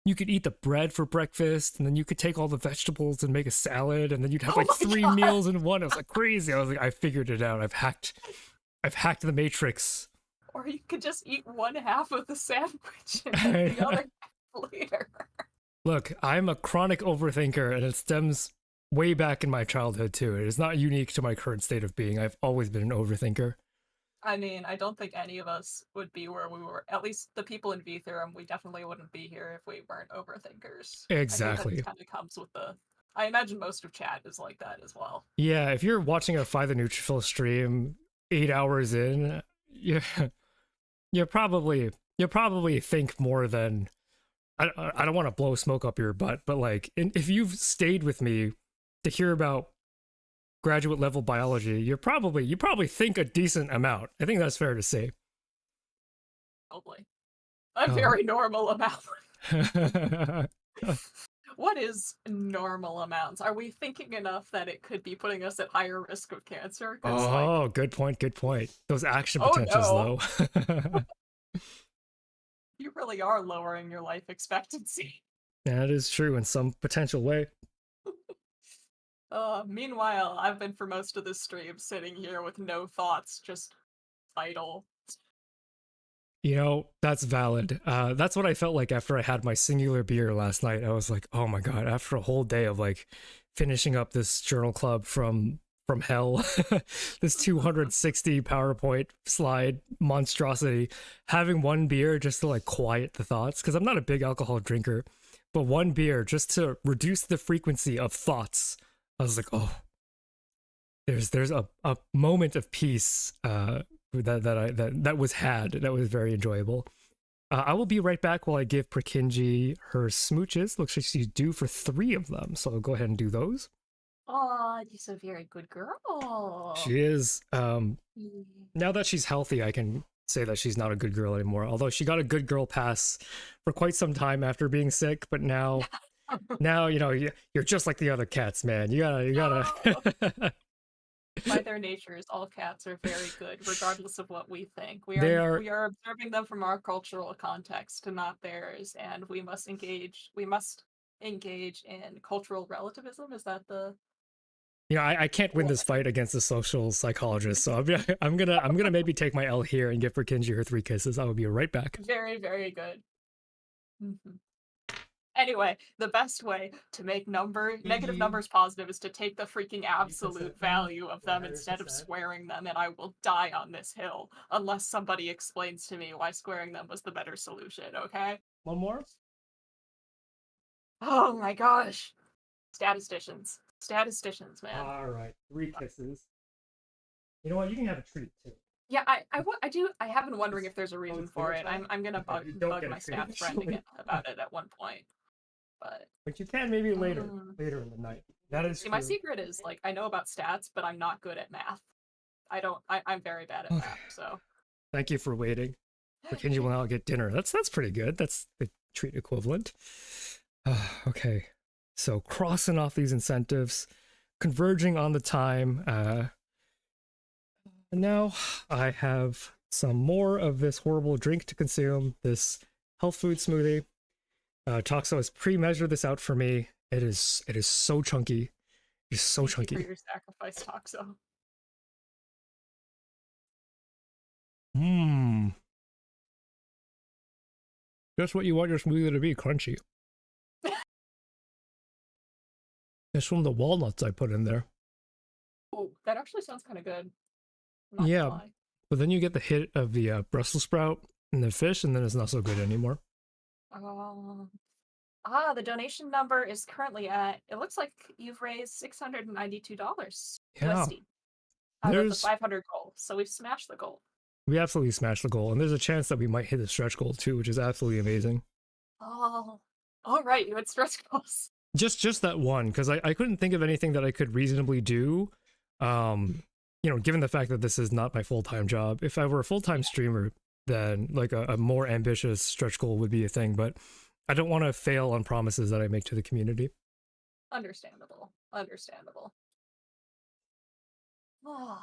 you could eat the bread for breakfast, and then you could take all the vegetables and make a salad, and then you'd have like 3 meals in one. It was like crazy. I was like, I figured it out. I've hacked the matrix. Or you could just eat one half of the sandwich and eat the other half later. Look, I'm a chronic overthinker, and it stems way back in my childhood too. It is not unique to my current state of being. I've always been an overthinker. I mean, I don't think any of us would be where we were. At least the people in V-Theorem, we definitely wouldn't be here if we weren't overthinkers. Exactly. I think that kind of comes with the... I imagine most of chat is like that as well. Yeah, if you're watching a Fi the Neutrophil stream 8 hours in, you probably think more than... I don't want to blow smoke up your butt, but like, if you've stayed with me to hear about graduate level biology, you probably think a decent amount. I think that's fair to say. Probably. A very normal amount. What is normal amounts? Are we thinking enough that it could be putting us at higher risk of cancer? Oh, like... good point. Those action potentials low. You really are lowering your life expectancy. That is true in some potential way. Meanwhile, I've been for most of this stream sitting here with no thoughts, just idle. You know, that's valid. That's what I felt like after I had my singular beer last night. I was like, oh my god, after a whole day of like finishing up this journal club from hell, this 260 PowerPoint slide monstrosity, having one beer just to like quiet the thoughts, because I'm not a big alcohol drinker, but one beer just to reduce the frequency of thoughts. I was like, oh, there's a moment of peace that was had. That was very enjoyable. I will be right back while I give Prakinji her smooches. Looks like she's due for 3 of them, so I'll go ahead and do those. Oh, you're a very good girl. She is. Now that she's healthy, I can say that she's not a good girl anymore. Although she got a good girl pass for quite some time after being sick, but now, you know, you're just like the other cats, man. You gotta. By their natures, all cats are very good, regardless of what we think. We are observing them from our cultural context, not theirs, and we must engage in cultural relativism. Is that the... You know, I can't win this fight against a social psychologist, so I'm gonna maybe take my L here and give Prakinji her 3 kisses. I will be right back. Very, very good. Mm-hmm. Anyway, the best way to make negative numbers positive is to take the freaking absolute value of them instead of squaring them, and I will die on this hill unless somebody explains to me why squaring them was the better solution, okay? One more? Oh my gosh. Statisticians. Statisticians, man. All right, 3 kisses. You know what? You can have a treat too. Yeah, I have been wondering if there's a reason for it. I'm gonna bug my stats friend again about it at one point. But you can maybe later in the night. That is See, my secret is like I know about stats, but I'm not good at math. I'm very bad at math, so. Thank you for waiting. Mackenzie will now get dinner. That's pretty good. That's the treat equivalent. Okay. So crossing off these incentives, converging on the time. And now I have some more of this horrible drink to consume, this health food smoothie. Toxo has pre-measured this out for me. It is so chunky. It is so chunky. Thank you for your sacrifice, Toxo. Just what you want your smoothie to be, crunchy. It's from the walnuts I put in there. Oh, that actually sounds kind of good. Yeah, but then you get the hit of the Brussels sprout and the fish, and then it's not so good anymore. The donation number is currently at, it looks like you've raised $692. Yeah. USD out of the 500 goal. So we've smashed the goal. We absolutely smashed the goal, and there's a chance that we might hit the stretch goal too, which is absolutely amazing. Oh, all right, you had stretch goals. Just that one, because I couldn't think of anything that I could reasonably do. You know, given the fact that this is not my full-time job. If I were a full-time streamer, then like a more ambitious stretch goal would be a thing, but I don't want to fail on promises that I make to the community. Understandable. Understandable. Oh.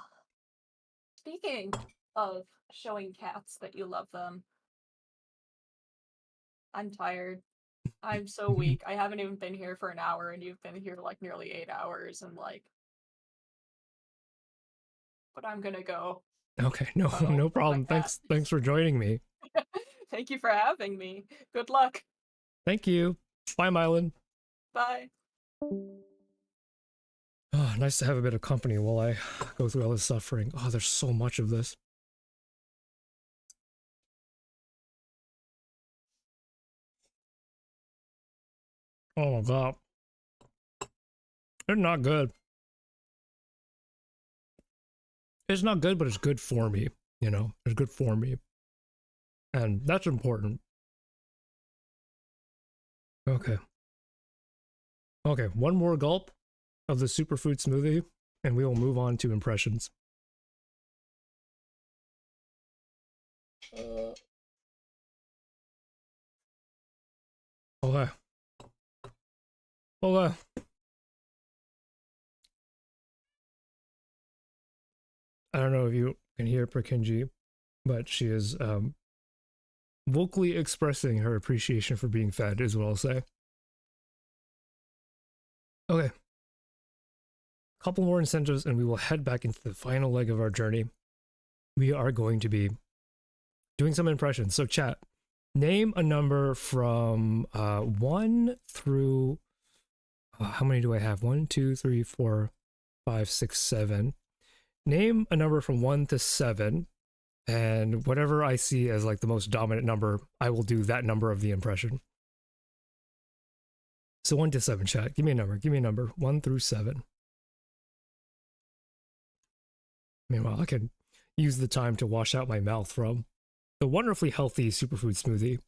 Speaking of showing cats that you love them, I'm tired. I'm so weak. I haven't even been here for an hour, and you've been here like nearly 8 hours, and like, but I'm gonna go. Okay, no problem. Thanks for joining me. Thank you for having me. Good luck. Thank you. Bye, myelin. Bye. Oh, nice to have a bit of company while I go through all this suffering. Oh, there's so much of this. Oh my god. It's not good. It's not good, but it's good for me. You know, it's good for me. And that's important. Okay. Okay, one more gulp of the superfood smoothie, and we will move on to impressions. Okay. Okay. I don't know if you can hear Prakinji, but she is vocally expressing her appreciation for being fed, is what I'll say. Okay. Couple more incentives, and we will head back into the final leg of our journey. We are going to be doing some impressions. So chat, name a number from 1 through... how many do I have? 1, 2, 3, 4, 5, 6, 7. Name a number from 1 to 7, and whatever I see as like the most dominant number, I will do that number of the impression. So 1 to 7, chat. Give me a number. Give me a number. 1 through 7. Meanwhile, I can use the time to wash out my mouth from the wonderfully healthy superfood smoothie.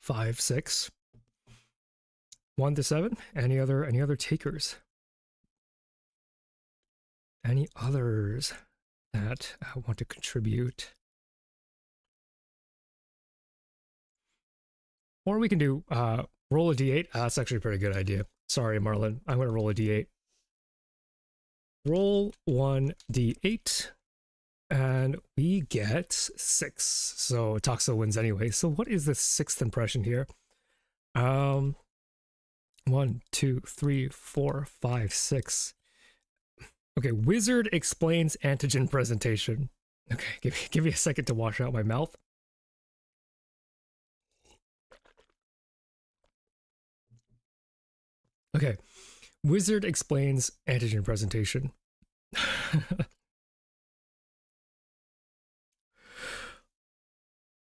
Five, 6. 1 to 7. Any other takers? Any others that want to contribute? Or we can do roll a d8. That's actually a pretty good idea. Sorry, Marlon. I'm going to roll a d8. Roll 1 d8. And we get 6. So Toxo wins anyway. So what is the 6th impression here? 1, 2, 3, 4, 5, 6. Okay, wizard explains antigen presentation. Okay, give me a second to wash out my mouth. Okay, wizard explains antigen presentation.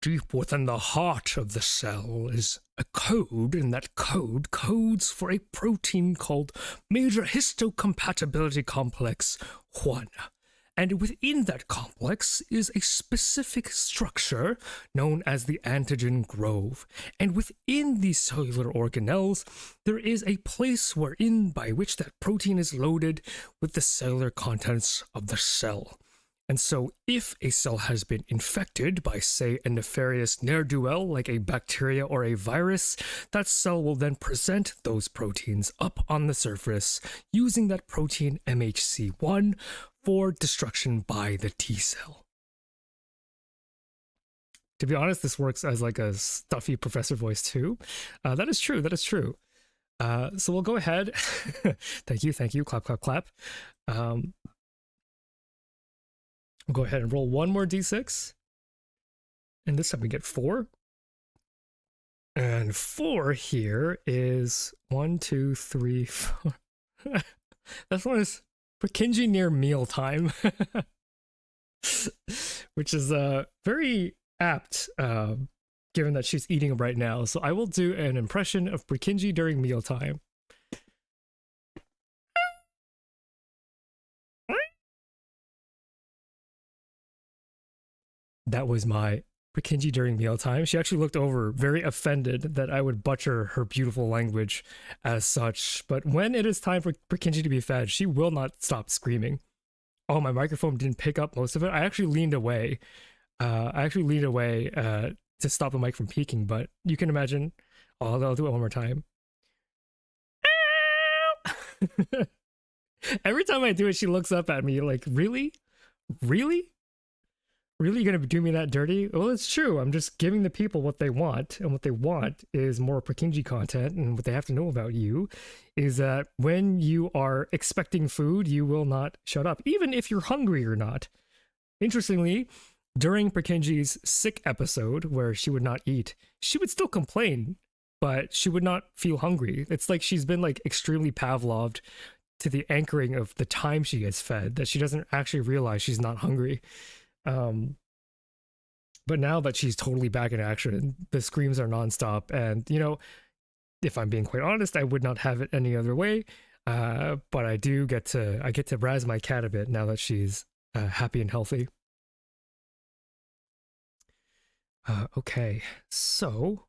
Deep within the heart of the cell is a code, and that code codes for a protein called major histocompatibility complex 1. And within that complex is a specific structure known as the antigen grove. And within these cellular organelles, there is a place by which that protein is loaded with the cellular contents of the cell. And so if a cell has been infected by, say, a nefarious ne'er-do-well like a bacteria or a virus, that cell will then present those proteins up on the surface using that protein MHC1 for destruction by the T cell. To be honest, this works as like a stuffy professor voice too. That is true, that is true. So we'll go ahead. Thank you, clap, clap, clap. We'll go ahead and roll one more d6. And this time we get 4. And 4 here is 1, 2, 3, 4. That's one is Purkinje near mealtime. Which is very apt, given that she's eating right now. So I will do an impression of Purkinje during mealtime. That was my Purkinje during mealtime. She actually looked over very offended that I would butcher her beautiful language as such. But when it is time for Purkinje to be fed, she will not stop screaming. Oh, my microphone didn't pick up most of it. I actually leaned away. To stop the mic from peaking, but you can imagine. Oh, I'll do it one more time. Every time I do it, she looks up at me like, really? Really? Really gonna do me that dirty? Well, it's true. I'm just giving the people what they want, and what they want is more Purkinje content, and what they have to know about you is that when you are expecting food, you will not shut up, even if you're hungry or not. Interestingly, during Purkinje's sick episode, where she would not eat, she would still complain, but she would not feel hungry. It's like she's been like extremely Pavloved to the anchoring of the time she gets fed, that she doesn't actually realize she's not hungry. But now that she's totally back in action, the screams are nonstop, and you know, if I'm being quite honest, I would not have it any other way. But I get to razz my cat a bit now that she's happy and healthy. Okay, so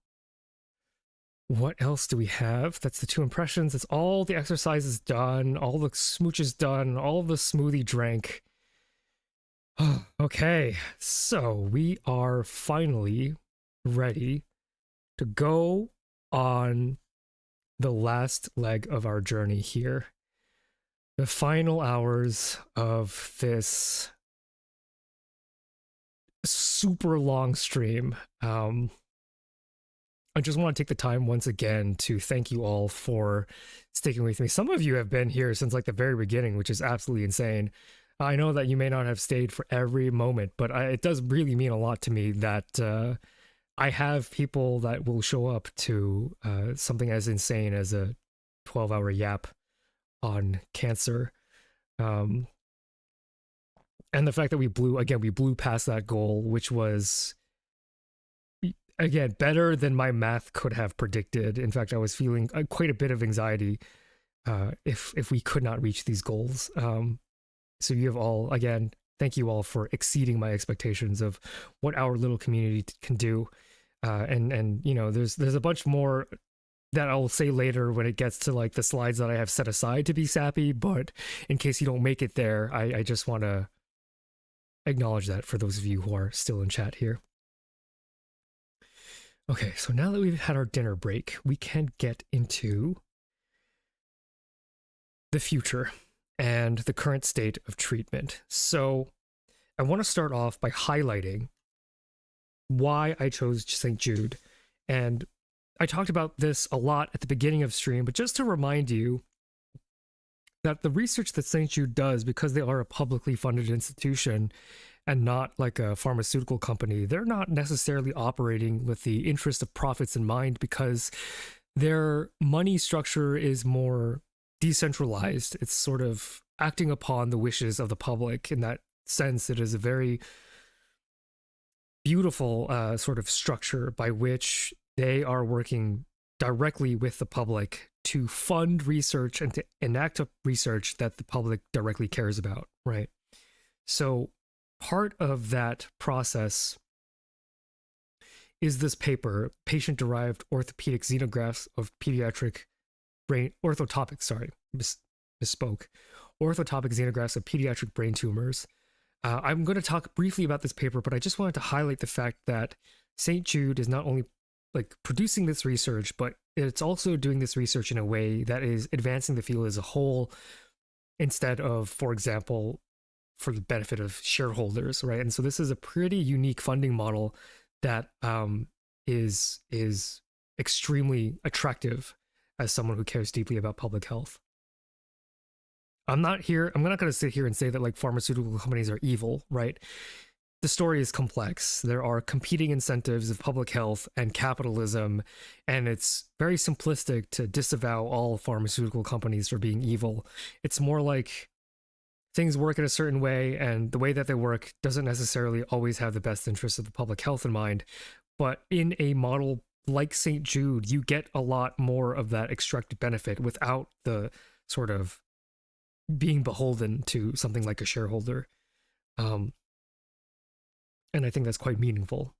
what else do we have? That's the 2 impressions. It's all the exercises done, all the smooches done, all the smoothie drank. Okay, so we are finally ready to go on the last leg of our journey here. The final hours of this super long stream. I just want to take the time once again to thank you all for sticking with me. Some of you have been here since like the very beginning, which is absolutely insane. I know that you may not have stayed for every moment, but it does really mean a lot to me that I have people that will show up to something as insane as a 12-hour yap on cancer. And the fact that we blew past that goal, which was, again, better than my math could have predicted. In fact, I was feeling quite a bit of anxiety if we could not reach these goals. So you have all, again, thank you all for exceeding my expectations of what our little community can do. And you know, there's a bunch more that I'll say later when it gets to like the slides that I have set aside to be sappy, but in case you don't make it there, I just want to acknowledge that for those of you who are still in chat here. Okay, so now that we've had our dinner break, we can get into the future and the current state of treatment. So I want to start off by highlighting why I chose St. Jude. And I talked about this a lot at the beginning of stream, but just to remind you, that the research that St. Jude does, because they are a publicly funded institution and not like a pharmaceutical company, they're not necessarily operating with the interest of profits in mind, because their money structure is more decentralized. It's sort of acting upon the wishes of the public. In that sense, it is a very beautiful sort of structure by which they are working directly with the public to fund research and to enact a research that the public directly cares about, right? So part of that process is this paper, patient-derived orthopedic xenografts of pediatric brain, misspoke, orthotopic xenografts of pediatric brain tumors. I'm going to talk briefly about this paper, but I just wanted to highlight the fact that St. Jude is not only like producing this research, but it's also doing this research in a way that is advancing the field as a whole, instead of, for example, for the benefit of shareholders, right? And so this is a pretty unique funding model that is extremely attractive as someone who cares deeply about public health. I'm not going to sit here and say that like pharmaceutical companies are evil, right? The story is complex. There are competing incentives of public health and capitalism, and it's very simplistic to disavow all pharmaceutical companies for being evil. It's more like things work in a certain way, and the way that they work doesn't necessarily always have the best interests of the public health in mind. But in a model like St. Jude, you get a lot more of that extracted benefit without the sort of being beholden to something like a shareholder. And I think that's quite meaningful.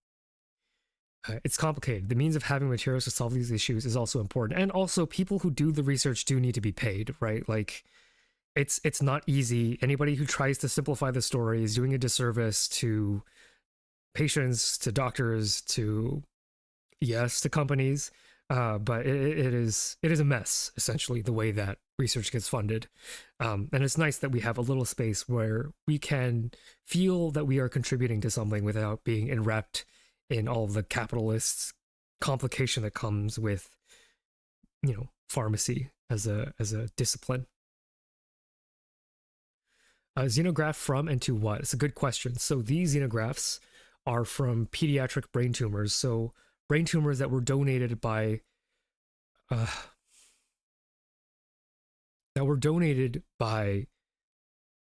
It's complicated. The means of having materials to solve these issues is also important. And also, people who do the research do need to be paid, right? Like, it's not easy. Anybody who tries to simplify the story is doing a disservice to patients, to doctors, to companies. But it is a mess, essentially, the way that research gets funded. And it's nice that we have a little space where we can feel that we are contributing to something without being enwrapped in all of the capitalist complication that comes with, pharmacy as a discipline. Xenograph from and to what? It's a good question. So these xenografts are from pediatric brain tumors. So brain tumors that were donated by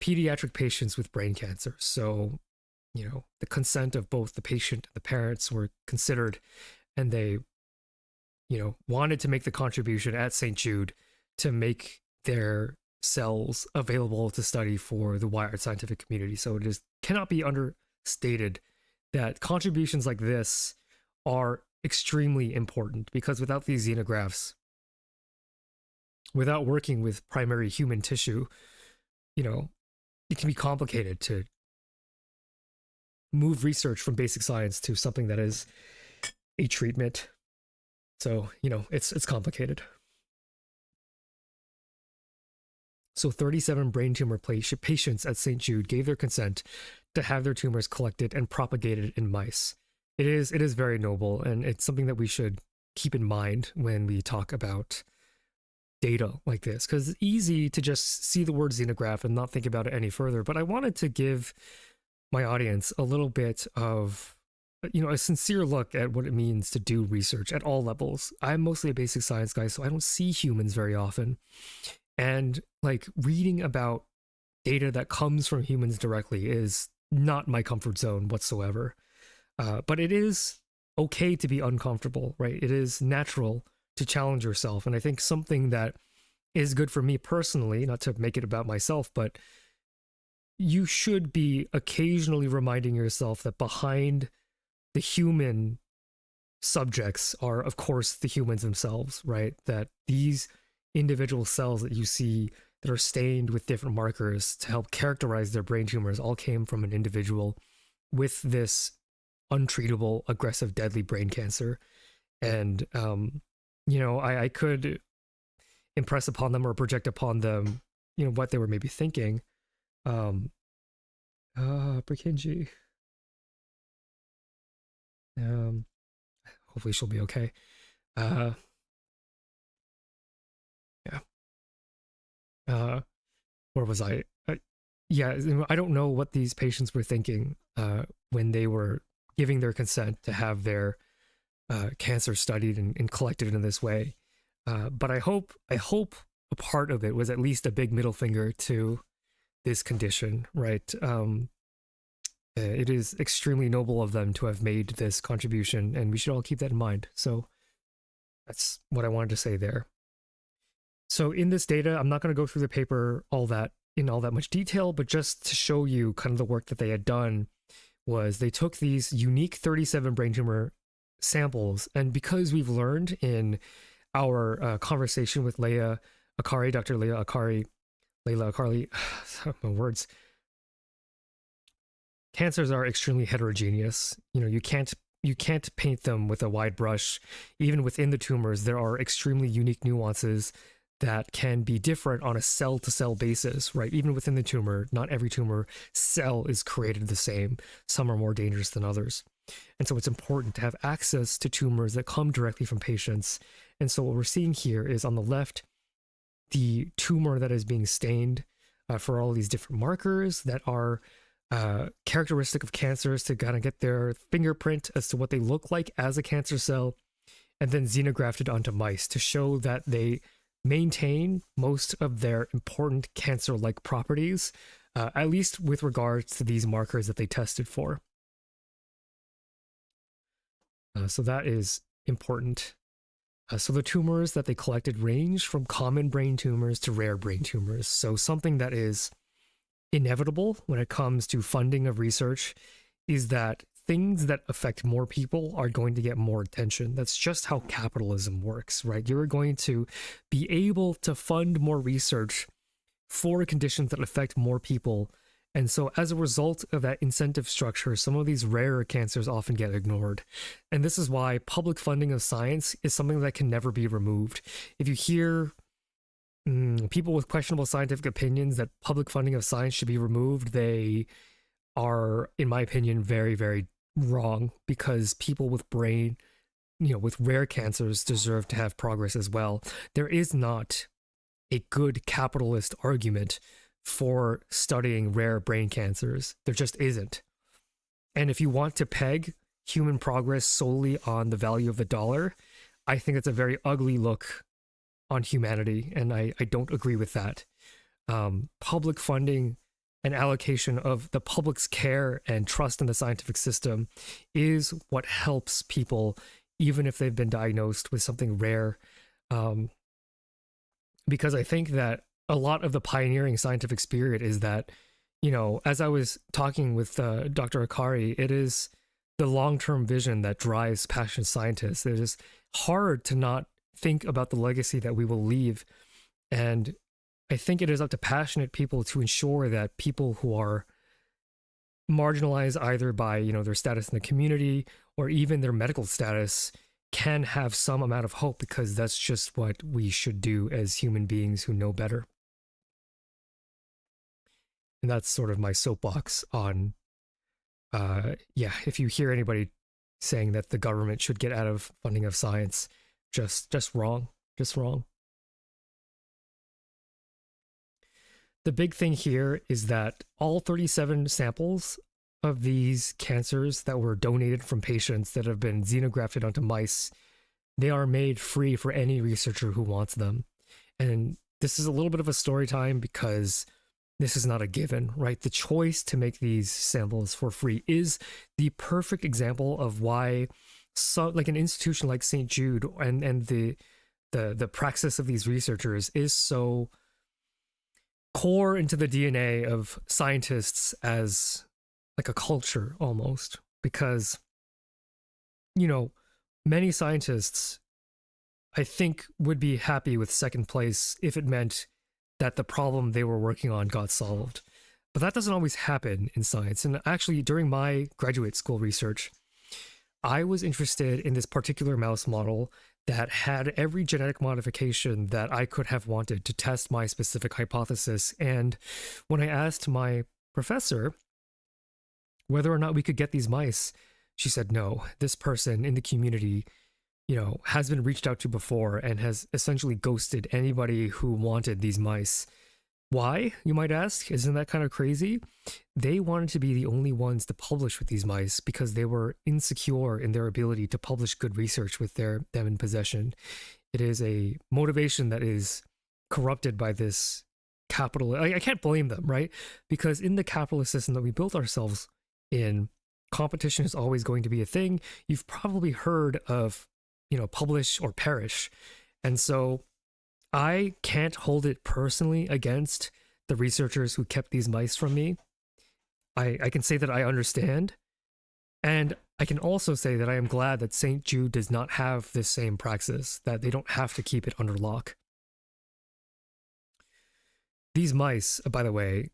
pediatric patients with brain cancer. So, the consent of both the patient and the parents were considered, and they, wanted to make the contribution at St. Jude to make their cells available to study for the wider scientific community. So it cannot be understated that contributions like this are extremely important, because without these xenografts, without working with primary human tissue, it can be complicated to move research from basic science to something that is a treatment. So, it's complicated. So 37 brain tumor patients at St. Jude gave their consent to have their tumors collected and propagated in mice. It is very noble, and it's something that we should keep in mind when we talk about data like this, because it's easy to just see the word xenograph and not think about it any further. But I wanted to give my audience a little bit of, a sincere look at what it means to do research at all levels. I'm mostly a basic science guy, so I don't see humans very often. And like reading about data that comes from humans directly is not my comfort zone whatsoever. But it is okay to be uncomfortable, right? It is natural to challenge yourself. And I think something that is good for me personally, not to make it about myself, but you should be occasionally reminding yourself that behind the human subjects are, of course, the humans themselves, right? That these individual cells that you see that are stained with different markers to help characterize their brain tumors all came from an individual with this untreatable, aggressive, deadly brain cancer. And, I could impress upon them or project upon them, what they were maybe thinking. Brikinji. Hopefully she'll be okay. Yeah. where was I? Yeah, I don't know what these patients were thinking when they were giving their consent to have their cancer studied and collected in this way. But I hope a part of it was at least a big middle finger to this condition, right? It is extremely noble of them to have made this contribution, and we should all keep that in mind. So that's what I wanted to say there. So in this data, I'm not going to go through the paper in all that much detail, but just to show you kind of the work that they had done was they took these unique 37 brain tumor samples, and because we've learned in our conversation with Dr. Leah Akari, my words, cancers are extremely heterogeneous. You can't paint them with a wide brush. Even within the tumors, there are extremely unique nuances that can be different on a cell-to-cell basis, right? Even within the tumor, not every tumor cell is created the same. Some are more dangerous than others. And so it's important to have access to tumors that come directly from patients. And so what we're seeing here is on the left, the tumor that is being stained for all these different markers that are characteristic of cancers to kind of get their fingerprint as to what they look like as a cancer cell, and then xenografted onto mice to show that they maintain most of their important cancer-like properties, at least with regards to these markers that they tested for. So that is important. So the tumors that they collected range from common brain tumors to rare brain tumors. So something that is inevitable when it comes to funding of research is that things that affect more people are going to get more attention. That's just how capitalism works, right? You're going to be able to fund more research for conditions that affect more people. And so as a result of that incentive structure, some of these rarer cancers often get ignored. And this is why public funding of science is something that can never be removed. If you hear people with questionable scientific opinions that public funding of science should be removed, they are, in my opinion, very, very wrong, because people with with rare cancers deserve to have progress as well. There is not a good capitalist argument for studying rare brain cancers. There just isn't. And if you want to peg human progress solely on the value of the dollar, I think it's a very ugly look on humanity, and I don't agree with that. Public funding and allocation of the public's care and trust in the scientific system is what helps people, even if they've been diagnosed with something rare. Because I think that a lot of the pioneering scientific spirit is that, as I was talking with Dr. Akari, it is the long-term vision that drives passionate scientists. It is hard to not think about the legacy that we will leave. And I think it is up to passionate people to ensure that people who are marginalized either by, their status in the community or even their medical status can have some amount of hope, because that's just what we should do as human beings who know better. And that's sort of my soapbox on, if you hear anybody saying that the government should get out of funding of science, just wrong. The big thing here is that all 37 samples of these cancers that were donated from patients that have been xenografted onto mice, they are made free for any researcher who wants them. And this is a little bit of a story time, because this is not a given, right? The choice to make these samples for free is the perfect example of why like an institution like St.Jude and the praxis of these researchers is so core into the DNA of scientists as like a culture almost. Because, many scientists, I think, would be happy with second place if it meant that the problem they were working on got solved. But that doesn't always happen in science. And actually, during my graduate school research, I was interested in this particular mouse model that had every genetic modification that I could have wanted to test my specific hypothesis. And when I asked my professor whether or not we could get these mice, she said, no, this person in the community, has been reached out to before and has essentially ghosted anybody who wanted these mice. Why, you might ask? Isn't that kind of crazy? They wanted to be the only ones to publish with these mice because they were insecure in their ability to publish good research with them in possession. It is a motivation that is corrupted by this capital. I can't blame them, right? Because in the capitalist system that we built ourselves in, competition is always going to be a thing. You've probably heard of, publish or perish. And so I can't hold it personally against the researchers who kept these mice from me. I can say that I understand. And I can also say that I am glad that St. Jude does not have this same praxis, that they don't have to keep it under lock. These mice, by the way,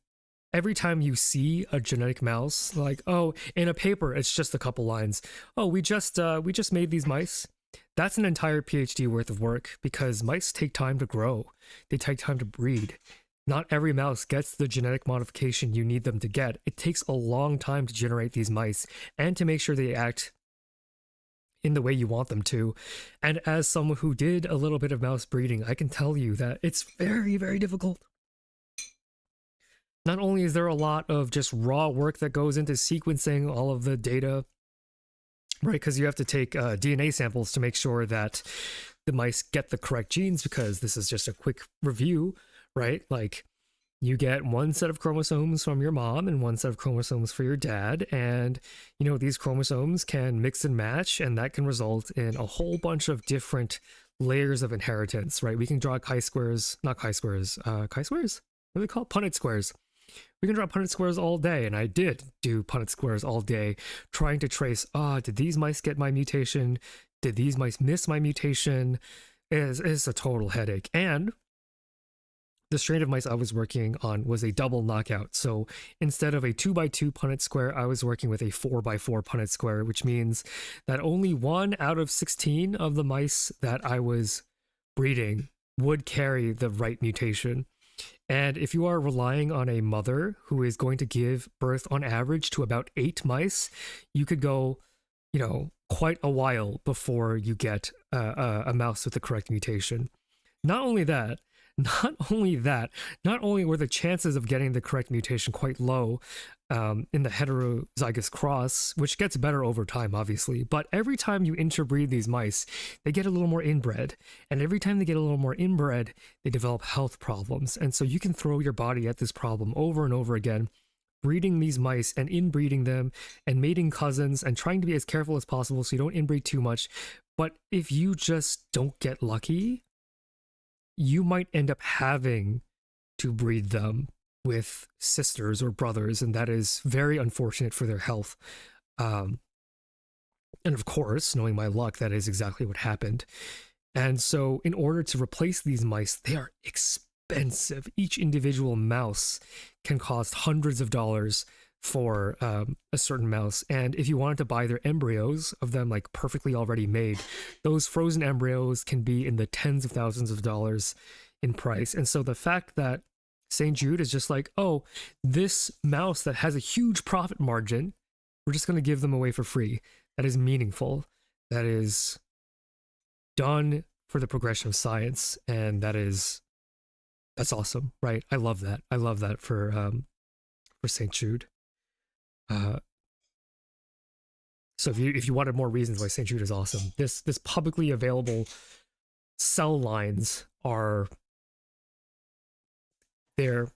every time you see a genetic mouse, like, oh, in a paper, it's just a couple lines. Oh, we just made these mice. That's an entire PhD worth of work, because mice take time to grow. They take time to breed. Not every mouse gets the genetic modification you need them to get. It takes a long time to generate these mice and to make sure they act in the way you want them to. And as someone who did a little bit of mouse breeding, I can tell you that it's very, very difficult. Not only is there a lot of just raw work that goes into sequencing all of the data, right? Because you have to take DNA samples to make sure that the mice get the correct genes, because this is just a quick review, right? Like, you get one set of chromosomes from your mom and one set of chromosomes for your dad. And, these chromosomes can mix and match, and that can result in a whole bunch of different layers of inheritance, right? We can draw chi-squares, not chi-squares, chi-squares? What are they called? Punnett squares. We can draw Punnett squares all day, and I did do Punnett squares all day, trying to trace, did these mice get my mutation? Did these mice miss my mutation? It's a total headache. And the strain of mice I was working on was a double knockout. So instead of a 2x2 Punnett square, I was working with a 4x4 Punnett square, which means that only 1 out of 16 of the mice that I was breeding would carry the right mutation. And if you are relying on a mother who is going to give birth on average to about 8 mice, you could go, quite a while before you get a mouse with the correct mutation. Not only were the chances of getting the correct mutation quite low in the heterozygous cross, which gets better over time, obviously, but every time you interbreed these mice, they get a little more inbred. And every time they get a little more inbred, they develop health problems. And so you can throw your body at this problem over and over again, breeding these mice and inbreeding them and mating cousins and trying to be as careful as possible so you don't inbreed too much. But if you just don't get lucky, you might end up having to breed them with sisters or brothers, and that is very unfortunate for their health. And of course, knowing my luck, that is exactly what happened. And so in order to replace these mice, they are expensive. Each individual mouse can cost hundreds of dollars for a certain mouse. And if you wanted to buy their embryos of them, like perfectly already made, those frozen embryos can be in the tens of thousands of dollars in price. And so the fact that St. Jude is just like, oh, this mouse that has a huge profit margin, we're just going to give them away for free. That is meaningful. That is done for the progression of science. And that's awesome, right? I love that. I love that for St. Jude. So if you wanted more reasons why St. Jude is awesome, this publicly available cell lines they're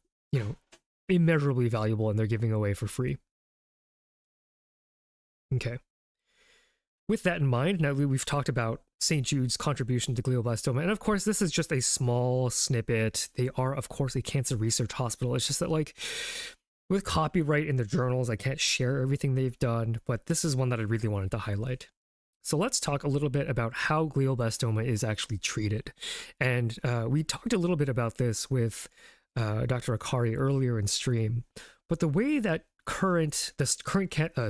immeasurably valuable, and they're giving away for free. Okay. With that in mind, now that we've talked about St. Jude's contribution to glioblastoma, and of course this is just a small snippet. They are, of course, a cancer research hospital. It's just that, like, with copyright in the journals, I can't share everything they've done, but this is one that I really wanted to highlight. So let's talk a little bit about how glioblastoma is actually treated. And we talked a little bit about this with Dr. Akari earlier in stream, but the way that the current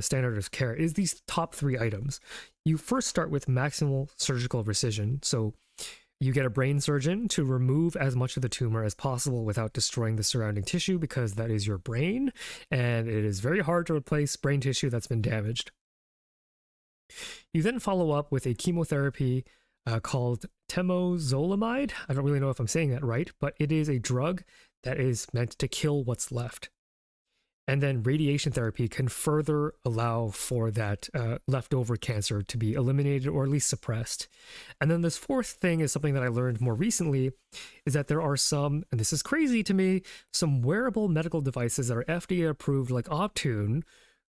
standard of care is these top 3 items. You first start with maximal surgical rescission. So you get a brain surgeon to remove as much of the tumor as possible without destroying the surrounding tissue, because that is your brain, and it is very hard to replace brain tissue that's been damaged. You then follow up with a chemotherapy called temozolomide. I don't really know if I'm saying that right, but it is a drug that is meant to kill what's left. And then radiation therapy can further allow for that leftover cancer to be eliminated or at least suppressed. And then this fourth thing is something that I learned more recently, is that there are some, and this is crazy to me, some wearable medical devices that are FDA approved, like Optune,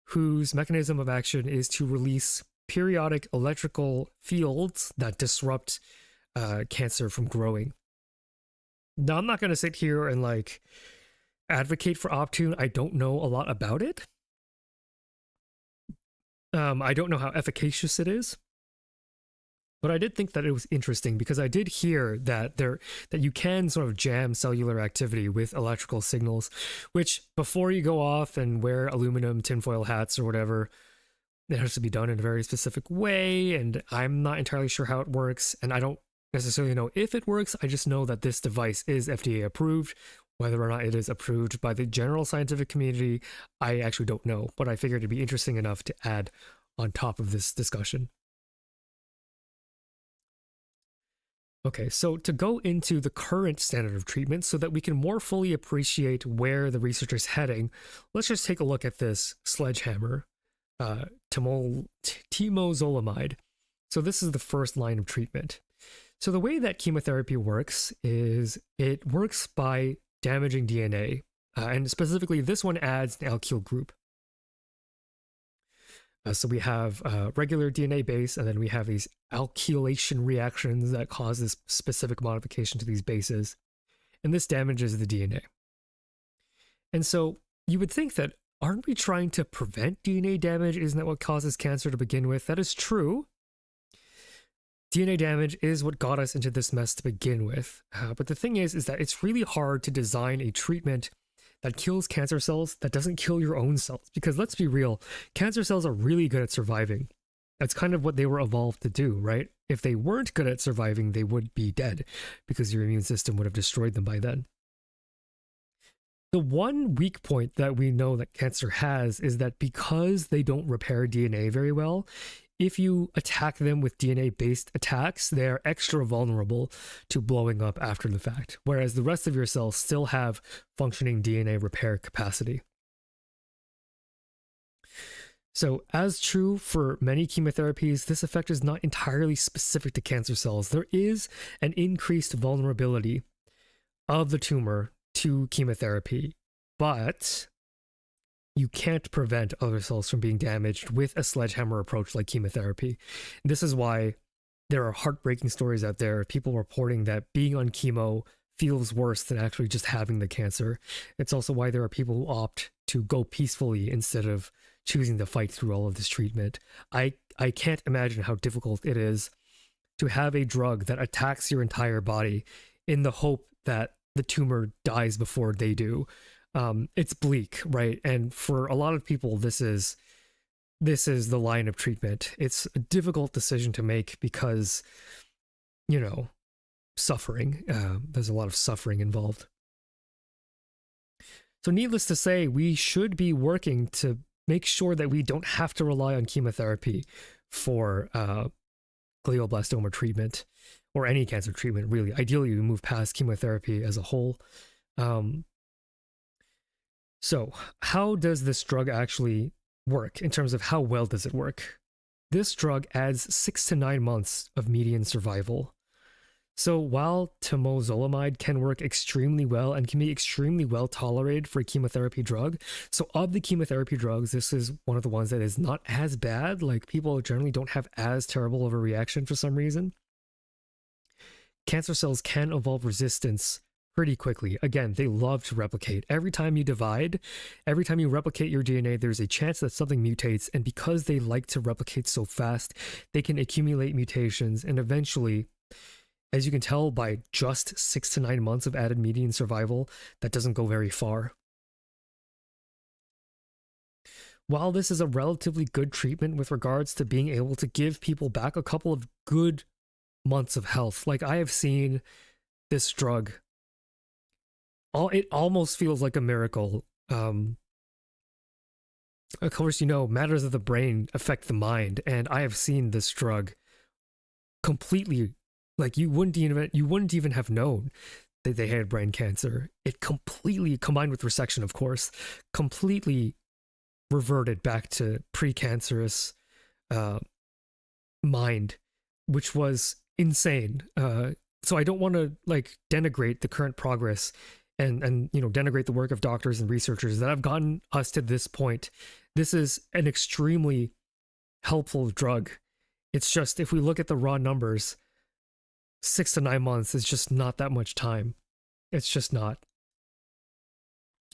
whose mechanism of action is to release periodic electrical fields that disrupt cancer from growing. Now, I'm not going to sit here and like advocate for Optune. I don't know a lot about it. I don't know how efficacious it is, but I did think that it was interesting because I did hear that you can sort of jam cellular activity with electrical signals, which before you go off and wear aluminum tinfoil hats or whatever, it has to be done in a very specific way, and I'm not entirely sure how it works, and I don't necessarily know if it works. I just know that this device is FDA approved. Whether or not it is approved by the general scientific community, I actually don't know, but I figured it'd be interesting enough to add on top of this discussion. Okay, so to go into the current standard of treatment so that we can more fully appreciate where the research is heading, let's just take a look at this sledgehammer, temozolomide. So this is the first line of treatment. So the way that chemotherapy works is it works by damaging DNA, and specifically this one adds an alkyl group. So we have regular DNA base, and then we have these alkylation reactions that cause this specific modification to these bases, and this damages the DNA. And so you would think that, aren't we trying to prevent DNA damage? Isn't that what causes cancer to begin with? That is true. DNA damage is what got us into this mess to begin with. But the thing is that it's really hard to design a treatment that kills cancer cells that doesn't kill your own cells. Because let's be real, cancer cells are really good at surviving. That's kind of what they were evolved to do, right? If they weren't good at surviving, they would be dead because your immune system would have destroyed them by then. The one weak point that we know that cancer has is that because they don't repair DNA very well, if you attack them with DNA-based attacks, they're extra vulnerable to blowing up after the fact, whereas the rest of your cells still have functioning DNA repair capacity. So, as true for many chemotherapies, this effect is not entirely specific to cancer cells. There is an increased vulnerability of the tumor to chemotherapy, but you can't prevent other cells from being damaged with a sledgehammer approach like chemotherapy. And this is why there are heartbreaking stories out there, people reporting that being on chemo feels worse than actually just having the cancer. It's also why there are people who opt to go peacefully instead of choosing to fight through all of this treatment. I can't imagine how difficult it is to have a drug that attacks your entire body in the hope that the tumor dies before they do. It's bleak, right? And for a lot of people, this is the line of treatment. It's a difficult decision to make because, you know, suffering. There's a lot of suffering involved. So needless to say, we should be working to make sure that we don't have to rely on chemotherapy for glioblastoma treatment or any cancer treatment, really. Ideally, we move past chemotherapy as a whole. So how does this drug actually work in terms of how well does it work? This drug adds 6 to 9 months of median survival. So while temozolomide can work extremely well and can be extremely well tolerated for a chemotherapy drug, so of the chemotherapy drugs, this is one of the ones that is not as bad. Like, people generally don't have as terrible of a reaction for some reason. Cancer cells can evolve resistance pretty quickly. Again, they love to replicate. Every time you divide, every time you replicate your DNA, there's a chance that something mutates, and because they like to replicate so fast, they can accumulate mutations, and eventually, as you can tell by just 6 to 9 months of added median survival, that doesn't go very far. While this is a relatively good treatment with regards to being able to give people back a couple of good months of health, like, I have seen this drug, it almost feels like a miracle. Of course, you know, matters of the brain affect the mind, and I have seen this drug completely, like, you wouldn't even have known they had brain cancer, it completely, combined with resection, of course, completely reverted back to precancerous mind, which was insane. So I don't want to like denigrate the current progress and you know, denigrate the work of doctors and researchers that have gotten us to this point. This is an extremely helpful drug. It's just, if we look at the raw numbers, 6 to 9 months is just not that much time. It's just not.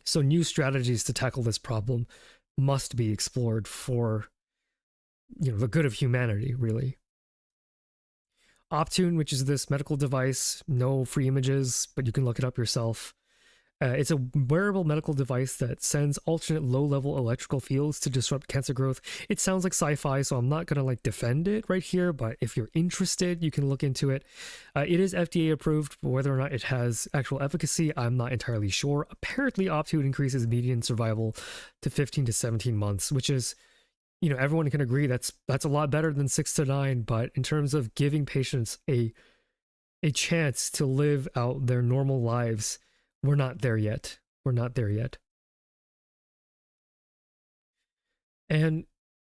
So new strategies to tackle this problem must be explored for, you know, the good of humanity, really. Optune, which is this medical device, no free images, but you can look it up yourself. It's a wearable medical device that sends alternate low-level electrical fields to disrupt cancer growth. It sounds like sci-fi, so I'm not going to like defend it right here, but if you're interested, you can look into it. It is FDA approved, but whether or not it has actual efficacy, I'm not entirely sure. Apparently, Optune increases median survival to 15 to 17 months, which is, you know, everyone can agree that's a lot better than 6 to 9, but in terms of giving patients a chance to live out their normal lives, we're not there yet. We're not there yet. And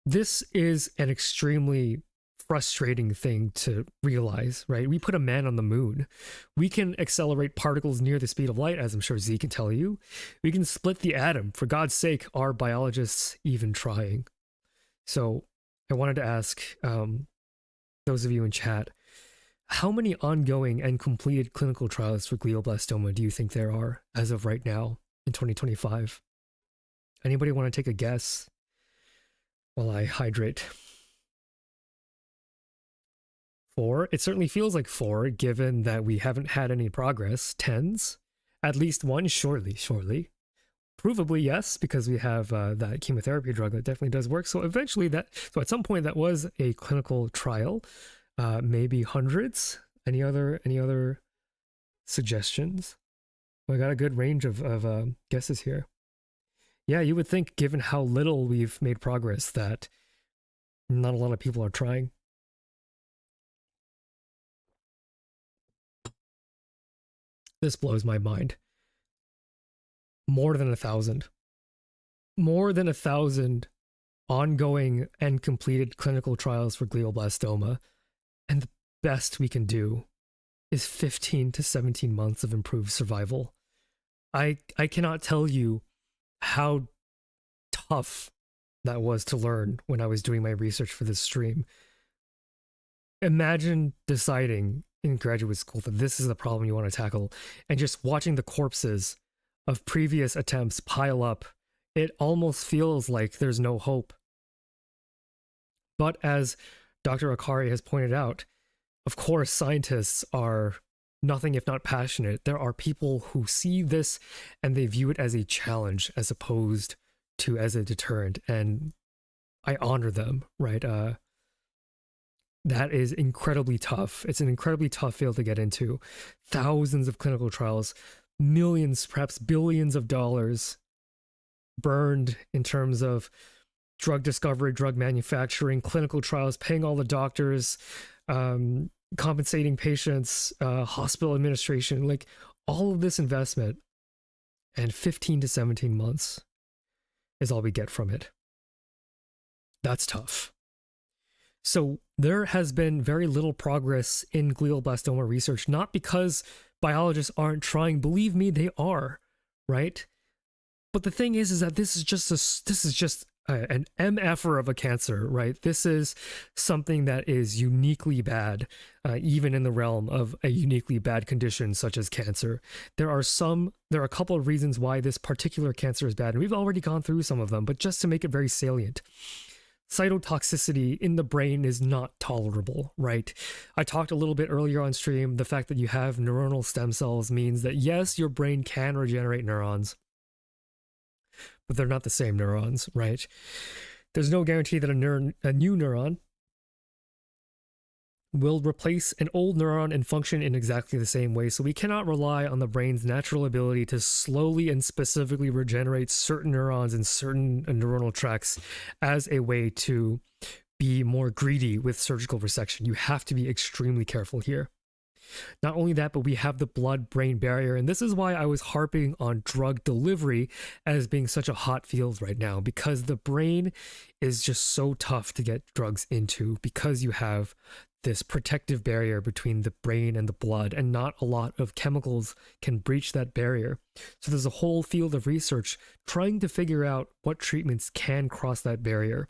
this is an extremely frustrating thing to realize, right? We put a man on the moon. We can accelerate particles near the speed of light, as I'm sure Z can tell you. We can split the atom. For God's sake, are biologists even trying? So I wanted to ask those of you in chat, how many ongoing and completed clinical trials for glioblastoma do you think there are as of right now in 2025? Anybody want to take a guess while I hydrate? 4? It certainly feels like 4, given that we haven't had any progress. 10s? At least 1? Surely. Provably, yes, because we have that chemotherapy drug that definitely does work. So eventually so at some point that was a clinical trial. Maybe hundreds. Any other suggestions? We got a good range of guesses here. Yeah, you would think, given how little we've made progress, that not a lot of people are trying. This blows my mind. More than 1,000. More than 1,000 ongoing and completed clinical trials for glioblastoma. And the best we can do is 15 to 17 months of improved survival. I cannot tell you how tough that was to learn when I was doing my research for this stream. Imagine deciding in graduate school that this is the problem you want to tackle, and just watching the corpses of previous attempts pile up. It almost feels like there's no hope. But as Dr. Akari has pointed out, of course, scientists are nothing if not passionate. There are people who see this and they view it as a challenge as opposed to as a deterrent, and I honor them, right? That is incredibly tough. It's an incredibly tough field to get into. Thousands of clinical trials, millions, perhaps billions of dollars burned in terms of drug discovery, drug manufacturing, clinical trials, paying all the doctors, compensating patients, hospital administration, like all of this investment, and 15 to 17 months is all we get from it. That's tough. So there has been very little progress in glioblastoma research, not because biologists aren't trying. Believe me, they are, right? But the thing is that this is just an MFer of a cancer, right? This is something that is uniquely bad, even in the realm of a uniquely bad condition such as cancer. There are a couple of reasons why this particular cancer is bad, and we've already gone through some of them, but just to make it very salient. Cytotoxicity in the brain is not tolerable, right? I talked a little bit earlier on stream, the fact that you have neuronal stem cells means that yes, your brain can regenerate neurons, but they're not the same neurons, right? There's no guarantee that a new neuron will replace an old neuron and function in exactly the same way, so we cannot rely on the brain's natural ability to slowly and specifically regenerate certain neurons and certain neuronal tracts as a way to be more greedy with surgical resection. You have to be extremely careful here. Not only that, but we have the blood-brain barrier. And this is why I was harping on drug delivery as being such a hot field right now, because the brain is just so tough to get drugs into because you have this protective barrier between the brain and the blood, and not a lot of chemicals can breach that barrier. So there's a whole field of research trying to figure out what treatments can cross that barrier.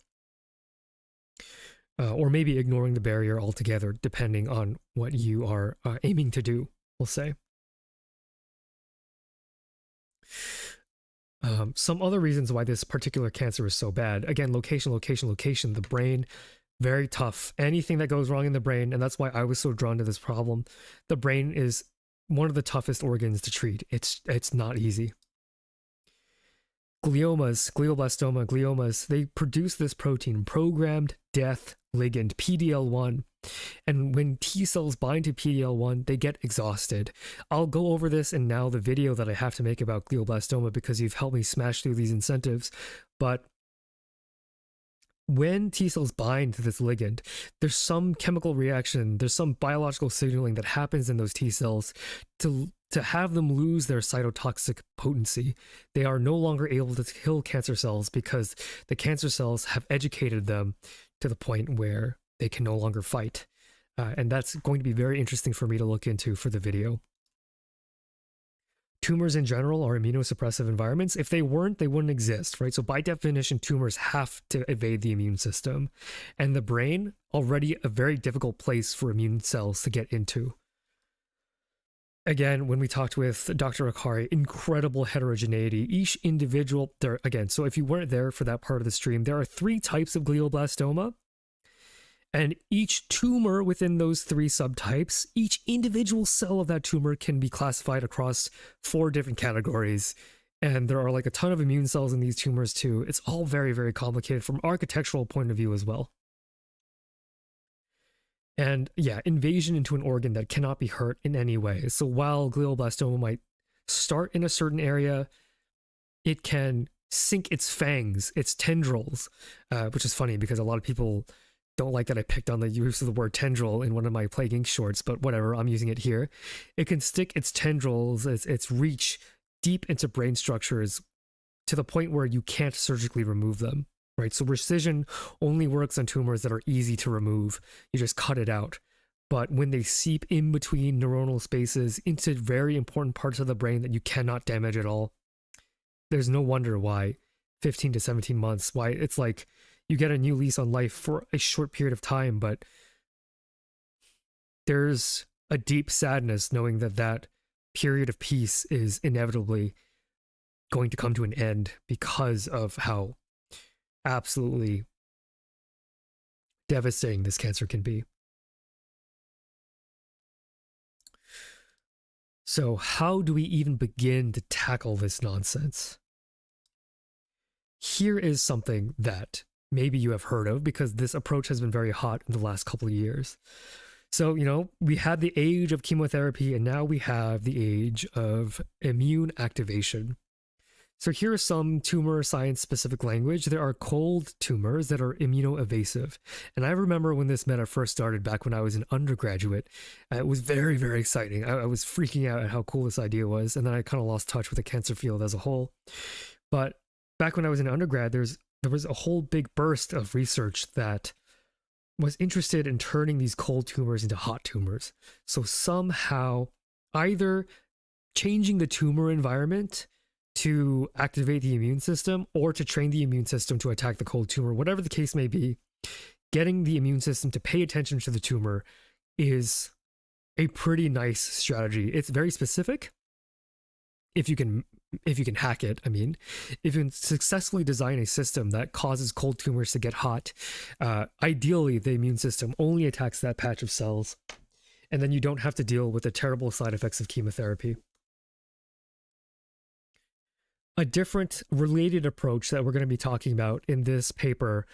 Or maybe ignoring the barrier altogether, depending on what you are aiming to do, we'll say. Some other reasons why this particular cancer is so bad. Again, location, location, location. The brain, very tough. Anything that goes wrong in the brain, and that's why I was so drawn to this problem. The brain is one of the toughest organs to treat. It's not easy. Gliomas, glioblastoma, gliomas, they produce this protein, programmed death ligand, PDL1. And when T cells bind to PDL1, they get exhausted. I'll go over this in now the video that I have to make about glioblastoma because you've helped me smash through these incentives. But when T cells bind to this ligand, there's some chemical reaction, there's some biological signaling that happens in those T cells to have them lose their cytotoxic potency. They are no longer able to kill cancer cells because the cancer cells have educated them to the point where they can no longer fight. And that's going to be very interesting for me to look into for the video. Tumors in general are immunosuppressive environments. If they weren't, they wouldn't exist, right? So by definition, tumors have to evade the immune system. And the brain, already a very difficult place for immune cells to get into. Again, when we talked with Dr. Akari, incredible heterogeneity. Each individual, again, so if you weren't there for that part of the stream, there are 3 types of glioblastoma. And each tumor within those 3 subtypes, each individual cell of that tumor can be classified across 4 different categories. And there are like a ton of immune cells in these tumors too. It's all very, very complicated from architectural point of view as well. And yeah, invasion into an organ that cannot be hurt in any way. So while glioblastoma might start in a certain area, it can sink its fangs, its tendrils, which is funny because a lot of people don't like that I picked on the use of the word tendril in one of my Plague Inc. shorts, but whatever, I'm using it here. It can stick its tendrils, its reach deep into brain structures to the point where you can't surgically remove them. Right, so precision only works on tumors that are easy to remove. You just cut it out. But when they seep in between neuronal spaces into very important parts of the brain that you cannot damage at all, there's no wonder why 15 to 17 months, why it's like you get a new lease on life for a short period of time, but there's a deep sadness knowing that that period of peace is inevitably going to come to an end because of how absolutely devastating this cancer can be. So how do we even begin to tackle this nonsense? Here is something that maybe you have heard of because this approach has been very hot in the last couple of years. So, you know, we had the age of chemotherapy and now we have the age of immune activation. So here is some tumor science specific language. There are cold tumors that are immunoevasive. And I remember when this meta first started back when I was an undergraduate, it was very, very exciting. I was freaking out at how cool this idea was. And then I kind of lost touch with the cancer field as a whole. But back when I was an undergrad, there was a whole big burst of research that was interested in turning these cold tumors into hot tumors. So somehow either changing the tumor environment to activate the immune system or to train the immune system to attack the cold tumor, whatever the case may be, getting the immune system to pay attention to the tumor is a pretty nice strategy. It's very specific. If you can hack it, I mean, if you can successfully design a system that causes cold tumors to get hot, ideally the immune system only attacks that patch of cells, and then you don't have to deal with the terrible side effects of chemotherapy. A different related approach that we're going to be talking about in this paper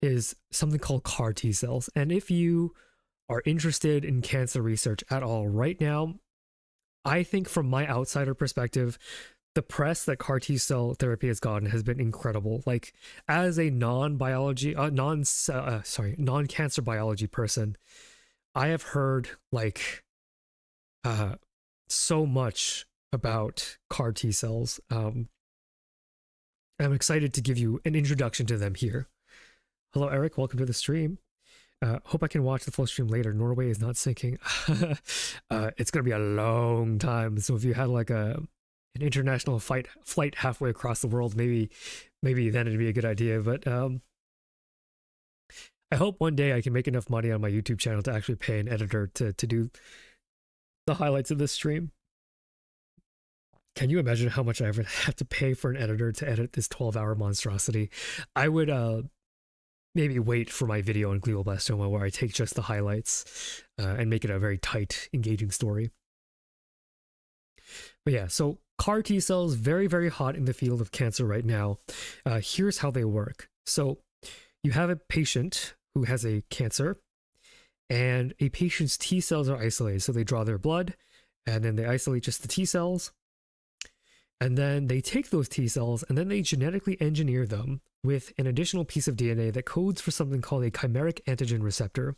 is something called CAR T cells. And if you are interested in cancer research at all right now, I think from my outsider perspective, the press that CAR T cell therapy has gotten has been incredible. Like, as a non-cancer biology person, I have heard like so much about CAR T cells. I'm excited to give you an introduction to them here. Hello, Eric. Welcome to the stream. Hope I can watch the full stream later. Norway is not syncing. It's going to be a long time. So if you had like an international flight halfway across the world, maybe then it'd be a good idea. But I hope one day I can make enough money on my YouTube channel to actually pay an editor to do the highlights of this stream. Can you imagine how much I ever have to pay for an editor to edit this 12-hour monstrosity? I would maybe wait for my video on glioblastoma where I take just the highlights and make it a very tight, engaging story. But yeah, so CAR T cells, very, very hot in the field of cancer right now. Here's how they work. So you have a patient who has a cancer, and a patient's T cells are isolated. So they draw their blood, and then they isolate just the T cells. And then they take those T cells, and then they genetically engineer them with an additional piece of DNA that codes for something called a chimeric antigen receptor,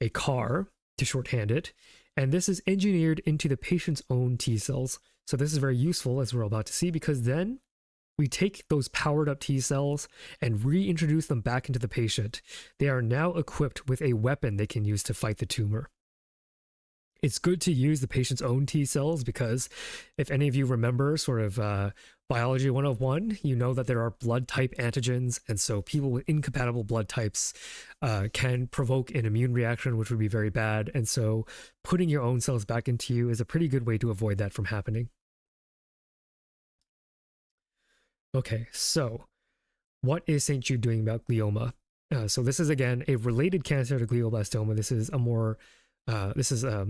a CAR, to shorthand it. And this is engineered into the patient's own T cells. So this is very useful, as we're about to see, because then we take those powered up T cells and reintroduce them back into the patient. They are now equipped with a weapon they can use to fight the tumor. It's good to use the patient's own T cells because if any of you remember sort of biology 101, you know that there are blood type antigens. And so people with incompatible blood types can provoke an immune reaction, which would be very bad. And so putting your own cells back into you is a pretty good way to avoid that from happening. Okay, so what is St.Jude doing about glioma? So this is, again, a related cancer to glioblastoma. This is a more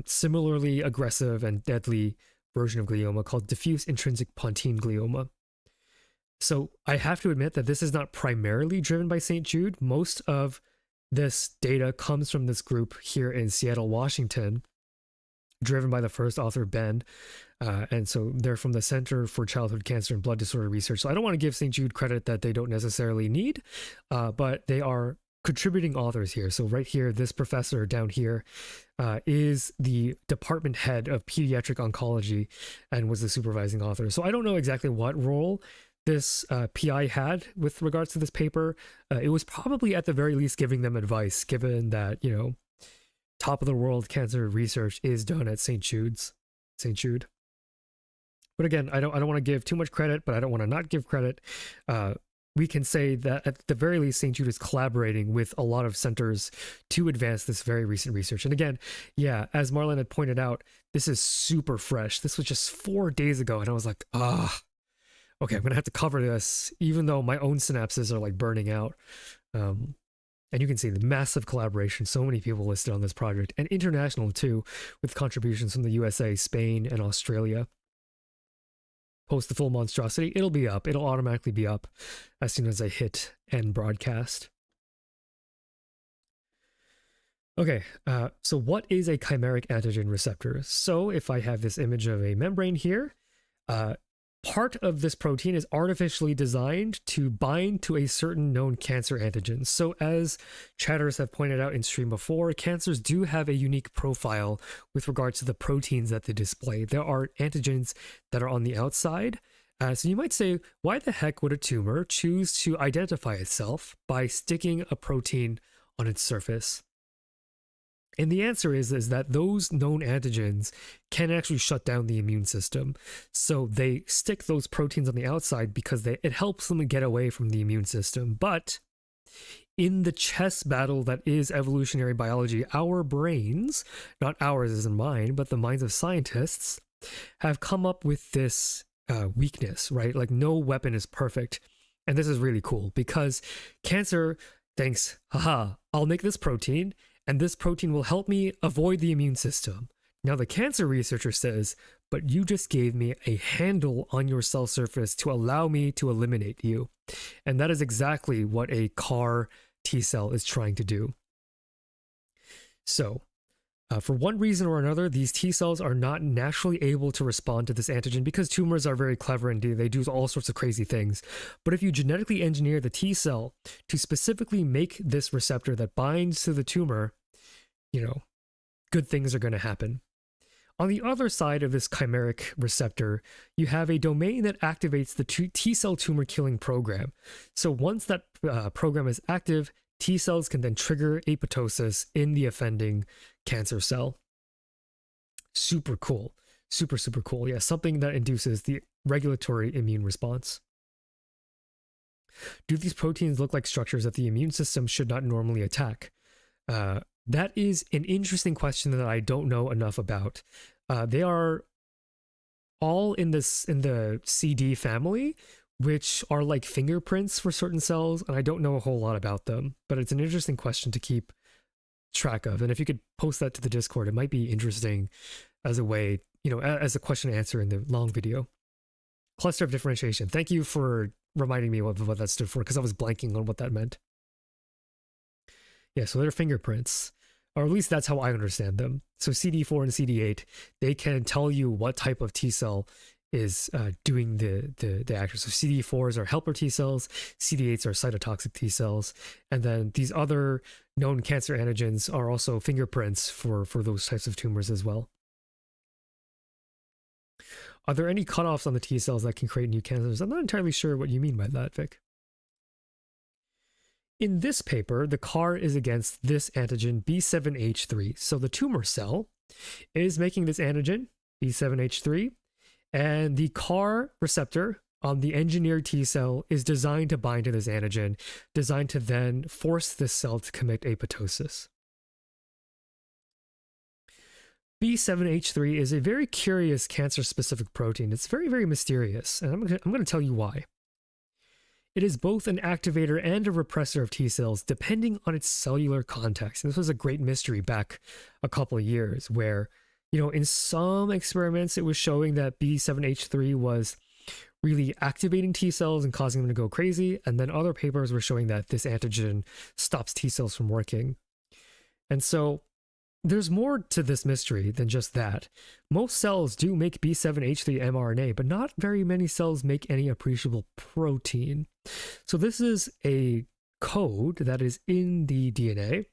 similarly aggressive and deadly version of glioma called diffuse intrinsic pontine glioma. So I have to admit that this is not primarily driven by St.Jude. Most of this data comes from this group here in Seattle, Washington, driven by the first author, Ben. And so they're from the Center for Childhood Cancer and Blood Disorder Research. So I don't want to give St.Jude credit that they don't necessarily need, but they are contributing authors here. So right here, this professor down here is the department head of pediatric oncology and was the supervising author. So I don't know exactly what role this PI had with regards to this paper. It was probably at the very least giving them advice, given that, you know, top of the world cancer research is done at St. Jude. But again, I don't want to give too much credit, but I don't want to not give credit. We can say that at the very least, St. Jude is collaborating with a lot of centers to advance this very recent research. And again, yeah, as Marlon had pointed out, this is super fresh. This was just 4 days ago, and I was like, okay, I'm gonna have to cover this, even though my own synapses are like burning out. And you can see the massive collaboration, so many people listed on this project, and international too, with contributions from the USA, Spain, and Australia. Post the full monstrosity, it'll be up. It'll automatically be up as soon as I hit end broadcast. Okay, so what is a chimeric antigen receptor? So if I have this image of a membrane here, part of this protein is artificially designed to bind to a certain known cancer antigen. So as chatters have pointed out in stream before, cancers do have a unique profile with regards to the proteins that they display. There are antigens that are on the outside. So you might say, why the heck would a tumor choose to identify itself by sticking a protein on its surface? And the answer is that those known antigens can actually shut down the immune system. So they stick those proteins on the outside because it helps them get away from the immune system. But in the chess battle that is evolutionary biology, our brains, not ours as in mine, but the minds of scientists, have come up with this weakness, right? Like no weapon is perfect. And this is really cool because cancer thinks, haha, I'll make this protein, and this protein will help me avoid the immune system. Now the cancer researcher says, but you just gave me a handle on your cell surface to allow me to eliminate you. And that is exactly what a CAR T cell is trying to do. So for one reason or another, these T cells are not naturally able to respond to this antigen because tumors are very clever and they do all sorts of crazy things. But if you genetically engineer the T cell to specifically make this receptor that binds to the tumor, you know, good things are going to happen. On the other side of this chimeric receptor, you have a domain that activates the T cell tumor killing program. So once that program is active, T cells can then trigger apoptosis in the offending cancer cell. Super cool. Super, super cool. Yeah, something that induces the regulatory immune response. Do these proteins look like structures that the immune system should not normally attack? That is an interesting question that I don't know enough about. They are all in the CD family, which are like fingerprints for certain cells, and I don't know a whole lot about them, but it's an interesting question to keep track of. And if you could post that to the Discord, it might be interesting as a way, as a question and answer in the long video. Cluster of differentiation. Thank you for reminding me what that stood for, because I was blanking on what that meant. Yeah, so they're fingerprints, or at least that's how I understand them. So CD4 and CD8, they can tell you what type of T cell is doing the action. So CD4s are helper T cells, CD8s are cytotoxic T cells, and then these other known cancer antigens are also fingerprints for those types of tumors as well. Are there any cutoffs on the T cells that can create new cancers? I'm not entirely sure what you mean by that, Vic. In this paper, the CAR is against this antigen B7H3. So the tumor cell is making this antigen, B7H3, and the CAR receptor on the engineered T cell is designed to bind to this antigen, designed to then force this cell to commit apoptosis. B7H3 is a very curious cancer-specific protein. It's very, very mysterious, and I'm going to tell you why. It is both an activator and a repressor of T cells, depending on its cellular context. And this was a great mystery back a couple of years, where, in some experiments, it was showing that B7H3 was really activating T cells and causing them to go crazy. And then other papers were showing that this antigen stops T cells from working. And so there's more to this mystery than just that. Most cells do make B7H3 mRNA, but not very many cells make any appreciable protein. So this is a code that is in the DNA.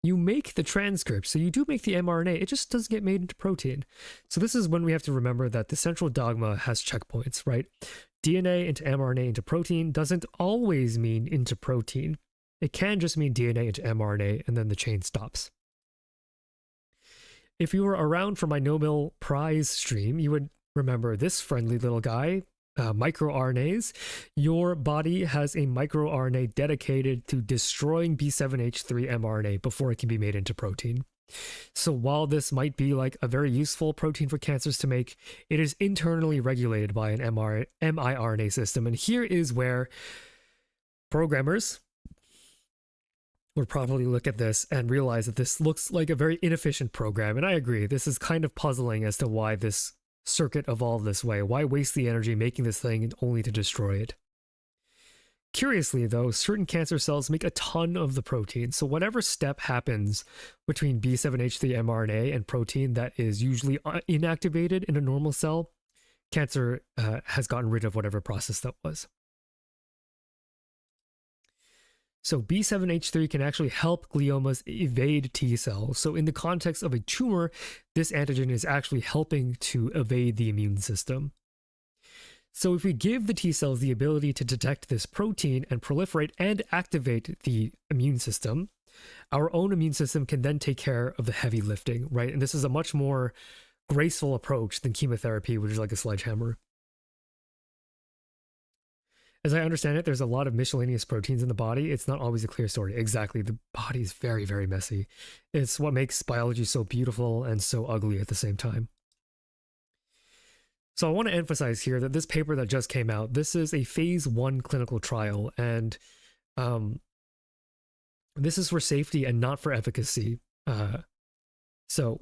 You make the transcript, so you do make the mRNA, it just doesn't get made into protein. So this is when we have to remember that the central dogma has checkpoints, right? DNA into mRNA into protein doesn't always mean into protein. It can just mean DNA into mRNA, and then the chain stops. If you were around for my Nobel Prize stream, you would remember this friendly little guy, microRNAs. Your body has a microRNA dedicated to destroying B7H3 mRNA before it can be made into protein. So while this might be like a very useful protein for cancers to make, it is internally regulated by an miRNA system. And here is where programmers would probably look at this and realize that this looks like a very inefficient program. And I agree, this is kind of puzzling as to why this circuit evolved this way. Why waste the energy making this thing only to destroy it? Curiously, though, certain cancer cells make a ton of the protein. So whatever step happens between B7H3 mRNA and protein that is usually inactivated in a normal cell, cancer has gotten rid of whatever process that was. So B7H3 can actually help gliomas evade T cells. So in the context of a tumor, this antigen is actually helping to evade the immune system. So if we give the T cells the ability to detect this protein and proliferate and activate the immune system, our own immune system can then take care of the heavy lifting, right? And this is a much more graceful approach than chemotherapy, which is like a sledgehammer. As I understand it, there's a lot of miscellaneous proteins in the body. It's not always a clear story. Exactly. The body is very, very messy. It's what makes biology so beautiful and so ugly at the same time. So I want to emphasize here that this paper that just came out, this is a phase 1 clinical trial, and this is for safety and not for efficacy. So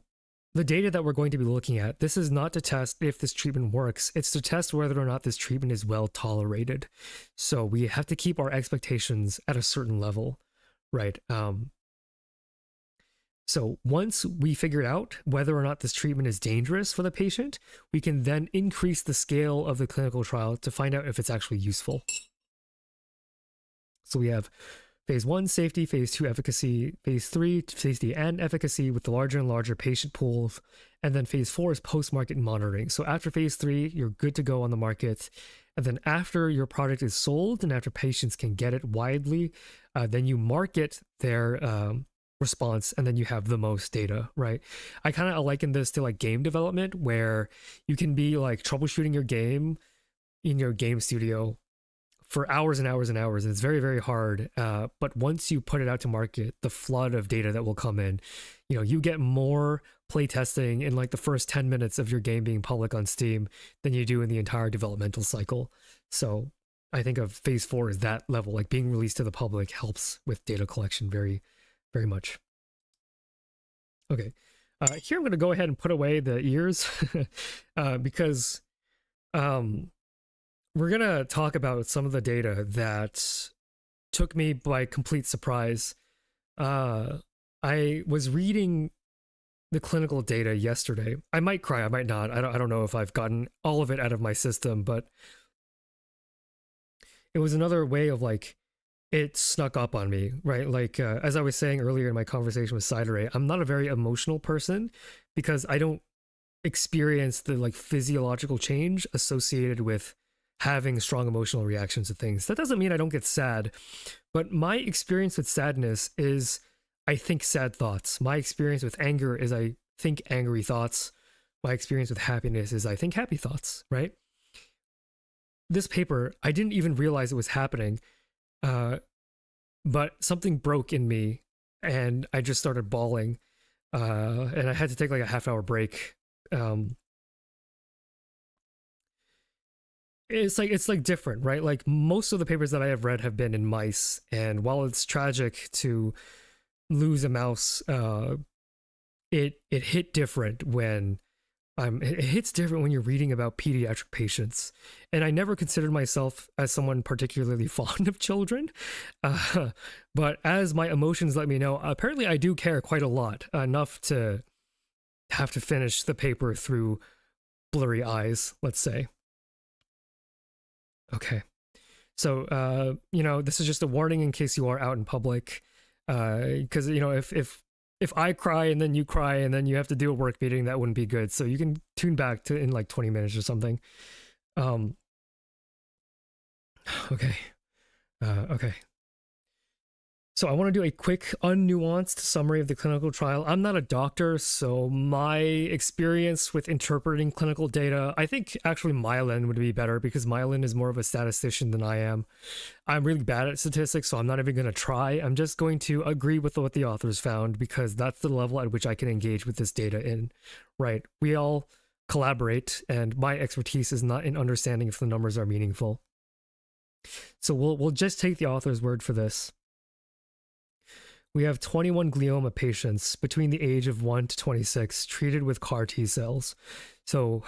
the data that we're going to be looking at, this is not to test if this treatment works. It's to test whether or not this treatment is well tolerated. So we have to keep our expectations at a certain level, right? So once we figure out whether or not this treatment is dangerous for the patient, we can then increase the scale of the clinical trial to find out if it's actually useful. So we have Phase 1, safety. Phase 2, efficacy. Phase 3, safety and efficacy with the larger and larger patient pools. And then phase 4 is post-market monitoring. So after phase 3, you're good to go on the market. And then after your product is sold and after patients can get it widely, then you market their response, and then you have the most data, right? I kind of liken this to like game development, where you can be like troubleshooting your game in your game studio for hours and hours and hours. And it's very, very hard. But once you put it out to market, the flood of data that will come in, you get more play testing in like the first 10 minutes of your game being public on Steam than you do in the entire developmental cycle. So I think of phase 4 as that level, like being released to the public helps with data collection very, very much. Okay. Here I'm going to go ahead and put away the ears because we're going to talk about some of the data that took me by complete surprise. I was reading the clinical data yesterday. I might cry, I might not. I don't know if I've gotten all of it out of my system, but it was another way of like, it snuck up on me, right? Like, as I was saying earlier in my conversation with Cideray, I'm not a very emotional person because I don't experience the like physiological change associated with having strong emotional reactions to things. That doesn't mean I don't get sad, but my experience with sadness is I think sad thoughts. My experience with anger is I think angry thoughts. My experience with happiness is I think happy thoughts, right? This paper, I didn't even realize it was happening, but something broke in me and I just started bawling, and I had to take like a half-hour break. It's like different, right? Like most of the papers that I have read have been in mice, and while it's tragic to lose a mouse, it hit different when it hits different when you're reading about pediatric patients. And I never considered myself as someone particularly fond of children, but as my emotions let me know, apparently I do care quite a lot, enough to have to finish the paper through blurry eyes, let's say. Okay, so this is just a warning in case you are out in public, because if I cry and then you cry and then you have to do a work meeting, that wouldn't be good. So you can tune back to in like 20 minutes or something. Okay. Okay. So I want to do a quick, unnuanced summary of the clinical trial. I'm not a doctor, so my experience with interpreting clinical data, I think actually myelin would be better because myelin is more of a statistician than I am. I'm really bad at statistics, so I'm not even going to try. I'm just going to agree with what the authors found because that's the level at which I can engage with this data in, right? We all collaborate, and my expertise is not in understanding if the numbers are meaningful. So we'll just take the author's word for this. We have 21 glioma patients between the age of 1 to 26 treated with CAR T cells. So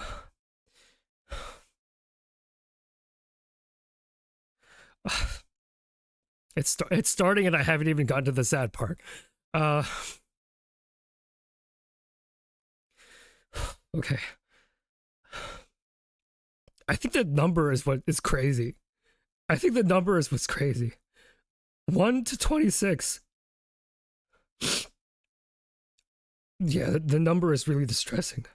it's starting and I haven't even gotten to the sad part. Okay. I think the number is what is crazy. I think the number is what's crazy. 1 to 26. Yeah, the number is really distressing.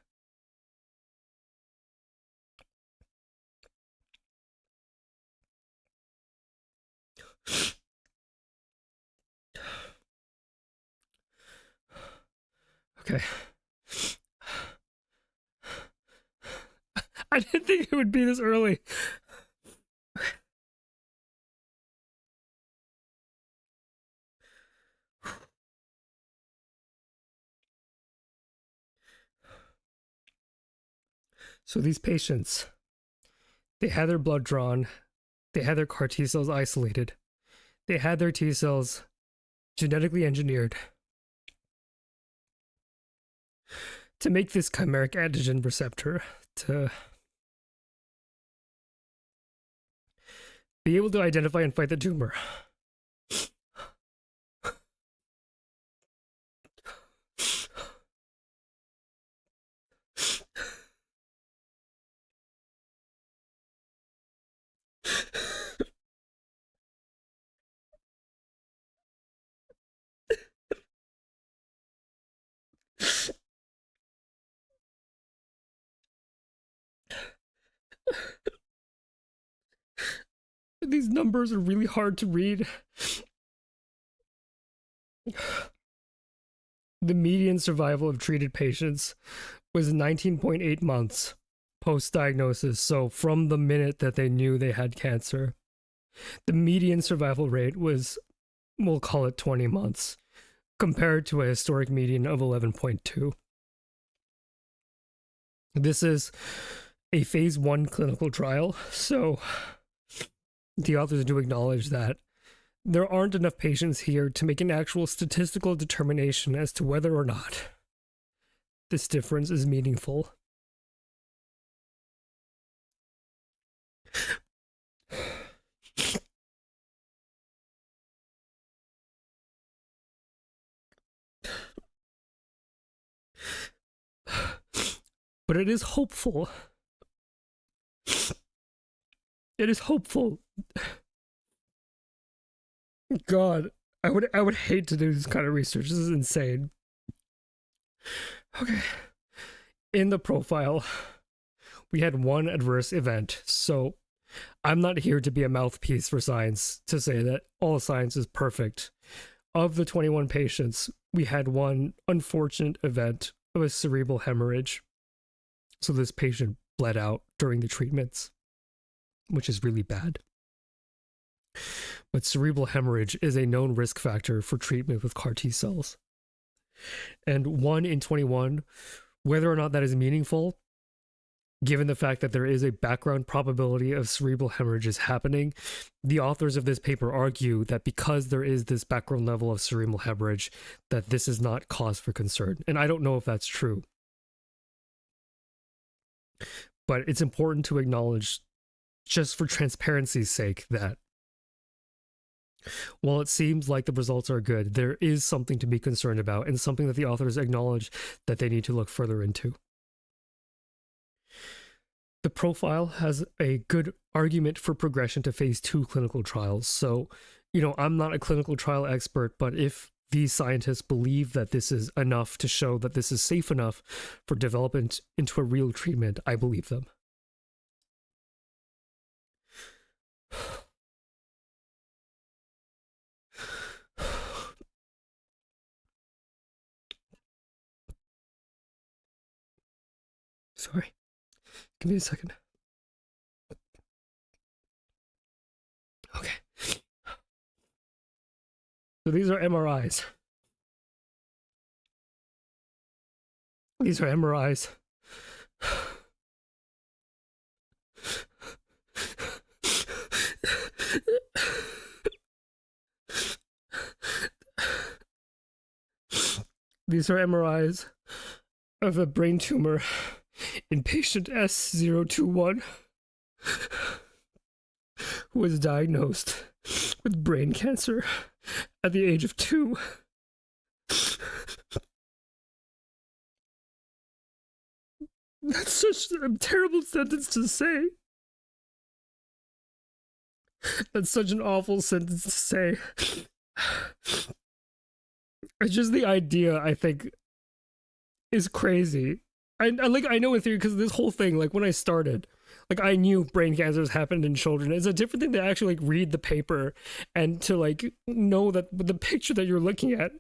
Okay. I didn't think it would be this early. So these patients, they had their blood drawn, they had their CAR T cells isolated, they had their T cells genetically engineered to make this chimeric antigen receptor to be able to identify and fight the tumor. These numbers are really hard to read. The median survival of treated patients was 19.8 months post-diagnosis, so from the minute that they knew they had cancer. The median survival rate was, we'll call it 20 months, compared to a historic median of 11.2. This is a phase 1 clinical trial, so the authors do acknowledge that there aren't enough patients here to make an actual statistical determination as to whether or not this difference is meaningful. But it is hopeful. It is hopeful. God, I would hate to do this kind of research. This is insane. Okay. In the profile, we had one adverse event. So I'm not here to be a mouthpiece for science to say that all science is perfect. Of the 21 patients, we had one unfortunate event of a cerebral hemorrhage. So this patient bled out during the treatments, which is really bad. But cerebral hemorrhage is a known risk factor for treatment with CAR T cells. And 1 in 21, whether or not that is meaningful, given the fact that there is a background probability of cerebral hemorrhages happening, the authors of this paper argue that because there is this background level of cerebral hemorrhage, that this is not cause for concern. And I don't know if that's true. But it's important to acknowledge, just for transparency's sake, that while it seems like the results are good, there is something to be concerned about and something that the authors acknowledge that they need to look further into. The profile has a good argument for progression to phase 2 clinical trials. So, I'm not a clinical trial expert, but if these scientists believe that this is enough to show that this is safe enough for development into a real treatment, I believe them. Sorry. Give me a second. Okay. So these are MRIs. These are MRIs. These are MRIs of a brain tumor in patient S021 who was diagnosed with brain cancer at the age of 2. That's such a terrible sentence to say. That's such an awful sentence to say. It's just the idea, I think, is crazy. I know in theory, because this whole thing, like when I started, like I knew brain cancers happened in children. It's a different thing to actually like read the paper and to like know that the picture that you're looking at.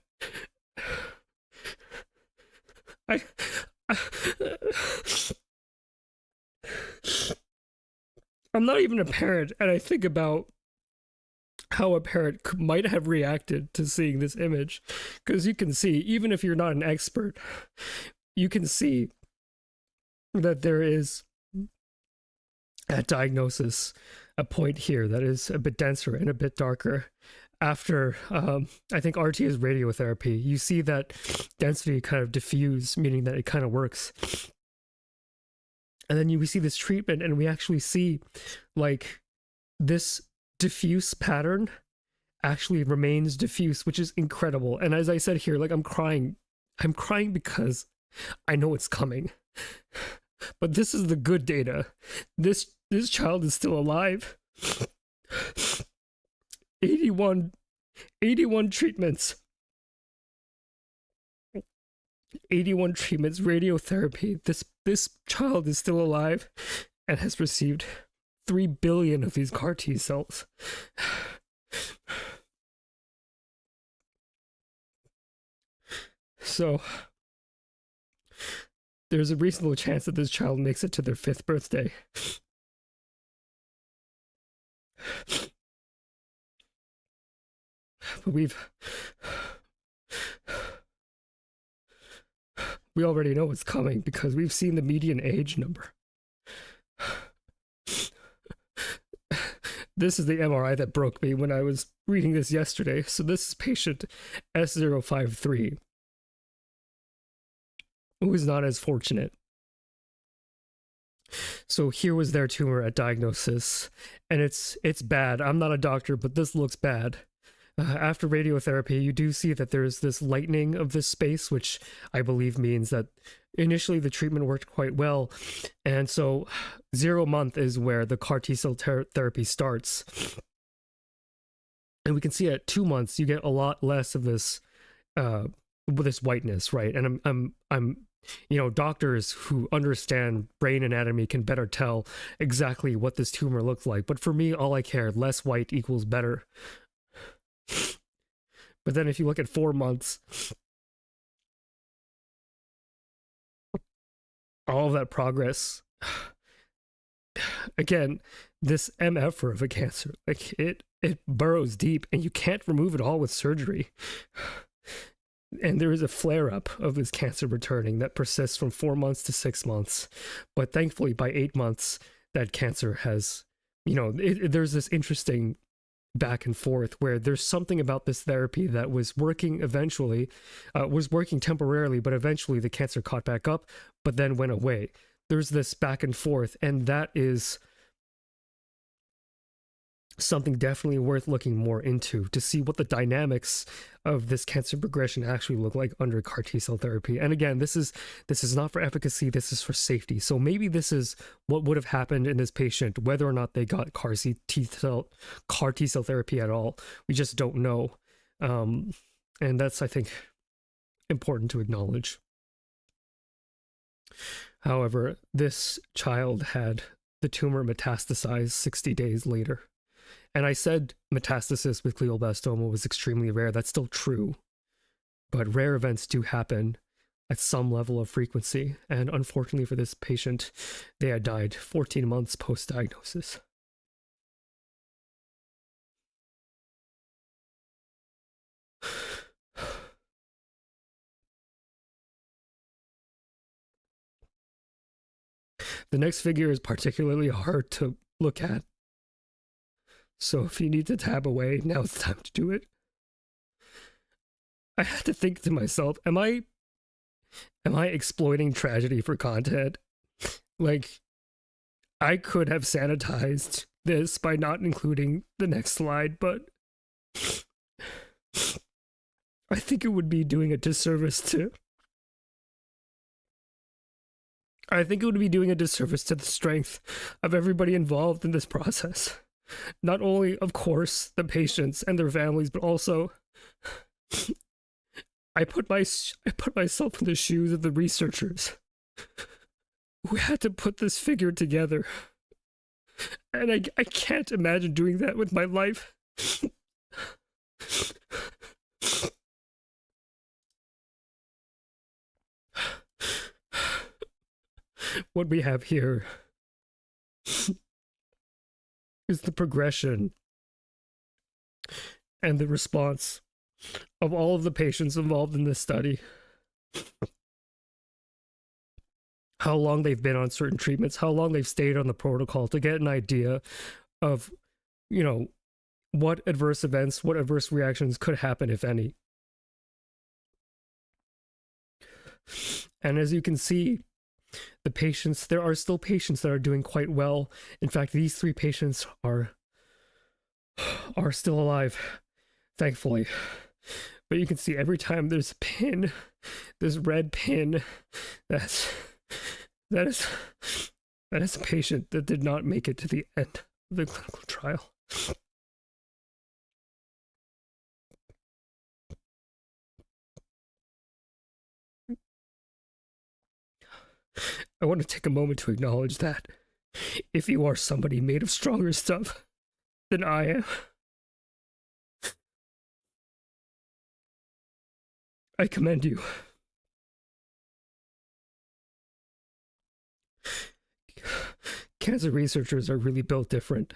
I'm not even a parent, and I think about how a parent might have reacted to seeing this image, because you can see, even if you're not an expert, you can see that there is at diagnosis a point here that is a bit denser and a bit darker. After I think RT is radiotherapy, you see that density kind of diffuse, meaning that it kind of works. And then we see this treatment, and we actually see like this diffuse pattern actually remains diffuse, which is incredible. And as I said here, like I'm crying because I know it's coming. But this is the good data. This child is still alive. 81 treatments. 81 treatments, radiotherapy. This child is still alive. and has received 3 billion of these CAR T cells. So there's a reasonable chance that this child makes it to their 5th birthday. But we already know what's coming because we've seen the median age number. This is the MRI that broke me when I was reading this yesterday. So this is patient S053, who is not as fortunate. So here was their tumor at diagnosis, and it's bad. I'm not a doctor, but this looks bad. After radiotherapy, you do see that there's this lightening of this space, which I believe means that initially the treatment worked quite well. And so 0 month is where the CAR T-cell therapy starts. And we can see at 2 months, you get a lot less of this whiteness, right? And I'm doctors who understand brain anatomy can better tell exactly what this tumor looks like. But for me, all I care, less white equals better. But then if you look at 4 months, all of that progress, again, this MF of a cancer, like it burrows deep and you can't remove it all with surgery. And there is a flare-up of this cancer returning that persists from 4 months to 6 months. But thankfully, by 8 months, that cancer has, there's this interesting back and forth where there's something about this therapy that was working eventually, was working temporarily, but eventually the cancer caught back up, but then went away. There's this back and forth, and that is something definitely worth looking more into to see what the dynamics of this cancer progression actually look like under CAR T-cell therapy. And again, this is not for efficacy, this is for safety. So maybe this is what would have happened in this patient, whether or not they got CAR T-cell therapy at all. We just don't know. And that's, I think, important to acknowledge. However, this child had the tumor metastasize 60 days later. And I said metastasis with glioblastoma was extremely rare. That's still true. But rare events do happen at some level of frequency. And unfortunately for this patient, they had died 14 months post-diagnosis. The next figure is particularly hard to look at. So if you need to tab away, now it's time to do it. I had to think to myself, am I exploiting tragedy for content? Like, I could have sanitized this by not including the next slide, but I think it would be doing a disservice to the strength of everybody involved in this process. Not only, of course, the patients and their families, but also I put myself in the shoes of the researchers who had to put this figure together. And I can't imagine doing that with my life. What we have here is the progression and the response of all of the patients involved in this study. How long they've been on certain treatments, how long they've stayed on the protocol to get an idea of, what adverse events, what adverse reactions could happen, if any. And as you can see, the patients, there are still patients that are doing quite well. In fact, these 3 patients are still alive, thankfully. But you can see every time there's a pin, this red pin, that is a patient that did not make it to the end of the clinical trial. I want to take a moment to acknowledge that If you are somebody made of stronger stuff than I am, I commend you. Cancer researchers are really built different.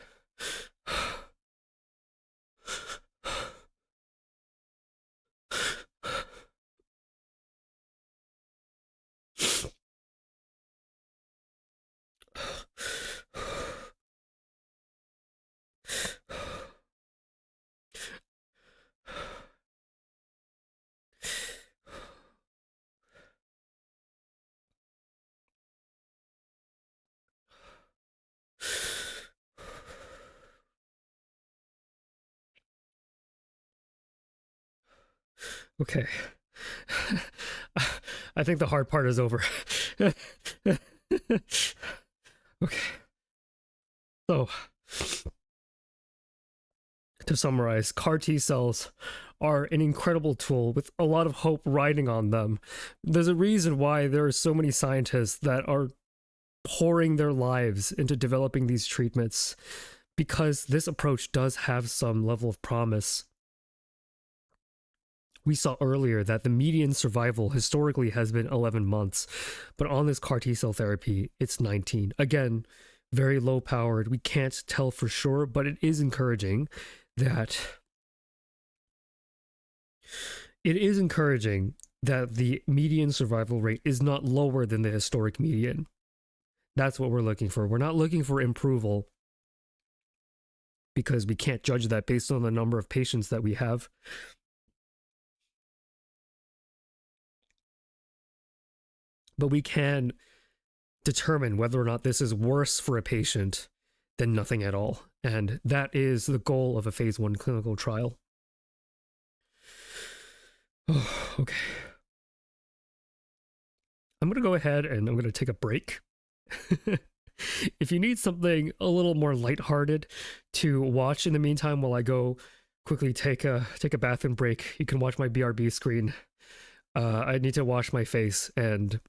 Okay. I think the hard part is over. Okay. So, to summarize, CAR T cells are an incredible tool with a lot of hope riding on them. There's a reason why there are so many scientists that are pouring their lives into developing these treatments, because this approach does have some level of promise. We saw earlier that the median survival historically has been 11 months, but on this CAR T cell therapy, it's 19. Again, very low powered. We can't tell for sure, but it is encouraging that the median survival rate is not lower than the historic median. That's what we're looking for. We're not looking for approval, because we can't judge that based on the number of patients that we have. But we can determine whether or not this is worse for a patient than nothing at all. And that is the goal of a phase 1 clinical trial. Oh, okay. I'm going to go ahead and I'm going to take a break. If you need something a little more lighthearted to watch in the meantime while I go quickly take a bathroom break, you can watch my BRB screen. I need to wash my face and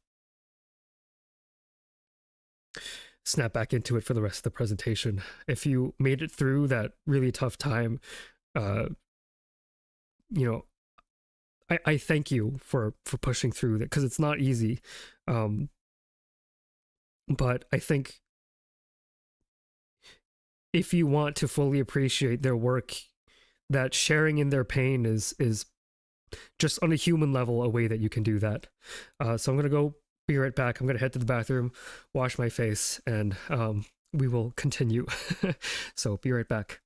snap back into it for the rest of the presentation. If you made it through that really tough time, I thank you for pushing through that, because it's not easy. But I think if you want to fully appreciate their work, that sharing in their pain is just on a human level a way that you can do that. So I'm going to go be right back. I'm going to head to the bathroom, wash my face, and we will continue. So be right back.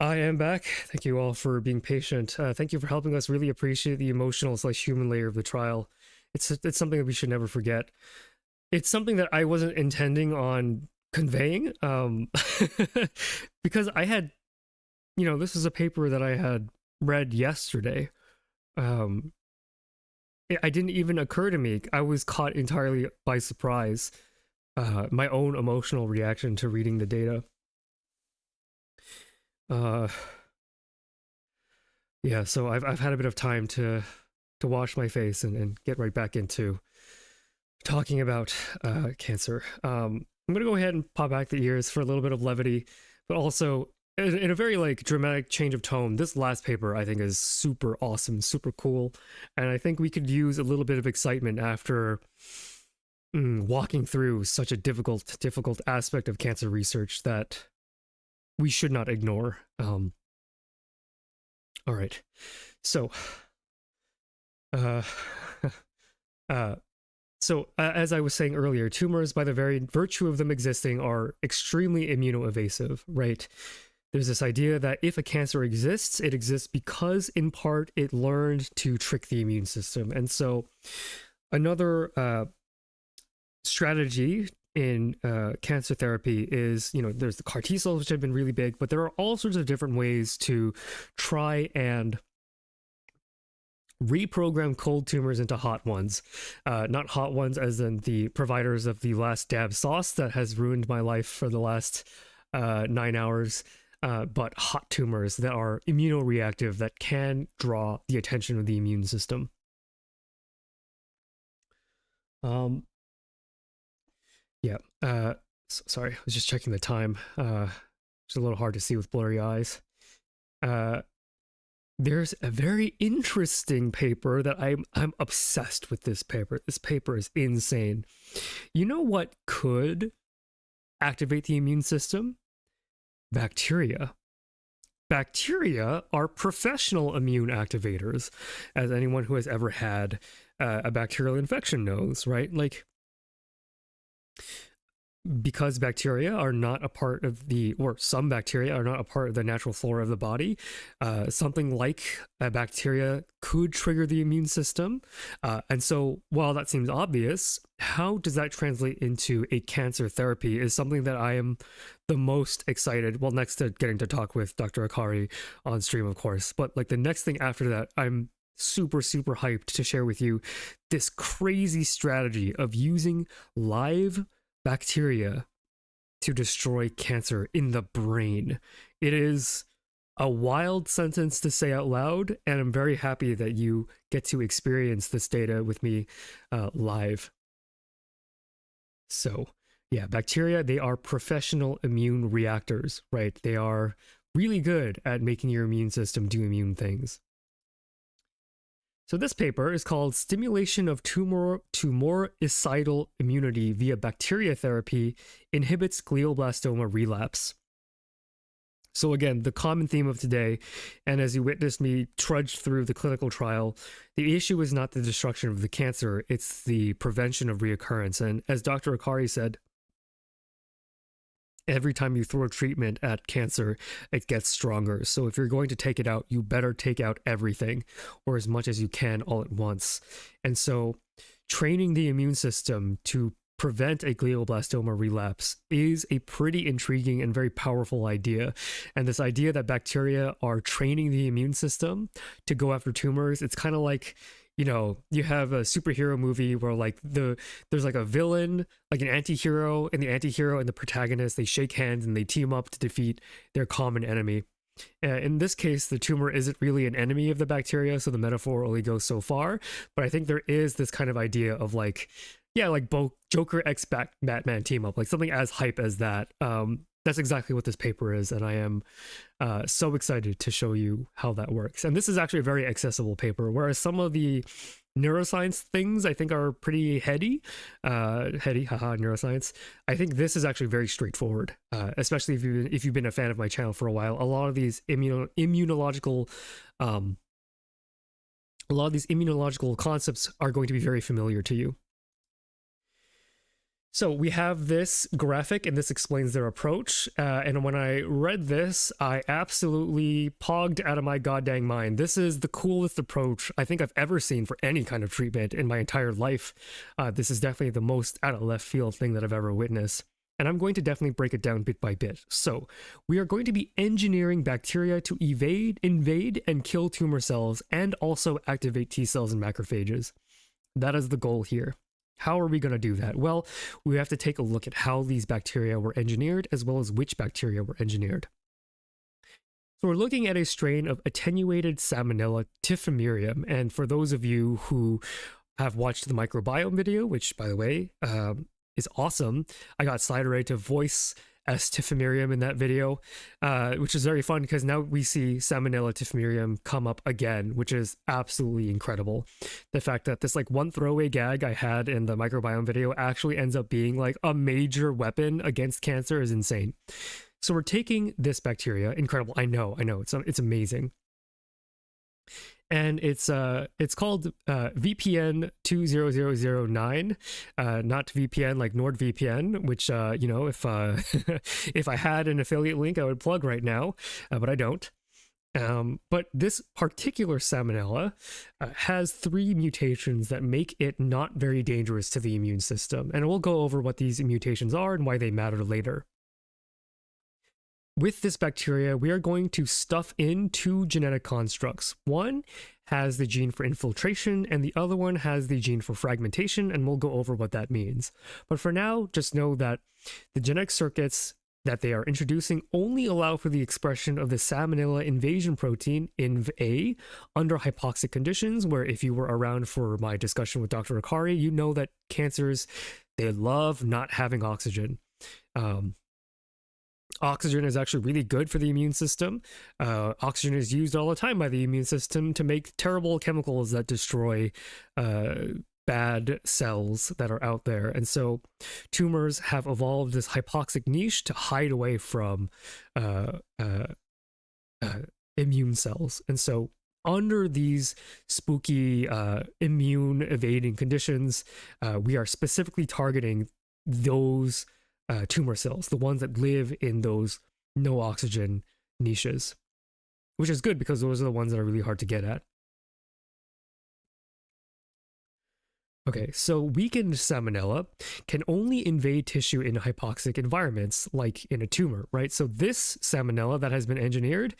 I am back. Thank you all for being patient. Thank you for helping us really appreciate the emotional/human layer of the trial. It's something that we should never forget. It's something that I wasn't intending on conveying, because I had, this is a paper that I had read yesterday. It didn't even occur to me. I was caught entirely by surprise. My own emotional reaction to reading the data. Yeah, so I've had a bit of time to wash my face and get right back into talking about cancer. I'm gonna go ahead and pop back the ears for a little bit of levity, but also in a very like dramatic change of tone. This last paper I think is super awesome, super cool, and I think we could use a little bit of excitement after walking through such a difficult aspect of cancer research that we should not ignore. All right, so as I was saying earlier, tumors, by the very virtue of them existing, are extremely immunoevasive, right? There's this idea that if a cancer exists, it exists because, in part, it learned to trick the immune system. And so another strategy in cancer therapy is, there's the CAR T cells, which have been really big, but there are all sorts of different ways to try and reprogram cold tumors into hot ones. Not hot ones as in the providers of the last dab sauce that has ruined my life for the last 9 hours, but hot tumors that are immunoreactive, that can draw the attention of the immune system. Sorry, I was just checking the time. It's a little hard to see with blurry eyes. There's a very interesting paper that I'm obsessed with. This paper. This paper is insane. You know what could activate the immune system? Bacteria. Bacteria are professional immune activators, as anyone who has ever had a bacterial infection knows, right? Like, because bacteria are not a part of some bacteria are not a part of the natural flora of the body, something like a bacteria could trigger the immune system. And so while that seems obvious, how does that translate into a cancer therapy is something that I am the most excited, well, next to getting to talk with Dr. Akari on stream, of course, but like the next thing after that, I'm super hyped to share with you this crazy strategy of using live bacteria to destroy cancer in the brain. It is a wild sentence to say out loud, and I'm very happy that you get to experience this data with me live. So yeah, bacteria, they are professional immune reactors, right? They are really good at making your immune system do immune things. So this paper is called Stimulation of Tumoricidal Immunity via Bacteria Therapy Inhibits Glioblastoma Relapse. So again, the common theme of today, and as you witnessed me trudge through the clinical trial, the issue is not the destruction of the cancer, it's the prevention of reoccurrence. And as Dr. Akari said, every time you throw treatment at cancer, it gets stronger. So if you're going to take it out, you better take out everything, or as much as you can all at once. And so training the immune system to prevent a glioblastoma relapse is a pretty intriguing and very powerful idea. And this idea that bacteria are training the immune system to go after tumors, it's kind of like, you have a superhero movie where like there's like a villain, like an anti-hero, and the anti-hero and the protagonist, they shake hands and they team up to defeat their common enemy. In this case, the tumor isn't really an enemy of the bacteria, so the metaphor only goes so far. But I think there is this kind of idea of like, yeah, like both Joker x Batman team up, like something as hype as that. That's exactly what this paper is, and I am so excited to show you how that works. And this is actually a very accessible paper, whereas some of the neuroscience things I think are pretty heady, neuroscience. I think this is actually very straightforward, especially if you've been a fan of my channel for a while. A lot of these immunological concepts are going to be very familiar to you. So we have this graphic, and this explains their approach. And when I read this, I absolutely pogged out of my goddamn mind. This is the coolest approach I think I've ever seen for any kind of treatment in my entire life. This is definitely the most out of left field thing that I've ever witnessed. And I'm going to definitely break it down bit by bit. So we are going to be engineering bacteria to invade and kill tumor cells and also activate T cells and macrophages. That is the goal here. How are we going to do that? Well, we have to take a look at how these bacteria were engineered, as well as which bacteria were engineered. So we're looking at a strain of attenuated Salmonella typhimurium. And for those of you who have watched the microbiome video, which, by the way, is awesome, I got Slider to voice as typhimurium in that video, which is very fun because now we see Salmonella typhimurium come up again, which is absolutely incredible. The fact that this like one throwaway gag I had in the microbiome video actually ends up being like a major weapon against cancer is insane. So we're taking this bacteria, incredible. I know, it's amazing. And it's called VPN 20009, not VPN like NordVPN, which you know, if if I had an affiliate link I would plug right now, but I don't. But this particular Salmonella has 3 mutations that make it not very dangerous to the immune system, and we'll go over what these mutations are and why they matter later. With this bacteria, we are going to stuff in 2 genetic constructs. One has the gene for infiltration, and the other one has the gene for fragmentation, and we'll go over what that means. But for now, just know that the genetic circuits that they are introducing only allow for the expression of the Salmonella invasion protein, INV-A, under hypoxic conditions, where if you were around for my discussion with Dr. Akari, you know that cancers, they love not having oxygen. Oxygen is actually really good for the immune system. Oxygen is used all the time by the immune system to make terrible chemicals that destroy bad cells that are out there. And so tumors have evolved this hypoxic niche to hide away from immune cells. And so under these spooky immune evading conditions, we are specifically targeting those tumor cells, the ones that live in those no oxygen niches, which is good because those are the ones that are really hard to get at. Okay, so weakened Salmonella can only invade tissue in hypoxic environments, like in a tumor, right? So this Salmonella that has been engineered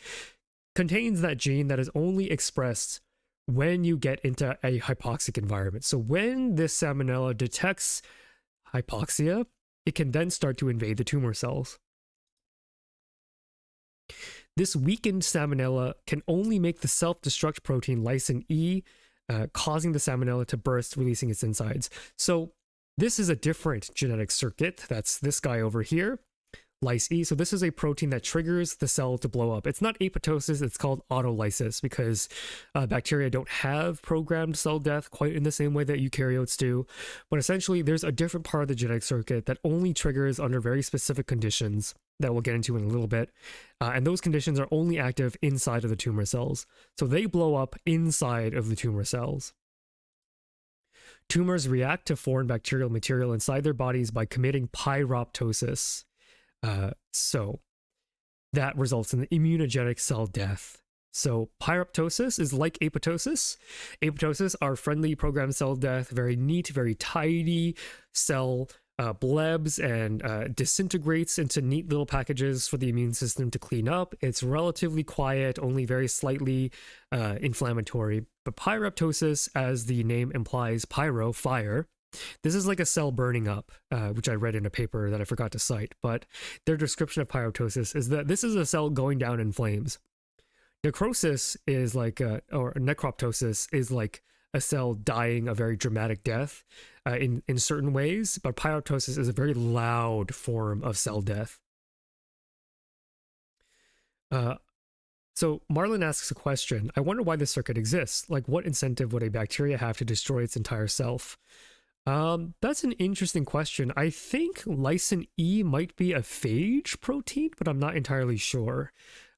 contains that gene that is only expressed when you get into a hypoxic environment. So when this Salmonella detects hypoxia, it can then start to invade the tumor cells. This weakened Salmonella can only make the self-destruct protein lysin E, causing the Salmonella to burst, releasing its insides. So this is a different genetic circuit. That's this guy over here, lyse E. So this is a protein that triggers the cell to blow up. It's not apoptosis, it's called autolysis, because bacteria don't have programmed cell death quite in the same way that eukaryotes do. But essentially, there's a different part of the genetic circuit that only triggers under very specific conditions that we'll get into in a little bit. And those conditions are only active inside of the tumor cells. So they blow up inside of the tumor cells. Tumors react to foreign bacterial material inside their bodies by committing pyroptosis. So that results in the immunogenic cell death. So pyroptosis is like apoptosis. Apoptosis are friendly programmed cell death, very neat, very tidy cell blebs and disintegrates into neat little packages for the immune system to clean up. It's relatively quiet, only very slightly inflammatory. But pyroptosis, as the name implies, pyro, fire. This is like a cell burning up, which I read in a paper that I forgot to cite, but their description of pyroptosis is that this is a cell going down in flames. Necrosis is like, or necroptosis is like a cell dying a very dramatic death in certain ways, but pyroptosis is a very loud form of cell death. So Marlon asks a question. I wonder why this circuit exists. Like, what incentive would a bacteria have to destroy its entire self? That's an interesting question. I think lysin E might be a phage protein, but I'm not entirely sure.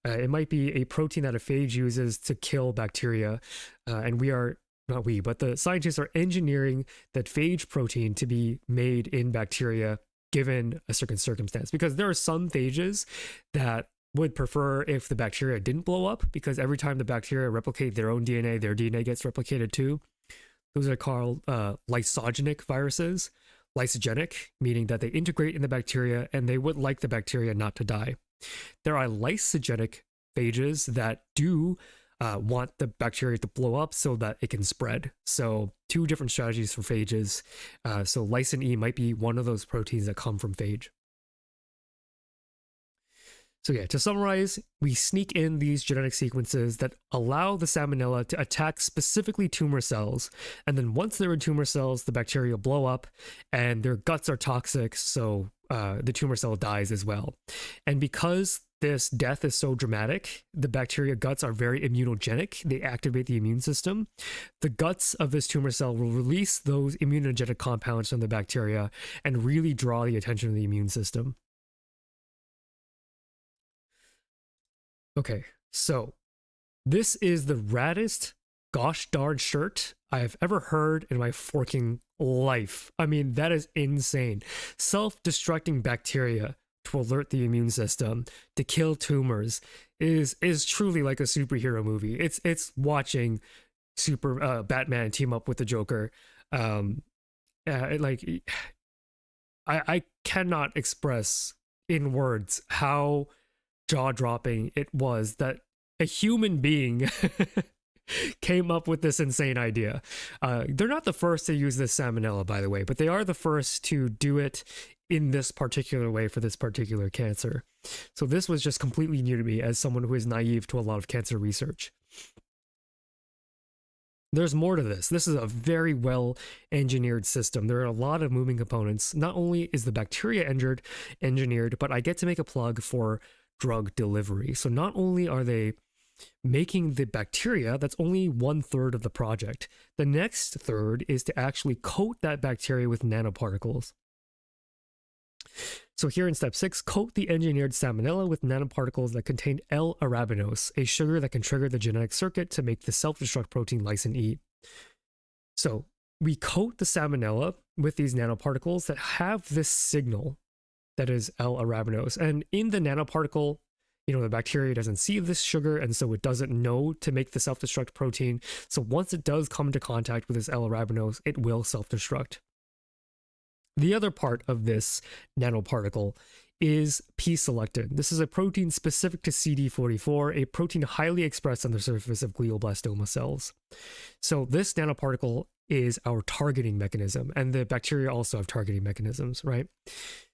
It might be a protein that a phage uses to kill bacteria, and we are not we, but the scientists are engineering that phage protein to be made in bacteria given a certain circumstance, because there are some phages that would prefer if the bacteria didn't blow up, because every time the bacteria replicate their own DNA, their DNA gets replicated too. Those are called lysogenic viruses. Lysogenic, meaning that they integrate in the bacteria and they would like the bacteria not to die. There are lysogenic phages that do want the bacteria to blow up so that it can spread. So two different strategies for phages. So lysin E might be one of those proteins that come from phage. So yeah, to summarize, we sneak in these genetic sequences that allow the salmonella to attack specifically tumor cells. And then once they're in tumor cells, the bacteria blow up and their guts are toxic, so the tumor cell dies as well. And because this death is so dramatic, the bacteria guts are very immunogenic. They activate the immune system. The guts of this tumor cell will release those immunogenic compounds from the bacteria and really draw the attention of the immune system. Okay, so this is the raddest gosh darn shirt I have ever heard in my forking life. I mean, that is insane. Self-destructing bacteria to alert the immune system, to kill tumors, is truly like a superhero movie. It's watching Batman team up with the Joker. I cannot express in words how jaw-dropping it was that a human being came up with this insane idea. They're not the first to use this salmonella, by the way, but they are the first to do it in this particular way for this particular cancer. So this was just completely new to me as someone who is naive to a lot of cancer research. There's more to this. This is a very well engineered system. There are a lot of moving components. Not only is the bacteria engineered, but I get to make a plug for drug delivery. So not only are they making the bacteria, that's only 1/3 of the project. The next third is to actually coat that bacteria with nanoparticles. So here in step 6, coat the engineered salmonella with nanoparticles that contain L-arabinose, a sugar that can trigger the genetic circuit to make the self-destruct protein lysin E. So we coat the salmonella with these nanoparticles that have this signal that is L-arabinose. And in the nanoparticle, the bacteria doesn't see this sugar, and so it doesn't know to make the self-destruct protein. So once it does come into contact with this L-arabinose, it will self-destruct. The other part of this nanoparticle is p-selectin. This is a protein specific to CD44, a protein highly expressed on the surface of glioblastoma cells. So this nanoparticle is our targeting mechanism, and the bacteria also have targeting mechanisms, right?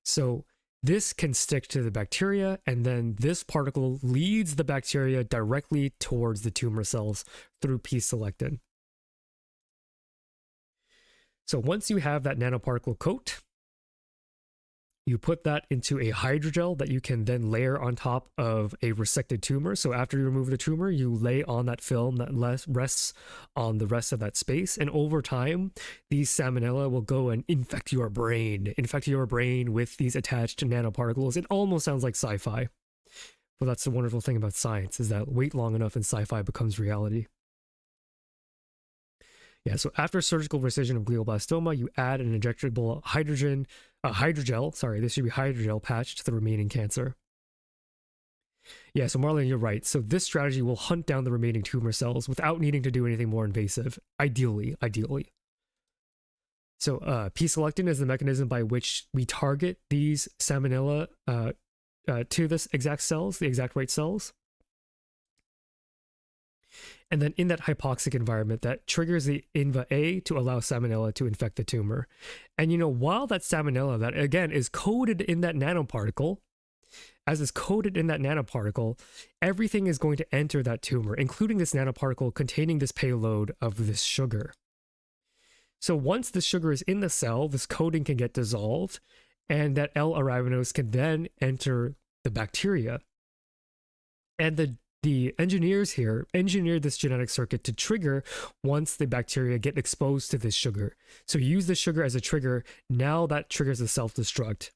So this can stick to the bacteria, and then this particle leads the bacteria directly towards the tumor cells through p-selectin. So once you have that nanoparticle coat, you put that into a hydrogel that you can then layer on top of a resected tumor. So after you remove the tumor, you lay on that film that rests on the rest of that space. And over time, these salmonella will go and infect your brain with these attached nanoparticles. It almost sounds like sci-fi. But that's the wonderful thing about science, is that wait long enough and sci-fi becomes reality. Yeah, so after surgical resection of glioblastoma, you add an injectable hydrogel, this should be hydrogel patch to the remaining cancer. Yeah, so Marlon, you're right. So this strategy will hunt down the remaining tumor cells without needing to do anything more invasive, ideally. So p-selectin is the mechanism by which we target these salmonella to this exact cells, the exact right cells. And then in that hypoxic environment, that triggers the INVA-A to allow salmonella to infect the tumor. And while that salmonella, that again is coated in that nanoparticle, everything is going to enter that tumor, including this nanoparticle containing this payload of this sugar. So once the sugar is in the cell, this coating can get dissolved, and that L-arabinose can then enter the bacteria. And the engineers here engineered this genetic circuit to trigger once the bacteria get exposed to this sugar. So use the sugar as a trigger. Now that triggers the self-destruct,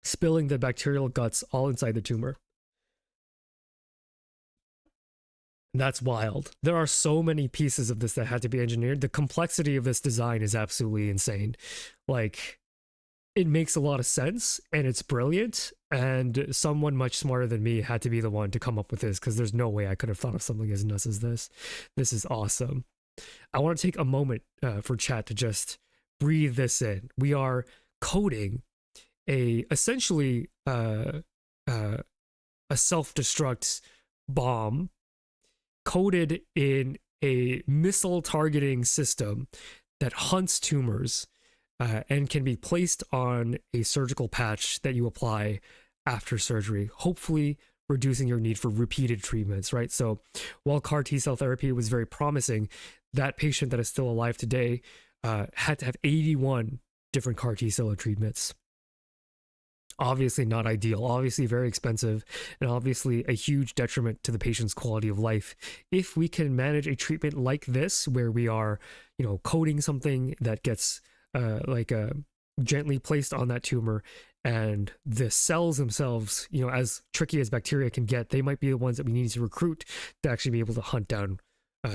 spilling the bacterial guts all inside the tumor. That's wild. There are so many pieces of this that had to be engineered. The complexity of this design is absolutely insane. Like, it makes a lot of sense and it's brilliant. And someone much smarter than me had to be the one to come up with this, because there's no way I could have thought of something as nuts as this. This is awesome. I want to take a moment for chat to just breathe this in. We are coding essentially a self-destruct bomb coded in a missile targeting system that hunts tumors and can be placed on a surgical patch that you apply after surgery, hopefully reducing your need for repeated treatments, right? So while CAR T-cell therapy was very promising, that patient that is still alive today had to have 81 different CAR T-cell treatments. Obviously not ideal, obviously very expensive, and obviously a huge detriment to the patient's quality of life. If we can manage a treatment like this, where we are, coding something that gets gently placed on that tumor, and the cells themselves, as tricky as bacteria can get, they might be the ones that we need to recruit to actually be able to hunt down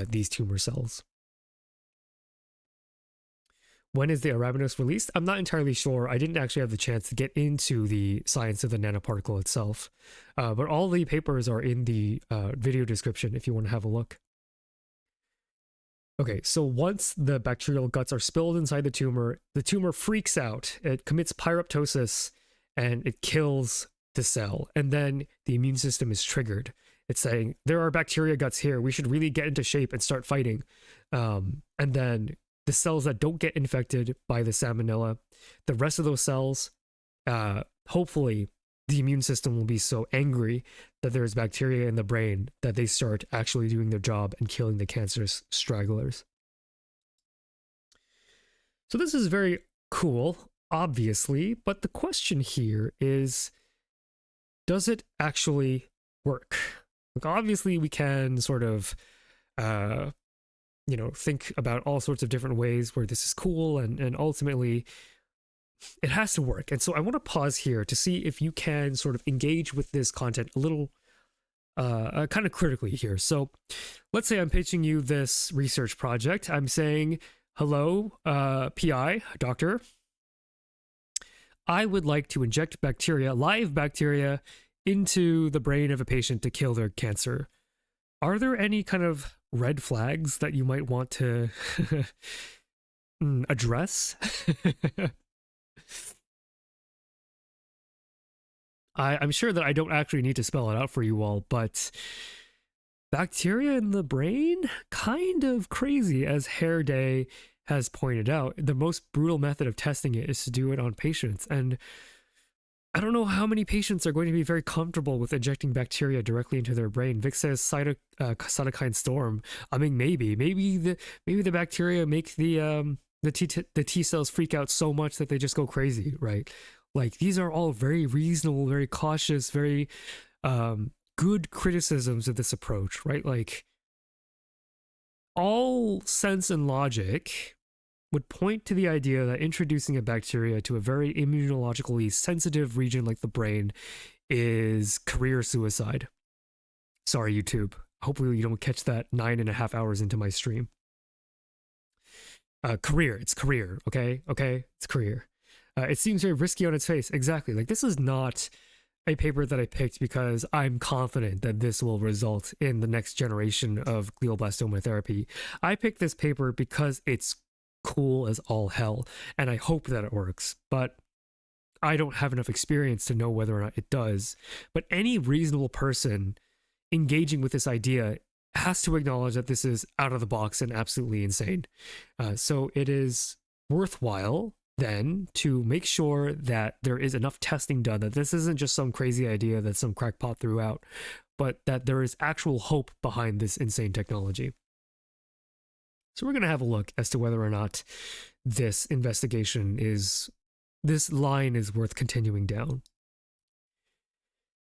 these tumor cells. When is the arabinose released? I'm not entirely sure. I didn't actually have the chance to get into the science of the nanoparticle itself. But all the papers are in the video description if you want to have a look. Okay, so once the bacterial guts are spilled inside the tumor freaks out. It commits pyroptosis and it kills the cell. And then the immune system is triggered. It's saying, there are bacteria guts here. We should really get into shape and start fighting. And then the cells that don't get infected by the salmonella, the rest of those cells, hopefully the immune system will be so angry that there's bacteria in the brain that they start actually doing their job and killing the cancerous stragglers. So this is very cool, obviously, but the question here is, does it actually work? Like, obviously we can sort of think about all sorts of different ways where this is cool, and ultimately it has to work. And so I want to pause here to see if you can sort of engage with this content a little kind of critically here. So let's say I'm pitching you this research project. I'm saying, hello, PI, doctor. I would like to inject live bacteria, into the brain of a patient to kill their cancer. Are there any kind of red flags that you might want to address? I'm sure that I don't actually need to spell it out for you all, but bacteria in the brain? Kind of crazy, as Hair Day has pointed out. The most brutal method of testing it is to do it on patients, and I don't know how many patients are going to be very comfortable with injecting bacteria directly into their brain. Vic says cytokine storm. I mean, maybe the bacteria make the T cells freak out so much that they just go crazy, right? Like, these are all very reasonable, very cautious, very good criticisms of this approach, right? Like, all sense and logic would point to the idea that introducing a bacteria to a very immunologically sensitive region like the brain is career suicide. Sorry, YouTube. Hopefully you don't catch that 9.5 hours into my stream. It's career, okay? It's career. It seems very risky on its face. Exactly. Like, this is not a paper that I picked because I'm confident that this will result in the next generation of glioblastoma therapy. I picked this paper because it's cool as all hell, and I hope that it works, but I don't have enough experience to know whether or not it does. But any reasonable person engaging with this idea has to acknowledge that this is out of the box and absolutely insane. So it is worthwhile then to make sure that there is enough testing done, that this isn't just some crazy idea that some crackpot threw out, but that there is actual hope behind this insane technology. So we're going to have a look as to whether or not this line is worth continuing down.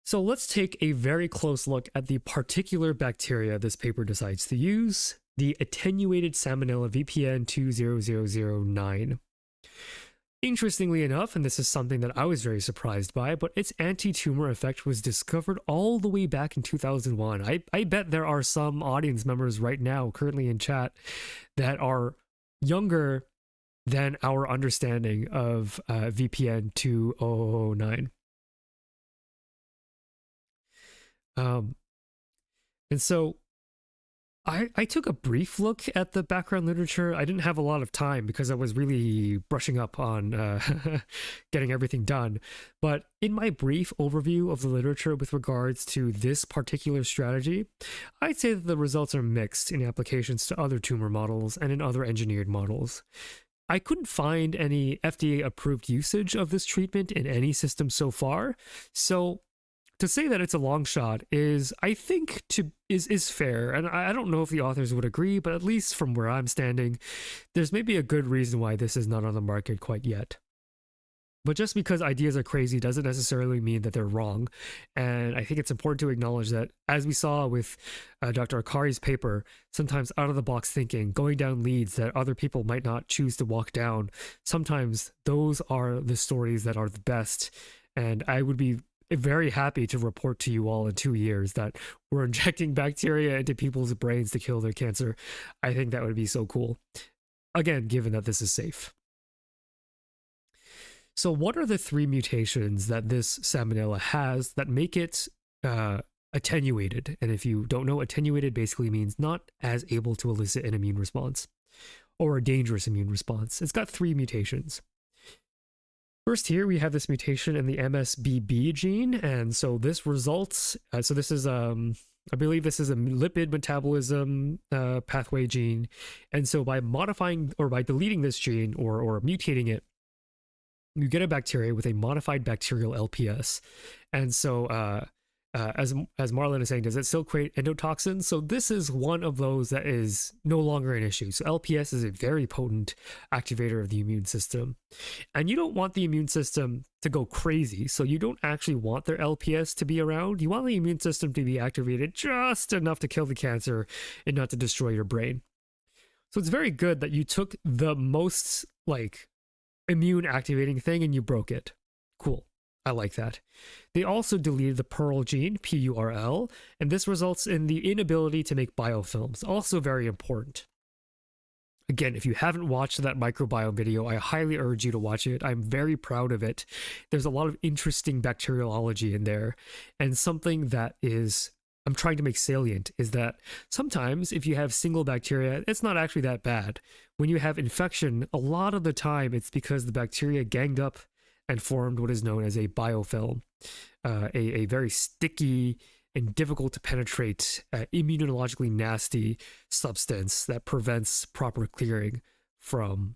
So let's take a very close look at the particular bacteria this paper decides to use, the attenuated Salmonella VPN 20009. Interestingly enough, and this is something that I was very surprised by, but its anti-tumor effect was discovered all the way back in 2001. I bet there are some audience members right now currently in chat that are younger than our understanding of VPN 2009. And so I took a brief look at the background literature. I didn't have a lot of time because I was really brushing up on getting everything done. But in my brief overview of the literature with regards to this particular strategy, I'd say that the results are mixed in applications to other tumor models and in other engineered models. I couldn't find any FDA-approved usage of this treatment in any system so far, so to say that it's a long shot is, I think, is fair, and I don't know if the authors would agree, but at least from where I'm standing, there's maybe a good reason why this is not on the market quite yet. But just because ideas are crazy doesn't necessarily mean that they're wrong, and I think it's important to acknowledge that, as we saw with Dr. Akari's paper, sometimes out-of-the-box thinking, going down leads that other people might not choose to walk down, sometimes those are the stories that are the best, and I would be very happy to report to you all in 2 years that we're injecting bacteria into people's brains to kill their cancer. I think that would be so cool. Again, given that this is safe. So what are the 3 mutations that this salmonella has that make it attenuated? And if you don't know, attenuated basically means not as able to elicit an immune response or a dangerous immune response. It's got 3 mutations. First here, we have this mutation in the MSBB gene, and so this results, so this is, I believe this is a lipid metabolism pathway gene, and so by modifying, or by deleting this gene, or mutating it, you get a bacteria with a modified bacterial LPS, and so as Marlon is saying, does it still create endotoxins? So this is one of those that is no longer an issue. So LPS is a very potent activator of the immune system. And you don't want the immune system to go crazy. So you don't actually want their LPS to be around. You want the immune system to be activated just enough to kill the cancer and not to destroy your brain. So it's very good that you took the most immune activating thing and you broke it. Cool. I like that. They also deleted the PURL gene, PURL, and this results in the inability to make biofilms, also very important. Again, if you haven't watched that microbiome video, I highly urge you to watch it. I'm very proud of it. There's a lot of interesting bacteriology in there, and something that I'm trying to make salient is that sometimes if you have single bacteria, it's not actually that bad. When you have infection, a lot of the time it's because the bacteria ganged up and formed what is known as a biofilm, a very sticky and difficult to penetrate, immunologically nasty substance that prevents proper clearing from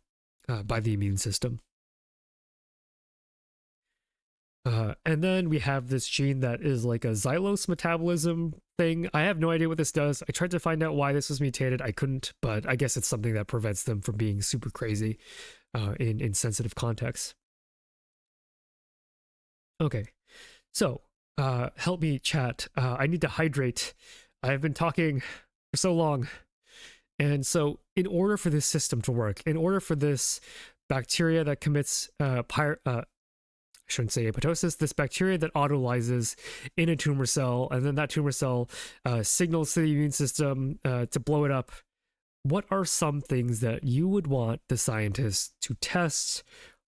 by the immune system. And then we have this gene that is like a xylose metabolism thing. I have no idea what this does. I tried to find out why this was mutated. I couldn't, but I guess it's something that prevents them from being super crazy in sensitive contexts. Okay, so help me chat. I need to hydrate. I've been talking for so long. And so in order for this system to work, in order for this bacteria that commits I shouldn't say apoptosis, this bacteria that autolyzes in a tumor cell, and then that tumor cell signals to the immune system to blow it up, what are some things that you would want the scientists to test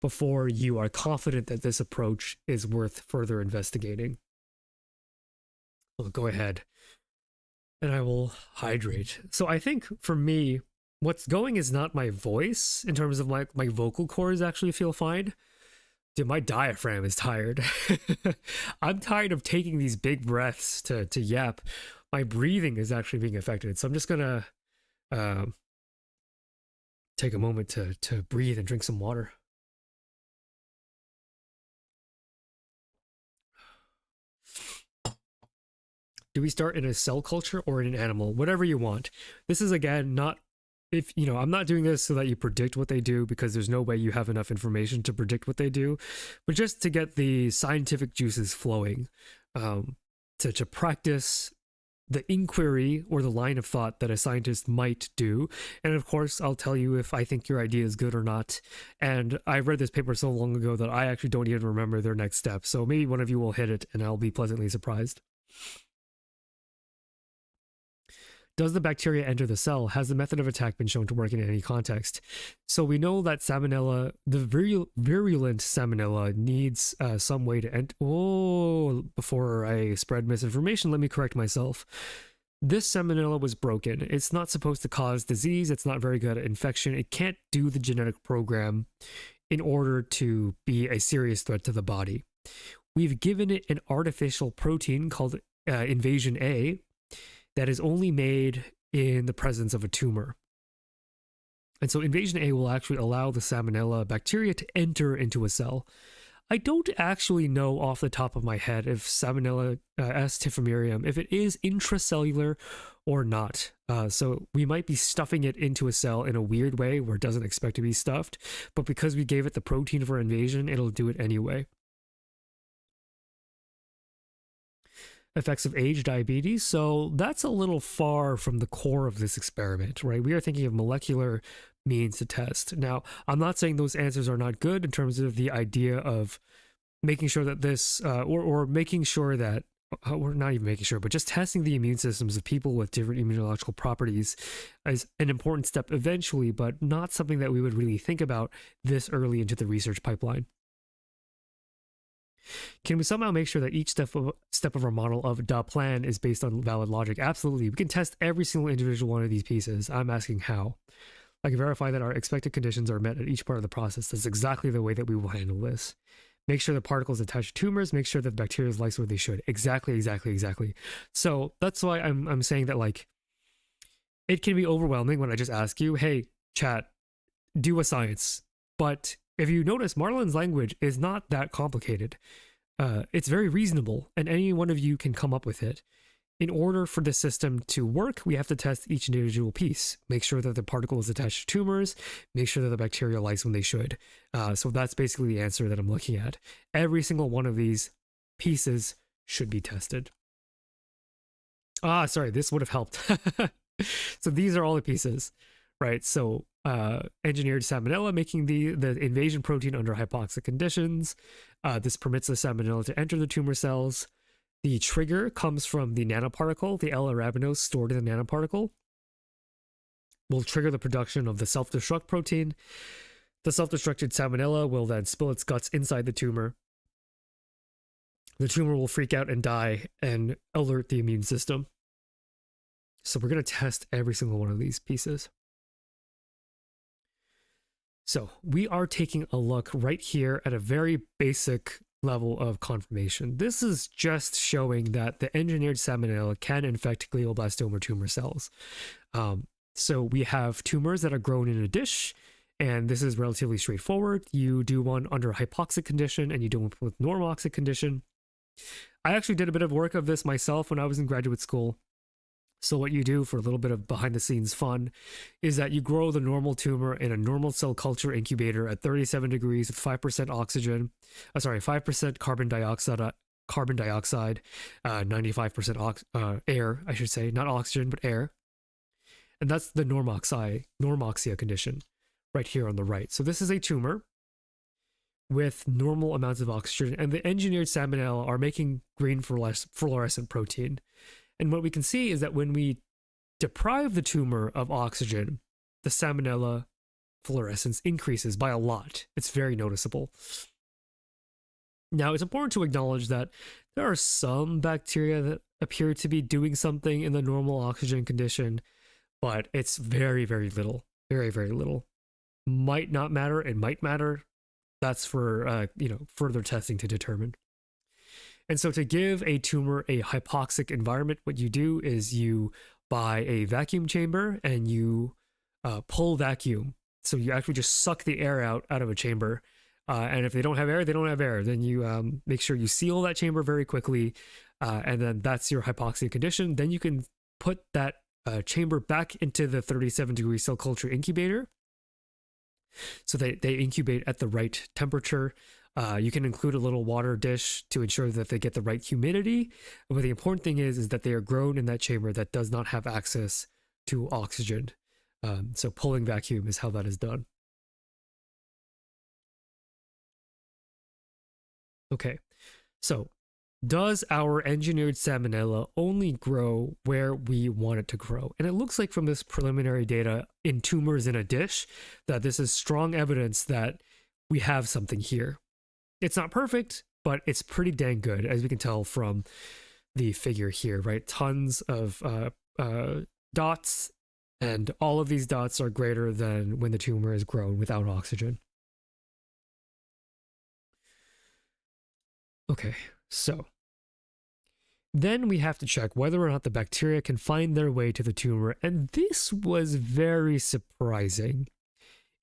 before you are confident that this approach is worth further investigating? Well, go ahead. And I will hydrate. So I think for me, what's going is not my voice in terms of my vocal cords actually feel fine. Dude, my diaphragm is tired. I'm tired of taking these big breaths to yap. My breathing is actually being affected. So I'm just gonna take a moment to breathe and drink some water. Do we start in a cell culture or in an animal? Whatever you want. This is, again, not, if you know, I'm not doing this so that you predict what they do, because there's no way you have enough information to predict what they do, but just to get the scientific juices flowing, to practice the inquiry or the line of thought that a scientist might do. And of course, I'll tell you if I think your idea is good or not. And I read this paper so long ago that I actually don't even remember their next step. So maybe one of you will hit it and I'll be pleasantly surprised. Does the bacteria enter the cell? Has the method of attack been shown to work in any context? So we know that salmonella, the virulent salmonella, needs some way to enter. Oh, before I spread misinformation, let me correct myself. This salmonella was broken. It's not supposed to cause disease. It's not very good at infection. It can't do the genetic program in order to be a serious threat to the body. We've given it an artificial protein called invasion A, that is only made in the presence of a tumor. And so invasion A will actually allow the salmonella bacteria to enter into a cell. I don't actually know off the top of my head if Salmonella S. tifamurium, if it is intracellular or not. So we might be stuffing it into a cell in a weird way where it doesn't expect to be stuffed, but because we gave it the protein for invasion, it'll do it anyway. Effects of age, diabetes. So that's a little far from the core of this experiment, right? We are thinking of molecular means to test. Now, I'm not saying those answers are not good in terms of the idea of making sure that this, or making sure that, or not even making sure, but just testing the immune systems of people with different immunological properties is an important step eventually, but not something that we would really think about this early into the research pipeline. Can we somehow make sure that each step of our model of the plan is based on valid logic? Absolutely. We can test every single individual one of these pieces. I'm asking how. I can verify that our expected conditions are met at each part of the process. That's exactly the way that we will handle this. Make sure the particles attach to tumors. Make sure that the bacteria likes what they should. Exactly. So that's why I'm saying that, like, it can be overwhelming when I just ask you, hey, chat, do a science. But if you notice, Marlin's language is not that complicated. It's very reasonable, and any one of you can come up with it. In order for the system to work, we have to test each individual piece. Make sure that the particle is attached to tumors. Make sure that the bacteria likes when they should. So that's basically the answer that I'm looking at. Every single one of these pieces should be tested. Sorry, this would have helped. So these are all the pieces, right? So engineered salmonella, making the invasion protein under hypoxic conditions. This permits the salmonella to enter the tumor cells. The trigger comes from the nanoparticle, the L-arabinose stored in the nanoparticle. Will trigger the production of the self-destruct protein. The self-destructed salmonella will then spill its guts inside the tumor. The tumor will freak out and die and alert the immune system. So we're going to test every single one of these pieces. So we are taking a look right here at a very basic level of confirmation. This is just showing that the engineered salmonella can infect glioblastoma tumor cells. So we have tumors that are grown in a dish, and this is relatively straightforward. You do one under a hypoxic condition, and you do one with normoxic condition. I actually did a bit of work of this myself when I was in graduate school. So what you do for a little bit of behind the scenes fun is that you grow the normal tumor in a normal cell culture incubator at 37 degrees with 5% oxygen, 5% carbon dioxide, 95% air, I should say, not oxygen, but air. And that's the normoxia condition right here on the right. So this is a tumor with normal amounts of oxygen, and the engineered salmonella are making green fluorescent protein. And what we can see is that when we deprive the tumor of oxygen, the salmonella fluorescence increases by a lot. It's very noticeable. Now, it's important to acknowledge that there are some bacteria that appear to be doing something in the normal oxygen condition, but it's very, very little. Very, very little. Might not matter. It might matter. That's for further testing to determine. And so to give a tumor a hypoxic environment, what you do is you buy a vacuum chamber and you pull vacuum. So you actually just suck the air out of a chamber. And if they don't have air, they don't have air. Then you make sure you seal that chamber very quickly. And then that's your hypoxia condition. Then you can put that chamber back into the 37-degree cell culture incubator. So they incubate at the right temperature. You can include a little water dish to ensure that they get the right humidity. But the important thing is that they are grown in that chamber that does not have access to oxygen. So pulling vacuum is how that is done. Okay, so does our engineered salmonella only grow where we want it to grow? And it looks like from this preliminary data in tumors in a dish that this is strong evidence that we have something here. It's not perfect, but it's pretty dang good, as we can tell from the figure here, right? Tons of dots, and all of these dots are greater than when the tumor is grown without oxygen. Okay, so then we have to check whether or not the bacteria can find their way to the tumor, and this was very surprising.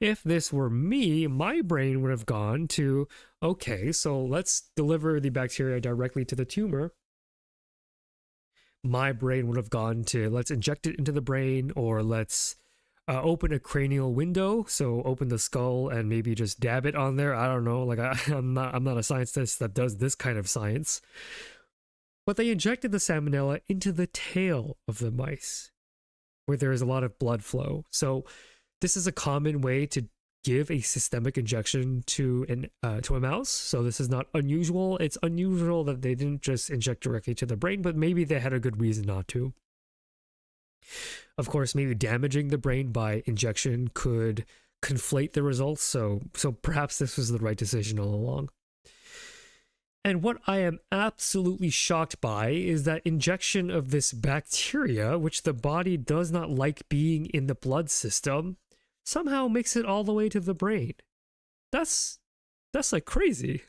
If this were me, my brain would have gone to, okay, so let's deliver the bacteria directly to the tumor. My brain would have gone to, let's inject it into the brain, or let's open a cranial window, so open the skull and maybe just dab it on there. I don't know, like I'm not a scientist that does this kind of science. But they injected the salmonella into the tail of the mice, where there is a lot of blood flow. So this is a common way to give a systemic injection to a mouse. So this is not unusual. It's unusual that they didn't just inject directly to the brain, but maybe they had a good reason not to. Of course, maybe damaging the brain by injection could conflate the results, so perhaps this was the right decision all along. And what I am absolutely shocked by is that injection of this bacteria, which the body does not like being in the blood system, somehow makes it all the way to the brain. That's like crazy.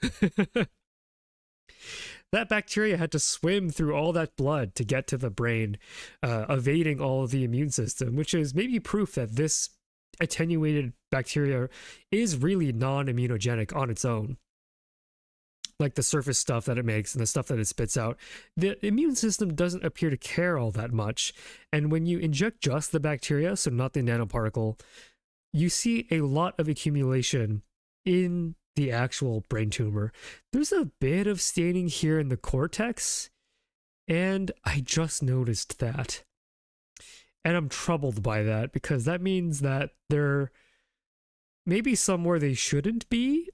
That bacteria had to swim through all that blood to get to the brain, evading all of the immune system, which is maybe proof that this attenuated bacteria is really non-immunogenic on its own. Like the surface stuff that it makes and the stuff that it spits out, the immune system doesn't appear to care all that much. And when you inject just the bacteria, so not the nanoparticle, you see a lot of accumulation in the actual brain tumor. There's a bit of staining here in the cortex, and I just noticed that. And I'm troubled by that, because that means that they're maybe somewhere they shouldn't be.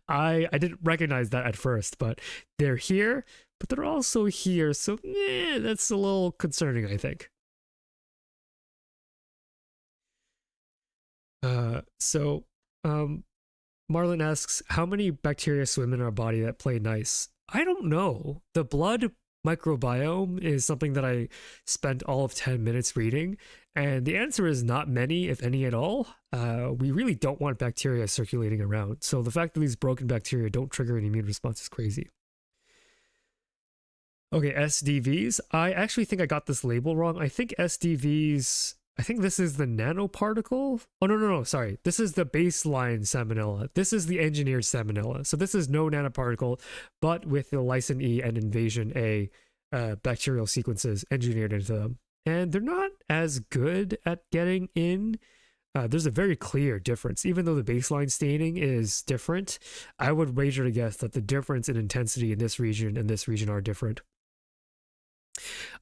I didn't recognize that at first, but they're here, but they're also here, so that's a little concerning, I think. Marlon asks, how many bacteria swim in our body that play nice? I don't know. The blood microbiome is something that I spent all of 10 minutes reading, and the answer is not many, if any at all. We really don't want bacteria circulating around, so the fact that these broken bacteria don't trigger an immune response is crazy. Okay, SDVs. I actually think I got this label wrong. I think SDVs... I think this is the nanoparticle. Oh, no, sorry. This is the baseline salmonella. This is the engineered salmonella. So this is no nanoparticle, but with the lysine E and invasion A bacterial sequences engineered into them. And they're not as good at getting in. There's a very clear difference. Even though the baseline staining is different, I would wager to guess that the difference in intensity in this region and this region are different.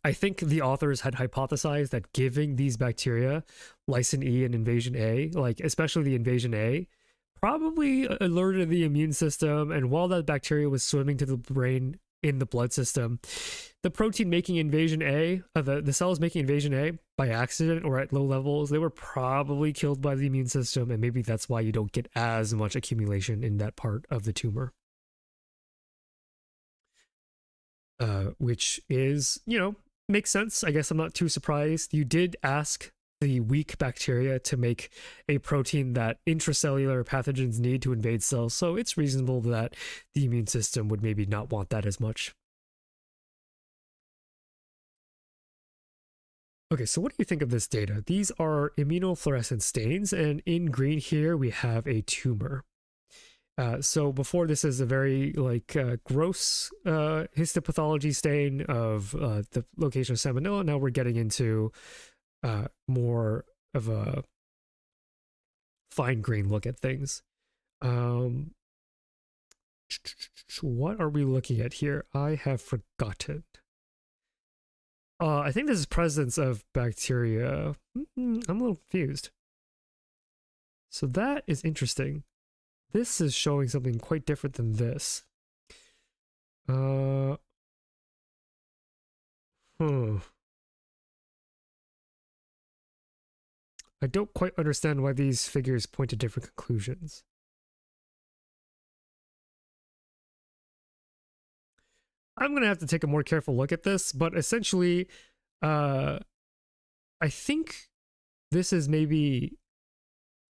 I think the authors had hypothesized that giving these bacteria lysine E and invasion A, like especially the invasion A, probably alerted the immune system, and while that bacteria was swimming to the brain in the blood system, the protein making invasion A, the cells making invasion A by accident or at low levels, they were probably killed by the immune system, and maybe that's why you don't get as much accumulation in that part of the tumor. Which is, makes sense. I guess I'm not too surprised. You did ask the weak bacteria to make a protein that intracellular pathogens need to invade cells, so it's reasonable that the immune system would maybe not want that as much. Okay, so what do you think of this data? These are immunofluorescent stains, and in green here we have a tumor. So before, this is a very gross histopathology stain of the location of salmonella. Now we're getting into more of a fine grain look at things. Um, what are we looking at here? I have forgotten. I think this is presence of bacteria. I'm a little confused. So that is interesting. This is showing something quite different than this. Hmm. I don't quite understand why these figures point to different conclusions. I'm going to have to take a more careful look at this, but essentially, I think this is maybe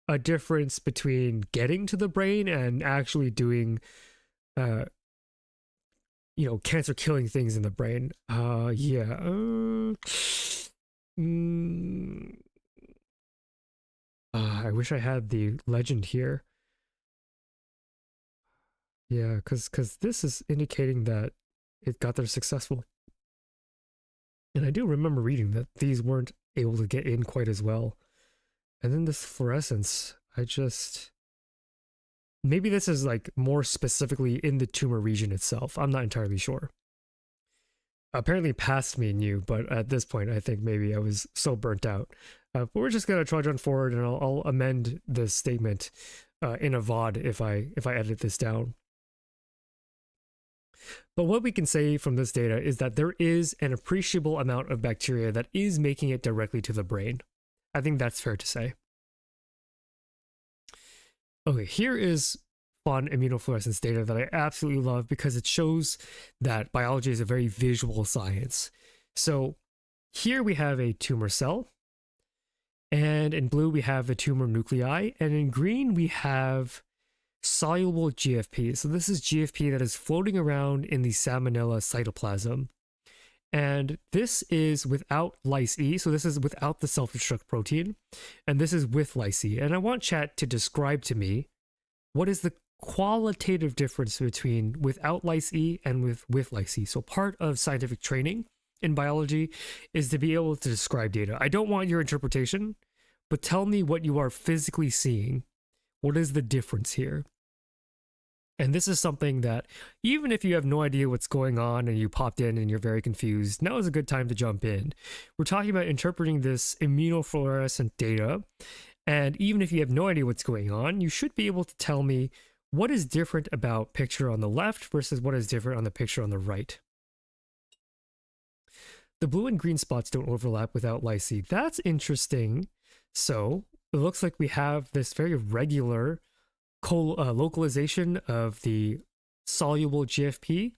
a difference between getting to the brain and actually doing, cancer killing things in the brain. Yeah. I wish I had the legend here. Yeah, because this is indicating that it got there successful. And I do remember reading that these weren't able to get in quite as well. And then this fluorescence, maybe this is like more specifically in the tumor region itself. I'm not entirely sure. Apparently past me knew, but at this point, I think maybe I was so burnt out. But we're just gonna trudge on forward, and I'll amend this statement in a VOD if I edit this down. But what we can say from this data is that there is an appreciable amount of bacteria that is making it directly to the brain. I think that's fair to say. Okay, here is fun immunofluorescence data that I absolutely love because it shows that biology is a very visual science. So here we have a tumor cell, and in blue we have the tumor nuclei, and in green we have soluble GFP. So this is GFP that is floating around in the Salmonella cytoplasm. And this is without lyse E, so this is without the self-destruct protein, and this is with lyse E. And I want chat to describe to me what is the qualitative difference between without lyse E and with lyse E. So part of scientific training in biology is to be able to describe data. I don't want your interpretation, but tell me what you are physically seeing. What is the difference here? And this is something that even if you have no idea what's going on and you popped in and you're very confused, now is a good time to jump in. We're talking about interpreting this immunofluorescent data. And even if you have no idea what's going on, you should be able to tell me what is different about picture on the left versus what is different on the picture on the right. The blue and green spots don't overlap without lyse. That's interesting. So it looks like we have this very regular localization of the soluble GFP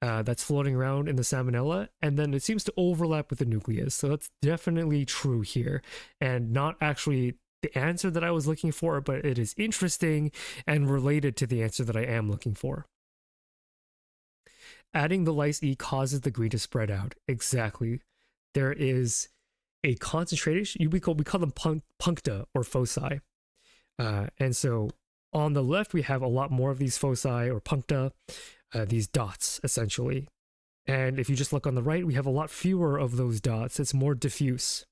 that's floating around in the salmonella, and then it seems to overlap with the nucleus. So that's definitely true here, and not actually the answer that I was looking for, but it is interesting and related to the answer that I am looking for. Adding the lyse E causes the green to spread out. Exactly. There is a concentration, we call them puncta or foci. And so on the left, we have a lot more of these foci or puncta, these dots, essentially. And if you just look on the right, we have a lot fewer of those dots. It's more diffuse.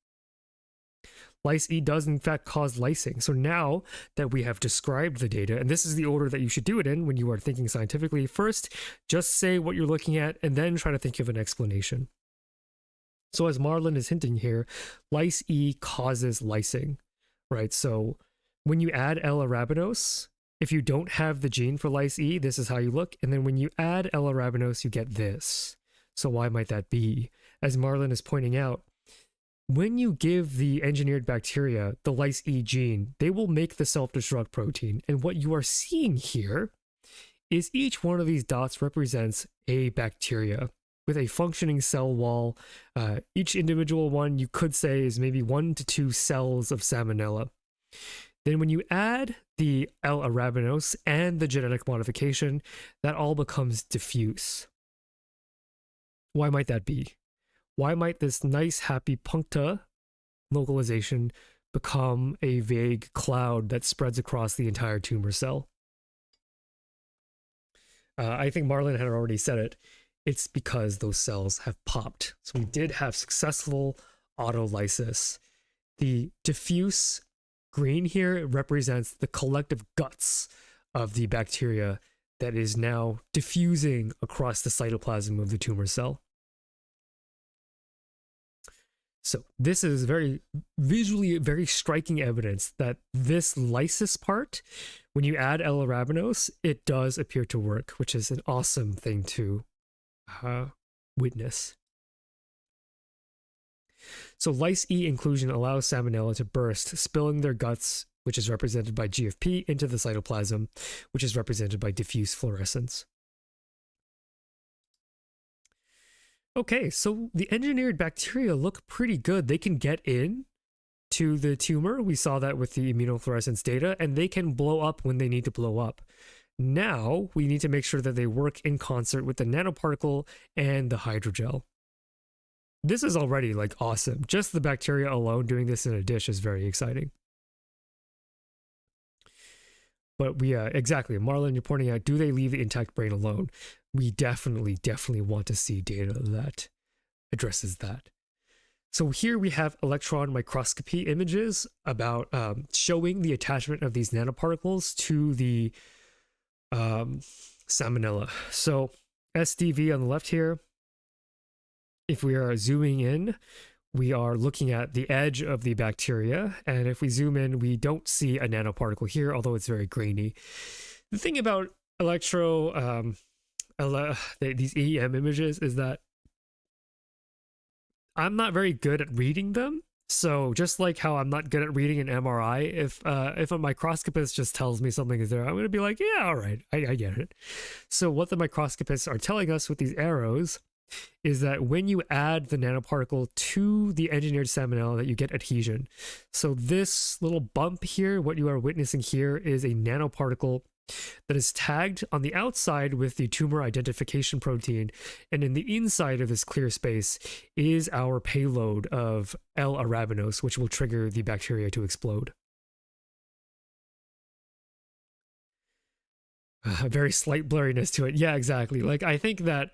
Lyse E does, in fact, cause lysing. So now that we have described the data, and this is the order that you should do it in when you are thinking scientifically, first, just say what you're looking at, and then try to think of an explanation. So as Marlon is hinting here, lyse E causes lysing, right? So when you add L-arabinose, if you don't have the gene for lyse E, this is how you look. And then when you add L-arabinose, you get this. So why might that be? As Marlon is pointing out, when you give the engineered bacteria the lyse E gene, they will make the self-destruct protein. And what you are seeing here is each one of these dots represents a bacteria with a functioning cell wall. Each individual one, you could say, is maybe 1 to 2 cells of salmonella. Then when you add the L-arabinose and the genetic modification, that all becomes diffuse. Why might that be? Why might this nice, happy puncta localization become a vague cloud that spreads across the entire tumor cell? I think Marlon had already said it. It's because those cells have popped. So we did have successful autolysis. The diffuse green here represents the collective guts of the bacteria that is now diffusing across the cytoplasm of the tumor cell. So this is very visually very striking evidence that this lysis part, when you add L-arabinose, it does appear to work, which is an awesome thing to witness. So lyse E inclusion allows Salmonella to burst, spilling their guts, which is represented by GFP, into the cytoplasm, which is represented by diffuse fluorescence. Okay, so the engineered bacteria look pretty good. They can get in to the tumor. We saw that with the immunofluorescence data, and they can blow up when they need to blow up. Now we need to make sure that they work in concert with the nanoparticle and the hydrogel. This is already like awesome. Just the bacteria alone doing this in a dish is very exciting. But we, exactly, Marlon, you're pointing out, do they leave the intact brain alone? We definitely want to see data that addresses that. So here we have electron microscopy images about showing the attachment of these nanoparticles to the Salmonella. So SDV on the left here, if we are zooming in, we are looking at the edge of the bacteria, and if we zoom in, we don't see a nanoparticle here, although it's very grainy. The thing about these EM images is that I'm not very good at reading them. So just like how I'm not good at reading an MRI, if a microscopist just tells me something is there, I'm going to be like, yeah, all right, I get it. So what the microscopists are telling us with these arrows is that when you add the nanoparticle to the engineered Salmonella, that you get adhesion. So this little bump here, what you are witnessing here, is a nanoparticle that is tagged on the outside with the tumor identification protein, and in the inside of this clear space is our payload of L-arabinose, which will trigger the bacteria to explode. A very slight blurriness to it. Yeah, exactly. Like, I think that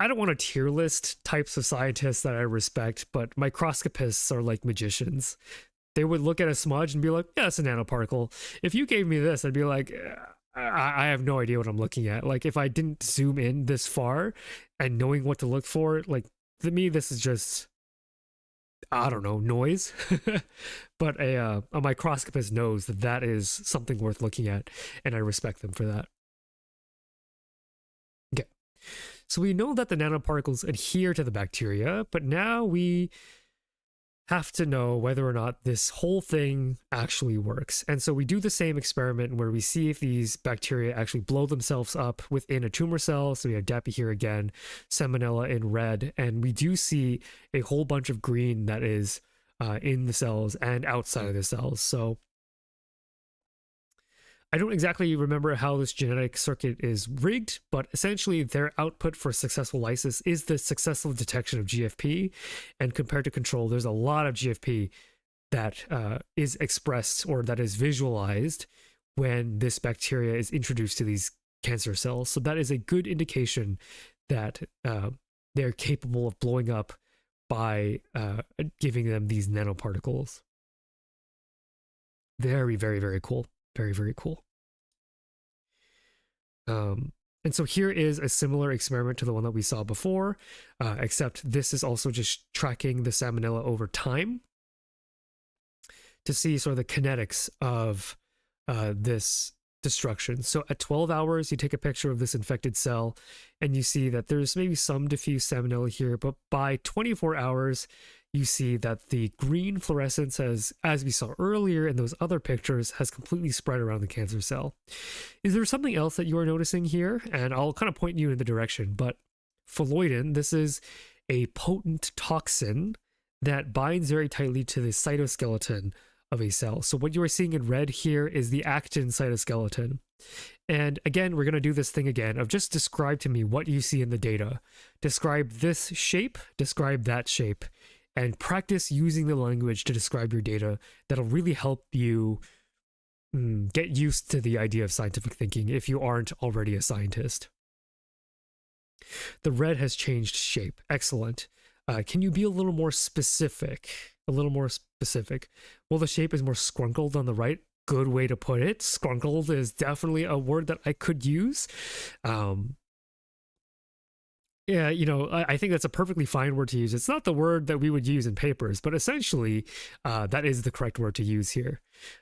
I don't want to tier list types of scientists that I respect, but microscopists are like magicians. They would look at a smudge and be like, yeah, it's a nanoparticle. If you gave me this, I'd be like, I have no idea what I'm looking at. Like, if I didn't zoom in this far and knowing what to look for, like, to me, this is just, I don't know, noise. But a microscopist knows that that is something worth looking at, and I respect them for that. Okay. So we know that the nanoparticles adhere to the bacteria, but now we have to know whether or not this whole thing actually works. And so we do the same experiment where we see if these bacteria actually blow themselves up within a tumor cell. So we have DAPI here again, Salmonella in red, and we do see a whole bunch of green that is in the cells and outside of the cells. So I don't exactly remember how this genetic circuit is rigged, but essentially their output for successful lysis is the successful detection of GFP. And compared to control, there's a lot of GFP that is expressed or that is visualized when this bacteria is introduced to these cancer cells. So that is a good indication that they're capable of blowing up by giving them these nanoparticles. Very, very, very cool. Very, very cool. And so here is a similar experiment to the one that we saw before, except this is also just tracking the Salmonella over time to see sort of the kinetics of this destruction. So at 12 hours, you take a picture of this infected cell and you see that there's maybe some diffuse Salmonella here, but by 24 hours, you see that the green fluorescence has, as we saw earlier in those other pictures, has completely spread around the cancer cell. Is there something else that you are noticing here? And I'll kind of point you in the direction, but phalloidin, this is a potent toxin that binds very tightly to the cytoskeleton of a cell. So what you are seeing in red here is the actin cytoskeleton. And again, we're going to do this thing again of just describe to me what you see in the data. Describe this shape, describe that shape, and practice using the language to describe your data. That'll really help you get used to the idea of scientific thinking if you aren't already a scientist. The red has changed shape. Excellent. Can you be a little more specific? A little more specific. Well, the shape is more scrunkled on the right. good way to put it. Scrunkled is definitely a word that I could use. Yeah, you know, I think that's a perfectly fine word to use. It's not the word that we would use in papers, but essentially, that is the correct word to use here.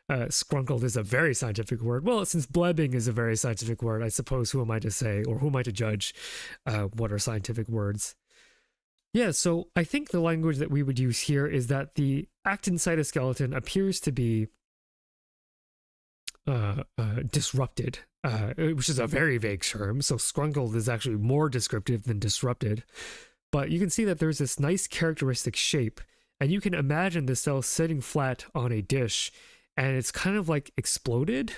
Scrunkled is a very scientific word. Well, since blebbing is a very scientific word, I suppose who am I to say, or who am I to judge what are scientific words? Yeah, so I think the language that we would use here is that the actin cytoskeleton appears to be disrupted, which is a very vague term. So scrunkled is actually more descriptive than disrupted. But you can see that there's this nice characteristic shape, and you can imagine the cell sitting flat on a dish, and it's kind of like exploded,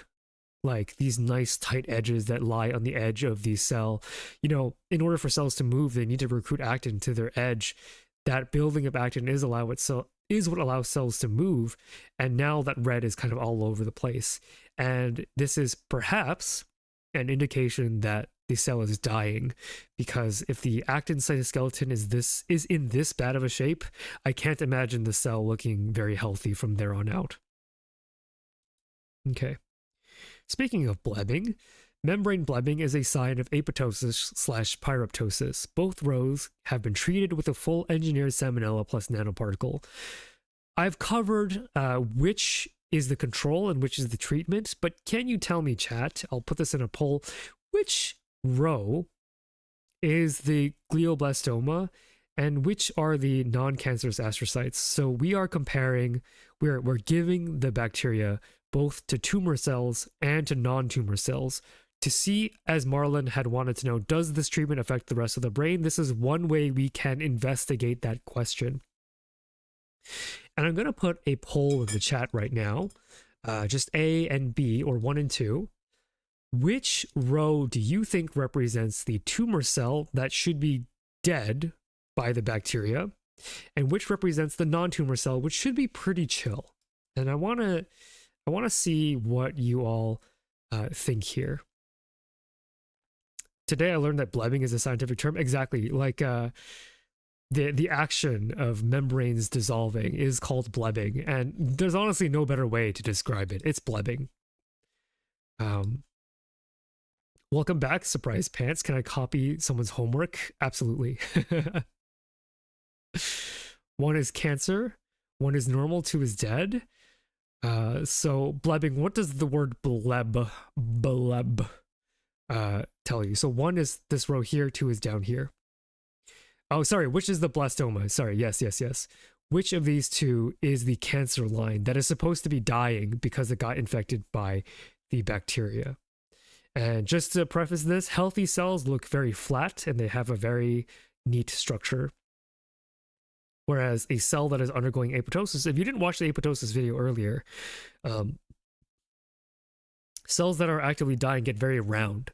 like these nice tight edges that lie on the edge of the cell. You know, in order for cells to move, they need to recruit actin to their edge. That building of actin is what allows cells to move, and now that red is kind of all over the place. And this is perhaps an indication that the cell is dying, because if the actin cytoskeleton is in this bad of a shape, I can't imagine the cell looking very healthy from there on out. Okay. Speaking of blebbing, membrane blebbing is a sign of apoptosis/pyroptosis. Both rows have been treated with a full engineered salmonella plus nanoparticle. I've covered which is the control and which is the treatment, but can you tell me, chat, I'll put this in a poll, which row is the glioblastoma and which are the non-cancerous astrocytes? So we are comparing, we're giving the bacteria both to tumor cells and to non-tumor cells to see, as Marlon had wanted to know, does this treatment affect the rest of the brain? This is one way we can investigate that question. And I'm going to put a poll in the chat right now, just A and B, or 1 and 2. Which row do you think represents the tumor cell that should be dead by the bacteria, and which represents the non-tumor cell, which should be pretty chill? And I want to see what you all think here. Today I learned that blebbing is a scientific term. Exactly, like the action of membranes dissolving is called blebbing, and there's honestly no better way to describe it. It's blebbing. Welcome back, Surprise Pants. Can I copy someone's homework? Absolutely. 1 is cancer, 1 is normal, 2 is dead. So blebbing, what does the word bleb tell you? So 1 is this row here, 2 is down here. Oh, sorry, which is the blastoma? Sorry, yes. Which of these two is the cancer line that is supposed to be dying because it got infected by the bacteria? And just to preface this, healthy cells look very flat and they have a very neat structure. Whereas a cell that is undergoing apoptosis, if you didn't watch the apoptosis video earlier, cells that are actively dying get very round.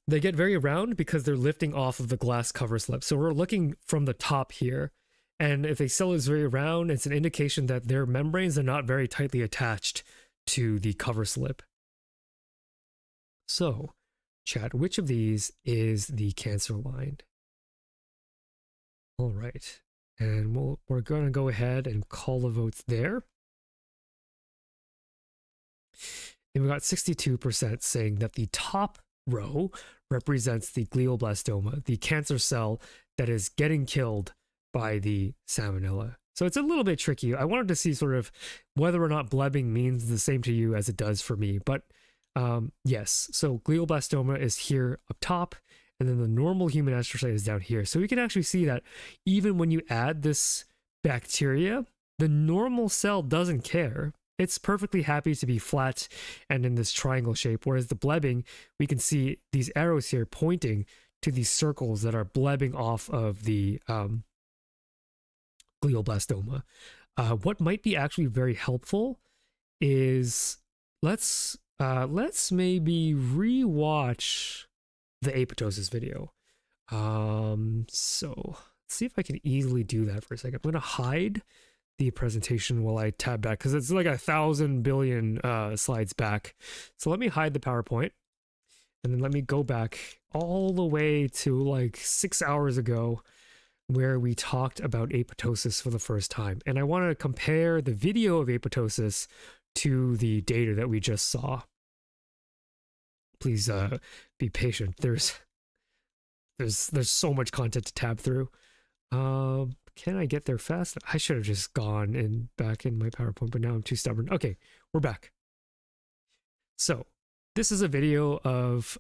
They get very round because they're lifting off of the glass cover slip. So we're looking from the top here. And if a cell is very round, it's an indication that their membranes are not very tightly attached to the cover slip. So, chat, which of these is the cancer line? All right. And we're going to go ahead and call the votes there. And we got 62% saying that the top row represents the glioblastoma, the cancer cell that is getting killed by the salmonella. So it's a little bit tricky. I wanted to see sort of whether or not blebbing means the same to you as it does for me. But yes, so glioblastoma is here up top, and then the normal human astrocyte is down here. So we can actually see that even when you add this bacteria, the normal cell doesn't care. It's perfectly happy to be flat and in this triangle shape, whereas the blebbing, we can see these arrows here pointing to these circles that are blebbing off of the glioblastoma. What might be actually very helpful is let's maybe rewatch the apoptosis video. So let's see if I can easily do that for a second. I'm going to hide the presentation while I tab back because it's like 1,000 billion slides back. So let me hide the PowerPoint and then let me go back all the way to like 6 hours ago where we talked about apoptosis for the first time. And I want to compare the video of apoptosis to the data that we just saw. Please be patient. There's so much content to tab through. Can I get there fast? I should have just gone and back in my PowerPoint, but now I'm too stubborn. Okay, we're back. So this is a video of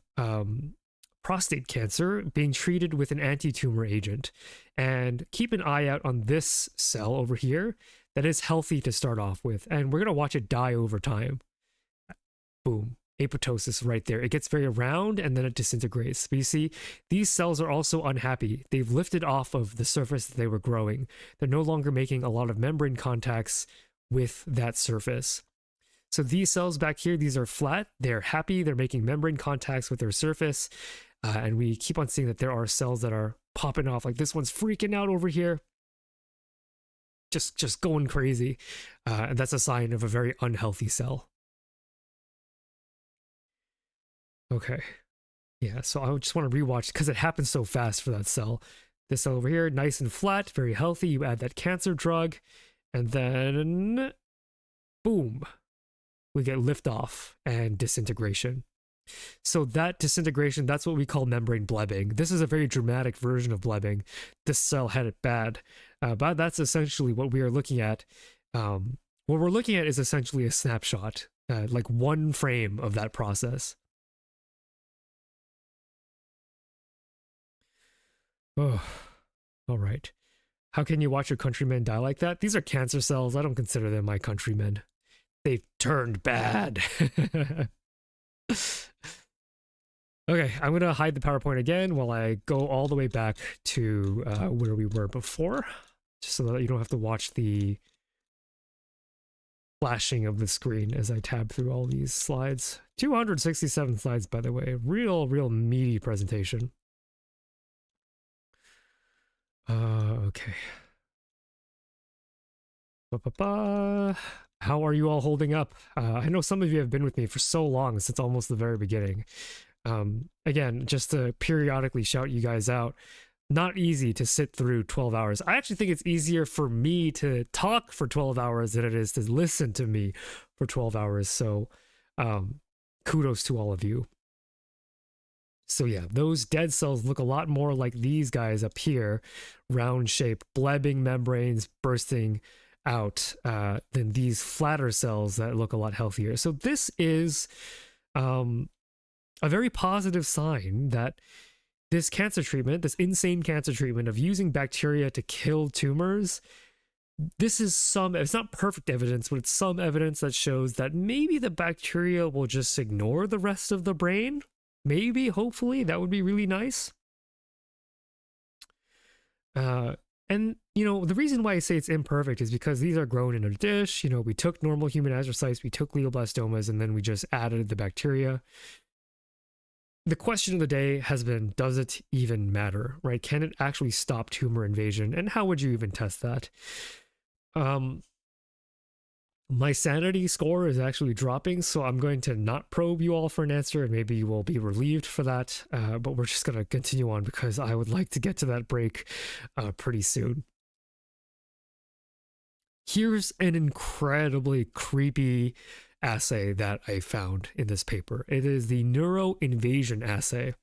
prostate cancer being treated with an anti-tumor agent. And keep an eye out on this cell over here that is healthy to start off with. And we're going to watch it die over time. Boom. Apoptosis right there. It gets very round and then it disintegrates. But you see, these cells are also unhappy. They've lifted off of the surface that they were growing. They're no longer making a lot of membrane contacts with that surface. So these cells back here, these are flat. They're happy. They're making membrane contacts with their surface. And we keep on seeing that there are cells that are popping off. Like this one's freaking out over here. Just going crazy. And that's a sign of a very unhealthy cell. Okay. Yeah, so I just want to rewatch because it happens so fast for that cell. This cell over here, nice and flat, very healthy. You add that cancer drug, and then boom, we get liftoff and disintegration. So that disintegration, that's what we call membrane blebbing. This is a very dramatic version of blebbing. This cell had it bad, but that's essentially what we are looking at. What we're looking at is essentially a snapshot, like one frame of that process. Oh, all right. How can you watch your countrymen die like that? These are cancer cells. I don't consider them my countrymen. They've turned bad. Okay, I'm going to hide the PowerPoint again while I go all the way back to where we were before, just so that you don't have to watch the flashing of the screen as I tab through all these slides. 267 slides, by the way. Real meaty presentation. Okay. How are you all holding up? I know some of you have been with me for so long, since almost the very beginning. Again, just to periodically shout you guys out, not easy to sit through 12 hours. I actually think it's easier for me to talk for 12 hours than it is to listen to me for 12 hours. So kudos to all of you. So yeah, those dead cells look a lot more like these guys up here, round shaped, blebbing membranes bursting out, than these flatter cells that look a lot healthier. So this is a very positive sign that this cancer treatment, this insane cancer treatment of using bacteria to kill tumors, this is it's not perfect evidence, but it's some evidence that shows that maybe the bacteria will just ignore the rest of the brain. Maybe, hopefully, that would be really nice. And, you know, the reason why I say it's imperfect is because these are grown in a dish. You know, we took normal human astrocytes, we took glioblastomas, and then we just added the bacteria. The question of the day has been, does it even matter, right? Can it actually stop tumor invasion? And how would you even test that? My sanity score is actually dropping, so I'm going to not probe you all for an answer, and maybe you will be relieved for that. But we're just going to continue on because I would like to get to that break pretty soon. Here's an incredibly creepy assay that I found in this paper. It is the neuroinvasion assay.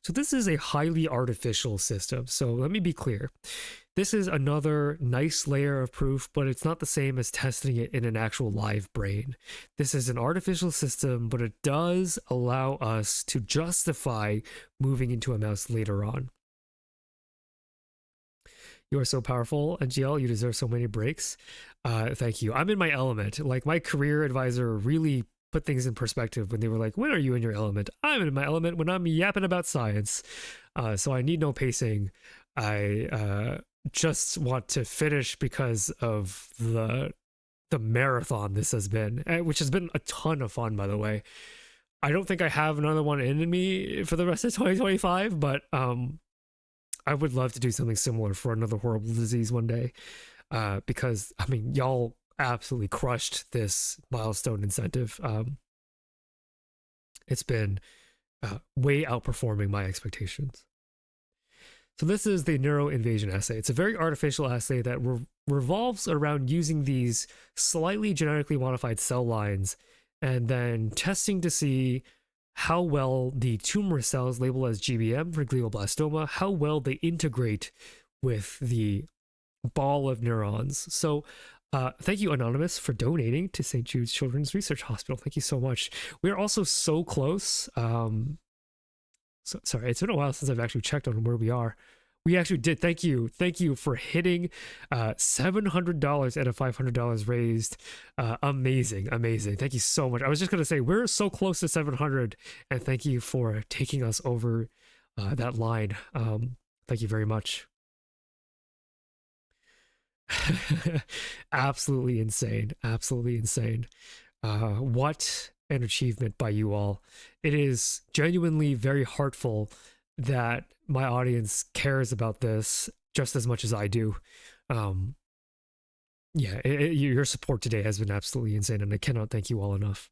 So this is a highly artificial system. So let me be clear. This is another nice layer of proof, but it's not the same as testing it in an actual live brain. This is an artificial system, but it does allow us to justify moving into a mouse later on. You are so powerful, NGL. You deserve so many breaks. Thank you. I'm in my element. Like, my career advisor really put things in perspective when they were like, when are you in your element? I'm in my element when I'm yapping about science. So I need no pacing. I just want to finish because of the marathon this has been, which has been a ton of fun, by the way. I don't think I have another one in me for the rest of 2025, but I would love to do something similar for another horrible disease one day, because, I mean, y'all absolutely crushed this milestone incentive. It's been way outperforming my expectations. So this is the neuroinvasion assay. It's a very artificial assay that revolves around using these slightly genetically modified cell lines and then testing to see how well the tumor cells labeled as GBM for glioblastoma, how well they integrate with the ball of neurons. So thank you, Anonymous, for donating to St. Jude's Children's Research Hospital. Thank you so much. We are also so close. Sorry, it's been a while since I've actually checked on where we are. We actually did. Thank you for hitting $700 out of $500 raised. Amazing. Thank you so much. I was just gonna say we're so close to 700, and thank you for taking us over that line. Thank you very much. Absolutely insane. What an achievement by you all. It is genuinely very heartful that my audience cares about this just as much as I do. Your support today has been absolutely insane, and I cannot thank you all enough.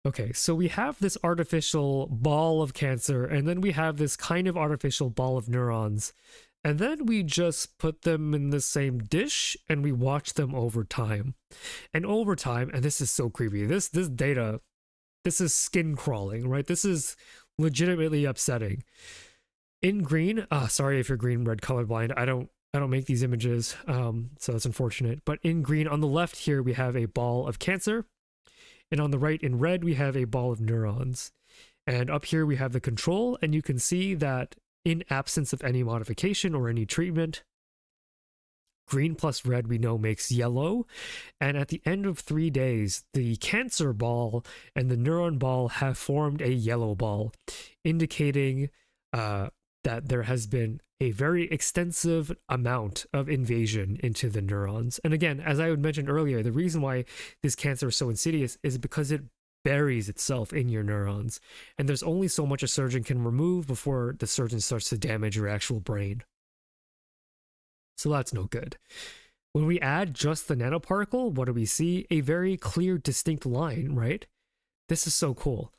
Okay, so we have this artificial ball of cancer, and then we have this kind of artificial ball of neurons, and then we just put them in the same dish and we watch them over time. And over time, and this is so creepy, this data, this is skin crawling, right? This is legitimately upsetting. In green, sorry if you're green, red, colorblind, I don't make these images, so that's unfortunate. But in green, on the left here, we have a ball of cancer. And on the right in red, we have a ball of neurons. And up here, we have the control. And you can see that in absence of any modification or any treatment, green plus red we know makes yellow. And at the end of 3 days, the cancer ball and the neuron ball have formed a yellow ball, indicating that there has been a very extensive amount of invasion into the neurons. And again, as I had mentioned earlier, the reason why this cancer is so insidious is because it buries itself in your neurons. And there's only so much a surgeon can remove before the surgeon starts to damage your actual brain. So that's no good. When we add just the nanoparticle, what do we see? A very clear, distinct line, right? This is so cool.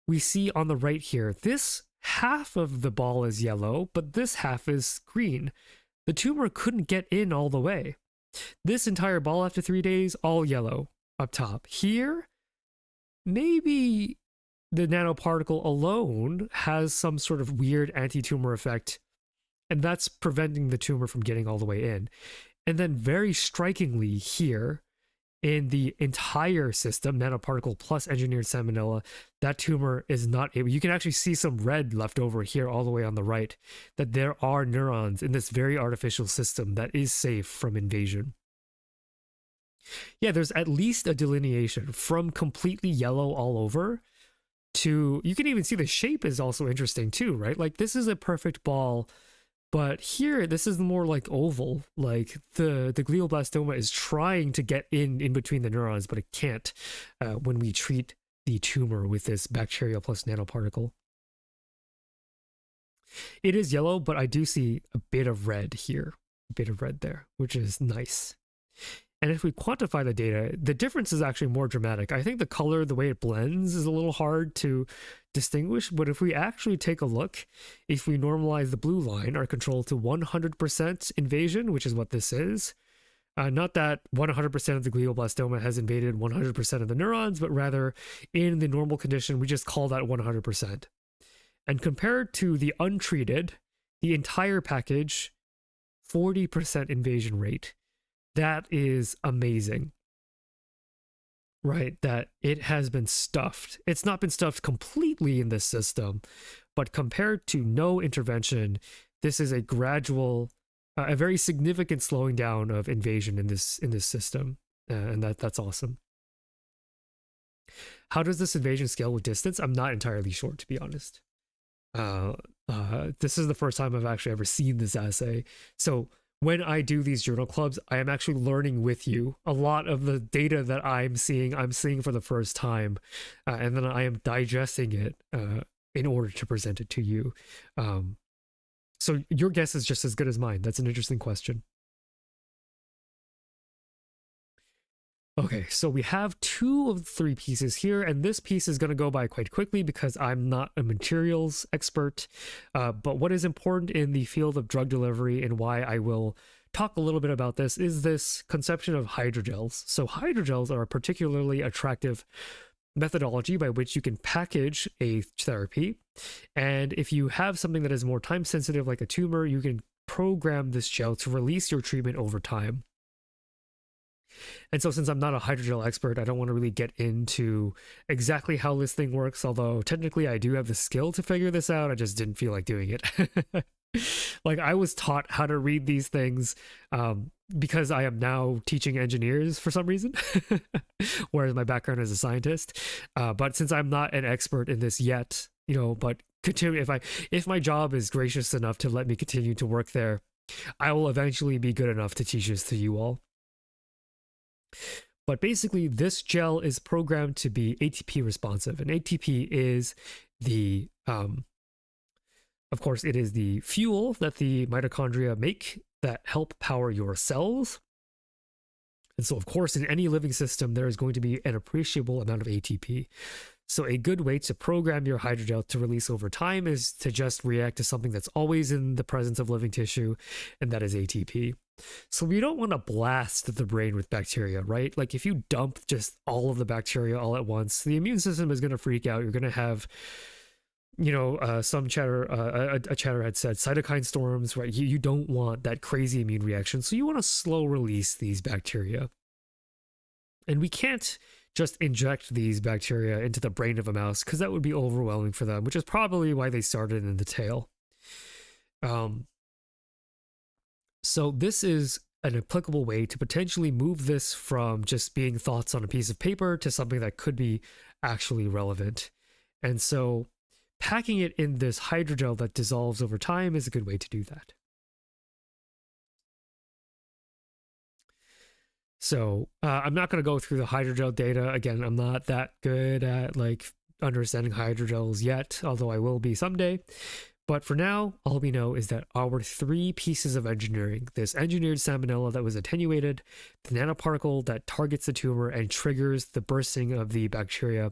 We see on the right here, this half of the ball is yellow, but this half is green. The tumor couldn't get in all the way. This entire ball after 3 days, all yellow up top. Here, maybe the nanoparticle alone has some sort of weird anti-tumor effect, and that's preventing the tumor from getting all the way in. And then very strikingly here, in the entire system, nanoparticle plus engineered salmonella, that tumor is not able, you can actually see some red left over here all the way on the right, that there are neurons in this very artificial system that is safe from invasion. Yeah, there's at least a delineation from completely yellow all over to, you can even see the shape is also interesting too, right? Like this is a perfect ball, but here, this is more like oval. Like the glioblastoma is trying to get in between the neurons, but it can't when we treat the tumor with this bacterial plus nanoparticle. It is yellow, but I do see a bit of red here, a bit of red there, which is nice. And if we quantify the data, the difference is actually more dramatic. I think the color, the way it blends, is a little hard to distinguish, but if we actually take a look, if we normalize the blue line, our control, to 100% invasion, which is what this is, not that 100% of the glioblastoma has invaded 100% of the neurons, but rather in the normal condition, we just call that 100%. And compared to the untreated, the entire package, 40% invasion rate. That is amazing, right? That it has been stuffed. It's not been stuffed completely in this system, but compared to no intervention, this is a gradual, a very significant slowing down of invasion in this system, and that's awesome. How does this invasion scale with distance? I'm not entirely sure, to be honest. This is the first time I've actually ever seen this assay, so when I do these journal clubs, I am actually learning with you. A lot of the data that I'm seeing for the first time, and then I am digesting it in order to present it to you. So your guess is just as good as mine. That's an interesting question. Okay, so we have 2 of the 3 pieces here, and this piece is going to go by quite quickly because I'm not a materials expert. But what is important in the field of drug delivery and why I will talk a little bit about this is this conception of hydrogels. So hydrogels are a particularly attractive methodology by which you can package a therapy. And if you have something that is more time sensitive, like a tumor, you can program this gel to release your treatment over time. And so since I'm not a hydrogel expert, I don't want to really get into exactly how this thing works, although technically I do have the skill to figure this out. I just didn't feel like doing it. Like I was taught how to read these things because I am now teaching engineers for some reason, whereas my background is a scientist. But since I'm not an expert in this yet, but continue, if my job is gracious enough to let me continue to work there, I will eventually be good enough to teach this to you all. But basically, this gel is programmed to be ATP responsive, and ATP is the, of course, it is the fuel that the mitochondria make that help power your cells. And so, of course, in any living system, there is going to be an appreciable amount of ATP. So a good way to program your hydrogel to release over time is to just react to something that's always in the presence of living tissue, and that is ATP. So we don't want to blast the brain with bacteria, right? Like if you dump just all of the bacteria all at once, the immune system is going to freak out. You're going to have, some chatter, a chatter had said cytokine storms, right? You don't want that crazy immune reaction. So you want to slow release these bacteria. And we can't just inject these bacteria into the brain of a mouse because that would be overwhelming for them, which is probably why they started in the tail. So this is an applicable way to potentially move this from just being thoughts on a piece of paper to something that could be actually relevant. And so packing it in this hydrogel that dissolves over time is a good way to do that. So I'm not going to go through the hydrogel data. Again, I'm not that good at understanding hydrogels yet, although I will be someday. But for now, all we know is that our 3 pieces of engineering, this engineered salmonella that was attenuated, the nanoparticle that targets the tumor and triggers the bursting of the bacteria,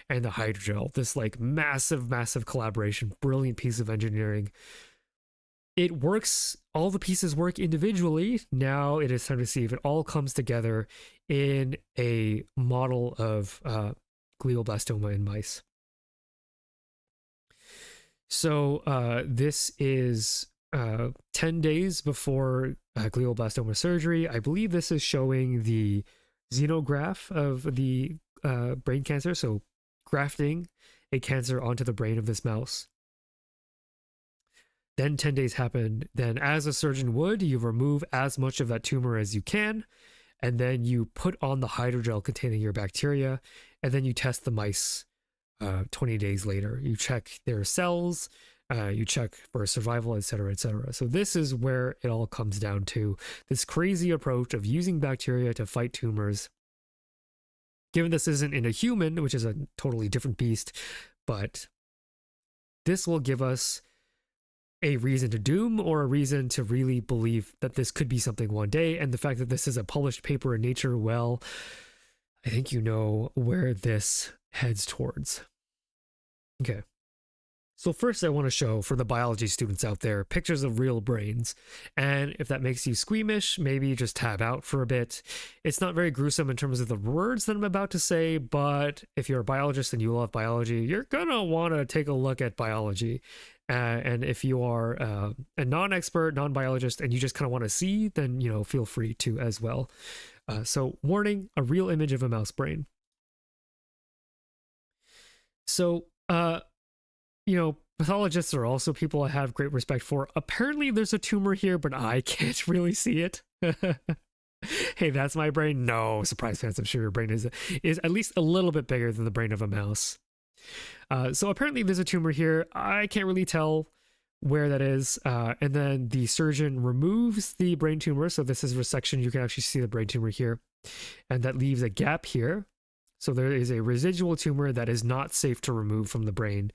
and the hydrogel, this massive collaboration, brilliant piece of engineering. It works, all the pieces work individually. Now it is time to see if it all comes together in a model of glioblastoma in mice. So this is 10 days before glioblastoma surgery. I believe this is showing the xenograph of the brain cancer, so grafting a cancer onto the brain of this mouse. Then 10 days happen. Then as a surgeon would, you remove as much of that tumor as you can, and then you put on the hydrogel containing your bacteria, and then you test the mice 20 days later. You check their cells, you check for survival, etc., etc. So this is where it all comes down to, this crazy approach of using bacteria to fight tumors. Given this isn't in a human, which is a totally different beast, but this will give us a reason to doom or a reason to really believe that this could be something one day. And the fact that this is a published paper in Nature, well, I think you know where this heads towards. Okay. So first I want to show, for the biology students out there, pictures of real brains. And if that makes you squeamish, maybe just tab out for a bit. It's not very gruesome in terms of the words that I'm about to say, but if you're a biologist and you love biology, you're gonna want to take a look at biology. And if you are a non-expert, non-biologist, and you just kind of want to see, then, feel free to as well. So warning, a real image of a mouse brain. So, pathologists are also people I have great respect for. Apparently there's a tumor here, but I can't really see it. Hey, that's my brain. No, surprise fans, I'm sure your brain is at least a little bit bigger than the brain of a mouse. So apparently there's a tumor here. I can't really tell where that is. And then the surgeon removes the brain tumor. So this is resection. You can actually see the brain tumor here. And that leaves a gap here. So there is a residual tumor that is not safe to remove from the brain,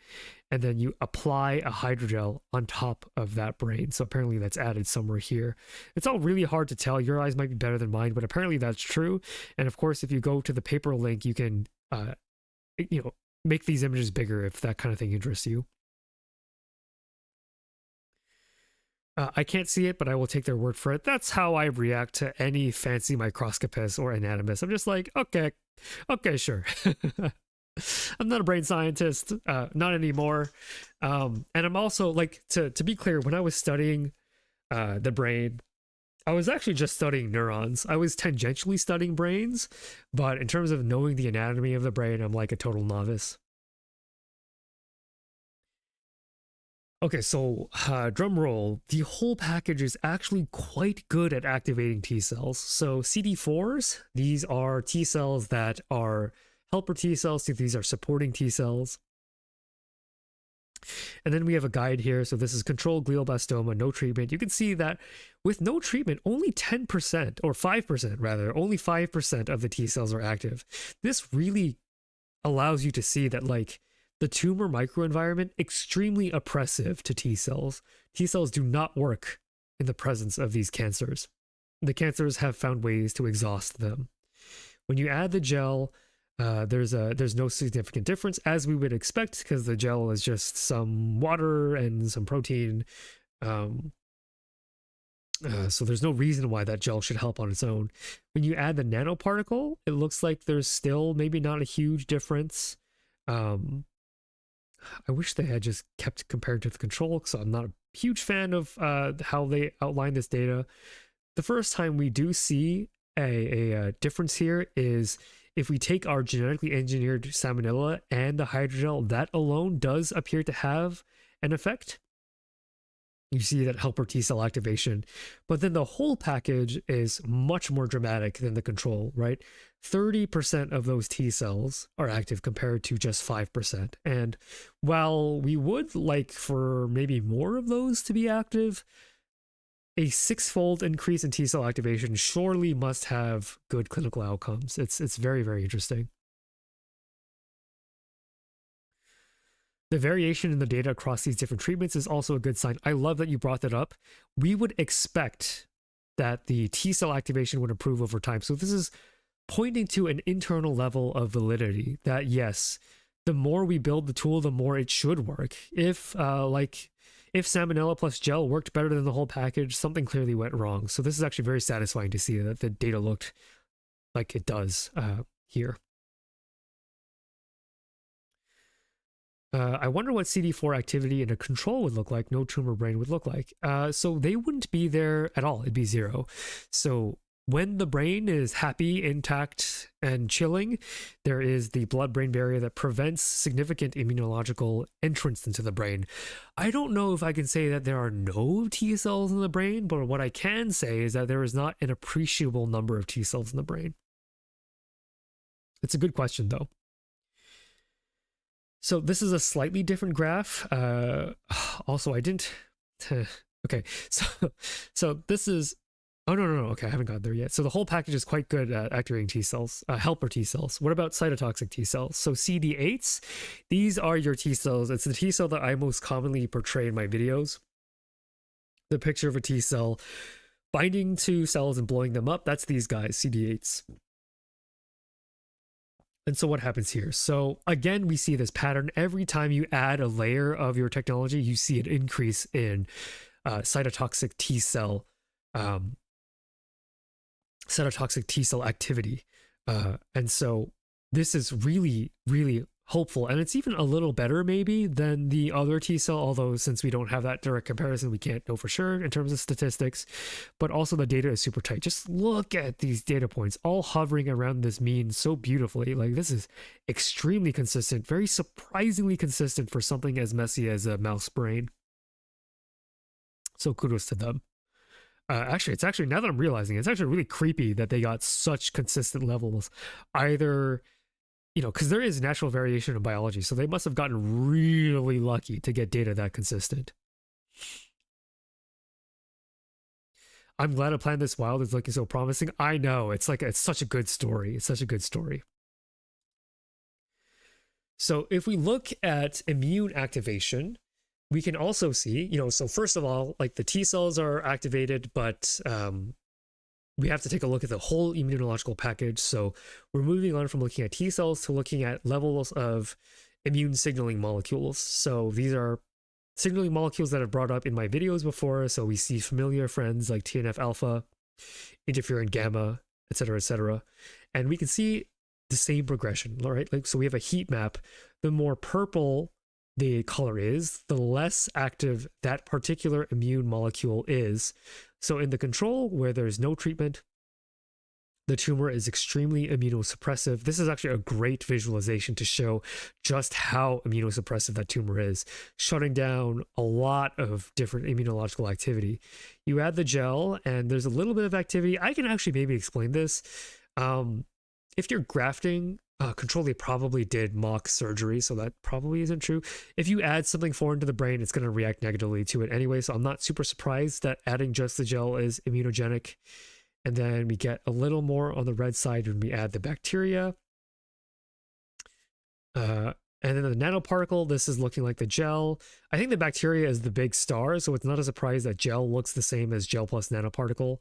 and then you apply a hydrogel on top of that brain. So apparently that's added somewhere here. It's all really hard to tell. Your eyes might be better than mine, but apparently that's true. And of course, if you go to the paper link, you can, make these images bigger if that kind of thing interests you. I can't see it, but I will take their word for it. That's how I react to any fancy microscopist or anatomist. I'm just like, okay, sure. I'm not a brain scientist, not anymore. And I'm also like, to be clear, when I was studying the brain, I was actually just studying neurons. I was tangentially studying brains, but in terms of knowing the anatomy of the brain, I'm like a total novice. Okay, so drum roll, the whole package is actually quite good at activating T cells. So CD4s, these are T cells that are helper T cells. So these are supporting T cells. And then we have a guide here. So this is controlled glioblastoma, no treatment. You can see that with no treatment, only 10% or 5% rather, only 5% of the T cells are active. This really allows you to see that like the tumor microenvironment extremely oppressive to T cells. T cells do not work in the presence of these cancers. The cancers have found ways to exhaust them. When you add the gel, there's no significant difference, as we would expect, because the gel is just some water and some protein. So there's no reason why that gel should help on its own. When you add the nanoparticle, it looks like there's still maybe not a huge difference. I wish they had just kept compared to the control, so I'm not a huge fan of how they outline this data. The first time we do see a difference here is if we take our genetically engineered salmonella and the hydrogel, that alone does appear to have an effect. You see that helper T cell activation, but then the whole package is much more dramatic than the control, right? 30% of those T cells are active compared to just 5%. And while we would like for maybe more of those to be active, a 6-fold increase in T cell activation surely must have good clinical outcomes. It's very, very interesting. The variation in the data across these different treatments is also a good sign. I love that you brought that up. We would expect that the T cell activation would improve over time. So this is pointing to an internal level of validity that yes, the more we build the tool, the more it should work. If salmonella plus gel worked better than the whole package, something clearly went wrong. So this is actually very satisfying to see that the data looked like it does here. I wonder what CD4 activity in a control would look like, no tumor brain would look like. So they wouldn't be there at all. It'd be 0. So when the brain is happy, intact, and chilling, there is the blood-brain barrier that prevents significant immunological entrance into the brain. I don't know if I can say that there are no T cells in the brain, but what I can say is that there is not an appreciable number of T cells in the brain. It's a good question, though. So this is a slightly different graph. Also, I didn't... okay, so this is... Oh, no, okay, I haven't got there yet. So the whole package is quite good at activating T cells, helper T cells. What about cytotoxic T cells? So CD8s, these are your T cells. It's the T cell that I most commonly portray in my videos. The picture of a T cell binding to cells and blowing them up, that's these guys, CD8s. And so what happens here? So again, we see this pattern. Every time you add a layer of your technology, you see an increase in cytotoxic T cell activity. And so this is really, really hopeful. And it's even a little better maybe than the other T cell, although since we don't have that direct comparison, we can't know for sure in terms of statistics. But also the data is super tight. Just look at these data points all hovering around this mean so beautifully. Like this is extremely consistent, very surprisingly consistent for something as messy as a mouse brain. So kudos to them. Actually, now that I'm realizing, it's actually really creepy that they got such consistent levels. Either, because there is natural variation in biology, so they must have gotten really lucky to get data that consistent. I'm glad A Plan This Wild is looking so promising. I know, it's such a good story. It's such a good story. So if we look at immune activation, we can also see, so first of all, like the T cells are activated, but we have to take a look at the whole immunological package. So we're moving on from looking at T cells to looking at levels of immune signaling molecules. So these are signaling molecules that I've brought up in my videos before. So we see familiar friends like TNF alpha, interferon gamma, et cetera, and we can see the same progression, right? Like, so we have a heat map. The more purple the color is, the less active that particular immune molecule is. So in the control, where there's no treatment, the tumor is extremely immunosuppressive. This is actually a great visualization to show just how immunosuppressive that tumor is, shutting down a lot of different immunological activity. You add the gel, and there's a little bit of activity. I can actually maybe explain this. If you're grafting, Control, they probably did mock surgery, so that probably isn't true. If you add something foreign to the brain, it's going to react negatively to it anyway, so I'm not super surprised that adding just the gel is immunogenic. And then we get a little more on the red side when we add the bacteria. And then the nanoparticle, this is looking like the gel. I think the bacteria is the big star, so it's not a surprise that gel looks the same as gel plus nanoparticle.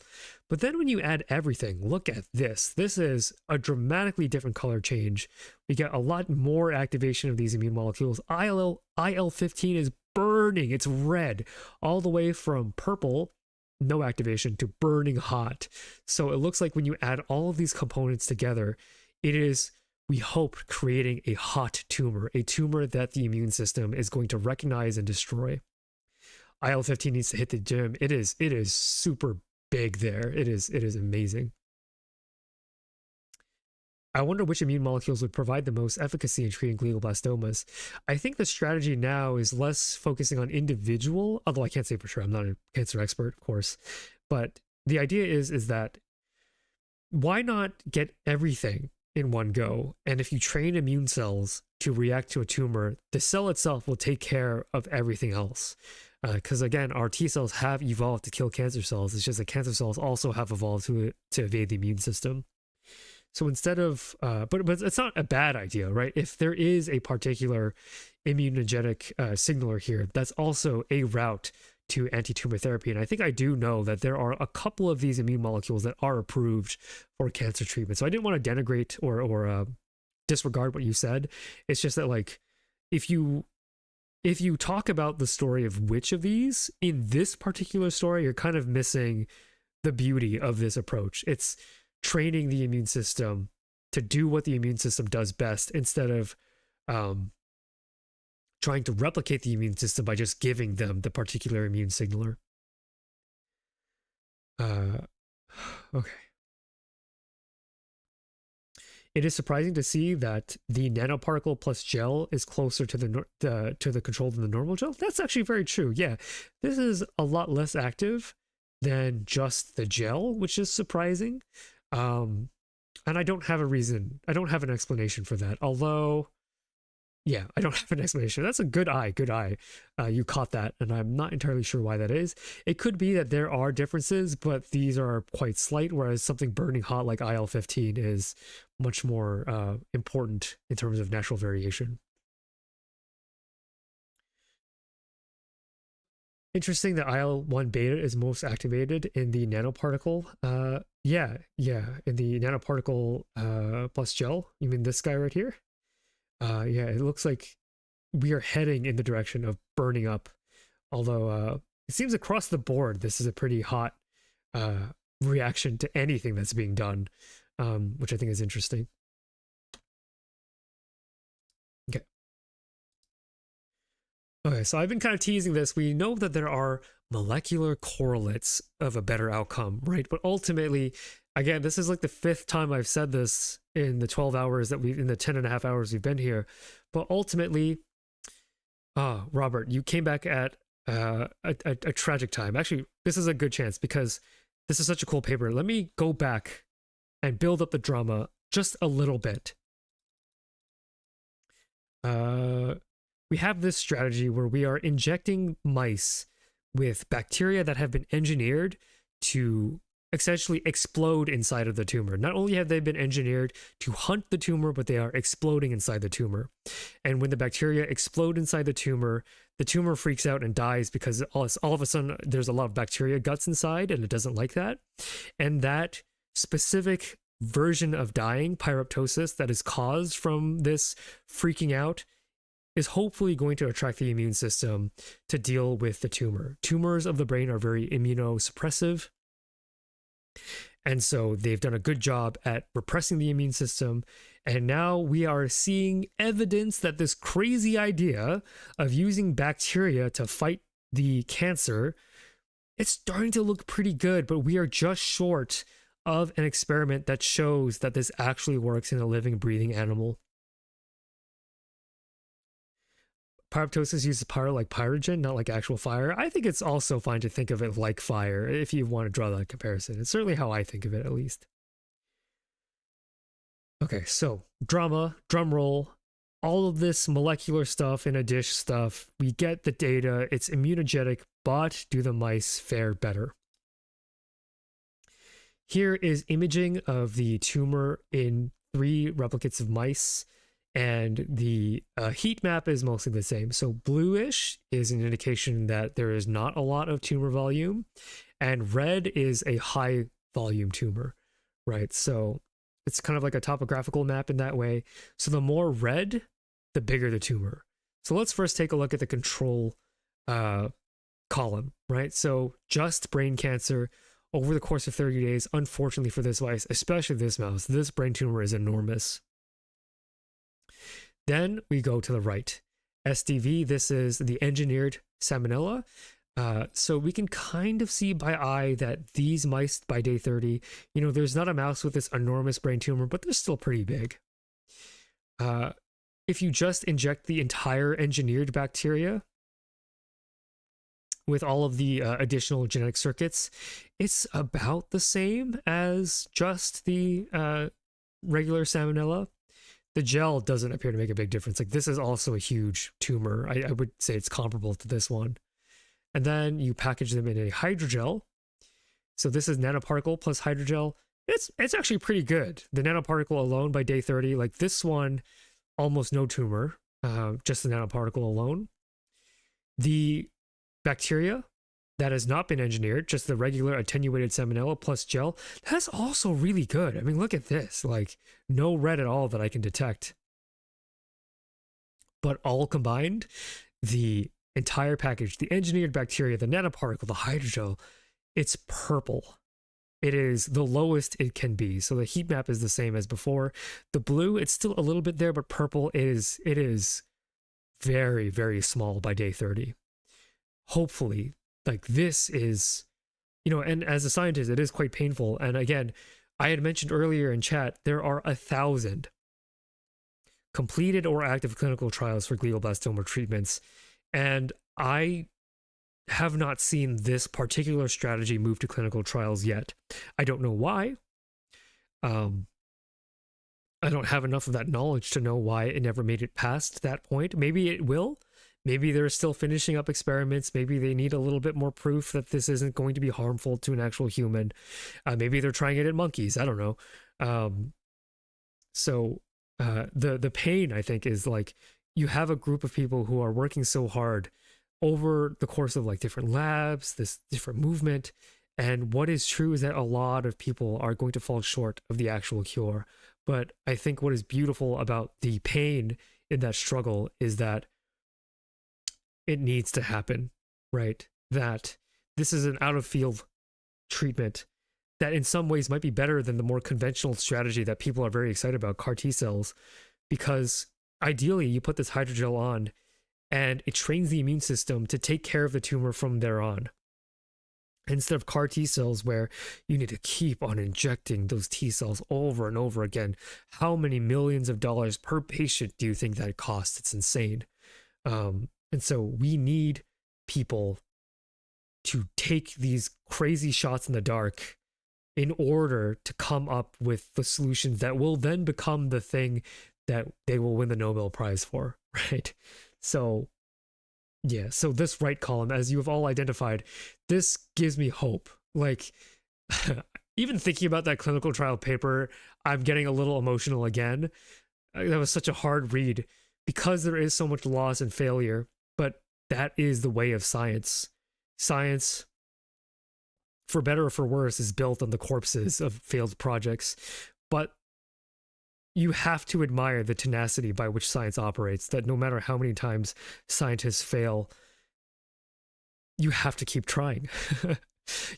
But then when you add everything, look at this. This is a dramatically different color change. We get a lot more activation of these immune molecules. IL-15 is burning, it's red, all the way from purple, no activation, to burning hot. So it looks like when you add all of these components together, it is, we hope, creating a hot tumor, a tumor that the immune system is going to recognize and destroy. IL-15 needs to hit the gym. It is super big there. It is amazing. I wonder which immune molecules would provide the most efficacy in treating glioblastomas. I think the strategy now is less focusing on individual, although I can't say for sure, I'm not a cancer expert, of course, but the idea is that why not get everything in one go? And if you train immune cells to react to a tumor, the cell itself will take care of everything else. Because again, our T cells have evolved to kill cancer cells. It's just that cancer cells also have evolved to evade the immune system. So instead of, but it's not a bad idea, right? If there is a particular immunogenic signaler here, that's also a route to anti-tumor therapy. And I think I do know that there are a couple of these immune molecules that are approved for cancer treatment. So I didn't want to denigrate or disregard what you said. It's just that, like, if you talk about the story of which of these in this particular story, you're kind of missing the beauty of this approach. It's training the immune system to do what the immune system does best, instead of trying to replicate the immune system by just giving them the particular immune signaler. Okay. It is surprising to see that the nanoparticle plus gel is closer to the control than the normal gel. That's actually very true. Yeah, this is a lot less active than just the gel, which is surprising. And I don't have a reason. I don't have an explanation for that. Although, yeah, I don't have an explanation. That's a good eye. Good eye. You caught that, and I'm not entirely sure why that is. It could be that there are differences, but these are quite slight, whereas something burning hot like IL-15 is much more important in terms of natural variation. Interesting that IL-1 beta is most activated in the nanoparticle. Yeah, in the nanoparticle plus gel. You mean this guy right here? Yeah, it looks like we are heading in the direction of burning up. Although it seems across the board, this is a pretty hot reaction to anything that's being done, which I think is interesting. Okay, so I've been kind of teasing this. We know that there are molecular correlates of a better outcome, right? But ultimately, again, this is like the 5th time I've said this in the 12 hours that in the 10.5 hours we've been here. But ultimately, Robert, you came back at a tragic time. Actually, this is a good chance because this is such a cool paper. Let me go back and build up the drama just a little bit. We have this strategy where we are injecting mice with bacteria that have been engineered to essentially explode inside of the tumor. Not only have they been engineered to hunt the tumor, but they are exploding inside the tumor. And when the bacteria explode inside the tumor freaks out and dies because all of a sudden there's a lot of bacteria guts inside, and it doesn't like that. And that specific version of dying, pyroptosis, that is caused from this freaking out is hopefully going to attract the immune system to deal with the tumor. Tumors of the brain are very immunosuppressive. And so they've done a good job at repressing the immune system. And now we are seeing evidence that this crazy idea of using bacteria to fight the cancer, it's starting to look pretty good, but we are just short of an experiment that shows that this actually works in a living, breathing animal. Pyroptosis uses pyro like pyrogen, not like actual fire. I think it's also fine to think of it like fire if you want to draw that comparison. It's certainly how I think of it, at least. Okay, so drama, drum roll, all of this molecular stuff in a dish stuff. We get the data. It's immunogenic, but do the mice fare better? Here is imaging of the tumor in 3 replicates of mice. And the heat map is mostly the same. So bluish is an indication that there is not a lot of tumor volume, and red is a high volume tumor, right? So it's kind of like a topographical map in that way. So the more red, the bigger the tumor. So let's first take a look at the control column, right? So just brain cancer over the course of 30 days. Unfortunately for this mice, especially this mouse, this brain tumor is enormous. Then we go to the right. SDV, this is the engineered salmonella. So we can kind of see by eye that these mice by day 30, there's not a mouse with this enormous brain tumor, but they're still pretty big. If you just inject the entire engineered bacteria with all of the additional genetic circuits, it's about the same as just the regular salmonella. The gel doesn't appear to make a big difference. Like, this is also a huge tumor. I would say it's comparable to this one. And then you package them in a hydrogel. So this is nanoparticle plus hydrogel. It's actually pretty good. The nanoparticle alone by day 30, like this one, almost no tumor, just the nanoparticle alone. The bacteria that has not been engineered, just the regular attenuated salmonella plus gel, that's also really good. I mean, look at this, like no red at all that I can detect. But all combined, the entire package, the engineered bacteria, the nanoparticle, the hydrogel, it's purple. It is the lowest it can be. So the heat map is the same as before. The blue, it's still a little bit there, but purple is very, very small by day 30. Hopefully, like this is, and as a scientist, it is quite painful. And again, I had mentioned earlier in chat, there are 1,000 completed or active clinical trials for glioblastoma treatments. And I have not seen this particular strategy move to clinical trials yet. I don't know why. I don't have enough of that knowledge to know why it never made it past that point. Maybe it will. Maybe they're still finishing up experiments. Maybe they need a little bit more proof that this isn't going to be harmful to an actual human. Maybe they're trying it in monkeys. I don't know. The pain, I think, is like you have a group of people who are working so hard over the course of like different labs, this different movement. And what is true is that a lot of people are going to fall short of the actual cure. But I think what is beautiful about the pain in that struggle is that it needs to happen, right? That this is an out-of-field treatment that in some ways might be better than the more conventional strategy that people are very excited about, CAR T cells, because ideally you put this hydrogel on and it trains the immune system to take care of the tumor from there on. Instead of CAR T cells where you need to keep on injecting those T cells over and over again. How many millions of dollars per patient do you think that costs? It's insane. And so we need people to take these crazy shots in the dark in order to come up with the solutions that will then become the thing that they will win the Nobel Prize for, right? So, yeah, so this right column, as you have all identified, this gives me hope. Like, even thinking about that clinical trial paper, I'm getting a little emotional again. That was such a hard read because there is so much loss and failure, but that is the way of science. Science, for better or for worse, is built on the corpses of failed projects. But you have to admire the tenacity by which science operates, that no matter how many times scientists fail, you have to keep trying.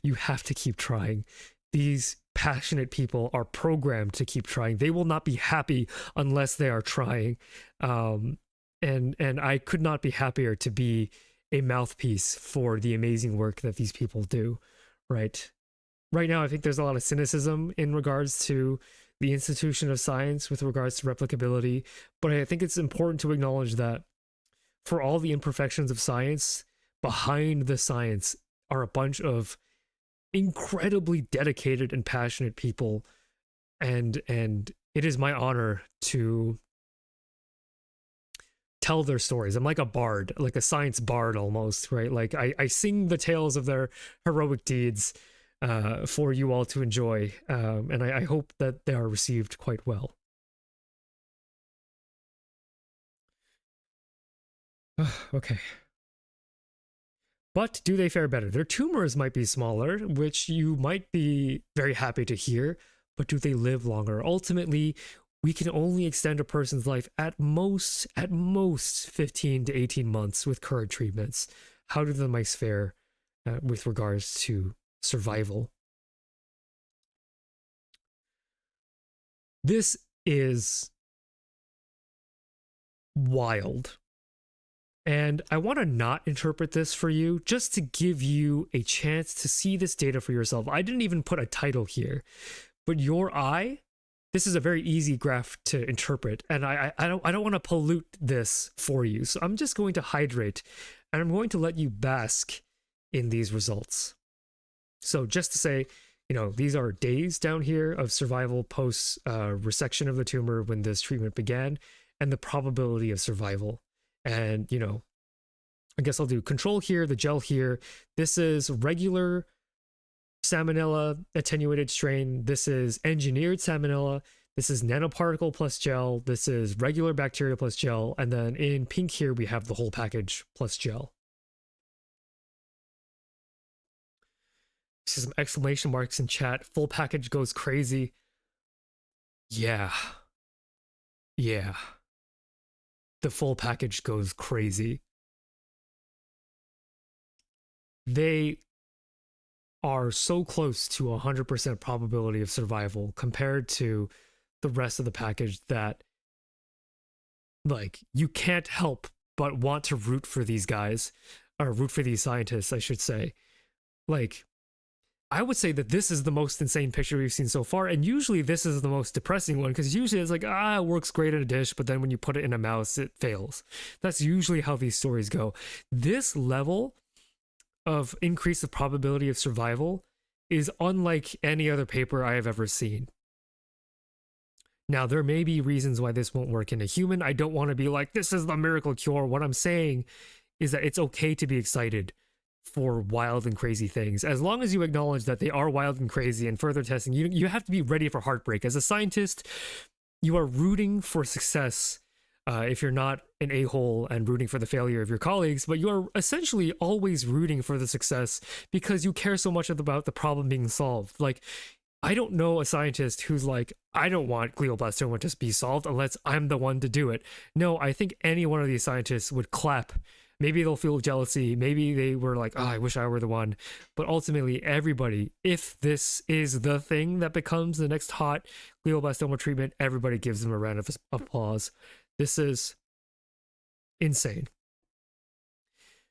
You have to keep trying. These passionate people are programmed to keep trying. They will not be happy unless they are trying. And I could not be happier to be a mouthpiece for the amazing work that these people do, right? Right now, I think there's a lot of cynicism in regards to the institution of science with regards to replicability, but I think it's important to acknowledge that for all the imperfections of science, behind the science are a bunch of incredibly dedicated and passionate people, and it is my honor to tell their stories. I'm like a bard, like a science bard almost, right? Like I sing the tales of their heroic deeds for you all to enjoy, and I hope that they are received quite well. Okay. But do they fare better? Their tumors might be smaller, which you might be very happy to hear, but do they live longer? Ultimately, we can only extend a person's life at most 15 to 18 months with current treatments. How do the mice fare with regards to survival? This is wild. And I want to not interpret this for you, just to give you a chance to see this data for yourself. I didn't even put a title here, but your eye, this is a very easy graph to interpret, and I don't want to pollute this for you. So I'm just going to hydrate, and I'm going to let you bask in these results. So just to say, these are days down here of survival post resection of the tumor when this treatment began, and the probability of survival. And, I guess I'll do control here, the gel here. This is regular Salmonella attenuated strain. This is engineered Salmonella. This is nanoparticle plus gel. This is regular bacteria plus gel. And then in pink here, we have the whole package plus gel. See some exclamation marks in chat. Full package goes crazy. Yeah. The full package goes crazy. They are so close to 100% probability of survival compared to the rest of the package that, like, you can't help but want to root for these guys, or root for these scientists, I should say. Like, I would say that this is the most insane picture we've seen so far, and usually this is the most depressing one, because usually it's like, it works great in a dish, but then when you put it in a mouse, it fails. That's usually how these stories go. This level of increase of probability of survival is unlike any other paper I have ever seen. Now, there may be reasons why this won't work in a human. I don't want to be like, this is the miracle cure. What I'm saying is that it's okay to be excited for wild and crazy things, as long as you acknowledge that they are wild and crazy. And further testing, you have to be ready for heartbreak. As a scientist, you are rooting for success if you're not an a-hole and rooting for the failure of your colleagues, but you are essentially always rooting for the success because you care so much about the problem being solved. Like, I don't know a scientist who's like, I don't want glioblastoma to be solved unless I'm the one to do it. No, I think any one of these scientists would clap. Maybe they'll feel jealousy. Maybe they were like, I wish I were the one. But ultimately, everybody, if this is the thing that becomes the next hot glioblastoma treatment, everybody gives them a round of applause. This is insane.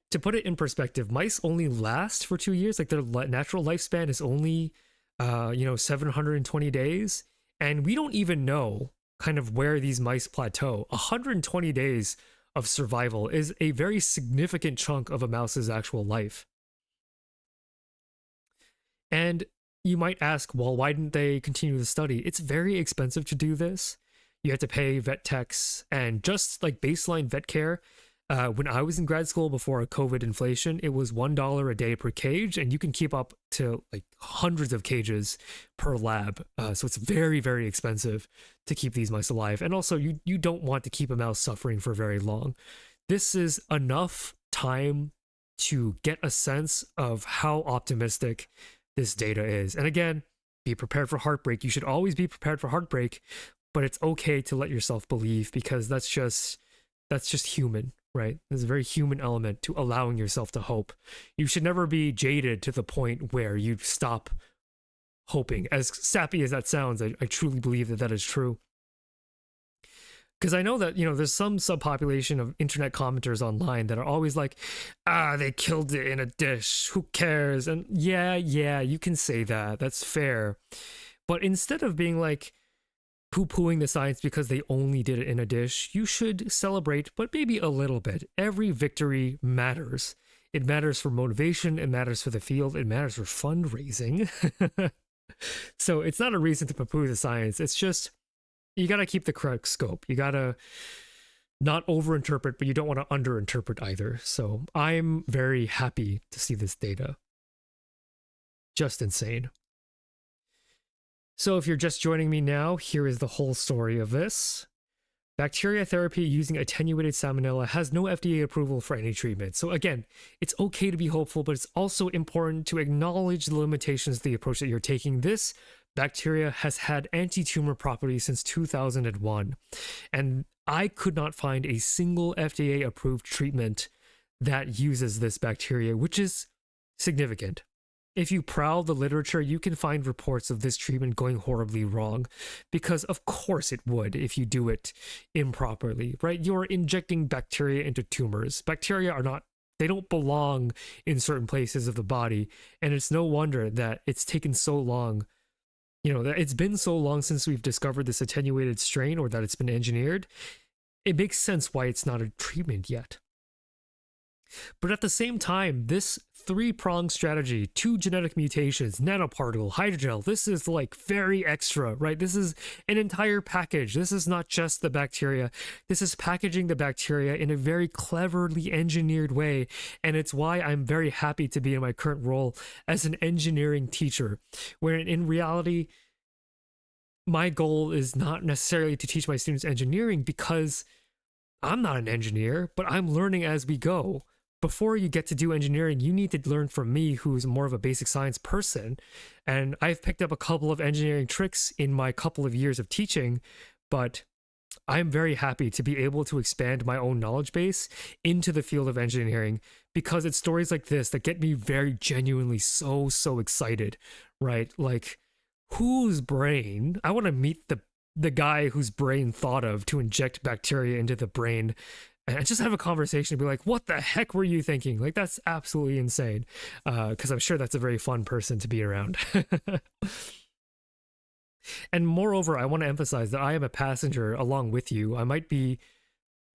To put it in perspective, mice only last for 2 years. Like, their natural lifespan is only, 720 days. And we don't even know kind of where these mice plateau. 120 days of survival is a very significant chunk of a mouse's actual life. And you might ask, well, why didn't they continue the study? It's very expensive to do this. You have to pay vet techs, and just like baseline vet care When I was in grad school before COVID inflation, it was $1 a day per cage, and you can keep up to like hundreds of cages per lab. So it's very, very expensive to keep these mice alive. And also, you don't want to keep a mouse suffering for very long. This is enough time to get a sense of how optimistic this data is. And again, be prepared for heartbreak. You should always be prepared for heartbreak, but it's okay to let yourself believe, because that's just human, right? There's a very human element to allowing yourself to hope. You should never be jaded to the point where you stop hoping. As sappy as that sounds, I truly believe that is true. Because I know that, there's some subpopulation of internet commenters online that are always like, they killed it in a dish, who cares? And yeah, you can say that, that's fair. But instead of being like poo-pooing the science because they only did it in a dish, you should celebrate, but maybe a little bit. Every victory matters. It matters for motivation, it matters for the field, it matters for fundraising. So it's not a reason to poo-poo the science, it's just, you gotta keep the correct scope. You gotta not overinterpret, but you don't want to underinterpret either. So I'm very happy to see this data. Just insane. So if you're just joining me now, here is the whole story of this. Bacteria therapy using attenuated salmonella has no FDA approval for any treatment. So again, it's okay to be hopeful, but it's also important to acknowledge the limitations of the approach that you're taking. This bacteria has had anti-tumor properties since 2001, and I could not find a single FDA-approved treatment that uses this bacteria, which is significant. If you prowl the literature, you can find reports of this treatment going horribly wrong, because of course it would if you do it improperly, right? You're injecting bacteria into tumors. Bacteria they don't belong in certain places of the body, and it's no wonder that it's taken so long. That it's been so long since we've discovered this attenuated strain, or that it's been engineered. It makes sense why it's not a treatment yet. But at the same time, this three-pronged strategy, 2 genetic mutations, nanoparticle, hydrogel, this is like very extra, right? This is an entire package. This is not just the bacteria. This is packaging the bacteria in a very cleverly engineered way. And it's why I'm very happy to be in my current role as an engineering teacher, where in reality, my goal is not necessarily to teach my students engineering, because I'm not an engineer, but I'm learning as we go. Before you get to do engineering, you need to learn from me, who's more of a basic science person. And I've picked up a couple of engineering tricks in my couple of years of teaching, but I'm very happy to be able to expand my own knowledge base into the field of engineering, because it's stories like this that get me very genuinely so excited, right? Like, whose brain? I want to meet the guy whose brain thought of to inject bacteria into the brain and just have a conversation and be like, what the heck were you thinking? Like, that's absolutely insane. Because I'm sure that's a very fun person to be around. And moreover, I want to emphasize that I am a passenger along with you. I might be,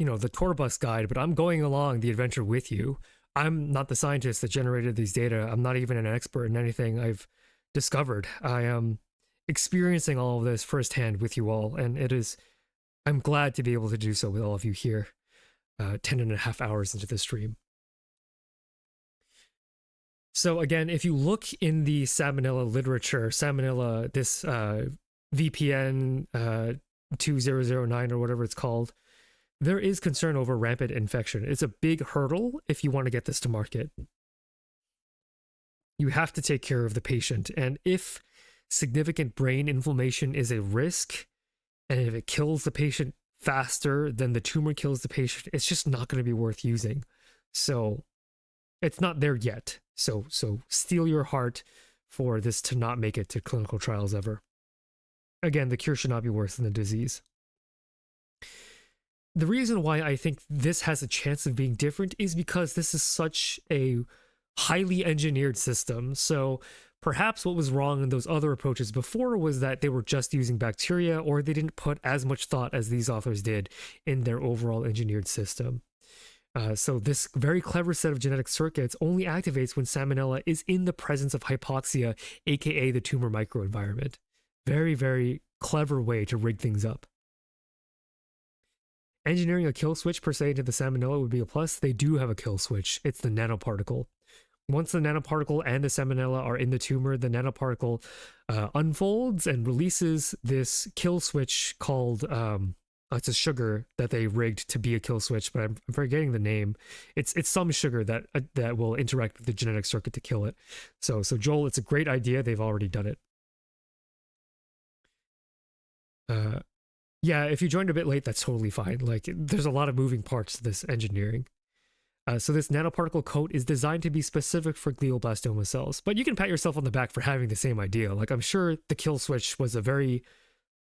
the tour bus guide, but I'm going along the adventure with you. I'm not the scientist that generated these data. I'm not even an expert in anything I've discovered. I am experiencing all of this firsthand with you all, and I'm glad to be able to do so with all of you here, 10.5 hours into the stream. So again, if you look in the salmonella literature, this VPN 2009 or whatever it's called, there is concern over rampant infection. It's a big hurdle if you want to get this to market. You have to take care of the patient, and if significant brain inflammation is a risk, and if it kills the patient faster than the tumor kills the patient, it's just not going to be worth using. So it's not there yet. So steel your heart for this to not make it to clinical trials ever. Again, the cure should not be worse than the disease. The reason why I think this has a chance of being different is because this is such a highly engineered system. So perhaps what was wrong in those other approaches before was that they were just using bacteria, or they didn't put as much thought as these authors did in their overall engineered system. So this very clever set of genetic circuits only activates when salmonella is in the presence of hypoxia, aka the tumor microenvironment. Very, very clever way to rig things up. engineering a kill switch per se into the salmonella would be a plus. They do have a kill switch. It's the nanoparticle. Once the nanoparticle and the salmonella are in the tumor, the nanoparticle unfolds and releases this kill switch called it's a sugar that they rigged to be a kill switch, but I'm forgetting the name. It's some sugar that will interact with the genetic circuit to kill it. So Joel, it's a great idea. They've already done it. Yeah, if you joined a bit late, that's totally fine. Like, there's a lot of moving parts to this engineering. So this nanoparticle coat is designed to be specific for glioblastoma cells, but you can pat yourself on the back for having the same idea. Like, I'm sure the kill switch was a very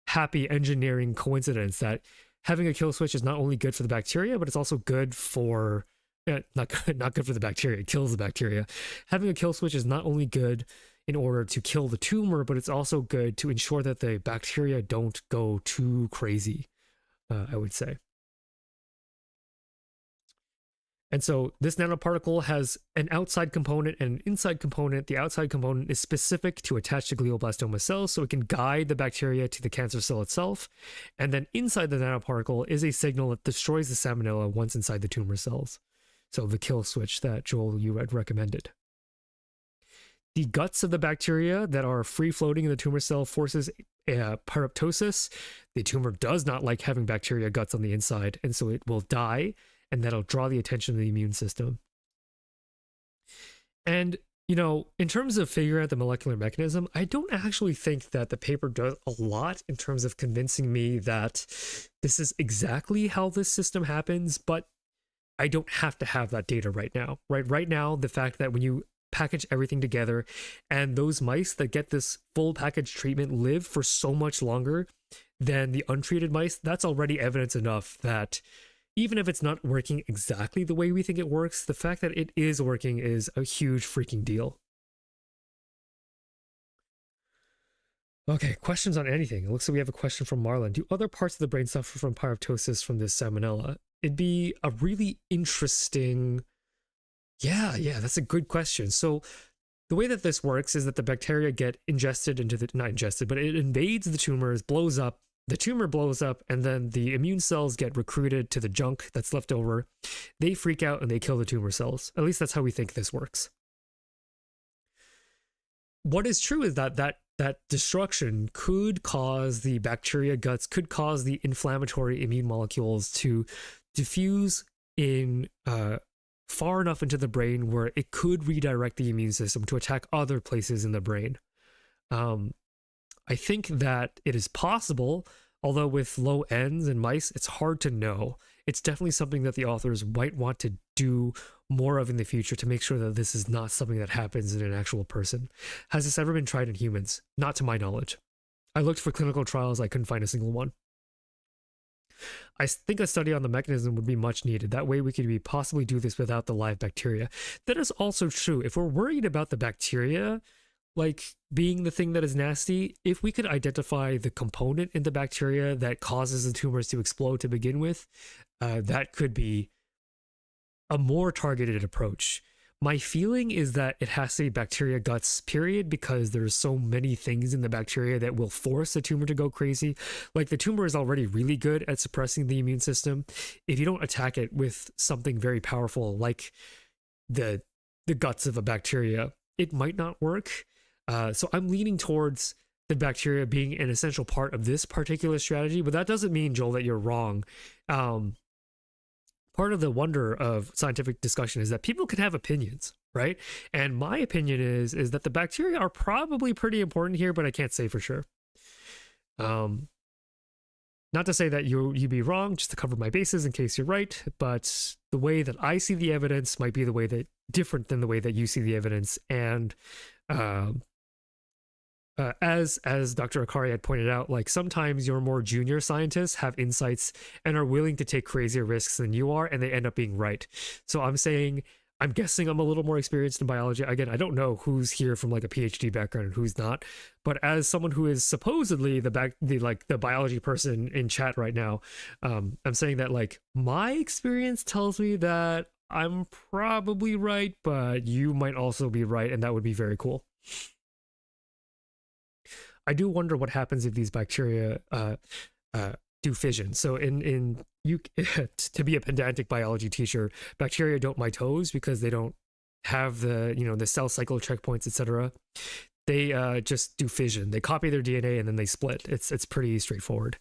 happy engineering coincidence that having a kill switch is not only good for the bacteria, but it's also good for not good for the bacteria. It kills the bacteria. Having a kill switch is not only good in order to kill the tumor, but it's also good to ensure that the bacteria don't go too crazy, I would say. And so this nanoparticle has an outside component and an inside component. The outside component is specific to attach to glioblastoma cells, so it can guide the bacteria to the cancer cell itself. And then inside the nanoparticle is a signal that destroys the salmonella once inside the tumor cells. So the kill switch that Joel, you had recommended. The guts of the bacteria that are free-floating in the tumor cell forces pyroptosis. The tumor does not like having bacteria guts on the inside, and so it will die, and that'll draw the attention of the immune system. And, you know, in terms of figuring out the molecular mechanism, I don't actually think that the paper does a lot in terms of convincing me that this is exactly how this system happens, but I don't have to have that data right now. Right now, the fact that when you package everything together and those mice that get this full package treatment live for so much longer than the untreated mice, that's already evidence enough that even if it's not working exactly the way we think it works, the fact that it is working is a huge freaking deal. Okay, questions on anything. It looks like we have a question from Marlon. Do other parts of the brain suffer from pyroptosis from this salmonella? It'd be a really interesting... Yeah, that's a good question. So the way that this works is that the bacteria get ingested into the... Not ingested, but it invades the tumors, blows up, the tumor blows up, and then the immune cells get recruited to the junk that's left over. They freak out and they kill the tumor cells. At least that's how we think this works. What is true is that destruction could cause the bacteria guts, could cause the inflammatory immune molecules to diffuse in far enough into the brain where it could redirect the immune system to attack other places in the brain. I think that it is possible, although with low ends in mice, it's hard to know. It's definitely something that the authors might want to do more of in the future to make sure that this is not something that happens in an actual person. Has this ever been tried in humans? Not to my knowledge. I looked for clinical trials, I couldn't find a single one. I think a study on the mechanism would be much needed. That way we could possibly do this without the live bacteria. That is also true. If we're worried about the bacteria, like being the thing that is nasty, if we could identify the component in the bacteria that causes the tumors to explode to begin with, that could be a more targeted approach. My feeling is that it has to be bacteria guts, period, because there's so many things in the bacteria that will force the tumor to go crazy. Like, the tumor is already really good at suppressing the immune system. If you don't attack it with something very powerful like the guts of a bacteria, it might not work. So I'm leaning towards the bacteria being an essential part of this particular strategy, but that doesn't mean, Joel, that you're wrong. Part of the wonder of scientific discussion is that people can have opinions, right? And my opinion is that the bacteria are probably pretty important here, but I can't say for sure. Not to say that you'd be wrong, just to cover my bases in case you're right, but the way that I see the evidence might be the way that different than the way that you see the evidence. And as Dr. Akari had pointed out, like, sometimes your more junior scientists have insights and are willing to take crazier risks than you are, and they end up being right. So I'm guessing I'm a little more experienced in biology. Again, I don't know who's here from like a PhD background and who's not, but as someone who is supposedly the biology person in chat right now, I'm saying that, like, my experience tells me that I'm probably right, but you might also be right, and that would be very cool. I do wonder what happens if these bacteria do fission. So in you to be a pedantic biology teacher, bacteria don't mitose because they don't have the the cell cycle checkpoints, etc. They just do fission. They copy their DNA and then they split. It's pretty straightforward.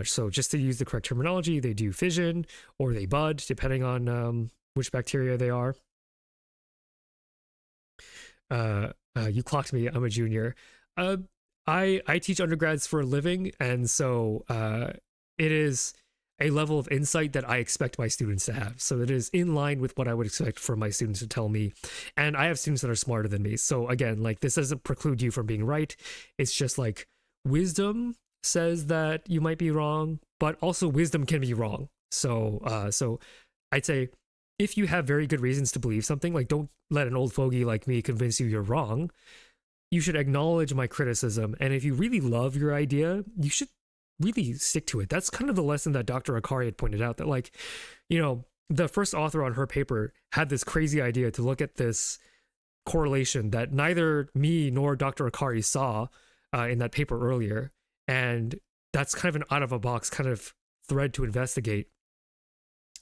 So just to use the correct terminology, they do fission or they bud, depending on which bacteria they are. You clocked me. I'm a junior. I teach undergrads for a living, and so it is a level of insight that I expect my students to have. So it is in line with what I would expect for my students to tell me. And I have students that are smarter than me. So again, like, this doesn't preclude you from being right. It's just like wisdom says that you might be wrong, but also wisdom can be wrong. So I'd say if you have very good reasons to believe something, like, don't let an old fogey like me convince you you're wrong. You should acknowledge my criticism. And if you really love your idea, you should really stick to it. That's kind of the lesson that Dr. Akari had pointed out, that, like, the first author on her paper had this crazy idea to look at this correlation that neither me nor Dr. Akari saw in that paper earlier. And that's kind of an out of a box kind of thread to investigate.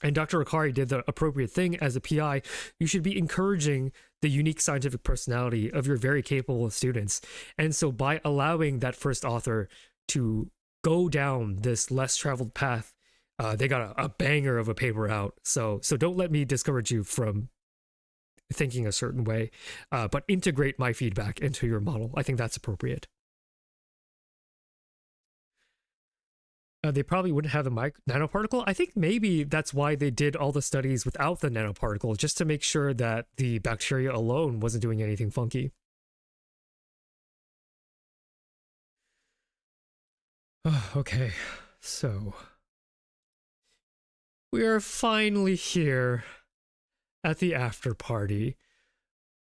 And Dr. Akari did the appropriate thing as a PI. You should be encouraging the unique scientific personality of your very capable students. And so by allowing that first author to go down this less traveled path, they got a banger of a paper out. So don't let me discourage you from thinking a certain way, but integrate my feedback into your model. I think that's appropriate. They probably wouldn't have the nanoparticle. I think maybe that's why they did all the studies without the nanoparticle, just to make sure that the bacteria alone wasn't doing anything funky. Okay, so we are finally here at the after party,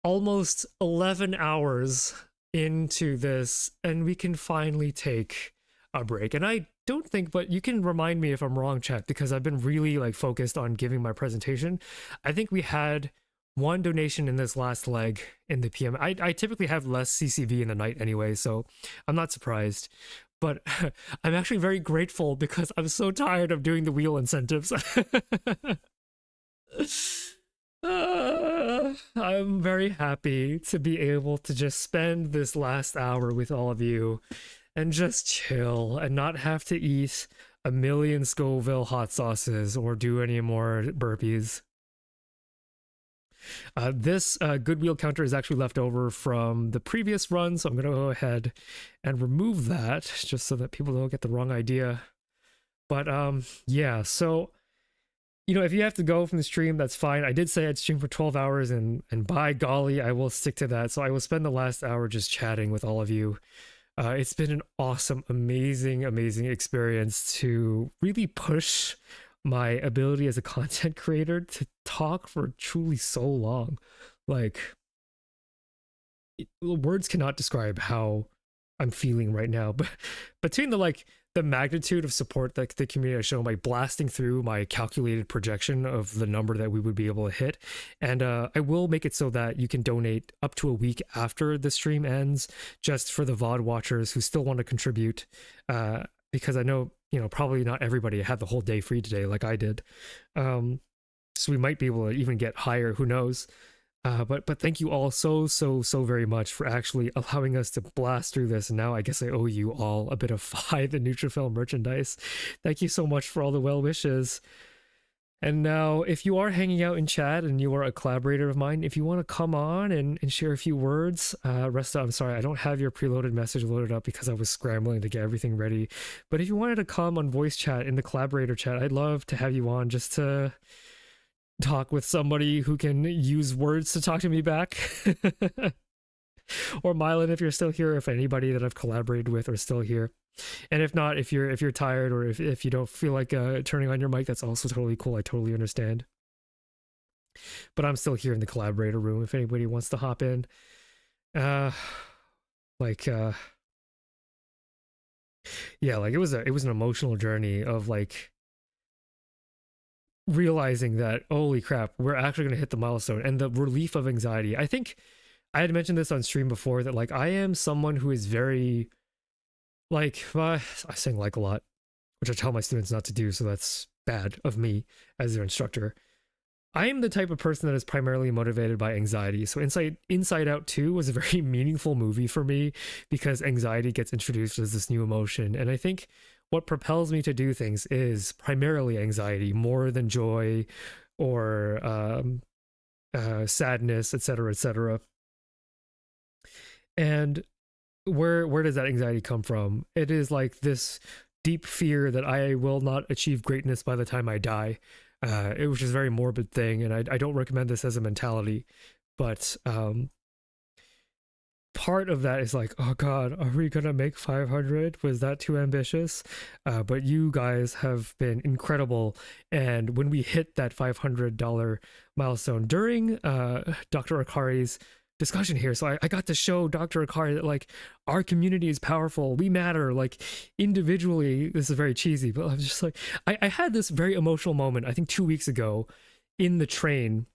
almost 11 hours into this, and we can finally take a break. And I don't think, but you can remind me if I'm wrong, chat, because I've been really like focused on giving my presentation. I think we had one donation in this last leg in the PM. I typically have less CCV in the night anyway, so I'm not surprised. But I'm actually very grateful because I'm so tired of doing the wheel incentives. I'm very happy to be able to just spend this last hour with all of you and just chill and not have to eat a million Scoville hot sauces or do any more burpees. This good wheel counter is actually left over from the previous run, so I'm going to go ahead and remove that just so that people don't get the wrong idea. But yeah, so if you have to go from the stream, that's fine. I did say I'd stream for 12 hours, and by golly, I will stick to that. So I will spend the last hour just chatting with all of you. It's been an awesome, amazing experience to really push my ability as a content creator to talk for truly so long. Like, words cannot describe how I'm feeling right now. But between the magnitude of support that the community has shown by blasting through my calculated projection of the number that we would be able to hit, and I will make it so that you can donate up to a week after the stream ends, just for the VOD watchers who still want to contribute, because I know probably not everybody had the whole day free today like I did, so we might be able to even get higher, who knows. But thank you all so very much for actually allowing us to blast through this. And now I guess I owe you all a bit of Fi the Neutrophil merchandise. Thank you so much for all the well wishes. And now, if you are hanging out in chat and you are a collaborator of mine, if you want to come on and share a few words, Resta, I'm sorry, I don't have your preloaded message loaded up because I was scrambling to get everything ready. But if you wanted to come on voice chat in the collaborator chat, I'd love to have you on just to talk with somebody who can use words to talk to me back. Or myelin, if you're still here, if anybody that I've collaborated with are still here. And if not, if you're tired, or if you don't feel like turning on your mic, that's also totally cool. I totally understand. But I'm still here in the collaborator room if anybody wants to hop in. Yeah, like it was an emotional journey of like realizing that, holy crap, we're actually going to hit the milestone, and the relief of anxiety. I think I had mentioned this on stream before, that like I am someone who is very like, I sing like a lot. which I tell my students not to do, so that's bad of me as their instructor. I am the type of person that is primarily motivated by anxiety. So Inside Out 2 was a very meaningful movie for me because anxiety gets introduced as this new emotion. And I think what propels me to do things is primarily anxiety, more than joy or sadness, etc., etc. And where does that anxiety come from? It is like this deep fear that I will not achieve greatness by the time I die, which is a very morbid thing, and I don't recommend this as a mentality, but part of that is like, oh god, are we gonna make 500? Was that too ambitious? But you guys have been incredible, and when we hit that $500 milestone during Dr. Akari's discussion here, so I got to show Dr. Akari that like our community is powerful, we matter, like individually. This is very cheesy, but I'm just like, I had this very emotional moment I think 2 weeks ago in the train,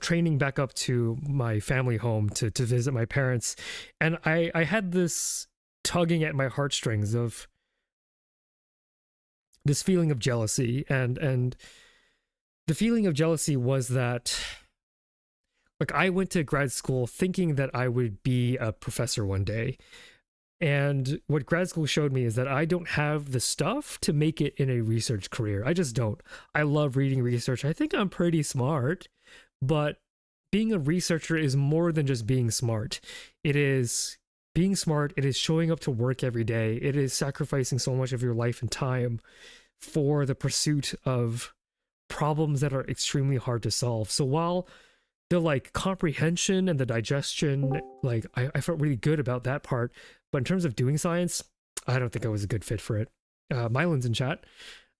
training back up to my family home to visit my parents, and I had this tugging at my heartstrings of this feeling of jealousy, and the feeling of jealousy was that like I went to grad school thinking that I would be a professor one day. And what grad school showed me is that I don't have the stuff to make it in a research career. I just don't. I love reading research. I think I'm pretty smart, but being a researcher is more than just being smart. It is being smart. It is showing up to work every day. It is sacrificing so much of your life and time for the pursuit of problems that are extremely hard to solve. So while the like comprehension and the digestion, like I felt really good about that part, but in terms of doing science, I don't think I was a good fit for it. Mylin's in chat.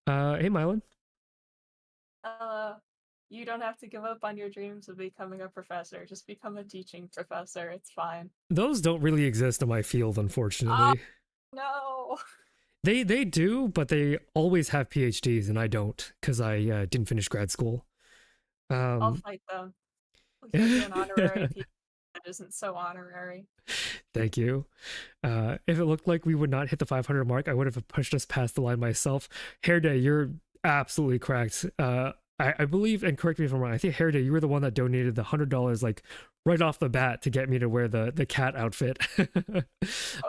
Hey Mylin. You don't have to give up on your dreams of becoming a professor. Just become a teaching professor. It's fine. Those don't really exist in my field, unfortunately. No. They do, but they always have PhDs, and I don't because I didn't finish grad school. I'll fight them. We'll give you an honorary PhD that isn't so honorary. Thank you. If it looked like we would not hit the 500 mark, I would have pushed us past the line myself. Hair Day, you're absolutely correct. I believe, and correct me if I'm wrong, I think Hair Day, you were the one that donated the $100 like right off the bat to get me to wear the cat outfit.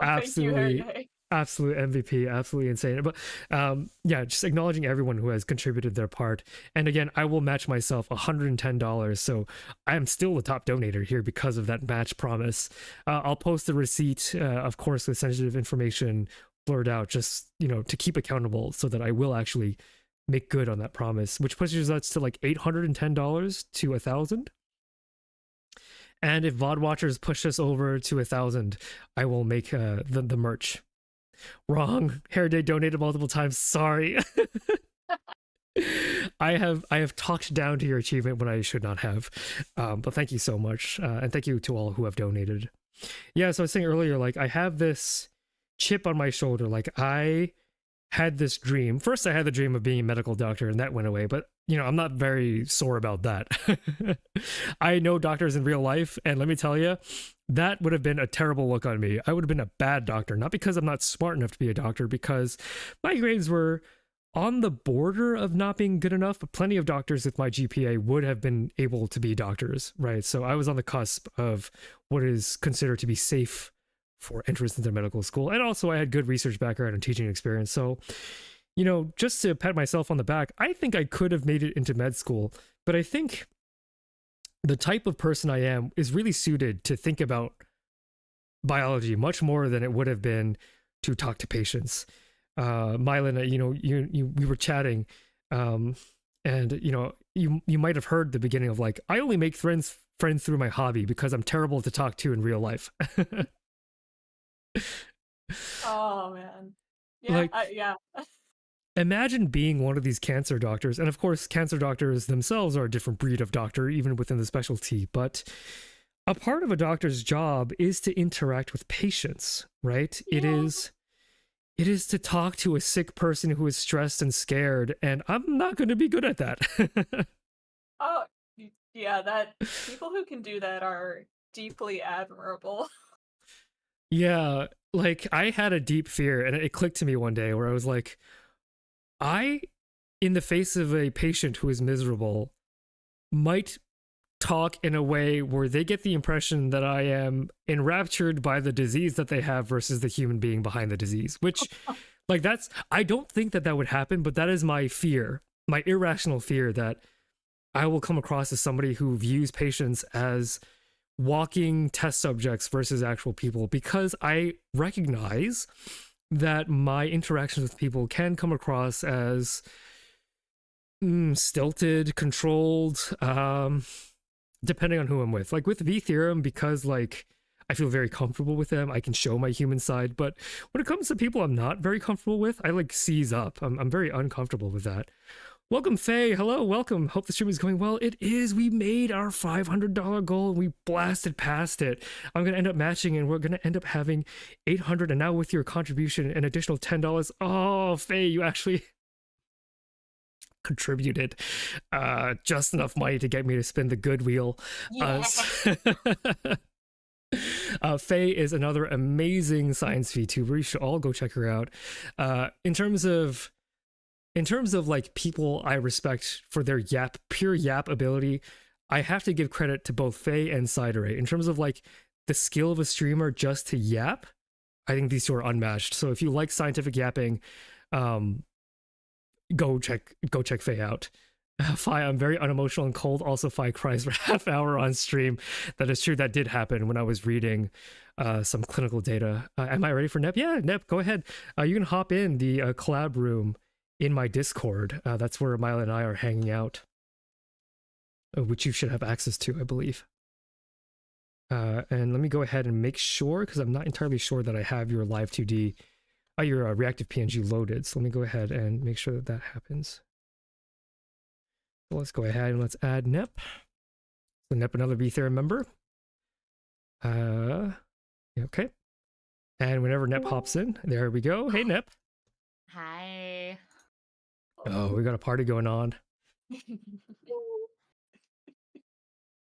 Absolutely. Thank you, Hair Day. Absolute MVP, absolutely insane. But yeah, just acknowledging everyone who has contributed their part. And again, I will match myself $110. So I am still the top donator here because of that match promise. I'll post the receipt, of course, with sensitive information blurred out, just, you know, to keep accountable so that I will actually make good on that promise, which pushes us to like $810 to $1,000. And if VOD watchers push us over to 1,000, I will make the merch. Wrong. Hair Day donated multiple times. Sorry. I have talked down to your achievement when I should not have. But thank you so much. And thank you to all who have donated. Yeah, so I was saying earlier, like I have this chip on my shoulder. Like I had this dream. First, I had the dream of being a medical doctor, and that went away. But you know, I'm not very sore about that. I know doctors in real life, and let me tell you, that would have been a terrible look on me. I would have been a bad doctor, not because I'm not smart enough to be a doctor, because my grades were on the border of not being good enough, but plenty of doctors with my GPA would have been able to be doctors, right? So I was on the cusp of what is considered to be safe for entrance into medical school. And also I had good research background and teaching experience. So, you know, just to pat myself on the back, I think I could have made it into med school, but I think the type of person I am is really suited to think about biology much more than it would have been to talk to patients. Myelin, you know, we were chatting, and you know, you might have heard the beginning of like, I only make friends through my hobby because I'm terrible to talk to in real life. Oh man, yeah, like, yeah. Imagine being one of these cancer doctors, and of course, cancer doctors themselves are a different breed of doctor, even within the specialty. But a part of a doctor's job is to interact with patients, right? Yeah. It is to talk to a sick person who is stressed and scared, and I'm not going to be good at that. Oh, yeah, that people who can do that are deeply admirable. Yeah, like I had a deep fear, and it clicked to me one day where I was like, I, in the face of a patient who is miserable, might talk in a way where they get the impression that I am enraptured by the disease that they have versus the human being behind the disease, which like that's, I don't think that that would happen, but that is my fear, my irrational fear that I will come across as somebody who views patients as walking test subjects versus actual people, because I recognize that my interactions with people can come across as stilted, controlled, depending on who I'm with. Like with V Theorem, because like I feel very comfortable with them, I can show my human side. But when it comes to people I'm not very comfortable with, I like seize up. I'm very uncomfortable with that. Welcome, Faye. Hello, welcome. Hope the stream is going well. It is. We made our $500 goal and we blasted past it. I'm going to end up matching and we're going to end up having $800. And now with your contribution, an additional $10. Oh, Faye, you actually contributed just enough money to get me to spin the good wheel. Faye is another amazing science VTuber. You should all go check her out. In terms of like people I respect for their pure yap ability, I have to give credit to both Faye and Ciderate. In terms of like the skill of a streamer just to yap, I think these two are unmatched. So if you like scientific yapping, go check Faye out. Faye, I'm very unemotional and cold. Also, Faye cries for half hour on stream. That is true. That did happen when I was reading some clinical data. Am I ready for Nep? Yeah, Nep, go ahead. You can hop in the collab room in my Discord. That's where myelin and I are hanging out, which you should have access to, I believe. And let me go ahead and make sure, because I'm not entirely sure that I have your live 2D, your reactive PNG loaded. So let me go ahead and make sure that that happens. So let's go ahead and let's add Nep. So Nep, another VTheorem member. Okay. And whenever Nep hops in, there we go. Hey, Nep. Hi. Oh, we got a party going on.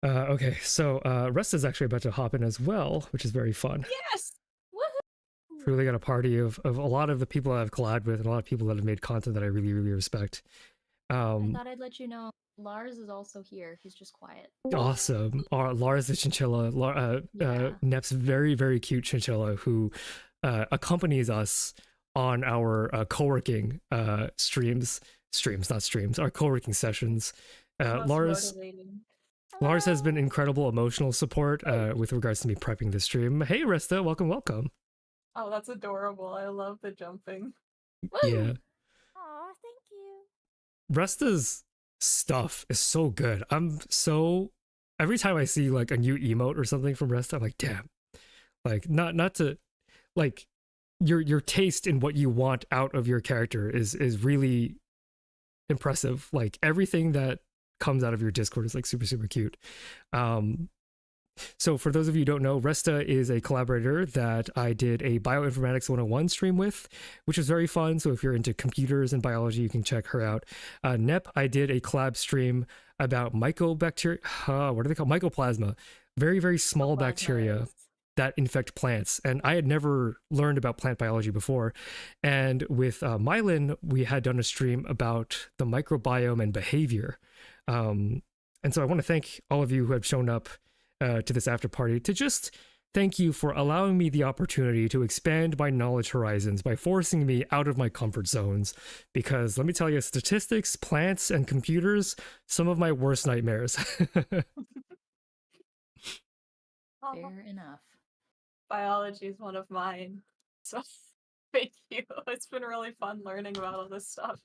Okay, so Rest is actually about to hop in as well, which is very fun. Yes! Woohoo! Really got a party of a lot of the people I've collabed with and a lot of people that have made content that I really, really respect. I thought I'd let you know Lars is also here. He's just quiet. Awesome. Lars the chinchilla, Nep's very, very cute chinchilla who accompanies us on our co-working streams, not streams, our co-working sessions. Lars has been incredible emotional support with regards to me prepping the stream. Hey, Resta, welcome. Oh, that's adorable. I love the jumping. Yeah. Aw, thank you. Resta's stuff is so good. Every time I see like a new emote or something from Resta, I'm like, damn. Like not to like your taste in what you want out of your character is really impressive. Like everything that comes out of your Discord is like super, super cute. So for those of you who don't know, Resta is a collaborator that I did a Bioinformatics 101 stream with, which was very fun. So if you're into computers and biology, you can check her out. Nep, I did a collab stream about mycobacteria. What are they called? Mycoplasma. Very, very small bacteria that infect plants. And I had never learned about plant biology before. And with myelin, we had done a stream about the microbiome and behavior. And so I want to thank all of you who have shown up to this after party to just thank you for allowing me the opportunity to expand my knowledge horizons by forcing me out of my comfort zones. Because let me tell you, statistics, plants, and computers, some of my worst nightmares. Fair enough. Biology is one of mine. So thank you. It's been really fun learning about all this stuff.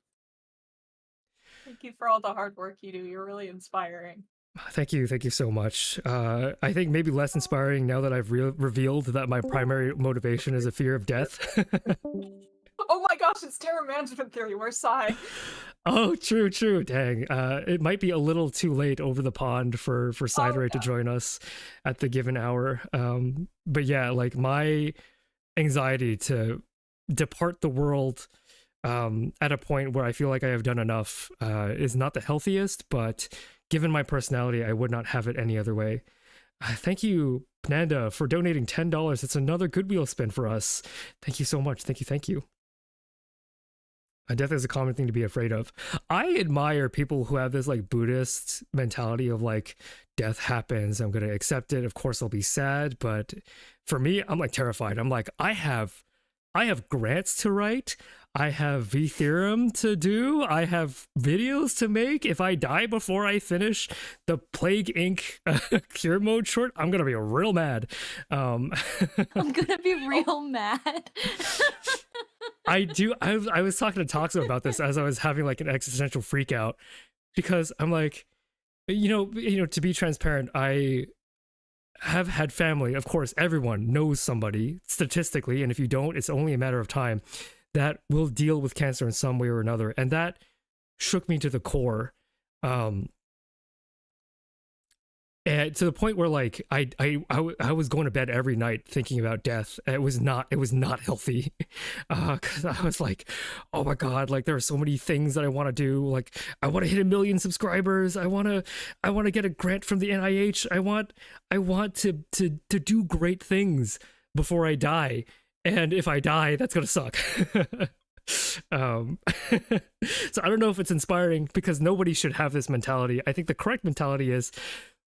Thank you for all the hard work you do. You're really inspiring. Thank you so much. I think maybe less inspiring now that I've revealed that my primary motivation is a fear of death. Oh my gosh, it's terror management theory. Where's Sai? Oh, true. Dang. It might be a little too late over the pond for Ciderate to join us at the given hour. But yeah, like my anxiety to depart the world at a point where I feel like I have done enough is not the healthiest, but given my personality, I would not have it any other way. Thank you, Pnanda, for donating $10. It's another Goodwill spin for us. Thank you so much. Thank you. Death is a common thing to be afraid of. I admire people who have this like Buddhist mentality of like, death happens, I'm gonna accept it. Of course, I'll be sad, but for me, I'm like terrified. I'm like, I have grants to write. I have V theorem to do. I have videos to make. If I die before I finish the Plague Inc. Cure mode short, I'm gonna be real mad. I'm gonna be real mad. I was talking to Toxo about this as I was having like an existential freak out, because I'm like, you know, to be transparent, I have had family. Of course, everyone knows somebody statistically, and if you don't, it's only a matter of time, that will deal with cancer in some way or another, and that shook me to the core. And to the point where like I was going to bed every night thinking about death. It was not healthy, because I was like, oh my god, like there are so many things that I want to do. Like I want to hit 1 million subscribers. I want to get a grant from the NIH. I want to do great things before I die. And if I die, that's gonna suck. So I don't know if it's inspiring, because nobody should have this mentality. I think the correct mentality is,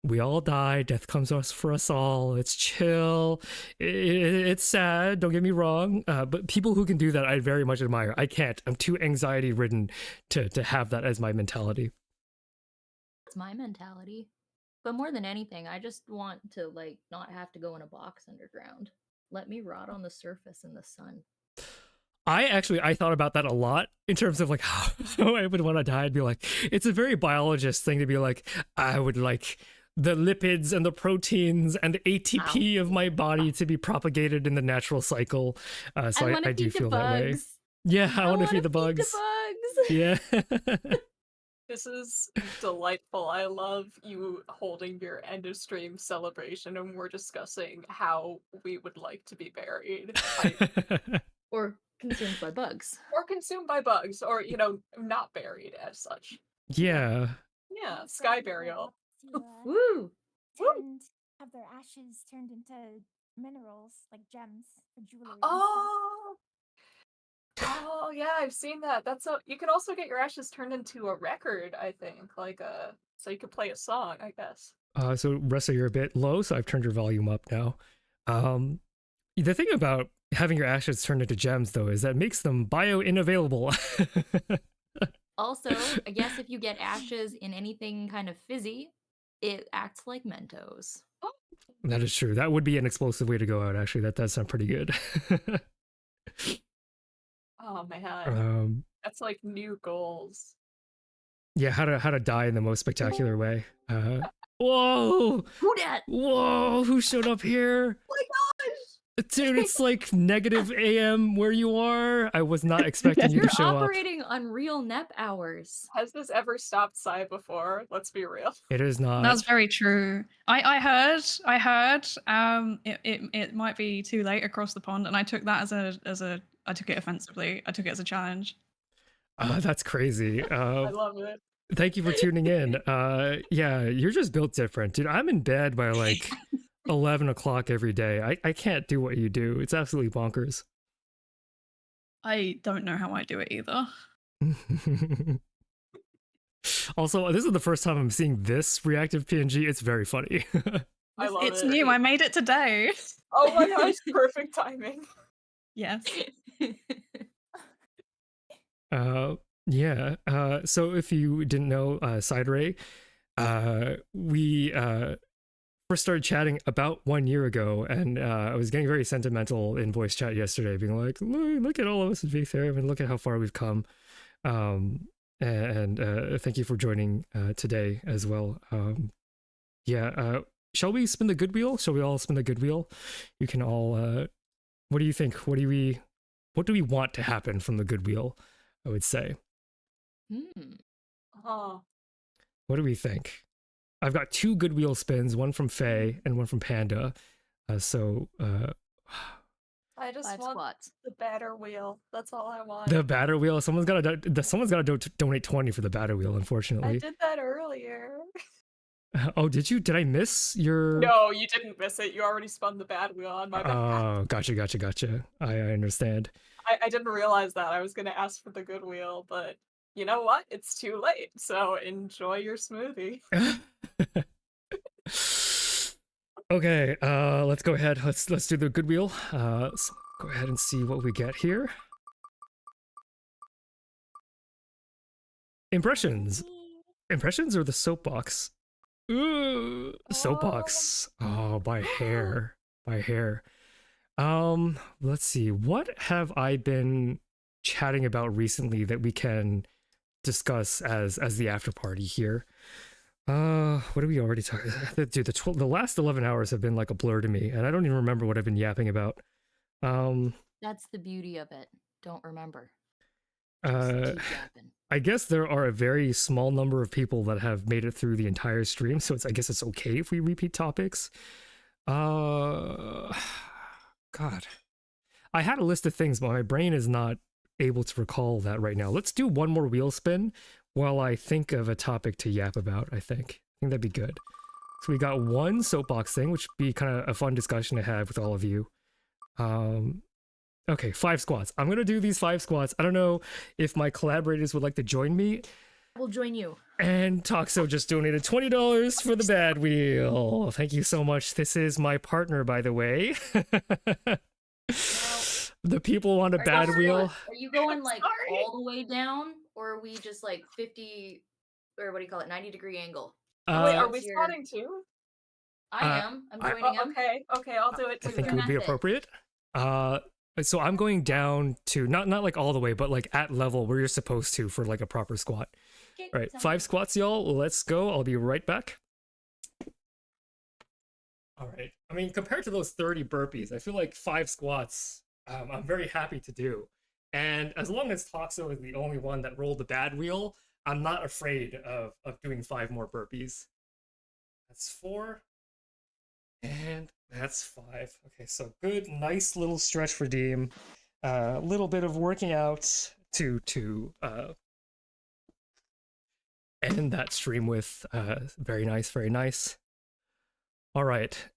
we all die, death comes for us all, it's chill, it's sad, don't get me wrong, but people who can do that I very much admire. I can't. I'm too anxiety ridden to have that as my mentality. It's my mentality. But more than anything, I just want to like not have to go in a box underground. Let me rot on the surface in the sun. I thought about that a lot in terms of like how I would want to die. I'd be like, it's a very biologist thing to be like, I would like the lipids and the proteins and the ATP of my body to be propagated in the natural cycle. So I do feel that way. Yeah, I want to feed the bugs. Yeah. This is delightful. I love you holding your end of stream celebration, and we're discussing how we would like to be buried. Or consumed by bugs. Or consumed by bugs, or, you know, not buried as such. Yeah. Yeah, sky burial. Woo! Have their ashes turned into minerals, like gems or jewelry. Oh yeah, I've seen that. You can also get your ashes turned into a record, I think. Like so you could play a song, I guess. So Ressa, you're a bit low, so I've turned your volume up now. The thing about having your ashes turned into gems, though, is that it makes them bio-inavailable. Also, I guess if you get ashes in anything kind of fizzy, it acts like Mentos. That is true. That would be an explosive way to go out, actually. That does sound pretty good. Oh man. That's like new goals. Yeah, how to die in the most spectacular way. Whoa! Who dat? Whoa! Who showed up here? Oh my gosh! Dude, it's like negative AM where you are. I was not expecting you to show up. You're operating on real NEP hours. Has this ever stopped Sai before? Let's be real. It is not. That's very true. I heard. It might be too late across the pond, and I took that I took it offensively. I took it as a challenge. That's crazy. I love it. Thank you for tuning in. Yeah, you're just built different, dude. I'm in bed by like 11 o'clock every day. I can't do what you do. It's absolutely bonkers. I don't know how I do it either. Also, this is the first time I'm seeing this reactive PNG. It's very funny. I love it's it. new. I made it today. Oh my gosh, perfect timing. Yes. Yeah. So if you didn't know, Side Ray, we first started chatting about 1 year ago, and I was getting very sentimental in voice chat yesterday, being like, look at all of us in ViSo, and look at how far we've come. And thank you for joining today as well. Yeah. Shall we spin the good wheel? Shall we all spin the good wheel? You can all. What do you think? What do we want to happen from the good wheel? I would say. Oh. What do we think? I've got 2 good wheel spins, one from Faye and one from Panda. I just want the batter wheel. That's all I want. The batter wheel. Someone's got to donate 20 for the batter wheel. Unfortunately, I did that earlier. Oh, did you? Did I miss your? No, you didn't miss it. You already spun the bad wheel on my behalf. Oh, gotcha. I understand. I didn't realize that. I was going to ask for the good wheel, but you know what? It's too late. So enjoy your smoothie. Okay, let's go ahead. Let's do the good wheel. So go ahead and see what we get here. Impressions or the soapbox? Ooh, soapbox. Oh, by hair. Let's see. What have I been chatting about recently that we can discuss as the after party here? What are we already talking? Dude, the last 11 hours have been like a blur to me, and I don't even remember what I've been yapping about. That's the beauty of it. Don't remember. I guess there are a very small number of people that have made it through the entire stream, so I guess it's okay if we repeat topics. God. I had a list of things, but my brain is not able to recall that right now. Let's do one more wheel spin while I think of a topic to yap about, I think that'd be good. So we got one soapbox thing, which would be kind of a fun discussion to have with all of you. Okay, 5 squats. I'm gonna do these 5 squats. I don't know if my collaborators would like to join me. We'll join you. And Toxo just donated $20 for the bad wheel. Thank you so much. This is my partner, by the way. The people want a bad wheel. Are you going like all the way down, or are we just like 50, or what do you call it, 90-degree angle? Wait, are we squatting too? I am. I'm joining him. Okay, I'll do it too. I think it would be appropriate. So I'm going down to not like all the way, but like at level where you're supposed to for like a proper squat. Okay, all right, 5 squats, y'all. Let's go. I'll be right back. All right. I mean, compared to those 30 burpees, I feel like 5 squats, I'm very happy to do. And as long as Toxo is the only one that rolled the bad wheel, I'm not afraid of doing 5 more burpees. That's 4. And that's 5. Okay, so good, nice little stretch for Deem. A little bit of working out to end that stream with. Very nice. All right.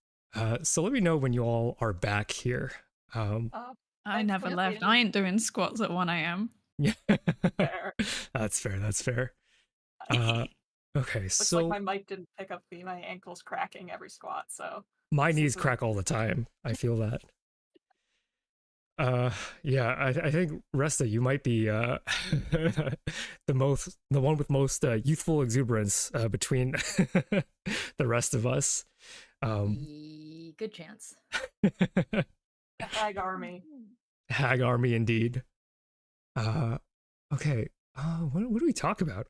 So let me know when you all are back here. I never left. I ain't doing squats at 1 a.m. Yeah. Fair. That's fair. Okay, Looks so like my mic didn't pick up my ankles cracking every squat, so my knees crack all the time. I feel that. Yeah, I think Resta, you might be the one with most youthful exuberance between the rest of us. Good chance. the hag army. Hag army indeed. Okay. What do we talk about?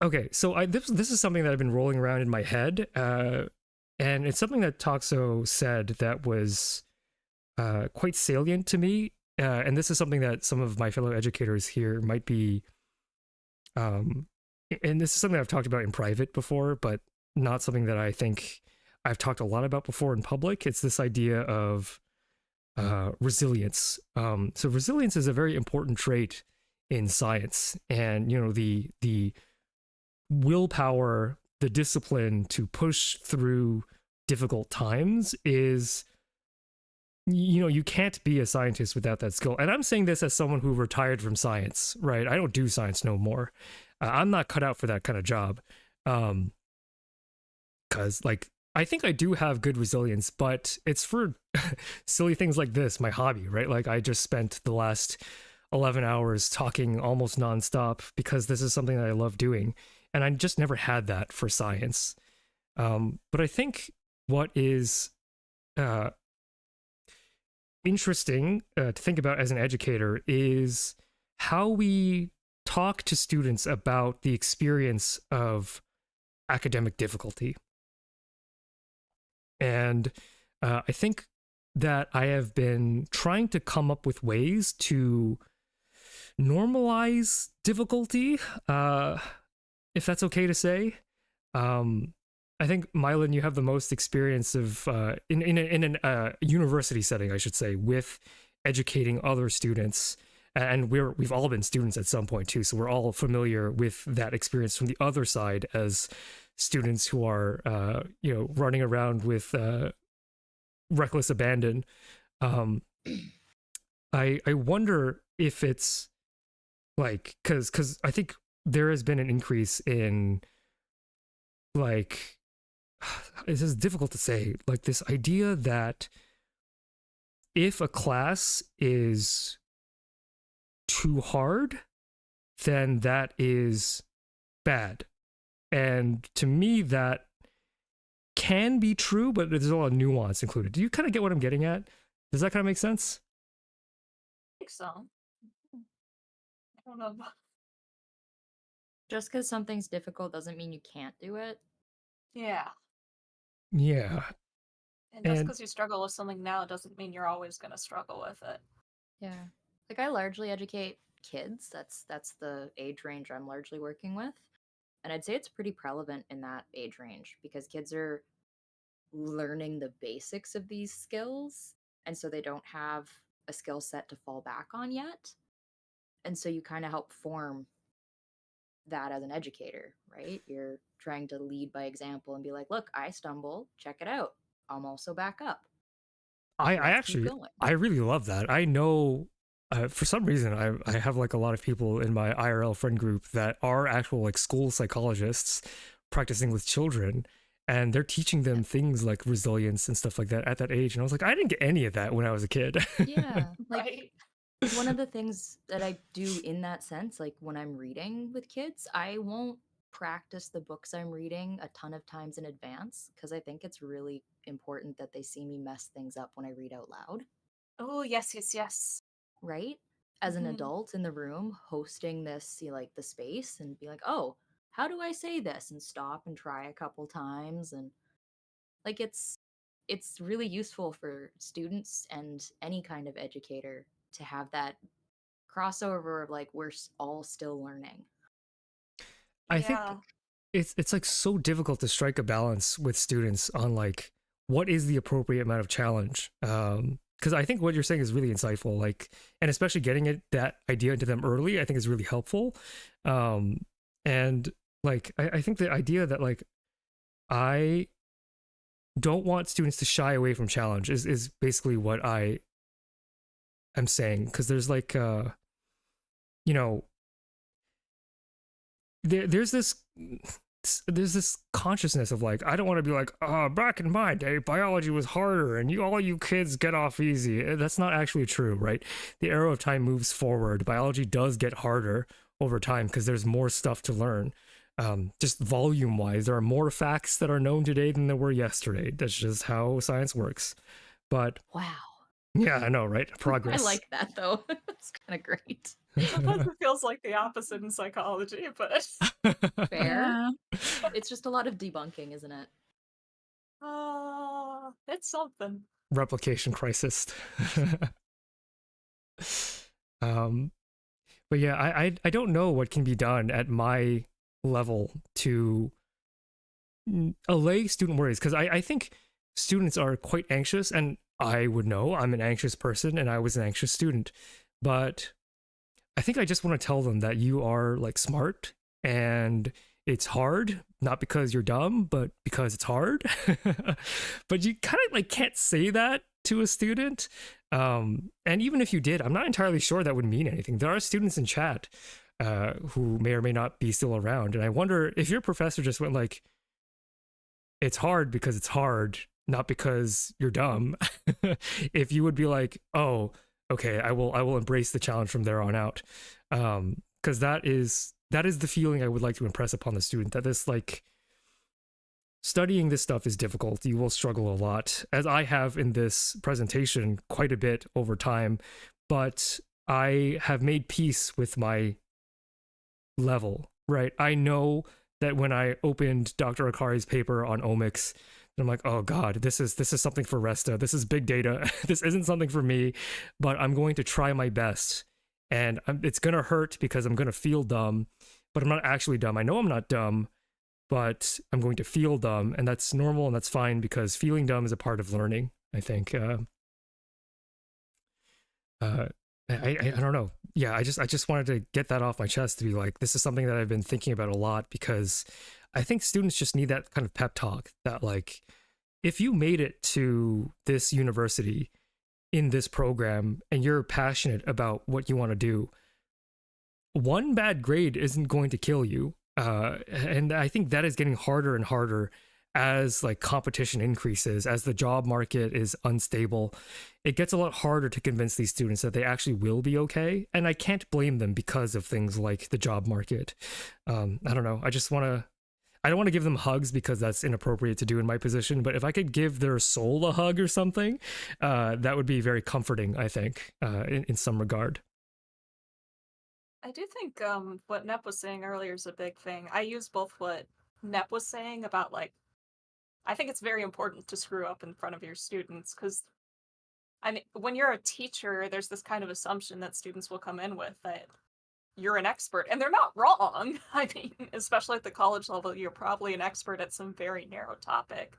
Okay, so this is something that I've been rolling around in my head, and it's something that Toxo said that was quite salient to me, and this is something that some of my fellow educators here might be, and this is something I've talked about in private before, but not something that I think I've talked a lot about before in public. It's this idea of resilience. So resilience is a very important trait in science, and the willpower, the discipline to push through difficult times is, you can't be a scientist without that skill. And I'm saying this as someone who retired from science, right? I don't do science no more. I'm not cut out for that kind of job. Because I think I do have good resilience, but it's for silly things like this, my hobby, right? Like I just spent the last 11 hours talking almost nonstop because this is something that I love doing. And I just never had that for science. But I think what is interesting to think about as an educator is how we talk to students about the experience of academic difficulty. And I think that I have been trying to come up with ways to normalize difficulty, if that's okay to say. I think, myelin, you have the most experience of in a university setting, I should say, with educating other students. and we've all been students at some point too, so we're all familiar with that experience from the other side as students who are running around with reckless abandon. I wonder if it's like, because I think there has been an increase in, like, this is difficult to say, like this idea that if a class is too hard, then that is bad. And to me, that can be true, but there's a lot of nuance included. Do you kind of get what I'm getting at? Does that kind of make sense? I think so. I don't know. Just because something's difficult doesn't mean you can't do it. Yeah. Yeah. And just And- because you struggle with something now doesn't mean you're always going to struggle with it. Yeah. Like I largely educate kids. That's the age range I'm largely working with. And I'd say it's pretty prevalent in that age range because kids are learning the basics of these skills. And so they don't have a skill set to fall back on yet. And so you kind of help form that as an educator, right? You're trying to lead by example and be like, look, I stumble, check it out. I'm also back up. I Let's keep actually, going. I really love that. I know for some reason I have like a lot of people in my IRL friend group that are actual like school psychologists practicing with children, and they're teaching them things like resilience and stuff like that at that age. And I was like, I didn't get any of that when I was a kid. Yeah. Like Right? one of the things that I do in that sense, like when I'm reading with kids, I won't practice the books I'm reading a ton of times in advance because I think it's really important that they see me mess things up when I read out loud, Oh, yes, yes, yes. right? As an Mhm. adult in the room hosting this, like the space and be like, oh, how do I say this? And stop and try a couple times. And like it's really useful for students and any kind of educator to have that crossover of like we're all still learning. I think Yeah. it's like so difficult to strike a balance with students on like what is the appropriate amount of challenge. Because I think what you're saying is really insightful, like, and especially getting that idea into them early, I think is really helpful. And like I think the idea that like I don't want students to shy away from challenge is basically what I am saying, because there's like there's this consciousness of like, I don't want to be like, back in my day biology was harder and all you kids get off easy. That's not actually true, right? The arrow of time moves forward. Biology does get harder over time because there's more stuff to learn. Just volume wise, there are more facts that are known today than there were yesterday. That's just how science works. But Wow. yeah, I know, right? Progress. I like that though. It's kind of great. Sometimes it feels like the opposite in psychology, but Fair. Yeah. It's just a lot of debunking, isn't it? it's something. Replication crisis. But yeah, I don't know what can be done at my level to allay student worries, because I think students are quite anxious, and I would know I'm an anxious person and I was an anxious student, but I think I just want to tell them that you are like smart and it's hard, not because you're dumb, but because it's hard. But you kind of like can't say that to a student. And even if you did, I'm not entirely sure that would mean anything. There are students in chat who may or may not be still around. And I wonder if your professor just went like, it's hard because it's hard, not because you're dumb. If you would be like, oh, okay, I will embrace the challenge from there on out. Because that is the feeling I would like to impress upon the student, that this like studying this stuff is difficult. You will struggle a lot, as I have in this presentation quite a bit over time, but I have made peace with my level, right? I know that when I opened Dr. Akari's paper on omics, I'm like, oh God, this is something for Resta. This is big data. This isn't something for me, but I'm going to try my best. And it's going to hurt because I'm going to feel dumb, but I'm not actually dumb. I know I'm not dumb, but I'm going to feel dumb. And that's normal and that's fine, because feeling dumb is a part of learning, I think. I don't know. yeah, I just wanted to get that off my chest to be like, this is something that I've been thinking about a lot, because I think students just need that kind of pep talk that, like, if you made it to this university in this program and you're passionate about what you want to do, one bad grade isn't going to kill you. And I think that is getting harder and harder as like competition increases, as the job market is unstable. It gets a lot harder to convince these students that they actually will be okay. And I can't blame them because of things like the job market. I don't know. I don't want to give them hugs because that's inappropriate to do in my position, but if I could give their soul a hug or something, that would be very comforting, I think, in some regard. I do think what Nep was saying earlier is a big thing. I use both what Nep was saying about, like, I think it's very important to screw up in front of your students, because I mean, when you're a teacher, there's this kind of assumption that students will come in with that you're an expert, and they're not wrong. I mean, especially at the college level, you're probably an expert at some very narrow topic,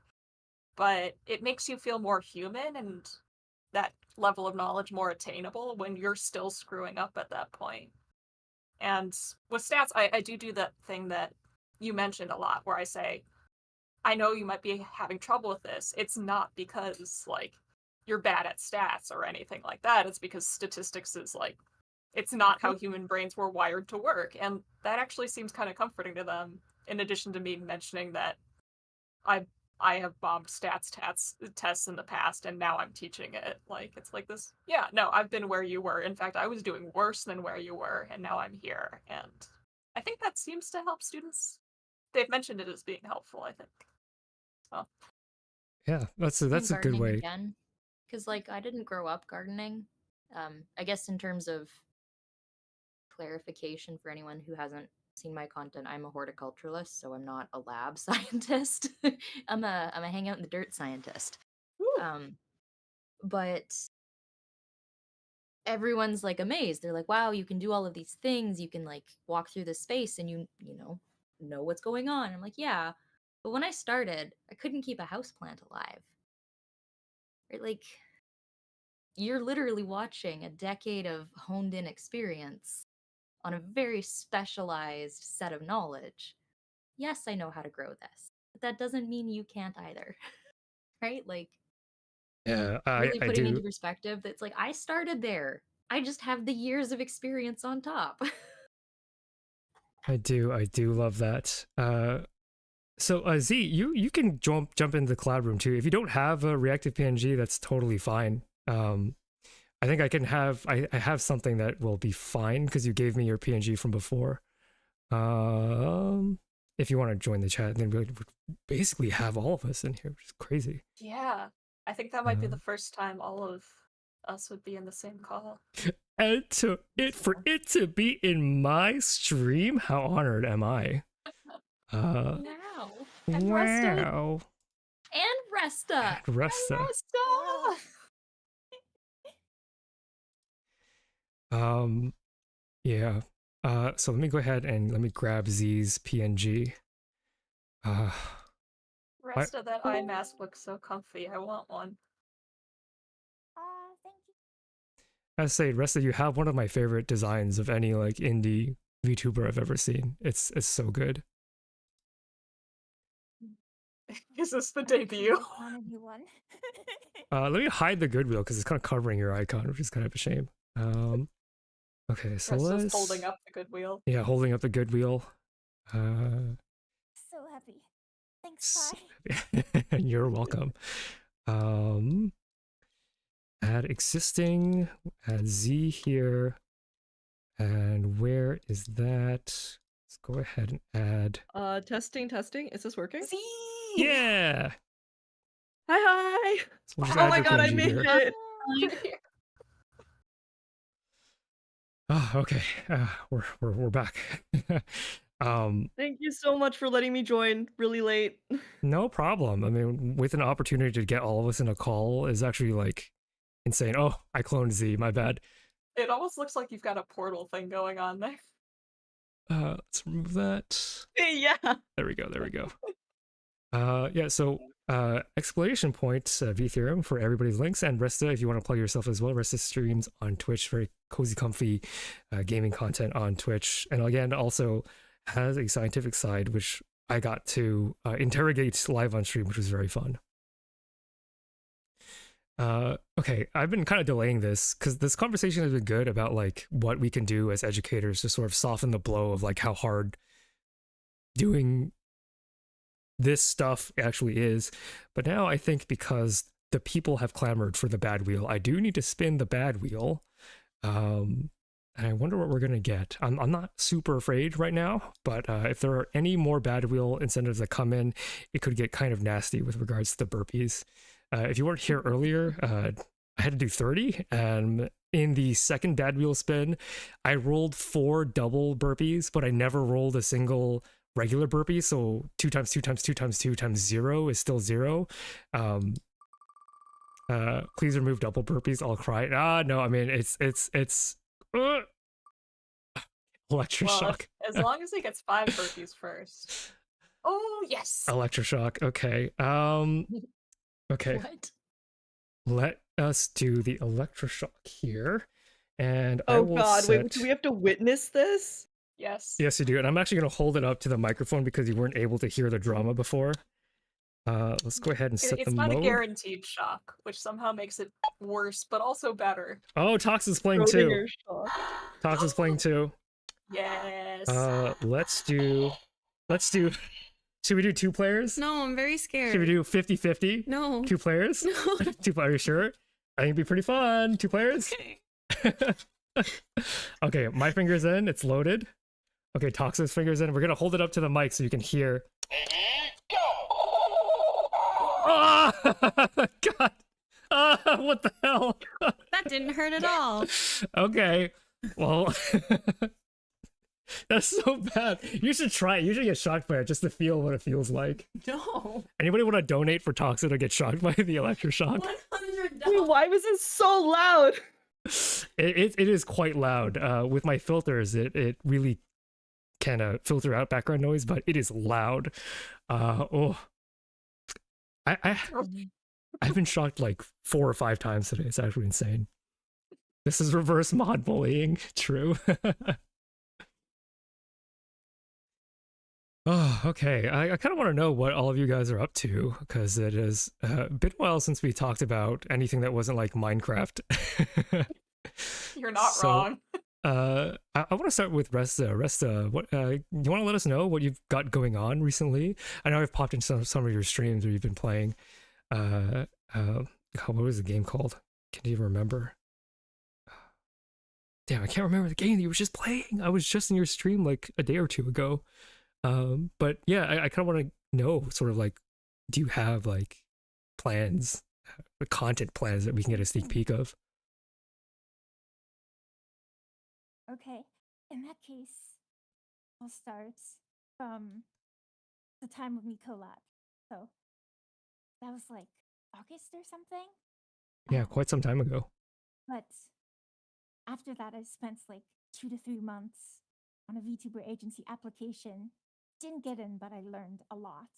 but it makes you feel more human and that level of knowledge more attainable when you're still screwing up at that point. And with stats, I do that thing that you mentioned a lot, where I say, I know you might be having trouble with this. It's not because, like, you're bad at stats or anything like that. It's because statistics is, like, it's not how human brains were wired to work. And that actually seems kind of comforting to them, in addition to me mentioning that I have bombed stats tests in the past, and now I'm teaching it. Like, it's like this, yeah, no, I've been where you were. In fact, I was doing worse than where you were, and now I'm here. And I think that seems to help students. They've mentioned it as being helpful, I think. So. Yeah, that's a good way. Again, because, like, I didn't grow up gardening. I guess in terms of clarification for anyone who hasn't seen my content, I'm a horticulturalist, so I'm not a lab scientist. I'm a hang out in the dirt scientist. But everyone's like amazed. They're like, wow, you can do all of these things. You can, like, walk through this space and you know what's going on. I'm like, yeah. But when I started, I couldn't keep a houseplant alive. Right? Like, you're literally watching a decade of honed in experience on a very specialized set of knowledge. Yes, I know how to grow this, but that doesn't mean you can't either. Right? Like, Yeah, really I putting do. into perspective that's like, I started there. I just have the years of experience on top. I do love that. So Z, you can jump into the cloud room too. If you don't have a reactive PNG, that's totally fine. I think I have something that will be fine because you gave me your PNG from before. If you want to join the chat, then we basically have all of us in here, which is crazy. Yeah, I think that might be the first time all of us would be in the same call. And for it to be in my stream, how honored am I? Wow. And Wow. And Resta. Resta. Yeah. So let me go ahead and let me grab Z's PNG. Rest of that eye mask looks so comfy. I want one. Thank you. I say, Resta, you have one of my favorite designs of any like indie VTuber I've ever seen. It's so good. Is this the debut? Let me hide the good wheel because it's kind of covering your icon, which is kind of a shame. Okay, so Resta's holding up the good wheel. Yeah, holding up the good wheel. So happy. Thanks, bye. You're welcome. Add existing, add Z here. And where is that? Let's go ahead and add. Testing. Is this working? Z! Yeah! Hi! So we'll just Oh add my your god, I PNG made here. it! Oh, okay. We're back. Thank you so much for letting me join really late. No problem. I mean, with an opportunity to get all of us in a call is actually like insane. Oh, I cloned Z, my bad. It almost looks like you've got a portal thing going on there. Let's remove that. Yeah. There we go. Yeah, so Exploration point V-Theorem for everybody's links, and Resta, if you want to plug yourself as well. Resta streams on Twitch, very cozy, comfy gaming content on Twitch, and again also has a scientific side which I got to interrogate live on stream, which was very fun. Okay, I've been kind of delaying this because this conversation has been good about like what we can do as educators to sort of soften the blow of like how hard doing this stuff actually is. But now I think because the people have clamored for the bad wheel, I do need to spin the bad wheel. And I wonder what we're gonna get. I'm not super afraid right now, but if there are any more bad wheel incentives that come in, it could get kind of nasty with regards to the burpees. If you weren't here earlier, I had to do 30, and in the second bad wheel spin, I rolled 4 double burpees, but I never rolled a single regular burpee, so 2 times 2 times 2 times 2 times 0 is still 0. Please remove double burpees, I'll cry. No, I mean, it's electroshock. Well, as long as he gets 5 burpees first. Oh, yes! Electroshock, okay. Okay. What? Let us do the electroshock here, and I Oh will god, set... wait, do we have to witness this? Yes. Yes, you do, and I'm actually going to hold it up to the microphone because you weren't able to hear the drama before. Let's go ahead and set It's the not mode. a guaranteed shock, which somehow makes it worse, but also better. Oh, Tox is playing too. Schrödinger shock. Tox is playing too. Yes. Let's do... Should we do 2 players? No, I'm very scared. Should we do 50-50? No. 2 players? No. 2 players, are you sure? I think it'd be pretty fun. 2 players? Okay. Okay, my finger's in. It's loaded. Okay, Tox's finger's in. We're gonna hold it up to the mic so you can hear. Oh, God. What the hell? That didn't hurt at all. Okay, well, that's so bad. You should try it. You should get shocked by it just to feel what it feels like. No. Anybody want to donate for Toxin to get shocked by the electroshock? $100. Wait, why was it so loud? It is quite loud. With my filters, it really can filter out background noise, but it is loud. I've been shocked like 4 or 5 times today. It's actually insane. This is reverse mod bullying. True. Oh, okay. I kind of want to know what all of you guys are up to, because it is been a while since we talked about anything that wasn't like Minecraft. You're not wrong. I want to start with Resta. Resta, what you want to let us know what you've got going on recently? I know I've popped into some of your streams where you've been playing. What was the game called? Can you even remember? Damn, I can't remember the game that you were just playing. I was just in your stream like a day or 2 ago. But yeah, I kind of want to know sort of like, do you have like plans, content plans that we can get a sneak peek of? Okay, in that case, I'll start from the time when we collabed. So that was like August or something. Yeah, quite some time ago. But after that, I spent like 2 to 3 months on a VTuber agency application. Didn't get in, but I learned a lot.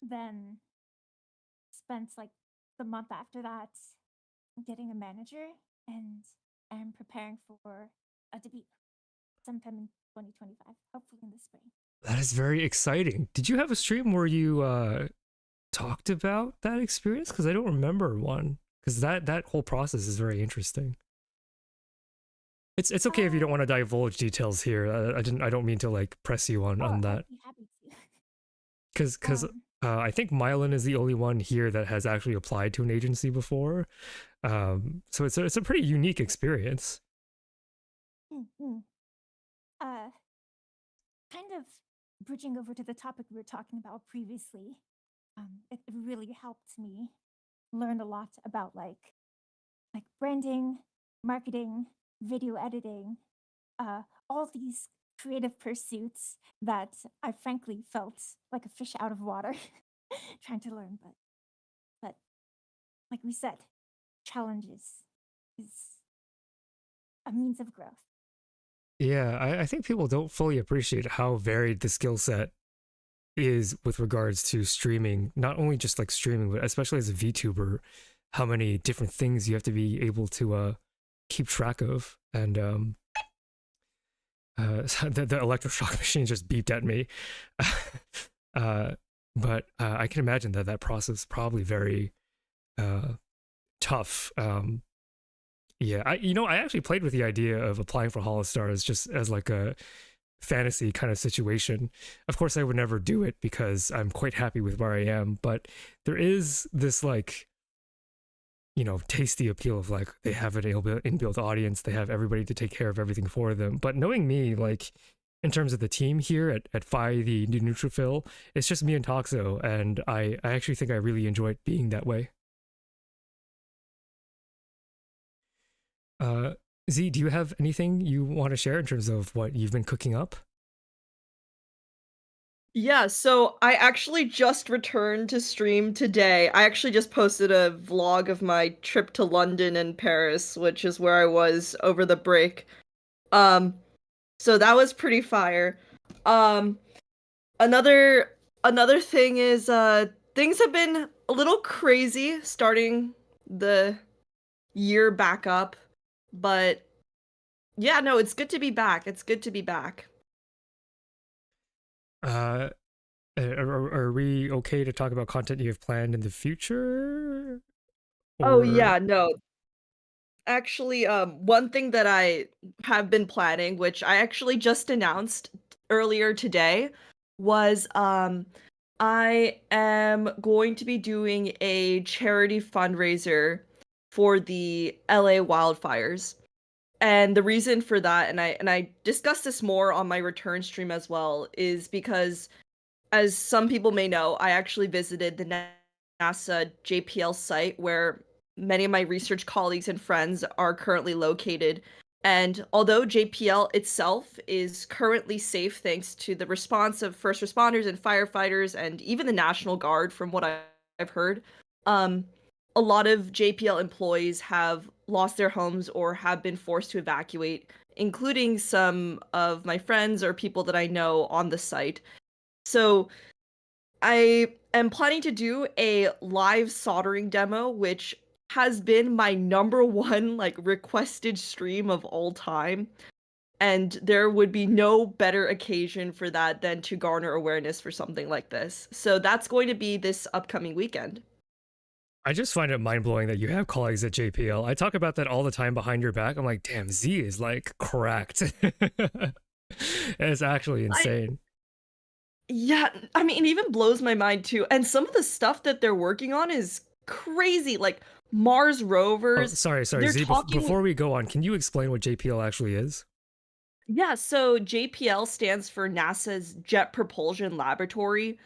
Then spent like the month after that getting a manager, and I'm preparing for a debut sometime in 2025, hopefully in the spring. That is very exciting. Did you have a stream where you talked about that experience? Because I don't remember one. Because that whole process is very interesting. It's okay if you don't want to divulge details here. I don't mean to like press you on that. I'd be happy to. Because I think myelin is the only one here that has actually applied to an agency before. So it's a pretty unique experience. Kind of bridging over to the topic we were talking about previously, it really helped me learn a lot about like branding, marketing, video editing, all these creative pursuits that I frankly felt like a fish out of water trying to learn, but like we said, challenges is a means of growth. Yeah, I think people don't fully appreciate how varied the skill set is with regards to streaming, not only just like streaming, but especially as a VTuber, how many different things you have to be able to keep track of. And the electroshock machine just beeped at me. But I can imagine that process is probably very tough. Yeah, I actually played with the idea of applying for Holostars just as like a fantasy kind of situation. Of course, I would never do it because I'm quite happy with where I am, but there is this like, tasty appeal of like they have an inbuilt audience, they have everybody to take care of everything for them. But knowing me, like in terms of the team here at Phi, the new Neutrophil, it's just me and Toxo, and I actually think I really enjoyed being that way. Z, do you have anything you want to share in terms of what you've been cooking up? Yeah, so I actually just returned to stream today. I actually just posted a vlog of my trip to London and Paris, which is where I was over the break. So that was pretty fire. Another thing is things have been a little crazy starting the year back up, but yeah, no, it's good to be back. It's good to be back. Are we okay to talk about content you have planned in the future? Oh yeah, no. Actually, one thing that I have been planning, which I actually just announced earlier today, was I am going to be doing a charity fundraiser for the LA wildfires. And the reason for that, and I discussed this more on my return stream as well, is because, as some people may know, I actually visited the NASA JPL site where many of my research colleagues and friends are currently located. And although JPL itself is currently safe thanks to the response of first responders and firefighters and even the National Guard, from what I've heard, a lot of JPL employees have lost their homes or have been forced to evacuate, including some of my friends or people that I know on the site. So I am planning to do a live soldering demo, which has been my number one like requested stream of all time. And there would be no better occasion for that than to garner awareness for something like this. So that's going to be this upcoming weekend. I just find it mind-blowing that you have colleagues at JPL. I talk about that all the time behind your back. I'm like, damn, Z is like cracked. It's actually insane. Yeah, I mean, it even blows my mind too. And some of the stuff that they're working on is crazy, like Mars rovers. Sorry, Z, before we go on, can you explain what JPL actually is? Yeah, so JPL stands for NASA's Jet Propulsion Laboratory.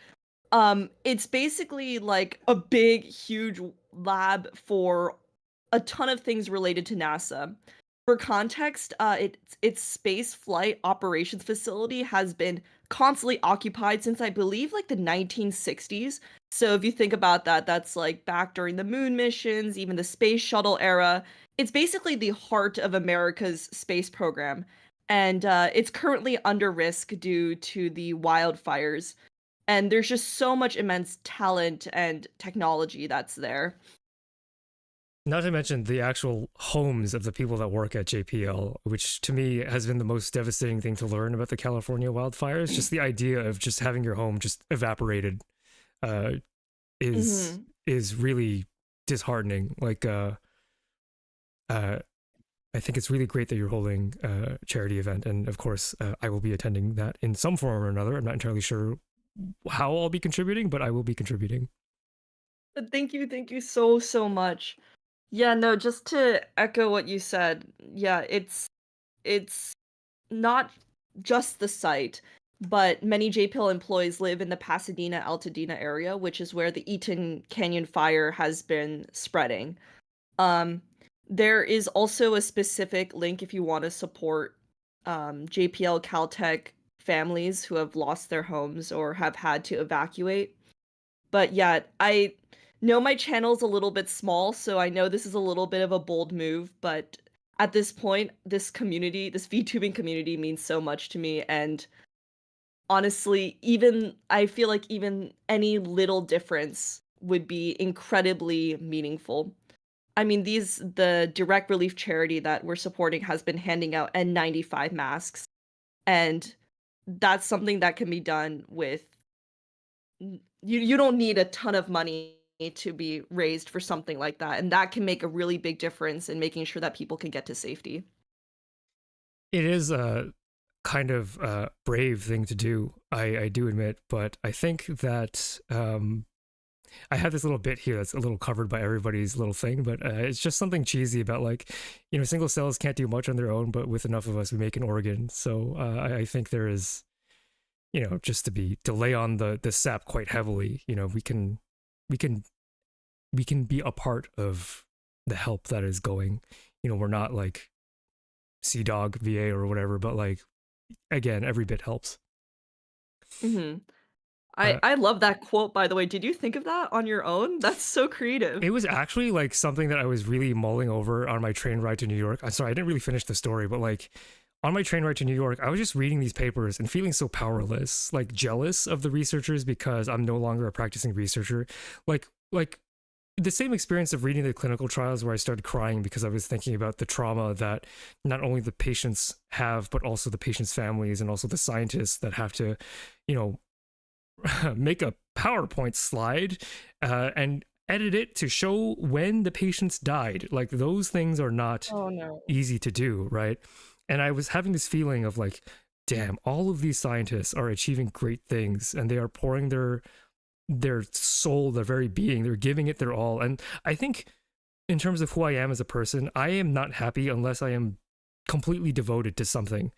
It's basically like a big, huge lab for a ton of things related to NASA. For context, its space flight operations facility has been constantly occupied since I believe like the 1960s. So if you think about that, that's like back during the moon missions, even the space shuttle era. It's basically the heart of America's space program. And it's currently under risk due to the wildfires. And there's just so much immense talent and technology that's there. Not to mention the actual homes of the people that work at JPL, which to me has been the most devastating thing to learn about the California wildfires. Just the idea of just having your home just evaporated is really disheartening. Like, I think it's really great that you're holding a charity event, and of course, I will be attending that in some form or another. I'm not entirely sure how I'll be contributing, but I will be contributing. Thank you so much. Yeah, no, just to echo what you said, yeah, it's not just the site, but many JPL employees live in the Pasadena Altadena area, which is where the Eaton Canyon fire has been spreading. There is also a specific link if you want to support JPL Caltech families who have lost their homes or have had to evacuate. But yeah, I know my channel's a little bit small, so I know this is a little bit of a bold move, but at this point, this community, this VTubing community means so much to me, and honestly, even I feel like even any little difference would be incredibly meaningful. I mean, the direct relief charity that we're supporting has been handing out N95 masks, and that's something that can be done with you don't need a ton of money to be raised for something like that, and that can make a really big difference in making sure that people can get to safety. It is a kind of brave thing to do, I do admit, but I think that I have this little bit here that's a little covered by everybody's little thing, but it's just something cheesy about like, you know, single cells can't do much on their own, but with enough of us, we make an organ. So I think there is, you know, just to lay on the sap quite heavily, you know, we can be a part of the help that is going. You know, we're not like CDOG VA or whatever, but like again, every bit helps. Mhm. Uh, I love that quote, by the way. Did you think of that on your own? That's so creative. It was actually like something that I was really mulling over on my train ride to New York. I'm sorry, I didn't really finish the story, but like on my train ride to New York, I was just reading these papers and feeling so powerless, like jealous of the researchers because I'm no longer a practicing researcher. Like the same experience of reading the clinical trials where I started crying because I was thinking about the trauma that not only the patients have, but also the patients' families and also the scientists that have to, you know, make a PowerPoint slide and edit it to show when the patients died. Like those things are not Oh no. easy to do, right? And I was having this feeling of like, damn, all of these scientists are achieving great things and they are pouring their soul, their very being, they're giving it their all. And I think in terms of who I am as a person, I am not happy unless I am completely devoted to something.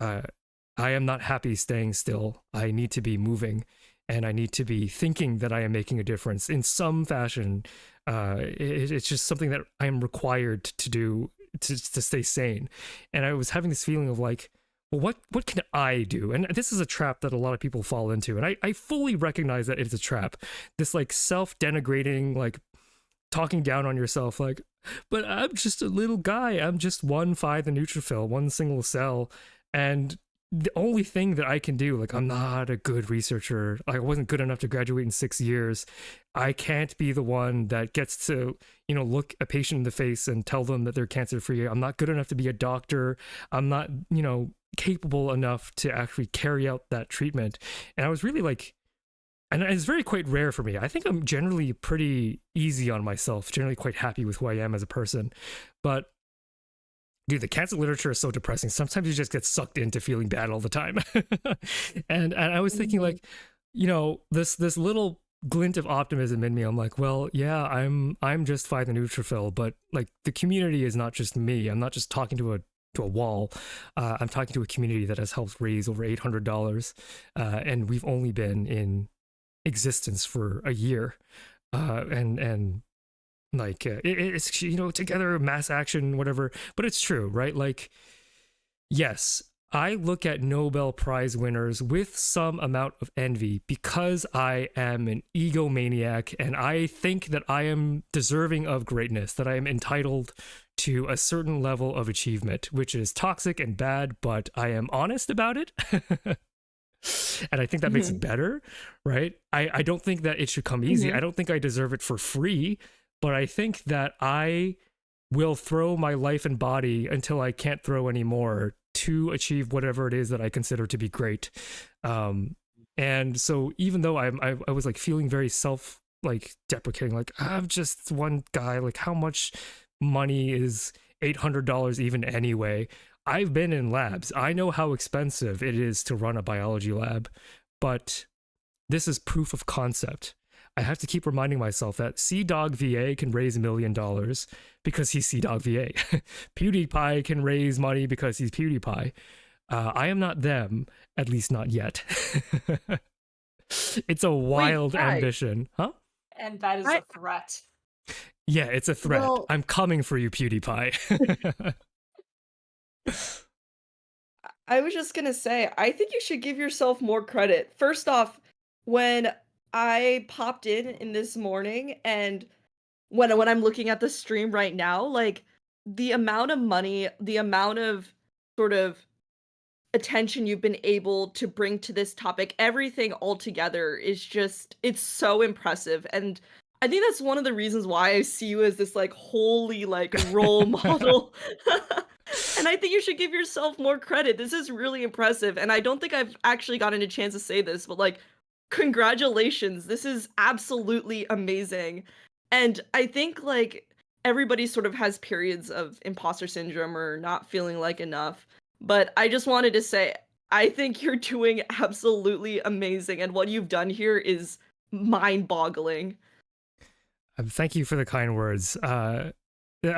I am not happy staying still. I need to be moving and I need to be thinking that I am making a difference in some fashion. It's just something that I am required to do to stay sane. And I was having this feeling of like, well, what can I do? And this is a trap that a lot of people fall into. And I fully recognize that it's a trap. This like self-denigrating, like talking down on yourself, like, but I'm just a little guy. I'm just 1/5 the neutrophil, one single cell. And the only thing that I can do, like, I'm not a good researcher. I wasn't good enough to graduate in 6 years. I can't be the one that gets to, you know, look a patient in the face and tell them that they're cancer free. I'm not good enough to be a doctor. I'm not, you know, capable enough to actually carry out that treatment. And I was really like, and it's very quite rare for me. I think I'm generally pretty easy on myself, generally quite happy with who I am as a person. But dude, the cancer literature is so depressing. Sometimes you just get sucked into feeling bad all the time. and I was thinking like, you know, this little glint of optimism in me. I'm like, well, yeah, I'm just 5 the neutrophil, but like the community is not just me. I'm not just talking to a wall. I'm talking to a community that has helped raise over $800, and we've only been in existence for a year, and like it's, you know, together, mass action, whatever. But it's true, right? Like, yes, I look at Nobel Prize winners with some amount of envy because I am an egomaniac and I think that I am deserving of greatness, that I am entitled to a certain level of achievement, which is toxic and bad, but I am honest about it. And I think that makes it better, right? I don't think that it should come easy. I don't think I deserve it for free, but I think that I will throw my life and body until I can't throw anymore to achieve whatever it is that I consider to be great. And so even though I was like feeling very self like deprecating, like I'm just one guy, like how much money is $800 even anyway? I've been in labs. I know how expensive it is to run a biology lab, but this is proof of concept. I have to keep reminding myself that CDOG VA can raise $1 million because he's CDOG VA. PewDiePie can raise money because he's PewDiePie. I am not them, at least not yet. It's a wild ambition, huh? And that is a threat. Yeah, it's a threat. Well- I'm coming for you, PewDiePie. I was just gonna say, I think you should give yourself more credit. First off, when I popped in this morning and when I'm looking at the stream right now, like the amount of money, the amount of sort of attention you've been able to bring to this topic, everything all together is just, it's so impressive. And I think that's one of the reasons why I see you as this like holy like role model. And I think you should give yourself more credit. This is really impressive. And I don't think I've actually gotten a chance to say this, but like, congratulations. This is absolutely amazing. And I think like everybody sort of has periods of imposter syndrome or not feeling like enough. But I just wanted to say, I think you're doing absolutely amazing. And what you've done here is mind boggling. Thank you for the kind words. I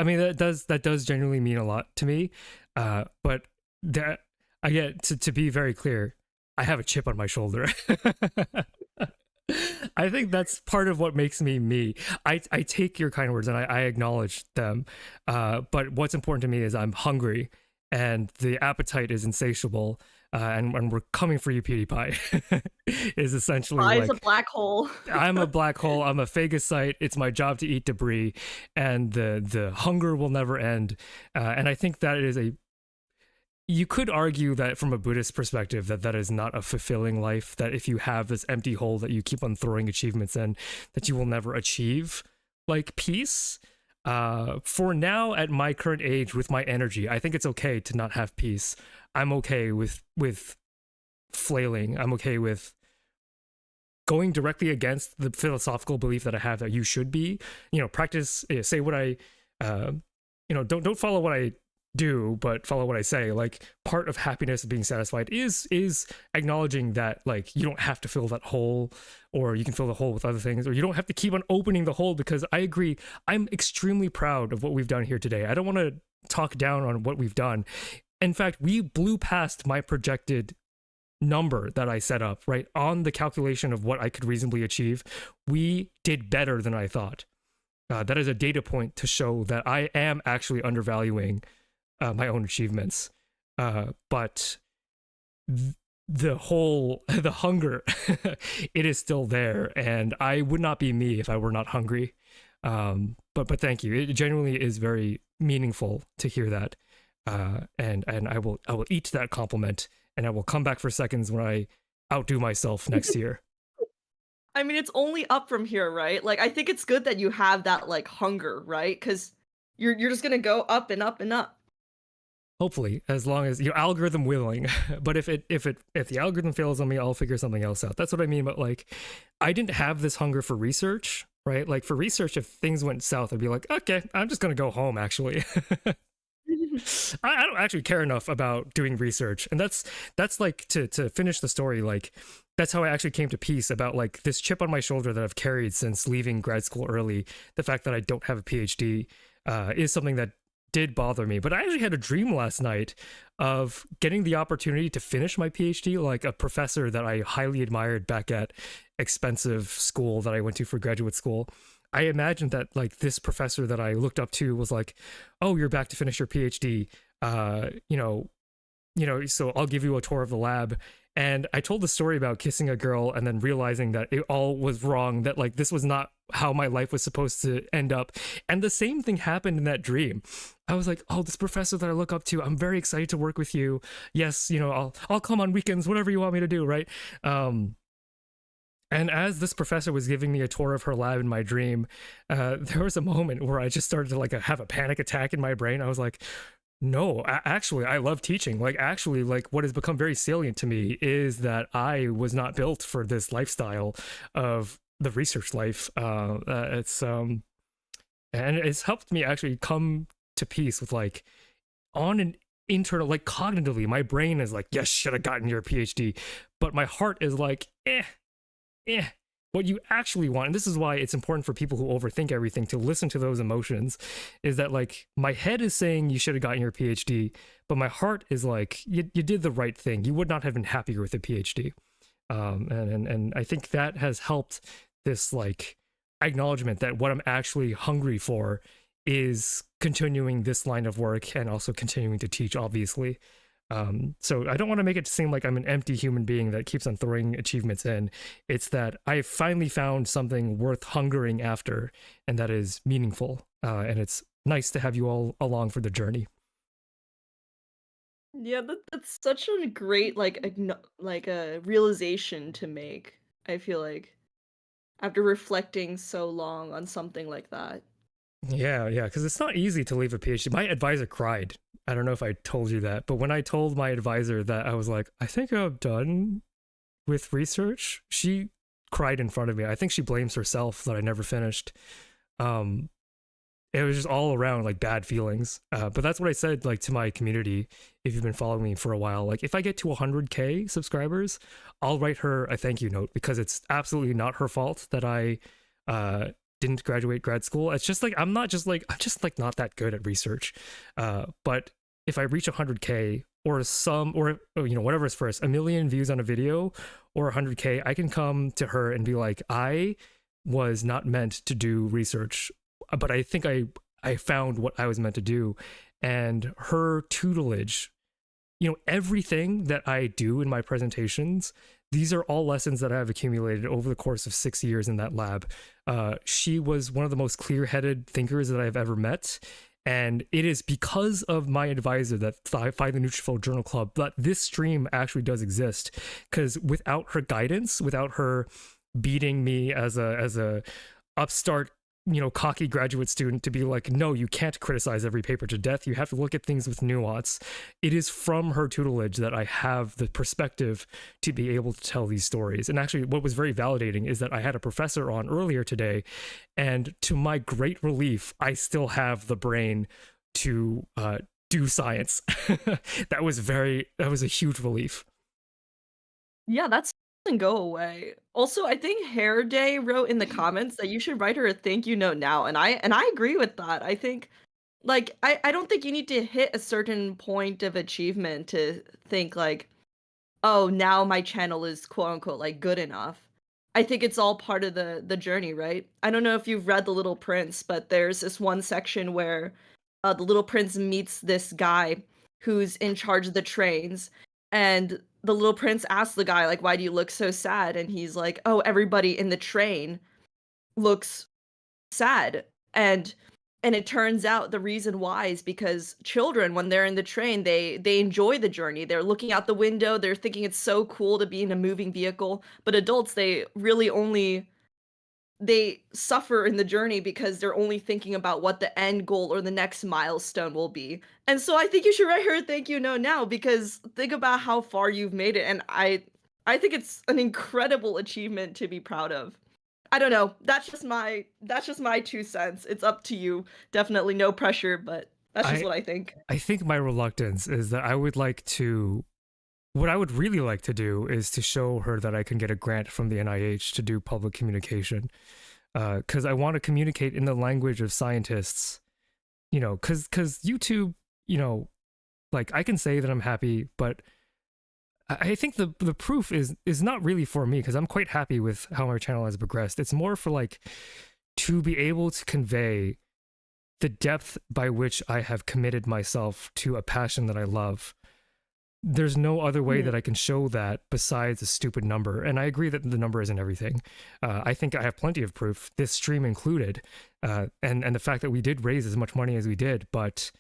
mean, that does genuinely mean a lot to me. But that, I get to be very clear, I have a chip on my shoulder. I think that's part of what makes me me. I take your kind words and I acknowledge them. But what's important to me is I'm hungry and the appetite is insatiable. And we're coming for you, PewDiePie. Is essentially Pie's like a black hole. I'm a black hole. I'm a phagocyte. It's my job to eat debris, and the hunger will never end. And I think that is a. You could argue that from a Buddhist perspective that is not a fulfilling life. That if you have this empty hole that you keep on throwing achievements in, that you will never achieve like peace. For now, at my current age, with my energy, I think it's okay to not have peace. I'm okay with flailing. I'm okay with going directly against the philosophical belief that I have that you should be. Practice, say what I, don't follow what I do, but follow what I say. Like, part of happiness, being satisfied, is acknowledging that like you don't have to fill that hole, or you can fill the hole with other things, or you don't have to keep on opening the hole. Because I agree, I'm extremely proud of what we've done here today. I don't want to talk down on what we've done. In fact, we blew past my projected number that I set up, right? On the calculation of what I could reasonably achieve, we did better than I thought. That is a data point to show that I am actually undervaluing my own achievements. But the hunger, it is still there. And I would not be me if I were not hungry. But thank you. It genuinely is very meaningful to hear that. And I will eat that compliment, and I will come back for seconds when I outdo myself next year. I mean, it's only up from here, right? Like, I think it's good that you have that like hunger, right? Because you're just gonna go up and up and up. Hopefully, as long as your algorithm willing. But if the algorithm fails on me, I'll figure something else out. That's what I mean. But like, I didn't have this hunger for research, right? Like, for research, if things went south, I'd be like, okay, I'm just gonna go home. Actually. I don't actually care enough about doing research. And that's like, to finish the story, like, that's how I actually came to peace about like this chip on my shoulder that I've carried since leaving grad school early. The fact that I don't have a PhD is something that did bother me. But I actually had a dream last night of getting the opportunity to finish my PhD. Like, a professor that I highly admired back at expensive school that I went to for graduate school, I imagined that like this professor that I looked up to was like, oh, you're back to finish your PhD. So I'll give you a tour of the lab. And I told the story about kissing a girl and then realizing that it all was wrong, that like this was not how my life was supposed to end up. And the same thing happened in that dream. I was like, oh, this professor that I look up to, I'm very excited to work with you. Yes, I'll come on weekends, whatever you want me to do, right? And as this professor was giving me a tour of her lab in my dream, there was a moment where I just started to like have a panic attack in my brain. I was like, no, actually, I love teaching. Like, actually, like, what has become very salient to me is that I was not built for this lifestyle of the research life. And it's helped me actually come to peace with like, on an internal, like, cognitively, my brain is like, yes, should have gotten your PhD, but my heart is like, what you actually want. And this is why it's important for people who overthink everything to listen to those emotions, is that like, my head is saying you should have gotten your PhD, but my heart is like, you did the right thing. You would not have been happier with a PhD. And I think that has helped this like acknowledgement that what I'm actually hungry for is continuing this line of work and also continuing to teach, obviously. So I don't want to make it seem like I'm an empty human being that keeps on throwing achievements in. It's that I finally found something worth hungering after, and that is meaningful. And it's nice to have you all along for the journey. Yeah, that's such a great like a realization to make. I feel like after reflecting so long on something like that. Yeah, yeah, because it's not easy to leave a PhD. My advisor cried. I don't know if I told you that, but when I told my advisor that I was like, I think I'm done with research, she cried in front of me. I think she blames herself that I never finished. Um, it was just all around like bad feelings. But that's what I said like to my community. If you've been following me for a while, like if I get to 100K subscribers, I'll write her a thank you note because it's absolutely not her fault that I didn't graduate grad school. It's just like I'm just like not that good at research. But if I reach 100K or whatever is first, 1,000,000 views on a video or 100K, I can come to her and be like, I was not meant to do research, but I think I found what I was meant to do. And her tutelage, everything that I do in my presentations, these are all lessons that I have accumulated over the course of 6 years in that lab. She was one of the most clear-headed thinkers that I've ever met. And it is because of my advisor that I find the Nutrafol Journal Club that this stream actually does exist. Because without her guidance, without her beating me as a upstart, cocky graduate student to be like, no, you can't criticize every paper to death. You have to look at things with nuance. It is from her tutelage that I have the perspective to be able to tell these stories. And actually, what was very validating is that I had a professor on earlier today, and to my great relief, I still have the brain to do science. That was a huge relief. Yeah, that doesn't go away. Also, I think Hair Day wrote in the comments that you should write her a thank you note now, and I agree with that. I think like I don't think you need to hit a certain point of achievement to think like, oh, now my channel is quote unquote like good enough. I think it's all part of the journey, right? I don't know if you've read The Little Prince, but there's this one section where the little prince meets this guy who's in charge of the trains, and the little prince asks the guy like, why do you look so sad? And he's like, oh, everybody in the train looks sad. And it turns out the reason why is because children, when they're in the train, they enjoy the journey. They're looking out the window, they're thinking it's so cool to be in a moving vehicle. But adults, they suffer in the journey because they're only thinking about what the end goal or the next milestone will be. And so I think you should write her a thank you note now, because think about how far you've made it. And I think it's an incredible achievement to be proud of. I don't know. That's just my 2 cents. It's up to you. Definitely no pressure, but that's just what I think. I think my reluctance is that what I would really like to do is to show her that I can get a grant from the NIH to do public communication. Because I want to communicate in the language of scientists, because YouTube, like I can say that I'm happy, but I think the proof is not really for me, because I'm quite happy with how my channel has progressed. It's more for like to be able to convey the depth by which I have committed myself to a passion that I love. There's no other way that I can show that besides a stupid number. And I agree that the number isn't everything. I think I have plenty of proof, this stream included, and the fact that we did raise as much money as we did. But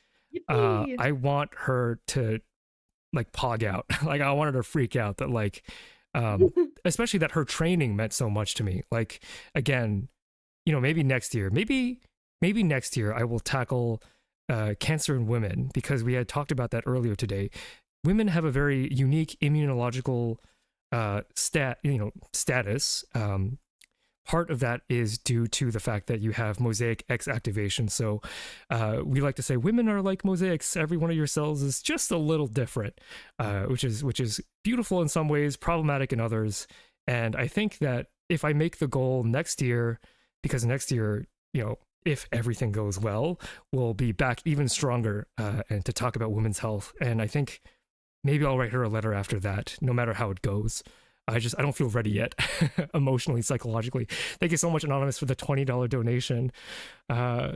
I want her to like pog out. Like I wanted her to freak out that like, especially that her training meant so much to me. Like again, maybe next year I will tackle cancer in women, because we had talked about that earlier today. Women have a very unique immunological status. Part of that is due to the fact that you have mosaic X activation. So we like to say women are like mosaics. Every one of your cells is just a little different, which is beautiful in some ways, problematic in others. And I think that if I make the goal next year, because next year, if everything goes well, we'll be back even stronger and to talk about women's health. And I think maybe I'll write her a letter after that, no matter how it goes. I don't feel ready yet, emotionally, psychologically. Thank you so much, Anonymous, for the $20 donation. Yeah,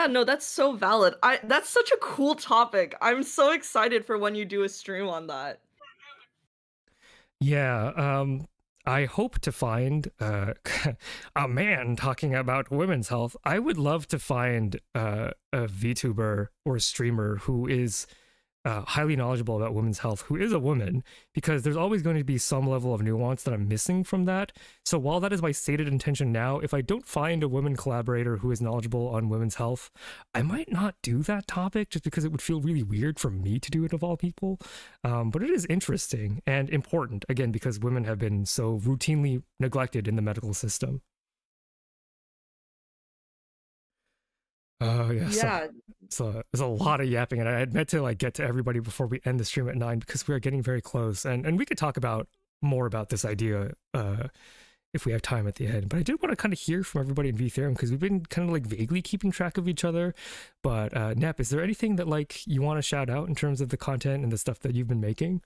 no, that's so valid. That's such a cool topic. I'm so excited for when you do a stream on that. Yeah, I hope to find a man talking about women's health. I would love to find a VTuber or a streamer who is highly knowledgeable about women's health, who is a woman, because there's always going to be some level of nuance that I'm missing from that. So while that is my stated intention now, if I don't find a women collaborator who is knowledgeable on women's health, I might not do that topic just because it would feel really weird for me to do it of all people. But it is interesting and important, again, because women have been so routinely neglected in the medical system. Yeah. So there's a lot of yapping, and I had meant to like get to everybody before we end the stream at 9 because we are getting very close, and we could talk about more about this idea if we have time at the end. But I did want to kind of hear from everybody in VTheorem because we've been kind of like vaguely keeping track of each other. But Nep, is there anything that like you want to shout out in terms of the content and the stuff that you've been making?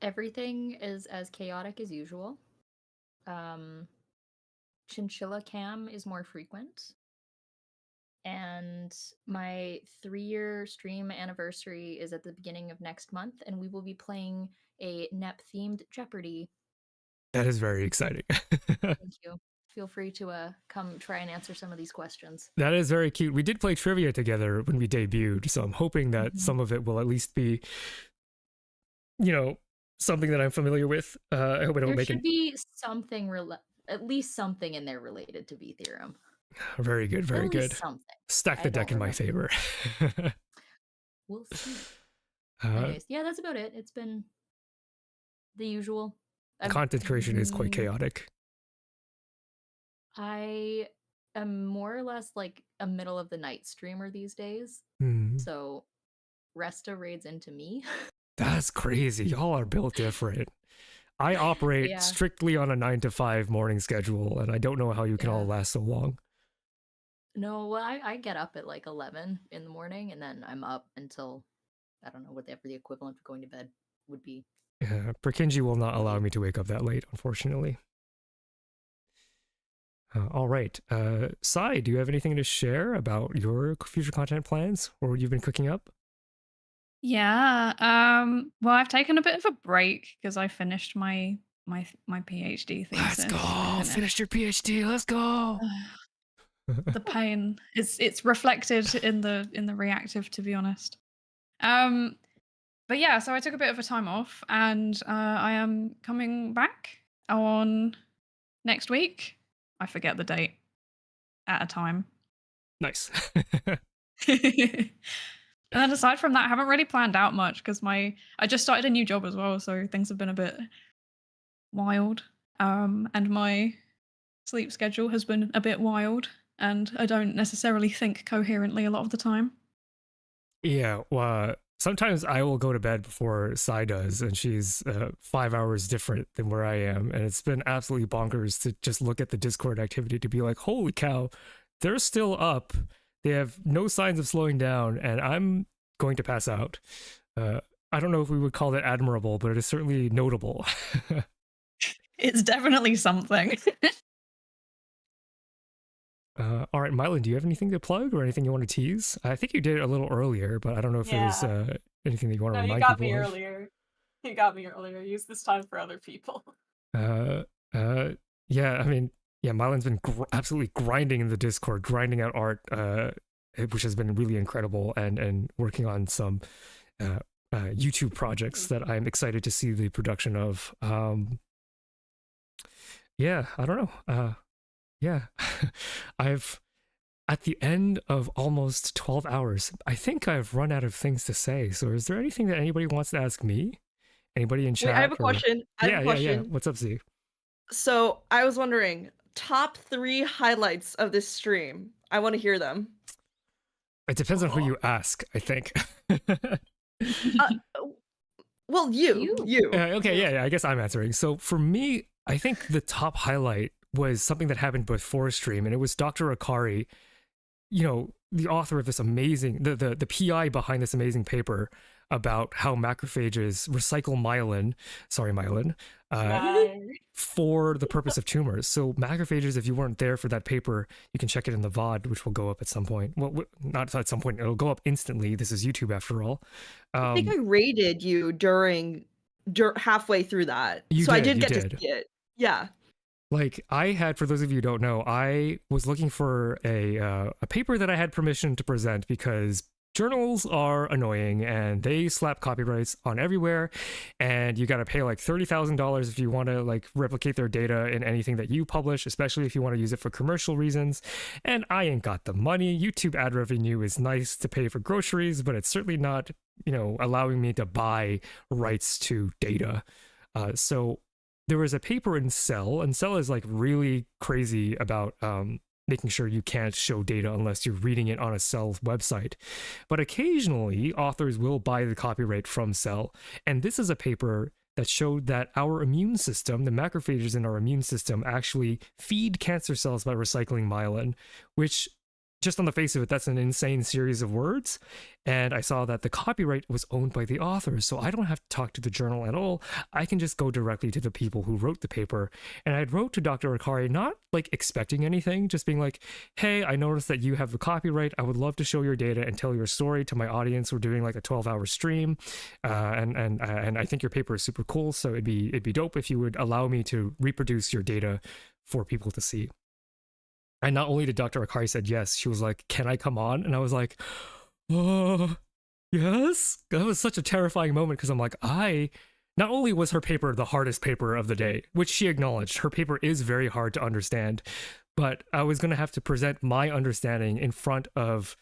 Everything is as chaotic as usual. Chinchilla cam is more frequent. And my 3-year stream anniversary is at the beginning of next month, and we will be playing a NEP-themed Jeopardy! That is very exciting. Thank you. Feel free to come try and answer some of these questions. That is very cute. We did play trivia together when we debuted, so I'm hoping that some of it will at least be, you know, something that I'm familiar with. I hope I don't There make should it. be something, at least something in there related to VTheorem. Very good, very At good. least something. Stack the I deck don't in my favor. We'll see. uh, Anyways, yeah, that's about it. It's been the usual. content creation is quite chaotic. I am more or less like a middle of the night streamer these days. So Resta raids into me. That's crazy. Y'all are built different. I operate Yeah. strictly on a 9 to 5 morning schedule, and I don't know how you can all Yeah. last so long. No, well, I get up at like 11 in the morning, and then I'm up until, I don't know, whatever the equivalent of going to bed would be. Yeah, Perkinji will not allow me to wake up that late, unfortunately. All right. Sai, do you have anything to share about your future content plans or what you've been cooking up? Yeah. Well, I've taken a bit of a break because I finished my PhD thesis. Let's go! I finished. Finish your PhD. Let's go! The pain. It's reflected in the reactive, to be honest. But yeah, so I took a bit of a time off, and I am coming back on next week. I forget the date at a time. Nice. And then aside from that, I haven't really planned out much because I just started a new job as well, so things have been a bit wild. And my sleep schedule has been a bit wild, and I don't necessarily think coherently a lot of the time. Yeah, well, sometimes I will go to bed before Sai does, and she's 5 hours different than where I am, and it's been absolutely bonkers to just look at the Discord activity to be like, holy cow, they're still up. They have no signs of slowing down, and I'm going to pass out. I don't know if we would call it admirable, but it is certainly notable. It's definitely something. All right, Myelin, do you have anything to plug or anything you want to tease? I think you did it a little earlier, but I don't know if there's anything that you want to No, you remind got people me of. earlier. You got me earlier. Use this time for other people. Yeah, I mean, yeah, Mylin's been absolutely grinding in the Discord, grinding out art, which has been really incredible, and working on some YouTube projects that I'm excited to see the production of. Yeah, I don't know. Yeah, I've, at the end of almost 12 hours, I think I've run out of things to say. So is there anything that anybody wants to ask me? Anybody in chat? Wait, I have a question. Yeah. What's up, Z? So I was wondering, top 3 highlights of this stream. I want to hear them. It depends on who you ask, I think. Well, you. Okay, yeah, I guess I'm answering. So for me, I think the top highlight was something that happened before stream, and it was Dr. Akari, you know, the author of this amazing, the PI behind this amazing paper about how macrophages recycle myelin, for the purpose of tumors. So macrophages, if you weren't there for that paper, you can check it in the VOD, which will go up at some point. Well, not at some point, it'll go up instantly. This is YouTube after all. I think I rated you during halfway through that. You So I did, did you get to did. see it. Yeah. Like I had, for those of you who don't know, I was looking for a paper that I had permission to present because journals are annoying and they slap copyrights on everywhere, and you got to pay like $30,000 if you want to like replicate their data in anything that you publish, especially if you want to use it for commercial reasons. And I ain't got the money. YouTube ad revenue is nice to pay for groceries, but it's certainly not, you know, allowing me to buy rights to data. So there was a paper in Cell, and Cell is like really crazy about making sure you can't show data unless you're reading it on a Cell website. But occasionally, authors will buy the copyright from Cell. And this is a paper that showed that our immune system, the macrophages in our immune system, actually feed cancer cells by recycling myelin, which, just on the face of it, that's an insane series of words. And I saw that the copyright was owned by the authors, so I don't have to talk to the journal at all. I can just go directly to the people who wrote the paper. And I wrote to Dr. Akari, not like expecting anything, just being like, hey, I noticed that you have the copyright. I would love to show your data and tell your story to my audience. We're doing like a 12-hour stream. And I think your paper is super cool, so it'd be dope if you would allow me to reproduce your data for people to see. And not only did Dr. Akari said yes, she was like, can I come on? And I was like, oh, yes. That was such a terrifying moment because I'm like, not only was her paper the hardest paper of the day, which she acknowledged, her paper is very hard to understand, but I was going to have to present my understanding in front of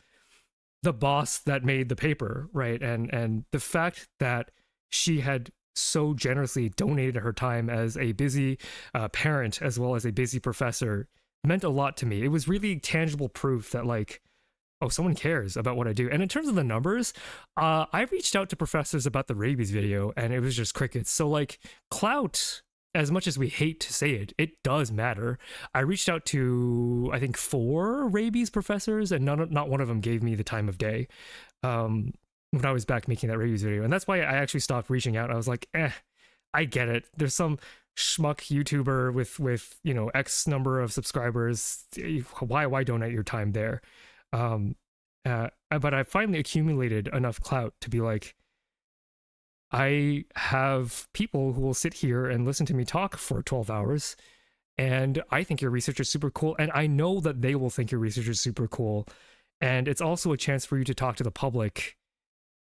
the boss that made the paper, right? And the fact that she had so generously donated her time as a busy parent as well as a busy professor meant a lot to me. It was really tangible proof that like, oh, someone cares about what I do. And in terms of the numbers, I reached out to professors about the rabies video and it was just crickets. So like clout, as much as we hate to say it, it does matter. I reached out to, I think 4 rabies professors and not one of them gave me the time of day when I was back making that rabies video. And that's why I actually stopped reaching out. I was like, I get it. There's some schmuck YouTuber with you know X number of subscribers. Why donate your time there? But I finally accumulated enough clout to be like, I have people who will sit here and listen to me talk for 12 hours, and I think your research is super cool, and I know that they will think your research is super cool, and it's also a chance for you to talk to the public,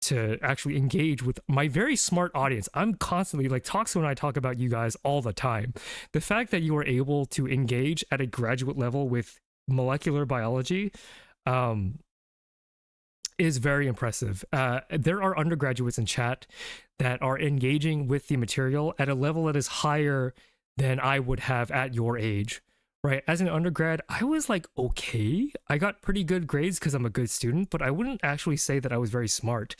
to actually engage with my very smart audience. I'm constantly like, Toxo and I talk about you guys all the time. The fact that you are able to engage at a graduate level with molecular biology is very impressive. There are undergraduates in chat that are engaging with the material at a level that is higher than I would have at your age. Right, as an undergrad, I was like, okay, I got pretty good grades because I'm a good student, but I wouldn't actually say that I was very smart.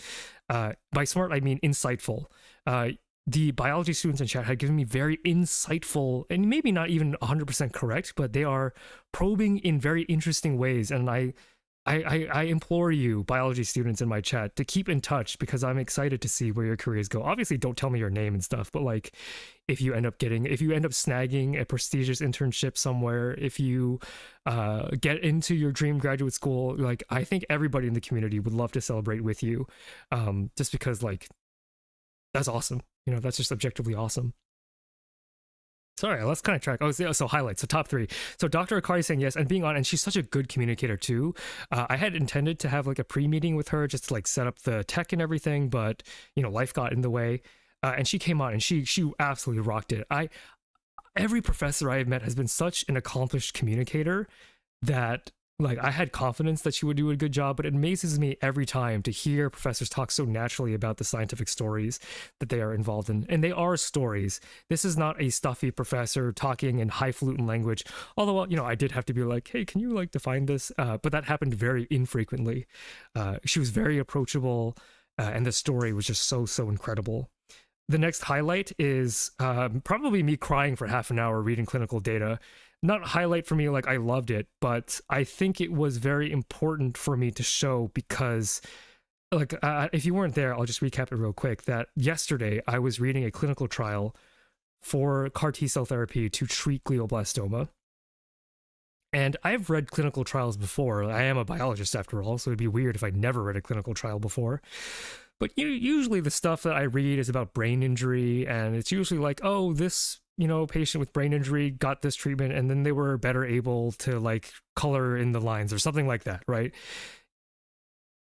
By smart, I mean insightful. The biology students in chat had given me very insightful, and maybe not even 100% correct, but they are probing in very interesting ways. And I implore you, biology students in my chat, to keep in touch because I'm excited to see where your careers go. Obviously, don't tell me your name and stuff, but like, if you end up snagging a prestigious internship somewhere, if you get into your dream graduate school, like, I think everybody in the community would love to celebrate with you, just because like, that's awesome. You know, that's just objectively awesome. Sorry, let's kind of track. Oh, so highlights. So top 3. So Dr. Akari saying yes and being on, and she's such a good communicator too. I had intended to have like a pre-meeting with her just to like set up the tech and everything, but you know, life got in the way. And she came on and she absolutely rocked it. Every professor I have met has been such an accomplished communicator that like I had confidence that she would do a good job, but it amazes me every time to hear professors talk so naturally about the scientific stories that they are involved in. And they are stories. This is not a stuffy professor talking in highfalutin language. Although, you know, I did have to be like, hey, can you like define this? But that happened very infrequently. She was very approachable, and the story was just so incredible. The next highlight is probably me crying for half an hour reading clinical data. Not highlight for me like I loved it, but I think it was very important for me to show because, like, if you weren't there, I'll just recap it real quick, that yesterday I was reading a clinical trial for CAR T-cell therapy to treat glioblastoma. And I've read clinical trials before. I am a biologist after all, so it'd be weird if I'd never read a clinical trial before. But usually the stuff that I read is about brain injury, and it's usually like, oh, this, patient with brain injury got this treatment, and then they were better able to like color in the lines or something like that, right?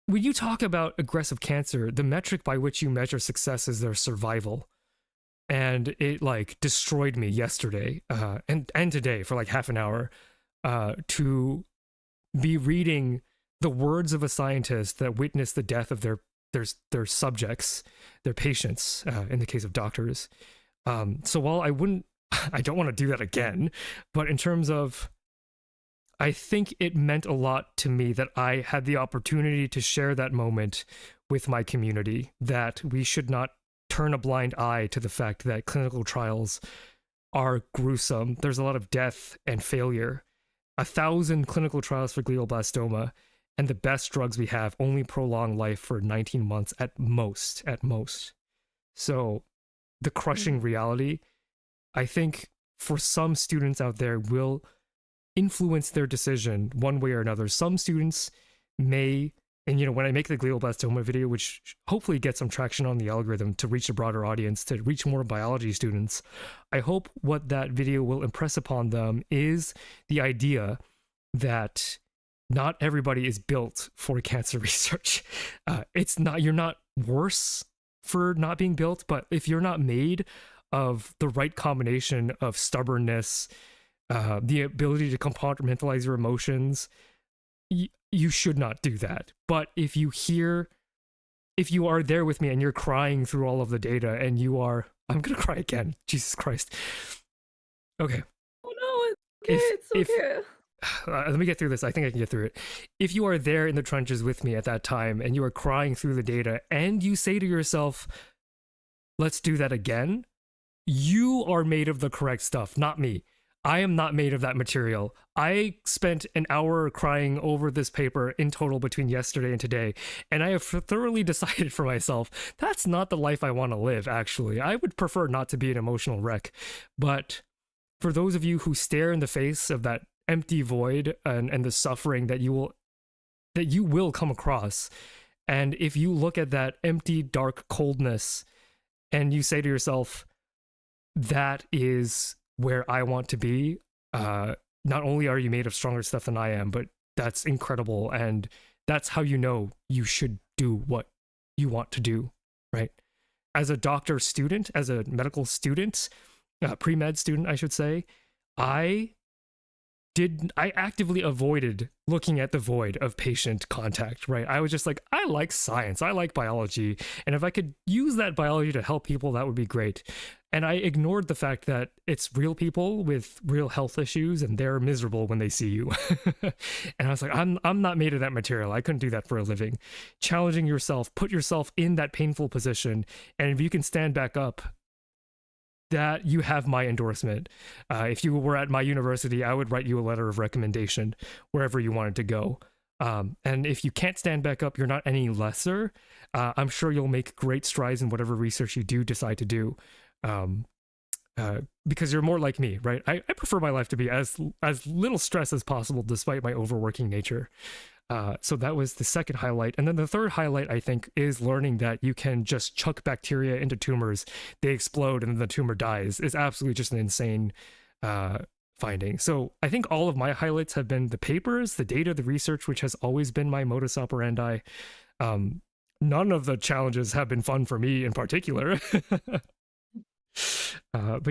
When you talk about aggressive cancer, the metric by which you measure success is their survival. And it like destroyed me yesterday and today for like half an hour to be reading the words of a scientist that witnessed the death of their subjects, their patients, in the case of doctors. So while I don't want to do that again, but in terms of, I think it meant a lot to me that I had the opportunity to share that moment with my community, that we should not turn a blind eye to the fact that clinical trials are gruesome. There's a lot of death and failure. 1,000 clinical trials for glioblastoma, and the best drugs we have only prolong life for 19 months at most. So the crushing reality, I think for some students out there, will influence their decision one way or another. Some students may, and when I make the glioblastoma video, which hopefully gets some traction on the algorithm to reach a broader audience, to reach more biology students, I hope what that video will impress upon them is the idea that not everybody is built for cancer research. You're not worse for not being built, but if you're not made of the right combination of stubbornness, the ability to compartmentalize your emotions, you should not do that. But if you are there with me and you're crying through all of the data and I'm gonna cry again, Jesus Christ. Okay. Oh no, it's okay. Let me get through this. I think I can get through it. If you are there in the trenches with me at that time and you are crying through the data and you say to yourself, let's do that again, you are made of the correct stuff, not me. I am not made of that material. I spent an hour crying over this paper in total between yesterday and today, and I have thoroughly decided for myself, that's not the life I want to live, actually. I would prefer not to be an emotional wreck. But for those of you who stare in the face of that empty void and the suffering that you will come across, and if you look at that empty, dark coldness, and you say to yourself, that is where I want to be, not only are you made of stronger stuff than I am, but that's incredible, and that's how you should do what you want to do, right? As a doctor student, as a medical student, pre-med student, I should say, I actively avoided looking at the void of patient contact, right? I was just like, I like science, I like biology, and if I could use that biology to help people, that would be great. And I ignored the fact that it's real people with real health issues, and they're miserable when they see you. And I was like, I'm not made of that material. I couldn't do that for a living. Challenging yourself, put yourself in that painful position, and if you can stand back up, that you have my endorsement. If you were at my university, I would write you a letter of recommendation wherever you wanted to go. And if you can't stand back up, you're not any lesser. I'm sure you'll make great strides in whatever research you do decide to do. Because you're more like me, right? I prefer my life to be as little stress as possible despite my overworking nature. So that was the second highlight. And then the third highlight, I think, is learning that you can just chuck bacteria into tumors, they explode, and then the tumor dies. Is absolutely just an insane finding. So I think all of my highlights have been the papers, the data, the research, which has always been my modus operandi. None of the challenges have been fun for me in particular. But